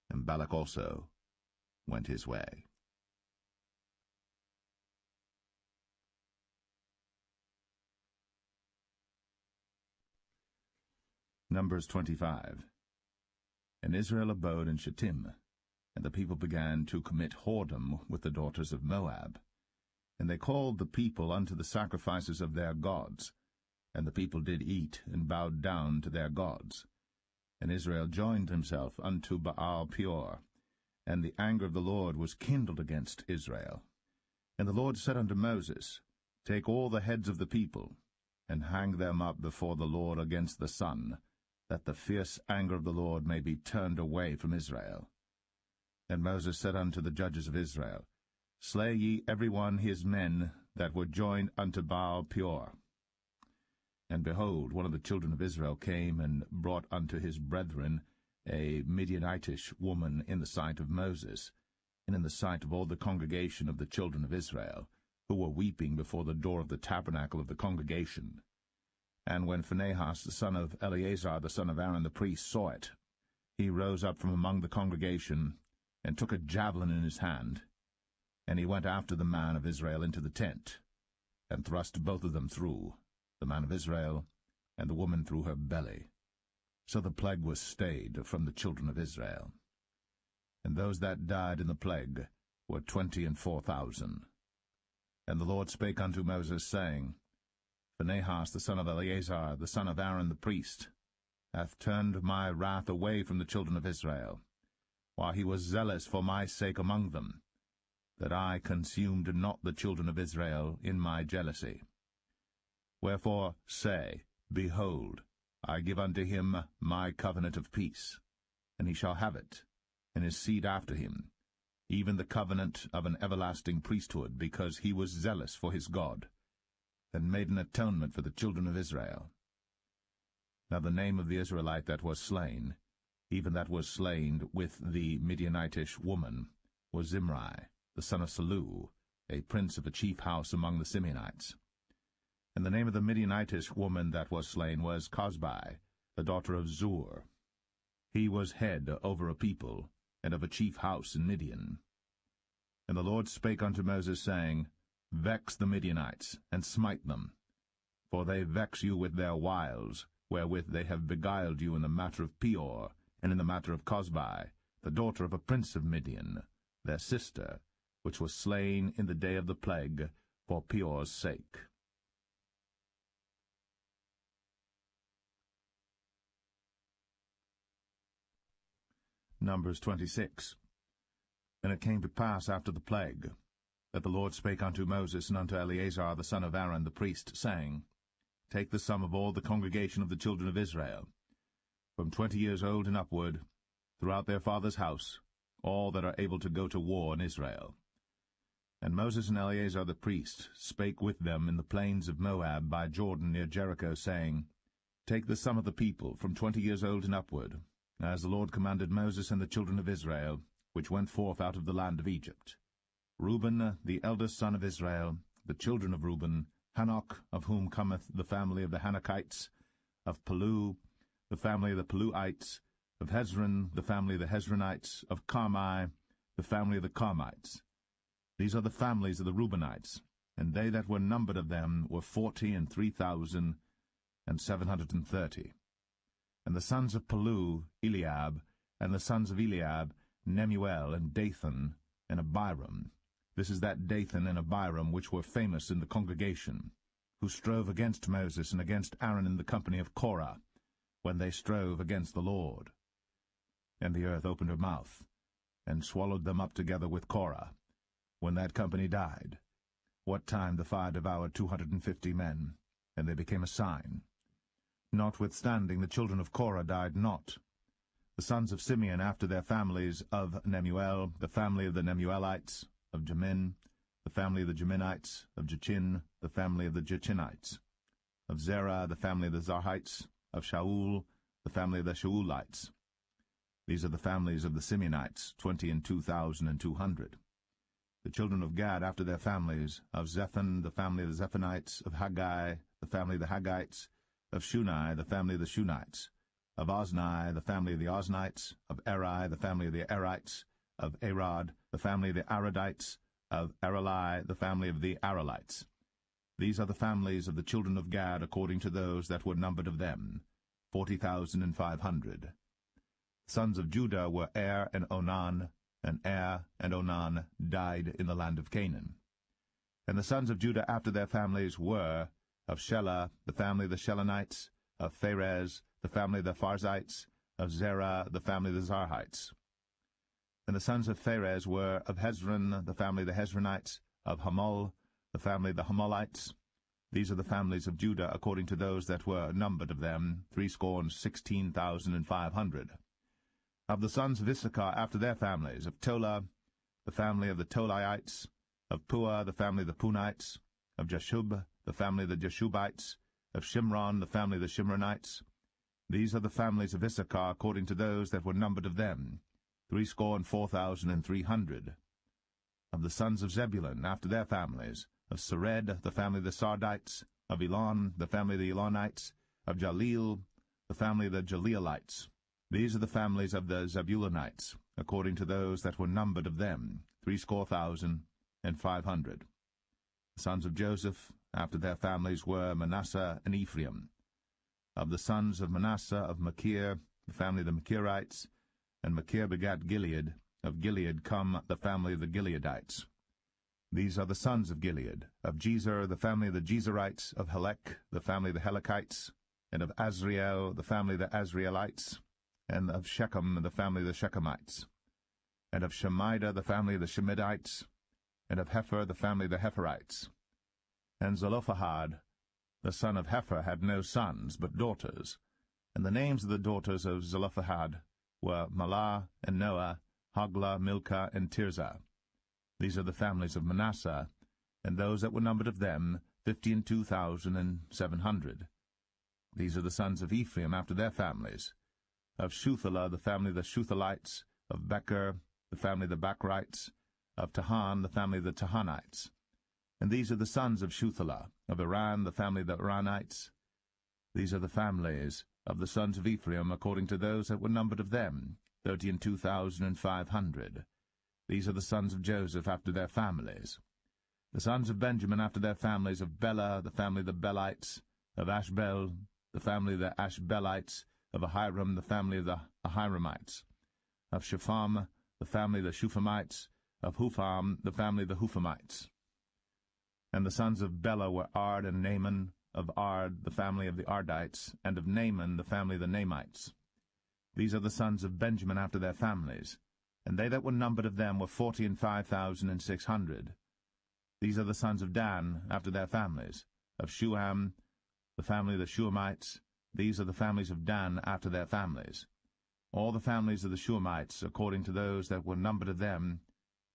and Balak also went his way. Numbers 25. And Israel abode in Shittim, and the people began to commit whoredom with the daughters of Moab. And they called the people unto the sacrifices of their gods, and the people did eat, and bowed down to their gods. And Israel joined himself unto Baal-peor, and the anger of the Lord was kindled against Israel. And the Lord said unto Moses, Take all the heads of the people, and hang them up before the Lord against the sun, that the fierce anger of the Lord may be turned away from Israel. And Moses said unto the judges of Israel, Slay ye every one his men that were joined unto Baal-peor. And behold, one of the children of Israel came and brought unto his brethren a Midianitish woman in the sight of Moses, and in the sight of all the congregation of the children of Israel, who were weeping before the door of the tabernacle of the congregation. And when Phinehas the son of Eleazar the son of Aaron the priest saw it, he rose up from among the congregation, and took a javelin in his hand, and he went after the man of Israel into the tent, and thrust both of them through, the man of Israel, and the woman through her belly. So the plague was stayed from the children of Israel. And those that died in the plague were 24,000. And the Lord spake unto Moses, saying, Phinehas the son of Eleazar, the son of Aaron the priest, hath turned my wrath away from the children of Israel, while he was zealous for my sake among them, that I consumed not the children of Israel in my jealousy. Wherefore say, Behold, I give unto him my covenant of peace, and he shall have it, and his seed after him, even the covenant of an everlasting priesthood, because he was zealous for his God, and made an atonement for the children of Israel. Now the name of the Israelite that was slain, even that was slain with the Midianitish woman, was Zimri, the son of Salu, a prince of a chief house among the Simeonites. And the name of the Midianitish woman that was slain was Cosbi, the daughter of Zur. He was head over a people, and of a chief house in Midian. And the Lord spake unto Moses, saying, Vex the Midianites, and smite them, for they vex you with their wiles, wherewith they have beguiled you in the matter of Peor, and in the matter of Cosbi, the daughter of a prince of Midian, their sister, which was slain in the day of the plague, for Peor's sake. Numbers 26. And it came to pass after the plague, that the Lord spake unto Moses and unto Eleazar the son of Aaron the priest, saying, Take the sum of all the congregation of the children of Israel, from 20 years old and upward, throughout their father's house, all that are able to go to war in Israel. And Moses and Eleazar the priest spake with them in the plains of Moab by Jordan near Jericho, saying, Take the sum of the people from 20 years old and upward, as the Lord commanded Moses and the children of Israel, which went forth out of the land of Egypt. Reuben, the eldest son of Israel, the children of Reuben, Hanok, of whom cometh the family of the Hanokites, of Palu, the family of the Paluites, of Hezron, the family of the Hezronites, of Carmi, the family of the Carmites. These are the families of the Reubenites, and they that were numbered of them were 40,003,730. And the sons of Palu, Eliab, and the sons of Eliab, Nemuel, and Dathan, and Abiram. This is that Dathan and Abiram which were famous in the congregation, who strove against Moses and against Aaron in the company of Korah, when they strove against the Lord. And the earth opened her mouth, and swallowed them up together with Korah, when that company died, what time the fire devoured 250 men, and they became a sign. Notwithstanding, the children of Korah died not. The sons of Simeon after their families, of Nemuel, the family of the Nemuelites, of Jamin, the family of the Jaminites, of Jachin, the family of the Jachinites, of Zerah, the family of the Zarhites, of Shaul, the family of the Shaulites. These are the families of the Simeonites, 22,200. The children of Gad after their families, of Zephon, the family of the Zephonites, of Haggai, the family of the Haggites, of Shuni, the family of the Shunites, of Ozni, the family of the Oznites, of Eri, the family of the Erites, of Arad, the family of the Aradites, of Arali, the family of the Aralites. These are the families of the children of Gad according to those that were numbered of them, 40,500. Sons of Judah were Er and Onan, and Er and Onan died in the land of Canaan. And the sons of Judah after their families were, of Shelah, the family of the Shelonites, of Pharez, the family of the Pharzites, of Zerah, the family of the Zarhites. And the sons of Pharez were, of Hezron, the family of the Hezronites, of Hamul, the family of the Hamulites. These are the families of Judah according to those that were numbered of them, 16,500. Of the sons of Issachar after their families, of Tola, the family of the Tolaites, of Puah, the family of the Punites, of Jashub, the family of the Jashubites, of Shimron, the family of the Shimronites. These are the families of Issachar according to those that were numbered of them, 64,300. Of the sons of Zebulun after their families, of Sered, the family of the Sardites, of Elon, the family of the Elonites, of Jaleel, the family of the Jaleelites. These are the families of the Zebulunites, according to those that were numbered of them, 60,500. The sons of Joseph after their families were Manasseh and Ephraim. Of the sons of Manasseh, of Machir, the family of the Machirites, and Machir begat Gilead. Of Gilead come the family of the Gileadites. These are the sons of Gilead. Of Jezer, the family of the Jezerites. Of Helek, the family of the Helekites. And of Azriel, the family of the Azrielites. And of Shechem, the family of the Shechemites. And of Shemida, the family of the Shemidites. And of Hepher, the family of the Hepherites. And Zelophehad, the son of Hepher, had no sons, but daughters. And the names of the daughters of Zelophehad were Mahlah and Noah, Hoglah, Milcah, and Tirzah. These are the families of Manasseh, and those that were numbered of them, 52,700. These are the sons of Ephraim after their families. Of Shuthelah, the family of the Shuthalites. Of Becher, the family of the Bachrites. Of Tahan, the family of the Tahanites. And these are the sons of Shuthelah. Of Iran, the family of the Iranites. These are the families of the sons of Ephraim according to those that were numbered of them, 32,500. These are the sons of Joseph after their families. The sons of Benjamin after their families, of Bela, the family of the Belites, of Ashbel, the family of the Ashbelites, of Ahiram, the family of the Ahiramites, of Shepham, the family of the Shuphamites, of Hupham, the family of the Huphamites. And the sons of Bela were Ard and Naaman, of Ard, the family of the Ardites, and of Naaman, the family of the Naamites. These are the sons of Benjamin after their families, and they that were numbered of them were 45,600. These are the sons of Dan after their families, of Shuham, the family of the Shuhamites. These are the families of Dan after their families. All the families of the Shuhamites, according to those that were numbered of them,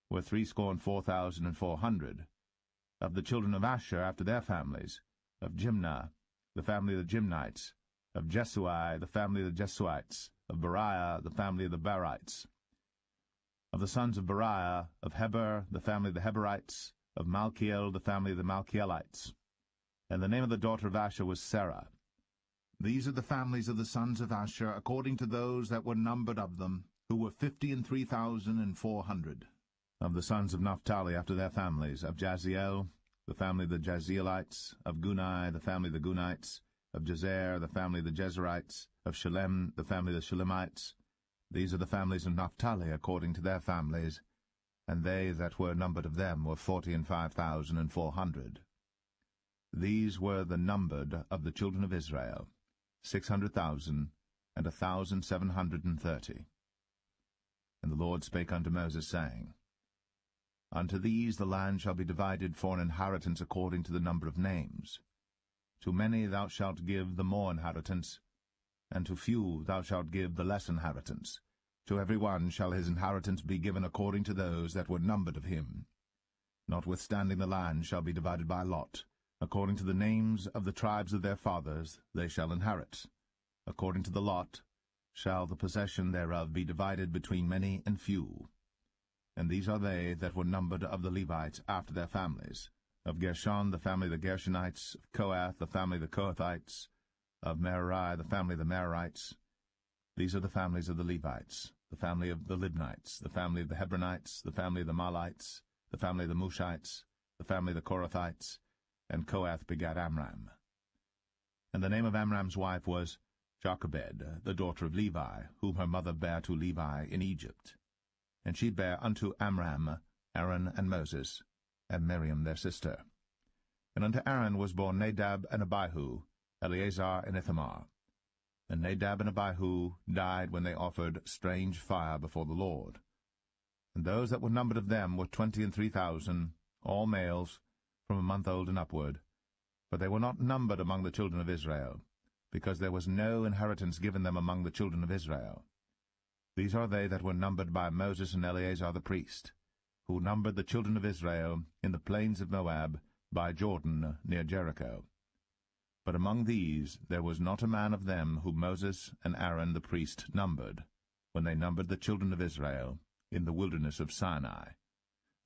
were 64,400. Of the children of Asher after their families, of Jimnah, the family of the Jimnites, of Jesui, the family of the Jesuites, of Beriah, the family of the Berites. Of the sons of Beriah, of Heber, the family of the Heberites, of Malkiel, the family of the Malkielites. And the name of the daughter of Asher was Sarah. These are the families of the sons of Asher, according to those that were numbered of them, who were 53,400. Of the sons of Naphtali after their families, of Jaziel, the family of the Jazielites, of Gunai, the family of the Gunites, of Jezer, the family of the Jezerites, of Shalem, the family of the Shalemites. These are the families of Naphtali according to their families, and they that were numbered of them were 45,400. These were the numbered of the children of Israel, 600,000 and 1,730. And the Lord spake unto Moses, saying, Unto these the land shall be divided for an inheritance according to the number of names. To many thou shalt give the more inheritance, and to few thou shalt give the less inheritance. To every one shall his inheritance be given according to those that were numbered of him. Notwithstanding the land shall be divided by lot. According to the names of the tribes of their fathers they shall inherit. According to the lot shall the possession thereof be divided between many and few. And these are they that were numbered of the Levites after their families. Of Gershon, the family of the Gershonites. Of Kohath, the family of the Kohathites. Of Merari, the family of the Merarites. These are the families of the Levites, the family of the Libnites, the family of the Hebronites, the family of the Mahlites, the family of the Mushites, the family of the Korathites. And Kohath begat Amram. And the name of Amram's wife was Jochebed, the daughter of Levi, whom her mother bare to Levi in Egypt. And she bare unto Amram Aaron and Moses, and Miriam their sister. And unto Aaron was born Nadab and Abihu, Eleazar and Ithamar. And Nadab and Abihu died when they offered strange fire before the Lord. And those that were numbered of them were 23,000, all males, from a month old and upward. But they were not numbered among the children of Israel, because there was no inheritance given them among the children of Israel. These are they that were numbered by Moses and Eleazar the priest, who numbered the children of Israel in the plains of Moab, by Jordan near Jericho. But among these there was not a man of them whom Moses and Aaron the priest numbered, when they numbered the children of Israel in the wilderness of Sinai.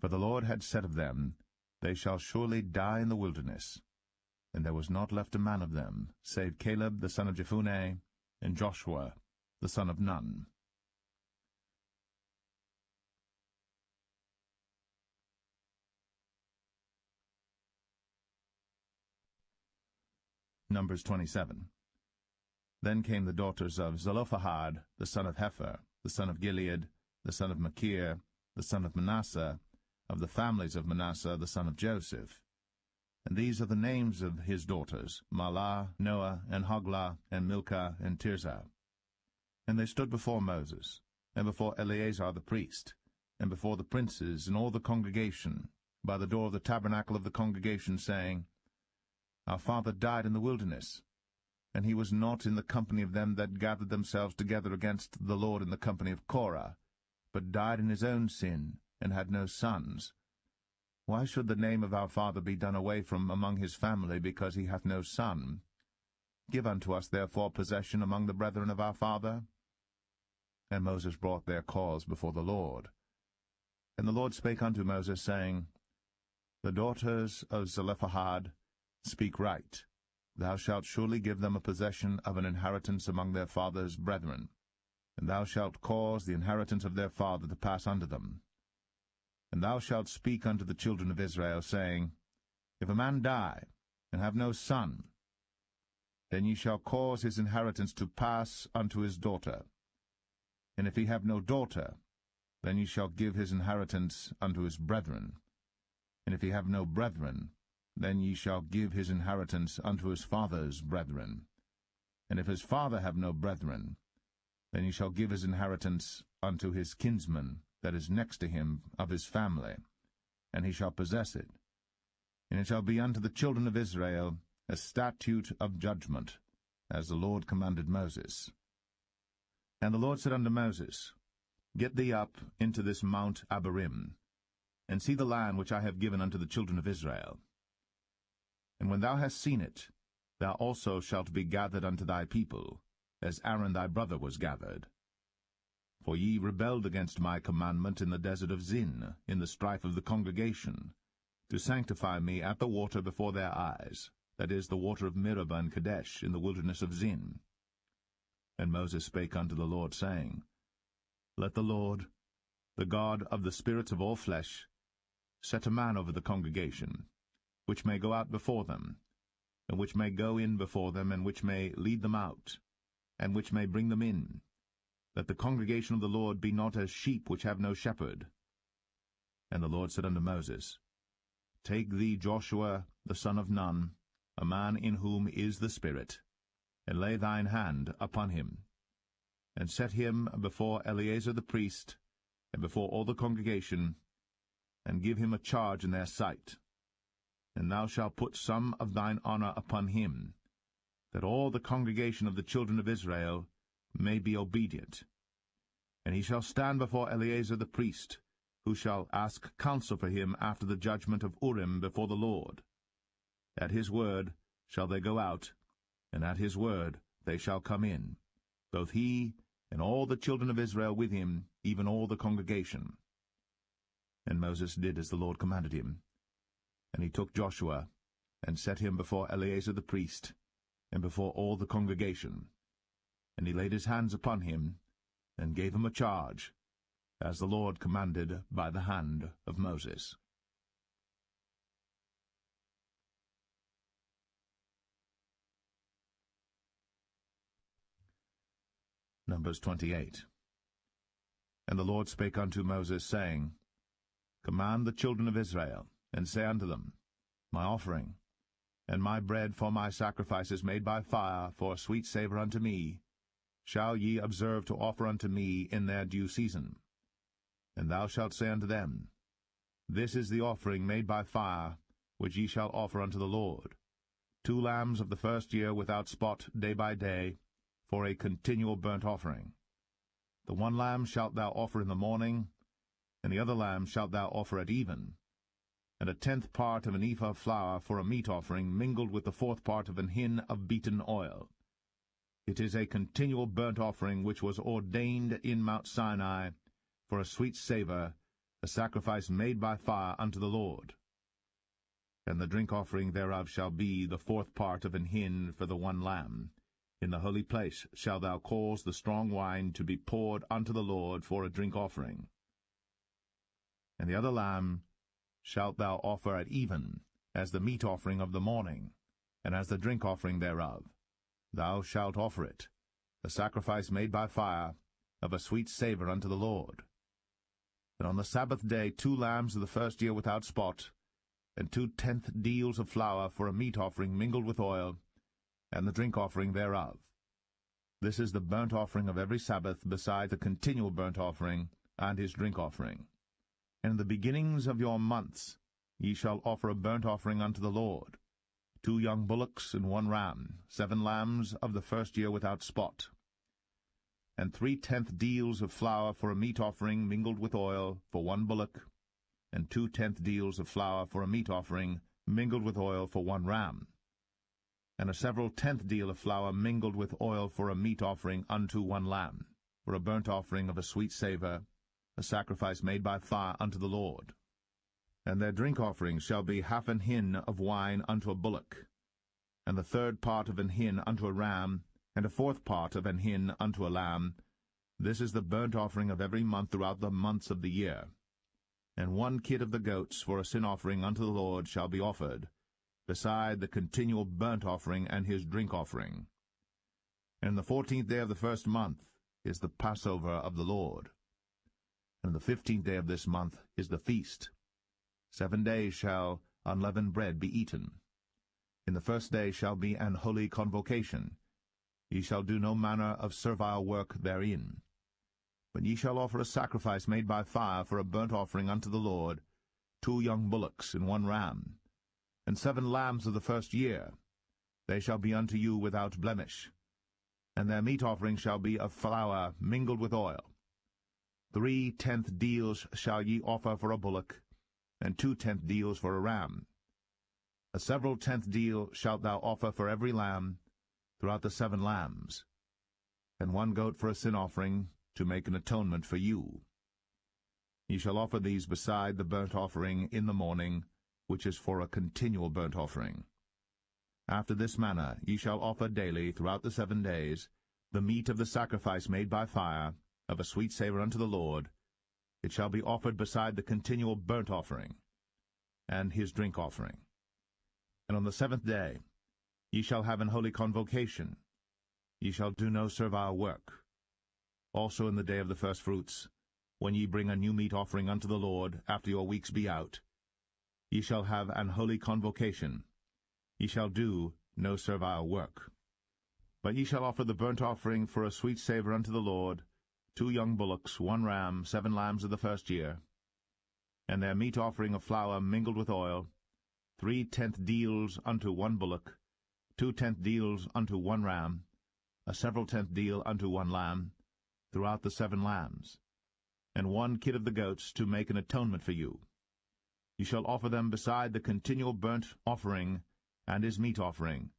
For the Lord had said of them, They shall surely die in the wilderness. And there was not left a man of them, save Caleb the son of Jephunneh, and Joshua the son of Nun. Numbers 27. Then came the daughters of Zelophehad, the son of Hepher, the son of Gilead, the son of Machir, the son of Manasseh, of the families of Manasseh, the son of Joseph. And these are the names of his daughters, Mahlah, Noah, and Hoglah, and Milcah, and Tirzah. And they stood before Moses, and before Eleazar the priest, and before the princes and all the congregation, by the door of the tabernacle of the congregation, saying, Our father died in the wilderness, and he was not in the company of them that gathered themselves together against the Lord in the company of Korah, but died in his own sin, and had no sons. Why should the name of our father be done away from among his family, because he hath no son? Give unto us therefore possession among the brethren of our father. And Moses brought their cause before the Lord. And the Lord spake unto Moses, saying, The daughters of Zelophehad speak right. Thou shalt surely give them a possession of an inheritance among their father's brethren, and thou shalt cause the inheritance of their father to pass unto them. And thou shalt speak unto the children of Israel, saying, If a man die, and have no son, then ye shall cause his inheritance to pass unto his daughter. And if he have no daughter, then ye shall give his inheritance unto his brethren. And if he have no brethren, then ye shall give his inheritance unto his father's brethren. And if his father have no brethren, then ye shall give his inheritance unto his kinsman that is next to him of his family, and he shall possess it. And it shall be unto the children of Israel a statute of judgment, as the Lord commanded Moses. And the Lord said unto Moses, Get thee up into this Mount Abarim, and see the land which I have given unto the children of Israel. And when thou hast seen it, thou also shalt be gathered unto thy people, as Aaron thy brother was gathered. For ye rebelled against my commandment in the desert of Zin, in the strife of the congregation, to sanctify me at the water before their eyes, that is, the water of Meribah and Kadesh, in the wilderness of Zin. And Moses spake unto the Lord, saying, Let the Lord, the God of the spirits of all flesh, set a man over the congregation, which may go out before them, and which may go in before them, and which may lead them out, and which may bring them in, that the congregation of the Lord be not as sheep which have no shepherd. And the Lord said unto Moses, Take thee Joshua the son of Nun, a man in whom is the Spirit, and lay thine hand upon him, and set him before Eleazar the priest, and before all the congregation, and give him a charge in their sight. and thou shalt put some of thine honor upon him, that all the congregation of the children of Israel may be obedient. And he shall stand before Eleazar the priest, who shall ask counsel for him after the judgment of Urim before the Lord. At his word shall they go out, and at his word they shall come in, both he and all the children of Israel with him, even all the congregation. And Moses did as the Lord commanded him. And he took Joshua, and set him before Eleazar the priest, and before all the congregation. And he laid his hands upon him, and gave him a charge, as the Lord commanded by the hand of Moses. Numbers 28. And the Lord spake unto Moses, saying, Command the children of Israel, and say unto them, My offering, and my bread for my sacrifices made by fire for a sweet savour unto me, shall ye observe to offer unto me in their due season. And thou shalt say unto them, This is the offering made by fire, which ye shall offer unto the Lord, 2 lambs of the first year without spot day by day, for a continual burnt offering. The 1 lamb shalt thou offer in the morning, and the other lamb shalt thou offer at even, and 1/10 part of an ephah of flour for a meat offering mingled with the 4th part of an hin of beaten oil. It is a continual burnt offering which was ordained in Mount Sinai for a sweet savour, a sacrifice made by fire unto the Lord. And the drink offering thereof shall be the 4th part of an hin for the 1 lamb. In the holy place shalt thou cause the strong wine to be poured unto the Lord for a drink offering. And the other lamb shalt thou offer at even, as the meat offering of the morning, and as the drink offering thereof. Thou shalt offer it, a sacrifice made by fire, of a sweet savour unto the Lord. And on the Sabbath day 2 lambs of the first year without spot, and 2/10 deals of flour for a meat offering mingled with oil, and the drink offering thereof. This is the burnt offering of every Sabbath, beside the continual burnt offering, and his drink offering. And in the beginnings of your months ye shall offer a burnt offering unto the Lord, 2 young bullocks and 1 ram, 7 lambs of the first year without spot, and 3/10 deals of flour for a meat offering mingled with oil for 1 bullock, and 2/10 deals of flour for a meat offering mingled with oil for 1 ram, and a several 10th deal of flour mingled with oil for a meat offering unto 1 lamb, for a burnt offering of a sweet savour, a sacrifice made by fire unto the Lord. And their drink offering shall be 1/2 an hin of wine unto a bullock, and the 1/3 part of an hin unto a ram, and a 4th part of an hin unto a lamb. This is the burnt offering of every month throughout the months of the year. And 1 kid of the goats for a sin offering unto the Lord shall be offered, beside the continual burnt offering and his drink offering. And the 14th day of the first month is the Passover of the Lord. And the 15th day of this month is the feast. 7 days shall unleavened bread be eaten. In the first day shall be an holy convocation. Ye shall do no manner of servile work therein. But ye shall offer a sacrifice made by fire for a burnt offering unto the Lord, 2 young bullocks and 1 ram, and 7 lambs of the first year. They shall be unto you without blemish. And their meat offering shall be of flour mingled with oil. 3/10 deals shall ye offer for a bullock, and 2/10 deals for a ram. A several 10th deal shalt thou offer for every lamb, throughout the 7 lambs, and 1 goat for a sin offering, to make an atonement for you. Ye shall offer these beside the burnt offering in the morning, which is for a continual burnt offering. After this manner ye shall offer daily throughout the 7 days the meat of the sacrifice made by fire, of a sweet savour unto the Lord. It shall be offered beside the continual burnt offering, and his drink offering. And on the 7th day ye shall have an holy convocation. Ye shall do no servile work. Also in the day of the firstfruits, when ye bring a new meat offering unto the Lord, after your weeks be out, ye shall have an holy convocation. Ye shall do no servile work. But ye shall offer the burnt offering for a sweet savour unto the Lord, 2 young bullocks, 1 ram, 7 lambs of the first year, and their meat offering of flour mingled with oil, 3/10 deals unto 1 bullock, 2/10 deals unto 1 ram, a several tenth deal unto 1 lamb, throughout the 7 lambs, and 1 kid of the goats to make an atonement for you. You shall offer them beside the continual burnt offering and his meat offering.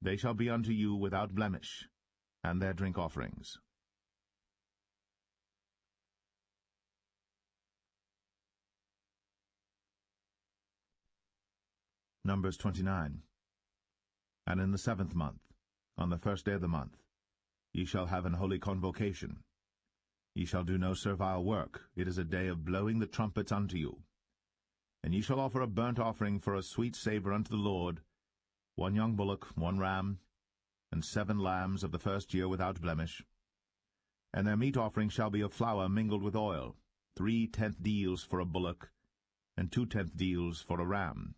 They shall be unto you without blemish, and their drink offerings. Numbers 29. And in the 7th month, on the 1st day of the month, ye shall have an holy convocation. Ye shall do no servile work. It is a day of blowing the trumpets unto you. And ye shall offer a burnt offering for a sweet savour unto the Lord, 1 young bullock, 1 ram, and 7 lambs of the 1st year without blemish. And their meat offering shall be of flour mingled with oil, 3/10 deals for a bullock, and 2/10 deals for a ram,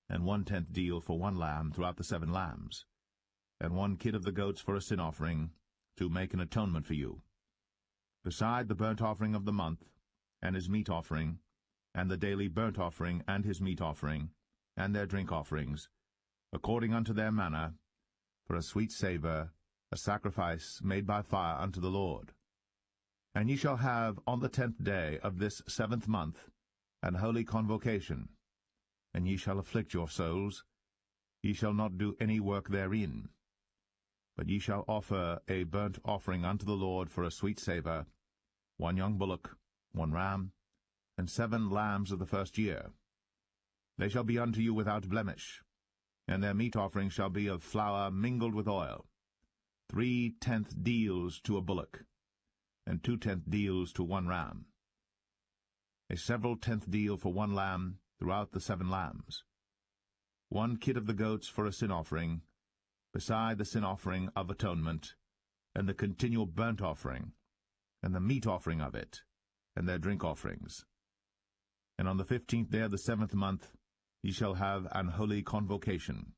and 1/10 deal for 1 lamb throughout the 7 lambs, and 1 kid of the goats for a sin offering, to make an atonement for you, beside the burnt offering of the month, and his meat offering, and the daily burnt offering and his meat offering, and their drink offerings, according unto their manner, for a sweet savour, a sacrifice made by fire unto the Lord. And ye shall have on the 10th day of this 7th month an holy convocation, and ye shall afflict your souls. Ye shall not do any work therein. But ye shall offer a burnt offering unto the Lord for a sweet savour, 1 young bullock, 1 ram, and 7 lambs of the 1st year. They shall be unto you without blemish, and their meat offering shall be of flour mingled with oil, 3/10 deals to a bullock, and 2/10 deals to 1 ram, a several tenth deal for 1 lamb throughout the 7 lambs, 1 kid of the goats for a sin offering, beside the sin offering of atonement, and the continual burnt offering, and the meat offering of it, and their drink offerings. And on the 15th day of the 7th month ye shall have an holy convocation.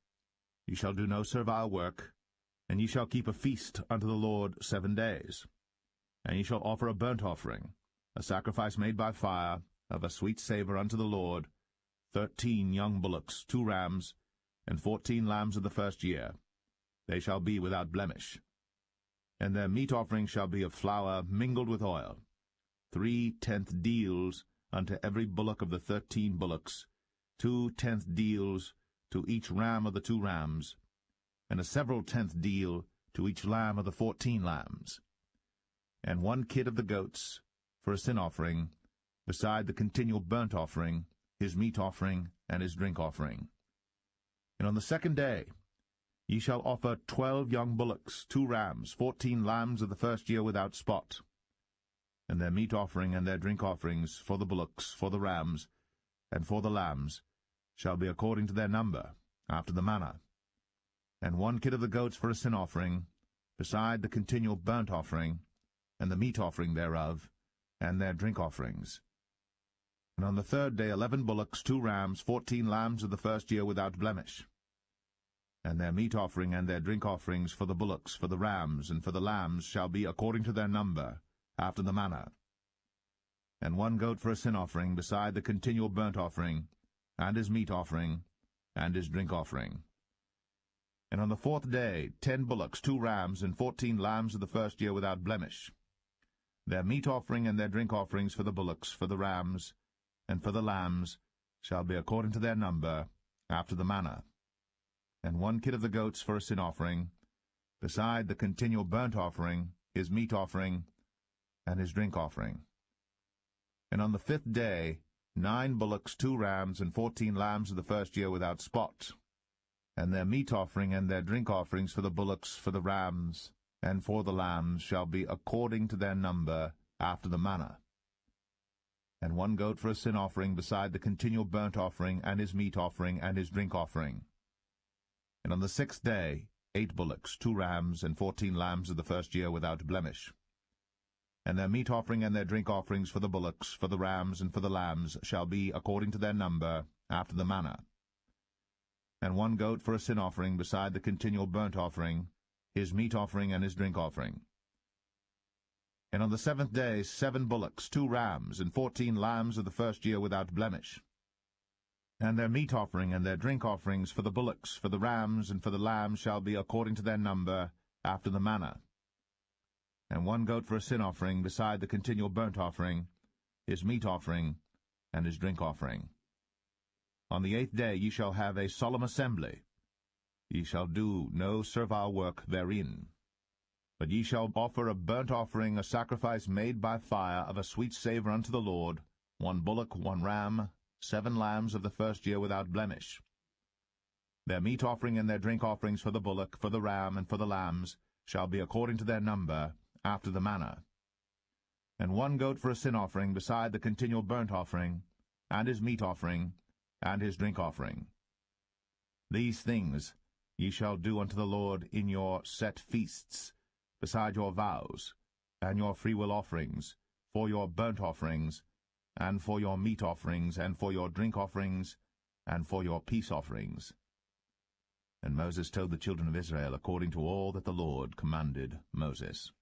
Ye shall do no servile work, and ye shall keep a feast unto the Lord 7 days. And ye shall offer a burnt offering, a sacrifice made by fire, of a sweet savour unto the Lord, 13 young bullocks, 2 rams, and 14 lambs of the 1st year. They shall be without blemish. And their meat offering shall be of flour mingled with oil, 3/10 deals unto every bullock of the 13 bullocks, 2/10 deals to each ram of the 2 rams, and a several tenth deal to each lamb of the 14 lambs, and 1 kid of the goats for a sin offering, beside the continual burnt offering, his meat offering, and his drink offering. And on the 2nd day ye shall offer 12 young bullocks, 2 rams, 14 lambs of the 1st year without spot, and their meat offering and their drink offerings for the bullocks, for the rams, and for the lambs shall be according to their number, after the manner, and 1 kid of the goats for a sin offering, beside the continual burnt offering, and the meat offering thereof, and their drink offerings. And on the 3rd day 11 bullocks, 2 rams, 14 lambs of the 1st year without blemish, and their meat offering and their drink offerings for the bullocks, for the rams, and for the lambs shall be according to their number, after the manner, and 1 goat for a sin offering, beside the continual burnt offering, and his meat offering, and his drink offering. And on the 4th day 10 bullocks, 2 rams, and 14 lambs of the 1st year without blemish, their meat offering and their drink offerings for the bullocks, for the rams, and for the lambs shall be according to their number, after the manner, and 1 kid of the goats for a sin offering, beside the continual burnt offering, his meat offering, and his drink offering. And on the 5th day 9 bullocks, 2 rams, and 14 lambs of the 1st year without spot, and their meat offering and their drink offerings for the bullocks, for the rams, and for the lambs shall be according to their number, after the manner, and 1 goat for a sin offering, beside the continual burnt offering, and his meat offering, and his drink offering. And on the 6th day 8 bullocks, 2 rams, and 14 lambs of the 1st year without blemish, and their meat offering and their drink offerings for the bullocks, for the rams, and for the lambs shall be according to their number, after the manner, and 1 goat for a sin offering, beside the continual burnt offering, his meat offering and his drink offering. And on the 7th day 7 bullocks, 2 rams, and 14 lambs of the 1st year without blemish, And their meat offering and their drink offerings for the bullocks, for the rams, and for the lambs shall be according to their number, after the manner. And 1 goat for a sin offering, beside the continual burnt offering, his meat offering, and his drink offering. On the 8th day ye shall have a solemn assembly. Ye shall do no servile work therein. But ye shall offer a burnt offering, a sacrifice made by fire, of a sweet savour unto the Lord, 1 bullock, 1 ram, 7 lambs of the first year without blemish. Their meat offering and their drink offerings for the bullock, for the ram, and for the lambs shall be according to their number, after the manner. And 1 goat for a sin offering, beside the continual burnt offering, and his meat offering, and his drink offering. These things ye shall do unto the Lord in your set feasts, beside your vows, and your freewill offerings, for your burnt offerings, and for your meat offerings, and for your drink offerings, and for your peace offerings. And Moses told the children of Israel according to all that the Lord commanded Moses.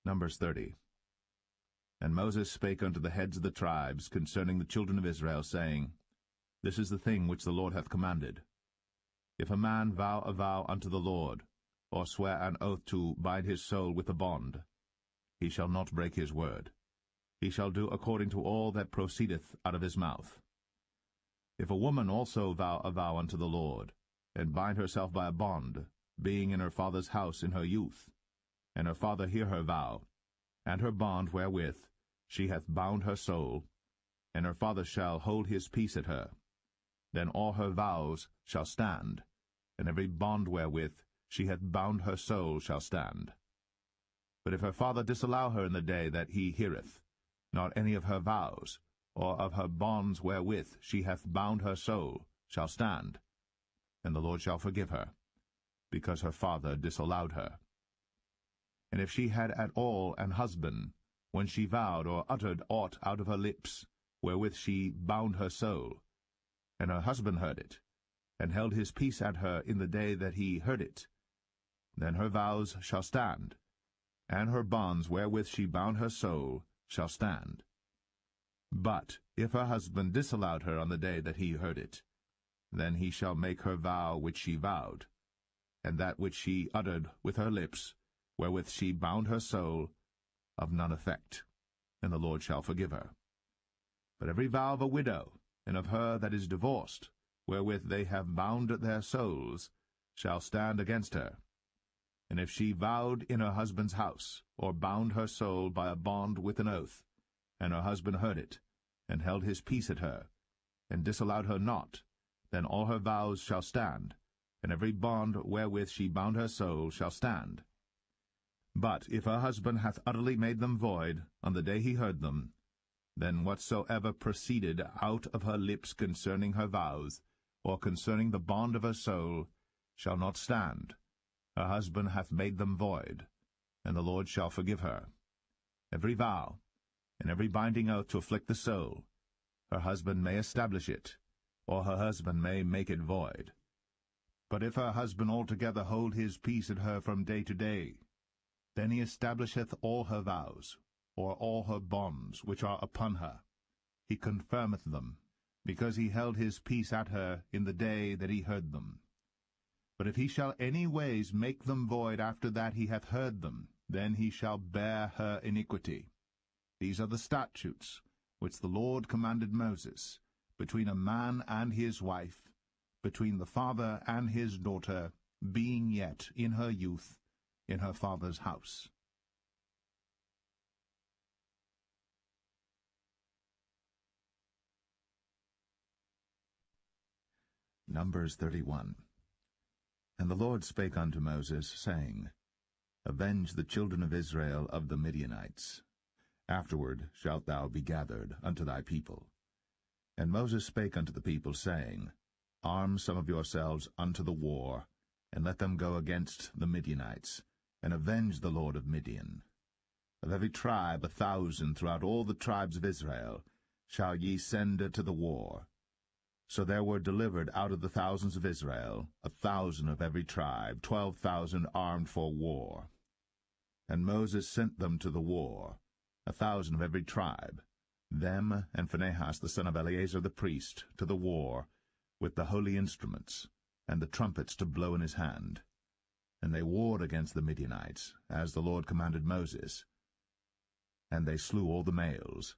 Numbers 30. And Moses spake unto the heads of the tribes concerning the children of Israel, saying, This is the thing which the Lord hath commanded. If a man vow a vow unto the Lord, or swear an oath to bind his soul with a bond, he shall not break his word. He shall do according to all that proceedeth out of his mouth. If a woman also vow a vow unto the Lord, and bind herself by a bond, being in her father's house in her youth, and her father hear her vow, and her bond wherewith she hath bound her soul, and her father shall hold his peace at her, then all her vows shall stand, and every bond wherewith she hath bound her soul shall stand. But if her father disallow her in the day that he heareth, not any of her vows, or of her bonds wherewith she hath bound her soul, shall stand, and the Lord shall forgive her, because her father disallowed her. And if she had at all an husband, when she vowed or uttered aught out of her lips, wherewith she bound her soul, and her husband heard it, and held his peace at her in the day that he heard it, then her vows shall stand, and her bonds wherewith she bound her soul shall stand. But if her husband disallowed her on the day that he heard it, then he shall make her vow which she vowed, and that which she uttered with her lips, wherewith she bound her soul, of none effect, and the Lord shall forgive her. But every vow of a widow, and of her that is divorced, wherewith they have bound their souls, shall stand against her. And if she vowed in her husband's house, or bound her soul by a bond with an oath, and her husband heard it, and held his peace at her, and disallowed her not, then all her vows shall stand, and every bond wherewith she bound her soul shall stand. But if her husband hath utterly made them void on the day he heard them, then whatsoever proceeded out of her lips concerning her vows, or concerning the bond of her soul, shall not stand. Her husband hath made them void, and the Lord shall forgive her. Every vow, and every binding oath to afflict the soul, her husband may establish it, or her husband may make it void. But if her husband altogether hold his peace at her from day to day, then he establisheth all her vows, or all her bonds which are upon her. He confirmeth them, because he held his peace at her in the day that he heard them. But if he shall any ways make them void after that he hath heard them, then he shall bear her iniquity. These are the statutes which the Lord commanded Moses, between a man and his wife, between the father and his daughter, being yet in her youth, in her father's house. Numbers 31. And the Lord spake unto Moses, saying, Avenge the children of Israel of the Midianites. Afterward shalt thou be gathered unto thy people. And Moses spake unto the people, saying, Arm some of yourselves unto the war, and let them go against the Midianites, and avenge the Lord of Midian. Of every tribe 1,000 throughout all the tribes of Israel shall ye send to the war. So there were delivered out of the thousands of Israel 1,000 of every tribe, 12,000 armed for war. And Moses sent them to the war, 1,000 of every tribe, them and Phinehas the son of Eleazar the priest, to the war, with the holy instruments, and the trumpets to blow in his hand. And they warred against the Midianites, as the Lord commanded Moses. And they slew all the males,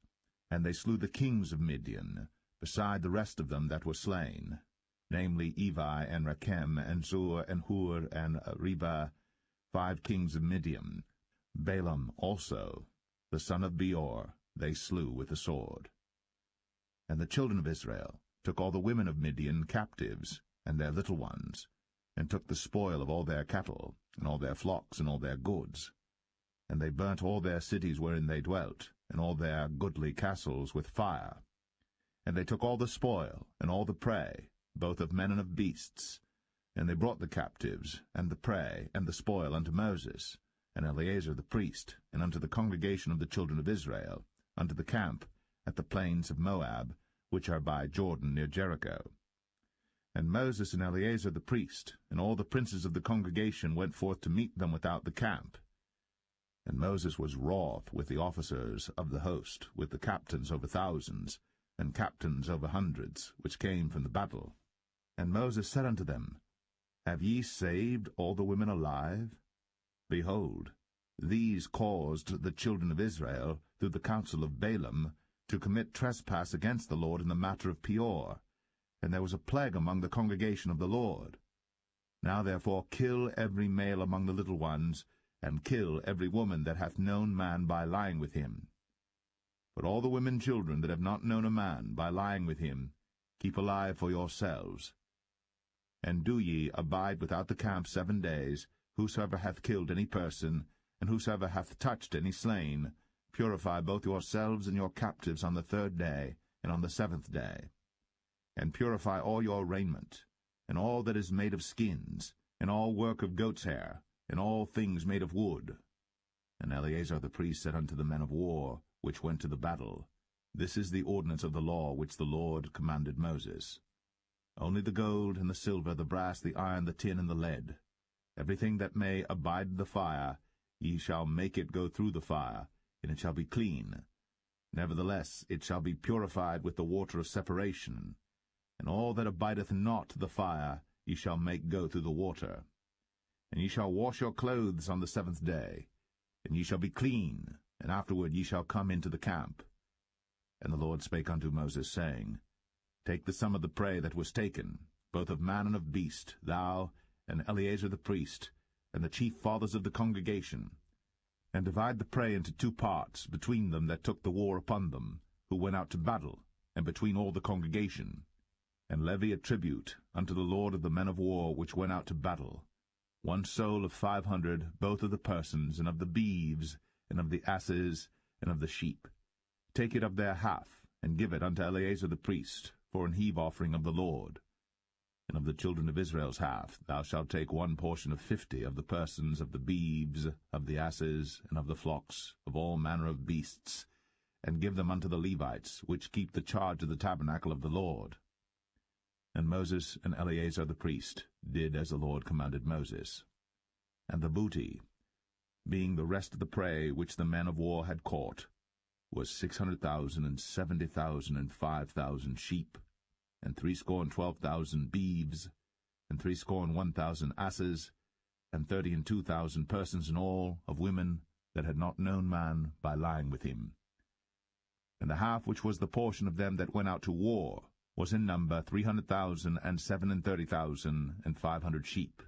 and they slew the kings of Midian, beside the rest of them that were slain, namely Evi, and Rechem, and Zur, and Hur, and Reba, 5 kings of Midian. Balaam also, the son of Beor, they slew with the sword. And the children of Israel took all the women of Midian captives, and their little ones, and took the spoil of all their cattle, and all their flocks, and all their goods. And they burnt all their cities wherein they dwelt, and all their goodly castles with fire. And they took all the spoil, and all the prey, both of men and of beasts. And they brought the captives, and the prey, and the spoil unto Moses, and Eleazar the priest, and unto the congregation of the children of Israel, unto the camp at the plains of Moab, which are by Jordan near Jericho. And Moses and Eleazar the priest, and all the princes of the congregation went forth to meet them without the camp. And Moses was wroth with the officers of the host, with the captains over thousands, and captains over hundreds, which came from the battle. And Moses said unto them, Have ye saved all the women alive? Behold, these caused the children of Israel, through the counsel of Balaam, to commit trespass against the Lord in the matter of Peor, and there was a plague among the congregation of the Lord. Now therefore kill every male among the little ones, and kill every woman that hath known man by lying with him. But all the women children that have not known a man by lying with him, keep alive for yourselves. And do ye abide without the camp 7 days, whosoever hath killed any person, and whosoever hath touched any slain, purify both yourselves and your captives on the 3rd day, and on the 7th day. And purify all your raiment, and all that is made of skins, and all work of goat's hair, and all things made of wood. And Eleazar the priest said unto the men of war, which went to the battle, This is the ordinance of the law which the Lord commanded Moses. Only the gold, and the silver, the brass, the iron, the tin, and the lead, everything that may abide the fire, ye shall make it go through the fire, and it shall be clean. Nevertheless it shall be purified with the water of separation, and all that abideth not the fire ye shall make go through the water. And ye shall wash your clothes on the 7th day, and ye shall be clean, and afterward ye shall come into the camp. And the Lord spake unto Moses, saying, Take the sum of the prey that was taken, both of man and of beast, thou, and Eleazar the priest, and the chief fathers of the congregation, and divide the prey into 2 parts, between them that took the war upon them, who went out to battle, and between all the congregation, and levy a tribute unto the Lord of the men of war which went out to battle, 1 soul of 500, both of the persons, and of the beeves, and of the asses, and of the sheep. Take it of their half, and give it unto Eleazar the priest, for an heave offering of the Lord. And of the children of Israel's half thou shalt take 1 portion of 50 of the persons, of the beeves, of the asses, and of the flocks, of all manner of beasts, and give them unto the Levites, which keep the charge of the tabernacle of the Lord. And Moses and Eleazar the priest did as the Lord commanded Moses. And the booty, being the rest of the prey which the men of war had caught, was 600,000, and 70,000, and 5,000 sheep, and 12,000 beeves, and 1,000 asses, and 32,000 persons in all, of women that had not known man by lying with him. And the half which was the portion of them that went out to war was in number 300,000, and 37,000, and 500 sheep.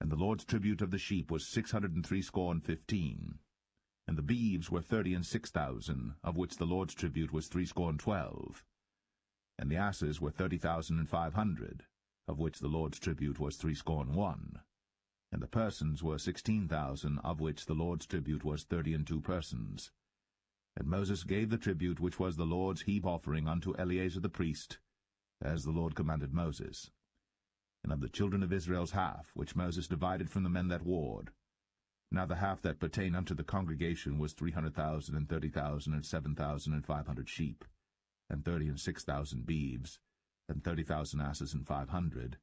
And the Lord's tribute of the sheep was 615. And the beeves were 36,000, of which the Lord's tribute was 312. And the asses were 30,500, of which the Lord's tribute was 301. And the persons were 16,000, of which the Lord's tribute was 32 persons. And Moses gave the tribute which was the Lord's heave offering unto Eleazar the priest, as the Lord commanded Moses. And of the children of Israel's half, which Moses divided from the men that warred, now the half that pertained unto the congregation was 300,000, and 30,000, and 7,500 sheep, and 36,000 beeves, and 30,000 asses, and 500,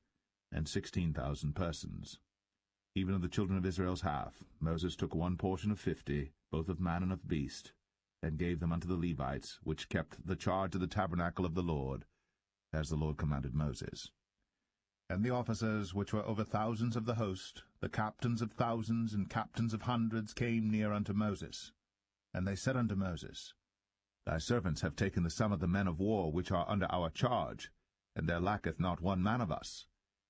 and 16,000 persons. Even of the children of Israel's half, Moses took one portion of 50, both of man and of beast, and gave them unto the Levites, which kept the charge of the tabernacle of the Lord, as the Lord commanded Moses. And the officers which were over thousands of the host, the captains of thousands and captains of hundreds, came near unto Moses. And they said unto Moses, Thy servants have taken the sum of the men of war which are under our charge, and there lacketh not one man of us.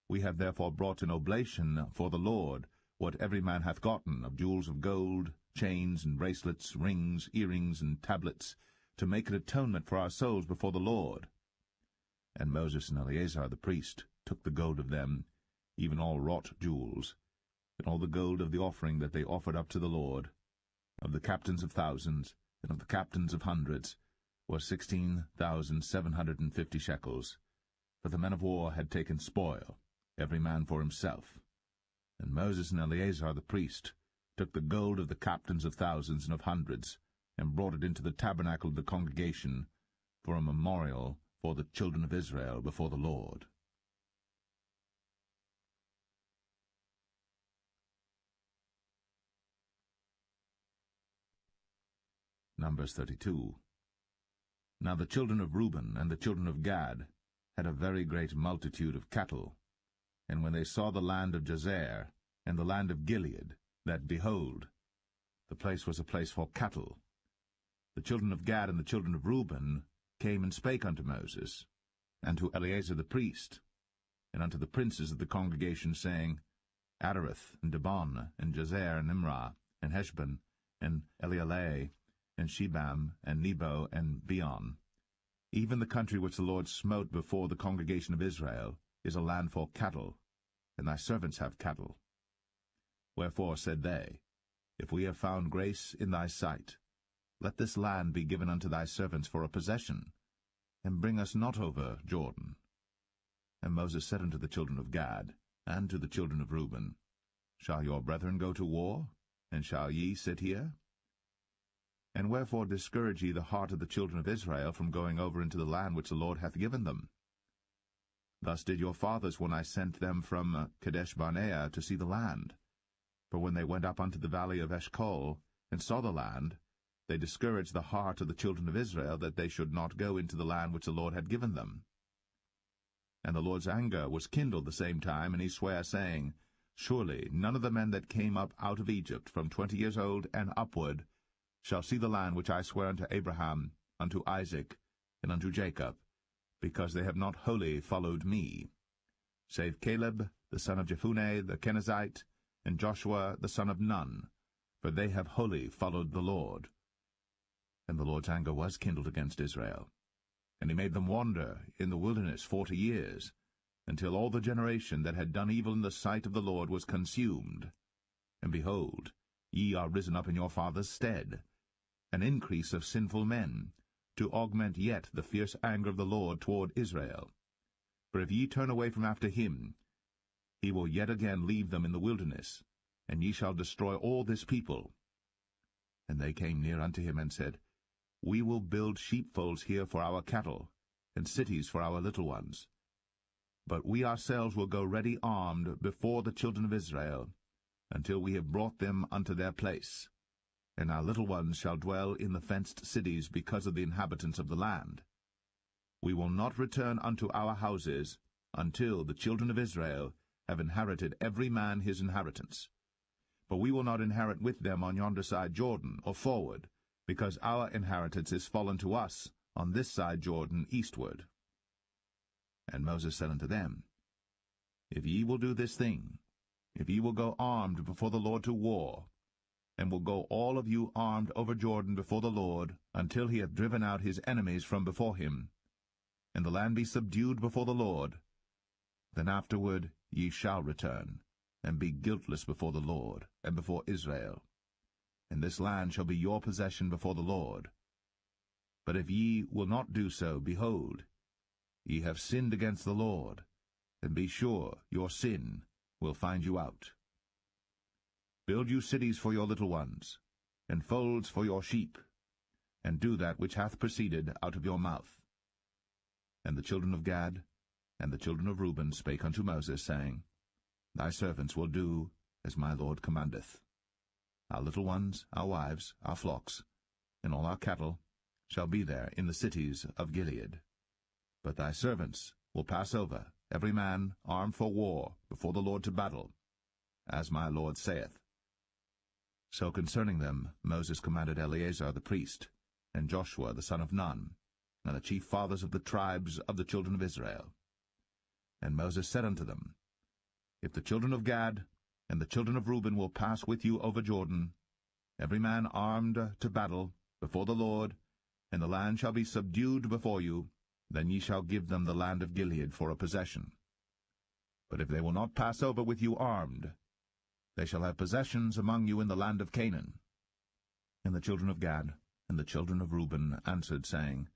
We have therefore brought an oblation for the Lord, what every man hath gotten, of jewels of gold, chains and bracelets, rings, earrings, and tablets, to make an atonement for our souls before the Lord. And Moses and Eleazar the priest took the gold of them, even all wrought jewels, and all the gold of the offering that they offered up to the Lord, of the captains of thousands, and of the captains of hundreds, was 16,750 shekels. For the men of war had taken spoil, every man for himself. And Moses and Eleazar the priest took the gold of the captains of thousands and of hundreds, and brought it into the tabernacle of the congregation, for a memorial for the children of Israel before the Lord. Numbers 32. Now the children of Reuben and the children of Gad had a very great multitude of cattle. And when they saw the land of Jazer, and the land of Gilead, that, behold, the place was a place for cattle, the children of Gad and the children of Reuben came and spake unto Moses, and to Eleazar the priest, and unto the princes of the congregation, saying, Adareth, and Dibon, and Jazer, and Imrah, and Heshbon, and Elealeh, and Shebam, and Nebo, and Beon. Even the country which the Lord smote before the congregation of Israel is a land for cattle, and thy servants have cattle. Wherefore said they, If we have found grace in thy sight, let this land be given unto thy servants for a possession, and bring us not over Jordan. And Moses said unto the children of Gad, and to the children of Reuben, Shall your brethren go to war, and shall ye sit here? And wherefore discourage ye the heart of the children of Israel from going over into the land which the Lord hath given them? Thus did your fathers when I sent them from Kadesh-barnea to see the land. For when they went up unto the valley of Eshcol, and saw the land, they discouraged the heart of the children of Israel, that they should not go into the land which the Lord had given them. And the Lord's anger was kindled the same time, and he sware, saying, Surely none of the men that came up out of Egypt from 20 years old and upward shall see the land which I swear unto Abraham, unto Isaac, and unto Jacob, because they have not wholly followed me, save Caleb the son of Jephunneh the Kenizzite, and Joshua the son of Nun, for they have wholly followed the Lord. And the Lord's anger was kindled against Israel, and he made them wander in the wilderness 40 years, until all the generation that had done evil in the sight of the Lord was consumed. And behold, ye are risen up in your father's stead, an increase of sinful men, to augment yet the fierce anger of the Lord toward Israel. For if ye turn away from after him, he will yet again leave them in the wilderness, and ye shall destroy all this people. And they came near unto him, and said, We will build sheepfolds here for our cattle, and cities for our little ones. But we ourselves will go ready armed before the children of Israel, until we have brought them unto their place. And our little ones shall dwell in the fenced cities because of the inhabitants of the land. We will not return unto our houses until the children of Israel have inherited every man his inheritance. For we will not inherit with them on yonder side Jordan, or forward, because our inheritance is fallen to us on this side Jordan eastward. And Moses said unto them, If ye will do this thing, if ye will go armed before the Lord to war, and will go all of you armed over Jordan before the Lord, until he hath driven out his enemies from before him, and the land be subdued before the Lord, then afterward ye shall return, and be guiltless before the Lord, and before Israel. And this land shall be your possession before the Lord. But if ye will not do so, behold, ye have sinned against the Lord, and be sure your sin will find you out. Build you cities for your little ones, and folds for your sheep, and do that which hath proceeded out of your mouth. And the children of Gad and the children of Reuben spake unto Moses, saying, Thy servants will do as my lord commandeth. Our little ones, our wives, our flocks, and all our cattle shall be there in the cities of Gilead. But thy servants will pass over, every man armed for war, before the Lord to battle, as my lord saith. So concerning them Moses commanded Eleazar the priest, and Joshua the son of Nun, and the chief fathers of the tribes of the children of Israel. And Moses said unto them, If the children of Gad and the children of Reuben will pass with you over Jordan, every man armed to battle, before the Lord, and the land shall be subdued before you, then ye shall give them the land of Gilead for a possession. But if they will not pass over with you armed, they shall have possessions among you in the land of Canaan. And the children of Gad and the children of Reuben answered, saying,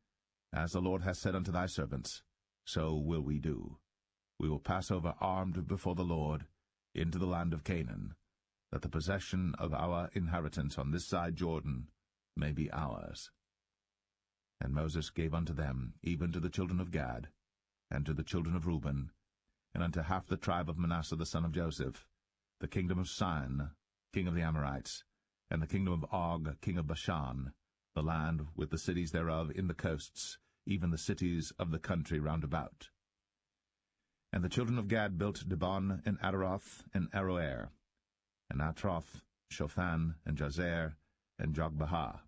As the Lord hath said unto thy servants, so will we do. We will pass over armed before the Lord into the land of Canaan, that the possession of our inheritance on this side Jordan may be ours. And Moses gave unto them, even to the children of Gad, and to the children of Reuben, and unto half the tribe of Manasseh the son of Joseph, the kingdom of Sihon, king of the Amorites, and the kingdom of Og, king of Bashan, the land with the cities thereof in the coasts, even the cities of the country round about. And the children of Gad built Dibon, and Adaroth, and Aroer, and Atroth, Shophan, and Jazer, and Jogbehah,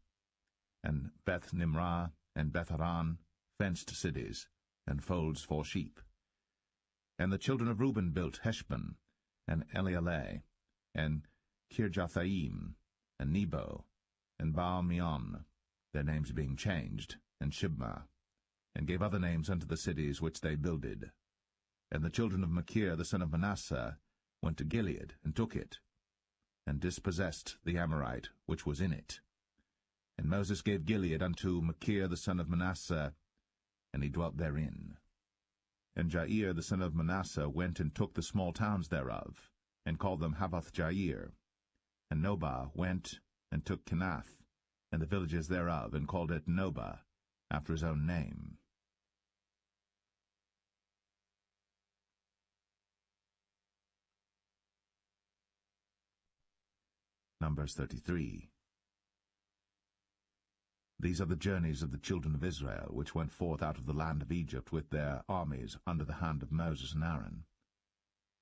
and Beth-Nimrah, and Beth-Haran, fenced cities, and folds for sheep. And the children of Reuben built Heshbon, and Elealeh, and Kirjathaim, and Nebo, and Baal-Meon, their names being changed, and Shibmah, and gave other names unto the cities which they builded. And the children of Machir the son of Manasseh went to Gilead, and took it, and dispossessed the Amorite which was in it. And Moses gave Gilead unto Machir the son of Manasseh, and he dwelt therein. And Jair the son of Manasseh went and took the small towns thereof, and called them Havoth-Jair. And Nobah went and took Kenath, and the villages thereof, and called it Nobah, after his own name. Numbers 33. These are the journeys of the children of Israel, which went forth out of the land of Egypt with their armies under the hand of Moses and Aaron.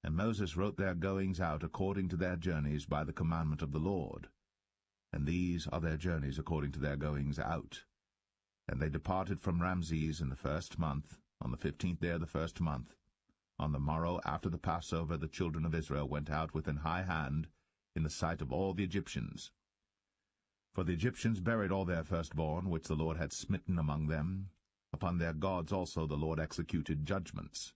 And Moses wrote their goings out according to their journeys by the commandment of the Lord. And these are their journeys according to their goings out. And they departed from Ramses in the 1st month, on the 15th day of the 1st month. On the morrow after the Passover the children of Israel went out with an high hand in the sight of all the Egyptians. For the Egyptians buried all their firstborn, which the Lord had smitten among them. Upon their gods also the Lord executed judgments.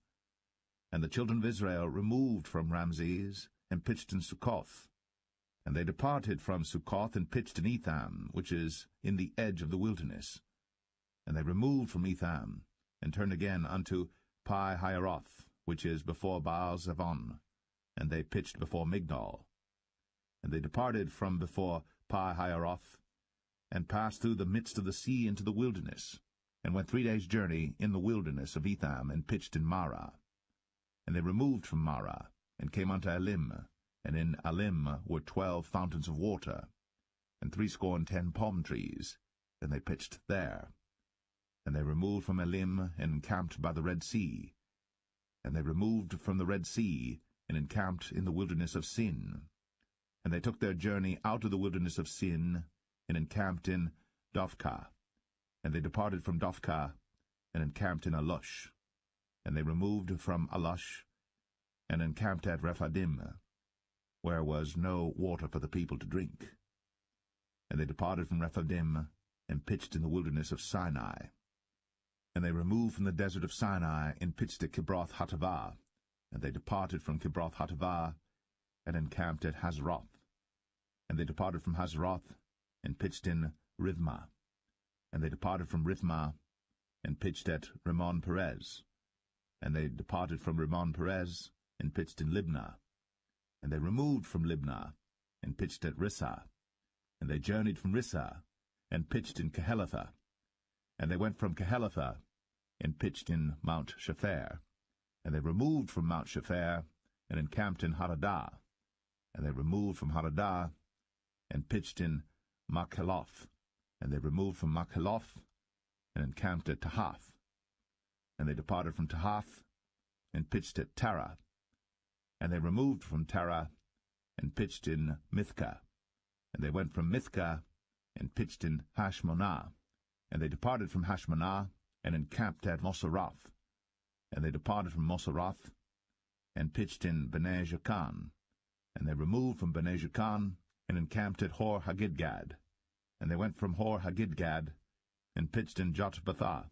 And the children of Israel removed from Ramses, and pitched in Succoth. And they departed from Succoth, and pitched in Etham, which is in the edge of the wilderness. And they removed from Etham, and turned again unto Pi-Hahiroth, which is before Baal-Zevon. And they pitched before Migdol. And they departed from before Pi-Hahiroth, and passed through the midst of the sea into the wilderness, and went 3 days' journey in the wilderness of Etham, and pitched in Marah. And they removed from Marah, and came unto Elim, and in Elim were 12 fountains of water, and 60 palm trees, and they pitched there. And they removed from Elim, and encamped by the Red Sea. And they removed from the Red Sea, and encamped in the wilderness of Sin. And they took their journey out of the wilderness of Sin, and encamped in Dophkah. And they departed from Dophkah, and encamped in Alush. And they removed from Alush, and encamped at Rephidim, where was no water for the people to drink. And they departed from Rephidim, and pitched in the wilderness of Sinai. And they removed from the desert of Sinai, and pitched at Kibroth-Hattaavah. And they departed from Kibroth-Hattaavah, and encamped at Hazeroth. And they departed from Hazeroth, and pitched in Rithmah. And they departed from Rithmah, and pitched at Rimmon-Perez. And they departed from Rimmon-Perez, and pitched in Libnah. And they removed from Libnah, and pitched at Rissah. And they journeyed from Rissah, and pitched in Kehelatha. And they went from Kehelatha, and pitched in Mount Shepher. And they removed from Mount Shepher, and encamped in Hadadah. And they removed from Hadadah, and pitched in Makheloth. And they removed from Makheloth, and encamped at Tahath. And they departed from Tahath, and pitched at Tara. And they removed from Tara, and pitched in Mithka. And they went from Mithka, and pitched in Hashmonah. And they departed from Hashmonah, and encamped at Moseroth. And they departed from Moseroth, and pitched in Bene Jaakan. And they removed from Bene Jaakan, and encamped at Hor-Haggidgad. And they went from Hor-Haggidgad, and pitched in Jotbathah.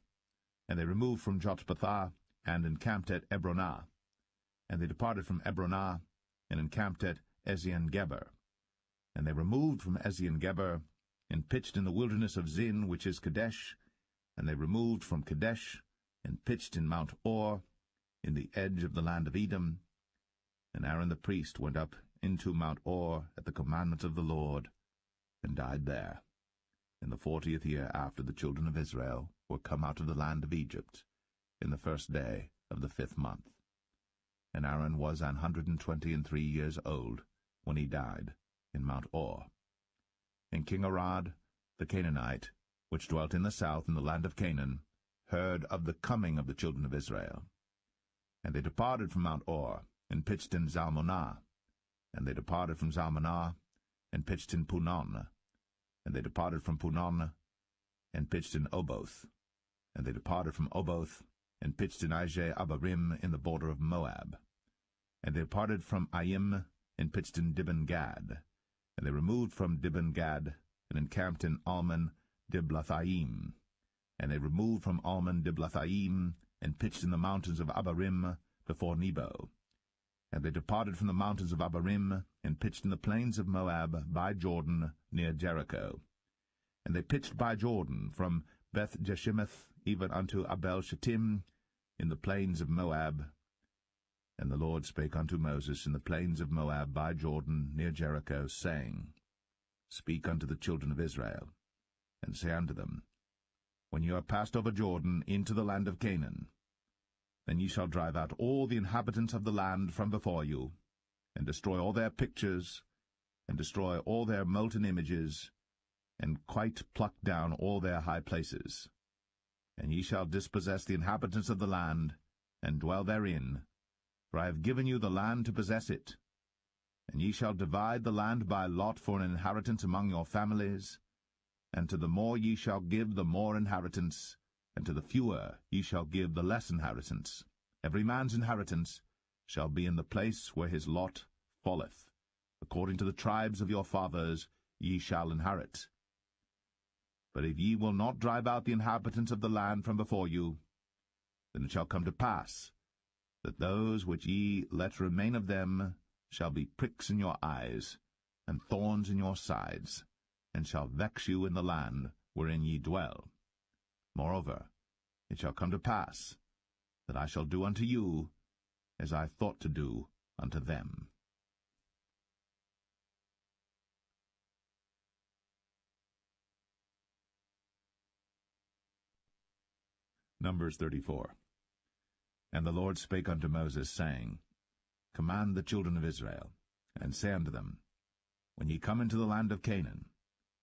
And they removed from Jotbathah, and encamped at Ebronah. And they departed from Ebronah, and encamped at Ezion-Geber. And they removed from Ezion-Geber, and pitched in the wilderness of Zin, which is Kadesh. And they removed from Kadesh, and pitched in Mount Or, in the edge of the land of Edom. And Aaron the priest went up into Mount Or at the commandment of the Lord, and died there, in the 40th year after the children of Israel were come out of the land of Egypt, in the 1st day of the 5th month. And Aaron was 123 years old when he died in Mount Or. And King Arad, the Canaanite, which dwelt in the south in the land of Canaan, heard of the coming of the children of Israel. And they departed from Mount Or, and pitched in Zalmonah. And they departed from Zalmonah, and pitched in Punon. And they departed from Punon, and pitched in Oboth. And they departed from Oboth, and pitched in Ije-Abarim in the border of Moab. And they departed from Aim, and pitched in Dibon-Gad. And they removed from Dibon-Gad, and encamped in Almon-Diblathaim. And they removed from Almon-Diblathaim, and pitched in the mountains of Abarim before Nebo. And they departed from the mountains of Abarim, and pitched in the plains of Moab by Jordan near Jericho. And they pitched by Jordan from Beth-Jeshimoth even unto Abel-Shittim in the plains of Moab. And the Lord spake unto Moses in the plains of Moab by Jordan near Jericho, saying, Speak unto the children of Israel, and say unto them, When you are passed over Jordan into the land of Canaan, then ye shall drive out all the inhabitants of the land from before you, and destroy all their pictures, and destroy all their molten images, and quite pluck down all their high places. And ye shall dispossess the inhabitants of the land, and dwell therein, for I have given you the land to possess it. And ye shall divide the land by lot for an inheritance among your families, and to the more ye shall give the more inheritance, and to the fewer ye shall give the less inheritance. Every man's inheritance shall be in the place where his lot falleth. According to the tribes of your fathers ye shall inherit. But if ye will not drive out the inhabitants of the land from before you, then it shall come to pass that those which ye let remain of them shall be pricks in your eyes, and thorns in your sides, and shall vex you in the land wherein ye dwell. Moreover, it shall come to pass that I shall do unto you as I thought to do unto them. Numbers 34. And the Lord spake unto Moses, saying, Command the children of Israel, and say unto them, When ye come into the land of Canaan,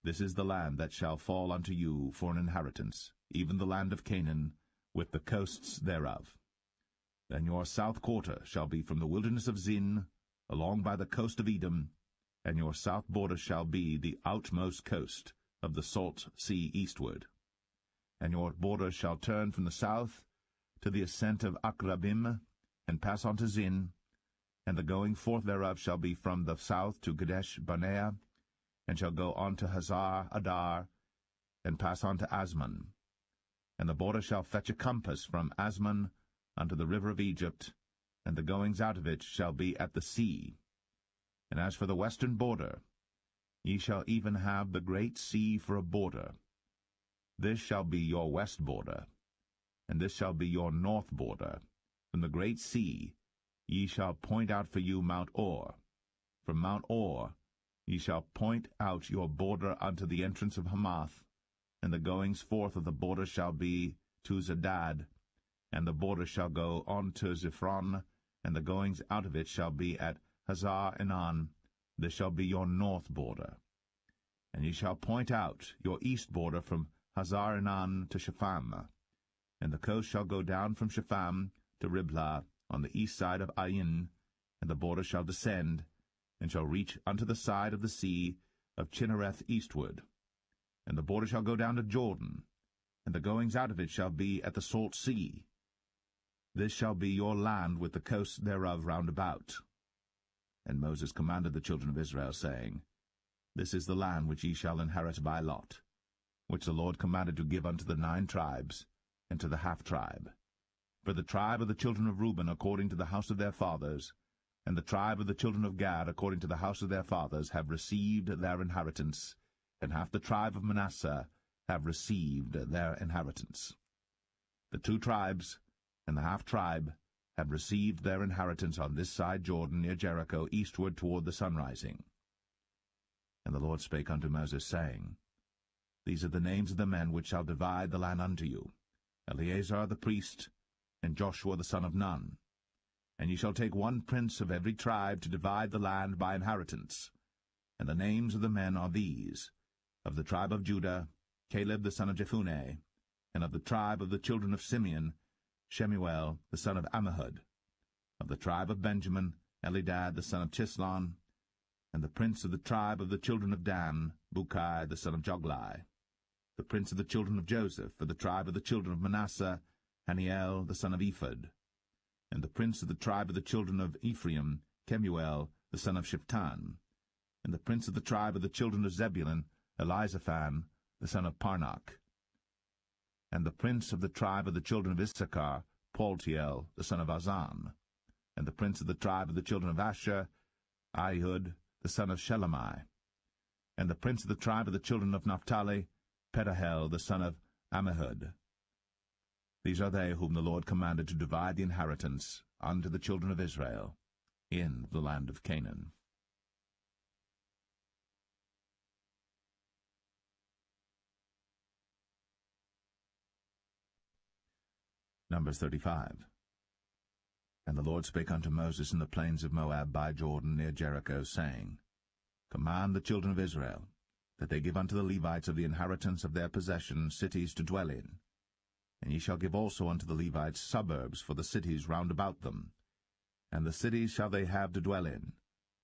this is the land that shall fall unto you for an inheritance, even the land of Canaan, with the coasts thereof. Then your south quarter shall be from the wilderness of Zin, along by the coast of Edom, and your south border shall be the outmost coast of the salt sea eastward. And your border shall turn from the south to the ascent of Akrabim, and pass on to Zin, and the going forth thereof shall be from the south to Kadesh Barnea, and shall go on to Hazar Adar, and pass on to Asmon. And the border shall fetch a compass from Asmon unto the river of Egypt, and the goings out of it shall be at the sea. And as for the western border, ye shall even have the great sea for a border. This shall be your west border, and this shall be your north border. From the great sea ye shall point out for you Mount Or. From Mount Or ye shall point out your border unto the entrance of Hamath, and the goings forth of the border shall be to Zedad, and the border shall go on to Ziphron, and the goings out of it shall be at Hazar Enan, This shall be your north border. And ye shall point out your east border from Hazar-Enan to Shepham, and the coast shall go down from Shepham to Riblah on the east side of Ain, and the border shall descend, and shall reach unto the side of the sea of Chinnereth eastward. And the border shall go down to Jordan, and the goings out of it shall be at the salt sea. This shall be your land with the coasts thereof round about. And Moses commanded the children of Israel, saying, This is the land which ye shall inherit by lot, which the Lord commanded to give unto the 9 tribes, and to the half-tribe. For the tribe of the children of Reuben according to the house of their fathers, and the tribe of the children of Gad according to the house of their fathers, have received their inheritance, and half the tribe of Manasseh have received their inheritance. The 2 tribes and the half-tribe have received their inheritance on this side Jordan near Jericho, eastward toward the sunrising. And the Lord spake unto Moses, saying, These are the names of the men which shall divide the land unto you, Eleazar the priest, and Joshua the son of Nun. And ye shall take 1 prince of every tribe to divide the land by inheritance. And the names of the men are these: of the tribe of Judah, Caleb the son of Jephunneh, and of the tribe of the children of Simeon, Shemuel the son of Ammihud. Of the tribe of Benjamin, Elidad the son of Chislon, and the prince of the tribe of the children of Dan, Bukai the son of Joglai. The prince of the children of Joseph, for the tribe of the children of Manasseh, Haniel the son of Ephod. And the prince of the tribe of the children of Ephraim, Kemuel the son of Shiptan. And the prince of the tribe of the children of Zebulun, Elizaphan the son of Parnach. And the prince of the tribe of the children of Issachar, Paltiel the son of Azan. And the prince of the tribe of the children of Asher, Ahihud the son of Shelemai. And the prince of the tribe of the children of Naphtali, Pedahel the son of Ammihud. These are they whom the Lord commanded to divide the inheritance unto the children of Israel in the land of Canaan. Numbers 35. And the Lord spake unto Moses in the plains of Moab by Jordan near Jericho, saying, Command the children of Israel, that they give unto the Levites of the inheritance of their possession cities to dwell in. And ye shall give also unto the Levites suburbs for the cities round about them. And the cities shall they have to dwell in,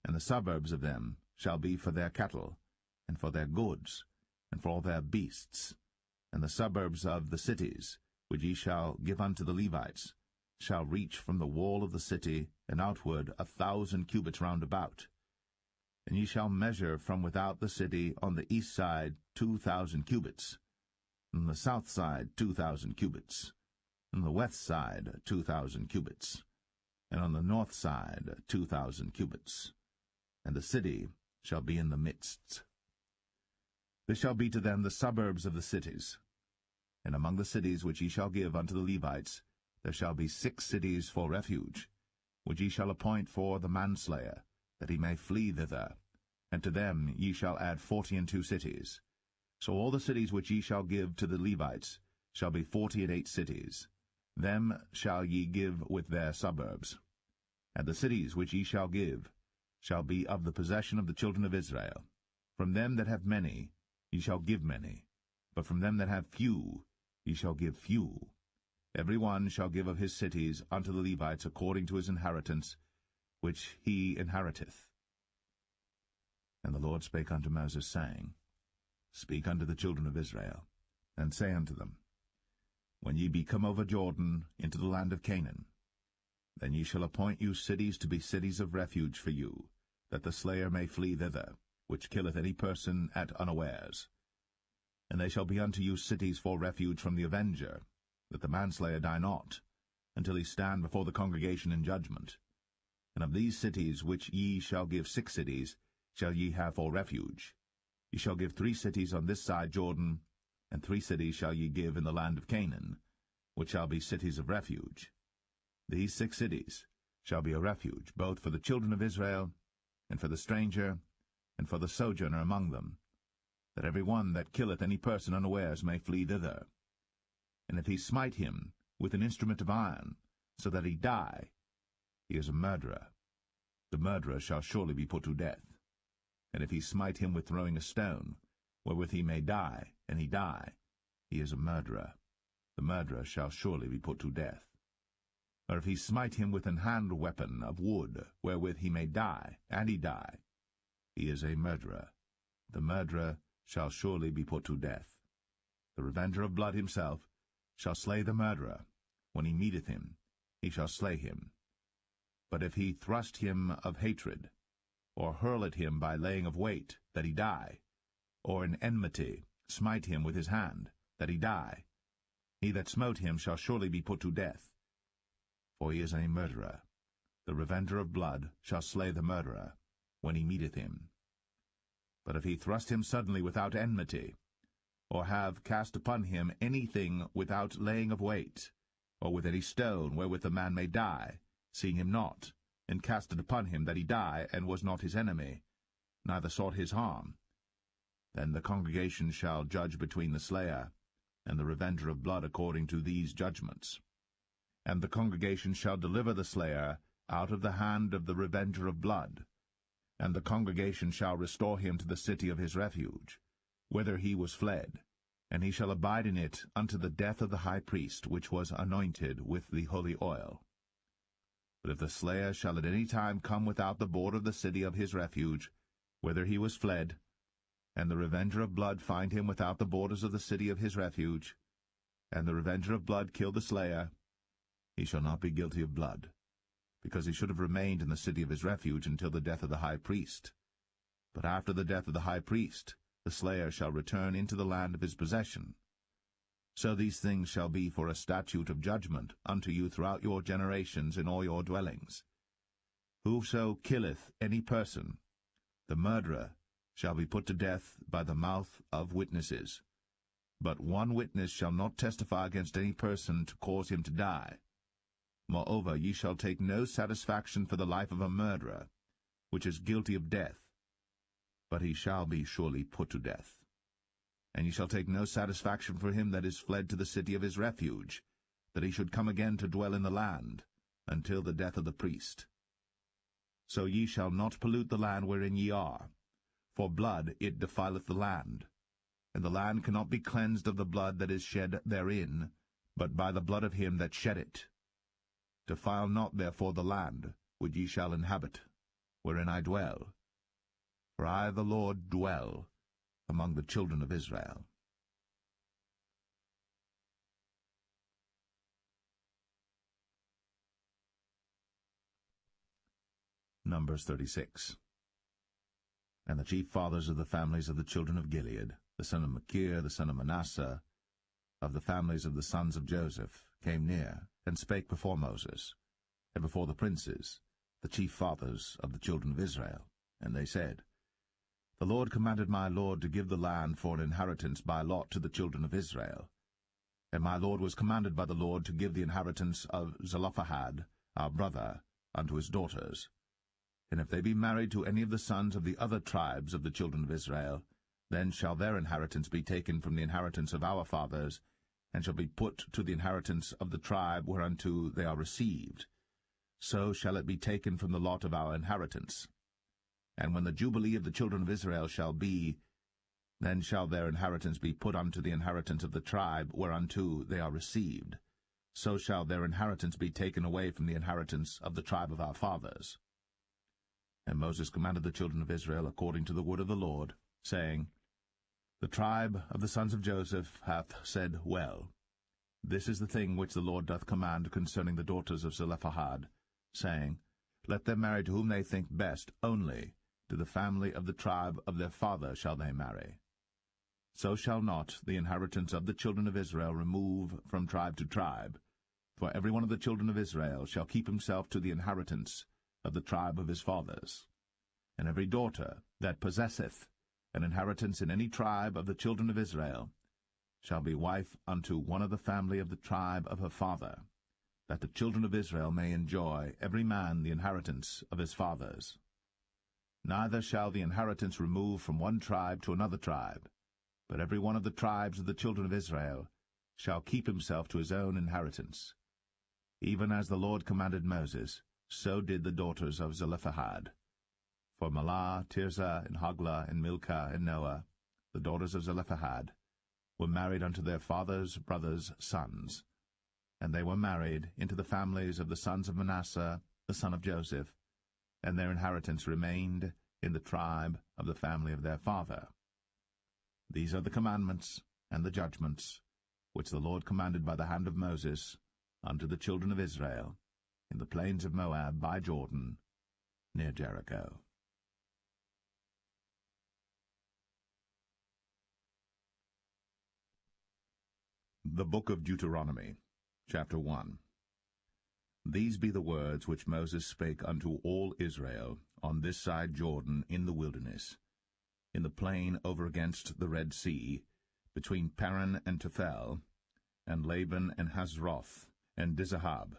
and the suburbs of them shall be for their cattle, and for their goods, and for all their beasts. And the suburbs of the cities, which ye shall give unto the Levites, shall reach from the wall of the city and outward 1,000 cubits round about. And ye shall measure from without the city on the east side 2,000 cubits, on the south side 2,000 cubits, on the west side 2,000 cubits, and on the north side 2,000 cubits. And the city shall be in the midst. This shall be to them the suburbs of the cities. And among the cities which ye shall give unto the Levites, there shall be 6 cities for refuge, which ye shall appoint for the manslayer, that he may flee thither. And to them ye shall add 42 cities. So all the cities which ye shall give to the Levites shall be 48 cities. Them shall ye give with their suburbs. And the cities which ye shall give shall be of the possession of the children of Israel. From them that have many ye shall give many, but from them that have few ye shall give few. Every one shall give of his cities unto the Levites according to his inheritance, which he inheriteth. And the Lord spake unto Moses, saying, Speak unto the children of Israel, and say unto them, When ye be come over Jordan into the land of Canaan, then ye shall appoint you cities to be cities of refuge for you, that the slayer may flee thither, which killeth any person at unawares. And they shall be unto you cities for refuge from the avenger, that the manslayer die not, until he stand before the congregation in judgment. And of these cities which ye shall give 6 cities shall ye have for refuge. Ye shall give 3 cities on this side Jordan, and 3 cities shall ye give in the land of Canaan, which shall be cities of refuge. These 6 cities shall be a refuge, both for the children of Israel, and for the stranger, and for the sojourner among them, that every one that killeth any person unawares may flee thither. And if he smite him with an instrument of iron, so that he die, he is a murderer. The murderer shall surely be put to death. and if he smite him with throwing a stone, wherewith he may die, and he die, he is a murderer. The murderer shall surely be put to death. Or if he smite him with an hand weapon of wood, wherewith he may die, and he die, he is a murderer. The murderer shall surely be put to death. The revenger of blood himself shall slay the murderer. When he meeteth him, he shall slay him. But if he thrust him of hatred, or hurl at him by laying of weight, that he die, or in enmity smite him with his hand, that he die, he that smote him shall surely be put to death, for he is a murderer. The revenger of blood shall slay the murderer, when he meeteth him. But if he thrust him suddenly without enmity, or have cast upon him anything without laying of weight, or with any stone wherewith the man may die, seeing him not, and cast it upon him that he die, and was not his enemy, neither sought his harm, then the congregation shall judge between the slayer and the revenger of blood according to these judgments. And the congregation shall deliver the slayer out of the hand of the revenger of blood, and the congregation shall restore him to the city of his refuge, whither he was fled, and he shall abide in it unto the death of the high priest, which was anointed with the holy oil. But if the slayer shall at any time come without the border of the city of his refuge, whither he was fled, and the revenger of blood find him without the borders of the city of his refuge, and the revenger of blood kill the slayer, he shall not be guilty of blood, because he should have remained in the city of his refuge until the death of the high priest. But after the death of the high priest, the slayer shall return into the land of his possession. So these things shall be for a statute of judgment unto you throughout your generations in all your dwellings. Whoso killeth any person, the murderer, shall be put to death by the mouth of witnesses. But one witness shall not testify against any person to cause him to die. Moreover, ye shall take no satisfaction for the life of a murderer, which is guilty of death, but he shall be surely put to death. And ye shall take no satisfaction for him that is fled to the city of his refuge, that he should come again to dwell in the land, until the death of the priest. So ye shall not pollute the land wherein ye are, for blood it defileth the land, and the land cannot be cleansed of the blood that is shed therein, but by the blood of him that shed it. Defile not therefore the land which ye shall inhabit, wherein I dwell. For I the Lord dwell among the children of Israel. Numbers 36. And the chief fathers of the families of the children of Gilead, the son of Machir, the son of Manasseh, of the families of the sons of Joseph, came near, and spake before Moses, and before the princes, the chief fathers of the children of Israel. And they said, The Lord commanded my Lord to give the land for an inheritance by lot to the children of Israel. And my Lord was commanded by the Lord to give the inheritance of Zelophehad, our brother, unto his daughters. And if they be married to any of the sons of the other tribes of the children of Israel, then shall their inheritance be taken from the inheritance of our fathers, and shall be put to the inheritance of the tribe whereunto they are received. So shall it be taken from the lot of our inheritance. And when the jubilee of the children of Israel shall be, then shall their inheritance be put unto the inheritance of the tribe whereunto they are received. So shall their inheritance be taken away from the inheritance of the tribe of our fathers. And Moses commanded the children of Israel according to the word of the Lord, saying, The tribe of the sons of Joseph hath said well. This is the thing which the Lord doth command concerning the daughters of Zelophehad, saying, Let them marry to whom they think best, only to the family of the tribe of their father shall they marry. So shall not the inheritance of the children of Israel remove from tribe to tribe, for every one of the children of Israel shall keep himself to the inheritance of the tribe of his fathers. And every daughter that possesseth an inheritance in any tribe of the children of Israel shall be wife unto one of the family of the tribe of her father, that the children of Israel may enjoy every man the inheritance of his fathers. Neither shall the inheritance remove from one tribe to another tribe, but every one of the tribes of the children of Israel shall keep himself to his own inheritance. Even as the Lord commanded Moses, so did the daughters of Zelophehad. For Mahlah, Tirzah, and Hoglah, and Milcah, and Noah, the daughters of Zelophehad, were married unto their father's brothers' sons. And they were married into the families of the sons of Manasseh, the son of Joseph, and their inheritance remained in the tribe of the family of their father. These are the commandments and the judgments which the Lord commanded by the hand of Moses unto the children of Israel in the plains of Moab by Jordan, near Jericho. The Book of Deuteronomy, chapter 1. These be the words which Moses spake unto all Israel on this side Jordan in the wilderness, in the plain over against the Red Sea, between Paran and Tophel, and Laban and Hazroth, and Dizahab.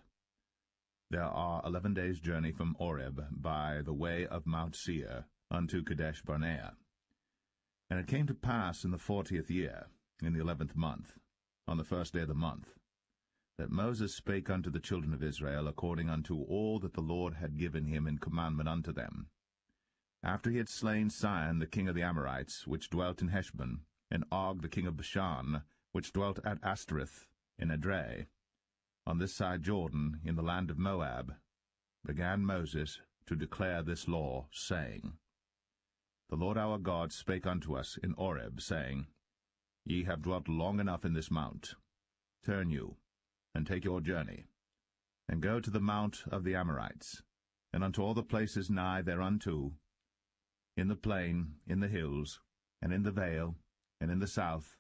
There are 11 days' journey from Oreb by the way of Mount Seir unto Kadesh Barnea. And it came to pass in the 40th year, in the 11th month, on the first day of the month, that Moses spake unto the children of Israel according unto all that the Lord had given him in commandment unto them. After he had slain Sihon the king of the Amorites, which dwelt in Heshbon, and Og the king of Bashan, which dwelt at Ashtoreth in Edrei, on this side Jordan, in the land of Moab, began Moses to declare this law, saying, The Lord our God spake unto us in Oreb, saying, Ye have dwelt long enough in this mount. Turn you, and take your journey, and go to the mount of the Amorites, and unto all the places nigh thereunto, in the plain, in the hills, and in the vale, and in the south,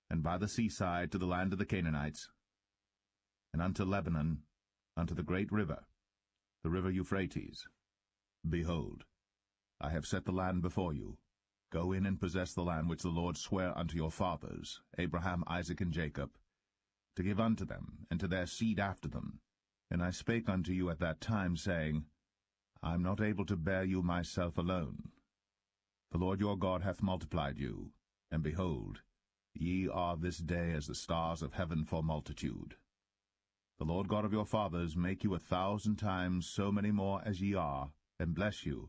and by the seaside to the land of the Canaanites, and unto Lebanon, unto the great river, the river Euphrates. Behold, I have set the land before you. Go in and possess the land which the Lord sware unto your fathers, Abraham, Isaac, and Jacob, to give unto them, and to their seed after them. And I spake unto you at that time, saying, I am not able to bear you myself alone. The Lord your God hath multiplied you, and behold, ye are this day as the stars of heaven for multitude. The Lord God of your fathers make you 1,000 times so many more as ye are, and bless you,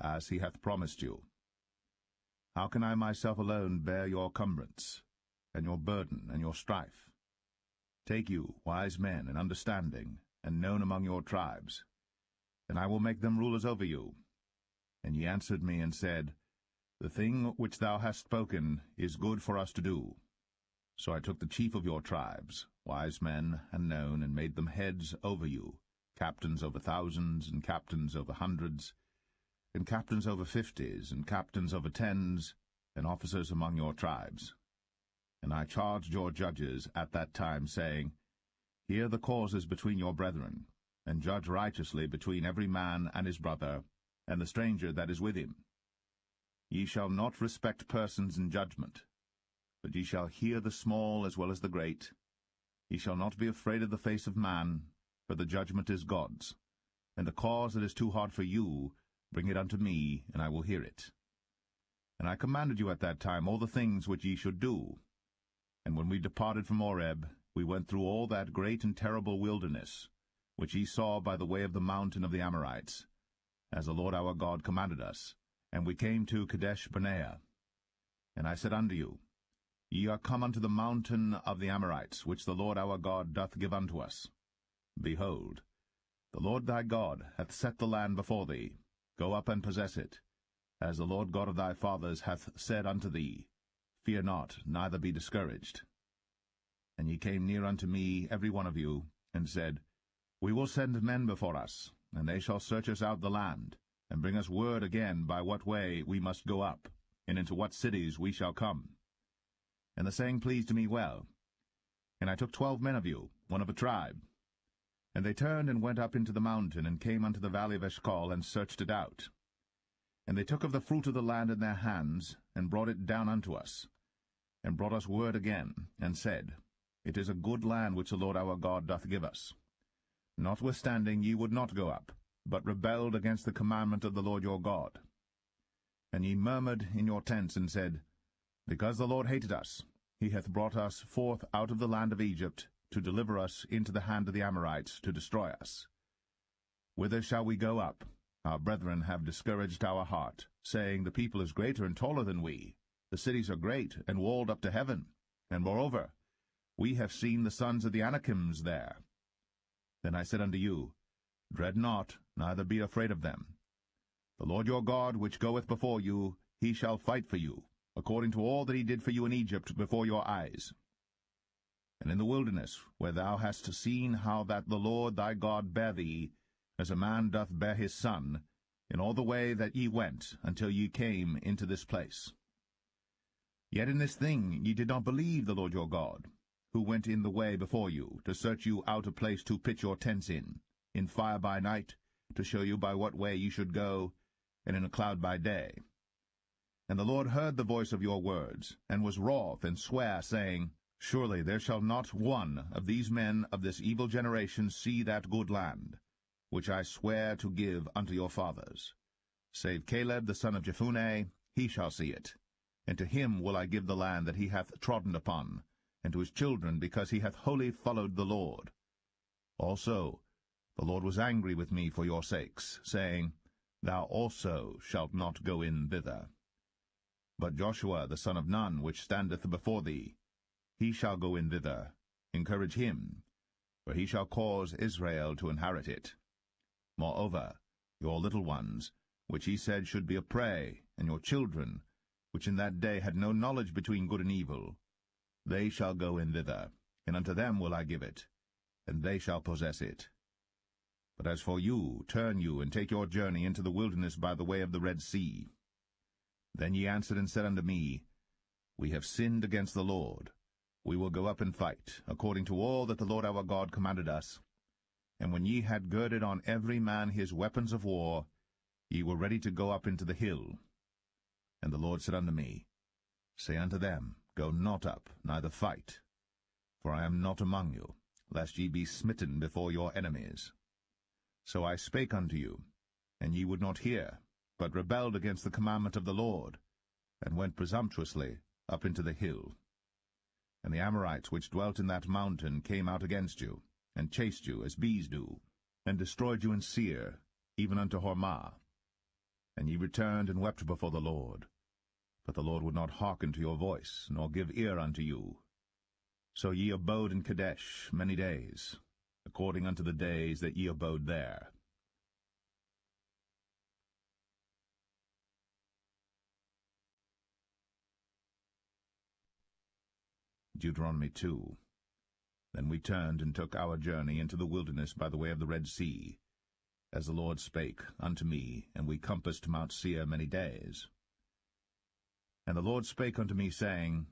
as he hath promised you. How can I myself alone bear your cumbrance, and your burden, and your strife? Take you wise men and understanding, and known among your tribes, and I will make them rulers over you. And ye answered me and said, The thing which thou hast spoken is good for us to do. So I took the chief of your tribes, wise men and known, and made them heads over you, captains over thousands, and captains over hundreds, and captains over 50s, and captains over 10s, and officers among your tribes. And I charged your judges at that time, saying, Hear the causes between your brethren, and judge righteously between every man and his brother, and the stranger that is with him. Ye shall not respect persons in judgment, but ye shall hear the small as well as the great. Ye shall not be afraid of the face of man, for the judgment is God's. And the cause that is too hard for you, bring it unto me, and I will hear it. And I commanded you at that time all the things which ye should do. And when we departed from Oreb, we went through all that great and terrible wilderness, which ye saw by the way of the mountain of the Amorites, as the Lord our God commanded us. And we came to Kadesh Barnea. And I said unto you, Ye are come unto the mountain of the Amorites, which the Lord our God doth give unto us. Behold, the Lord thy God hath set the land before thee. Go up and possess it, as the Lord God of thy fathers hath said unto thee. Fear not, neither be discouraged. And ye came near unto me, every one of you, and said, We will send men before us, and they shall search us out the land, and bring us word again by what way we must go up, and into what cities we shall come. And the saying pleased me well. And I took 12 men of you, one of a tribe. And they turned and went up into the mountain, and came unto the valley of Eshcol, and searched it out. And they took of the fruit of the land in their hands, and brought it down unto us, and brought us word again, and said, It is a good land which the Lord our God doth give us. Notwithstanding ye would not go up, but rebelled against the commandment of the Lord your God. And ye murmured in your tents, and said, Because the Lord hated us, he hath brought us forth out of the land of Egypt, to deliver us into the hand of the Amorites, to destroy us. Whither shall we go up? Our brethren have discouraged our heart, saying, The people is greater and taller than we. The cities are great and walled up to heaven. And moreover, we have seen the sons of the Anakims there. Then I said unto you, Dread not, neither be afraid of them. The Lord your God, which goeth before you, he shall fight for you, according to all that he did for you in Egypt before your eyes. And in the wilderness, where thou hast seen how that the Lord thy God bare thee, as a man doth bear his son, in all the way that ye went, until ye came into this place. Yet in this thing ye did not believe the Lord your God, who went in the way before you, to search you out a place to pitch your tents in fire by night, to show you by what way ye should go, and in a cloud by day. And the Lord heard the voice of your words, and was wroth, and sware, saying, Surely there shall not one of these men of this evil generation see that good land, which I swear to give unto your fathers. Save Caleb the son of Jephunneh, he shall see it. And to him will I give the land that he hath trodden upon, and to his children, because he hath wholly followed the Lord. Also the Lord was angry with me for your sakes, saying, Thou also shalt not go in thither. But Joshua the son of Nun, which standeth before thee, he shall go in thither. Encourage him, for he shall cause Israel to inherit it. Moreover, your little ones, which he said should be a prey, and your children, which in that day had no knowledge between good and evil, they shall go in thither, and unto them will I give it, and they shall possess it. But as for you, turn you, and take your journey into the wilderness by the way of the Red Sea. Then ye answered and said unto me, We have sinned against the Lord. We will go up and fight, according to all that the Lord our God commanded us. And when ye had girded on every man his weapons of war, ye were ready to go up into the hill. And the Lord said unto me, Say unto them, Go not up, neither fight. For I am not among you, lest ye be smitten before your enemies. So I spake unto you, and ye would not hear, but rebelled against the commandment of the Lord, and went presumptuously up into the hill. And the Amorites which dwelt in that mountain came out against you, and chased you as bees do, and destroyed you in Seir, even unto Hormah. And ye returned and wept before the Lord. But the Lord would not hearken to your voice, nor give ear unto you. So ye abode in Kadesh many days, according unto the days that ye abode there. Deuteronomy 2. Then we turned and took our journey into the wilderness by the way of the Red Sea, as the Lord spake unto me, and we compassed Mount Seir many days. And the Lord spake unto me, saying,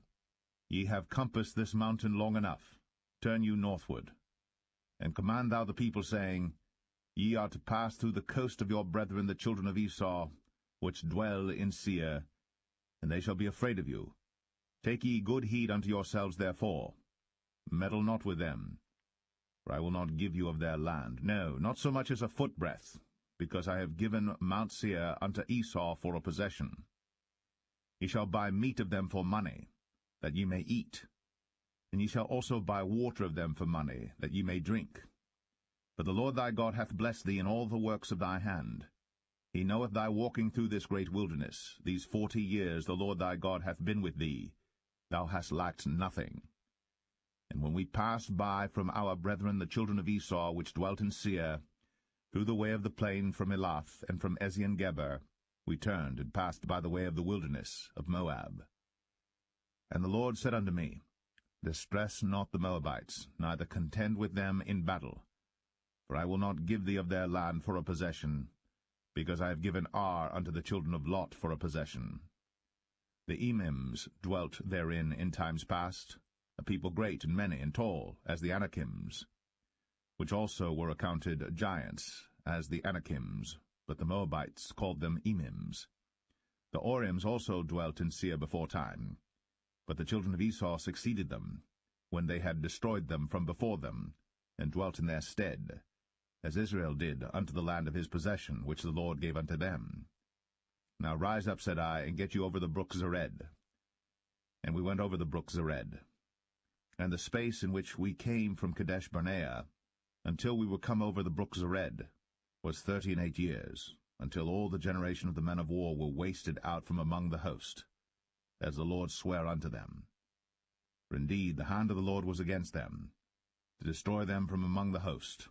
Ye have compassed this mountain long enough. Turn you northward. And command thou the people, saying, Ye are to pass through the coast of your brethren the children of Esau, which dwell in Seir, and they shall be afraid of you. Take ye good heed unto yourselves therefore. Meddle not with them, for I will not give you of their land, no, not so much as a footbreadth, because I have given Mount Seir unto Esau for a possession. Ye shall buy meat of them for money, that ye may eat, and ye shall also buy water of them for money, that ye may drink. For the Lord thy God hath blessed thee in all the works of thy hand. He knoweth thy walking through this great wilderness. These 40 years the Lord thy God hath been with thee. Thou hast lacked nothing. And when we passed by from our brethren the children of Esau, which dwelt in Seir, through the way of the plain from Elath and from Ezion-Geber, we turned and passed by the way of the wilderness of Moab. And the Lord said unto me, Distress not the Moabites, neither contend with them in battle. For I will not give thee of their land for a possession, because I have given Ar unto the children of Lot for a possession. The Emims dwelt therein in times past, a people great and many and tall, as the Anakims, which also were accounted giants, as the Anakims, but the Moabites called them Emims. The Orims also dwelt in Seir before time, but the children of Esau succeeded them, when they had destroyed them from before them, and dwelt in their stead, as Israel did unto the land of his possession, which the Lord gave unto them. Now rise up, said I, and get you over the brook Zered. And we went over the brook Zered. And the space in which we came from Kadesh-barnea, until we were come over the brook Zered, was 38 years, until all the generation of the men of war were wasted out from among the host, as the Lord sware unto them. For indeed the hand of the Lord was against them, to destroy them from among the host,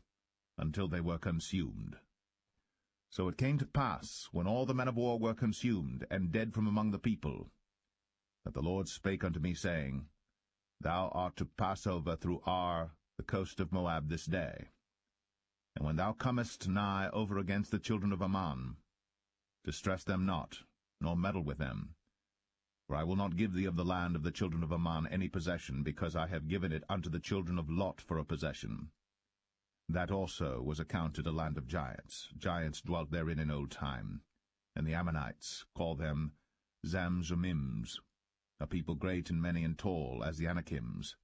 until they were consumed. So it came to pass, when all the men of war were consumed, and dead from among the people, that the Lord spake unto me, saying, Thou art to pass over through Ar, the coast of Moab, this day. And when thou comest nigh over against the children of Ammon, distress them not, nor meddle with them. For I will not give thee of the land of the children of Ammon any possession, because I have given it unto the children of Lot for a possession. That also was accounted a land of giants. Giants dwelt therein in old time, and the Ammonites call them Zamzummims, a people great and many and tall as the Anakims.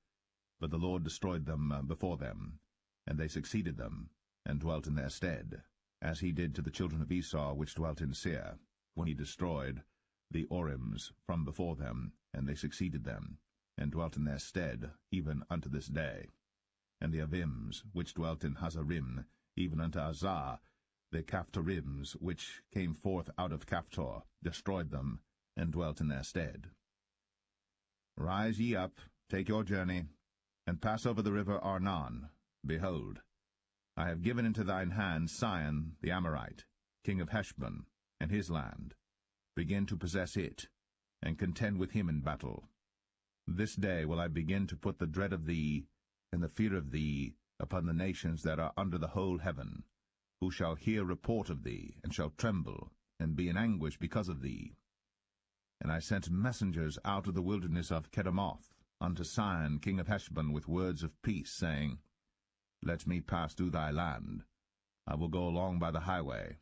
But the Lord destroyed them before them, and they succeeded them, and dwelt in their stead, as he did to the children of Esau which dwelt in Seir, when he destroyed the Orims from before them, and they succeeded them, and dwelt in their stead, even unto this day. And the Avims which dwelt in Hazarim, even unto Azar, the Caphtorims which came forth out of Caphtor, destroyed them, and dwelt in their stead. Rise ye up, take your journey, and pass over the river Arnon. Behold, I have given into thine hand Sihon the Amorite, king of Heshbon, and his land. Begin to possess it, and contend with him in battle. This day will I begin to put the dread of thee, and the fear of thee, upon the nations that are under the whole heaven, who shall hear report of thee, and shall tremble, and be in anguish because of thee. And I sent messengers out of the wilderness of Kedemoth unto Sihon king of Heshbon with words of peace, saying, Let me pass through thy land. I will go along by the highway.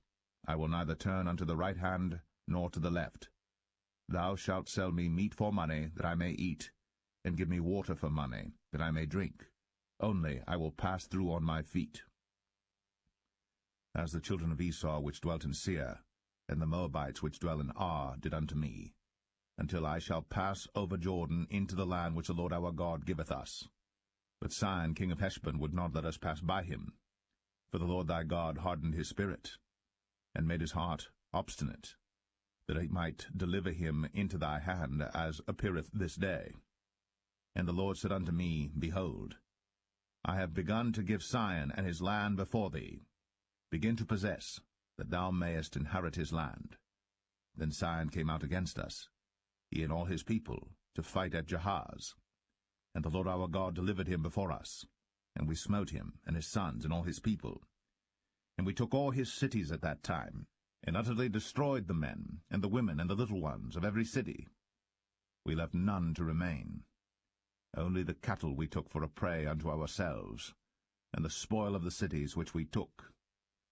I will neither turn unto the right hand nor to the left. Thou shalt sell me meat for money, that I may eat, and give me water for money, that I may drink. Only I will pass through on my feet. As the children of Esau which dwelt in Seir, and the Moabites which dwell in Ar, did unto me, until I shall pass over Jordan into the land which the Lord our God giveth us. But Sihon king of Heshbon would not let us pass by him, for the Lord thy God hardened his spirit, and made his heart obstinate, that he might deliver him into thy hand, as appeareth this day. And the Lord said unto me, Behold, I have begun to give Sihon and his land before thee. Begin to possess, that thou mayest inherit his land. Then Sihon came out against us, he and all his people, to fight at Jahaz. And the Lord our God delivered him before us, and we smote him, and his sons, and all his people. And we took all his cities at that time, and utterly destroyed the men, and the women, and the little ones of every city. We left none to remain. Only the cattle we took for a prey unto ourselves, and the spoil of the cities which we took,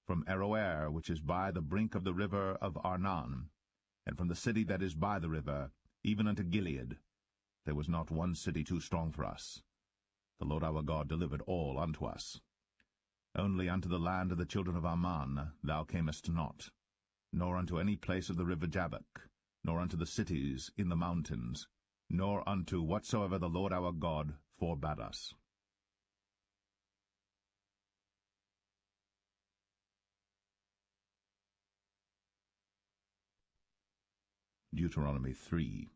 from Aroer, which is by the brink of the river of Arnon, and from the city that is by the river, even unto Gilead. There was not one city too strong for us. The Lord our God delivered all unto us. Only unto the land of the children of Ammon thou camest not, nor unto any place of the river Jabbok, nor unto the cities in the mountains, nor unto whatsoever the Lord our God forbade us. Deuteronomy 3.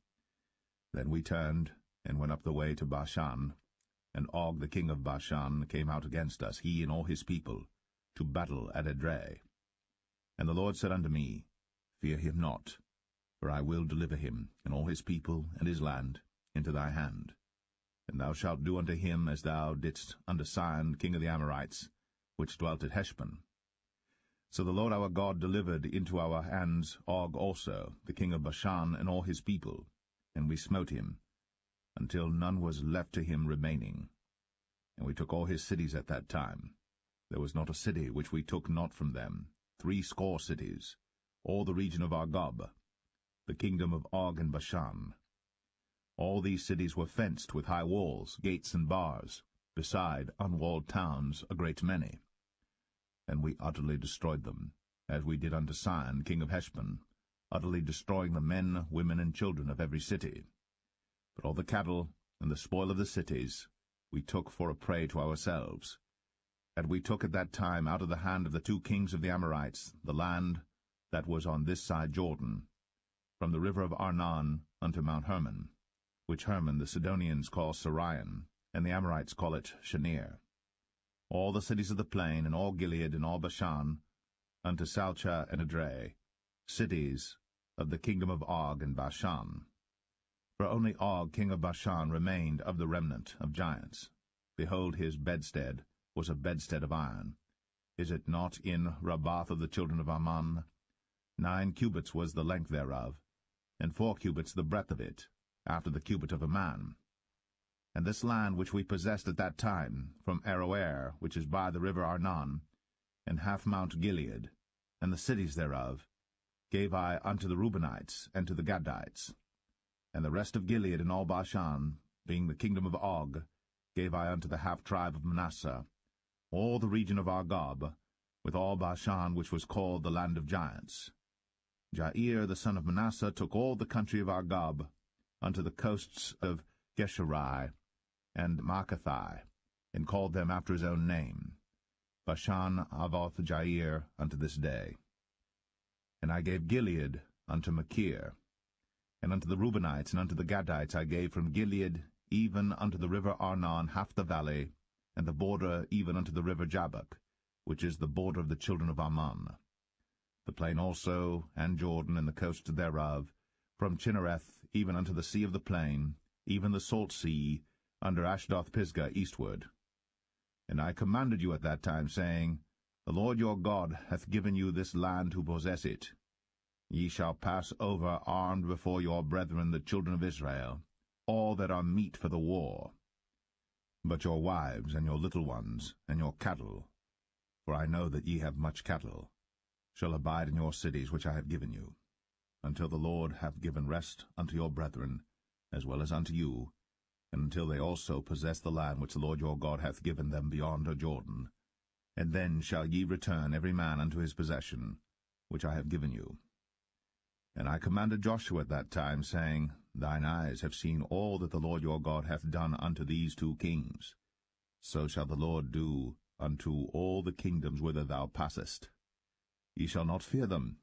Then we turned, and went up the way to Bashan, and Og the king of Bashan came out against us, he and all his people, to battle at Edrei. And the Lord said unto me, Fear him not, for I will deliver him, and all his people, and his land, into thy hand. And thou shalt do unto him as thou didst unto Sihon king of the Amorites, which dwelt at Heshbon. So the Lord our God delivered into our hands Og also, the king of Bashan, and all his people, and we smote him, until none was left to him remaining. And we took all his cities at that time. There was not a city which we took not from them, 80 cities, all the region of Argob, the kingdom of Og and Bashan. All these cities were fenced with high walls, gates, and bars, beside unwalled towns a great many. And we utterly destroyed them, as we did unto Sihon king of Heshbon, utterly destroying the men, women, and children of every city. But all the cattle and the spoil of the cities we took for a prey to ourselves. And we took at that time out of the hand of the 2 kings of the Amorites the land that was on this side Jordan, from the river of Arnon unto Mount Hermon, which Hermon the Sidonians call Sirion, and the Amorites call it Shenir. All the cities of the plain, and all Gilead, and all Bashan, unto Salcha and Edrei, cities of the kingdom of Og and Bashan. For only Og king of Bashan remained of the remnant of giants. Behold, his bedstead was a bedstead of iron. Is it not in Rabbath of the children of Ammon? 9 cubits was the length thereof, and 4 cubits the breadth of it, after the cubit of a man. And this land which we possessed at that time, from Aroer, which is by the river Arnon, and half Mount Gilead, and the cities thereof, gave I unto the Reubenites and to the Gadites. And the rest of Gilead and all Bashan, being the kingdom of Og, gave I unto the half-tribe of Manasseh, all the region of Argob, with all Bashan which was called the land of giants. Jair the son of Manasseh took all the country of Argob, unto the coasts of Geshurai and Maacathai, and called them after his own name, Bashan Avoth Jair, unto this day. And I gave Gilead unto Machir, and unto the Reubenites and unto the Gadites I gave from Gilead even unto the river Arnon half the valley, and the border even unto the river Jabbok, which is the border of the children of Ammon. The plain also, and Jordan, and the coast thereof, from Chinnereth even unto the sea of the plain, even the salt sea, under Ashdoth-Pisgah eastward. And I commanded you at that time, saying, The Lord your God hath given you this land to possess it. Ye shall pass over armed before your brethren the children of Israel, all that are meet for the war. But your wives, and your little ones, and your cattle, for I know that ye have much cattle, shall abide in your cities which I have given you, until the Lord hath given rest unto your brethren, as well as unto you, and until they also possess the land which the Lord your God hath given them beyond Jordan. And then shall ye return every man unto his possession, which I have given you. And I commanded Joshua at that time, saying, Thine eyes have seen all that the Lord your God hath done unto these 2 kings. So shall the Lord do unto all the kingdoms whither thou passest. Ye shall not fear them,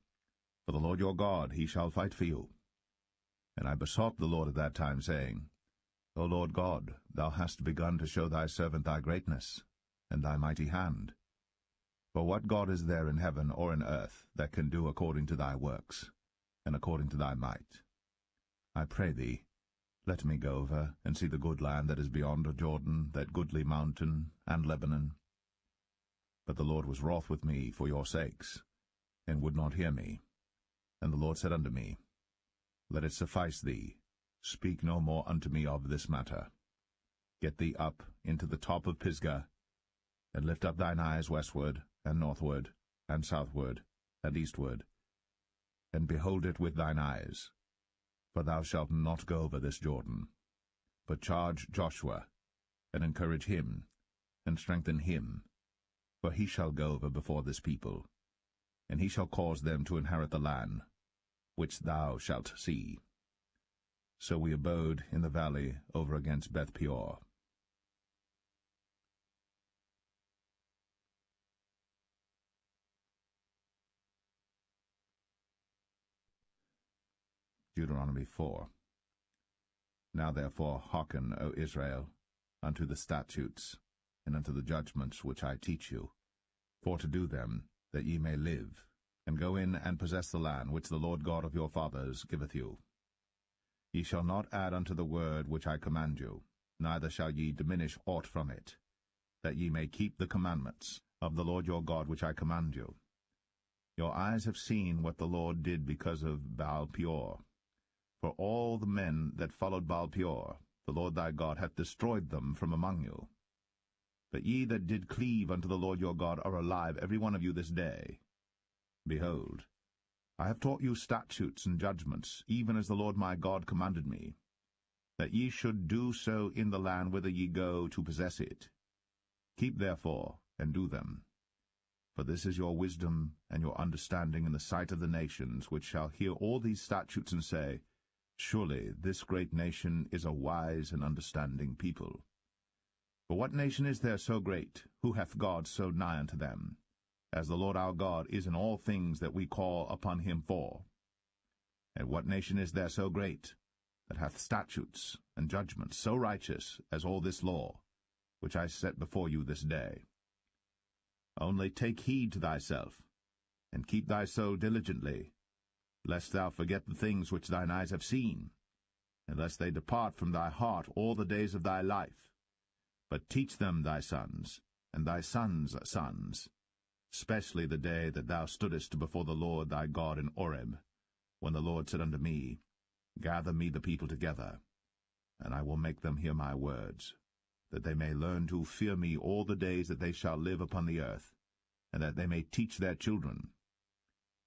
for the Lord your God, he shall fight for you. And I besought the Lord at that time, saying, O Lord God, thou hast begun to show thy servant thy greatness, and thy mighty hand. For what God is there in heaven or in earth that can do according to thy works, and according to thy might? I pray thee, let me go over and see the good land that is beyond Jordan, that goodly mountain, and Lebanon. But the Lord was wroth with me for your sakes, and would not hear me. And the Lord said unto me, Let it suffice thee, speak no more unto me of this matter. Get thee up into the top of Pisgah, and lift up thine eyes westward, and northward, and southward, and eastward, and behold it with thine eyes. For thou shalt not go over this Jordan, but charge Joshua, and encourage him, and strengthen him, for he shall go over before this people, and he shall cause them to inherit the land, which thou shalt see. So we abode in the valley over against Beth-peor. Deuteronomy 4. Now therefore hearken, O Israel, unto the statutes, and unto the judgments which I teach you, for to do them, that ye may live, and go in and possess the land which the Lord God of your fathers giveth you. Ye shall not add unto the word which I command you, neither shall ye diminish aught from it, that ye may keep the commandments of the Lord your God which I command you. Your eyes have seen what the Lord did because of Baal-peor. For all the men that followed Baal-peor, the Lord thy God hath destroyed them from among you. But ye that did cleave unto the Lord your God are alive, every one of you this day. Behold, I have taught you statutes and judgments, even as the Lord my God commanded me, that ye should do so in the land whither ye go to possess it. Keep therefore, and do them. For this is your wisdom and your understanding in the sight of the nations, which shall hear all these statutes and say, Surely this great nation is a wise and understanding people. For what nation is there so great, who hath God so nigh unto them, as the Lord our God is in all things that we call upon him for. And what nation is there so great, that hath statutes and judgments so righteous as all this law, which I set before you this day? Only take heed to thyself, and keep thy soul diligently, lest thou forget the things which thine eyes have seen, and lest they depart from thy heart all the days of thy life. But teach them thy sons, and thy sons' sons, especially the day that thou stoodest before the Lord thy God in Horeb, when the Lord said unto me, Gather me the people together, and I will make them hear my words, that they may learn to fear me all the days that they shall live upon the earth, and that they may teach their children.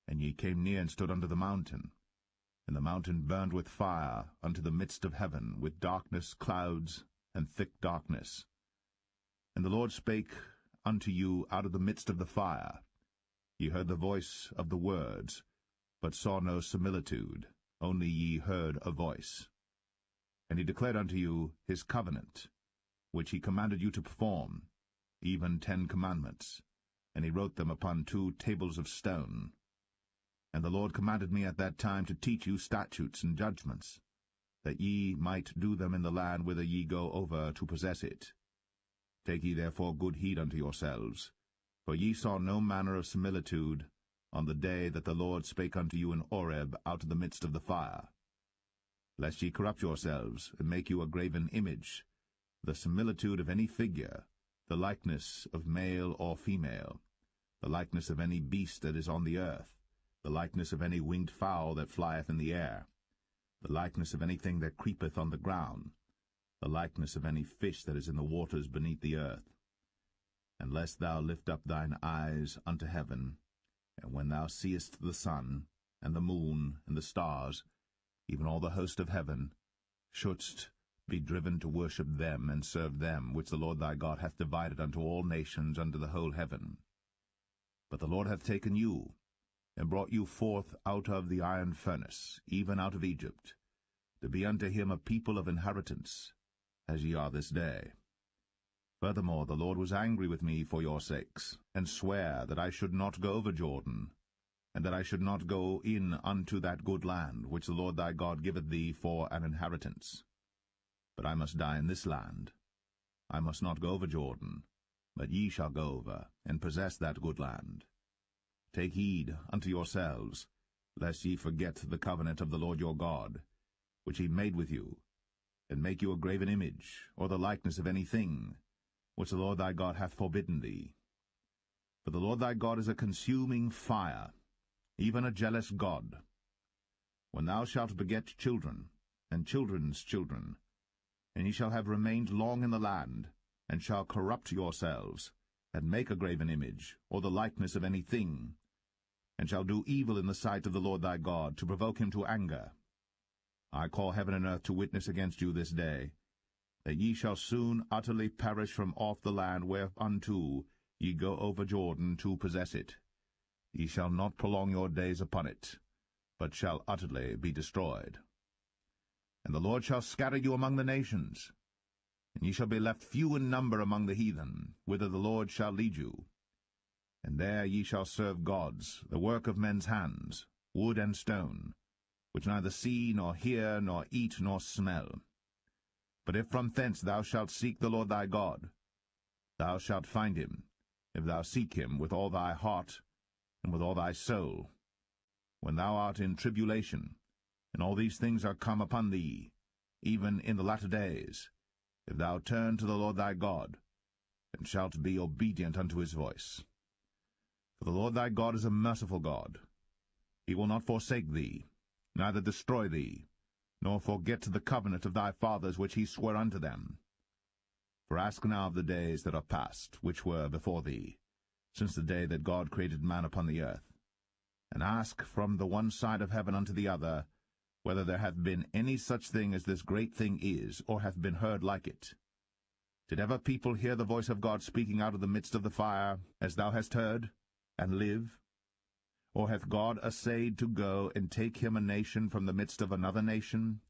And ye came near and stood under the mountain, and the mountain burned with fire unto the midst of heaven, with darkness, clouds, and thick darkness. And the Lord spake unto you out of the midst of the fire. Ye heard the voice of the words, but saw no similitude, only ye heard a voice. And he declared unto you his covenant, which he commanded you to perform, even 10 commandments, and he wrote them upon 2 tables of stone. And the Lord commanded me at that time to teach you statutes and judgments, that ye might do them in the land whither ye go over to possess it. Take ye therefore good heed unto yourselves, for ye saw no manner of similitude on the day that the Lord spake unto you in Horeb out of the midst of the fire, lest ye corrupt yourselves, and make you a graven image, the similitude of any figure, the likeness of male or female, the likeness of any beast that is on the earth, the likeness of any winged fowl that flieth in the air, the likeness of anything that creepeth on the ground, the likeness of any fish that is in the waters beneath the earth. And lest thou lift up thine eyes unto heaven, and when thou seest the sun, and the moon, and the stars, even all the host of heaven, shouldst be driven to worship them and serve them, which the Lord thy God hath divided unto all nations under the whole heaven. But the Lord hath taken you, and brought you forth out of the iron furnace, even out of Egypt, to be unto him a people of inheritance, as ye are this day. Furthermore, the Lord was angry with me for your sakes, and sware that I should not go over Jordan, and that I should not go in unto that good land, which the Lord thy God giveth thee for an inheritance. But I must die in this land. I must not go over Jordan, but ye shall go over, and possess that good land. Take heed unto yourselves, lest ye forget the covenant of the Lord your God, which he made with you, and make you a graven image, or the likeness of any thing, which the Lord thy God hath forbidden thee. For the Lord thy God is a consuming fire, even a jealous God. When thou shalt beget children, and children's children, and ye shall have remained long in the land, and shall corrupt yourselves, and make a graven image, or the likeness of any thing, and shall do evil in the sight of the Lord thy God, to provoke him to anger, I call heaven and earth to witness against you this day, that ye shall soon utterly perish from off the land whereunto ye go over Jordan to possess it. Ye shall not prolong your days upon it, but shall utterly be destroyed. And the Lord shall scatter you among the nations, and ye shall be left few in number among the heathen, whither the Lord shall lead you. And there ye shall serve gods, the work of men's hands, wood and stone, which neither see, nor hear, nor eat, nor smell. But if from thence thou shalt seek the Lord thy God, thou shalt find him, if thou seek him with all thy heart and with all thy soul. When thou art in tribulation, and all these things are come upon thee, even in the latter days, if thou turn to the Lord thy God, and shalt be obedient unto his voice. For the Lord thy God is a merciful God. He will not forsake thee, neither destroy thee, nor forget the covenant of thy fathers which he sware unto them. For ask now of the days that are past, which were before thee, since the day that God created man upon the earth, and ask from the one side of heaven unto the other, whether there hath been any such thing as this great thing is, or hath been heard like it. Did ever people hear the voice of God speaking out of the midst of the fire, as thou hast heard, and live? Or hath God essayed to go and take him a nation from the midst of another nation,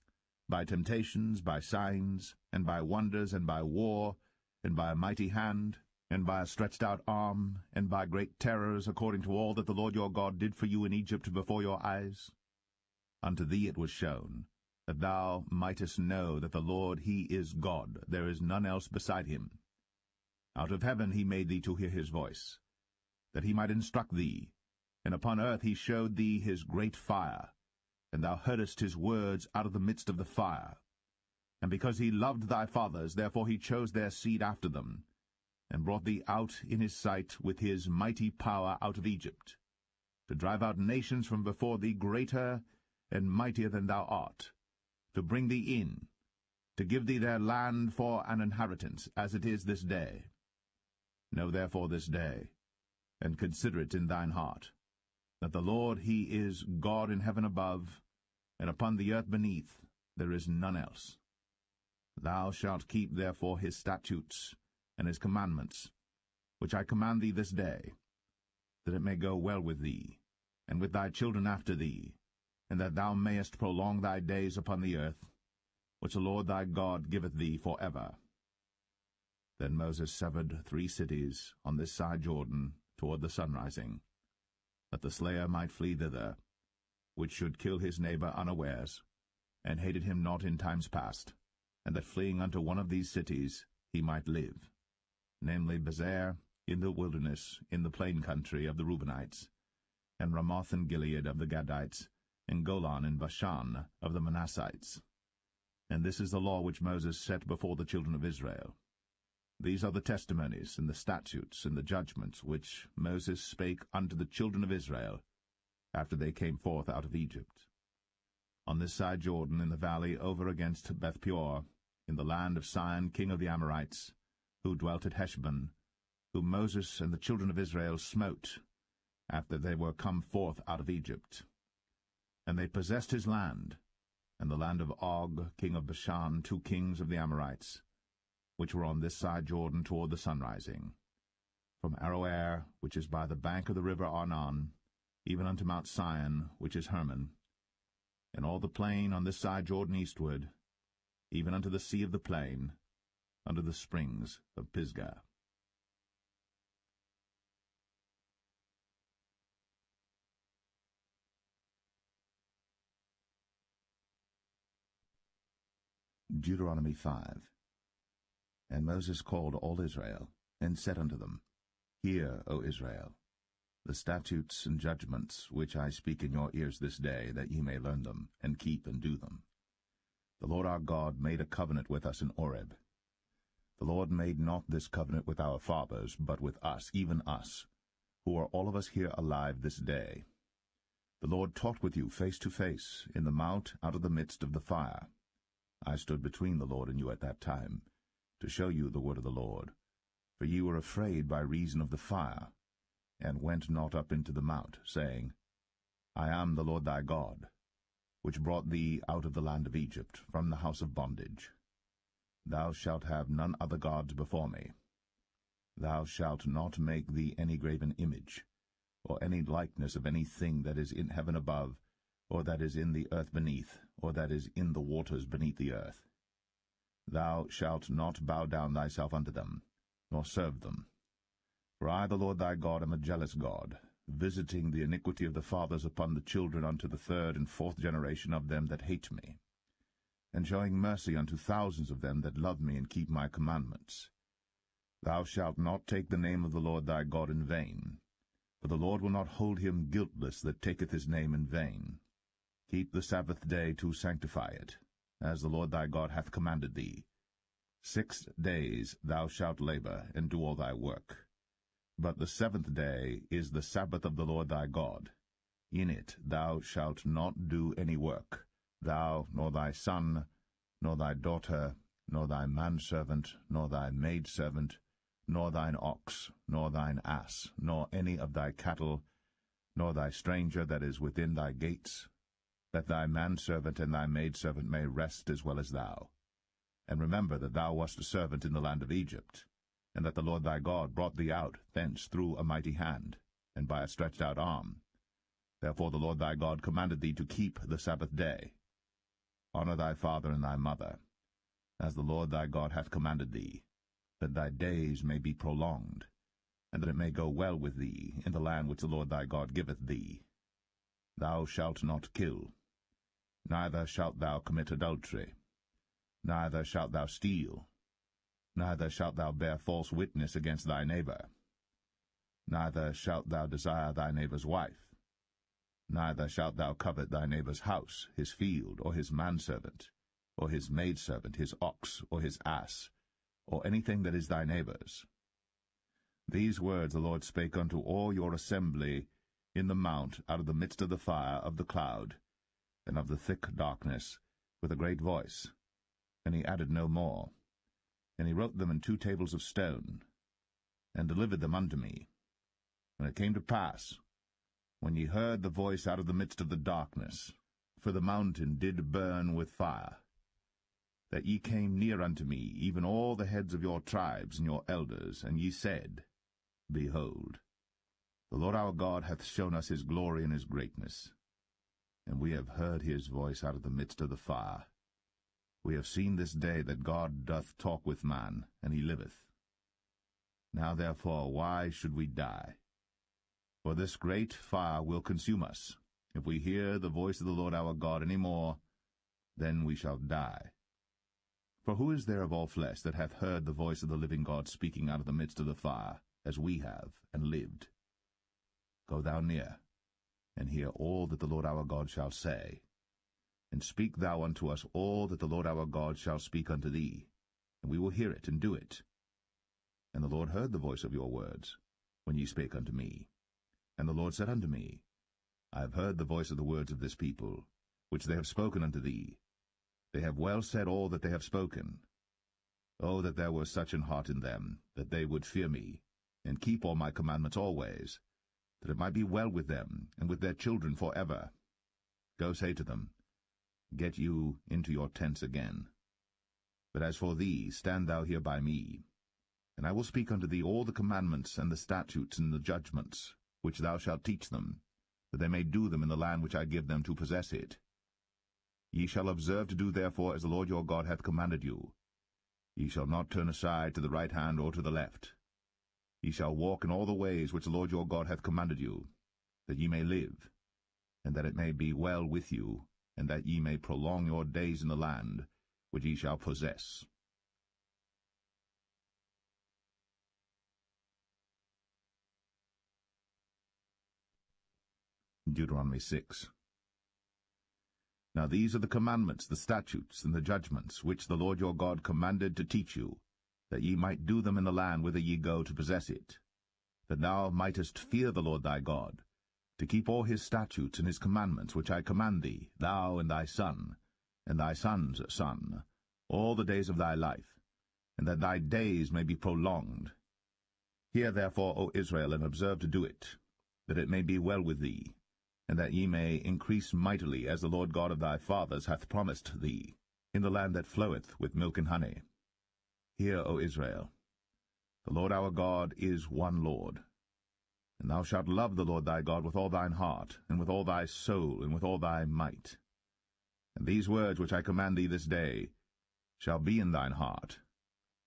by temptations, by signs, and by wonders, and by war, and by a mighty hand? and by a stretched out arm, and by great terrors, according to all that the Lord your God did for you in Egypt before your eyes? Unto thee it was shown, that thou mightest know that the Lord he is God, there is none else beside him. Out of heaven he made thee to hear his voice, that he might instruct thee, and upon earth he showed thee his great fire, and thou heardest his words out of the midst of the fire. And because he loved thy fathers, therefore he chose their seed after them, and brought thee out in his sight with his mighty power out of Egypt, to drive out nations from before thee greater and mightier than thou art, to bring thee in, to give thee their land for an inheritance, as it is this day. Know therefore this day, and consider it in thine heart, that the Lord he is God in heaven above, and upon the earth beneath there is none else. Thou shalt keep therefore his statutes and his commandments, which I command thee this day, that it may go well with thee, and with thy children after thee, and that thou mayest prolong thy days upon the earth, which the Lord thy God giveth thee for ever. Then Moses severed 3 cities on this side Jordan toward the sunrising, that the slayer might flee thither, which should kill his neighbor unawares, and hated him not in times past, and that fleeing unto one of these cities he might live, namely Bezer in the wilderness in the plain country of the Reubenites, and Ramoth in Gilead of the Gadites, and Golan in Bashan of the Manassites. And this is the law which Moses set before the children of Israel. These are the testimonies, and the statutes, and the judgments, which Moses spake unto the children of Israel, after they came forth out of Egypt. On this side Jordan, in the valley over against Beth-peor, in the land of Sihon king of the Amorites, who dwelt at Heshbon, whom Moses and the children of Israel smote, after they were come forth out of Egypt. And they possessed his land, and the land of Og king of Bashan, 2 kings of the Amorites, which were on this side Jordan toward the sunrising, from Aroer, which is by the bank of the river Arnon, even unto Mount Sion, which is Hermon, and all the plain on this side Jordan eastward, even unto the sea of the plain, unto the springs of Pisgah. Deuteronomy 5. And Moses called all Israel, and said unto them, Hear, O Israel, the statutes and judgments which I speak in your ears this day, that ye may learn them, and keep and do them. The Lord our God made a covenant with us in Horeb. The Lord made not this covenant with our fathers, but with us, even us, who are all of us here alive this day. The Lord talked with you face to face, in the mount out of the midst of the fire. I stood between the Lord and you at that time, to show you the word of the Lord. For ye were afraid by reason of the fire, and went not up into the mount, saying, I am the Lord thy God, which brought thee out of the land of Egypt, from the house of bondage. Thou shalt have none other gods before me. Thou shalt not make thee any graven image, or any likeness of any thing that is in heaven above, or that is in the earth beneath, or that is in the waters beneath the earth. Thou shalt not bow down thyself unto them, nor serve them. For I, the Lord thy God, am a jealous God, visiting the iniquity of the fathers upon the children unto the 3rd and 4th generation of them that hate me, and showing mercy unto thousands of them that love me and keep my commandments. Thou shalt not take the name of the Lord thy God in vain, for the Lord will not hold him guiltless that taketh his name in vain. Keep the Sabbath day to sanctify it, as the Lord thy God hath commanded thee. 6 days thou shalt labor, and do all thy work. But the 7th day is the Sabbath of the Lord thy God. In it thou shalt not do any work, thou, nor thy son, nor thy daughter, nor thy manservant, nor thy maidservant, nor thine ox, nor thine ass, nor any of thy cattle, nor thy stranger that is within thy gates, that thy manservant and thy maidservant may rest as well as thou. And remember that thou wast a servant in the land of Egypt, and that the Lord thy God brought thee out thence through a mighty hand, and by a stretched out arm. Therefore the Lord thy God commanded thee to keep the Sabbath day. Honor thy father and thy mother, as the Lord thy God hath commanded thee, that thy days may be prolonged, and that it may go well with thee in the land which the Lord thy God giveth thee. Thou shalt not kill, neither shalt thou commit adultery, neither shalt thou steal, neither shalt thou bear false witness against thy neighbor, neither shalt thou desire thy neighbor's wife, neither shalt thou covet thy neighbor's house, his field, or his manservant, or his maidservant, his ox, or his ass, or anything that is thy neighbor's. These words the Lord spake unto all your assembly in the mount out of the midst of the fire, of the cloud, and of the thick darkness, with a great voice. And he added no more. And he wrote them in 2 tables of stone, and delivered them unto me. And it came to pass, when ye heard the voice out of the midst of the darkness, for the mountain did burn with fire, that ye came near unto me, even all the heads of your tribes and your elders, and ye said, Behold, the Lord our God hath shown us his glory and his greatness, and we have heard his voice out of the midst of the fire. We have seen this day that God doth talk with man, and he liveth. Now therefore why should we die? For this great fire will consume us. If we hear the voice of the Lord our God any more, then we shall die. For who is there of all flesh that hath heard the voice of the living God speaking out of the midst of the fire, as we have, and lived? Go thou near, and hear all that the Lord our God shall say. And speak thou unto us all that the Lord our God shall speak unto thee, and we will hear it, and do it. And the Lord heard the voice of your words, when ye spake unto me. And the Lord said unto me, I have heard the voice of the words of this people, which they have spoken unto thee. They have well said all that they have spoken. Oh, that there were such an heart in them, that they would fear me, and keep all my commandments always, that it might be well with them, and with their children for ever. Go say to them, Get you into your tents again. But as for thee, stand thou here by me, and I will speak unto thee all the commandments and the statutes and the judgments, which thou shalt teach them, that they may do them in the land which I give them to possess it. Ye shall observe to do therefore as the Lord your God hath commanded you. Ye shall not turn aside to the right hand or to the left. Ye shall walk in all the ways which the Lord your God hath commanded you, that ye may live, and that it may be well with you, and that ye may prolong your days in the land which ye shall possess. Deuteronomy 6. Now these are the commandments, the statutes, and the judgments, which the Lord your God commanded to teach you, that ye might do them in the land whither ye go to possess it, that thou mightest fear the Lord thy God, to keep all his statutes and his commandments which I command thee, thou and thy son, and thy son's son, all the days of thy life, and that thy days may be prolonged. Hear therefore, O Israel, and observe to do it, that it may be well with thee, and that ye may increase mightily, as the Lord God of thy fathers hath promised thee, in the land that floweth with milk and honey. Hear, O Israel, the Lord our God is one Lord. And thou shalt love the Lord thy God with all thine heart, and with all thy soul, and with all thy might. And these words which I command thee this day shall be in thine heart,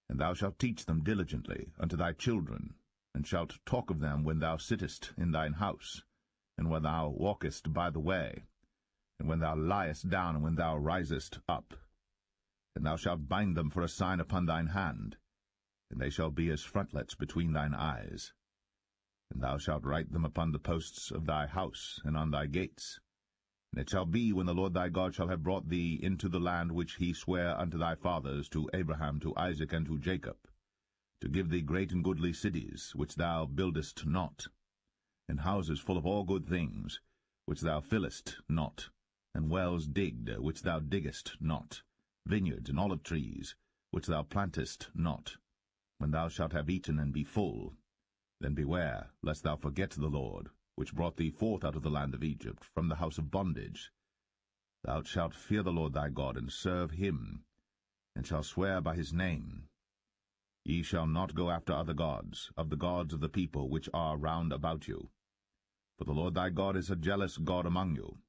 and thou shalt teach them diligently unto thy children, and shalt talk of them when thou sittest in thine house, and when thou walkest by the way, and when thou liest down, and when thou risest up. And thou shalt bind them for a sign upon thine hand, and they shall be as frontlets between thine eyes. And thou shalt write them upon the posts of thy house, and on thy gates. And it shall be, when the Lord thy God shall have brought thee into the land which he sware unto thy fathers, to Abraham, to Isaac, and to Jacob, to give thee great and goodly cities, which thou buildest not, and houses full of all good things, which thou fillest not, and wells digged, which thou diggest not, vineyards and olive trees, which thou plantest not. When thou shalt have eaten and be full, then beware, lest thou forget the Lord, which brought thee forth out of the land of Egypt, from the house of bondage. Thou shalt fear the Lord thy God, and serve him, and shalt swear by his name. Ye shall not go after other gods, of the gods of the people which are round about you. For the Lord thy God is a jealous God among you,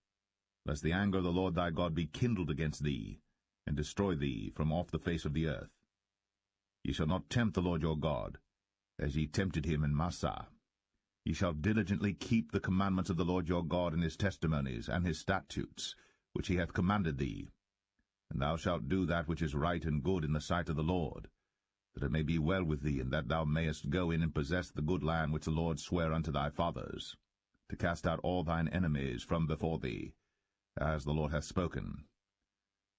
lest the anger of the Lord thy God be kindled against thee, and destroy thee from off the face of the earth. Ye shall not tempt the Lord your God, as ye tempted him in Massah. Ye shall diligently keep the commandments of the Lord your God, and his testimonies, and his statutes, which he hath commanded thee. And thou shalt do that which is right and good in the sight of the Lord, that it may be well with thee, and that thou mayest go in and possess the good land which the Lord sware unto thy fathers, to cast out all thine enemies from before thee, as the Lord hath spoken.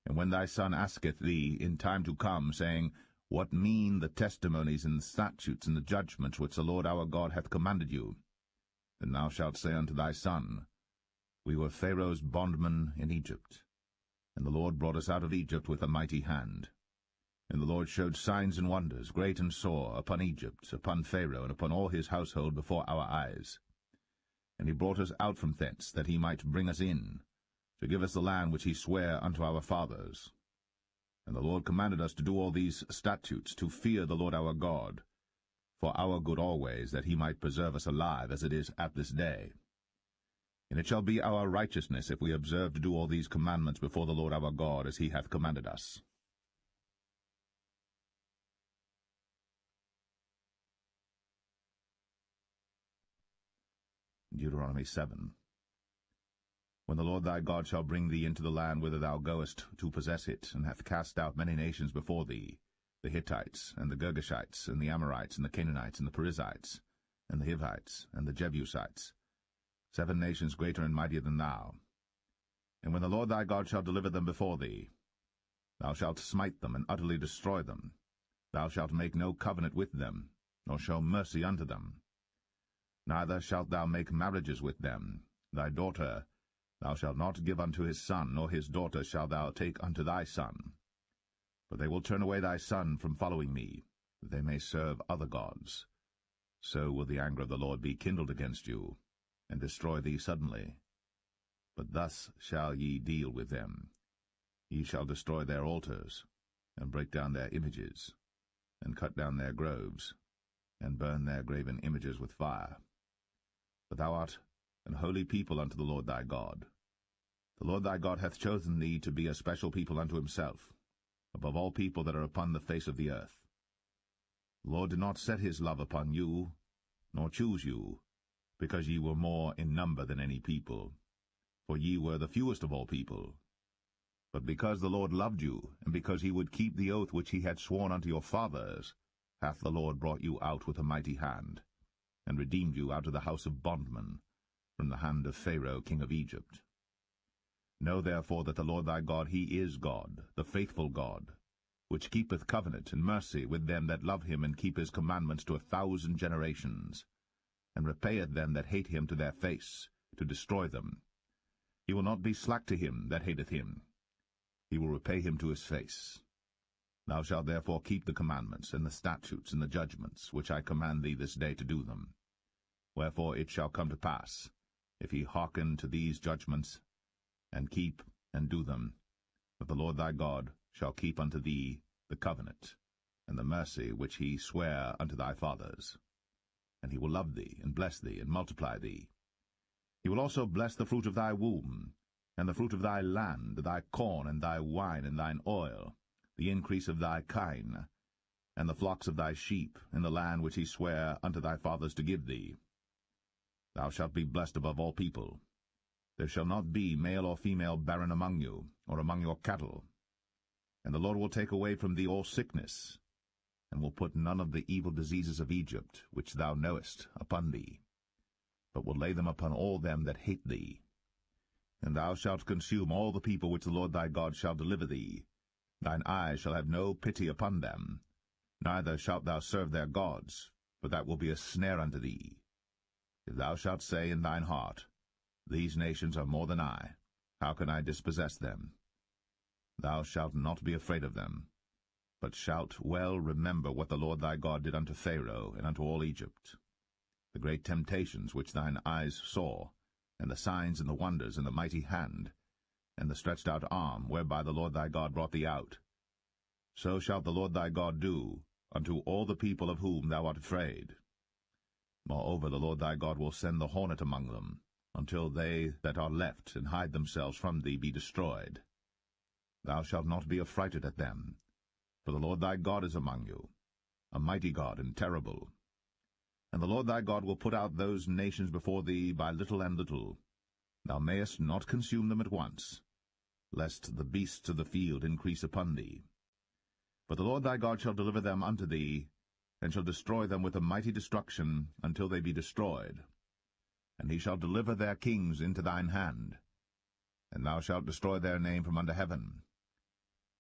And when thy son asketh thee in time to come, saying, What mean the testimonies and the statutes and the judgments which the Lord our God hath commanded you? Then thou shalt say unto thy son, We were Pharaoh's bondmen in Egypt, and the Lord brought us out of Egypt with a mighty hand. And the Lord showed signs and wonders, great and sore, upon Egypt, upon Pharaoh, and upon all his household before our eyes. And he brought us out from thence, that he might bring us in, to give us the land which he sware unto our fathers. And the Lord commanded us to do all these statutes, to fear the Lord our God, for our good always, that he might preserve us alive, as it is at this day. And it shall be our righteousness, if we observe to do all these commandments before the Lord our God, as he hath commanded us. Deuteronomy 7. When the Lord thy God shall bring thee into the land whither thou goest to possess it, and hath cast out many nations before thee, the Hittites, and the Girgashites, and the Amorites, and the Canaanites, and the Perizzites, and the Hivites, and the Jebusites, 7 nations greater and mightier than thou. And when the Lord thy God shall deliver them before thee, thou shalt smite them, and utterly destroy them. Thou shalt make no covenant with them, nor show mercy unto them. Neither shalt thou make marriages with them. Thy daughter thou shalt not give unto his son, nor his daughter shalt thou take unto thy son. For they will turn away thy son from following me, that they may serve other gods. So will the anger of the Lord be kindled against you, and destroy thee suddenly. But thus shall ye deal with them. Ye shall destroy their altars, and break down their images, and cut down their groves, and burn their graven images with fire. For thou art an holy people unto the Lord thy God. The Lord thy God hath chosen thee to be a special people unto himself, above all people that are upon the face of the earth. The Lord did not set his love upon you, nor choose you, because ye were more in number than any people, for ye were the fewest of all people. But because the Lord loved you, and because he would keep the oath which he had sworn unto your fathers, hath the Lord brought you out with a mighty hand, and redeemed you out of the house of bondmen, from the hand of Pharaoh king of Egypt. Know therefore that the Lord thy God, he is God, the faithful God, which keepeth covenant and mercy with them that love him, and keep his commandments to 1,000 generations, and repayeth them that hate him to their face, to destroy them. He will not be slack to him that hateth him. He will repay him to his face. Thou shalt therefore keep the commandments, and the statutes, and the judgments, which I command thee this day to do them. Wherefore it shall come to pass, if ye hearken to these judgments, and keep and do them, that the Lord thy God shall keep unto thee the covenant, and the mercy which he sware unto thy fathers. And he will love thee, and bless thee, and multiply thee. He will also bless the fruit of thy womb, and the fruit of thy land, thy corn, and thy wine, and thine oil, the increase of thy kine, and the flocks of thy sheep, in the land which he sware unto thy fathers to give thee. Thou shalt be blessed above all people. There shall not be male or female barren among you, or among your cattle. And the Lord will take away from thee all sickness, and will put none of the evil diseases of Egypt, which thou knowest, upon thee, but will lay them upon all them that hate thee. And thou shalt consume all the people which the Lord thy God shall deliver thee. Thine eye shall have no pity upon them, neither shalt thou serve their gods, for that will be a snare unto thee. If thou shalt say in thine heart, These nations are more than I, how can I dispossess them? Thou shalt not be afraid of them, but shalt well remember what the Lord thy God did unto Pharaoh and unto all Egypt, the great temptations which thine eyes saw, and the signs and the wonders, and the mighty hand, and the stretched out arm, whereby the Lord thy God brought thee out. So shalt the Lord thy God do unto all the people of whom thou art afraid. Moreover, the Lord thy God will send the hornet among them, until they that are left and hide themselves from thee be destroyed. Thou shalt not be affrighted at them, for the Lord thy God is among you, a mighty God and terrible. And the Lord thy God will put out those nations before thee by little and little. Thou mayest not consume them at once, lest the beasts of the field increase upon thee. But the Lord thy God shall deliver them unto thee, and shall destroy them with a mighty destruction until they be destroyed. And he shall deliver their kings into thine hand, and thou shalt destroy their name from under heaven.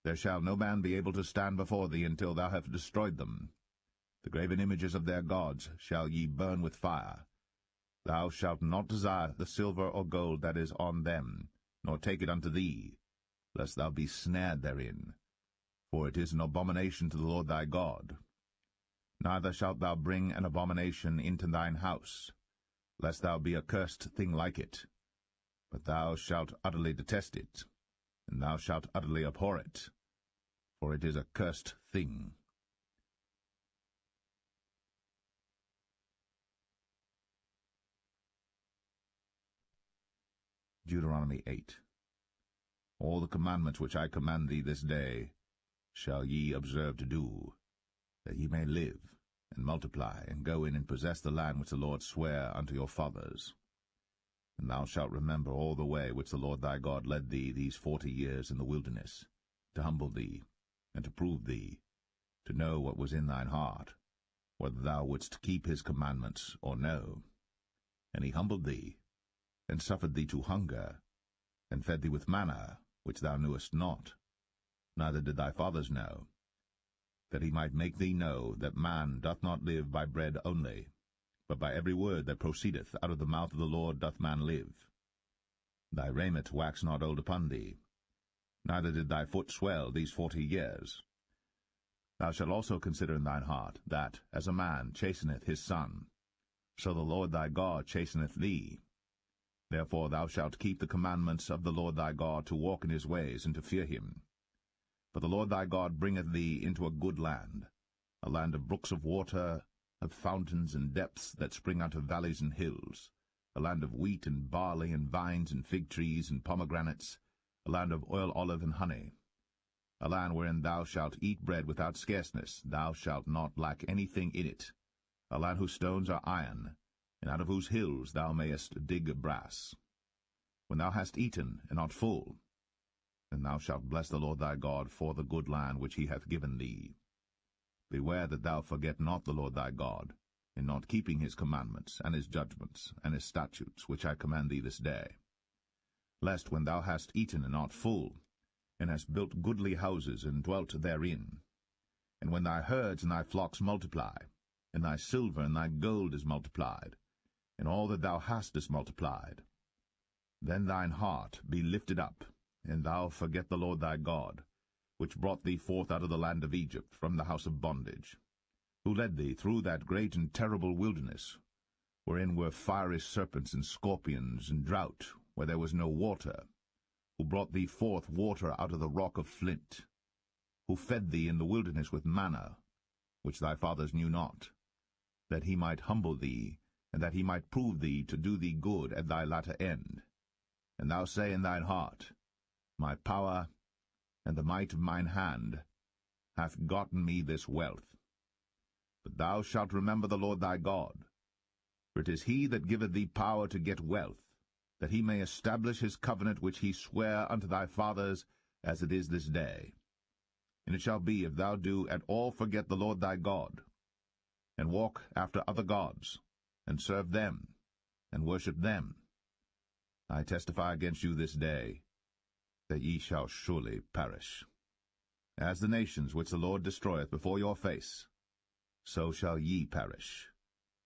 There shall no man be able to stand before thee until thou have destroyed them. The graven images of their gods shall ye burn with fire. Thou shalt not desire the silver or gold that is on them, nor take it unto thee, lest thou be snared therein. For it is an abomination to the Lord thy God. Neither shalt thou bring an abomination into thine house, lest thou be a cursed thing like it. But thou shalt utterly detest it, and thou shalt utterly abhor it, for it is a cursed thing. Deuteronomy 8. All the commandments which I command thee this day shall ye observe to do, that ye may live, and multiply, and go in and possess the land which the Lord sware unto your fathers. And thou shalt remember all the way which the Lord thy God led thee these 40 years in the wilderness, to humble thee, and to prove thee, to know what was in thine heart, whether thou wouldst keep his commandments or no. And he humbled thee, and suffered thee to hunger, and fed thee with manna, which thou knewest not, neither did thy fathers know, that he might make thee know that man doth not live by bread only, but by every word that proceedeth out of the mouth of the Lord doth man live. Thy raiment waxed not old upon thee, neither did thy foot swell these 40 years. Thou shalt also consider in thine heart, that, as a man chasteneth his son, so the Lord thy God chasteneth thee. Therefore thou shalt keep the commandments of the Lord thy God, to walk in his ways, and to fear him. For the Lord thy God bringeth thee into a good land, a land of brooks of water, of fountains and depths that spring out of valleys and hills, a land of wheat and barley and vines and fig trees and pomegranates, a land of oil, olive, and honey, a land wherein thou shalt eat bread without scarceness, thou shalt not lack anything in it, a land whose stones are iron, and out of whose hills thou mayest dig brass. When thou hast eaten and art full, then thou shalt bless the Lord thy God for the good land which he hath given thee. Beware that thou forget not the Lord thy God, in not keeping his commandments, and his judgments, and his statutes, which I command thee this day. Lest when thou hast eaten and art full, and hast built goodly houses, and dwelt therein, and when thy herds and thy flocks multiply, and thy silver and thy gold is multiplied, and all that thou hast is multiplied, then thine heart be lifted up, and thou forget the Lord thy God, which brought thee forth out of the land of Egypt, from the house of bondage, who led thee through that great and terrible wilderness, wherein were fiery serpents and scorpions, and drought, where there was no water, who brought thee forth water out of the rock of flint, who fed thee in the wilderness with manna, which thy fathers knew not, that he might humble thee, and that he might prove thee to do thee good at thy latter end. And thou say in thine heart, My power and the might of mine hand hath gotten me this wealth. But thou shalt remember the Lord thy God, for it is he that giveth thee power to get wealth, that he may establish his covenant which he sware unto thy fathers, as it is this day. And it shall be, if thou do at all forget the Lord thy God, and walk after other gods, and serve them, and worship them, I testify against you this day, that ye shall surely perish. As the nations which the Lord destroyeth before your face, so shall ye perish,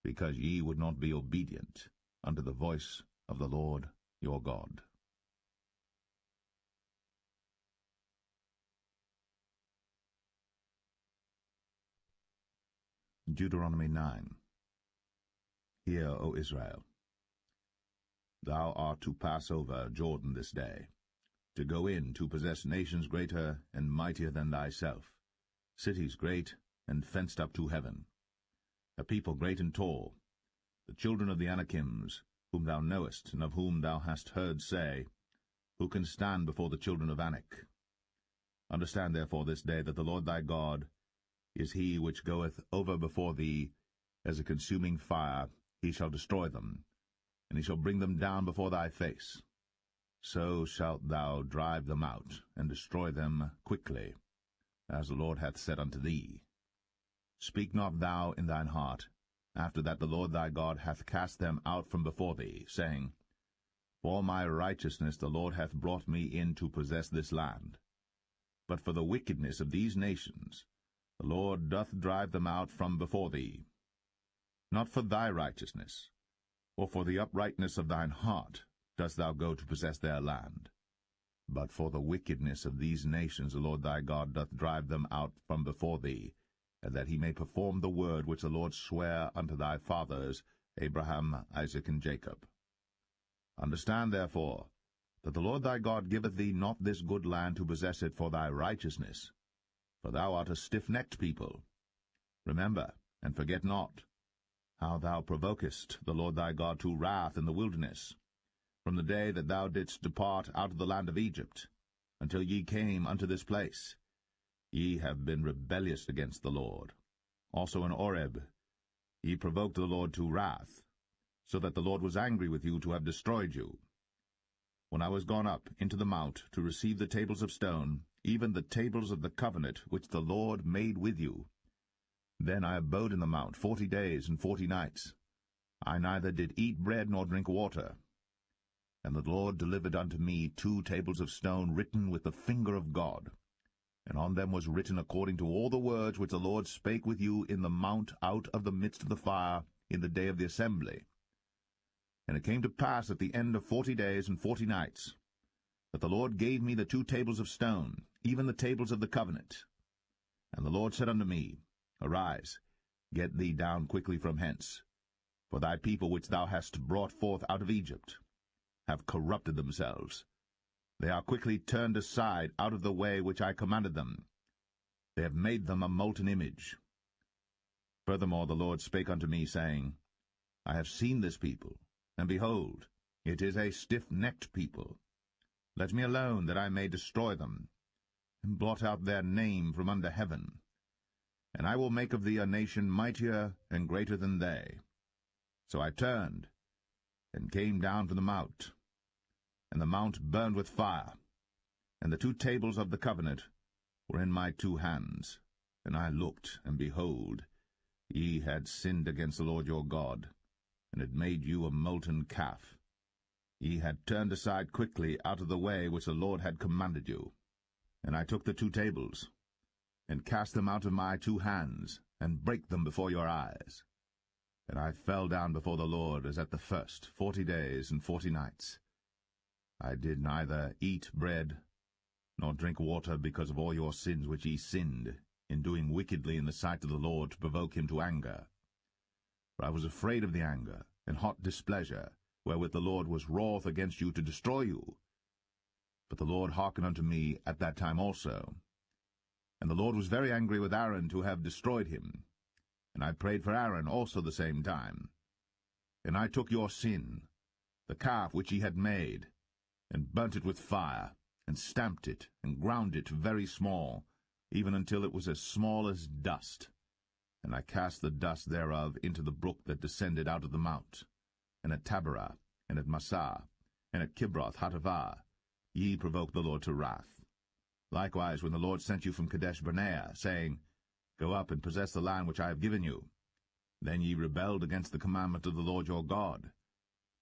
because ye would not be obedient unto the voice of the Lord your God. Deuteronomy 9. Hear, O Israel, thou art to pass over Jordan this day, to go in to possess nations greater and mightier than thyself, cities great and fenced up to heaven, a people great and tall, the children of the Anakims, whom thou knowest, and of whom thou hast heard say, Who can stand before the children of Anak? Understand therefore this day that the Lord thy God is he which goeth over before thee as a consuming fire. He shall destroy them, and he shall bring them down before thy face. So shalt thou drive them out, and destroy them quickly, as the Lord hath said unto thee. Speak not thou in thine heart, after that the Lord thy God hath cast them out from before thee, saying, For my righteousness the Lord hath brought me in to possess this land. But for the wickedness of these nations the Lord doth drive them out from before thee. Not for thy righteousness, or for the uprightness of thine heart, dost thou go to possess their land. But for the wickedness of these nations the Lord thy God doth drive them out from before thee, and that he may perform the word which the Lord sware unto thy fathers, Abraham, Isaac, and Jacob. Understand, therefore, that the Lord thy God giveth thee not this good land to possess it for thy righteousness, for thou art a stiff-necked people. Remember, and forget not, how thou provokest the Lord thy God to wrath in the wilderness, from the day that thou didst depart out of the land of Egypt, until ye came unto this place. Ye have been rebellious against the Lord. Also in Oreb ye provoked the Lord to wrath, so that the Lord was angry with you to have destroyed you. When I was gone up into the mount to receive the tables of stone, even the tables of the covenant which the Lord made with you, then I abode in the mount 40 days and 40 nights. I neither did eat bread nor drink water. And the Lord delivered unto me 2 tables of stone written with the finger of God, and on them was written according to all the words which the Lord spake with you in the mount out of the midst of the fire in the day of the assembly. And it came to pass at the end of 40 days and 40 nights, that the Lord gave me the 2 tables of stone, even the tables of the covenant. And the Lord said unto me, Arise, get thee down quickly from hence, for thy people which thou hast brought forth out of Egypt have corrupted themselves. They are quickly turned aside out of the way which I commanded them. They have made them a molten image. Furthermore the Lord spake unto me, saying, I have seen this people, and behold, it is a stiff-necked people. Let me alone, that I may destroy them, and blot out their name from under heaven. And I will make of thee a nation mightier and greater than they. So I turned, and came down from the mount, and the mount burned with fire, and the 2 tables of the covenant were in my 2 hands. And I looked, and behold, ye had sinned against the Lord your God, and had made you a molten calf. Ye had turned aside quickly out of the way which the Lord had commanded you. And I took the 2 tables, and cast them out of my 2 hands, and brake them before your eyes. And I fell down before the Lord as at the first 40 days and 40 nights. I did neither eat bread nor drink water because of all your sins which ye sinned, in doing wickedly in the sight of the Lord to provoke him to anger. For I was afraid of the anger and hot displeasure, wherewith the Lord was wroth against you to destroy you. But the Lord hearkened unto me at that time also. And the Lord was very angry with Aaron to have destroyed him. And I prayed for Aaron also the same time. And I took your sin, the calf which ye had made, and burnt it with fire, and stamped it, and ground it very small, even until it was as small as dust. And I cast the dust thereof into the brook that descended out of the mount. And at Taberah, and at Massah, and at Kibroth Hattaavah, ye provoked the Lord to wrath. Likewise, when the Lord sent you from Kadesh-barnea, saying, Go up and possess the land which I have given you, then ye rebelled against the commandment of the Lord your God,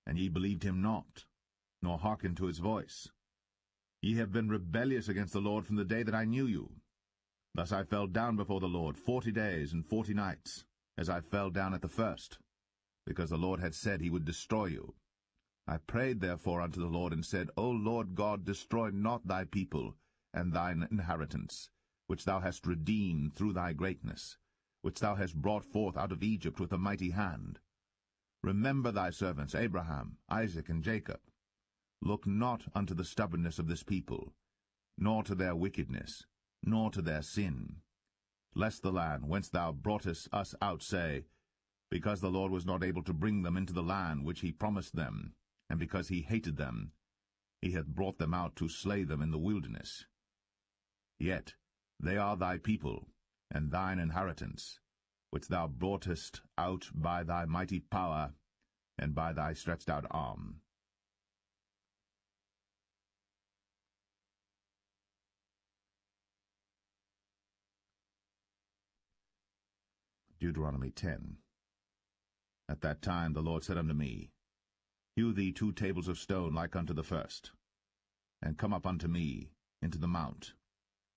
and ye believed him not, nor hearkened to his voice. Ye have been rebellious against the Lord from the day that I knew you. Thus I fell down before the Lord 40 days and 40 nights, as I fell down at the first, because the Lord had said he would destroy you. I prayed therefore unto the Lord, and said, O Lord God, destroy not thy people and thine inheritance, which thou hast redeemed through thy greatness, which thou hast brought forth out of Egypt with a mighty hand. Remember thy servants Abraham, Isaac, and Jacob. Look not unto the stubbornness of this people, nor to their wickedness, nor to their sin, lest the land whence thou broughtest us out say, Because the Lord was not able to bring them into the land which he promised them, and because he hated them, he hath brought them out to slay them in the wilderness. Yet they are thy people, and thine inheritance, which thou broughtest out by thy mighty power, and by thy stretched out arm. Deuteronomy 10. At that time the Lord said unto me, Hew thee 2 tables of stone like unto the first, and come up unto me into the mount,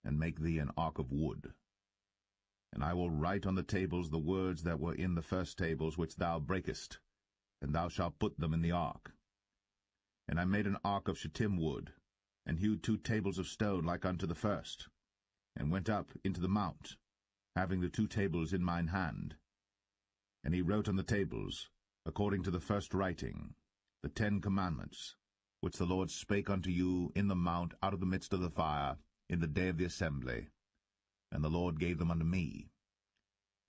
and make thee an ark of wood. And I will write on the tables the words that were in the first tables which thou breakest, and thou shalt put them in the ark. And I made an ark of shittim wood, and hewed 2 tables of stone like unto the first, and went up into the mount, having the 2 tables in mine hand. And he wrote on the tables, according to the first writing, the 10 commandments, which the Lord spake unto you in the mount out of the midst of the fire, in the day of the assembly. And the Lord gave them unto me.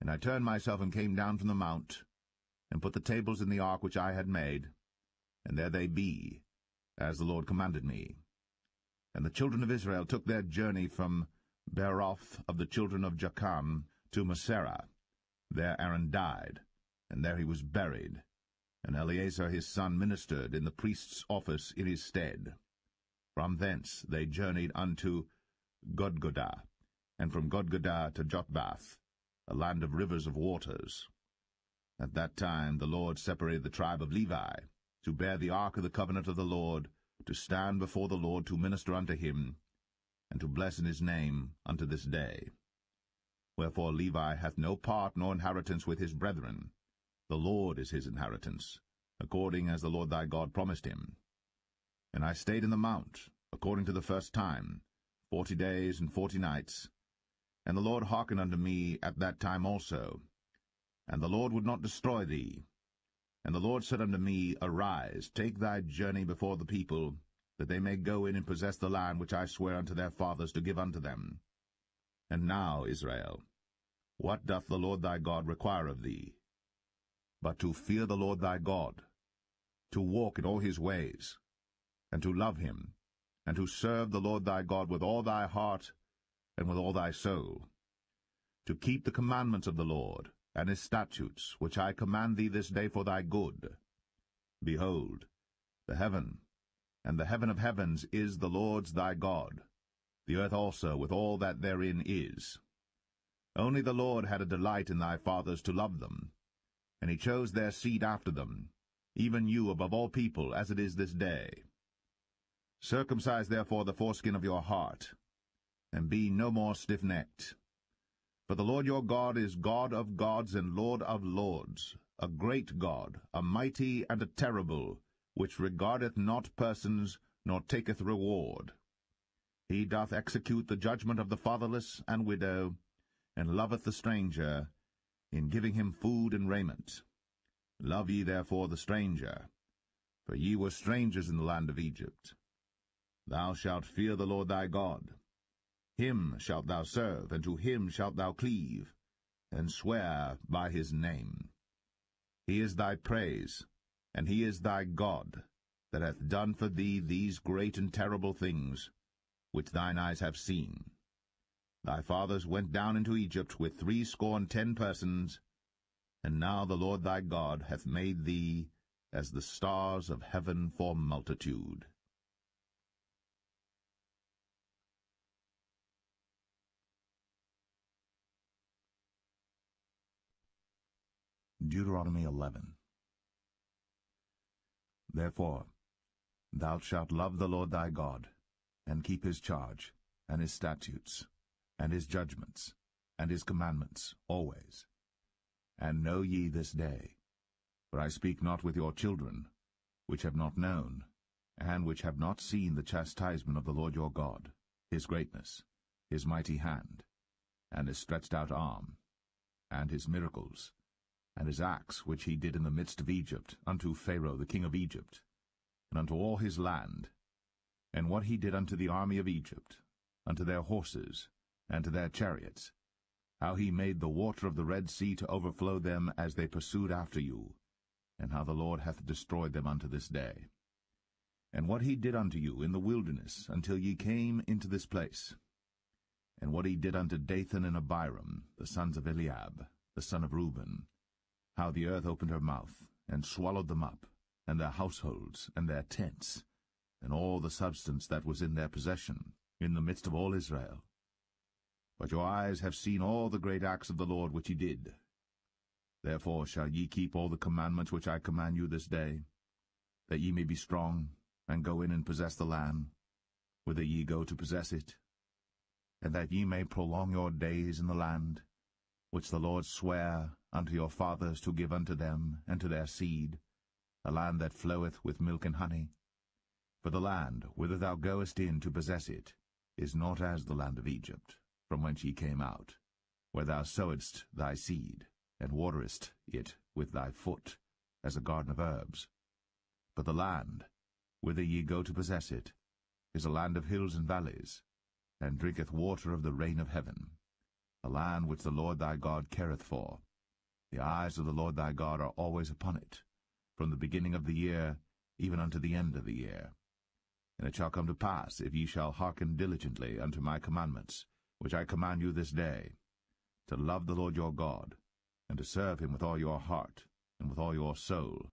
And I turned myself and came down from the mount, and put the tables in the ark which I had made, and there they be, as the Lord commanded me. And the children of Israel took their journey from Beeroth of the children of Jachan to Moserah. There Aaron died, and there he was buried, and Eleazar his son ministered in the priest's office in his stead. From thence they journeyed unto Godgodah, and from Godgodah to Jotbath, a land of rivers of waters. At that time the Lord separated the tribe of Levi, to bear the ark of the covenant of the Lord, to stand before the Lord to minister unto him, and to bless in his name unto this day. Wherefore Levi hath no part nor inheritance with his brethren. The Lord is his inheritance, according as the Lord thy God promised him. And I stayed in the mount, according to the first time, 40 days and 40 nights. And the Lord hearkened unto me at that time also. And the Lord would not destroy thee. And the Lord said unto me, Arise, take thy journey before the people, that they may go in and possess the land which I swear unto their fathers to give unto them. And now, Israel, what doth the Lord thy God require of thee? But to fear the Lord thy God, to walk in all his ways, and to love him, and to serve the Lord thy God with all thy heart and with all thy soul, to keep the commandments of the Lord, and his statutes, which I command thee this day for thy good. Behold, the heaven, and the heaven of heavens is the Lord's thy God, the earth also with all that therein is. Only the Lord had a delight in thy fathers to love them, and he chose their seed after them, even you above all people, as it is this day. Circumcise therefore the foreskin of your heart, and be no more stiff-necked. For the Lord your God is God of gods and Lord of lords, a great God, a mighty and a terrible, which regardeth not persons, nor taketh reward. He doth execute the judgment of the fatherless and widow, and loveth the stranger, in giving him food and raiment. Love ye therefore the stranger, for ye were strangers in the land of Egypt. Thou shalt fear the Lord thy God. Him shalt thou serve, and to him shalt thou cleave, and swear by his name. He is thy praise, and he is thy God, that hath done for thee these great and terrible things, which thine eyes have seen. Thy fathers went down into Egypt with 70 persons, and now the Lord thy God hath made thee as the stars of heaven for multitude. Deuteronomy 11. Therefore thou shalt love the Lord thy God, and keep his charge, and his statutes, and his judgments, and his commandments always. And know ye this day, for I speak not with your children, which have not known, and which have not seen the chastisement of the Lord your God, his greatness, his mighty hand, and his stretched out arm, and his miracles, and his acts which he did in the midst of Egypt, unto Pharaoh the king of Egypt, and unto all his land, and what he did unto the army of Egypt, unto their horses, and to their chariots, how he made the water of the Red Sea to overflow them as they pursued after you, and how the Lord hath destroyed them unto this day. And what he did unto you in the wilderness, until ye came into this place. and what he did unto Dathan and Abiram, the sons of Eliab, the son of Reuben, how the earth opened her mouth, and swallowed them up, and their households, and their tents, and all the substance that was in their possession, in the midst of all Israel. But your eyes have seen all the great acts of the Lord which he did. Therefore shall ye keep all the commandments which I command you this day, that ye may be strong, and go in and possess the land, whither ye go to possess it, and that ye may prolong your days in the land, which the Lord sware unto your fathers to give unto them and to their seed, a land that floweth with milk and honey. For the land whither thou goest in to possess it is not as the land of Egypt, from whence ye came out, where thou sowedst thy seed, and waterest it with thy foot, as a garden of herbs. But the land whither ye go to possess it is a land of hills and valleys, and drinketh water of the rain of heaven, a land which the Lord thy God careth for. The eyes of the Lord thy God are always upon it, from the beginning of the year even unto the end of the year. And it shall come to pass, if ye shall hearken diligently unto my commandments, which I command you this day, to love the Lord your God, and to serve him with all your heart and with all your soul,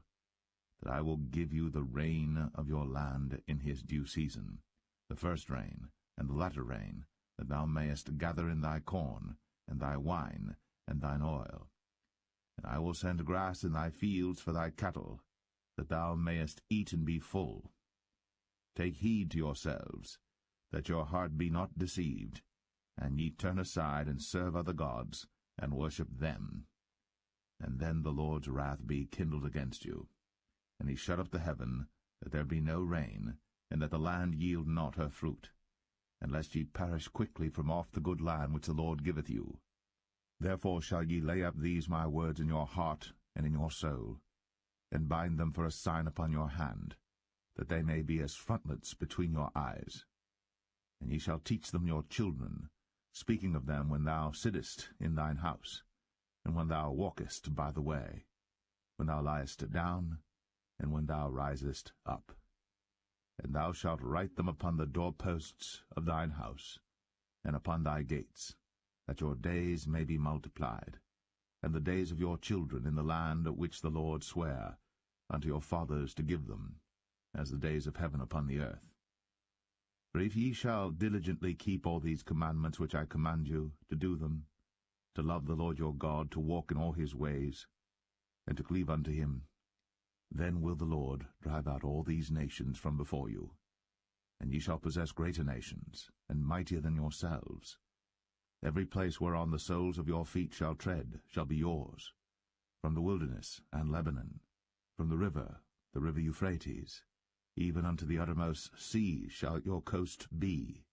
that I will give you the rain of your land in his due season, the first rain and the latter rain, that thou mayest gather in thy corn, and thy wine, and thine oil. And I will send grass in thy fields for thy cattle, that thou mayest eat and be full. Take heed to yourselves, that your heart be not deceived, and ye turn aside and serve other gods, and worship them. And then the Lord's wrath be kindled against you, and he shut up the heaven, that there be no rain, and that the land yield not her fruit, and lest ye perish quickly from off the good land which the Lord giveth you. Therefore shall ye lay up these my words in your heart and in your soul, and bind them for a sign upon your hand, that they may be as frontlets between your eyes. And ye shall teach them your children, speaking of them when thou sittest in thine house, and when thou walkest by the way, when thou liest down, and when thou risest up. And thou shalt write them upon the doorposts of thine house, and upon thy gates, that your days may be multiplied, and the days of your children in the land which the Lord sware unto your fathers to give them, as the days of heaven upon the earth. For if ye shall diligently keep all these commandments which I command you, to do them, to love the Lord your God, to walk in all his ways, and to cleave unto him, then will the Lord drive out all these nations from before you, and ye shall possess greater nations, and mightier than yourselves. Every place whereon the soles of your feet shall tread shall be yours, from the wilderness and Lebanon, from the river Euphrates, even unto the uttermost sea shall your coast be.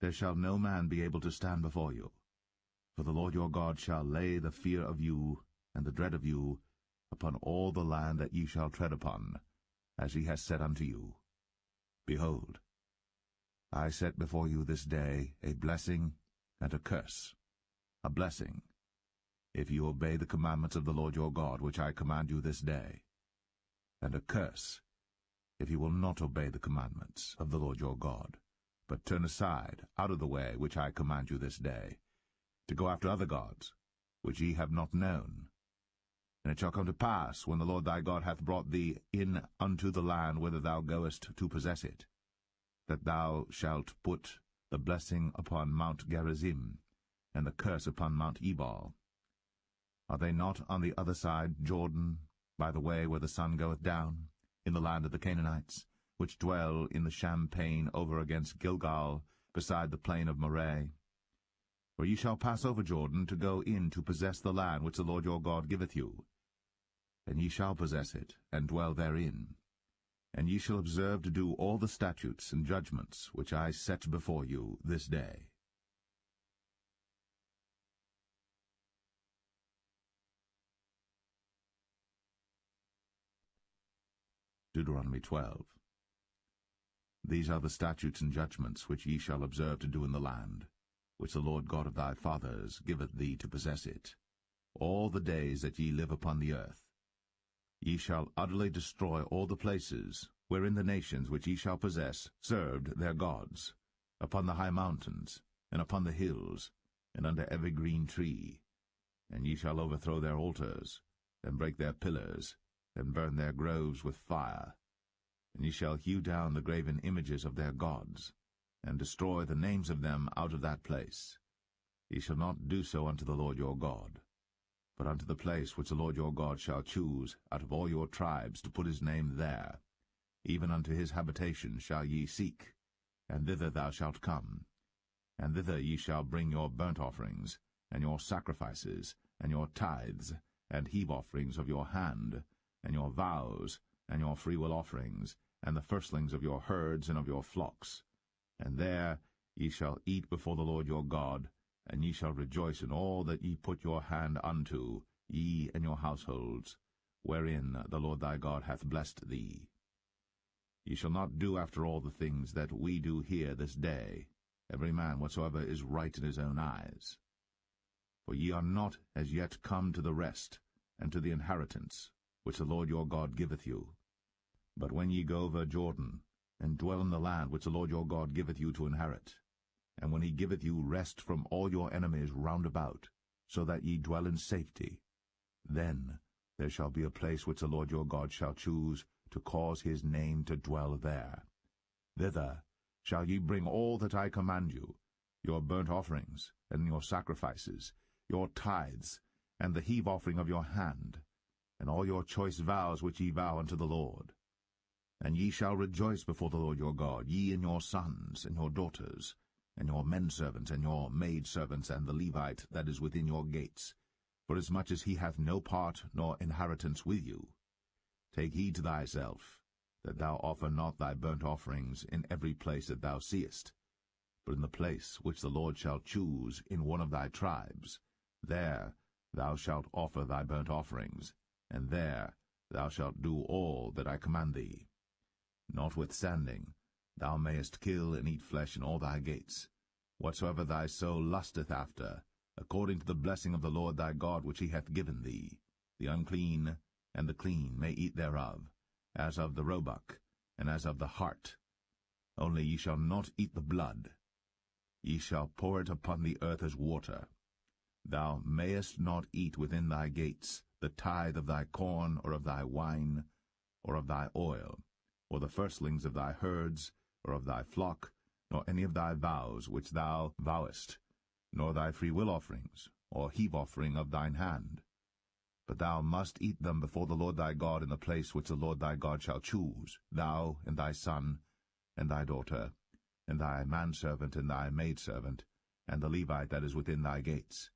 There shall no man be able to stand before you. For the Lord your God shall lay the fear of you and the dread of you upon all the land that ye shall tread upon, as he has said unto you. Behold, I set before you this day a blessing and a curse. A blessing, if you obey the commandments of the Lord your God, which I command you this day, and a curse, if you will not obey the commandments of the Lord your God, but turn aside out of the way which I command you this day, to go after other gods, which ye have not known. And it shall come to pass, when the Lord thy God hath brought thee in unto the land whither thou goest to possess it, that thou shalt put the blessing upon Mount Gerizim, and the curse upon Mount Ebal. Are they not on the other side Jordan, by the way where the sun goeth down, in the land of the Canaanites, which dwell in the champaign over against Gilgal, beside the plain of Moreh? For ye shall pass over Jordan to go in to possess the land which the Lord your God giveth you. And ye shall possess it, and dwell therein. And ye shall observe to do all the statutes and judgments which I set before you this day. Deuteronomy 12. These are the statutes and judgments which ye shall observe to do in the land, which the Lord God of thy fathers giveth thee to possess it, all the days that ye live upon the earth. Ye shall utterly destroy all the places wherein the nations which ye shall possess served their gods, upon the high mountains, and upon the hills, and under every green tree. And ye shall overthrow their altars, and break their pillars, and burn their groves with fire. And ye shall hew down the graven images of their gods, and destroy the names of them out of that place. Ye shall not do so unto the Lord your God, but unto the place which the Lord your God shall choose out of all your tribes to put his name there, even unto his habitation shall ye seek, and thither thou shalt come. And thither ye shall bring your burnt offerings, and your sacrifices, and your tithes, and heave offerings of your hand, and your vows, and your freewill offerings, and the firstlings of your herds and of your flocks. And there ye shall eat before the Lord your God, and ye shall rejoice in all that ye put your hand unto, ye and your households, wherein the Lord thy God hath blessed thee. Ye shall not do after all the things that we do here this day, every man whatsoever is right in his own eyes. For ye are not as yet come to the rest, and to the inheritance, which the Lord your God giveth you. But when ye go over Jordan, and dwell in the land which the Lord your God giveth you to inherit, and when he giveth you rest from all your enemies round about, so that ye dwell in safety, then there shall be a place which the Lord your God shall choose to cause his name to dwell there. Thither shall ye bring all that I command you, your burnt offerings, and your sacrifices, your tithes, and the heave offering of your hand, and all your choice vows which ye vow unto the Lord. And ye shall rejoice before the Lord your God, ye and your sons, and your daughters, and your menservants, and your maidservants, and the Levite that is within your gates, forasmuch as he hath no part nor inheritance with you. Take heed to thyself, that thou offer not thy burnt offerings in every place that thou seest, but in the place which the Lord shall choose in one of thy tribes, there thou shalt offer thy burnt offerings, and there thou shalt do all that I command thee. Notwithstanding, thou mayest kill and eat flesh in all thy gates, whatsoever thy soul lusteth after, according to the blessing of the Lord thy God which he hath given thee. The unclean and the clean may eat thereof, as of the roebuck, and as of the hart. Only ye shall not eat the blood. Ye shall pour it upon the earth as water. Thou mayest not eat within thy gates the tithe of thy corn, or of thy wine, or of thy oil, or the firstlings of thy herds, or of thy flock, nor any of thy vows which thou vowest, nor thy freewill offerings, or heave offering of thine hand. But thou must eat them before the Lord thy God in the place which the Lord thy God shall choose, thou and thy son, and thy daughter, and thy manservant and thy maidservant, and the Levite that is within thy gates.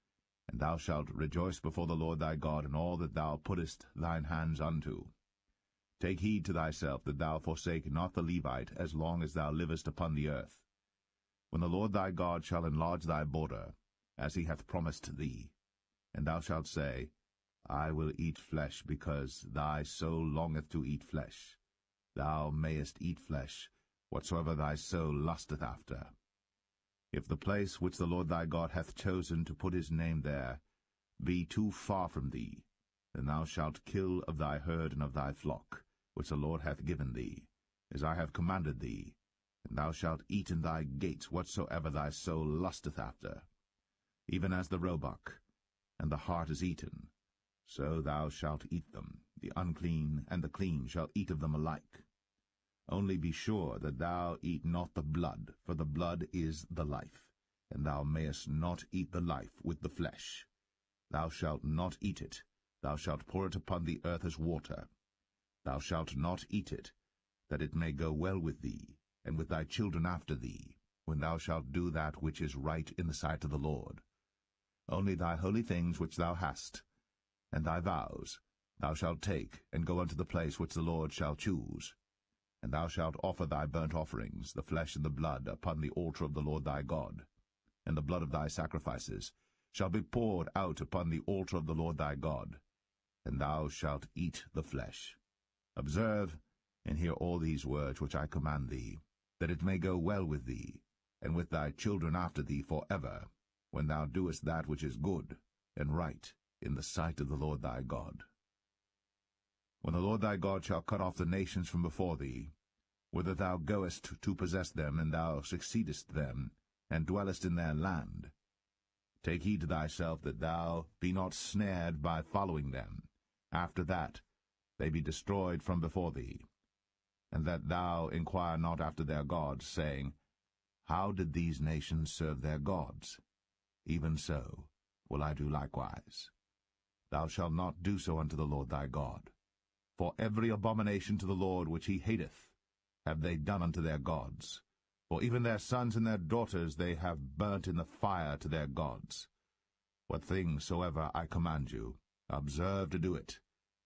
And thou shalt rejoice before the Lord thy God in all that thou puttest thine hands unto. Take heed to thyself that thou forsake not the Levite as long as thou livest upon the earth. When the Lord thy God shall enlarge thy border, as he hath promised thee, and thou shalt say, I will eat flesh, because thy soul longeth to eat flesh. Thou mayest eat flesh, whatsoever thy soul lusteth after. If the place which the Lord thy God hath chosen to put his name there be too far from thee, then thou shalt kill of thy herd and of thy flock, which the Lord hath given thee, as I have commanded thee, and thou shalt eat in thy gates whatsoever thy soul lusteth after. Even as the roebuck and the hart is eaten, so thou shalt eat them. The unclean and the clean shall eat of them alike. Only be sure that thou eat not the blood, for the blood is the life, and thou mayest not eat the life with the flesh. Thou shalt not eat it, thou shalt pour it upon the earth as water. Thou shalt not eat it, that it may go well with thee, and with thy children after thee, when thou shalt do that which is right in the sight of the Lord. Only thy holy things which thou hast, and thy vows, thou shalt take, and go unto the place which the Lord shall choose. And thou shalt offer thy burnt offerings, the flesh and the blood, upon the altar of the Lord thy God. And the blood of thy sacrifices shall be poured out upon the altar of the Lord thy God, and thou shalt eat the flesh. Observe and hear all these words which I command thee, that it may go well with thee, and with thy children after thee for ever, when thou doest that which is good and right in the sight of the Lord thy God. When the Lord thy God shall cut off the nations from before thee, whither thou goest to possess them, and thou succeedest them, and dwellest in their land. Take heed to thyself that thou be not snared by following them, after that they be destroyed from before thee, and that thou inquire not after their gods, saying, How did these nations serve their gods? Even so will I do likewise. Thou shalt not do so unto the Lord thy God. For every abomination to the Lord which he hateth have they done unto their gods. For even their sons and their daughters they have burnt in the fire to their gods. What things soever I command you, observe to do it.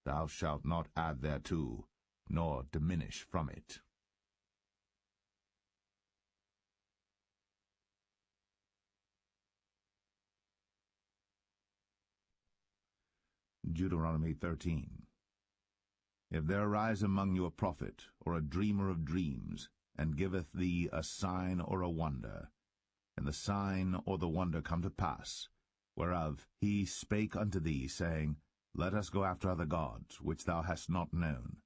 Thou shalt not add thereto, nor diminish from it. Deuteronomy 13. If there arise among you a prophet, or a dreamer of dreams, and giveth thee a sign or a wonder, and the sign or the wonder come to pass, whereof he spake unto thee, saying, Let us go after other gods, which thou hast not known,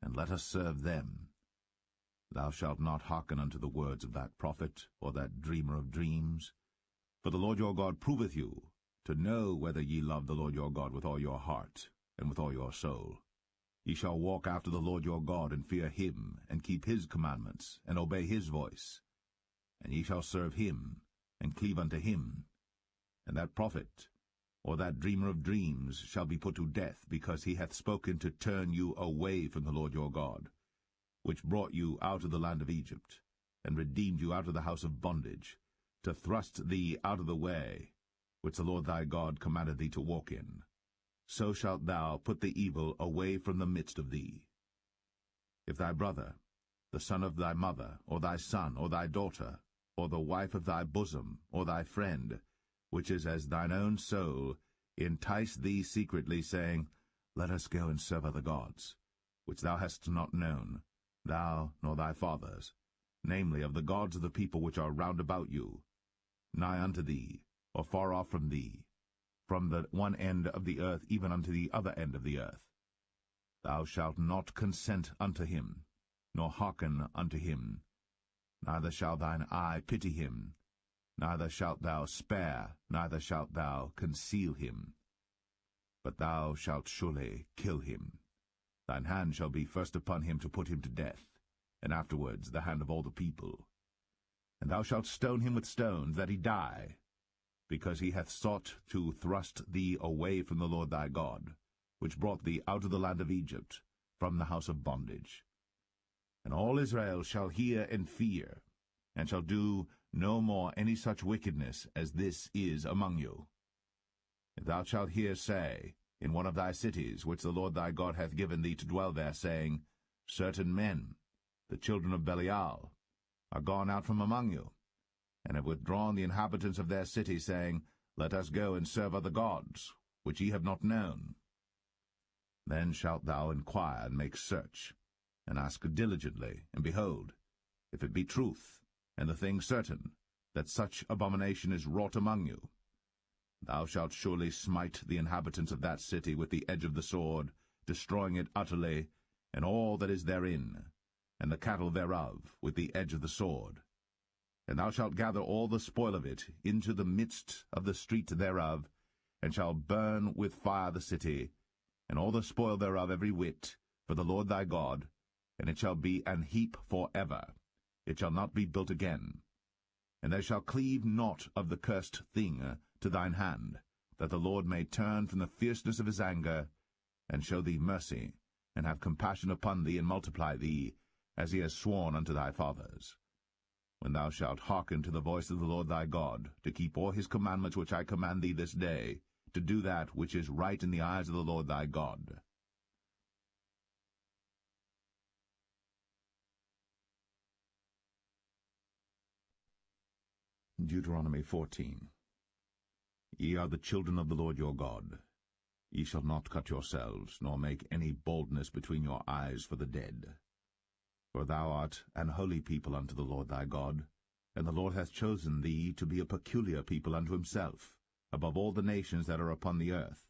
and let us serve them. Thou shalt not hearken unto the words of that prophet, or that dreamer of dreams. For the Lord your God proveth you, to know whether ye love the Lord your God with all your heart, and with all your soul. Ye shall walk after the Lord your God, and fear him, and keep his commandments, and obey his voice. And ye shall serve him, and cleave unto him. And that prophet, or that dreamer of dreams, shall be put to death, because he hath spoken to turn you away from the Lord your God, which brought you out of the land of Egypt, and redeemed you out of the house of bondage, to thrust thee out of the way, which the Lord thy God commanded thee to walk in. So shalt thou put the evil away from the midst of thee. If thy brother, the son of thy mother, or thy son, or thy daughter, or the wife of thy bosom, or thy friend, which is as thine own soul, entice thee secretly, saying, Let us go and serve other gods, which thou hast not known, thou nor thy fathers, namely of the gods of the people which are round about you, nigh unto thee, or far off from thee, from the one end of the earth even unto the other end of the earth. Thou shalt not consent unto him, nor hearken unto him, neither shall thine eye pity him, neither shalt thou spare, neither shalt thou conceal him. But thou shalt surely kill him. Thine hand shall be first upon him to put him to death, and afterwards the hand of all the people. And thou shalt stone him with stones, that he die, because he hath sought to thrust thee away from the Lord thy God, which brought thee out of the land of Egypt, from the house of bondage. And all Israel shall hear and fear, and shall do no more any such wickedness as this is among you. If thou shalt hear say, in one of thy cities, which the Lord thy God hath given thee to dwell there, saying, Certain men, the children of Belial, are gone out from among you, and have withdrawn the inhabitants of their city, saying, Let us go and serve other gods, which ye have not known. Then shalt thou inquire and make search, and ask diligently, and behold, if it be truth, and the thing certain, that such abomination is wrought among you, thou shalt surely smite the inhabitants of that city with the edge of the sword, destroying it utterly, and all that is therein, and the cattle thereof, with the edge of the sword. And thou shalt gather all the spoil of it into the midst of the street thereof, and shalt burn with fire the city, and all the spoil thereof every whit, for the Lord thy God, and it shall be an heap for ever. It shall not be built again. And there shall cleave naught of the cursed thing to thine hand, that the Lord may turn from the fierceness of his anger, and show thee mercy, and have compassion upon thee, and multiply thee, as he has sworn unto thy fathers. When thou shalt hearken to the voice of the Lord thy God, to keep all his commandments which I command thee this day, to do that which is right in the eyes of the Lord thy God. Deuteronomy 14. Ye are the children of the Lord your God. Ye shall not cut yourselves, nor make any baldness between your eyes for the dead. For thou art an holy people unto the Lord thy God, and the Lord hath chosen thee to be a peculiar people unto himself, above all the nations that are upon the earth.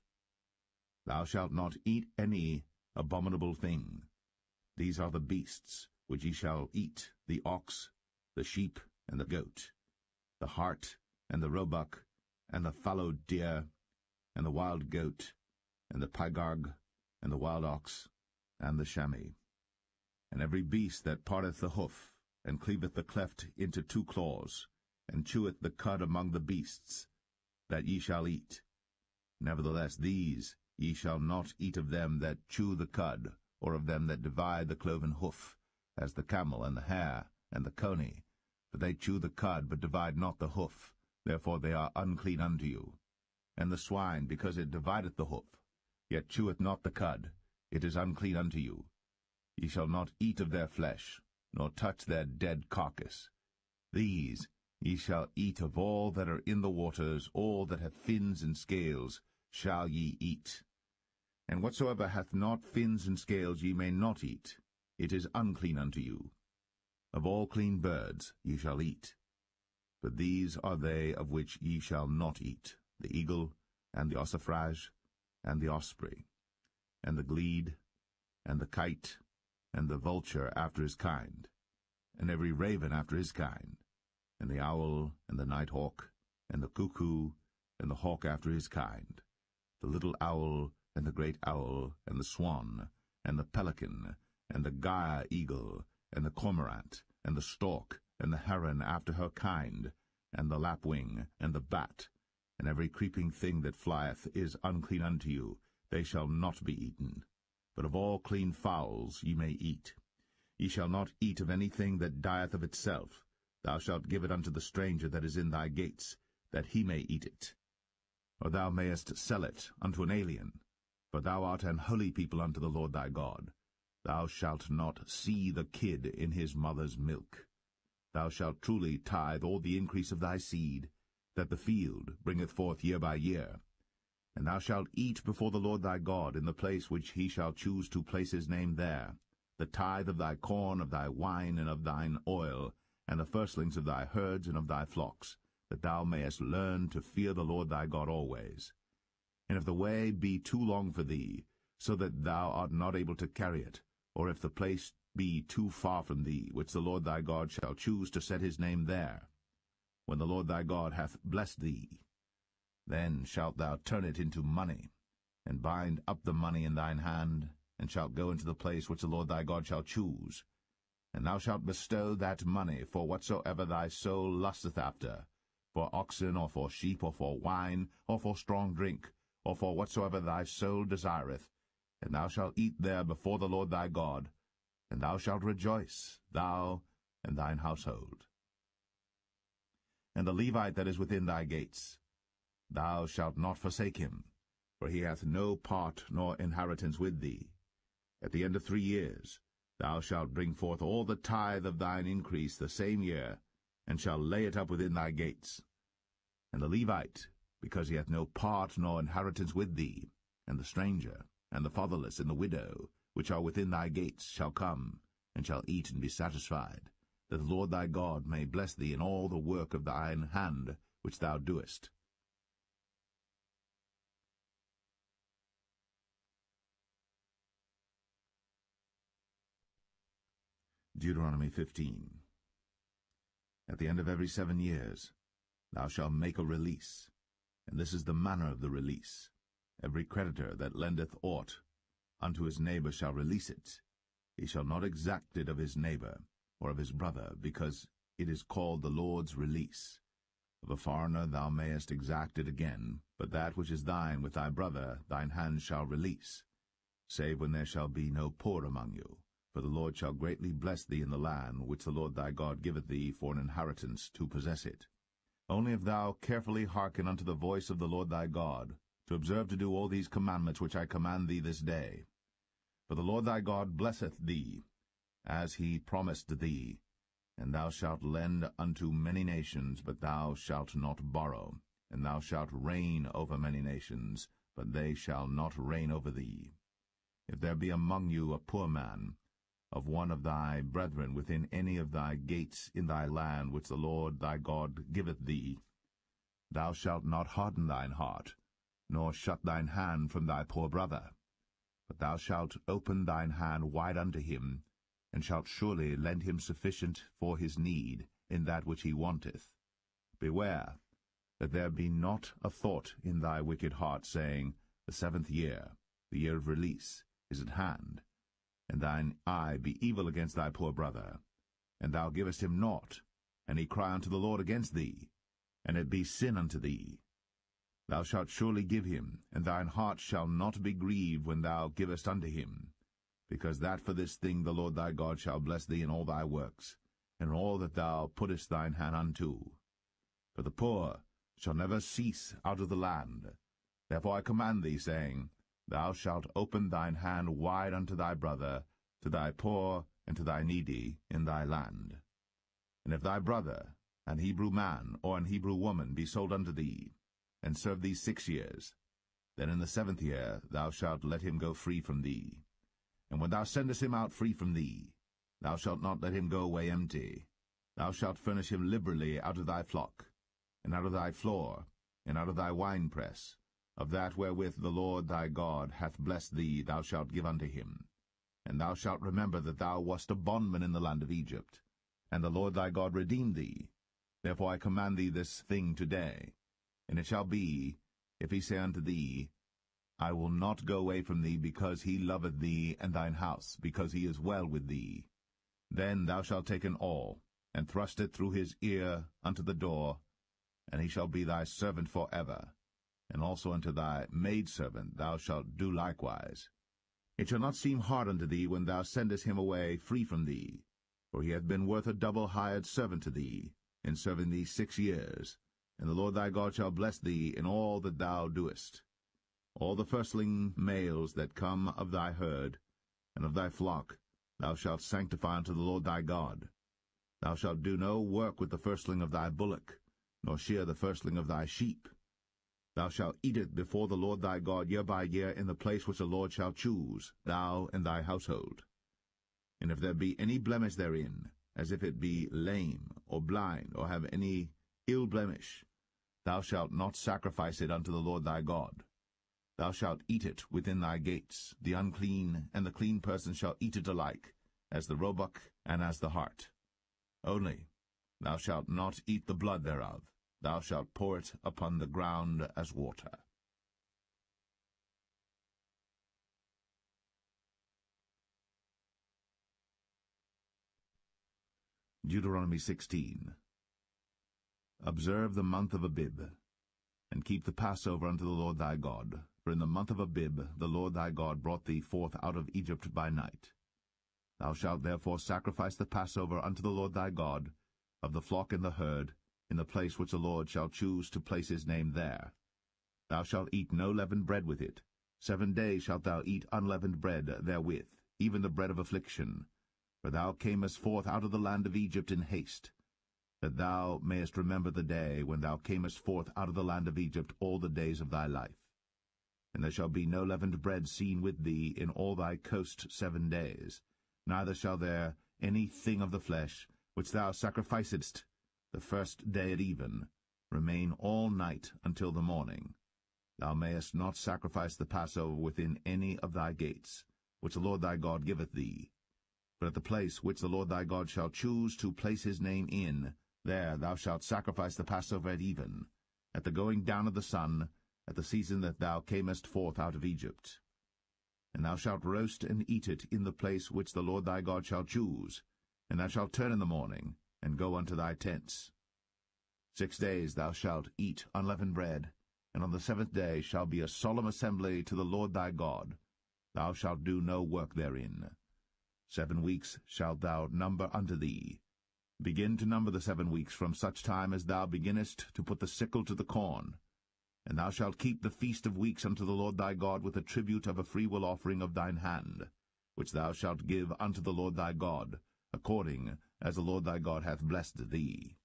Thou shalt not eat any abominable thing. These are the beasts which ye shall eat, the ox, the sheep, and the goat. the hart, and the roebuck, and the fallow deer, and the wild goat, and the pygarg, and the wild ox, and the chamois. And every beast that parteth the hoof, and cleaveth the cleft into 2 claws, and cheweth the cud among the beasts, that ye shall eat. Nevertheless these ye shall not eat of them that chew the cud, or of them that divide the cloven hoof, as the camel, and the hare, and the coney. For they chew the cud, but divide not the hoof, therefore they are unclean unto you. And the swine, because it divideth the hoof, yet cheweth not the cud, it is unclean unto you. Ye shall not eat of their flesh, nor touch their dead carcass. These ye shall eat of all that are in the waters, all that have fins and scales shall ye eat. And whatsoever hath not fins and scales ye may not eat, it is unclean unto you. Of all clean birds ye shall eat. But these are they of which ye shall not eat, the eagle, and the ossifrage, and the osprey, and the glede, and the kite, and the vulture after his kind, and every raven after his kind, and the owl, and the nighthawk, and the cuckoo, and the hawk after his kind, the little owl, and the great owl, and the swan, and the pelican, and the gyre eagle, and the cormorant, and the stork, and the heron after her kind, and the lapwing, and the bat, and every creeping thing that flieth is unclean unto you, they shall not be eaten. But of all clean fowls ye may eat. Ye shall not eat of anything that dieth of itself. Thou shalt give it unto the stranger that is in thy gates, that he may eat it. Or thou mayest sell it unto an alien, for thou art an holy people unto the Lord thy God. Thou shalt not see the kid in his mother's milk. Thou shalt truly tithe all the increase of thy seed, that the field bringeth forth year by year. And thou shalt eat before the Lord thy God in the place which he shall choose to place his name there, the tithe of thy corn, of thy wine, and of thine oil, and the firstlings of thy herds and of thy flocks, that thou mayest learn to fear the Lord thy God always. And if the way be too long for thee, so that thou art not able to carry it, or if the place be too far from thee, which the Lord thy God shall choose to set his name there, when the Lord thy God hath blessed thee, then shalt thou turn it into money, and bind up the money in thine hand, and shalt go into the place which the Lord thy God shall choose. And thou shalt bestow that money for whatsoever thy soul lusteth after, for oxen, or for sheep, or for wine, or for strong drink, or for whatsoever thy soul desireth, and thou shalt eat there before the Lord thy God, and thou shalt rejoice, thou and thine household. And the Levite that is within thy gates, thou shalt not forsake him, for he hath no part nor inheritance with thee. At the end of 3 years thou shalt bring forth all the tithe of thine increase the same year, and shalt lay it up within thy gates. And the Levite, because he hath no part nor inheritance with thee, and the stranger, and the fatherless, and the widow, which are within thy gates, shall come, and shall eat and be satisfied, that the Lord thy God may bless thee in all the work of thine hand which thou doest. Deuteronomy 15. At the end of every 7 years thou shalt make a release, and this is the manner of the release. Every creditor that lendeth aught unto his neighbor shall release it. He shall not exact it of his neighbor, or of his brother, because it is called the Lord's release. Of a foreigner thou mayest exact it again, but that which is thine with thy brother thine hand shall release, save when there shall be no poor among you. For the Lord shall greatly bless thee in the land which the Lord thy God giveth thee for an inheritance to possess it. Only if thou carefully hearken unto the voice of the Lord thy God, to observe to do all these commandments which I command thee this day. For the Lord thy God blesseth thee, as he promised thee, and thou shalt lend unto many nations, but thou shalt not borrow, and thou shalt reign over many nations, but they shall not reign over thee. If there be among you a poor man, of one of thy brethren within any of thy gates in thy land which the Lord thy God giveth thee, thou shalt not harden thine heart, nor shut thine hand from thy poor brother, but thou shalt open thine hand wide unto him, and shalt surely lend him sufficient for his need in that which he wanteth. Beware, that there be not a thought in thy wicked heart, saying, The 7th year, the year of release, is at hand, and thine eye be evil against thy poor brother, and thou givest him naught, and he cry unto the Lord against thee, and it be sin unto thee. Thou shalt surely give him, and thine heart shall not be grieved when thou givest unto him, because that for this thing the Lord thy God shall bless thee in all thy works, and all that thou puttest thine hand unto. For the poor shall never cease out of the land. Therefore I command thee, saying, Thou shalt open thine hand wide unto thy brother, to thy poor and to thy needy in thy land. And if thy brother, an Hebrew man or an Hebrew woman, be sold unto thee, and serve thee 6 years, then in the 7th year thou shalt let him go free from thee. And when thou sendest him out free from thee, thou shalt not let him go away empty. Thou shalt furnish him liberally out of thy flock, and out of thy floor, and out of thy winepress. Of that wherewith the Lord thy God hath blessed thee thou shalt give unto him. And thou shalt remember that thou wast a bondman in the land of Egypt, and the Lord thy God redeemed thee. Therefore I command thee this thing today. And it shall be, if he say unto thee, I will not go away from thee, because he loveth thee and thine house, because he is well with thee, then thou shalt take an awl, and thrust it through his ear unto the door, and he shall be thy servant for ever. And also unto thy maidservant thou shalt do likewise. It shall not seem hard unto thee when thou sendest him away free from thee, for he hath been worth a double hired servant to thee, in serving thee 6 years. And the Lord thy God shall bless thee in all that thou doest. All the firstling males that come of thy herd, and of thy flock, thou shalt sanctify unto the Lord thy God. Thou shalt do no work with the firstling of thy bullock, nor shear the firstling of thy sheep. Thou shalt eat it before the Lord thy God year by year in the place which the Lord shall choose, thou and thy household. And if there be any blemish therein, as if it be lame, or blind, or have any ill blemish, thou shalt not sacrifice it unto the Lord thy God. Thou shalt eat it within thy gates. The unclean and the clean person shall eat it alike, as the roebuck and as the hart. Only thou shalt not eat the blood thereof. Thou shalt pour it upon the ground as water. Deuteronomy 16. Observe the month of Abib, and keep the Passover unto the Lord thy God. For in the month of Abib the Lord thy God brought thee forth out of Egypt by night. Thou shalt therefore sacrifice the Passover unto the Lord thy God, of the flock and the herd, in the place which the Lord shall choose to place his name there. Thou shalt eat no leavened bread with it. 7 days shalt thou eat unleavened bread therewith, even the bread of affliction. For thou camest forth out of the land of Egypt in haste, that thou mayest remember the day when thou camest forth out of the land of Egypt all the days of thy life. And there shall be no leavened bread seen with thee in all thy coast 7 days, neither shall there any thing of the flesh, which thou sacrificedst the first day at even, remain all night until the morning. Thou mayest not sacrifice the Passover within any of thy gates, which the Lord thy God giveth thee. But at the place which the Lord thy God shall choose to place his name in, there thou shalt sacrifice the Passover at even, at the going down of the sun, at the season that thou camest forth out of Egypt. And thou shalt roast and eat it in the place which the Lord thy God shall choose, and thou shalt turn in the morning, and go unto thy tents. 6 days thou shalt eat unleavened bread, and on the 7th day shall be a solemn assembly to the Lord thy God. Thou shalt do no work therein. 7 weeks shalt thou number unto thee. Begin to number the 7 weeks from such time as thou beginnest to put the sickle to the corn. And thou shalt keep the feast of weeks unto the Lord thy God with a tribute of a freewill offering of thine hand, which thou shalt give unto the Lord thy God, according as the Lord thy God hath blessed thee.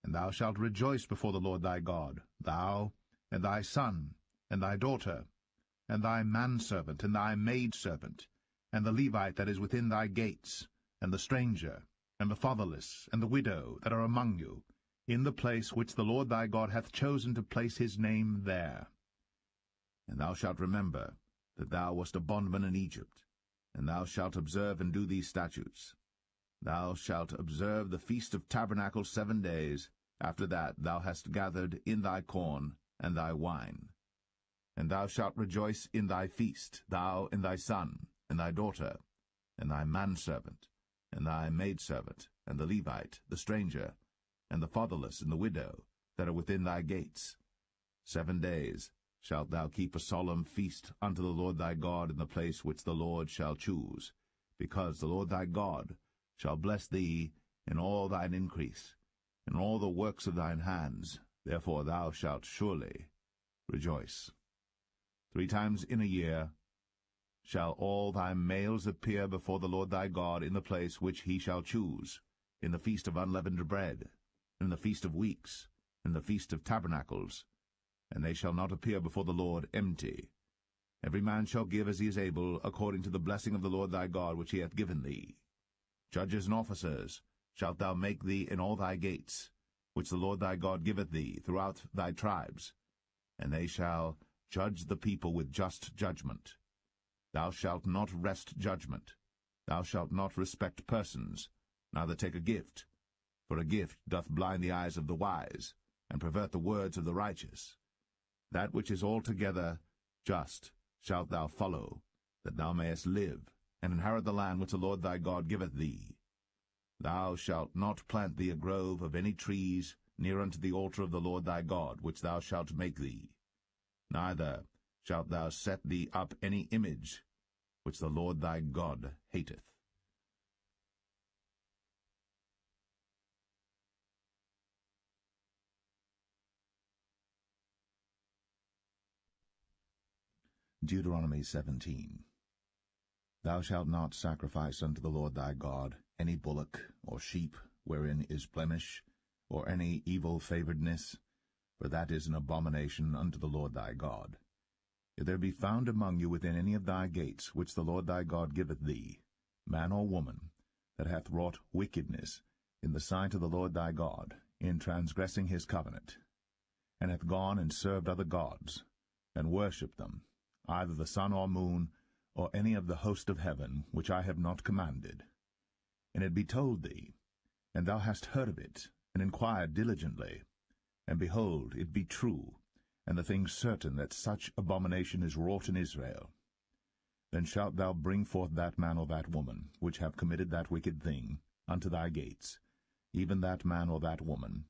And thou shalt rejoice before the Lord thy God, thou, and thy son, and thy daughter, and thy manservant, and thy maidservant, and the Levite that is within thy gates, and the stranger, and the fatherless, and the widow that are among you, in the place which the Lord thy God hath chosen to place his name there. And thou shalt remember that thou wast a bondman in Egypt, and thou shalt observe and do these statutes. Thou shalt observe the Feast of Tabernacles 7 days, after that thou hast gathered in thy corn and thy wine. And thou shalt rejoice in thy feast, thou and thy son, and thy daughter, and thy manservant, and thy maidservant, and the Levite, the stranger, and the fatherless, and the widow, that are within thy gates. 7 days shalt thou keep a solemn feast unto the Lord thy God in the place which the Lord shall choose, because the Lord thy God shall bless thee in all thine increase, in all the works of thine hands. Therefore thou shalt surely rejoice. 3 times in a year shall all thy males appear before the Lord thy God in the place which he shall choose, in the feast of unleavened bread, in the feast of weeks, in the feast of tabernacles, and they shall not appear before the Lord empty. Every man shall give as he is able, according to the blessing of the Lord thy God which he hath given thee. Judges and officers shalt thou make thee in all thy gates, which the Lord thy God giveth thee throughout thy tribes, and they shall judge the people with just judgment. Thou shalt not wrest judgment. Thou shalt not respect persons, neither take a gift, for a gift doth blind the eyes of the wise, and pervert the words of the righteous. That which is altogether just shalt thou follow, that thou mayest live, and inherit the land which the Lord thy God giveth thee. Thou shalt not plant thee a grove of any trees near unto the altar of the Lord thy God, which thou shalt make thee. Neither shalt thou set thee up any image which the Lord thy God hateth. Deuteronomy 17. Thou shalt not sacrifice unto the Lord thy God any bullock or sheep wherein is blemish, or any evil favouredness, for that is an abomination unto the Lord thy God. If there be found among you within any of thy gates, which the Lord thy God giveth thee, man or woman, that hath wrought wickedness in the sight of the Lord thy God, in transgressing his covenant, and hath gone and served other gods, and worshipped them, either the sun or moon, or any of the host of heaven, which I have not commanded, and it be told thee, and thou hast heard of it, and inquired diligently, and behold, it be true, and the thing certain that such abomination is wrought in Israel, then shalt thou bring forth that man or that woman, which have committed that wicked thing, unto thy gates, even that man or that woman,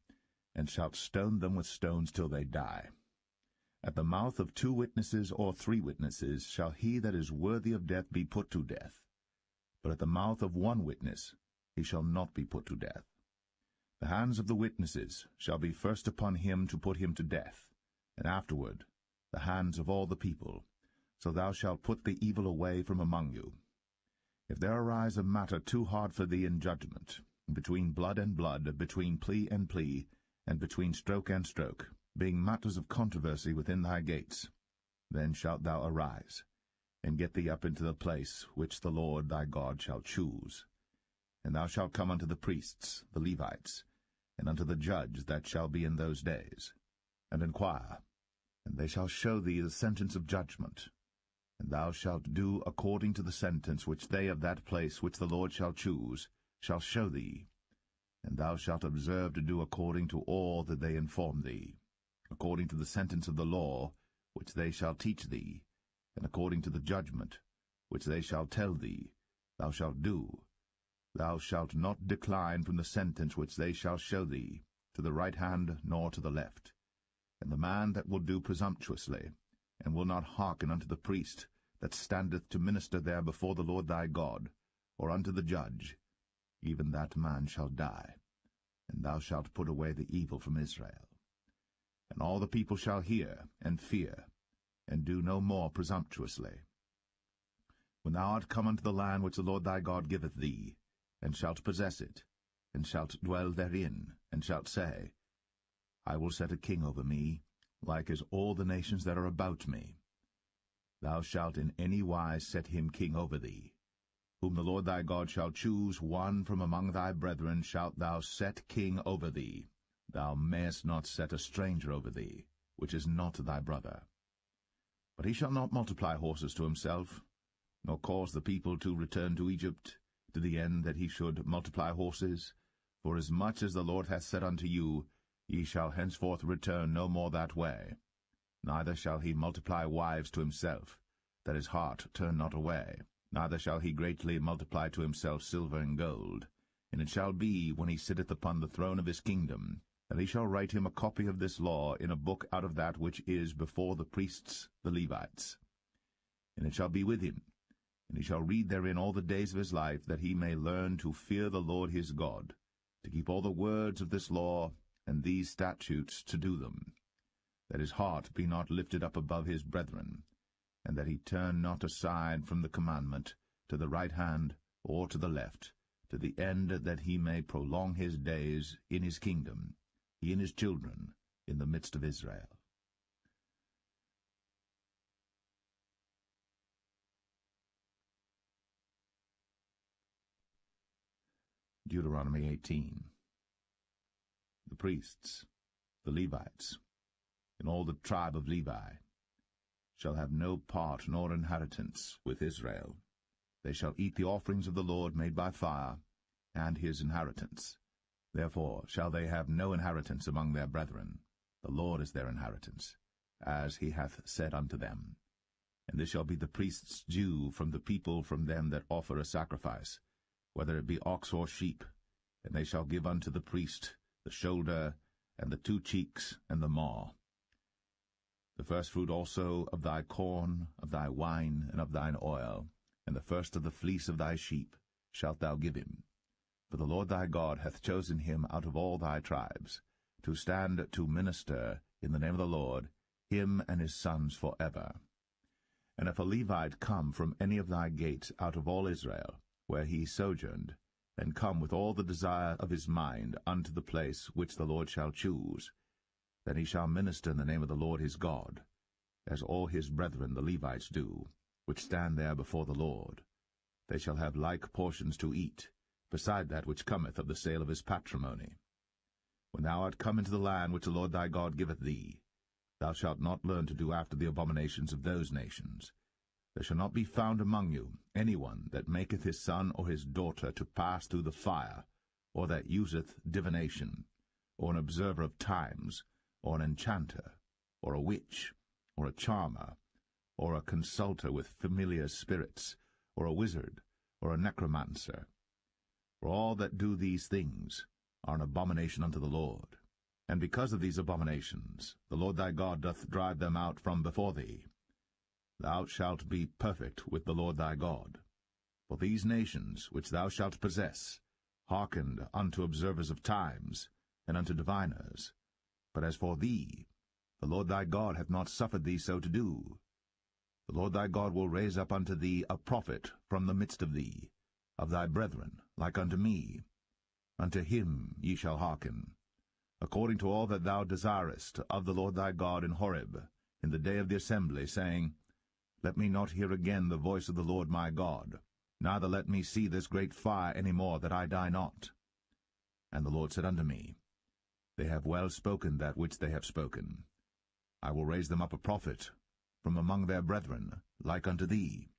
and shalt stone them with stones till they die. At the mouth of 2 witnesses or 3 witnesses shall he that is worthy of death be put to death. But at the mouth of 1 witness he shall not be put to death. The hands of the witnesses shall be first upon him to put him to death, and afterward the hands of all the people. So thou shalt put the evil away from among you. If there arise a matter too hard for thee in judgment, between blood and blood, between plea and plea, and between stroke and stroke, being matters of controversy within thy gates, then shalt thou arise, and get thee up into the place which the Lord thy God shall choose. And thou shalt come unto the priests, the Levites, and unto the judge that shall be in those days, and inquire, and they shall show thee the sentence of judgment. And thou shalt do according to the sentence which they of that place which the Lord shall choose shall show thee. And thou shalt observe to do according to all that they inform thee, according to the sentence of the law which they shall teach thee, and according to the judgment which they shall tell thee, thou shalt do. Thou shalt not decline from the sentence which they shall show thee, to the right hand nor to the left. And the man that will do presumptuously, and will not hearken unto the priest that standeth to minister there before the Lord thy God, or unto the judge, even that man shall die. And thou shalt put away the evil from Israel. And all the people shall hear and fear, and do no more presumptuously. When thou art come unto the land which the Lord thy God giveth thee, and shalt possess it, and shalt dwell therein, and shalt say, I will set a king over me, like as all the nations that are about me. Thou shalt in any wise set him king over thee. Whom the Lord thy God shall choose, one from among thy brethren shalt thou set king over thee. Thou mayest not set a stranger over thee, which is not thy brother. But he shall not multiply horses to himself, nor cause the people to return to Egypt, to the end that he should multiply horses. For as much as the Lord hath said unto you, Ye shall henceforth return no more that way. Neither shall he multiply wives to himself, that his heart turn not away. Neither shall he greatly multiply to himself silver and gold. And it shall be, when he sitteth upon the throne of his kingdom, that he shall write him a copy of this law in a book out of that which is before the priests the Levites. And it shall be with him, and he shall read therein all the days of his life, that he may learn to fear the Lord his God, to keep all the words of this law and these statutes to do them, that his heart be not lifted up above his brethren, and that he turn not aside from the commandment to the right hand or to the left, to the end that he may prolong his days in his kingdom, he and his children, in the midst of Israel. Deuteronomy 18. The priests, the Levites, and all the tribe of Levi, shall have no part nor inheritance with Israel. They shall eat the offerings of the Lord made by fire, and his inheritance. Therefore shall they have no inheritance among their brethren. The Lord is their inheritance, as he hath said unto them. And this shall be the priest's due from the people from them that offer a sacrifice, whether it be ox or sheep, and they shall give unto the priest the shoulder, and the 2 cheeks, and the maw. The firstfruit also of thy corn, of thy wine, and of thine oil, and the first of the fleece of thy sheep shalt thou give him. For the Lord thy God hath chosen him out of all thy tribes, to stand to minister in the name of the Lord, him and his sons for ever. And if a Levite come from any of thy gates out of all Israel, where he sojourned, and come with all the desire of his mind unto the place which the Lord shall choose, then he shall minister in the name of the Lord his God, as all his brethren the Levites do, which stand there before the Lord. They shall have like portions to eat, beside that which cometh of the sale of his patrimony. When thou art come into the land which the Lord thy God giveth thee, thou shalt not learn to do after the abominations of those nations. There shall not be found among you any one that maketh his son or his daughter to pass through the fire, or that useth divination, or an observer of times, or an enchanter, or a witch, or a charmer, or a consulter with familiar spirits, or a wizard, or a necromancer. For all that do these things are an abomination unto the Lord. And because of these abominations the Lord thy God doth drive them out from before thee. Thou shalt be perfect with the Lord thy God. For these nations which thou shalt possess hearkened unto observers of times, and unto diviners. But as for thee, the Lord thy God hath not suffered thee so to do. The Lord thy God will raise up unto thee a prophet from the midst of thee, of thy brethren, like unto me. Unto him ye shall hearken, according to all that thou desirest of the Lord thy God in Horeb, in the day of the assembly, saying, Let me not hear again the voice of the Lord my God, neither let me see this great fire any more, that I die not. And the Lord said unto me, They have well spoken that which they have spoken. I will raise them up a prophet from among their brethren, like unto thee,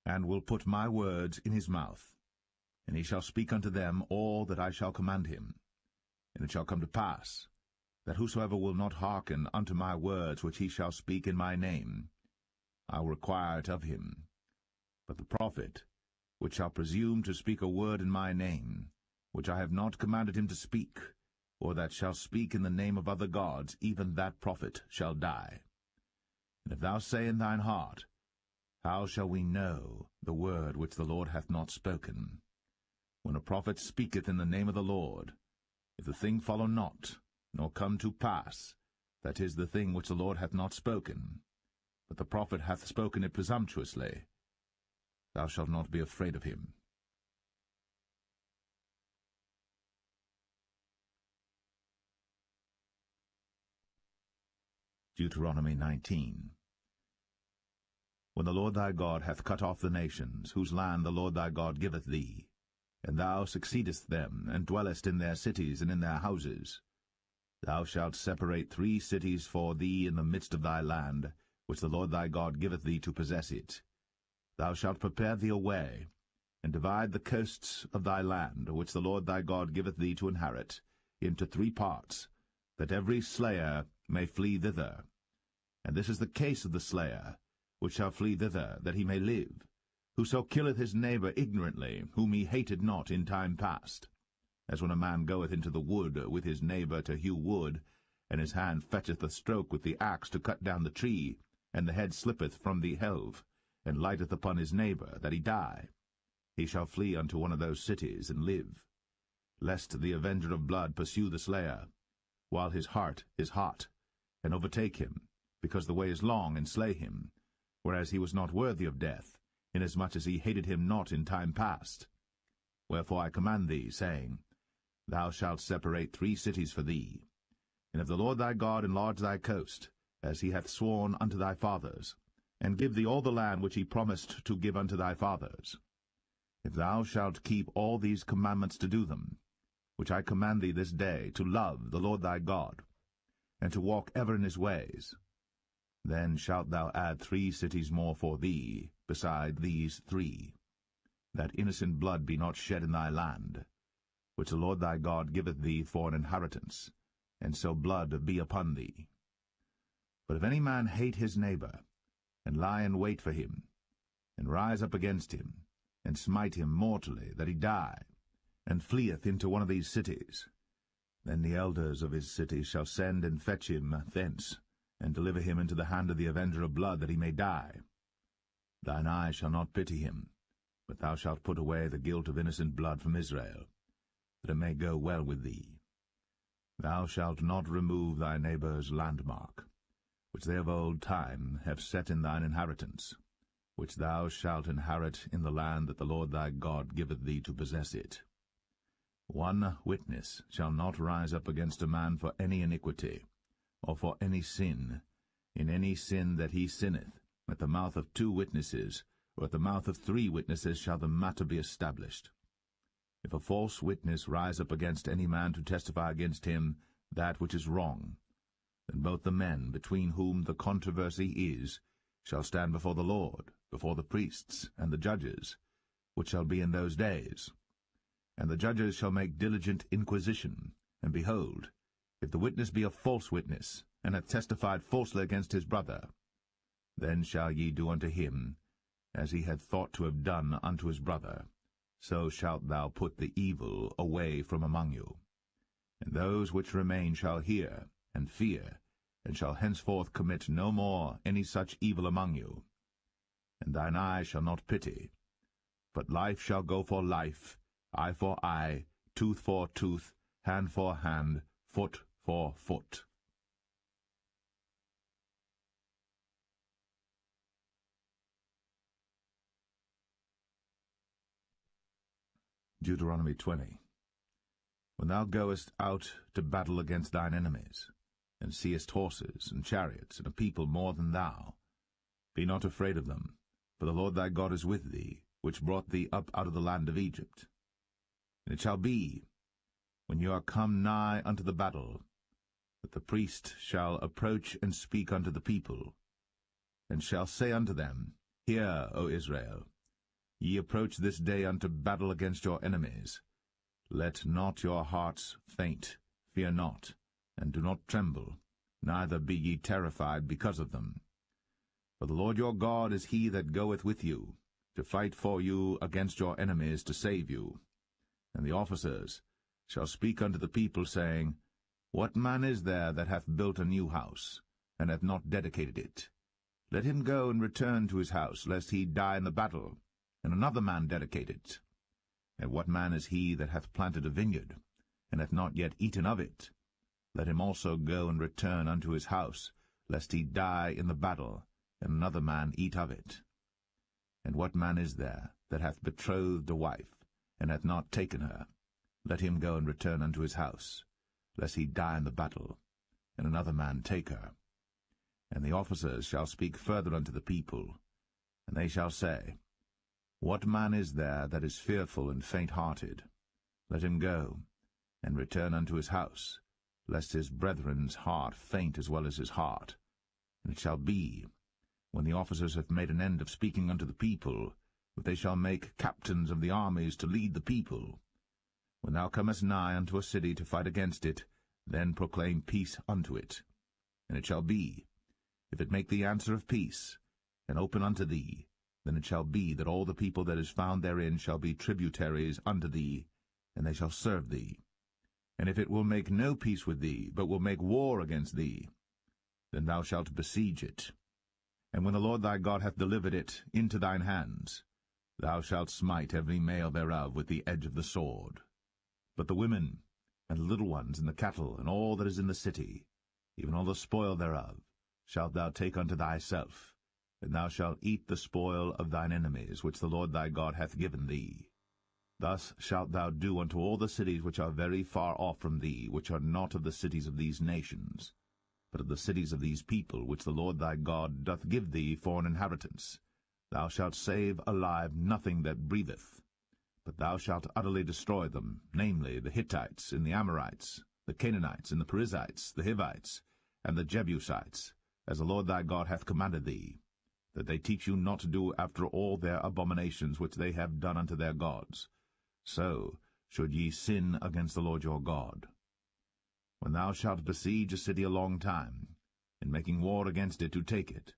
and will put my words in his mouth, and he shall speak unto them all that I shall command him. And it shall come to pass, that whosoever will not hearken unto my words which he shall speak in my name, I will require it of him. But the prophet, which shall presume to speak a word in my name, which I have not commanded him to speak, or that shall speak in the name of other gods, even that prophet shall die. And if thou say in thine heart, How shall we know the word which the Lord hath not spoken? When a prophet speaketh in the name of the Lord, if the thing follow not, nor come to pass, that is the thing which the Lord hath not spoken, but the prophet hath spoken it presumptuously, thou shalt not be afraid of him. Deuteronomy 19. When the Lord thy God hath cut off the nations, whose land the Lord thy God giveth thee, and thou succeedest them, and dwellest in their cities and in their houses, thou shalt separate 3 cities for thee in the midst of thy land, which the Lord thy God giveth thee to possess it. Thou shalt prepare thee a way, and divide the coasts of thy land, which the Lord thy God giveth thee to inherit, into 3 parts, that every slayer may flee thither. And this is the case of the slayer, which shall flee thither, that he may live, whoso killeth his neighbour ignorantly, whom he hated not in time past. As when a man goeth into the wood with his neighbour to hew wood, and his hand fetcheth the stroke with the axe to cut down the tree, and the head slippeth from the helve, and lighteth upon his neighbour, that he die. He shall flee unto one of those cities, and live, lest the avenger of blood pursue the slayer, while his heart is hot, and overtake him, because the way is long, and slay him, whereas he was not worthy of death, inasmuch as he hated him not in time past. Wherefore I command thee, saying, Thou shalt separate 3 cities for thee. And if the Lord thy God enlarge thy coast, as he hath sworn unto thy fathers, and give thee all the land which he promised to give unto thy fathers, if thou shalt keep all these commandments to do them, which I command thee this day, to love the Lord thy God, and to walk ever in his ways, then shalt thou add 3 cities more for thee, beside these 3, that innocent blood be not shed in thy land, which the Lord thy God giveth thee for an inheritance, and so blood be upon thee. But if any man hate his neighbour, and lie in wait for him, and rise up against him, and smite him mortally, that he die, and fleeth into one of these cities, then the elders of his city shall send and fetch him thence, and deliver him into the hand of the avenger of blood, that he may die. Thine eye shall not pity him, but thou shalt put away the guilt of innocent blood from Israel, that it may go well with thee. Thou shalt not remove thy neighbour's landmark, which they of old time have set in thine inheritance, which thou shalt inherit in the land that the Lord thy God giveth thee to possess it. 1 witness shall not rise up against a man for any iniquity, or for any sin, in any sin that he sinneth. At the mouth of 2 witnesses, or at the mouth of 3 witnesses shall the matter be established. If a false witness rise up against any man to testify against him that which is wrong, then both the men between whom the controversy is shall stand before the Lord, before the priests and the judges, which shall be in those days. And the judges shall make diligent inquisition, and behold, if the witness be a false witness, and hath testified falsely against his brother, then shall ye do unto him as he had thought to have done unto his brother. So shalt thou put the evil away from among you. And those which remain shall hear and fear, and shall henceforth commit no more any such evil among you. And thine eye shall not pity, but life shall go for life, eye for eye, tooth for tooth, hand for hand, foot for foot. Deuteronomy 20. When thou goest out to battle against thine enemies, and seest horses and chariots and a people more than thou, be not afraid of them, for the Lord thy God is with thee, which brought thee up out of the land of Egypt. And it shall be, when you are come nigh unto the battle, that the priest shall approach and speak unto the people, and shall say unto them, Hear, O Israel, ye approach this day unto battle against your enemies. Let not your hearts faint, fear not, and do not tremble, neither be ye terrified because of them. For the Lord your God is he that goeth with you, to fight for you against your enemies, to save you. And the officers shall speak unto the people, saying, What man is there that hath built a new house, and hath not dedicated it? Let him go and return to his house, lest he die in the battle, and another man dedicate it. And what man is he that hath planted a vineyard, and hath not yet eaten of it? Let him also go and return unto his house, lest he die in the battle, and another man eat of it. And what man is there that hath betrothed a wife, and hath not taken her? Let him go and return unto his house, lest he die in the battle, and another man take her. And the officers shall speak further unto the people, and they shall say, What man is there that is fearful and faint-hearted? Let him go, and return unto his house, lest his brethren's heart faint as well as his heart. And it shall be, when the officers have made an end of speaking unto the people, that they shall make captains of the armies to lead the people. When thou comest nigh unto a city to fight against it, then proclaim peace unto it. And it shall be, if it make thee answer of peace, and open unto thee, then it shall be that all the people that is found therein shall be tributaries unto thee, and they shall serve thee. And if it will make no peace with thee, but will make war against thee, then thou shalt besiege it. And when the Lord thy God hath delivered it into thine hands, thou shalt smite every male thereof with the edge of the sword. But the women, and the little ones, and the cattle, and all that is in the city, even all the spoil thereof, shalt thou take unto thyself, and thou shalt eat the spoil of thine enemies, which the Lord thy God hath given thee. Thus shalt thou do unto all the cities which are very far off from thee, which are not of the cities of these nations, but of the cities of these people, which the Lord thy God doth give thee for an inheritance. Thou shalt save alive nothing that breatheth, but thou shalt utterly destroy them, namely the Hittites, and the Amorites, the Canaanites, and the Perizzites, the Hivites, and the Jebusites, as the Lord thy God hath commanded thee, that they teach you not to do after all their abominations which they have done unto their gods. So should ye sin against the Lord your God. When thou shalt besiege a city a long time, in making war against it to take it,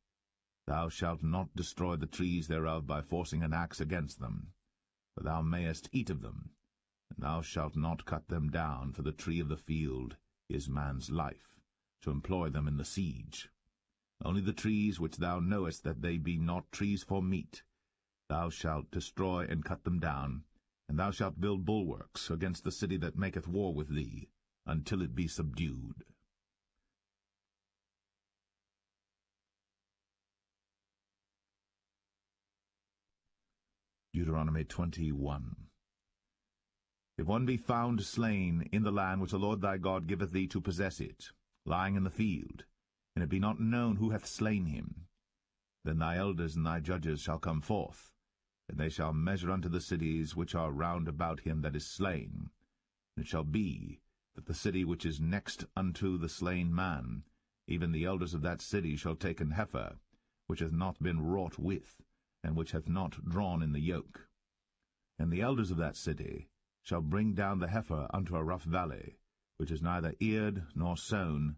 thou shalt not destroy the trees thereof by forcing an axe against them, for thou mayest eat of them, and thou shalt not cut them down, for the tree of the field is man's life, to employ them in the siege. Only the trees which thou knowest that they be not trees for meat, thou shalt destroy and cut them down, and thou shalt build bulwarks against the city that maketh war with thee, until it be subdued. Deuteronomy 21. If one be found slain in the land which the Lord thy God giveth thee to possess it, lying in the field, and it be not known who hath slain him, then thy elders and thy judges shall come forth, and they shall measure unto the cities which are round about him that is slain. And it shall be that the city which is next unto the slain man, even the elders of that city shall take an heifer, which hath not been wrought with, and which hath not drawn in the yoke. And the elders of that city shall bring down the heifer unto a rough valley, which is neither eared nor sown,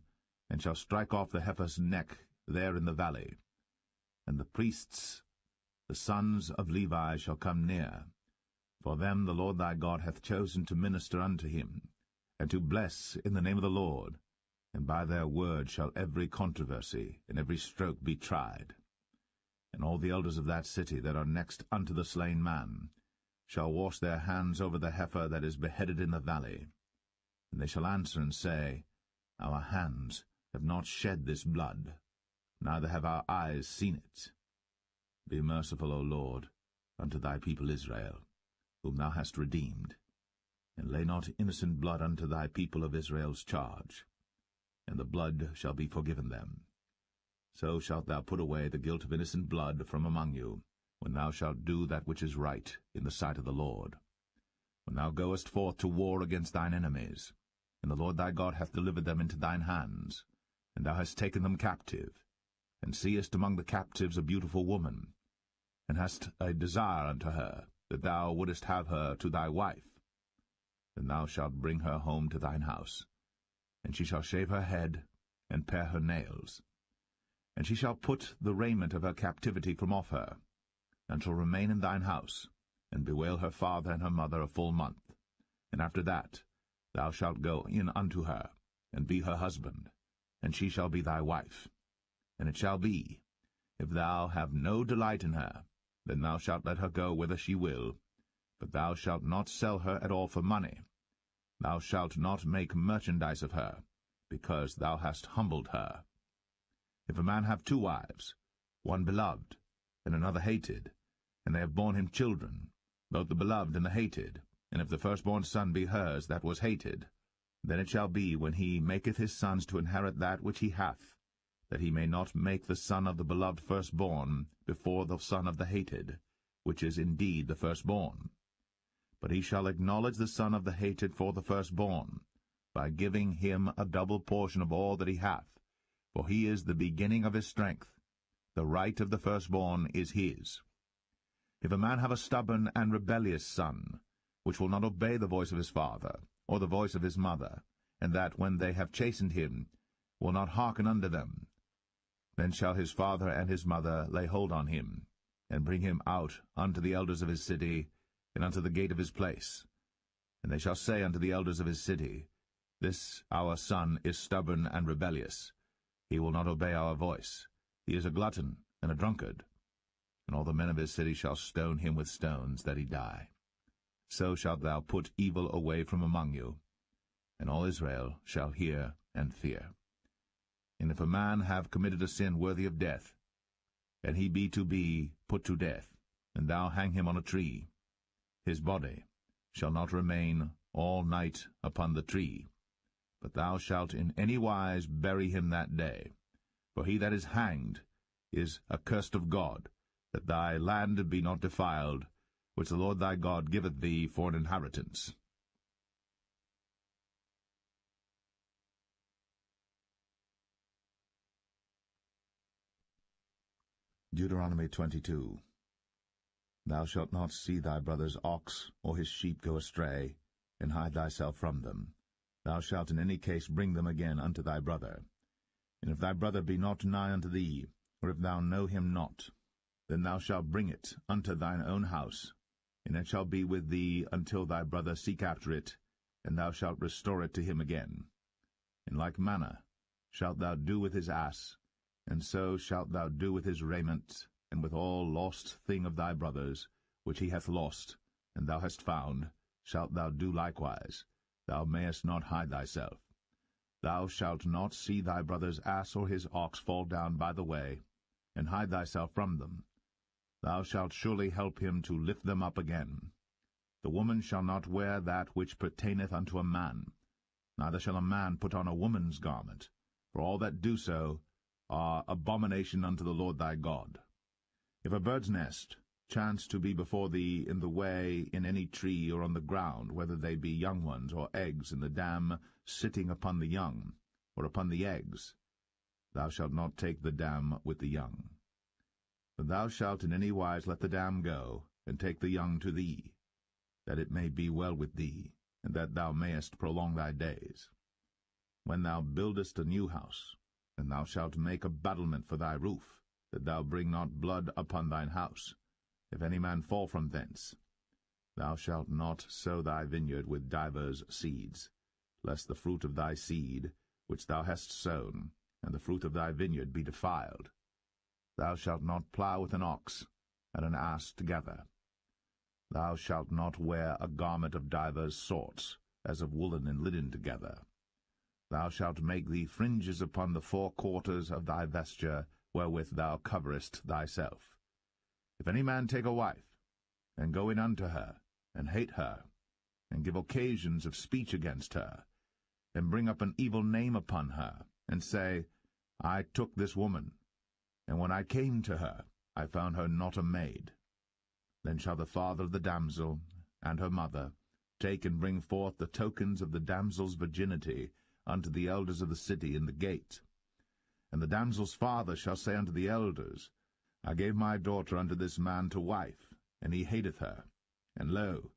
and shall strike off the heifer's neck there in the valley. And the priests, the sons of Levi, shall come near, for them the Lord thy God hath chosen to minister unto him, and to bless in the name of the Lord, and by their word shall every controversy and every stroke be tried. And all the elders of that city that are next unto the slain man shall wash their hands over the heifer that is beheaded in the valley. And they shall answer and say, Our hands have not shed this blood, neither have our eyes seen it. Be merciful, O Lord, unto thy people Israel, whom thou hast redeemed, and lay not innocent blood unto thy people of Israel's charge, and the blood shall be forgiven them. So shalt thou put away the guilt of innocent blood from among you, when thou shalt do that which is right in the sight of the Lord. When thou goest forth to war against thine enemies, and the Lord thy God hath delivered them into thine hands, and thou hast taken them captive, and seest among the captives a beautiful woman, and hast a desire unto her, that thou wouldest have her to thy wife, then thou shalt bring her home to thine house, and she shall shave her head, and pare her nails. And she shall put the raiment of her captivity from off her, and shall remain in thine house, and bewail her father and her mother a full month. And after that thou shalt go in unto her, and be her husband, and she shall be thy wife. And it shall be, if thou have no delight in her, then thou shalt let her go whither she will, but thou shalt not sell her at all for money. Thou shalt not make merchandise of her, because thou hast humbled her. If a man have 2 wives, one beloved, and another hated, and they have borne him children, both the beloved and the hated, and if the firstborn son be hers that was hated, then it shall be, when he maketh his sons to inherit that which he hath, that he may not make the son of the beloved firstborn before the son of the hated, which is indeed the firstborn. But he shall acknowledge the son of the hated for the firstborn, by giving him a double portion of all that he hath, for he is the beginning of his strength. The right of the firstborn is his. If a man have a stubborn and rebellious son, which will not obey the voice of his father, or the voice of his mother, and that, when they have chastened him, will not hearken unto them. Then shall his father and his mother lay hold on him, and bring him out unto the elders of his city, and unto the gate of his place. And they shall say unto the elders of his city, This our son is stubborn and rebellious. He will not obey our voice. He is a glutton and a drunkard. And all the men of his city shall stone him with stones, that he die. So shalt thou put evil away from among you, and all Israel shall hear and fear. And if a man have committed a sin worthy of death, and he be put to death, and thou hang him on a tree, his body shall not remain all night upon the tree, but thou shalt in any wise bury him that day. For he that is hanged is accursed of God, that thy land be not defiled, which the Lord thy God giveth thee for an inheritance. Deuteronomy 22. Thou shalt not see thy brother's ox or his sheep go astray, and hide thyself from them. Thou shalt in any case bring them again unto thy brother. And if thy brother be not nigh unto thee, or if thou know him not, then thou shalt bring it unto thine own house, and it shall be with thee until thy brother seek after it, and thou shalt restore it to him again. In like manner shalt thou do with his ass, and so shalt thou do with his raiment, and with all lost thing of thy brother's, which he hath lost, and thou hast found, shalt thou do likewise. Thou mayest not hide thyself. Thou shalt not see thy brother's ass or his ox fall down by the way, and hide thyself from them. Thou shalt surely help him to lift them up again. The woman shall not wear that which pertaineth unto a man, neither shall a man put on a woman's garment, for all that do so are abomination unto the Lord thy God. If a bird's nest chance to be before thee in the way in any tree or on the ground, whether they be young ones or eggs, and the dam sitting upon the young, or upon the eggs, thou shalt not take the dam with the young. But thou shalt in any wise let the dam go, and take the young to thee, that it may be well with thee, and that thou mayest prolong thy days. When thou buildest a new house, and thou shalt make a battlement for thy roof, that thou bring not blood upon thine house, if any man fall from thence. Thou shalt not sow thy vineyard with divers seeds, lest the fruit of thy seed, which thou hast sown, and the fruit of thy vineyard be defiled. Thou shalt not plow with an ox and an ass together. Thou shalt not wear a garment of divers sorts, as of woolen and linen together. Thou shalt make thee fringes upon the four quarters of thy vesture, wherewith thou coverest thyself. If any man take a wife, and go in unto her, and hate her, and give occasions of speech against her, and bring up an evil name upon her, and say, I took this woman, and when I came to her, I found her not a maid, then shall the father of the damsel and her mother take and bring forth the tokens of the damsel's virginity unto the elders of the city in the gate. And the damsel's father shall say unto the elders, I gave my daughter unto this man to wife, and he hateth her. And lo,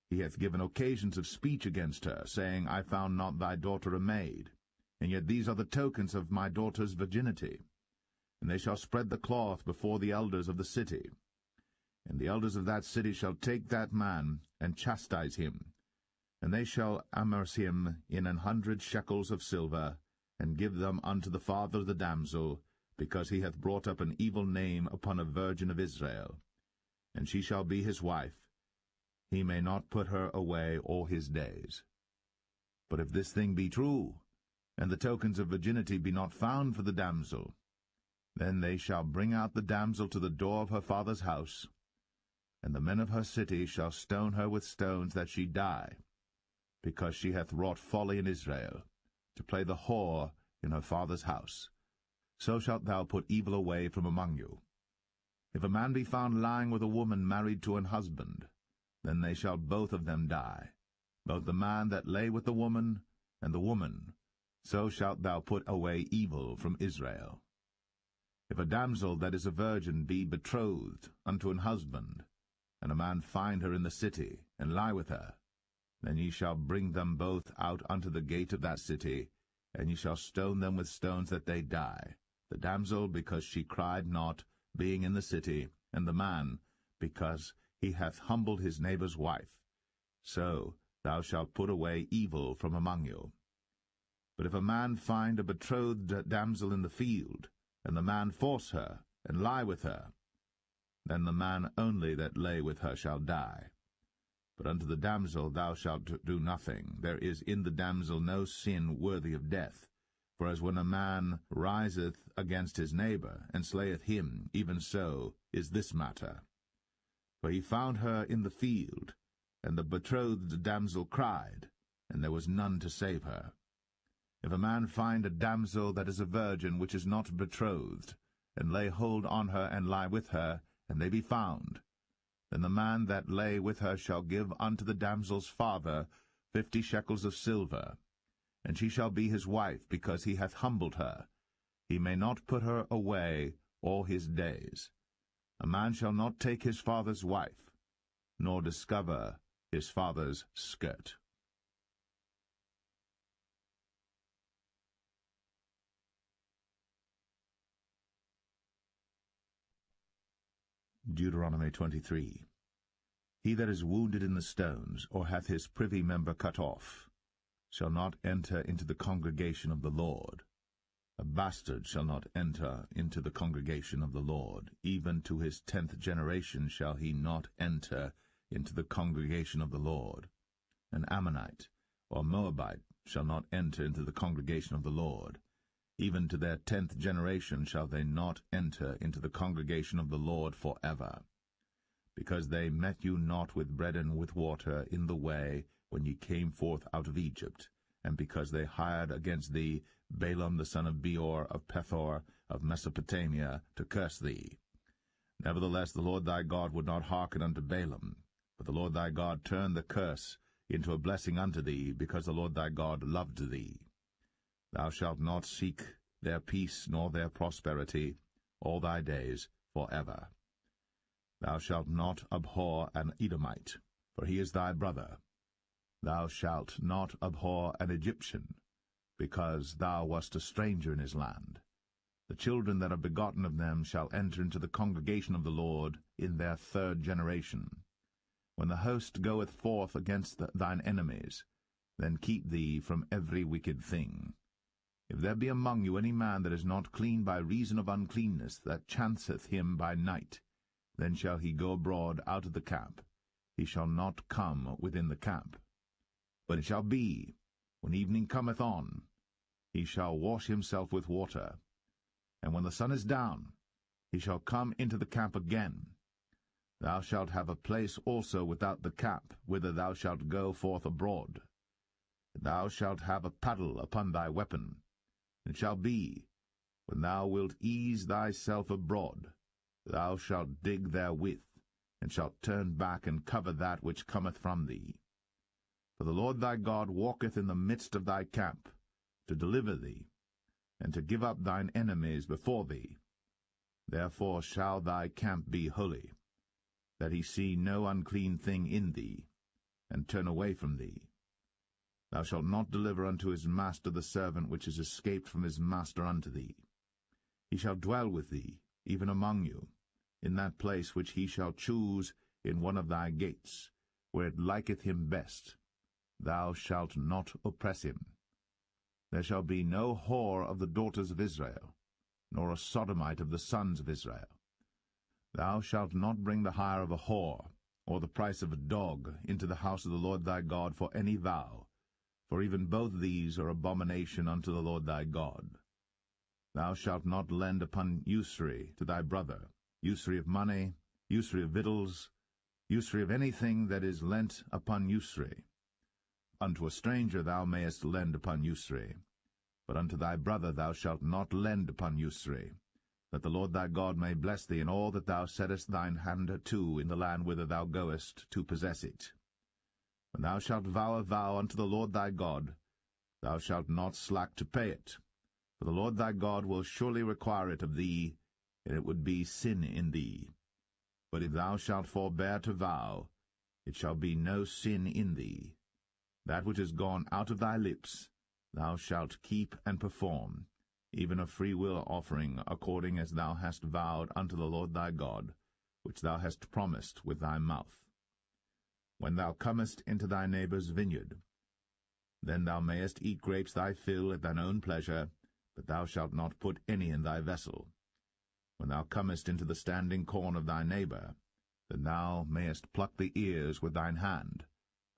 he hath given occasions of speech against her, saying, I found not thy daughter a maid, and yet these are the tokens of my daughter's virginity. And they shall spread the cloth before the elders of the city. And the elders of that city shall take that man, and chastise him. And they shall amerce him in 100 shekels of silver, and give them unto the father of the damsel, because he hath brought up an evil name upon a virgin of Israel. And she shall be his wife. He may not put her away all his days. But if this thing be true, and the tokens of virginity be not found for the damsel, then they shall bring out the damsel to the door of her father's house, and the men of her city shall stone her with stones that she die, because she hath wrought folly in Israel, to play the whore in her father's house. So shalt thou put evil away from among you. If a man be found lying with a woman married to an husband, then they shall both of them die, both the man that lay with the woman, and the woman. So shalt thou put away evil from Israel. If a damsel that is a virgin be betrothed unto an husband, and a man find her in the city, and lie with her, Then ye shall bring them both out unto the gate of that city, and ye shall stone them with stones that they die, the damsel because she cried not, being in the city, and the man because he hath humbled his neighbour's wife. So thou shalt put away evil from among you. But if a man find a betrothed damsel in the field, and the man force her, and lie with her, then the man only that lay with her shall die. But unto the damsel thou shalt do nothing. There is in the damsel no sin worthy of death. For as when a man riseth against his neighbour, and slayeth him, even so is this matter. For he found her in the field, and the betrothed damsel cried, and there was none to save her. If a man find a damsel that is a virgin, which is not betrothed, and lay hold on her, and lie with her, and they be found, then the man that lay with her shall give unto the damsel's father 50 shekels of silver, and she shall be his wife, because he hath humbled her. He may not put her away all his days. A man shall not take his father's wife, nor discover his father's skirt. Deuteronomy 23. He that is wounded in the stones, or hath his privy member cut off, shall not enter into the congregation of the Lord. A bastard shall not enter into the congregation of the Lord. Even to his 10th generation shall he not enter into the congregation of the Lord. An Ammonite or Moabite shall not enter into the congregation of the Lord. Even to their 10th generation shall they not enter into the congregation of the Lord forever. Because they met you not with bread and with water in the way when ye came forth out of Egypt, and because they hired against thee Balaam the son of Beor of Pethor of Mesopotamia to curse thee. Nevertheless the Lord thy God would not hearken unto Balaam, but the Lord thy God turned the curse into a blessing unto thee, because the Lord thy God loved thee. Thou shalt not seek their peace nor their prosperity all thy days forever. Thou shalt not abhor an Edomite, for he is thy brother. Thou shalt not abhor an Egyptian, because thou wast a stranger in his land. The children that are begotten of them shall enter into the congregation of the Lord in their 3rd generation. When the host goeth forth against thine enemies, then keep thee from every wicked thing. If there be among you any man that is not clean by reason of uncleanness, that chanceth him by night, then shall he go abroad out of the camp. He shall not come within the camp. But it shall be, when evening cometh on, he shall wash himself with water, and when the sun is down, he shall come into the camp again. Thou shalt have a place also without the camp, whither thou shalt go forth abroad. Thou shalt have a paddle upon thy weapon. It shall be, when thou wilt ease thyself abroad, thou shalt dig therewith, and shalt turn back and cover that which cometh from thee. For the Lord thy God walketh in the midst of thy camp, to deliver thee, and to give up thine enemies before thee. Therefore shall thy camp be holy, that he see no unclean thing in thee, and turn away from thee. Thou shalt not deliver unto his master the servant which is escaped from his master unto thee. He shall dwell with thee, even among you, in that place which he shall choose in one of thy gates, where it liketh him best. Thou shalt not oppress him. There shall be no whore of the daughters of Israel, nor a sodomite of the sons of Israel. Thou shalt not bring the hire of a whore, or the price of a dog, into the house of the Lord thy God for any vow, for even both these are abomination unto the Lord thy God. Thou shalt not lend upon usury to thy brother, usury of money, usury of victuals, usury of anything that is lent upon usury. Unto a stranger thou mayest lend upon usury, but unto thy brother thou shalt not lend upon usury, that the Lord thy God may bless thee in all that thou settest thine hand to in the land whither thou goest to possess it. When thou shalt vow a vow unto the Lord thy God, thou shalt not slack to pay it, for the Lord thy God will surely require it of thee, and it would be sin in thee. But if thou shalt forbear to vow, it shall be no sin in thee. That which is gone out of thy lips thou shalt keep and perform, even a freewill offering, according as thou hast vowed unto the Lord thy God, which thou hast promised with thy mouth. When thou comest into thy neighbour's vineyard, then thou mayest eat grapes thy fill at thine own pleasure, but thou shalt not put any in thy vessel. When thou comest into the standing corn of thy neighbour, then thou mayest pluck the ears with thine hand,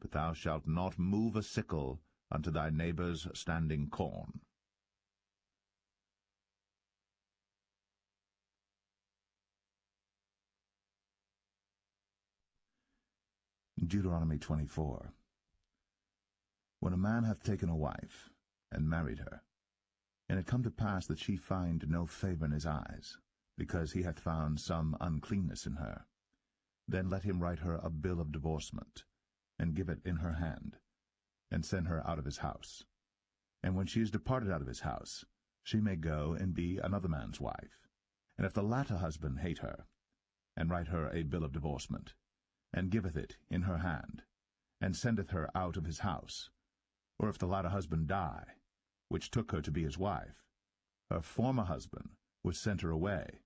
but thou shalt not move a sickle unto thy neighbour's standing corn. Deuteronomy 24. When a man hath taken a wife, and married her, and it come to pass that she find no favour in his eyes, because he hath found some uncleanness in her, then let him write her a bill of divorcement, and give it in her hand, and send her out of his house. And when she is departed out of his house, she may go and be another man's wife. And if the latter husband hate her, and write her a bill of divorcement, and giveth it in her hand, and sendeth her out of his house, or if the latter husband die, which took her to be his wife, her former husband, which sent her away,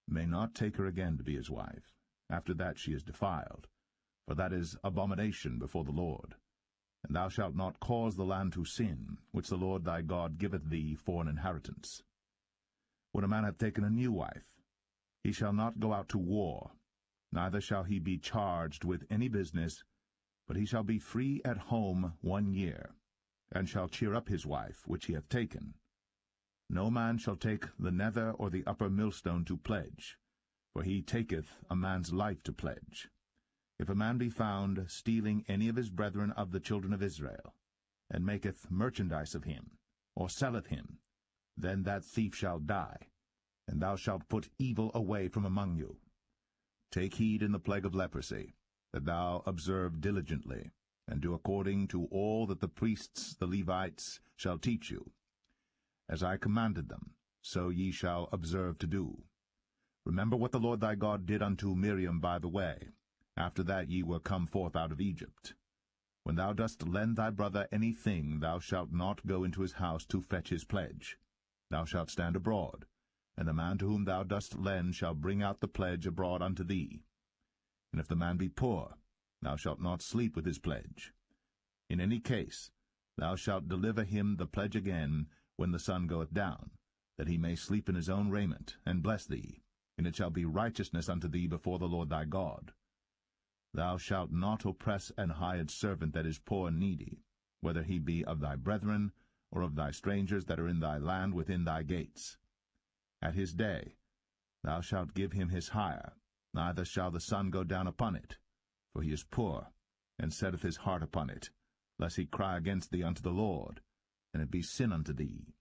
may not take her again to be his wife, after that she is defiled, for that is abomination before the Lord. And thou shalt not cause the land to sin, which the Lord thy God giveth thee for an inheritance. When a man hath taken a new wife, he shall not go out to war, neither shall he be charged with any business, but he shall be free at home 1 year, and shall cheer up his wife which he hath taken. No man shall take the nether or the upper millstone to pledge, for he taketh a man's life to pledge. If a man be found stealing any of his brethren of the children of Israel, and maketh merchandise of him, or selleth him, then that thief shall die, and thou shalt put evil away from among you. Take heed in the plague of leprosy, that thou observe diligently, and do according to all that the priests the Levites shall teach you. As I commanded them, so ye shall observe to do. Remember what the Lord thy God did unto Miriam by the way, after that ye were come forth out of Egypt. When thou dost lend thy brother any thing, thou shalt not go into his house to fetch his pledge. Thou shalt stand abroad, and the man to whom thou dost lend shall bring out the pledge abroad unto thee. And if the man be poor, thou shalt not sleep with his pledge. In any case, thou shalt deliver him the pledge again when the sun goeth down, that he may sleep in his own raiment, and bless thee, and it shall be righteousness unto thee before the Lord thy God. Thou shalt not oppress an hired servant that is poor and needy, whether he be of thy brethren, or of thy strangers that are in thy land within thy gates. At his day thou shalt give him his hire, neither shall the sun go down upon it, for he is poor, and setteth his heart upon it, lest he cry against thee unto the Lord, and it be sin unto thee.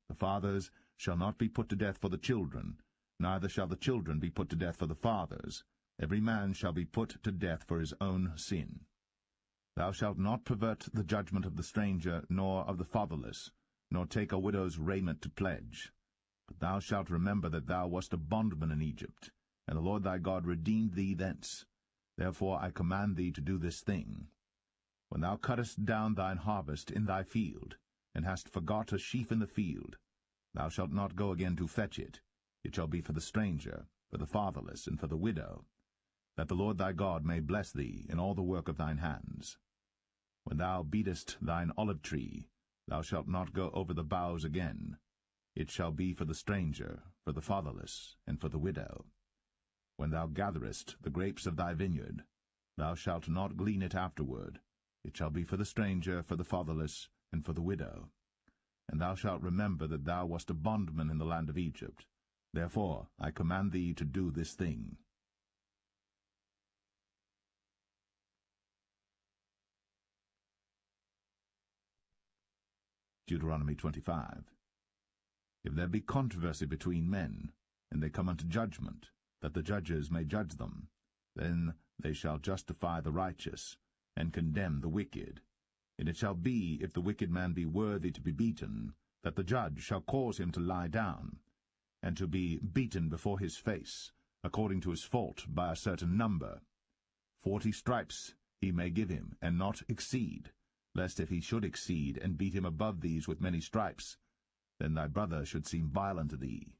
The fathers shall not be put to death for the children, neither shall the children be put to death for the fathers. Every man shall be put to death for his own sin. Thou shalt not pervert the judgment of the stranger, nor of the fatherless, nor take a widow's raiment to pledge. But thou shalt remember that thou wast a bondman in Egypt, and the Lord thy God redeemed thee thence. Therefore I command thee to do this thing. When thou cuttest down thine harvest in thy field, and hast forgot a sheaf in the field, thou shalt not go again to fetch it. It shall be for the stranger, for the fatherless, and for the widow, that the Lord thy God may bless thee in all the work of thine hands. When thou beatest thine olive tree, thou shalt not go over the boughs again. It shall be for the stranger, for the fatherless, and for the widow. When thou gatherest the grapes of thy vineyard, thou shalt not glean it afterward. It shall be for the stranger, for the fatherless, and for the widow. And thou shalt remember that thou wast a bondman in the land of Egypt. Therefore I command thee to do this thing. Deuteronomy 25. If there be controversy between men, and they come unto judgment, that the judges may judge them, then they shall justify the righteous, and condemn the wicked. And it shall be, if the wicked man be worthy to be beaten, that the judge shall cause him to lie down, and to be beaten before his face, according to his fault, by a certain number. 40 stripes he may give him, and not exceed, lest if he should exceed, and beat him above these with many stripes, then thy brother should seem vile unto thee.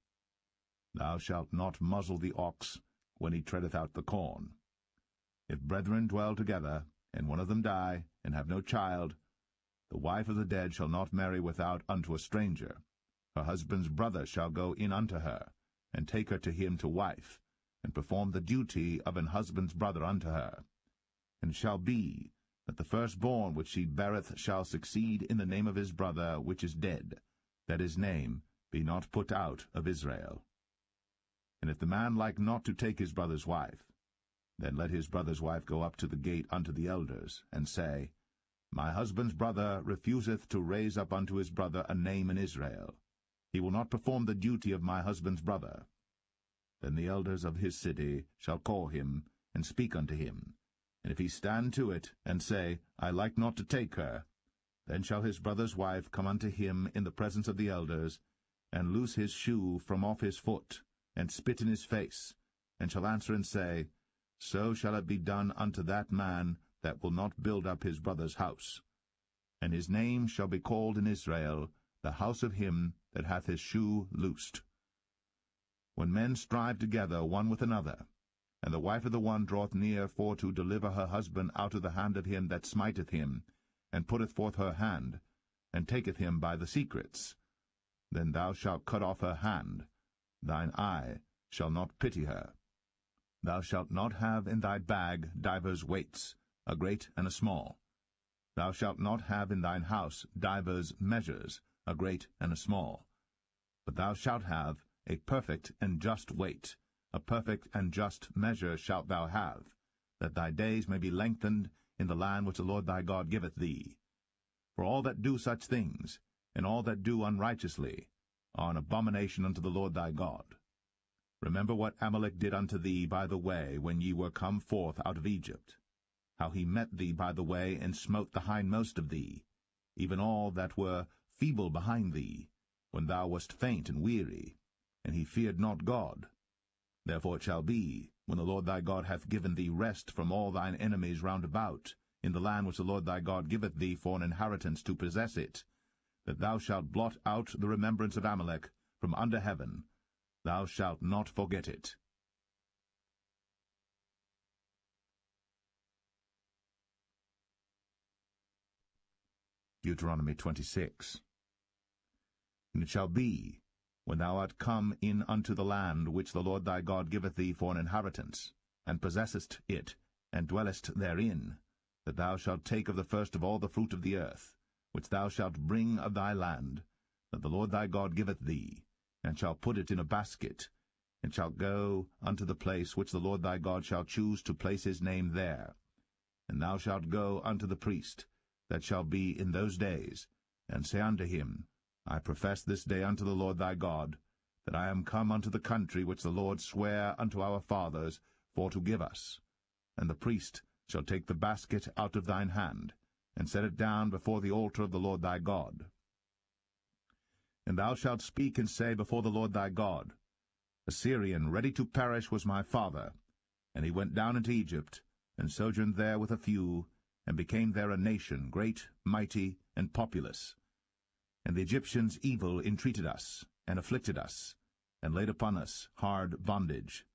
Thou shalt not muzzle the ox when he treadeth out the corn. If brethren dwell together, and one of them die, and have no child, the wife of the dead shall not marry without unto a stranger. Her husband's brother shall go in unto her, and take her to him to wife, and perform the duty of an husband's brother unto her. And it shall be, that the firstborn which she beareth shall succeed in the name of his brother which is dead, that his name be not put out of Israel. And if the man like not to take his brother's wife, then let his brother's wife go up to the gate unto the elders, and say, My husband's brother refuseth to raise up unto his brother a name in Israel. He will not perform the duty of my husband's brother. Then the elders of his city shall call him, and speak unto him. And if he stand to it, and say, I like not to take her, then shall his brother's wife come unto him in the presence of the elders, and loose his shoe from off his foot, and spit in his face, and shall answer and say, So shall it be done unto that man that will not build up his brother's house. And his name shall be called in Israel, the house of him that hath his shoe loosed. When men strive together one with another, and the wife of the one draweth near for to deliver her husband out of the hand of him that smiteth him, and putteth forth her hand, and taketh him by the secrets, then thou shalt cut off her hand, thine eye shall not pity her. Thou shalt not have in thy bag divers weights, a great and a small. Thou shalt not have in thine house divers measures, a great and a small. But thou shalt have a perfect and just weight, a perfect and just measure shalt thou have, that thy days may be lengthened in the land which the Lord thy God giveth thee. For all that do such things, and all that do unrighteously, are an abomination unto the Lord thy God. Remember what Amalek did unto thee by the way when ye were come forth out of Egypt, how he met thee by the way, and smote the hindmost of thee, even all that were feeble behind thee, when thou wast faint and weary, and he feared not God. Therefore it shall be, when the Lord thy God hath given thee rest from all thine enemies round about, in the land which the Lord thy God giveth thee for an inheritance to possess it, that thou shalt blot out the remembrance of Amalek from under heaven, thou shalt not forget it. Deuteronomy 26. And it shall be, when thou art come in unto the land which the Lord thy God giveth thee for an inheritance, and possessest it, and dwellest therein, that thou shalt take of the first of all the fruit of the earth, which thou shalt bring of thy land, that the Lord thy God giveth thee, and shalt put it in a basket, and shalt go unto the place which the Lord thy God shall choose to place his name there. And thou shalt go unto the priest that shall be in those days, and say unto him, I profess this day unto the Lord thy God, that I am come unto the country which the Lord sware unto our fathers for to give us. And the priest shall take the basket out of thine hand, and set it down before the altar of the Lord thy God. And thou shalt speak and say before the Lord thy God, A Syrian ready to perish was my father, and he went down into Egypt, and sojourned there with a few, and became there a nation, great, mighty, and populous. And the Egyptians evil entreated us, and afflicted us, and laid upon us hard bondage.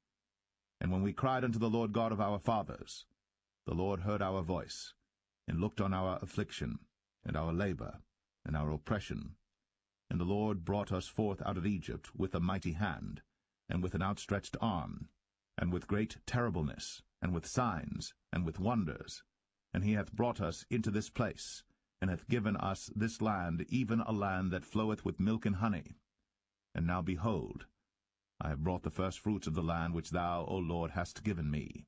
And when we cried unto the Lord God of our fathers, the Lord heard our voice, and looked on our affliction, and our labor, and our oppression. And the Lord brought us forth out of Egypt with a mighty hand, and with an outstretched arm, and with great terribleness, and with signs, and with wonders. And he hath brought us into this place, and hath given us this land, even a land that floweth with milk and honey. And now behold, I have brought the firstfruits of the land which thou, O Lord, hast given me.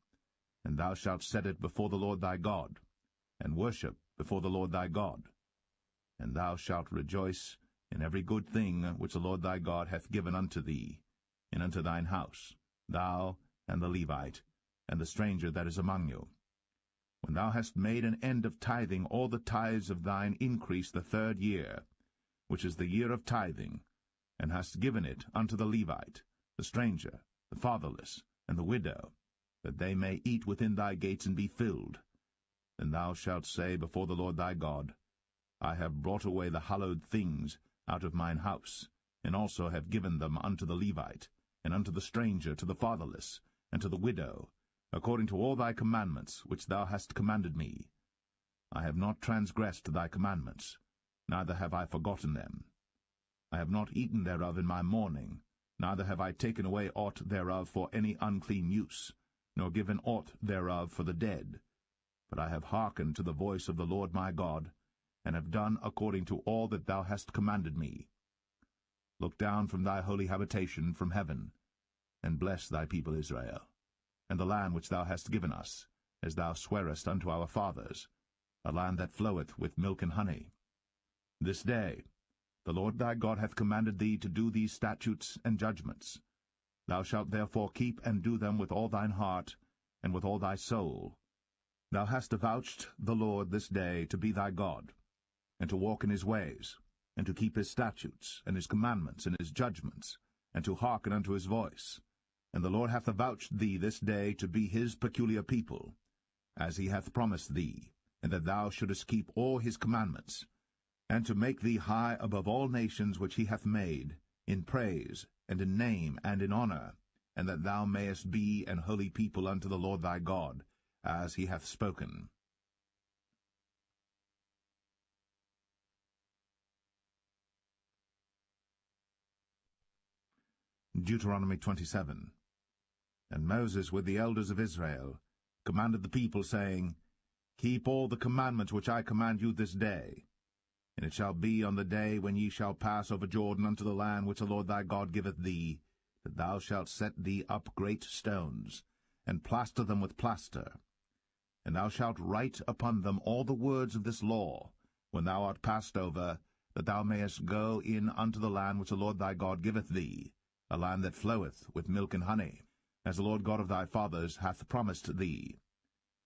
And thou shalt set it before the Lord thy God, and worship before the Lord thy God. And thou shalt rejoice in every good thing which the Lord thy God hath given unto thee, and unto thine house, thou, and the Levite, and the stranger that is among you. When thou hast made an end of tithing all the tithes of thine increase the 3rd year, which is the year of tithing, and hast given it unto the Levite, the stranger, the fatherless, and the widow, that they may eat within thy gates and be filled, Then thou shalt say before the Lord thy God, I have brought away the hallowed things out of mine house, and also have given them unto the Levite, and unto the stranger, to the fatherless, and to the widow, according to all thy commandments which thou hast commanded me. I have not transgressed thy commandments, neither have I forgotten them. I have not eaten thereof in my mourning, neither have I taken away aught thereof for any unclean use, nor given aught thereof for the dead. But I have hearkened to the voice of the Lord my God, and have done according to all that thou hast commanded me. Look down from thy holy habitation from heaven, and bless thy people Israel, and the land which thou hast given us, as thou swarest unto our fathers, a land that floweth with milk and honey. This day the Lord thy God hath commanded thee to do these statutes and judgments. Thou shalt therefore keep and do them with all thine heart, and with all thy soul. Thou hast avouched the Lord this day to be thy God, and to walk in his ways, and to keep his statutes, and his commandments, and his judgments, and to hearken unto his voice. And the Lord hath avouched thee this day to be his peculiar people, as he hath promised thee, and that thou shouldest keep all his commandments, and to make thee high above all nations which he hath made, in praise, and in name, and in honor, and that thou mayest be an holy people unto the Lord thy God, as he hath spoken. Deuteronomy 27. And Moses with the elders of Israel commanded the people, saying, Keep all the commandments which I command you this day. And it shall be on the day when ye shall pass over Jordan unto the land which the Lord thy God giveth thee, that thou shalt set thee up great stones, and plaster them with plaster. And thou shalt write upon them all the words of this law, when thou art passed over, that thou mayest go in unto the land which the Lord thy God giveth thee, a land that floweth with milk and honey, as the Lord God of thy fathers hath promised thee.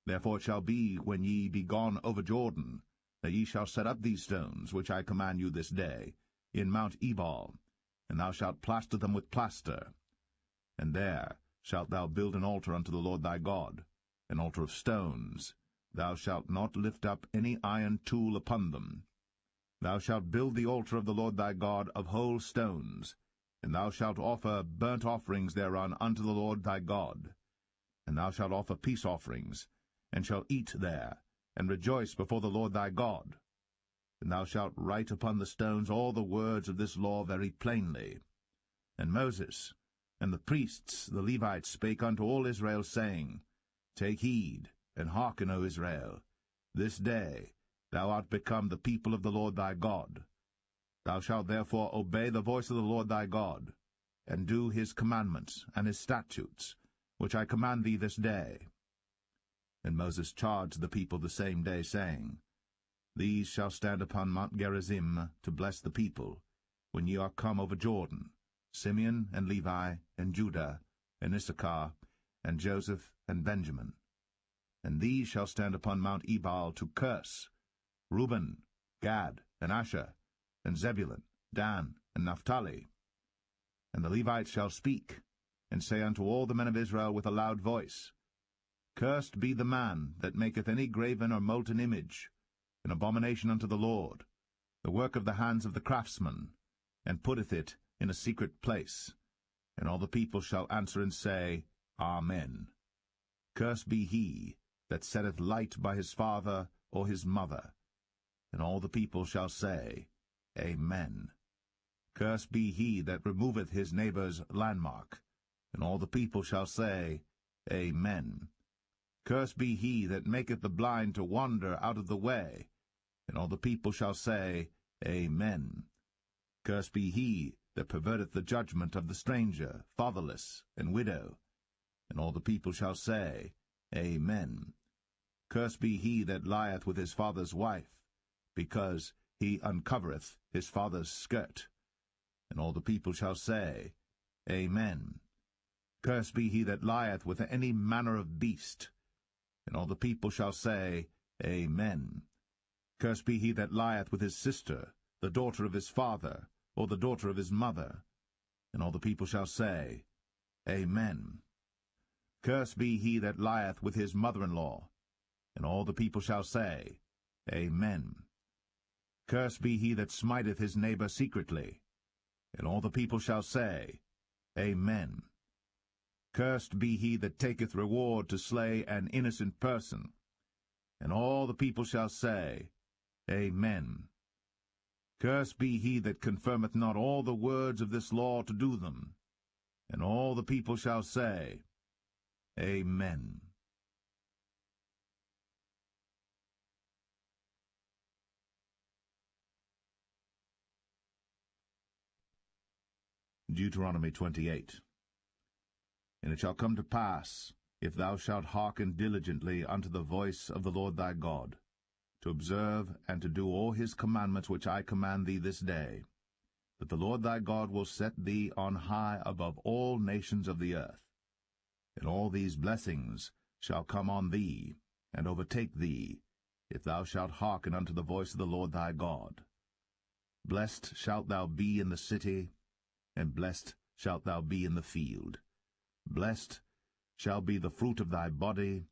Therefore it shall be, when ye be gone over Jordan, that ye shall set up these stones, which I command you this day, in Mount Ebal, and thou shalt plaster them with plaster. And there shalt thou build an altar unto the Lord thy God, an altar of stones. Thou shalt not lift up any iron tool upon them. Thou shalt build the altar of the Lord thy God of whole stones, and thou shalt offer burnt offerings thereon unto the Lord thy God. And thou shalt offer peace offerings, and shalt eat there, and rejoice before the Lord thy God. And thou shalt write upon the stones all the words of this law very plainly. And Moses and the priests the Levites spake unto all Israel, saying, Take heed, and hearken, O Israel. This day thou art become the people of the Lord thy God. Thou shalt therefore obey the voice of the Lord thy God, and do his commandments and his statutes, which I command thee this day. And Moses charged the people the same day, saying, These shall stand upon Mount Gerizim to bless the people, when ye are come over Jordan, Simeon and Levi and Judah and Issachar and Joseph and Benjamin. And these shall stand upon Mount Ebal to curse, Reuben, Gad, and Asher, and Zebulun, Dan, and Naphtali. And the Levites shall speak, and say unto all the men of Israel with a loud voice, Cursed be the man that maketh any graven or molten image, an abomination unto the Lord, the work of the hands of the craftsman, and putteth it in a secret place. And all the people shall answer and say, Amen. Cursed be he that setteth light by his father or his mother. And all the people shall say, Amen. Cursed be he that removeth his neighbour's landmark. And all the people shall say, Amen. Cursed be he that maketh the blind to wander out of the way. And all the people shall say, Amen. Cursed be he that perverteth the judgment of the stranger, fatherless, and widow. And all the people shall say, Amen. Cursed be he that lieth with his father's wife, because he uncovereth his father's skirt. And all the people shall say, Amen. Cursed be he that lieth with any manner of beast. And all the people shall say, Amen. Cursed be he that lieth with his sister, the daughter of his father, or the daughter of his mother. And all the people shall say, Amen. Cursed be he that lieth with his mother-in-law. And all the people shall say, Amen. Cursed be he that smiteth his neighbor secretly. And all the people shall say, Amen. Cursed be he that taketh reward to slay an innocent person. And all the people shall say, Amen. Cursed be he that confirmeth not all the words of this law to do them. And all the people shall say, Amen. Deuteronomy 28. And it shall come to pass, if thou shalt hearken diligently unto the voice of the Lord thy God, to observe and to do all his commandments which I command thee this day, that the Lord thy God will set thee on high above all nations of the earth. And all these blessings shall come on thee, and overtake thee, if thou shalt hearken unto the voice of the Lord thy God. Blessed shalt thou be in the city, and blessed shalt thou be in the field. Blessed shall be the fruit of thy body,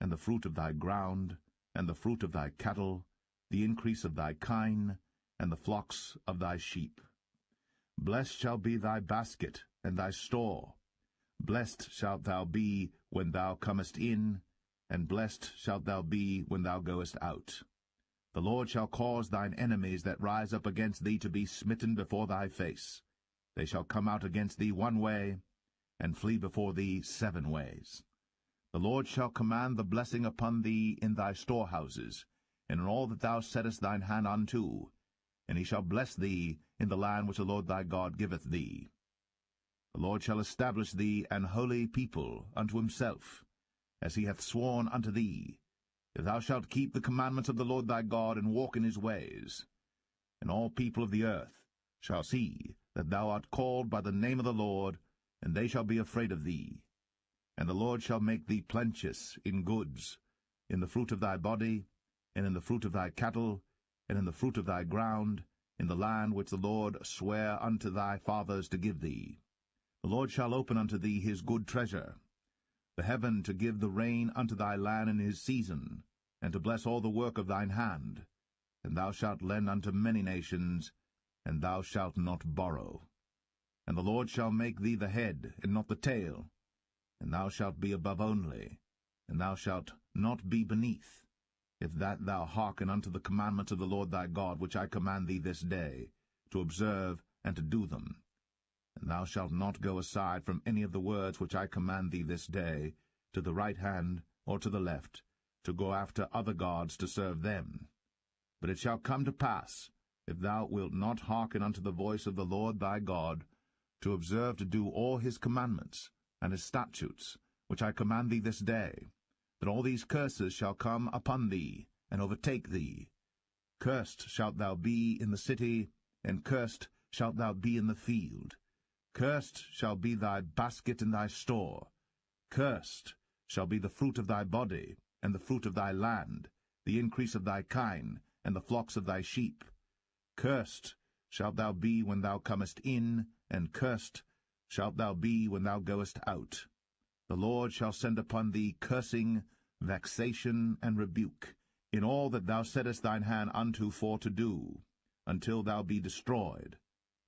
and the fruit of thy ground, and the fruit of thy cattle, the increase of thy kine, and the flocks of thy sheep. Blessed shall be thy basket and thy store. Blessed shalt thou be when thou comest in, and blessed shalt thou be when thou goest out. The Lord shall cause thine enemies that rise up against thee to be smitten before thy face. They shall come out against thee one way, and flee before thee 7 ways. The Lord shall command the blessing upon thee in thy storehouses, and in all that thou settest thine hand unto, and he shall bless thee in the land which the Lord thy God giveth thee. The Lord shall establish thee an holy people unto himself, as he hath sworn unto thee, if thou shalt keep the commandments of the Lord thy God, and walk in his ways. And all people of the earth shall see that thou art called by the name of the Lord, and they shall be afraid of thee. And the Lord shall make thee plenteous in goods, in the fruit of thy body, and in the fruit of thy cattle, and in the fruit of thy ground, in the land which the Lord sware unto thy fathers to give thee. The Lord shall open unto thee his good treasure, the heaven to give the rain unto thy land in his season, and to bless all the work of thine hand. And thou shalt lend unto many nations, and thou shalt not borrow. And the Lord shall make thee the head, and not the tail, and thou shalt be above only, and thou shalt not be beneath, if that thou hearken unto the commandments of the Lord thy God, which I command thee this day, to observe and to do them. And thou shalt not go aside from any of the words which I command thee this day, to the right hand or to the left, to go after other gods to serve them. But it shall come to pass, if thou wilt not hearken unto the voice of the Lord thy God, to observe to do all his commandments and his statutes, which I command thee this day, that all these curses shall come upon thee, and overtake thee. Cursed shalt thou be in the city, and cursed shalt thou be in the field. Cursed shall be thy basket and thy store. Cursed shall be the fruit of thy body, and the fruit of thy land, the increase of thy kine, and the flocks of thy sheep. Cursed shalt thou be when thou comest in, and cursed shalt thou be when thou goest out. The Lord shall send upon thee cursing, vexation, and rebuke, in all that thou settest thine hand unto for to do, until thou be destroyed,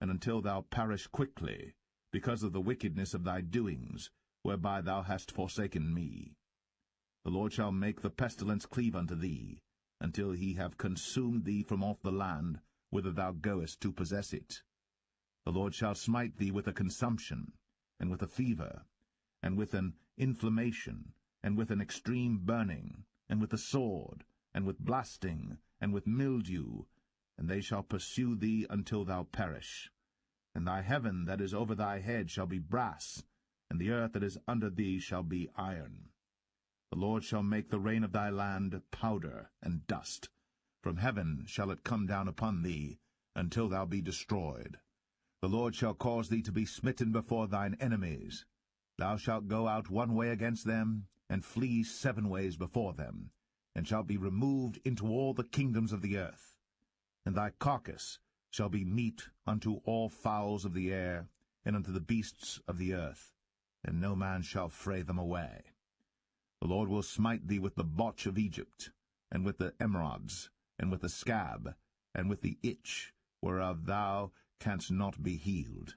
and until thou perish quickly, because of the wickedness of thy doings, whereby thou hast forsaken me. The Lord shall make the pestilence cleave unto thee, until he have consumed thee from off the land, whither thou goest to possess it. The Lord shall smite thee with a consumption, and with a fever, and with an inflammation, and with an extreme burning, and with a sword, and with blasting, and with mildew, and they shall pursue thee until thou perish. And thy heaven that is over thy head shall be brass, and the earth that is under thee shall be iron. The Lord shall make the rain of thy land powder and dust. From heaven shall it come down upon thee, until thou be destroyed. The Lord shall cause thee to be smitten before thine enemies. Thou shalt go out one way against them, and flee 7 ways before them, and shalt be removed into all the kingdoms of the earth. And thy carcass shall be meat unto all fowls of the air, and unto the beasts of the earth, and no man shall fray them away. The Lord will smite thee with the botch of Egypt, and with the emerods, and with the scab, and with the itch, whereof thou canst not be healed.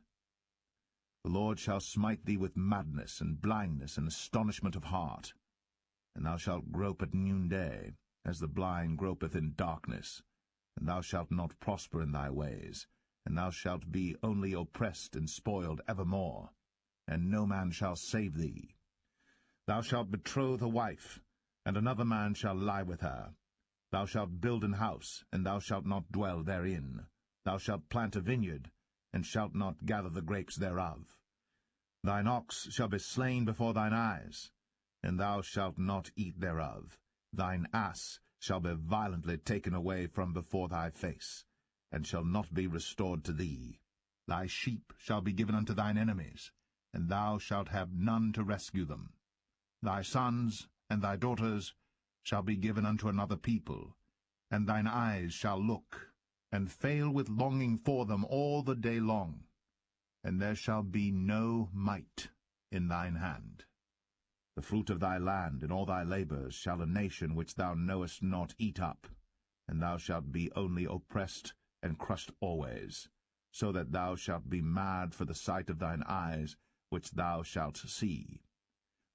The Lord shall smite thee with madness, and blindness, and astonishment of heart. And thou shalt grope at noonday, as the blind gropeth in darkness. And thou shalt not prosper in thy ways, and thou shalt be only oppressed and spoiled evermore, and no man shall save thee. Thou shalt betroth a wife, and another man shall lie with her. Thou shalt build an house, and thou shalt not dwell therein. Thou shalt plant a vineyard, and shalt not gather the grapes thereof. Thine ox shall be slain before thine eyes, and thou shalt not eat thereof. Thine ass shall be violently taken away from before thy face, and shall not be restored to thee. Thy sheep shall be given unto thine enemies, and thou shalt have none to rescue them. Thy sons and thy daughters shall be given unto another people, and thine eyes shall look, and fail with longing for them all the day long, and there shall be no might in thine hand. The fruit of thy land and all thy labours shall a nation which thou knowest not eat up, and thou shalt be only oppressed and crushed always, so that thou shalt be mad for the sight of thine eyes which thou shalt see.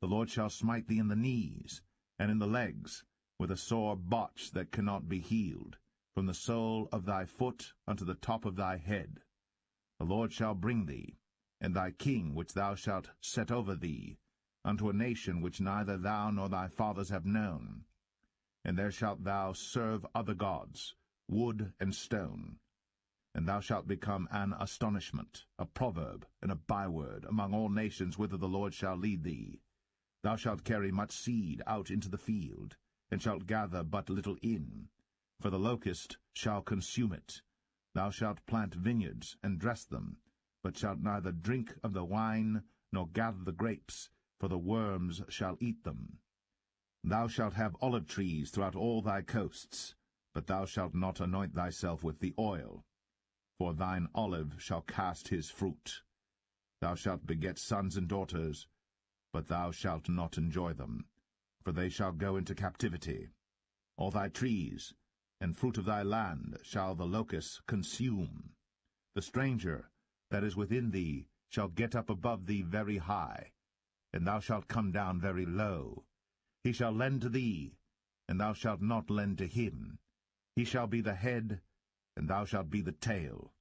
The Lord shall smite thee in the knees, and in the legs, with a sore botch that cannot be healed, from the sole of thy foot unto the top of thy head. The Lord shall bring thee, and thy king which thou shalt set over thee, unto a nation which neither thou nor thy fathers have known. And there shalt thou serve other gods, wood and stone. And thou shalt become an astonishment, a proverb, and a byword among all nations whither the Lord shall lead thee. Thou shalt carry much seed out into the field, and shalt gather but little in, for the locust shall consume it. Thou shalt plant vineyards, and dress them, but shalt neither drink of the wine, nor gather the grapes, for the worms shall eat them. Thou shalt have olive trees throughout all thy coasts, but thou shalt not anoint thyself with the oil, for thine olive shall cast his fruit. Thou shalt beget sons and daughters, but thou shalt not enjoy them, for they shall go into captivity. All thy trees and fruit of thy land shall the locusts consume. The stranger that is within thee shall get up above thee very high, and thou shalt come down very low. He shall lend to thee, and thou shalt not lend to him. He shall be the head, and thou shalt be the tail.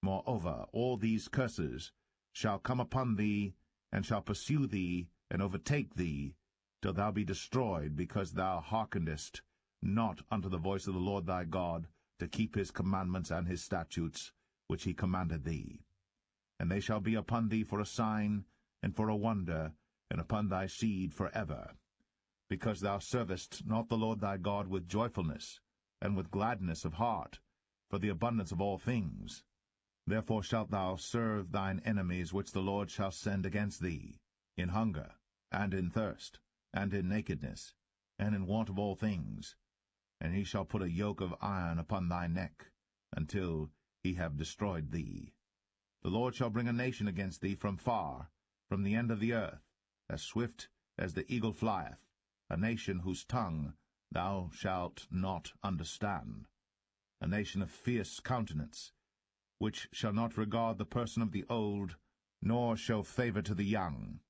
Moreover, all these curses shall come upon thee, and shall pursue thee, and overtake thee, till thou be destroyed, because thou hearkenest not unto the voice of the Lord thy God, to keep his commandments and his statutes, which he commanded thee. And they shall be upon thee for a sign, and for a wonder, and upon thy seed for ever, because thou servest not the Lord thy God with joyfulness, and with gladness of heart, for the abundance of all things. Therefore shalt thou serve thine enemies which the Lord shall send against thee, in hunger, and in thirst, and in nakedness, and in want of all things. And he shall put a yoke of iron upon thy neck, until he have destroyed thee. The Lord shall bring a nation against thee from far, from the end of the earth, as swift as the eagle flieth, a nation whose tongue thou shalt not understand, a nation of fierce countenance, which shall not regard the person of the old, nor show favour to the young.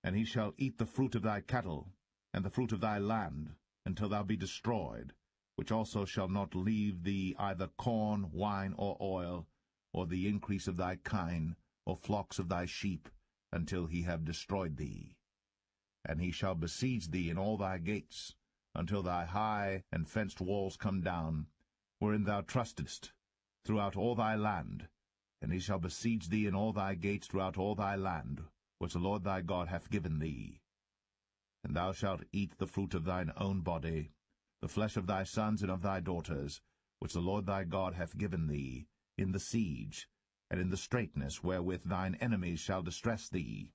And he shall eat the fruit of thy cattle, and the fruit of thy land, until thou be destroyed, which also shall not leave thee either corn, wine, or oil, or the increase of thy kine, or flocks of thy sheep, until he have destroyed thee. And he shall besiege thee in all thy gates, until thy high and fenced walls come down, wherein thou trustest, throughout all thy land. And he shall besiege thee in all thy gates throughout all thy land, which the Lord thy God hath given thee. And thou shalt eat the fruit of thine own body, the flesh of thy sons and of thy daughters, which the Lord thy God hath given thee, in the siege, and in the straitness wherewith thine enemies shall distress thee.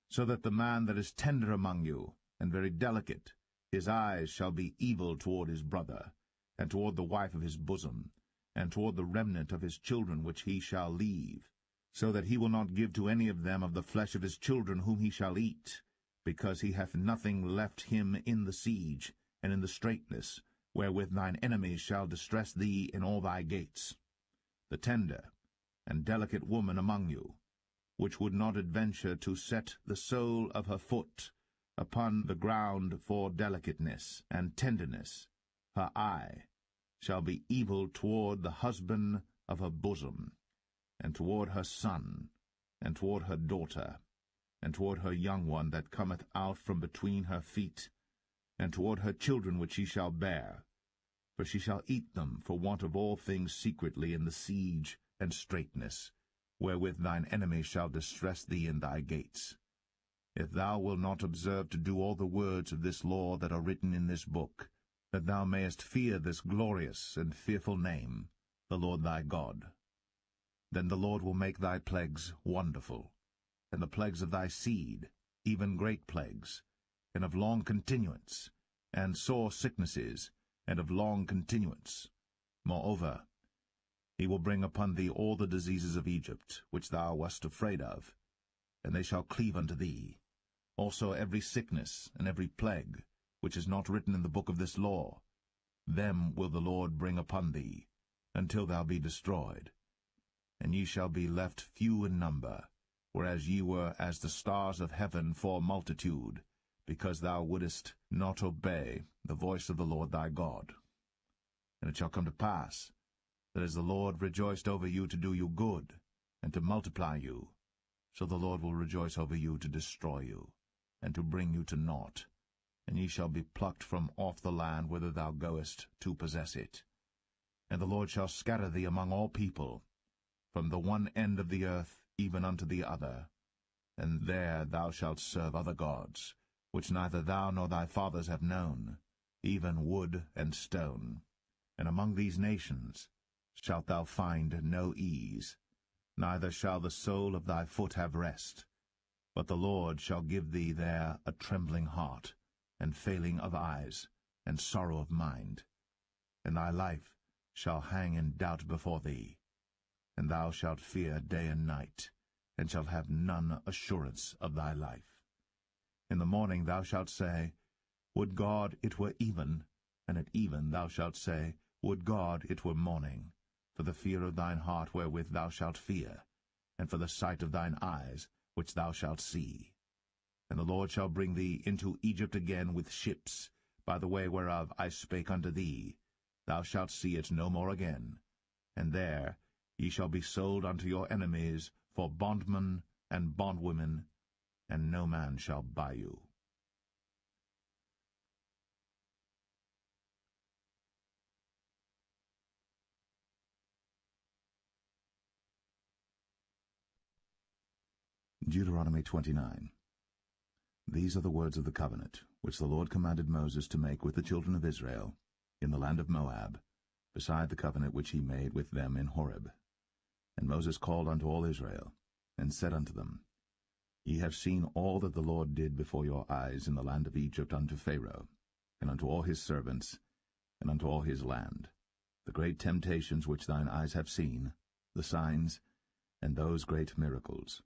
So that the man that is tender among you, and very delicate, his eyes shall be evil toward his brother, and toward the wife of his bosom, and toward the remnant of his children which he shall leave, so that he will not give to any of them of the flesh of his children whom he shall eat, because he hath nothing left him in the siege, and in the straitness, wherewith thine enemies shall distress thee in all thy gates. The tender and delicate woman among you, which would not adventure to set the sole of her foot upon the ground for delicateness and tenderness, her eye shall be evil toward the husband of her bosom, and toward her son, and toward her daughter, and toward her young one that cometh out from between her feet, and toward her children which she shall bear, for she shall eat them for want of all things secretly in the siege and straitness, wherewith thine enemies shall distress thee in thy gates. If thou wilt not observe to do all the words of this law that are written in this book, that thou mayest fear this glorious and fearful name, the Lord thy God, then the Lord will make thy plagues wonderful, and the plagues of thy seed, even great plagues, and of long continuance, and sore sicknesses, and of long continuance. Moreover, he will bring upon thee all the diseases of Egypt, which thou wast afraid of, and they shall cleave unto thee. Also every sickness and every plague, which is not written in the book of this law, them will the Lord bring upon thee, until thou be destroyed. And ye shall be left few in number, whereas ye were as the stars of heaven for multitude, because thou wouldest not obey the voice of the Lord thy God. And it shall come to pass, that as the Lord rejoiced over you to do you good, and to multiply you, so the Lord will rejoice over you to destroy you, and to bring you to naught, and ye shall be plucked from off the land whither thou goest to possess it. And the Lord shall scatter thee among all people, from the one end of the earth even unto the other, and there thou shalt serve other gods, which neither thou nor thy fathers have known, even wood and stone. And among these nations shalt thou find no ease, neither shall the sole of thy foot have rest. But the Lord shall give thee there a trembling heart, and failing of eyes, and sorrow of mind. And thy life shall hang in doubt before thee, and thou shalt fear day and night, and shalt have none assurance of thy life. In the morning thou shalt say, Would God it were even, and at even thou shalt say, Would God it were morning, for the fear of thine heart wherewith thou shalt fear, and for the sight of thine eyes which thou shalt see. And the Lord shall bring thee into Egypt again with ships, by the way whereof I spake unto thee. Thou shalt see it no more again, and there ye shall be sold unto your enemies for bondmen and bondwomen, and no man shall buy you. Deuteronomy 29. These are the words of the covenant, which the Lord commanded Moses to make with the children of Israel, in the land of Moab, beside the covenant which he made with them in Horeb. And Moses called unto all Israel, and said unto them, Ye have seen all that the Lord did before your eyes in the land of Egypt unto Pharaoh, and unto all his servants, and unto all his land, the great temptations which thine eyes have seen, the signs, and those great miracles.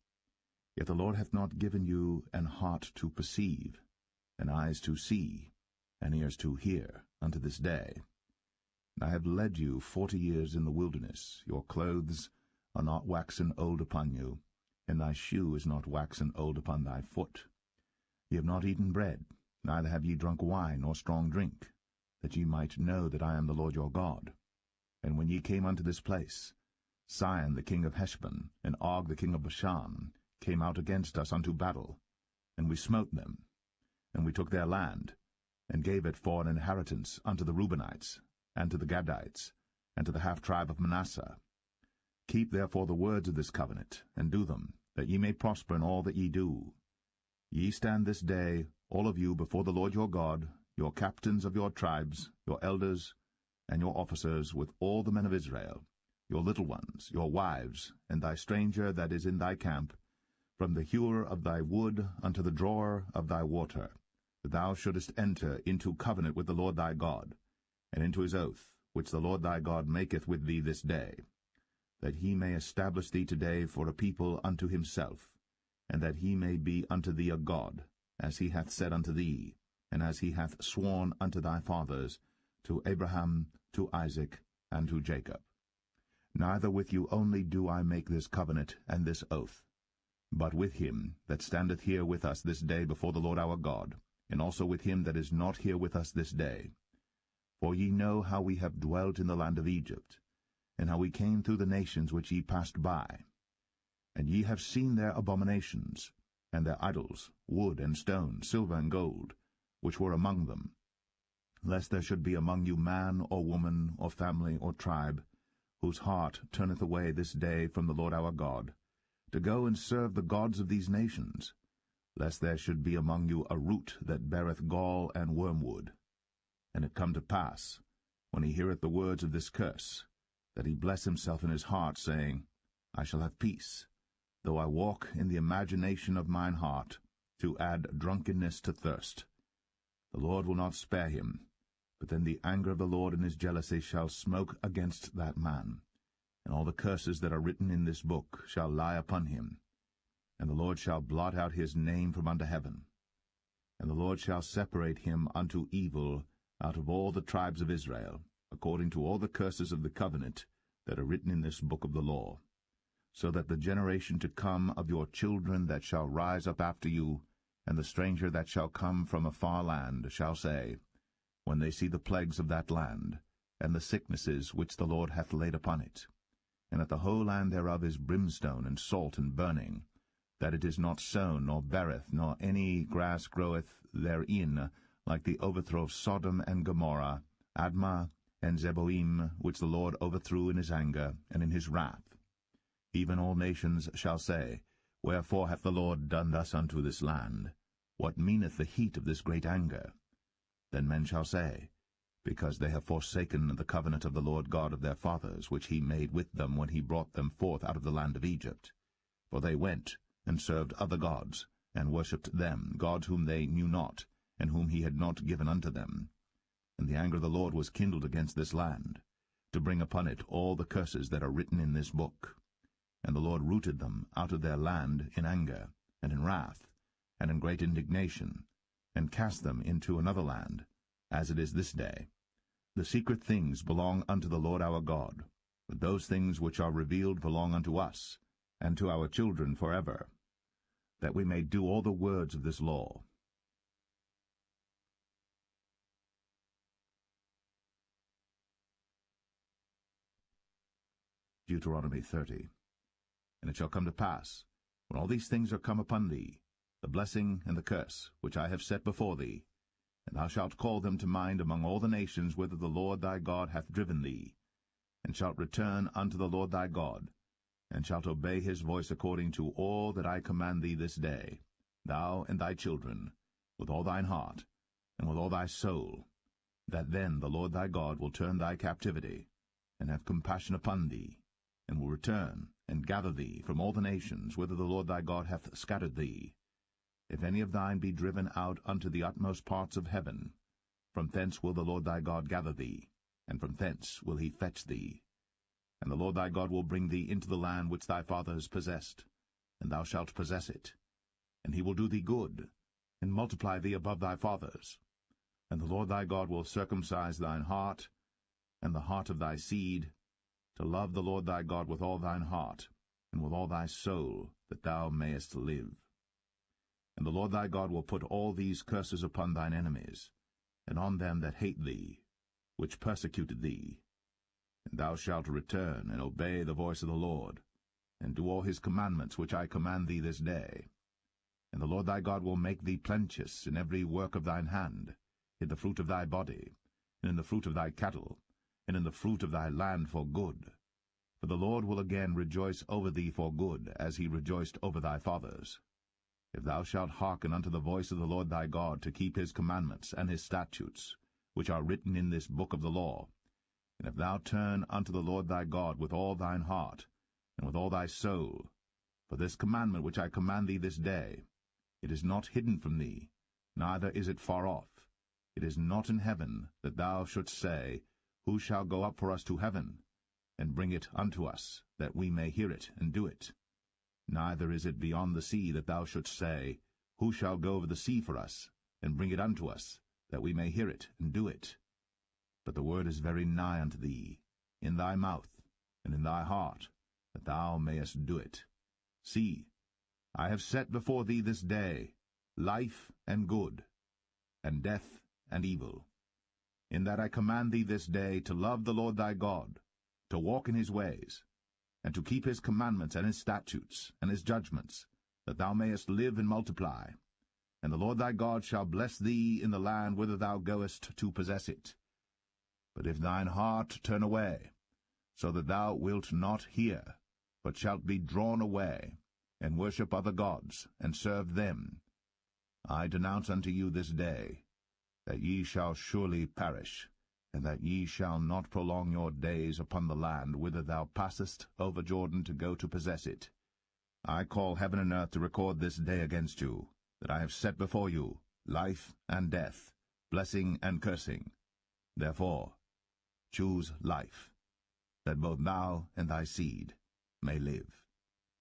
Yet the Lord hath not given you an heart to perceive, and eyes to see, and ears to hear, unto this day. And I have led you 40 years in the wilderness. Your clothes are not waxen old upon you, and thy shoe is not waxen old upon thy foot. Ye have not eaten bread, neither have ye drunk wine or strong drink, that ye might know that I am the Lord your God. And when ye came unto this place, Sihon the king of Heshbon, and Og the king of Bashan, came out against us unto battle, and we smote them. And we took their land, and gave it for an inheritance unto the Reubenites, and to the Gadites, and to the half-tribe of Manasseh. Keep therefore the words of this covenant, and do them, that ye may prosper in all that ye do. Ye stand this day, all of you, before the Lord your God, your captains of your tribes, your elders, and your officers, with all the men of Israel, your little ones, your wives, and thy stranger that is in thy camp, from the hewer of thy wood unto the drawer of thy water, that thou shouldest enter into covenant with the Lord thy God, and into his oath, which the Lord thy God maketh with thee this day, that he may establish thee today for a people unto himself, and that he may be unto thee a God, as he hath said unto thee, and as he hath sworn unto thy fathers, to Abraham, to Isaac, and to Jacob. Neither with you only do I make this covenant and this oath, but with him that standeth here with us this day before the Lord our God, and also with him that is not here with us this day. For ye know how we have dwelt in the land of Egypt, and how we came through the nations which ye passed by. And ye have seen their abominations, and their idols, wood and stone, silver and gold, which were among them, lest there should be among you man or woman or family or tribe, whose heart turneth away this day from the Lord our God, to go and serve the gods of these nations, lest there should be among you a root that beareth gall and wormwood. And it come to pass, when he heareth the words of this curse, that he bless himself in his heart, saying, I shall have peace, though I walk in the imagination of mine heart, to add drunkenness to thirst. The Lord will not spare him, but then the anger of the Lord in his jealousy shall smoke against that man, and all the curses that are written in this book shall lie upon him. And the Lord shall blot out his name from under heaven. And the Lord shall separate him unto evil out of all the tribes of Israel, according to all the curses of the covenant that are written in this book of the law, so that the generation to come of your children that shall rise up after you, and the stranger that shall come from a far land, shall say, when they see the plagues of that land, and the sicknesses which the Lord hath laid upon it, and that the whole land thereof is brimstone and salt and burning, that it is not sown, nor beareth, nor any grass groweth therein, like the overthrow of Sodom and Gomorrah, Admah, and Zeboim, which the Lord overthrew in his anger and in his wrath. Even all nations shall say, Wherefore hath the Lord done thus unto this land? What meaneth the heat of this great anger? Then men shall say, Because they have forsaken the covenant of the Lord God of their fathers, which he made with them when he brought them forth out of the land of Egypt. For they went and served other gods, and worshipped them, gods whom they knew not, and whom he had not given unto them. And the anger of the Lord was kindled against this land, to bring upon it all the curses that are written in this book. And the Lord rooted them out of their land in anger, and in wrath, and in great indignation, and cast them into another land, as it is this day. The secret things belong unto the Lord our God, but those things which are revealed belong unto us, and to our children forever, that we may do all the words of this law. Deuteronomy 30. And it shall come to pass, when all these things are come upon thee, the blessing and the curse, which I have set before thee, and thou shalt call them to mind among all the nations whither the Lord thy God hath driven thee, and shalt return unto the Lord thy God, and shalt obey his voice according to all that I command thee this day, thou and thy children, with all thine heart, and with all thy soul, that then the Lord thy God will turn thy captivity, and have compassion upon thee, and will return and gather thee from all the nations whither the Lord thy God hath scattered thee. If any of thine be driven out unto the utmost parts of heaven, from thence will the Lord thy God gather thee, and from thence will he fetch thee. And the Lord thy God will bring thee into the land which thy fathers possessed, and thou shalt possess it. And he will do thee good, and multiply thee above thy fathers. And the Lord thy God will circumcise thine heart, and the heart of thy seed, to love the Lord thy God with all thine heart, and with all thy soul, that thou mayest live. And the Lord thy God will put all these curses upon thine enemies, and on them that hate thee, which persecuted thee. And thou shalt return and obey the voice of the Lord, and do all his commandments which I command thee this day. And the Lord thy God will make thee plenteous in every work of thine hand, in the fruit of thy body, and in the fruit of thy cattle, and in the fruit of thy land for good. For the Lord will again rejoice over thee for good, as he rejoiced over thy fathers. If thou shalt hearken unto the voice of the Lord thy God, to keep his commandments and his statutes, which are written in this book of the law, and if thou turn unto the Lord thy God with all thine heart, and with all thy soul, for this commandment which I command thee this day, it is not hidden from thee, neither is it far off. It is not in heaven, that thou shouldst say, Who shall go up for us to heaven, and bring it unto us, that we may hear it and do it? Neither is it beyond the sea, that thou shouldst say, Who shall go over the sea for us, and bring it unto us, that we may hear it, and do it? But the word is very nigh unto thee, in thy mouth, and in thy heart, that thou mayest do it. See, I have set before thee this day life and good, and death and evil. In that I command thee this day to love the Lord thy God, to walk in his ways, and to keep his commandments and his statutes and his judgments, that thou mayest live and multiply. And the Lord thy God shall bless thee in the land whither thou goest to possess it. But if thine heart turn away, so that thou wilt not hear, but shalt be drawn away, and worship other gods, and serve them, I denounce unto you this day, that ye shall surely perish, and that ye shall not prolong your days upon the land whither thou passest over Jordan to go to possess it. I call heaven and earth to record this day against you, that I have set before you life and death, blessing and cursing. Therefore choose life, that both thou and thy seed may live,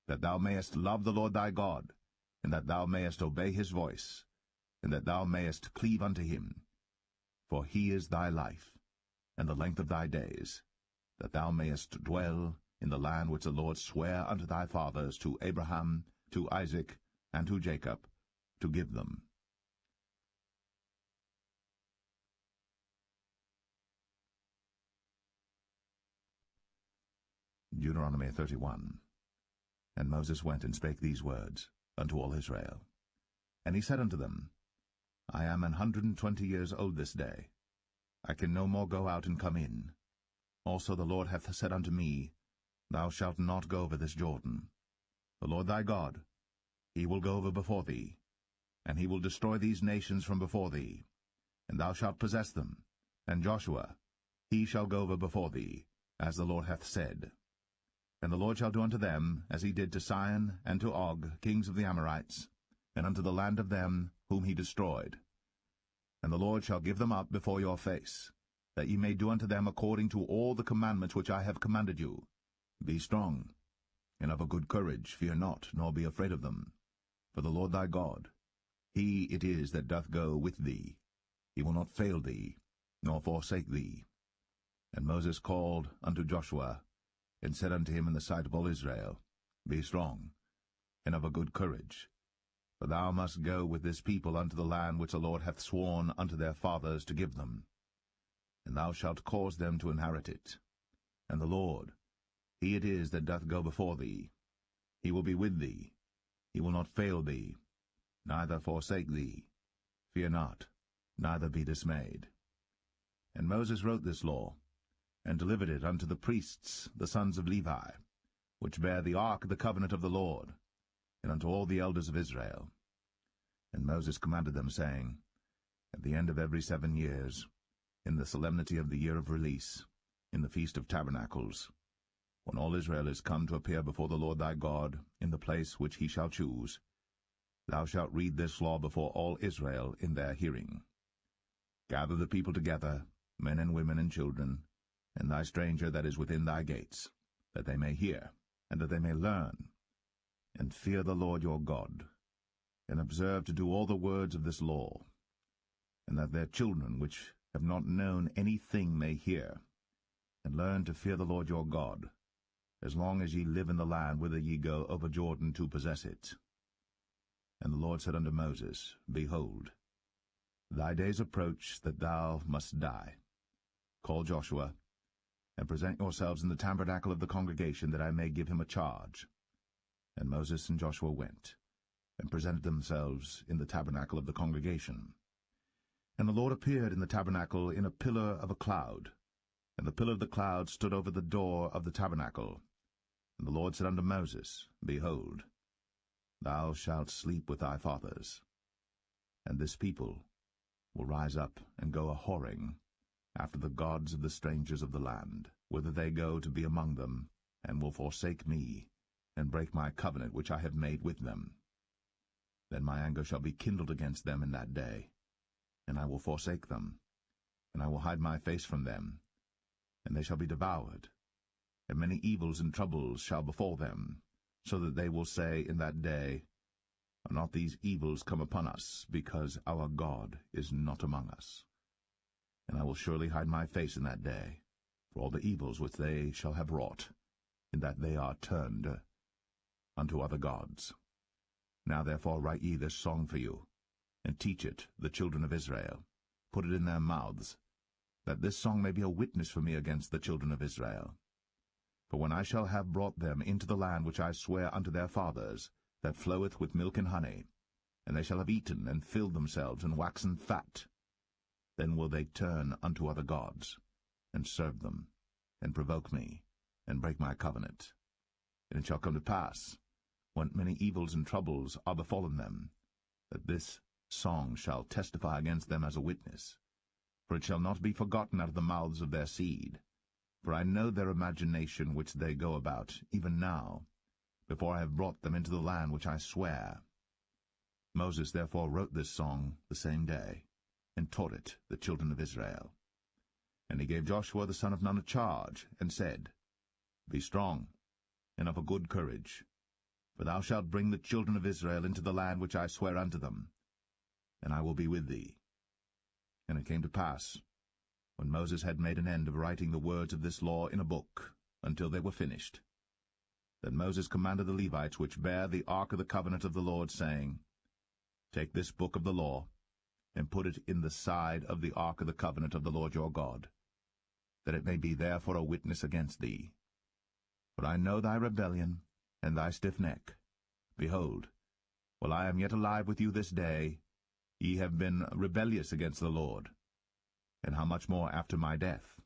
that thou mayest love the Lord thy God, and that thou mayest obey his voice, and that thou mayest cleave unto him. For he is thy life, and the length of thy days, that thou mayest dwell in the land which the Lord sware unto thy fathers, to Abraham, to Isaac, and to Jacob, to give them. Deuteronomy 31. And Moses went and spake these words unto all Israel. And he said unto them, I am 120 years old this day. I can no more go out and come in. Also the Lord hath said unto me, Thou shalt not go over this Jordan. The Lord thy God, he will go over before thee, and he will destroy these nations from before thee, and thou shalt possess them. And Joshua, he shall go over before thee, as the Lord hath said. And the Lord shall do unto them as he did to Sihon and to Og, kings of the Amorites, and unto the land of them whom he destroyed. And the Lord shall give them up before your face, that ye may do unto them according to all the commandments which I have commanded you. Be strong, and of a good courage, fear not, nor be afraid of them. For the Lord thy God, he it is that doth go with thee. He will not fail thee, nor forsake thee. And Moses called unto Joshua, and said unto him in the sight of all Israel, Be strong, and of a good courage, for thou must go with this people unto the land which the Lord hath sworn unto their fathers to give them. And thou shalt cause them to inherit it. And the Lord, he it is that doth go before thee. He will be with thee. He will not fail thee, neither forsake thee. Fear not, neither be dismayed. And Moses wrote this law, and delivered it unto the priests, the sons of Levi, which bear the ark of the covenant of the Lord, and unto all the elders of Israel. And Moses commanded them, saying, At the end of every 7 years, in the solemnity of the year of release, in the feast of tabernacles, when all Israel is come to appear before the Lord thy God, in the place which he shall choose, thou shalt read this law before all Israel in their hearing. Gather the people together, men and women and children, and thy stranger that is within thy gates, that they may hear, and that they may learn, and fear the Lord your God, and observe to do all the words of this law, and that their children which have not known anything may hear, and learn to fear the Lord your God, as long as ye live in the land whither ye go over Jordan to possess it. And the Lord said unto Moses, Behold, thy days approach that thou must die. Call Joshua, and present yourselves in the tabernacle of the congregation, that I may give him a charge. And Moses and Joshua went, and presented themselves in the tabernacle of the congregation. And the Lord appeared in the tabernacle in a pillar of a cloud, and the pillar of the cloud stood over the door of the tabernacle. And the Lord said unto Moses, Behold, thou shalt sleep with thy fathers, and this people will rise up and go a-whoring after the gods of the strangers of the land, whither they go to be among them, and will forsake me, and break my covenant which I have made with them. Then my anger shall be kindled against them in that day, and I will forsake them, and I will hide my face from them, and they shall be devoured, and many evils and troubles shall befall them, so that they will say in that day, are not these evils come upon us, because our God is not among us? And I will surely hide my face in that day, for all the evils which they shall have wrought, in that they are turned unto other gods. Now therefore write ye this song for you, and teach it the children of Israel. Put it in their mouths, that this song may be a witness for me against the children of Israel. For when I shall have brought them into the land which I swear unto their fathers, that floweth with milk and honey, and they shall have eaten and filled themselves and waxen fat, then will they turn unto other gods, and serve them, and provoke me, and break my covenant. And it shall come to pass, when many evils and troubles are befallen them, that this song shall testify against them as a witness. For it shall not be forgotten out of the mouths of their seed. For I know their imagination which they go about, even now, before I have brought them into the land which I swear. Moses therefore wrote this song the same day, and taught it the children of Israel. And he gave Joshua the son of Nun a charge, and said, Be strong, and of a good courage, for thou shalt bring the children of Israel into the land which I swear unto them, and I will be with thee. And it came to pass, when Moses had made an end of writing the words of this law in a book, until they were finished, that Moses commanded the Levites which bear the ark of the covenant of the Lord, saying, Take this book of the law, and put it in the side of the ark of the covenant of the Lord your God, that it may be there for a witness against thee. For I know thy rebellion, and thy stiff neck. Behold, while I am yet alive with you this day, ye have been rebellious against the Lord. And how much more after my death?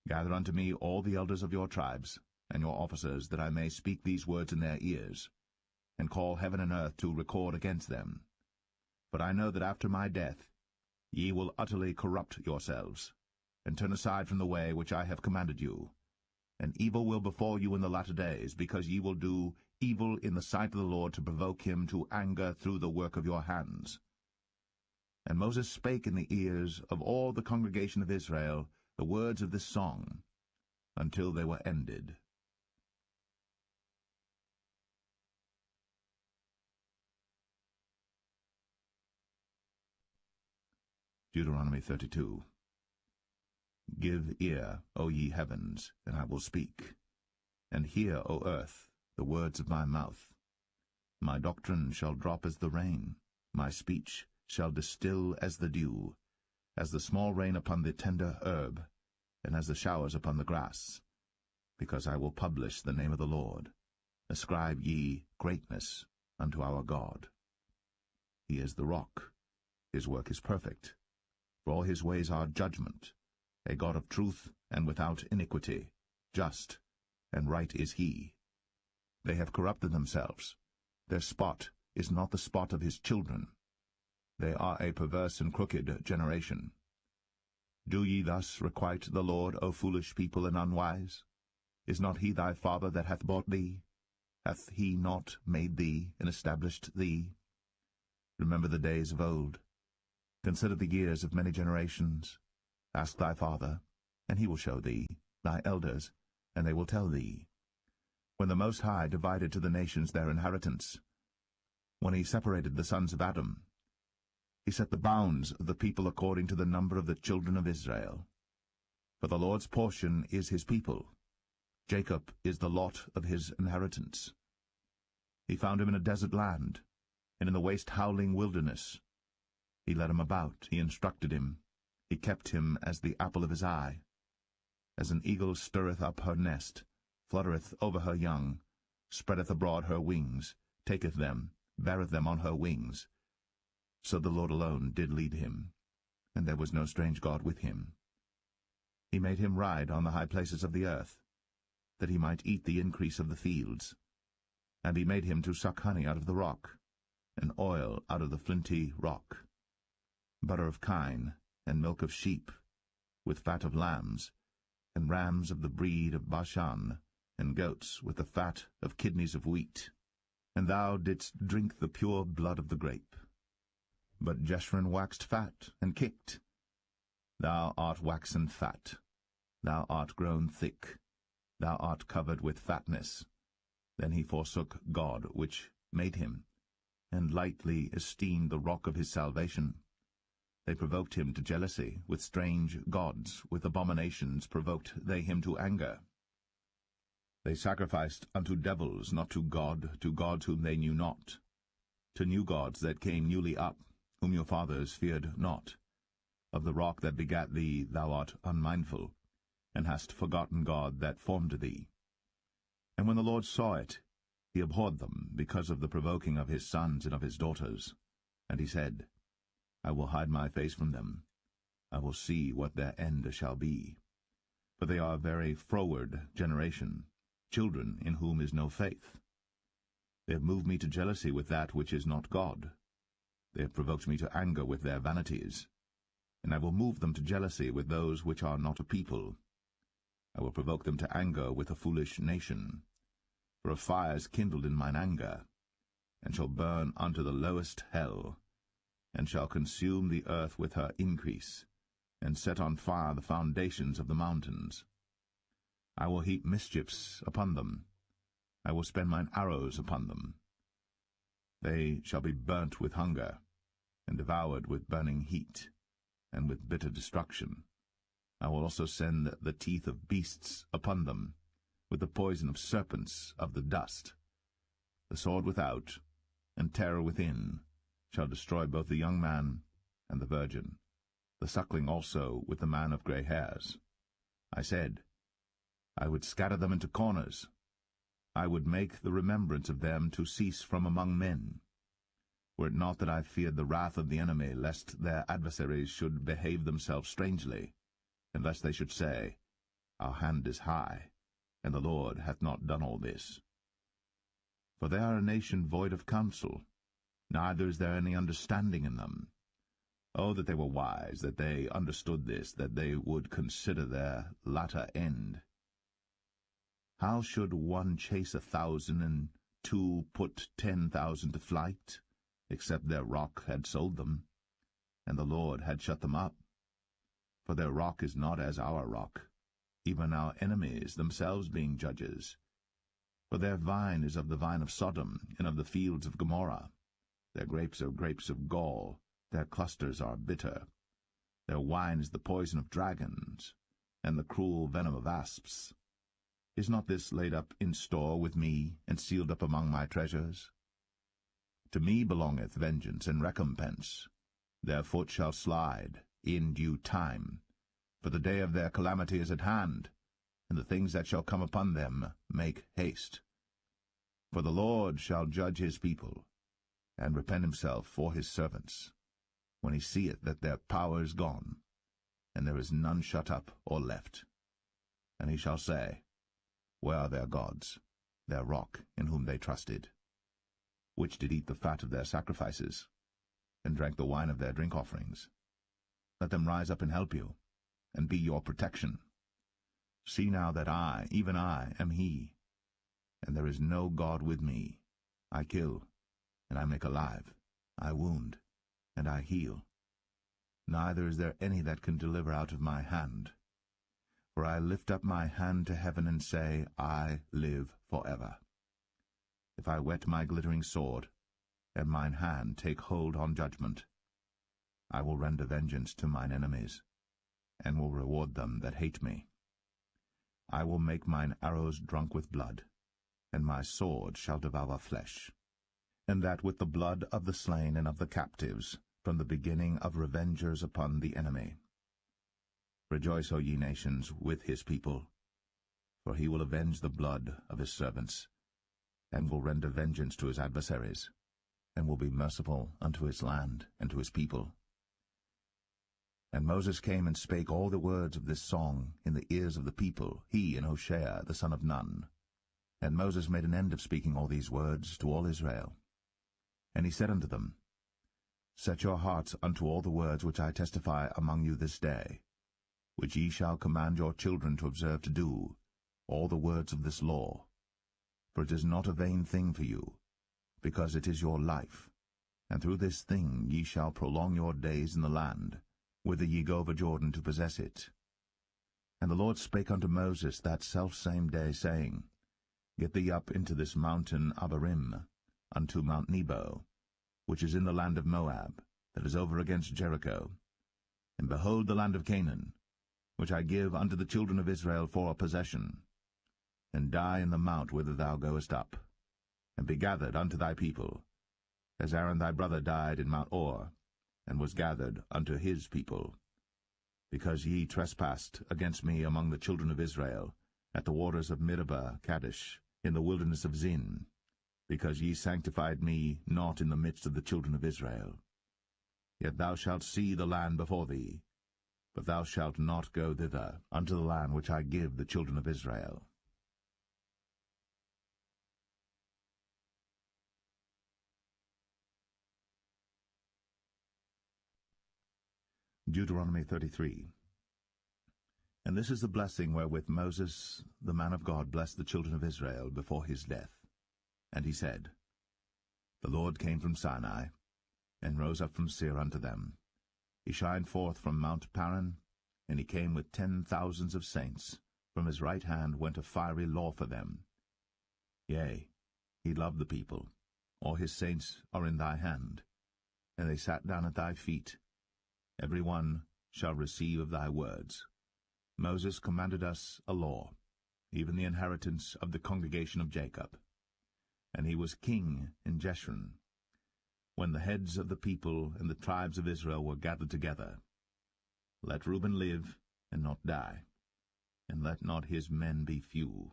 Gather unto me all the elders of your tribes, and your officers, that I may speak these words in their ears, and call heaven and earth to record against them. But I know that after my death ye will utterly corrupt yourselves, and turn aside from the way which I have commanded you. And evil will befall you in the latter days, because ye will do evil in the sight of the Lord, to provoke him to anger through the work of your hands. And Moses spake in the ears of all the congregation of Israel the words of this song, until they were ended. Deuteronomy 32. Give ear, O ye heavens, and I will speak, and hear, O earth, the words of my mouth. My doctrine shall drop as the rain, my speech shall distill as the dew, as the small rain upon the tender herb, and as the showers upon the grass. Because I will publish the name of the Lord. Ascribe ye greatness unto our God. He is the rock, his work is perfect, for all his ways are judgment, a God of truth and without iniquity, just and right is he. They have corrupted themselves, their spot is not the spot of his children. They are a perverse and crooked generation. Do ye thus requite the Lord, O foolish people and unwise? Is not he thy father that hath bought thee? Hath he not made thee and established thee? Remember the days of old. Consider the years of many generations. Ask thy father, and he will show thee, thy elders, and they will tell thee. When the Most High divided to the nations their inheritance, when he separated the sons of Adam, he set the bounds of the people according to the number of the children of Israel. For the Lord's portion is his people. Jacob is the lot of his inheritance. He found him in a desert land, and in the waste howling wilderness. He led him about, he instructed him, he kept him as the apple of his eye. As an eagle stirreth up her nest, fluttereth over her young, spreadeth abroad her wings, taketh them, beareth them on her wings. So the Lord alone did lead him, and there was no strange god with him. He made him ride on the high places of the earth, that he might eat the increase of the fields. And he made him to suck honey out of the rock, and oil out of the flinty rock, butter of kine, and milk of sheep, with fat of lambs, and rams of the breed of Bashan, and goats with the fat of kidneys of wheat. And thou didst drink the pure blood of the grape. But Jeshurun waxed fat, and kicked. Thou art waxen fat, thou art grown thick, thou art covered with fatness. Then he forsook God which made him, and lightly esteemed the rock of his salvation. They provoked him to jealousy, with strange gods, with abominations provoked they him to anger. They sacrificed unto devils, not to God, to gods whom they knew not, to new gods that came newly up, whom your fathers feared not. Of the rock that begat thee thou art unmindful, and hast forgotten God that formed thee. And when the Lord saw it, he abhorred them, because of the provoking of his sons and of his daughters. And he said, I will hide my face from them. I will see what their end shall be. For they are a very froward generation, children in whom is no faith. They have moved me to jealousy with that which is not God. They have provoked me to anger with their vanities. And I will move them to jealousy with those which are not a people. I will provoke them to anger with a foolish nation. For a fire is kindled in mine anger, and shall burn unto the lowest hell, and shall consume the earth with her increase, and set on fire the foundations of the mountains. I will heap mischiefs upon them. I will spend mine arrows upon them. They shall be burnt with hunger, and devoured with burning heat, and with bitter destruction. I will also send the teeth of beasts upon them, with the poison of serpents of the dust. The sword without, and terror within, shall destroy both the young man and the virgin, the suckling also with the man of grey hairs. I said, I would scatter them into corners. I would make the remembrance of them to cease from among men. Were it not that I feared the wrath of the enemy, lest their adversaries should behave themselves strangely, and lest they should say, Our hand is high, and the Lord hath not done all this. For they are a nation void of counsel, neither is there any understanding in them. Oh, that they were wise, that they understood this, that they would consider their latter end. How should one chase 1,000, and 2 put 10,000 to flight, except their rock had sold them, and the Lord had shut them up? For their rock is not as our rock, even our enemies themselves being judges. For their vine is of the vine of Sodom, and of the fields of Gomorrah. Their grapes are grapes of gall, their clusters are bitter. Their wine is the poison of dragons, and the cruel venom of asps. Is not this laid up in store with me, and sealed up among my treasures? To me belongeth vengeance and recompense. Their foot shall slide in due time, for the day of their calamity is at hand, and the things that shall come upon them make haste. For the Lord shall judge his people, and repent himself for his servants, when he seeth that their power is gone, and there is none shut up or left. And he shall say, Where are their gods, their rock, in whom they trusted, which did eat the fat of their sacrifices, and drank the wine of their drink offerings? Let them rise up and help you, and be your protection. See now that I, even I, am he, and there is no God with me. I kill, and I make alive, I wound, and I heal. Neither is there any that can deliver out of my hand. For I lift up my hand to heaven and say, I live forever. If I whet my glittering sword, and mine hand take hold on judgment, I will render vengeance to mine enemies, and will reward them that hate me. I will make mine arrows drunk with blood, and my sword shall devour flesh, and that with the blood of the slain and of the captives, from the beginning of revengers upon the enemy. Rejoice, O ye nations, with his people, for he will avenge the blood of his servants, and will render vengeance to his adversaries, and will be merciful unto his land and to his people. And Moses came and spake all the words of this song in the ears of the people, he and Hoshea the son of Nun. And Moses made an end of speaking all these words to all Israel. And he said unto them, Set your hearts unto all the words which I testify among you this day, which ye shall command your children to observe to do, all the words of this law. For it is not a vain thing for you, because it is your life, and through this thing ye shall prolong your days in the land, whither ye go over Jordan to possess it. And the Lord spake unto Moses that selfsame day, saying, Get thee up into this mountain Abarim, unto Mount Nebo, which is in the land of Moab, that is over against Jericho. And behold the land of Canaan, which I give unto the children of Israel for a possession. And die in the mount whither thou goest up, and be gathered unto thy people, as Aaron thy brother died in Mount Or, and was gathered unto his people. Because ye trespassed against me among the children of Israel, at the waters of Meribah Kadesh, in the wilderness of Zin, because ye sanctified me not in the midst of the children of Israel. Yet thou shalt see the land before thee, but thou shalt not go thither, unto the land which I give the children of Israel. Deuteronomy 33. And this is the blessing wherewith Moses, the man of God, blessed the children of Israel before his death. And he said, The Lord came from Sinai, and rose up from Seir unto them. He shined forth from Mount Paran, and he came with 10,000s of saints. From his right hand went a fiery law for them. Yea, he loved the people. All his saints are in thy hand. And they sat down at thy feet. Every one shall receive of thy words. Moses commanded us a law, even the inheritance of the congregation of Jacob. And he was king in Jeshurun, when the heads of the people and the tribes of Israel were gathered together. Let Reuben live, and not die, and let not his men be few.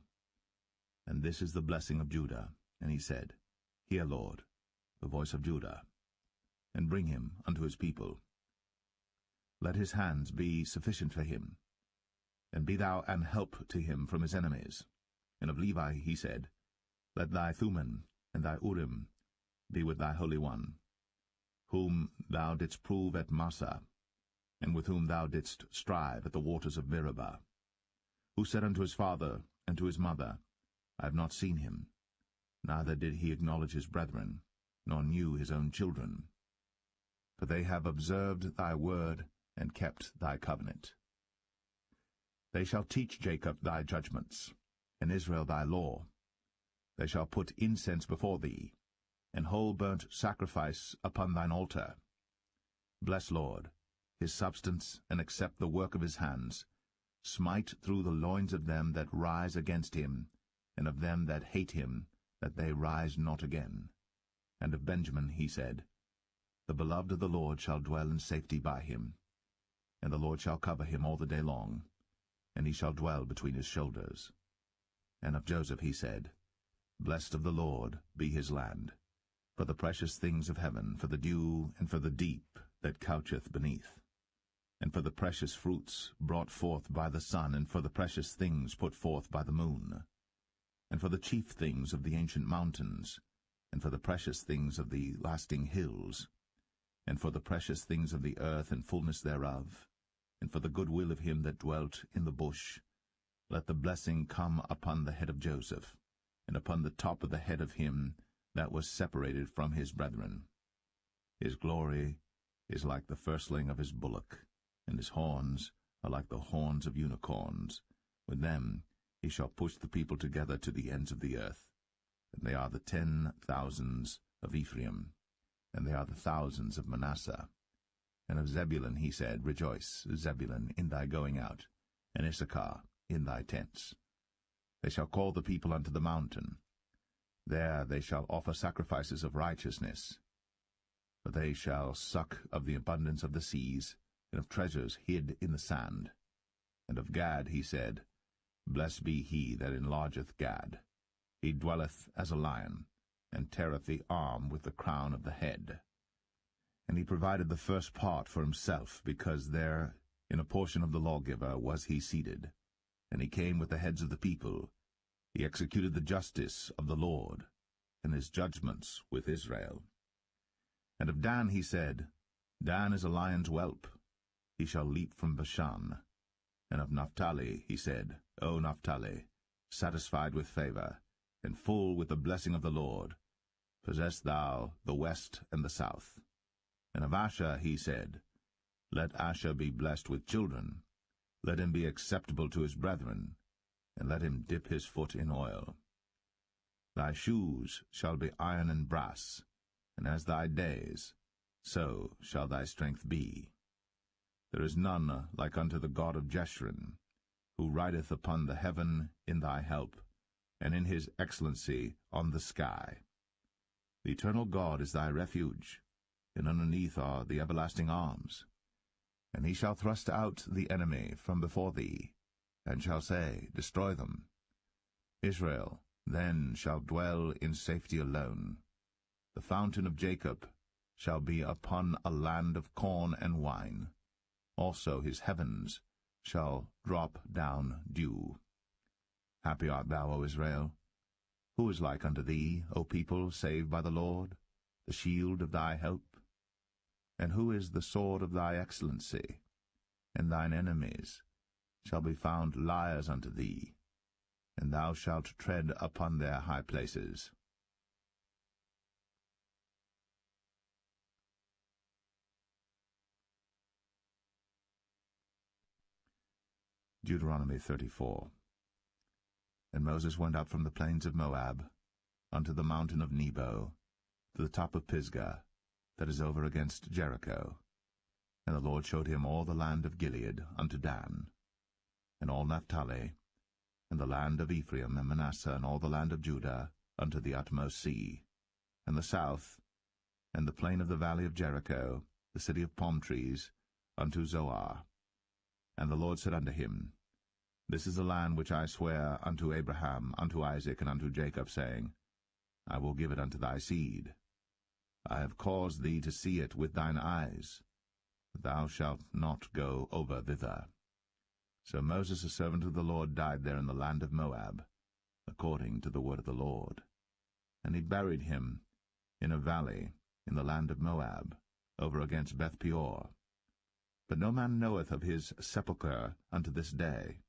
And this is the blessing of Judah. And he said, Hear, Lord, the voice of Judah, and bring him unto his people. Let his hands be sufficient for him, and be thou an help to him from his enemies. And of Levi he said, Let thy Thummim and thy Urim be with thy Holy One, whom thou didst prove at Massah, and with whom thou didst strive at the waters of Meribah, who said unto his father and to his mother, I have not seen him, neither did he acknowledge his brethren, nor knew his own children. For they have observed thy word, and kept thy covenant. They shall teach Jacob thy judgments, and Israel thy law. They shall put incense before thee, and whole burnt sacrifice upon thine altar. Bless, Lord, his substance, and accept the work of his hands. Smite through the loins of them that rise against him, and of them that hate him, that they rise not again. And of Benjamin he said, The beloved of the Lord shall dwell in safety by him, and the Lord shall cover him all the day long, and he shall dwell between his shoulders. And of Joseph he said, Blessed of the Lord be his land, for the precious things of heaven, for the dew, and for the deep that coucheth beneath, and for the precious fruits brought forth by the sun, and for the precious things put forth by the moon, and for the chief things of the ancient mountains, and for the precious things of the lasting hills, and for the precious things of the earth and fullness thereof, and for the good will of him that dwelt in the bush. Let the blessing come upon the head of Joseph, and upon the top of the head of him that was separated from his brethren. His glory is like the firstling of his bullock, and his horns are like the horns of unicorns. With them he shall push the people together to the ends of the earth. And they are the 10,000s of Ephraim, and they are the thousands of Manasseh. And of Zebulun he said, Rejoice, Zebulun, in thy going out, and Issachar in thy tents. They shall call the people unto the mountain. There they shall offer sacrifices of righteousness. For they shall suck of the abundance of the seas, and of treasures hid in the sand. And of Gad he said, Blessed be he that enlargeth Gad. He dwelleth as a lion, and teareth the arm with the crown of the head. And he provided the first part for himself, because there in a portion of the lawgiver was he seated. And he came with the heads of the people. He executed the justice of the Lord, and his judgments with Israel. And of Dan he said, Dan is a lion's whelp. He shall leap from Bashan. And of Naphtali he said, O Naphtali, satisfied with favor, and full with the blessing of the Lord, possess thou the west and the south. And of Asher he said, Let Asher be blessed with children. Let him be acceptable to his brethren, and let him dip his foot in oil. Thy shoes shall be iron and brass, and as thy days, so shall thy strength be. There is none like unto the God of Jeshurun, who rideth upon the heaven in thy help, and in his excellency on the sky. The eternal God is thy refuge, and underneath are the everlasting arms. And he shall thrust out the enemy from before thee, and shall say, Destroy them. Israel then shall dwell in safety alone. The fountain of Jacob shall be upon a land of corn and wine. Also his heavens shall drop down dew. Happy art thou, O Israel! Who is like unto thee, O people saved by the Lord, the shield of thy help? And who is the sword of thy excellency? And thine enemies shall be found liars unto thee, and thou shalt tread upon their high places. Deuteronomy 34. And Moses went up from the plains of Moab unto the mountain of Nebo, to the top of Pisgah, that is over against Jericho. And the Lord showed him all the land of Gilead unto Dan, and all Naphtali, and the land of Ephraim and Manasseh, and all the land of Judah, unto the utmost sea, and the south, and the plain of the valley of Jericho, the city of palm trees, unto Zoar. And the Lord said unto him, This is the land which I swear unto Abraham, unto Isaac, and unto Jacob, saying, I will give it unto thy seed. I have caused thee to see it with thine eyes, but thou shalt not go over thither. So Moses, a servant of the Lord, died there in the land of Moab, according to the word of the Lord. And he buried him in a valley in the land of Moab, over against Beth-peor. But no man knoweth of his sepulchre unto this day.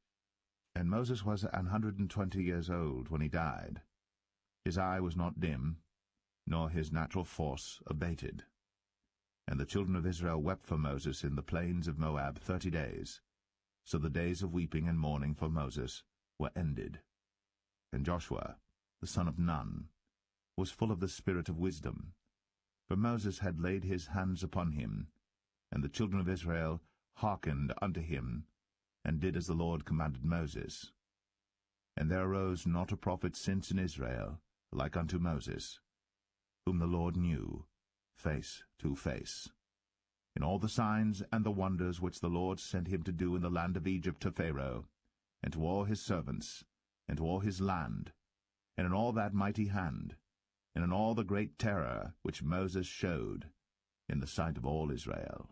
And Moses was 120 years old when he died. His eye was not dim, nor his natural force abated. And the children of Israel wept for Moses in the plains of Moab 30 days. So the days of weeping and mourning for Moses were ended. And Joshua, the son of Nun, was full of the spirit of wisdom, for Moses had laid his hands upon him, and the children of Israel hearkened unto him, and did as the Lord commanded Moses. And there arose not a prophet since in Israel, like unto Moses, whom the Lord knew, face to face. In all the signs and the wonders which the Lord sent him to do in the land of Egypt to Pharaoh, and to all his servants, and to all his land, and in all that mighty hand, and in all the great terror which Moses showed in the sight of all Israel.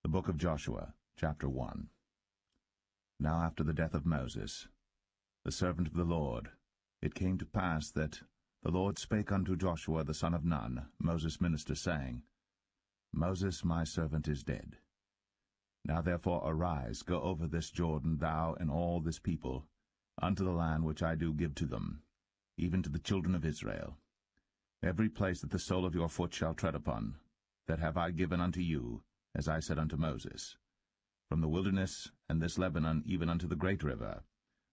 The book of Joshua, chapter 1. Now after the death of Moses, the servant of the Lord, it came to pass that the Lord spake unto Joshua the son of Nun, Moses' minister, saying, Moses my servant is dead. Now therefore arise, go over this Jordan, thou and all this people, unto the land which I do give to them, even to the children of Israel. Every place that the sole of your foot shall tread upon, that have I given unto you, as I said unto Moses, from the wilderness and this Lebanon even unto the great river,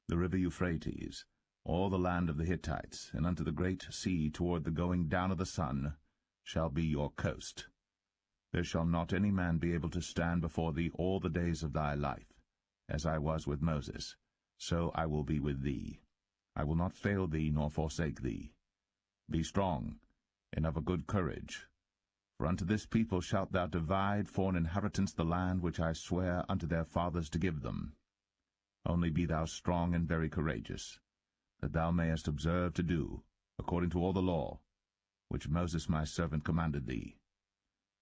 the river Euphrates, all the land of the Hittites, and unto the great sea toward the going down of the sun, shall be your coast. There shall not any man be able to stand before thee all the days of thy life. As I was with Moses, so I will be with thee. I will not fail thee nor forsake thee. Be strong, and of a good courage. For unto this people shalt thou divide for an inheritance the land which I swear unto their fathers to give them. Only be thou strong and very courageous, that thou mayest observe to do, according to all the law, which Moses my servant commanded thee.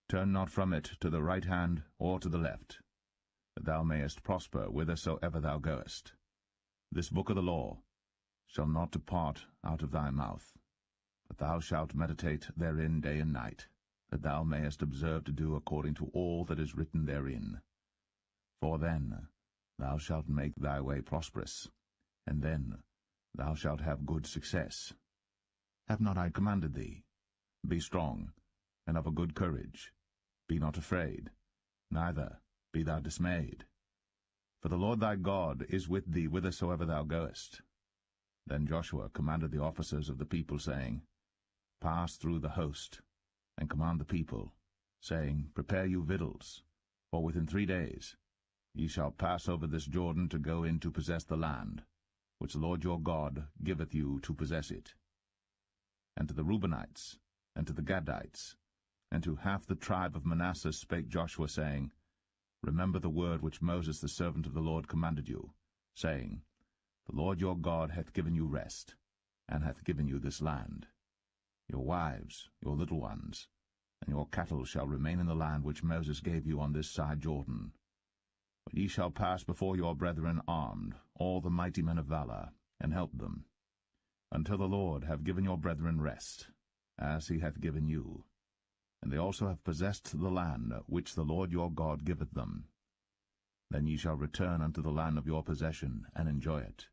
Turn not from it to the right hand or to the left, that thou mayest prosper whithersoever thou goest. This book of the law shall not depart out of thy mouth, but thou shalt meditate therein day and night, that thou mayest observe to do according to all that is written therein. For then thou shalt make thy way prosperous, and then thou shalt have good success. Have not I commanded thee? Be strong, and of a good courage. Be not afraid, neither be thou dismayed. For the Lord thy God is with thee whithersoever thou goest. Then Joshua commanded the officers of the people, saying, Pass through the host, and command the people, saying, Prepare you victuals, for within 3 days ye shall pass over this Jordan to go in to possess the land, which the Lord your God giveth you to possess it. And to the Reubenites, and to the Gadites, and to half the tribe of Manasseh spake Joshua, saying, Remember the word which Moses the servant of the Lord commanded you, saying, The Lord your God hath given you rest, and hath given you this land. Your wives, your little ones, and your cattle shall remain in the land which Moses gave you on this side Jordan. But ye shall pass before your brethren armed, all the mighty men of valor, and help them, until the Lord have given your brethren rest, as he hath given you. And they also have possessed the land which the Lord your God giveth them. Then ye shall return unto the land of your possession, and enjoy it,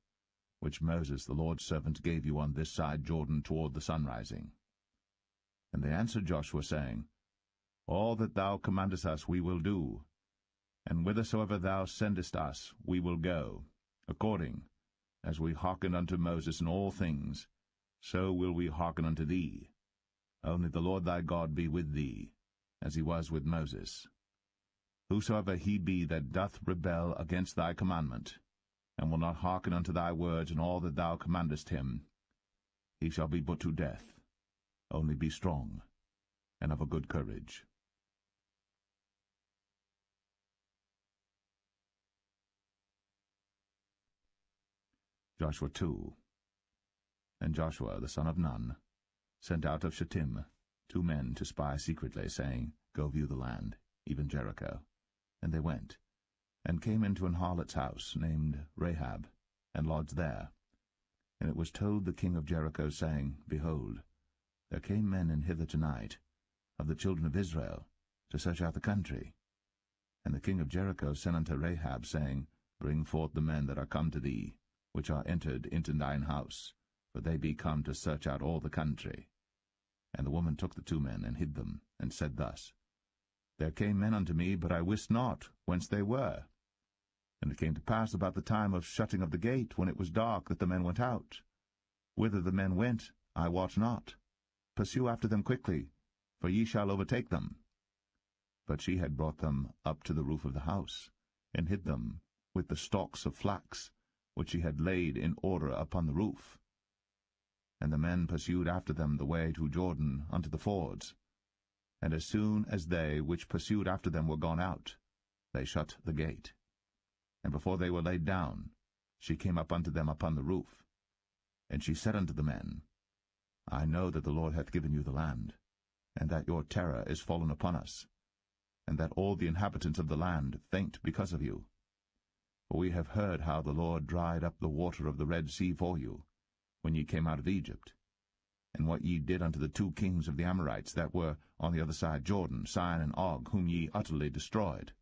which Moses the Lord's servant gave you on this side Jordan toward the sunrising. And they answered Joshua, saying, All that thou commandest us we will do, and whithersoever thou sendest us we will go, according as we hearkened unto Moses in all things, so will we hearken unto thee. Only the Lord thy God be with thee, as he was with Moses. Whosoever he be that doth rebel against thy commandment, and will not hearken unto thy words in all that thou commandest him, he shall be put to death. Only be strong, and of a good courage. Joshua 2. And Joshua the son of Nun sent out of Shittim 2 men to spy secretly, saying, Go view the land, even Jericho. And they went, and came into an harlot's house, named Rahab, and lodged there. And it was told the king of Jericho, saying, Behold, there came men in hither tonight, of the children of Israel, to search out the country. And the king of Jericho sent unto Rahab, saying, Bring forth the men that are come to thee, which are entered into thine house, for they be come to search out all the country. And the woman took the 2 men, and hid them, and said thus, There came men unto me, but I wist not whence they were. And it came to pass about the time of shutting of the gate, when it was dark, that the men went out. Whither the men went, I wot not. Pursue after them quickly, for ye shall overtake them. But she had brought them up to the roof of the house, and hid them with the stalks of flax, which she had laid in order upon the roof. And the men pursued after them the way to Jordan unto the fords. And as soon as they which pursued after them were gone out, they shut the gate. And before they were laid down, she came up unto them upon the roof. And she said unto the men, I know that the Lord hath given you the land, and that your terror is fallen upon us, and that all the inhabitants of the land faint because of you. For we have heard how the Lord dried up the water of the Red Sea for you, when ye came out of Egypt, and what ye did unto the 2 kings of the Amorites that were on the other side Jordan, Sihon and Og, whom ye utterly destroyed.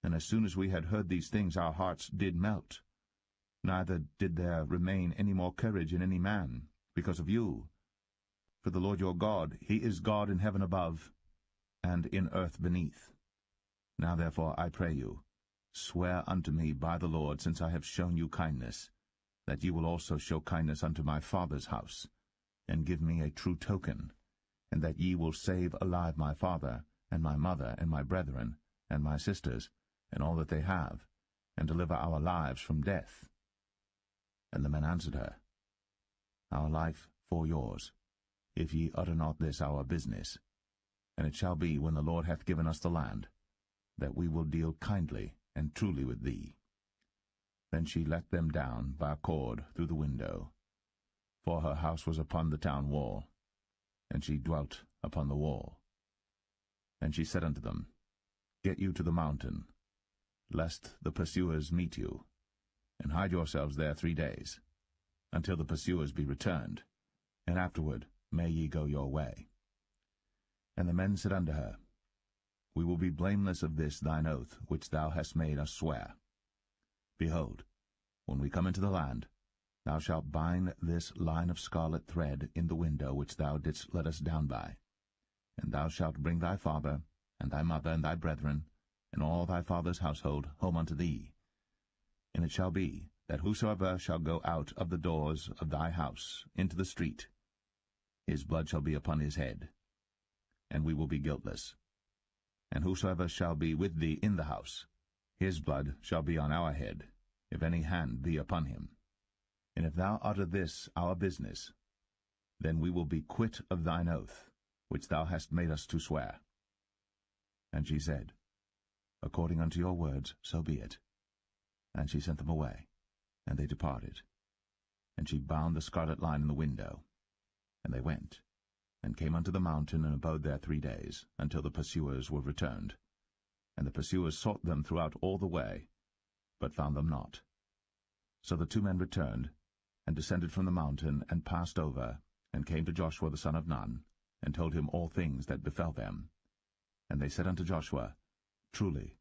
And as soon as we had heard these things, our hearts did melt. Neither did there remain any more courage in any man, because of you. For the Lord your God, he is God in heaven above, and in earth beneath. Now therefore, I pray you, swear unto me by the Lord, since I have shown you kindness, that ye will also show kindness unto my father's house, and give me a true token, and that ye will save alive my father, and my mother, and my brethren, and my sisters, and all that they have, and deliver our lives from death. And the men answered her, Our life for yours, if ye utter not this our business. And it shall be, when the Lord hath given us the land, that we will deal kindly and truly with thee. Then she let them down by a cord through the window, for her house was upon the town wall, and she dwelt upon the wall. And she said unto them, Get you to the mountain, lest the pursuers meet you, and hide yourselves there 3 days, until the pursuers be returned, and afterward may ye go your way. And the men said unto her, We will be blameless of this thine oath, which thou hast made us swear. Behold, when we come into the land, thou shalt bind this line of scarlet thread in the window which thou didst let us down by. And thou shalt bring thy father, and thy mother, and thy brethren, and all thy father's household home unto thee, And it shall be, that whosoever shall go out of the doors of thy house into the street, his blood shall be upon his head, and we will be guiltless. And whosoever shall be with thee in the house, his blood shall be on our head, if any hand be upon him. And if thou utter this our business, then we will be quit of thine oath, which thou hast made us to swear. And she said, According unto your words, so be it. And she sent them away, and they departed. And she bound the scarlet line in the window. And they went, and came unto the mountain, and abode there 3 days, until the pursuers were returned. And the pursuers sought them throughout all the way, but found them not. So the 2 men returned, and descended from the mountain, and passed over, and came to Joshua the son of Nun, and told him all things that befell them. And they said unto Joshua, Truly,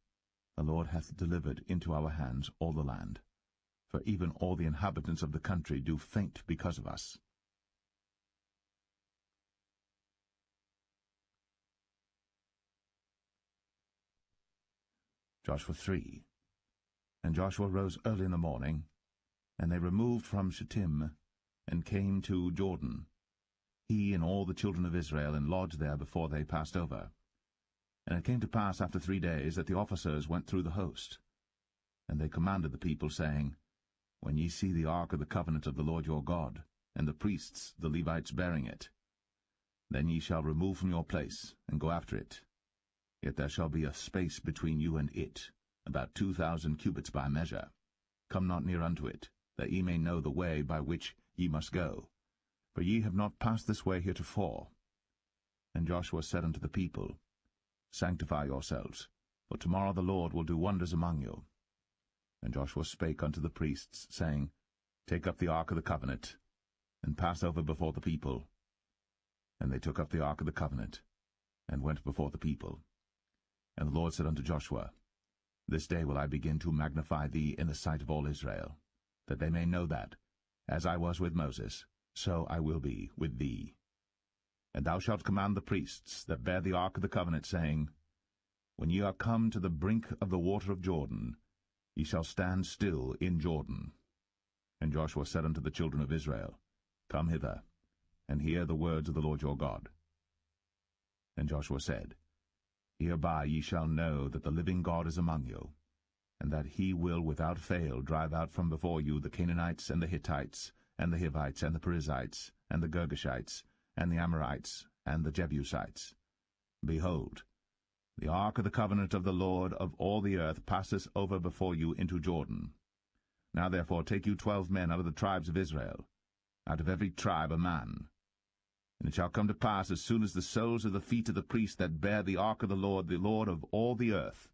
the Lord hath delivered into our hands all the land, for even all the inhabitants of the country do faint because of us. Joshua 3. And Joshua rose early in the morning, and they removed from Shittim, and came to Jordan, he and all the children of Israel, and lodged there before they passed over. And it came to pass after 3 days that the officers went through the host. And they commanded the people, saying, When ye see the ark of the covenant of the Lord your God, and the priests, the Levites, bearing it, then ye shall remove from your place, and go after it. Yet there shall be a space between you and it, about 2,000 cubits by measure. Come not near unto it, that ye may know the way by which ye must go. For ye have not passed this way heretofore. And Joshua said unto the people, Sanctify yourselves, for tomorrow the Lord will do wonders among you. And Joshua spake unto the priests, saying, Take up the ark of the covenant, and pass over before the people. And they took up the ark of the covenant, and went before the people. And the Lord said unto Joshua, This day will I begin to magnify thee in the sight of all Israel, that they may know that, as I was with Moses, so I will be with thee. And thou shalt command the priests that bear the ark of the covenant, saying, When ye are come to the brink of the water of Jordan, ye shall stand still in Jordan. And Joshua said unto the children of Israel, Come hither, and hear the words of the Lord your God. And Joshua said, Hereby ye shall know that the living God is among you, and that he will without fail drive out from before you the Canaanites, and the Hittites, and the Hivites, and the Perizzites, and the Girgashites, and the Amorites, and the Jebusites. Behold, the ark of the covenant of the Lord of all the earth passeth over before you into Jordan. Now therefore take you 12 men out of the tribes of Israel, out of every tribe a man. And it shall come to pass, as soon as the soles of the feet of the priests that bear the ark of the Lord of all the earth,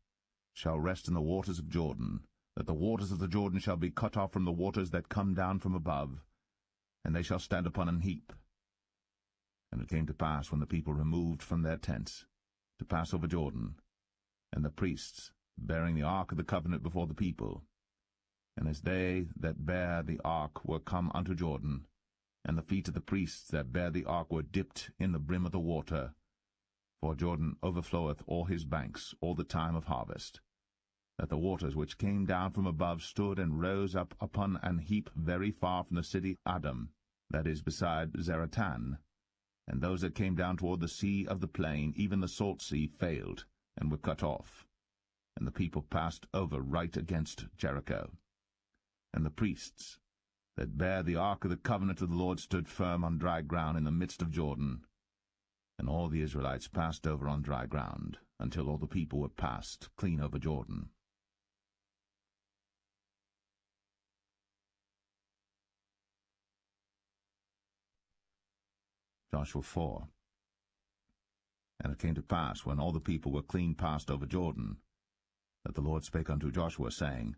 shall rest in the waters of Jordan, that the waters of the Jordan shall be cut off from the waters that come down from above, and they shall stand upon an heap. And it came to pass, when the people removed from their tents, to pass over Jordan, and the priests, bearing the ark of the covenant before the people, and as they that bear the ark were come unto Jordan, and the feet of the priests that bear the ark were dipped in the brim of the water, for Jordan overfloweth all his banks all the time of harvest, that the waters which came down from above stood and rose up upon an heap very far from the city Adam, that is beside Zaratan, and those that came down toward the sea of the plain, even the salt sea, failed, and were cut off. And the people passed over right against Jericho. And the priests that bare the ark of the covenant of the Lord stood firm on dry ground in the midst of Jordan. And all the Israelites passed over on dry ground, until all the people were passed clean over Jordan. Joshua 4. And it came to pass, when all the people were clean passed over Jordan, that the Lord spake unto Joshua, saying,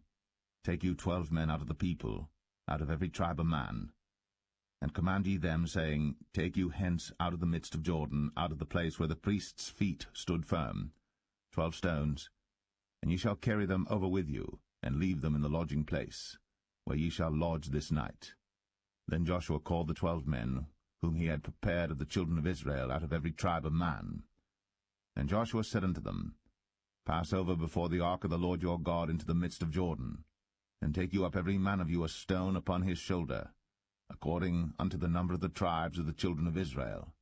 Take you 12 men out of the people, out of every tribe a man, and command ye them, saying, Take you hence out of the midst of Jordan, out of the place where the priests' feet stood firm, 12 stones, and ye shall carry them over with you, and leave them in the lodging place, where ye shall lodge this night. Then Joshua called the 12 men, whom he had prepared of the children of Israel, out of every tribe a man. And Joshua said unto them, Pass over before the ark of the Lord your God into the midst of Jordan, And take you up every man of you a stone upon his shoulder, according unto the number of the tribes of the children of Israel,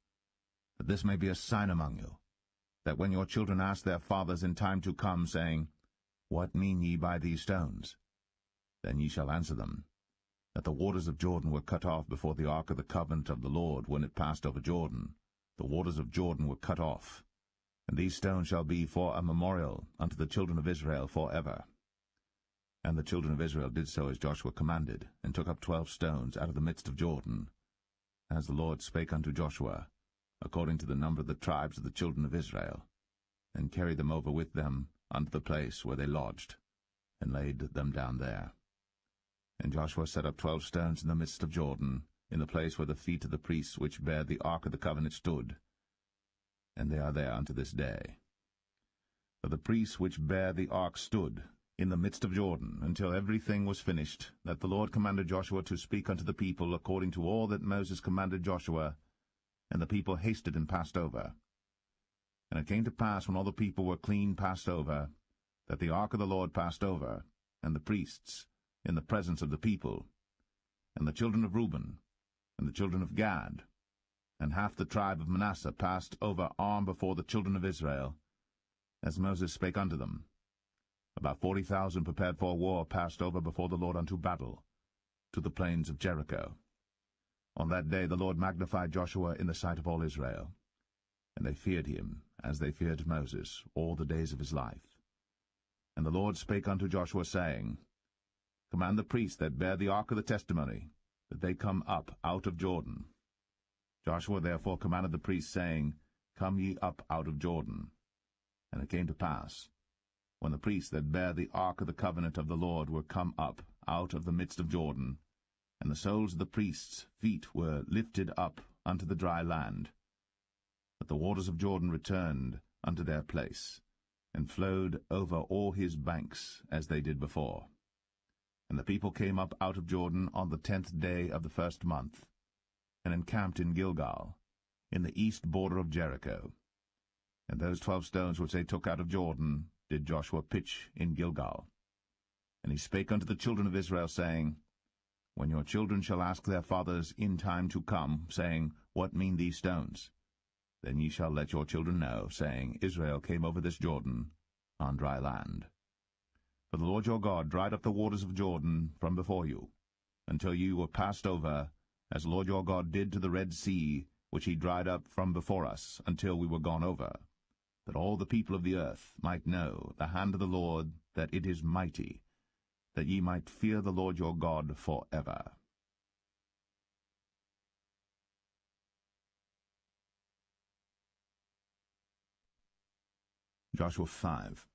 that this may be a sign among you, that when your children ask their fathers in time to come, saying, What mean ye by these stones? Then ye shall answer them, that the waters of Jordan were cut off before the ark of the covenant of the Lord, when it passed over Jordan. The waters of Jordan were cut off, and these stones shall be for a memorial unto the children of Israel for ever. And the children of Israel did so as Joshua commanded, and took up 12 stones out of the midst of Jordan, as the Lord spake unto Joshua, according to the number of the tribes of the children of Israel, and carried them over with them unto the place where they lodged, and laid them down there. And Joshua set up 12 stones in the midst of Jordan, in the place where the feet of the priests which bare the ark of the covenant stood, and they are there unto this day. For the priests which bare the ark stood in the midst of Jordan, until everything was finished, that the Lord commanded Joshua to speak unto the people according to all that Moses commanded Joshua, and the people hasted and passed over. And it came to pass, when all the people were clean passed over, that the ark of the Lord passed over, and the priests, in the presence of the people, and the children of Reuben, and the children of Gad, and half the tribe of Manasseh passed over armed before the children of Israel, as Moses spake unto them. About 40,000 prepared for war passed over before the Lord unto battle, to the plains of Jericho. On that day the Lord magnified Joshua in the sight of all Israel, and they feared him, as they feared Moses, all the days of his life. And the Lord spake unto Joshua, saying, Command the priests that bear the ark of the testimony, that they come up out of Jordan. Joshua therefore commanded the priests, saying, Come ye up out of Jordan. And it came to pass, when the priests that bare the ark of the covenant of the Lord were come up out of the midst of Jordan, and the soles of the priests' feet were lifted up unto the dry land, that the waters of Jordan returned unto their place, and flowed over all his banks as they did before. And the people came up out of Jordan on the 10th day of the 1st month, and encamped in Gilgal, in the east border of Jericho. And those 12 stones which they took out of Jordan did Joshua pitch in Gilgal. And he spake unto the children of Israel, saying, When your children shall ask their fathers in time to come, saying, What mean these stones? Then ye shall let your children know, saying, Israel came over this Jordan on dry land. For the Lord your God dried up the waters of Jordan from before you, until ye were passed over, as the Lord your God did to the Red Sea, which he dried up from before us, until we were gone over, that all the people of the earth might know the hand of the Lord, that it is mighty, that ye might fear the Lord your God for ever. Joshua 5.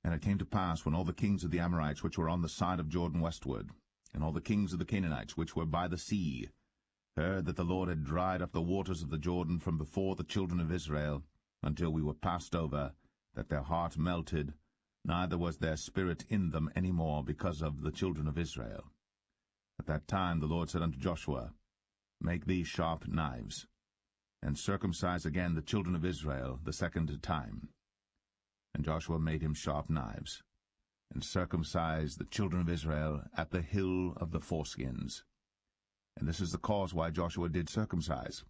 And it came to pass, when all the kings of the Amorites which were on the side of Jordan westward, and all the kings of the Canaanites which were by the sea, heard that the Lord had dried up the waters of the Jordan from before the children of Israel, until we were passed over, that their heart melted, neither was their spirit in them any more, because of the children of Israel. At that time the Lord said unto Joshua, Make thee sharp knives, and circumcise again the children of Israel the second time. And Joshua made him sharp knives, and circumcised the children of Israel at the hill of the foreskins. And this is the cause why Joshua did circumcise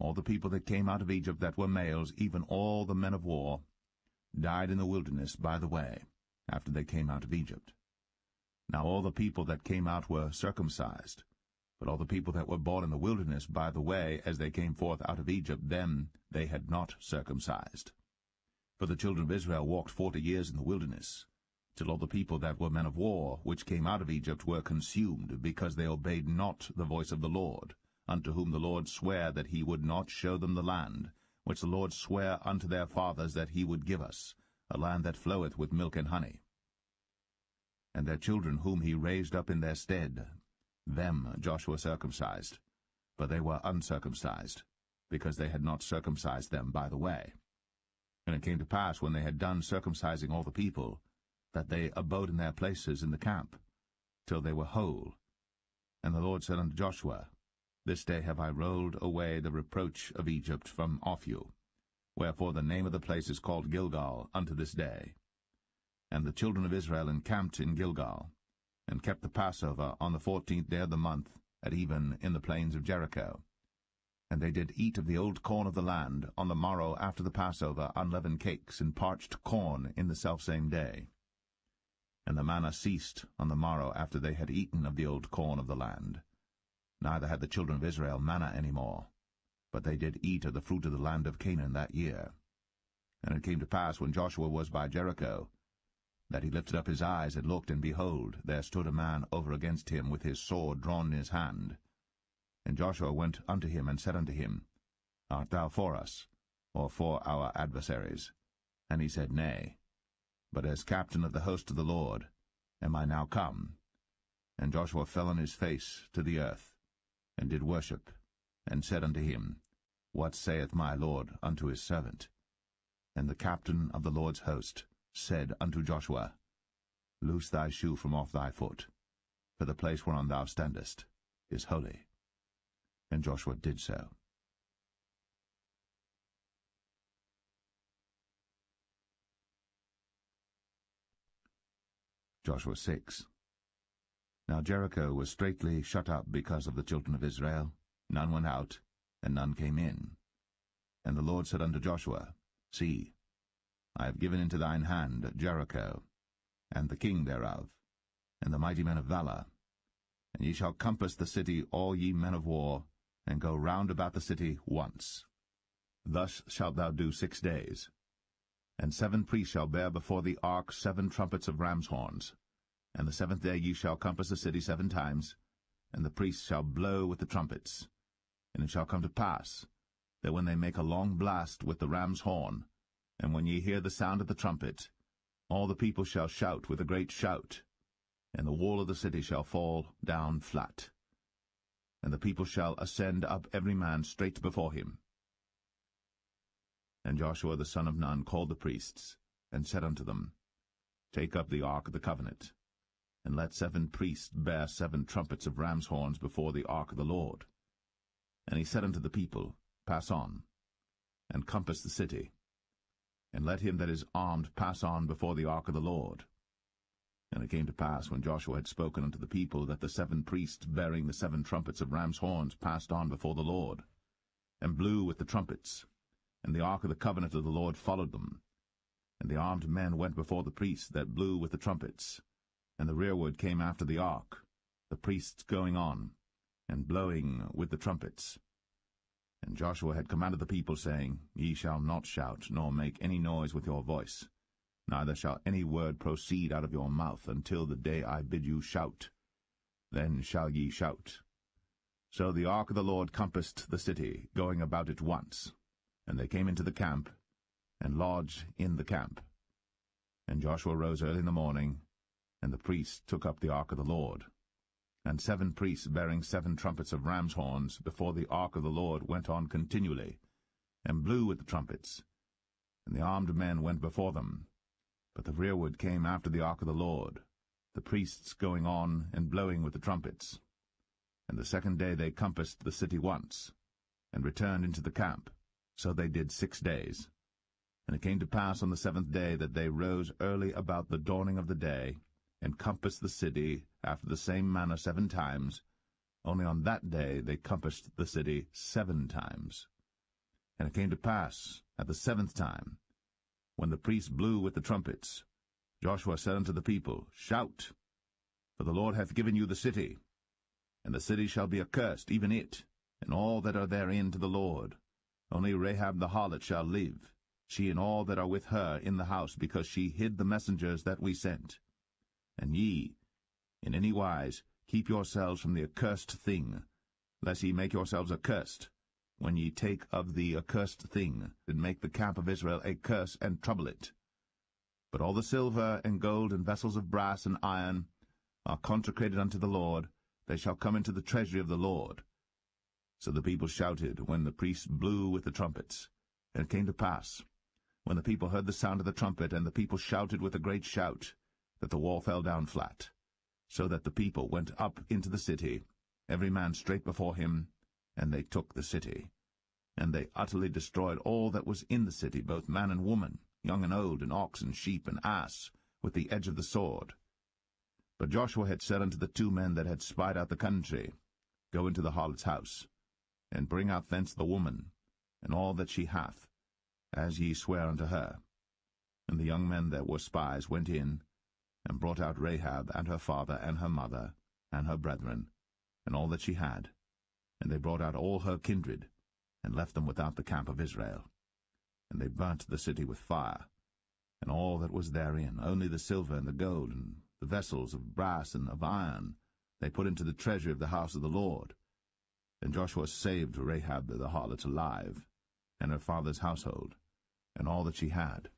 all the people that came out of Egypt that were males, even all the men of war, died in the wilderness by the way, after they came out of Egypt. Now all the people that came out were circumcised, but all the people that were born in the wilderness by the way, as they came forth out of Egypt, them they had not circumcised. For the children of Israel walked 40 years in the wilderness, till all the people that were men of war, which came out of Egypt, were consumed, because they obeyed not the voice of the Lord, unto whom the Lord sware that he would not show them the land, which the Lord sware unto their fathers that he would give us, a land that floweth with milk and honey. And their children whom he raised up in their stead, them Joshua circumcised, but they were uncircumcised, because they had not circumcised them by the way. And it came to pass, when they had done circumcising all the people, that they abode in their places in the camp, till they were whole. And the Lord said unto Joshua, This day have I rolled away the reproach of Egypt from off you. Wherefore the name of the place is called Gilgal unto this day. And the children of Israel encamped in Gilgal. and kept the Passover on the 14th day of the month, at even in the plains of Jericho. And they did eat of the old corn of the land on the morrow after the Passover, unleavened cakes and parched corn in the selfsame day. And the manna ceased on the morrow after they had eaten of the old corn of the land. Neither had the children of Israel manna any more, but they did eat of the fruit of the land of Canaan that year. And it came to pass, when Joshua was by Jericho, that he lifted up his eyes and looked, and behold, there stood a man over against him with his sword drawn in his hand. And Joshua went unto him and said unto him, Art thou for us, or for our adversaries? And he said, Nay, but as captain of the host of the Lord am I now come. And Joshua fell on his face to the earth, and did worship, and said unto him, What saith my Lord unto his servant? And the captain of the Lord's host said unto Joshua, Loose thy shoe from off thy foot, for the place whereon thou standest is holy. And Joshua did so. Joshua 6. Now Jericho was straitly shut up because of the children of Israel. None went out, and none came in. And the Lord said unto Joshua, See, I have given into thine hand Jericho, and the king thereof, and the mighty men of valor. And ye shall compass the city, all ye men of war, and go round about the city once. Thus shalt thou do 6 days. And 7 priests shall bear before the ark 7 trumpets of ram's horns. And the 7th day ye shall compass the city 7 times, and the priests shall blow with the trumpets. And it shall come to pass, that when they make a long blast with the ram's horn, and when ye hear the sound of the trumpet, all the people shall shout with a great shout, and the wall of the city shall fall down flat. And the people shall ascend up every man straight before him. And Joshua the son of Nun called the priests, and said unto them, Take up the ark of the covenant, and let 7 priests bear 7 trumpets of ram's horns before the ark of the Lord. And he said unto the people, Pass on, and compass the city, and let him that is armed pass on before the ark of the Lord. And it came to pass, when Joshua had spoken unto the people, that the 7 priests bearing the 7 trumpets of ram's horns passed on before the Lord, and blew with the trumpets, and the ark of the covenant of the Lord followed them. And the armed men went before the priests that blew with the trumpets, and the rearward came after the ark, the priests going on, and blowing with the trumpets. And Joshua had commanded the people, saying, Ye shall not shout, nor make any noise with your voice, neither shall any word proceed out of your mouth until the day I bid you shout. Then shall ye shout. So the ark of the Lord compassed the city, going about it once. And they came into the camp, and lodged in the camp. And Joshua rose early in the morning, and the priests took up the ark of the Lord. And 7 priests bearing 7 trumpets of ram's horns before the ark of the Lord went on continually, and blew with the trumpets. And the armed men went before them. But the rearward came after the ark of the Lord, the priests going on and blowing with the trumpets. And the 2nd day they compassed the city once, and returned into the camp. So they did 6 days. And it came to pass on the 7th day that they rose early about the dawning of the day, and compassed the city after the same manner 7 times. Only on that day they compassed the city 7 times. And it came to pass at the 7th time, when the priests blew with the trumpets, Joshua said unto the people, Shout, for the Lord hath given you the city. And the city shall be accursed, even it, and all that are therein, to the Lord. Only Rahab the harlot shall live, she and all that are with her in the house, because she hid the messengers that we sent. And ye, in any wise, keep yourselves from the accursed thing, lest ye make yourselves accursed, when ye take of the accursed thing, and make the camp of Israel a curse, and trouble it. But all the silver and gold and vessels of brass and iron are consecrated unto the Lord, they shall come into the treasury of the Lord. So the people shouted when the priests blew with the trumpets. And it came to pass, when the people heard the sound of the trumpet, and the people shouted with a great shout, that the wall fell down flat, so that the people went up into the city, every man straight before him, and they took the city. And they utterly destroyed all that was in the city, both man and woman, young and old, and ox and sheep and ass, with the edge of the sword. But Joshua had said unto the 2 men that had spied out the country, Go into the harlot's house, and bring out thence the woman, and all that she hath, as ye swear unto her. And the young men that were spies went in, and brought out Rahab, and her father, and her mother, and her brethren, and all that she had. And they brought out all her kindred, and left them without the camp of Israel. And they burnt the city with fire, and all that was therein, only the silver and the gold, and the vessels of brass and of iron, they put into the treasury of the house of the Lord. And Joshua saved Rahab the harlot alive, and her father's household, and all that she had.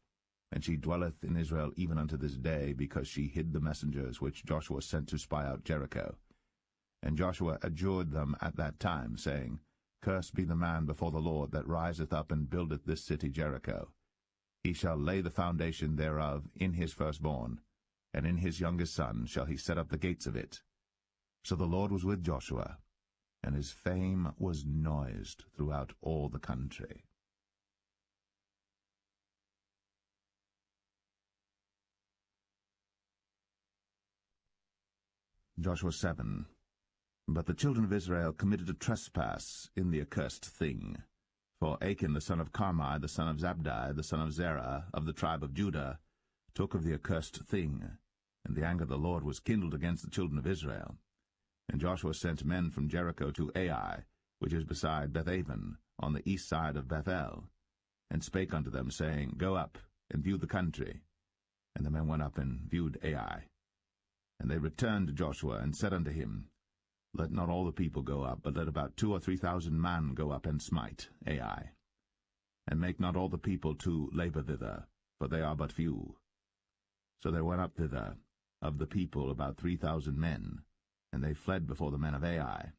And she dwelleth in Israel even unto this day, because she hid the messengers which Joshua sent to spy out Jericho. And Joshua adjured them at that time, saying, Cursed be the man before the Lord that riseth up and buildeth this city Jericho. He shall lay the foundation thereof in his firstborn, and in his youngest son shall he set up the gates of it. So the Lord was with Joshua, and his fame was noised throughout all the country. Joshua 7. But the children of Israel committed a trespass in the accursed thing. For Achan the son of Carmi, the son of Zabdi, the son of Zerah, of the tribe of Judah, took of the accursed thing, and the anger of the Lord was kindled against the children of Israel. And Joshua sent men from Jericho to Ai, which is beside Bethaven, on the east side of Bethel, and spake unto them, saying, Go up, and view the country. And the men went up and viewed Ai. And they returned to Joshua, and said unto him, Let not all the people go up, but let about 2,000 or 3,000 men go up and smite Ai. And make not all the people to labor thither, for they are but few. So there went up thither of the people about 3,000 men, and they fled before the men of Ai.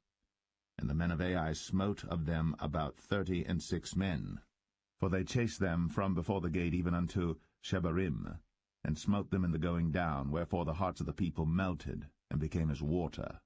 And the men of Ai smote of them about 36 men. For they chased them from before the gate even unto Shebarim, and smote them in the going down, wherefore the hearts of the people melted, and became as water,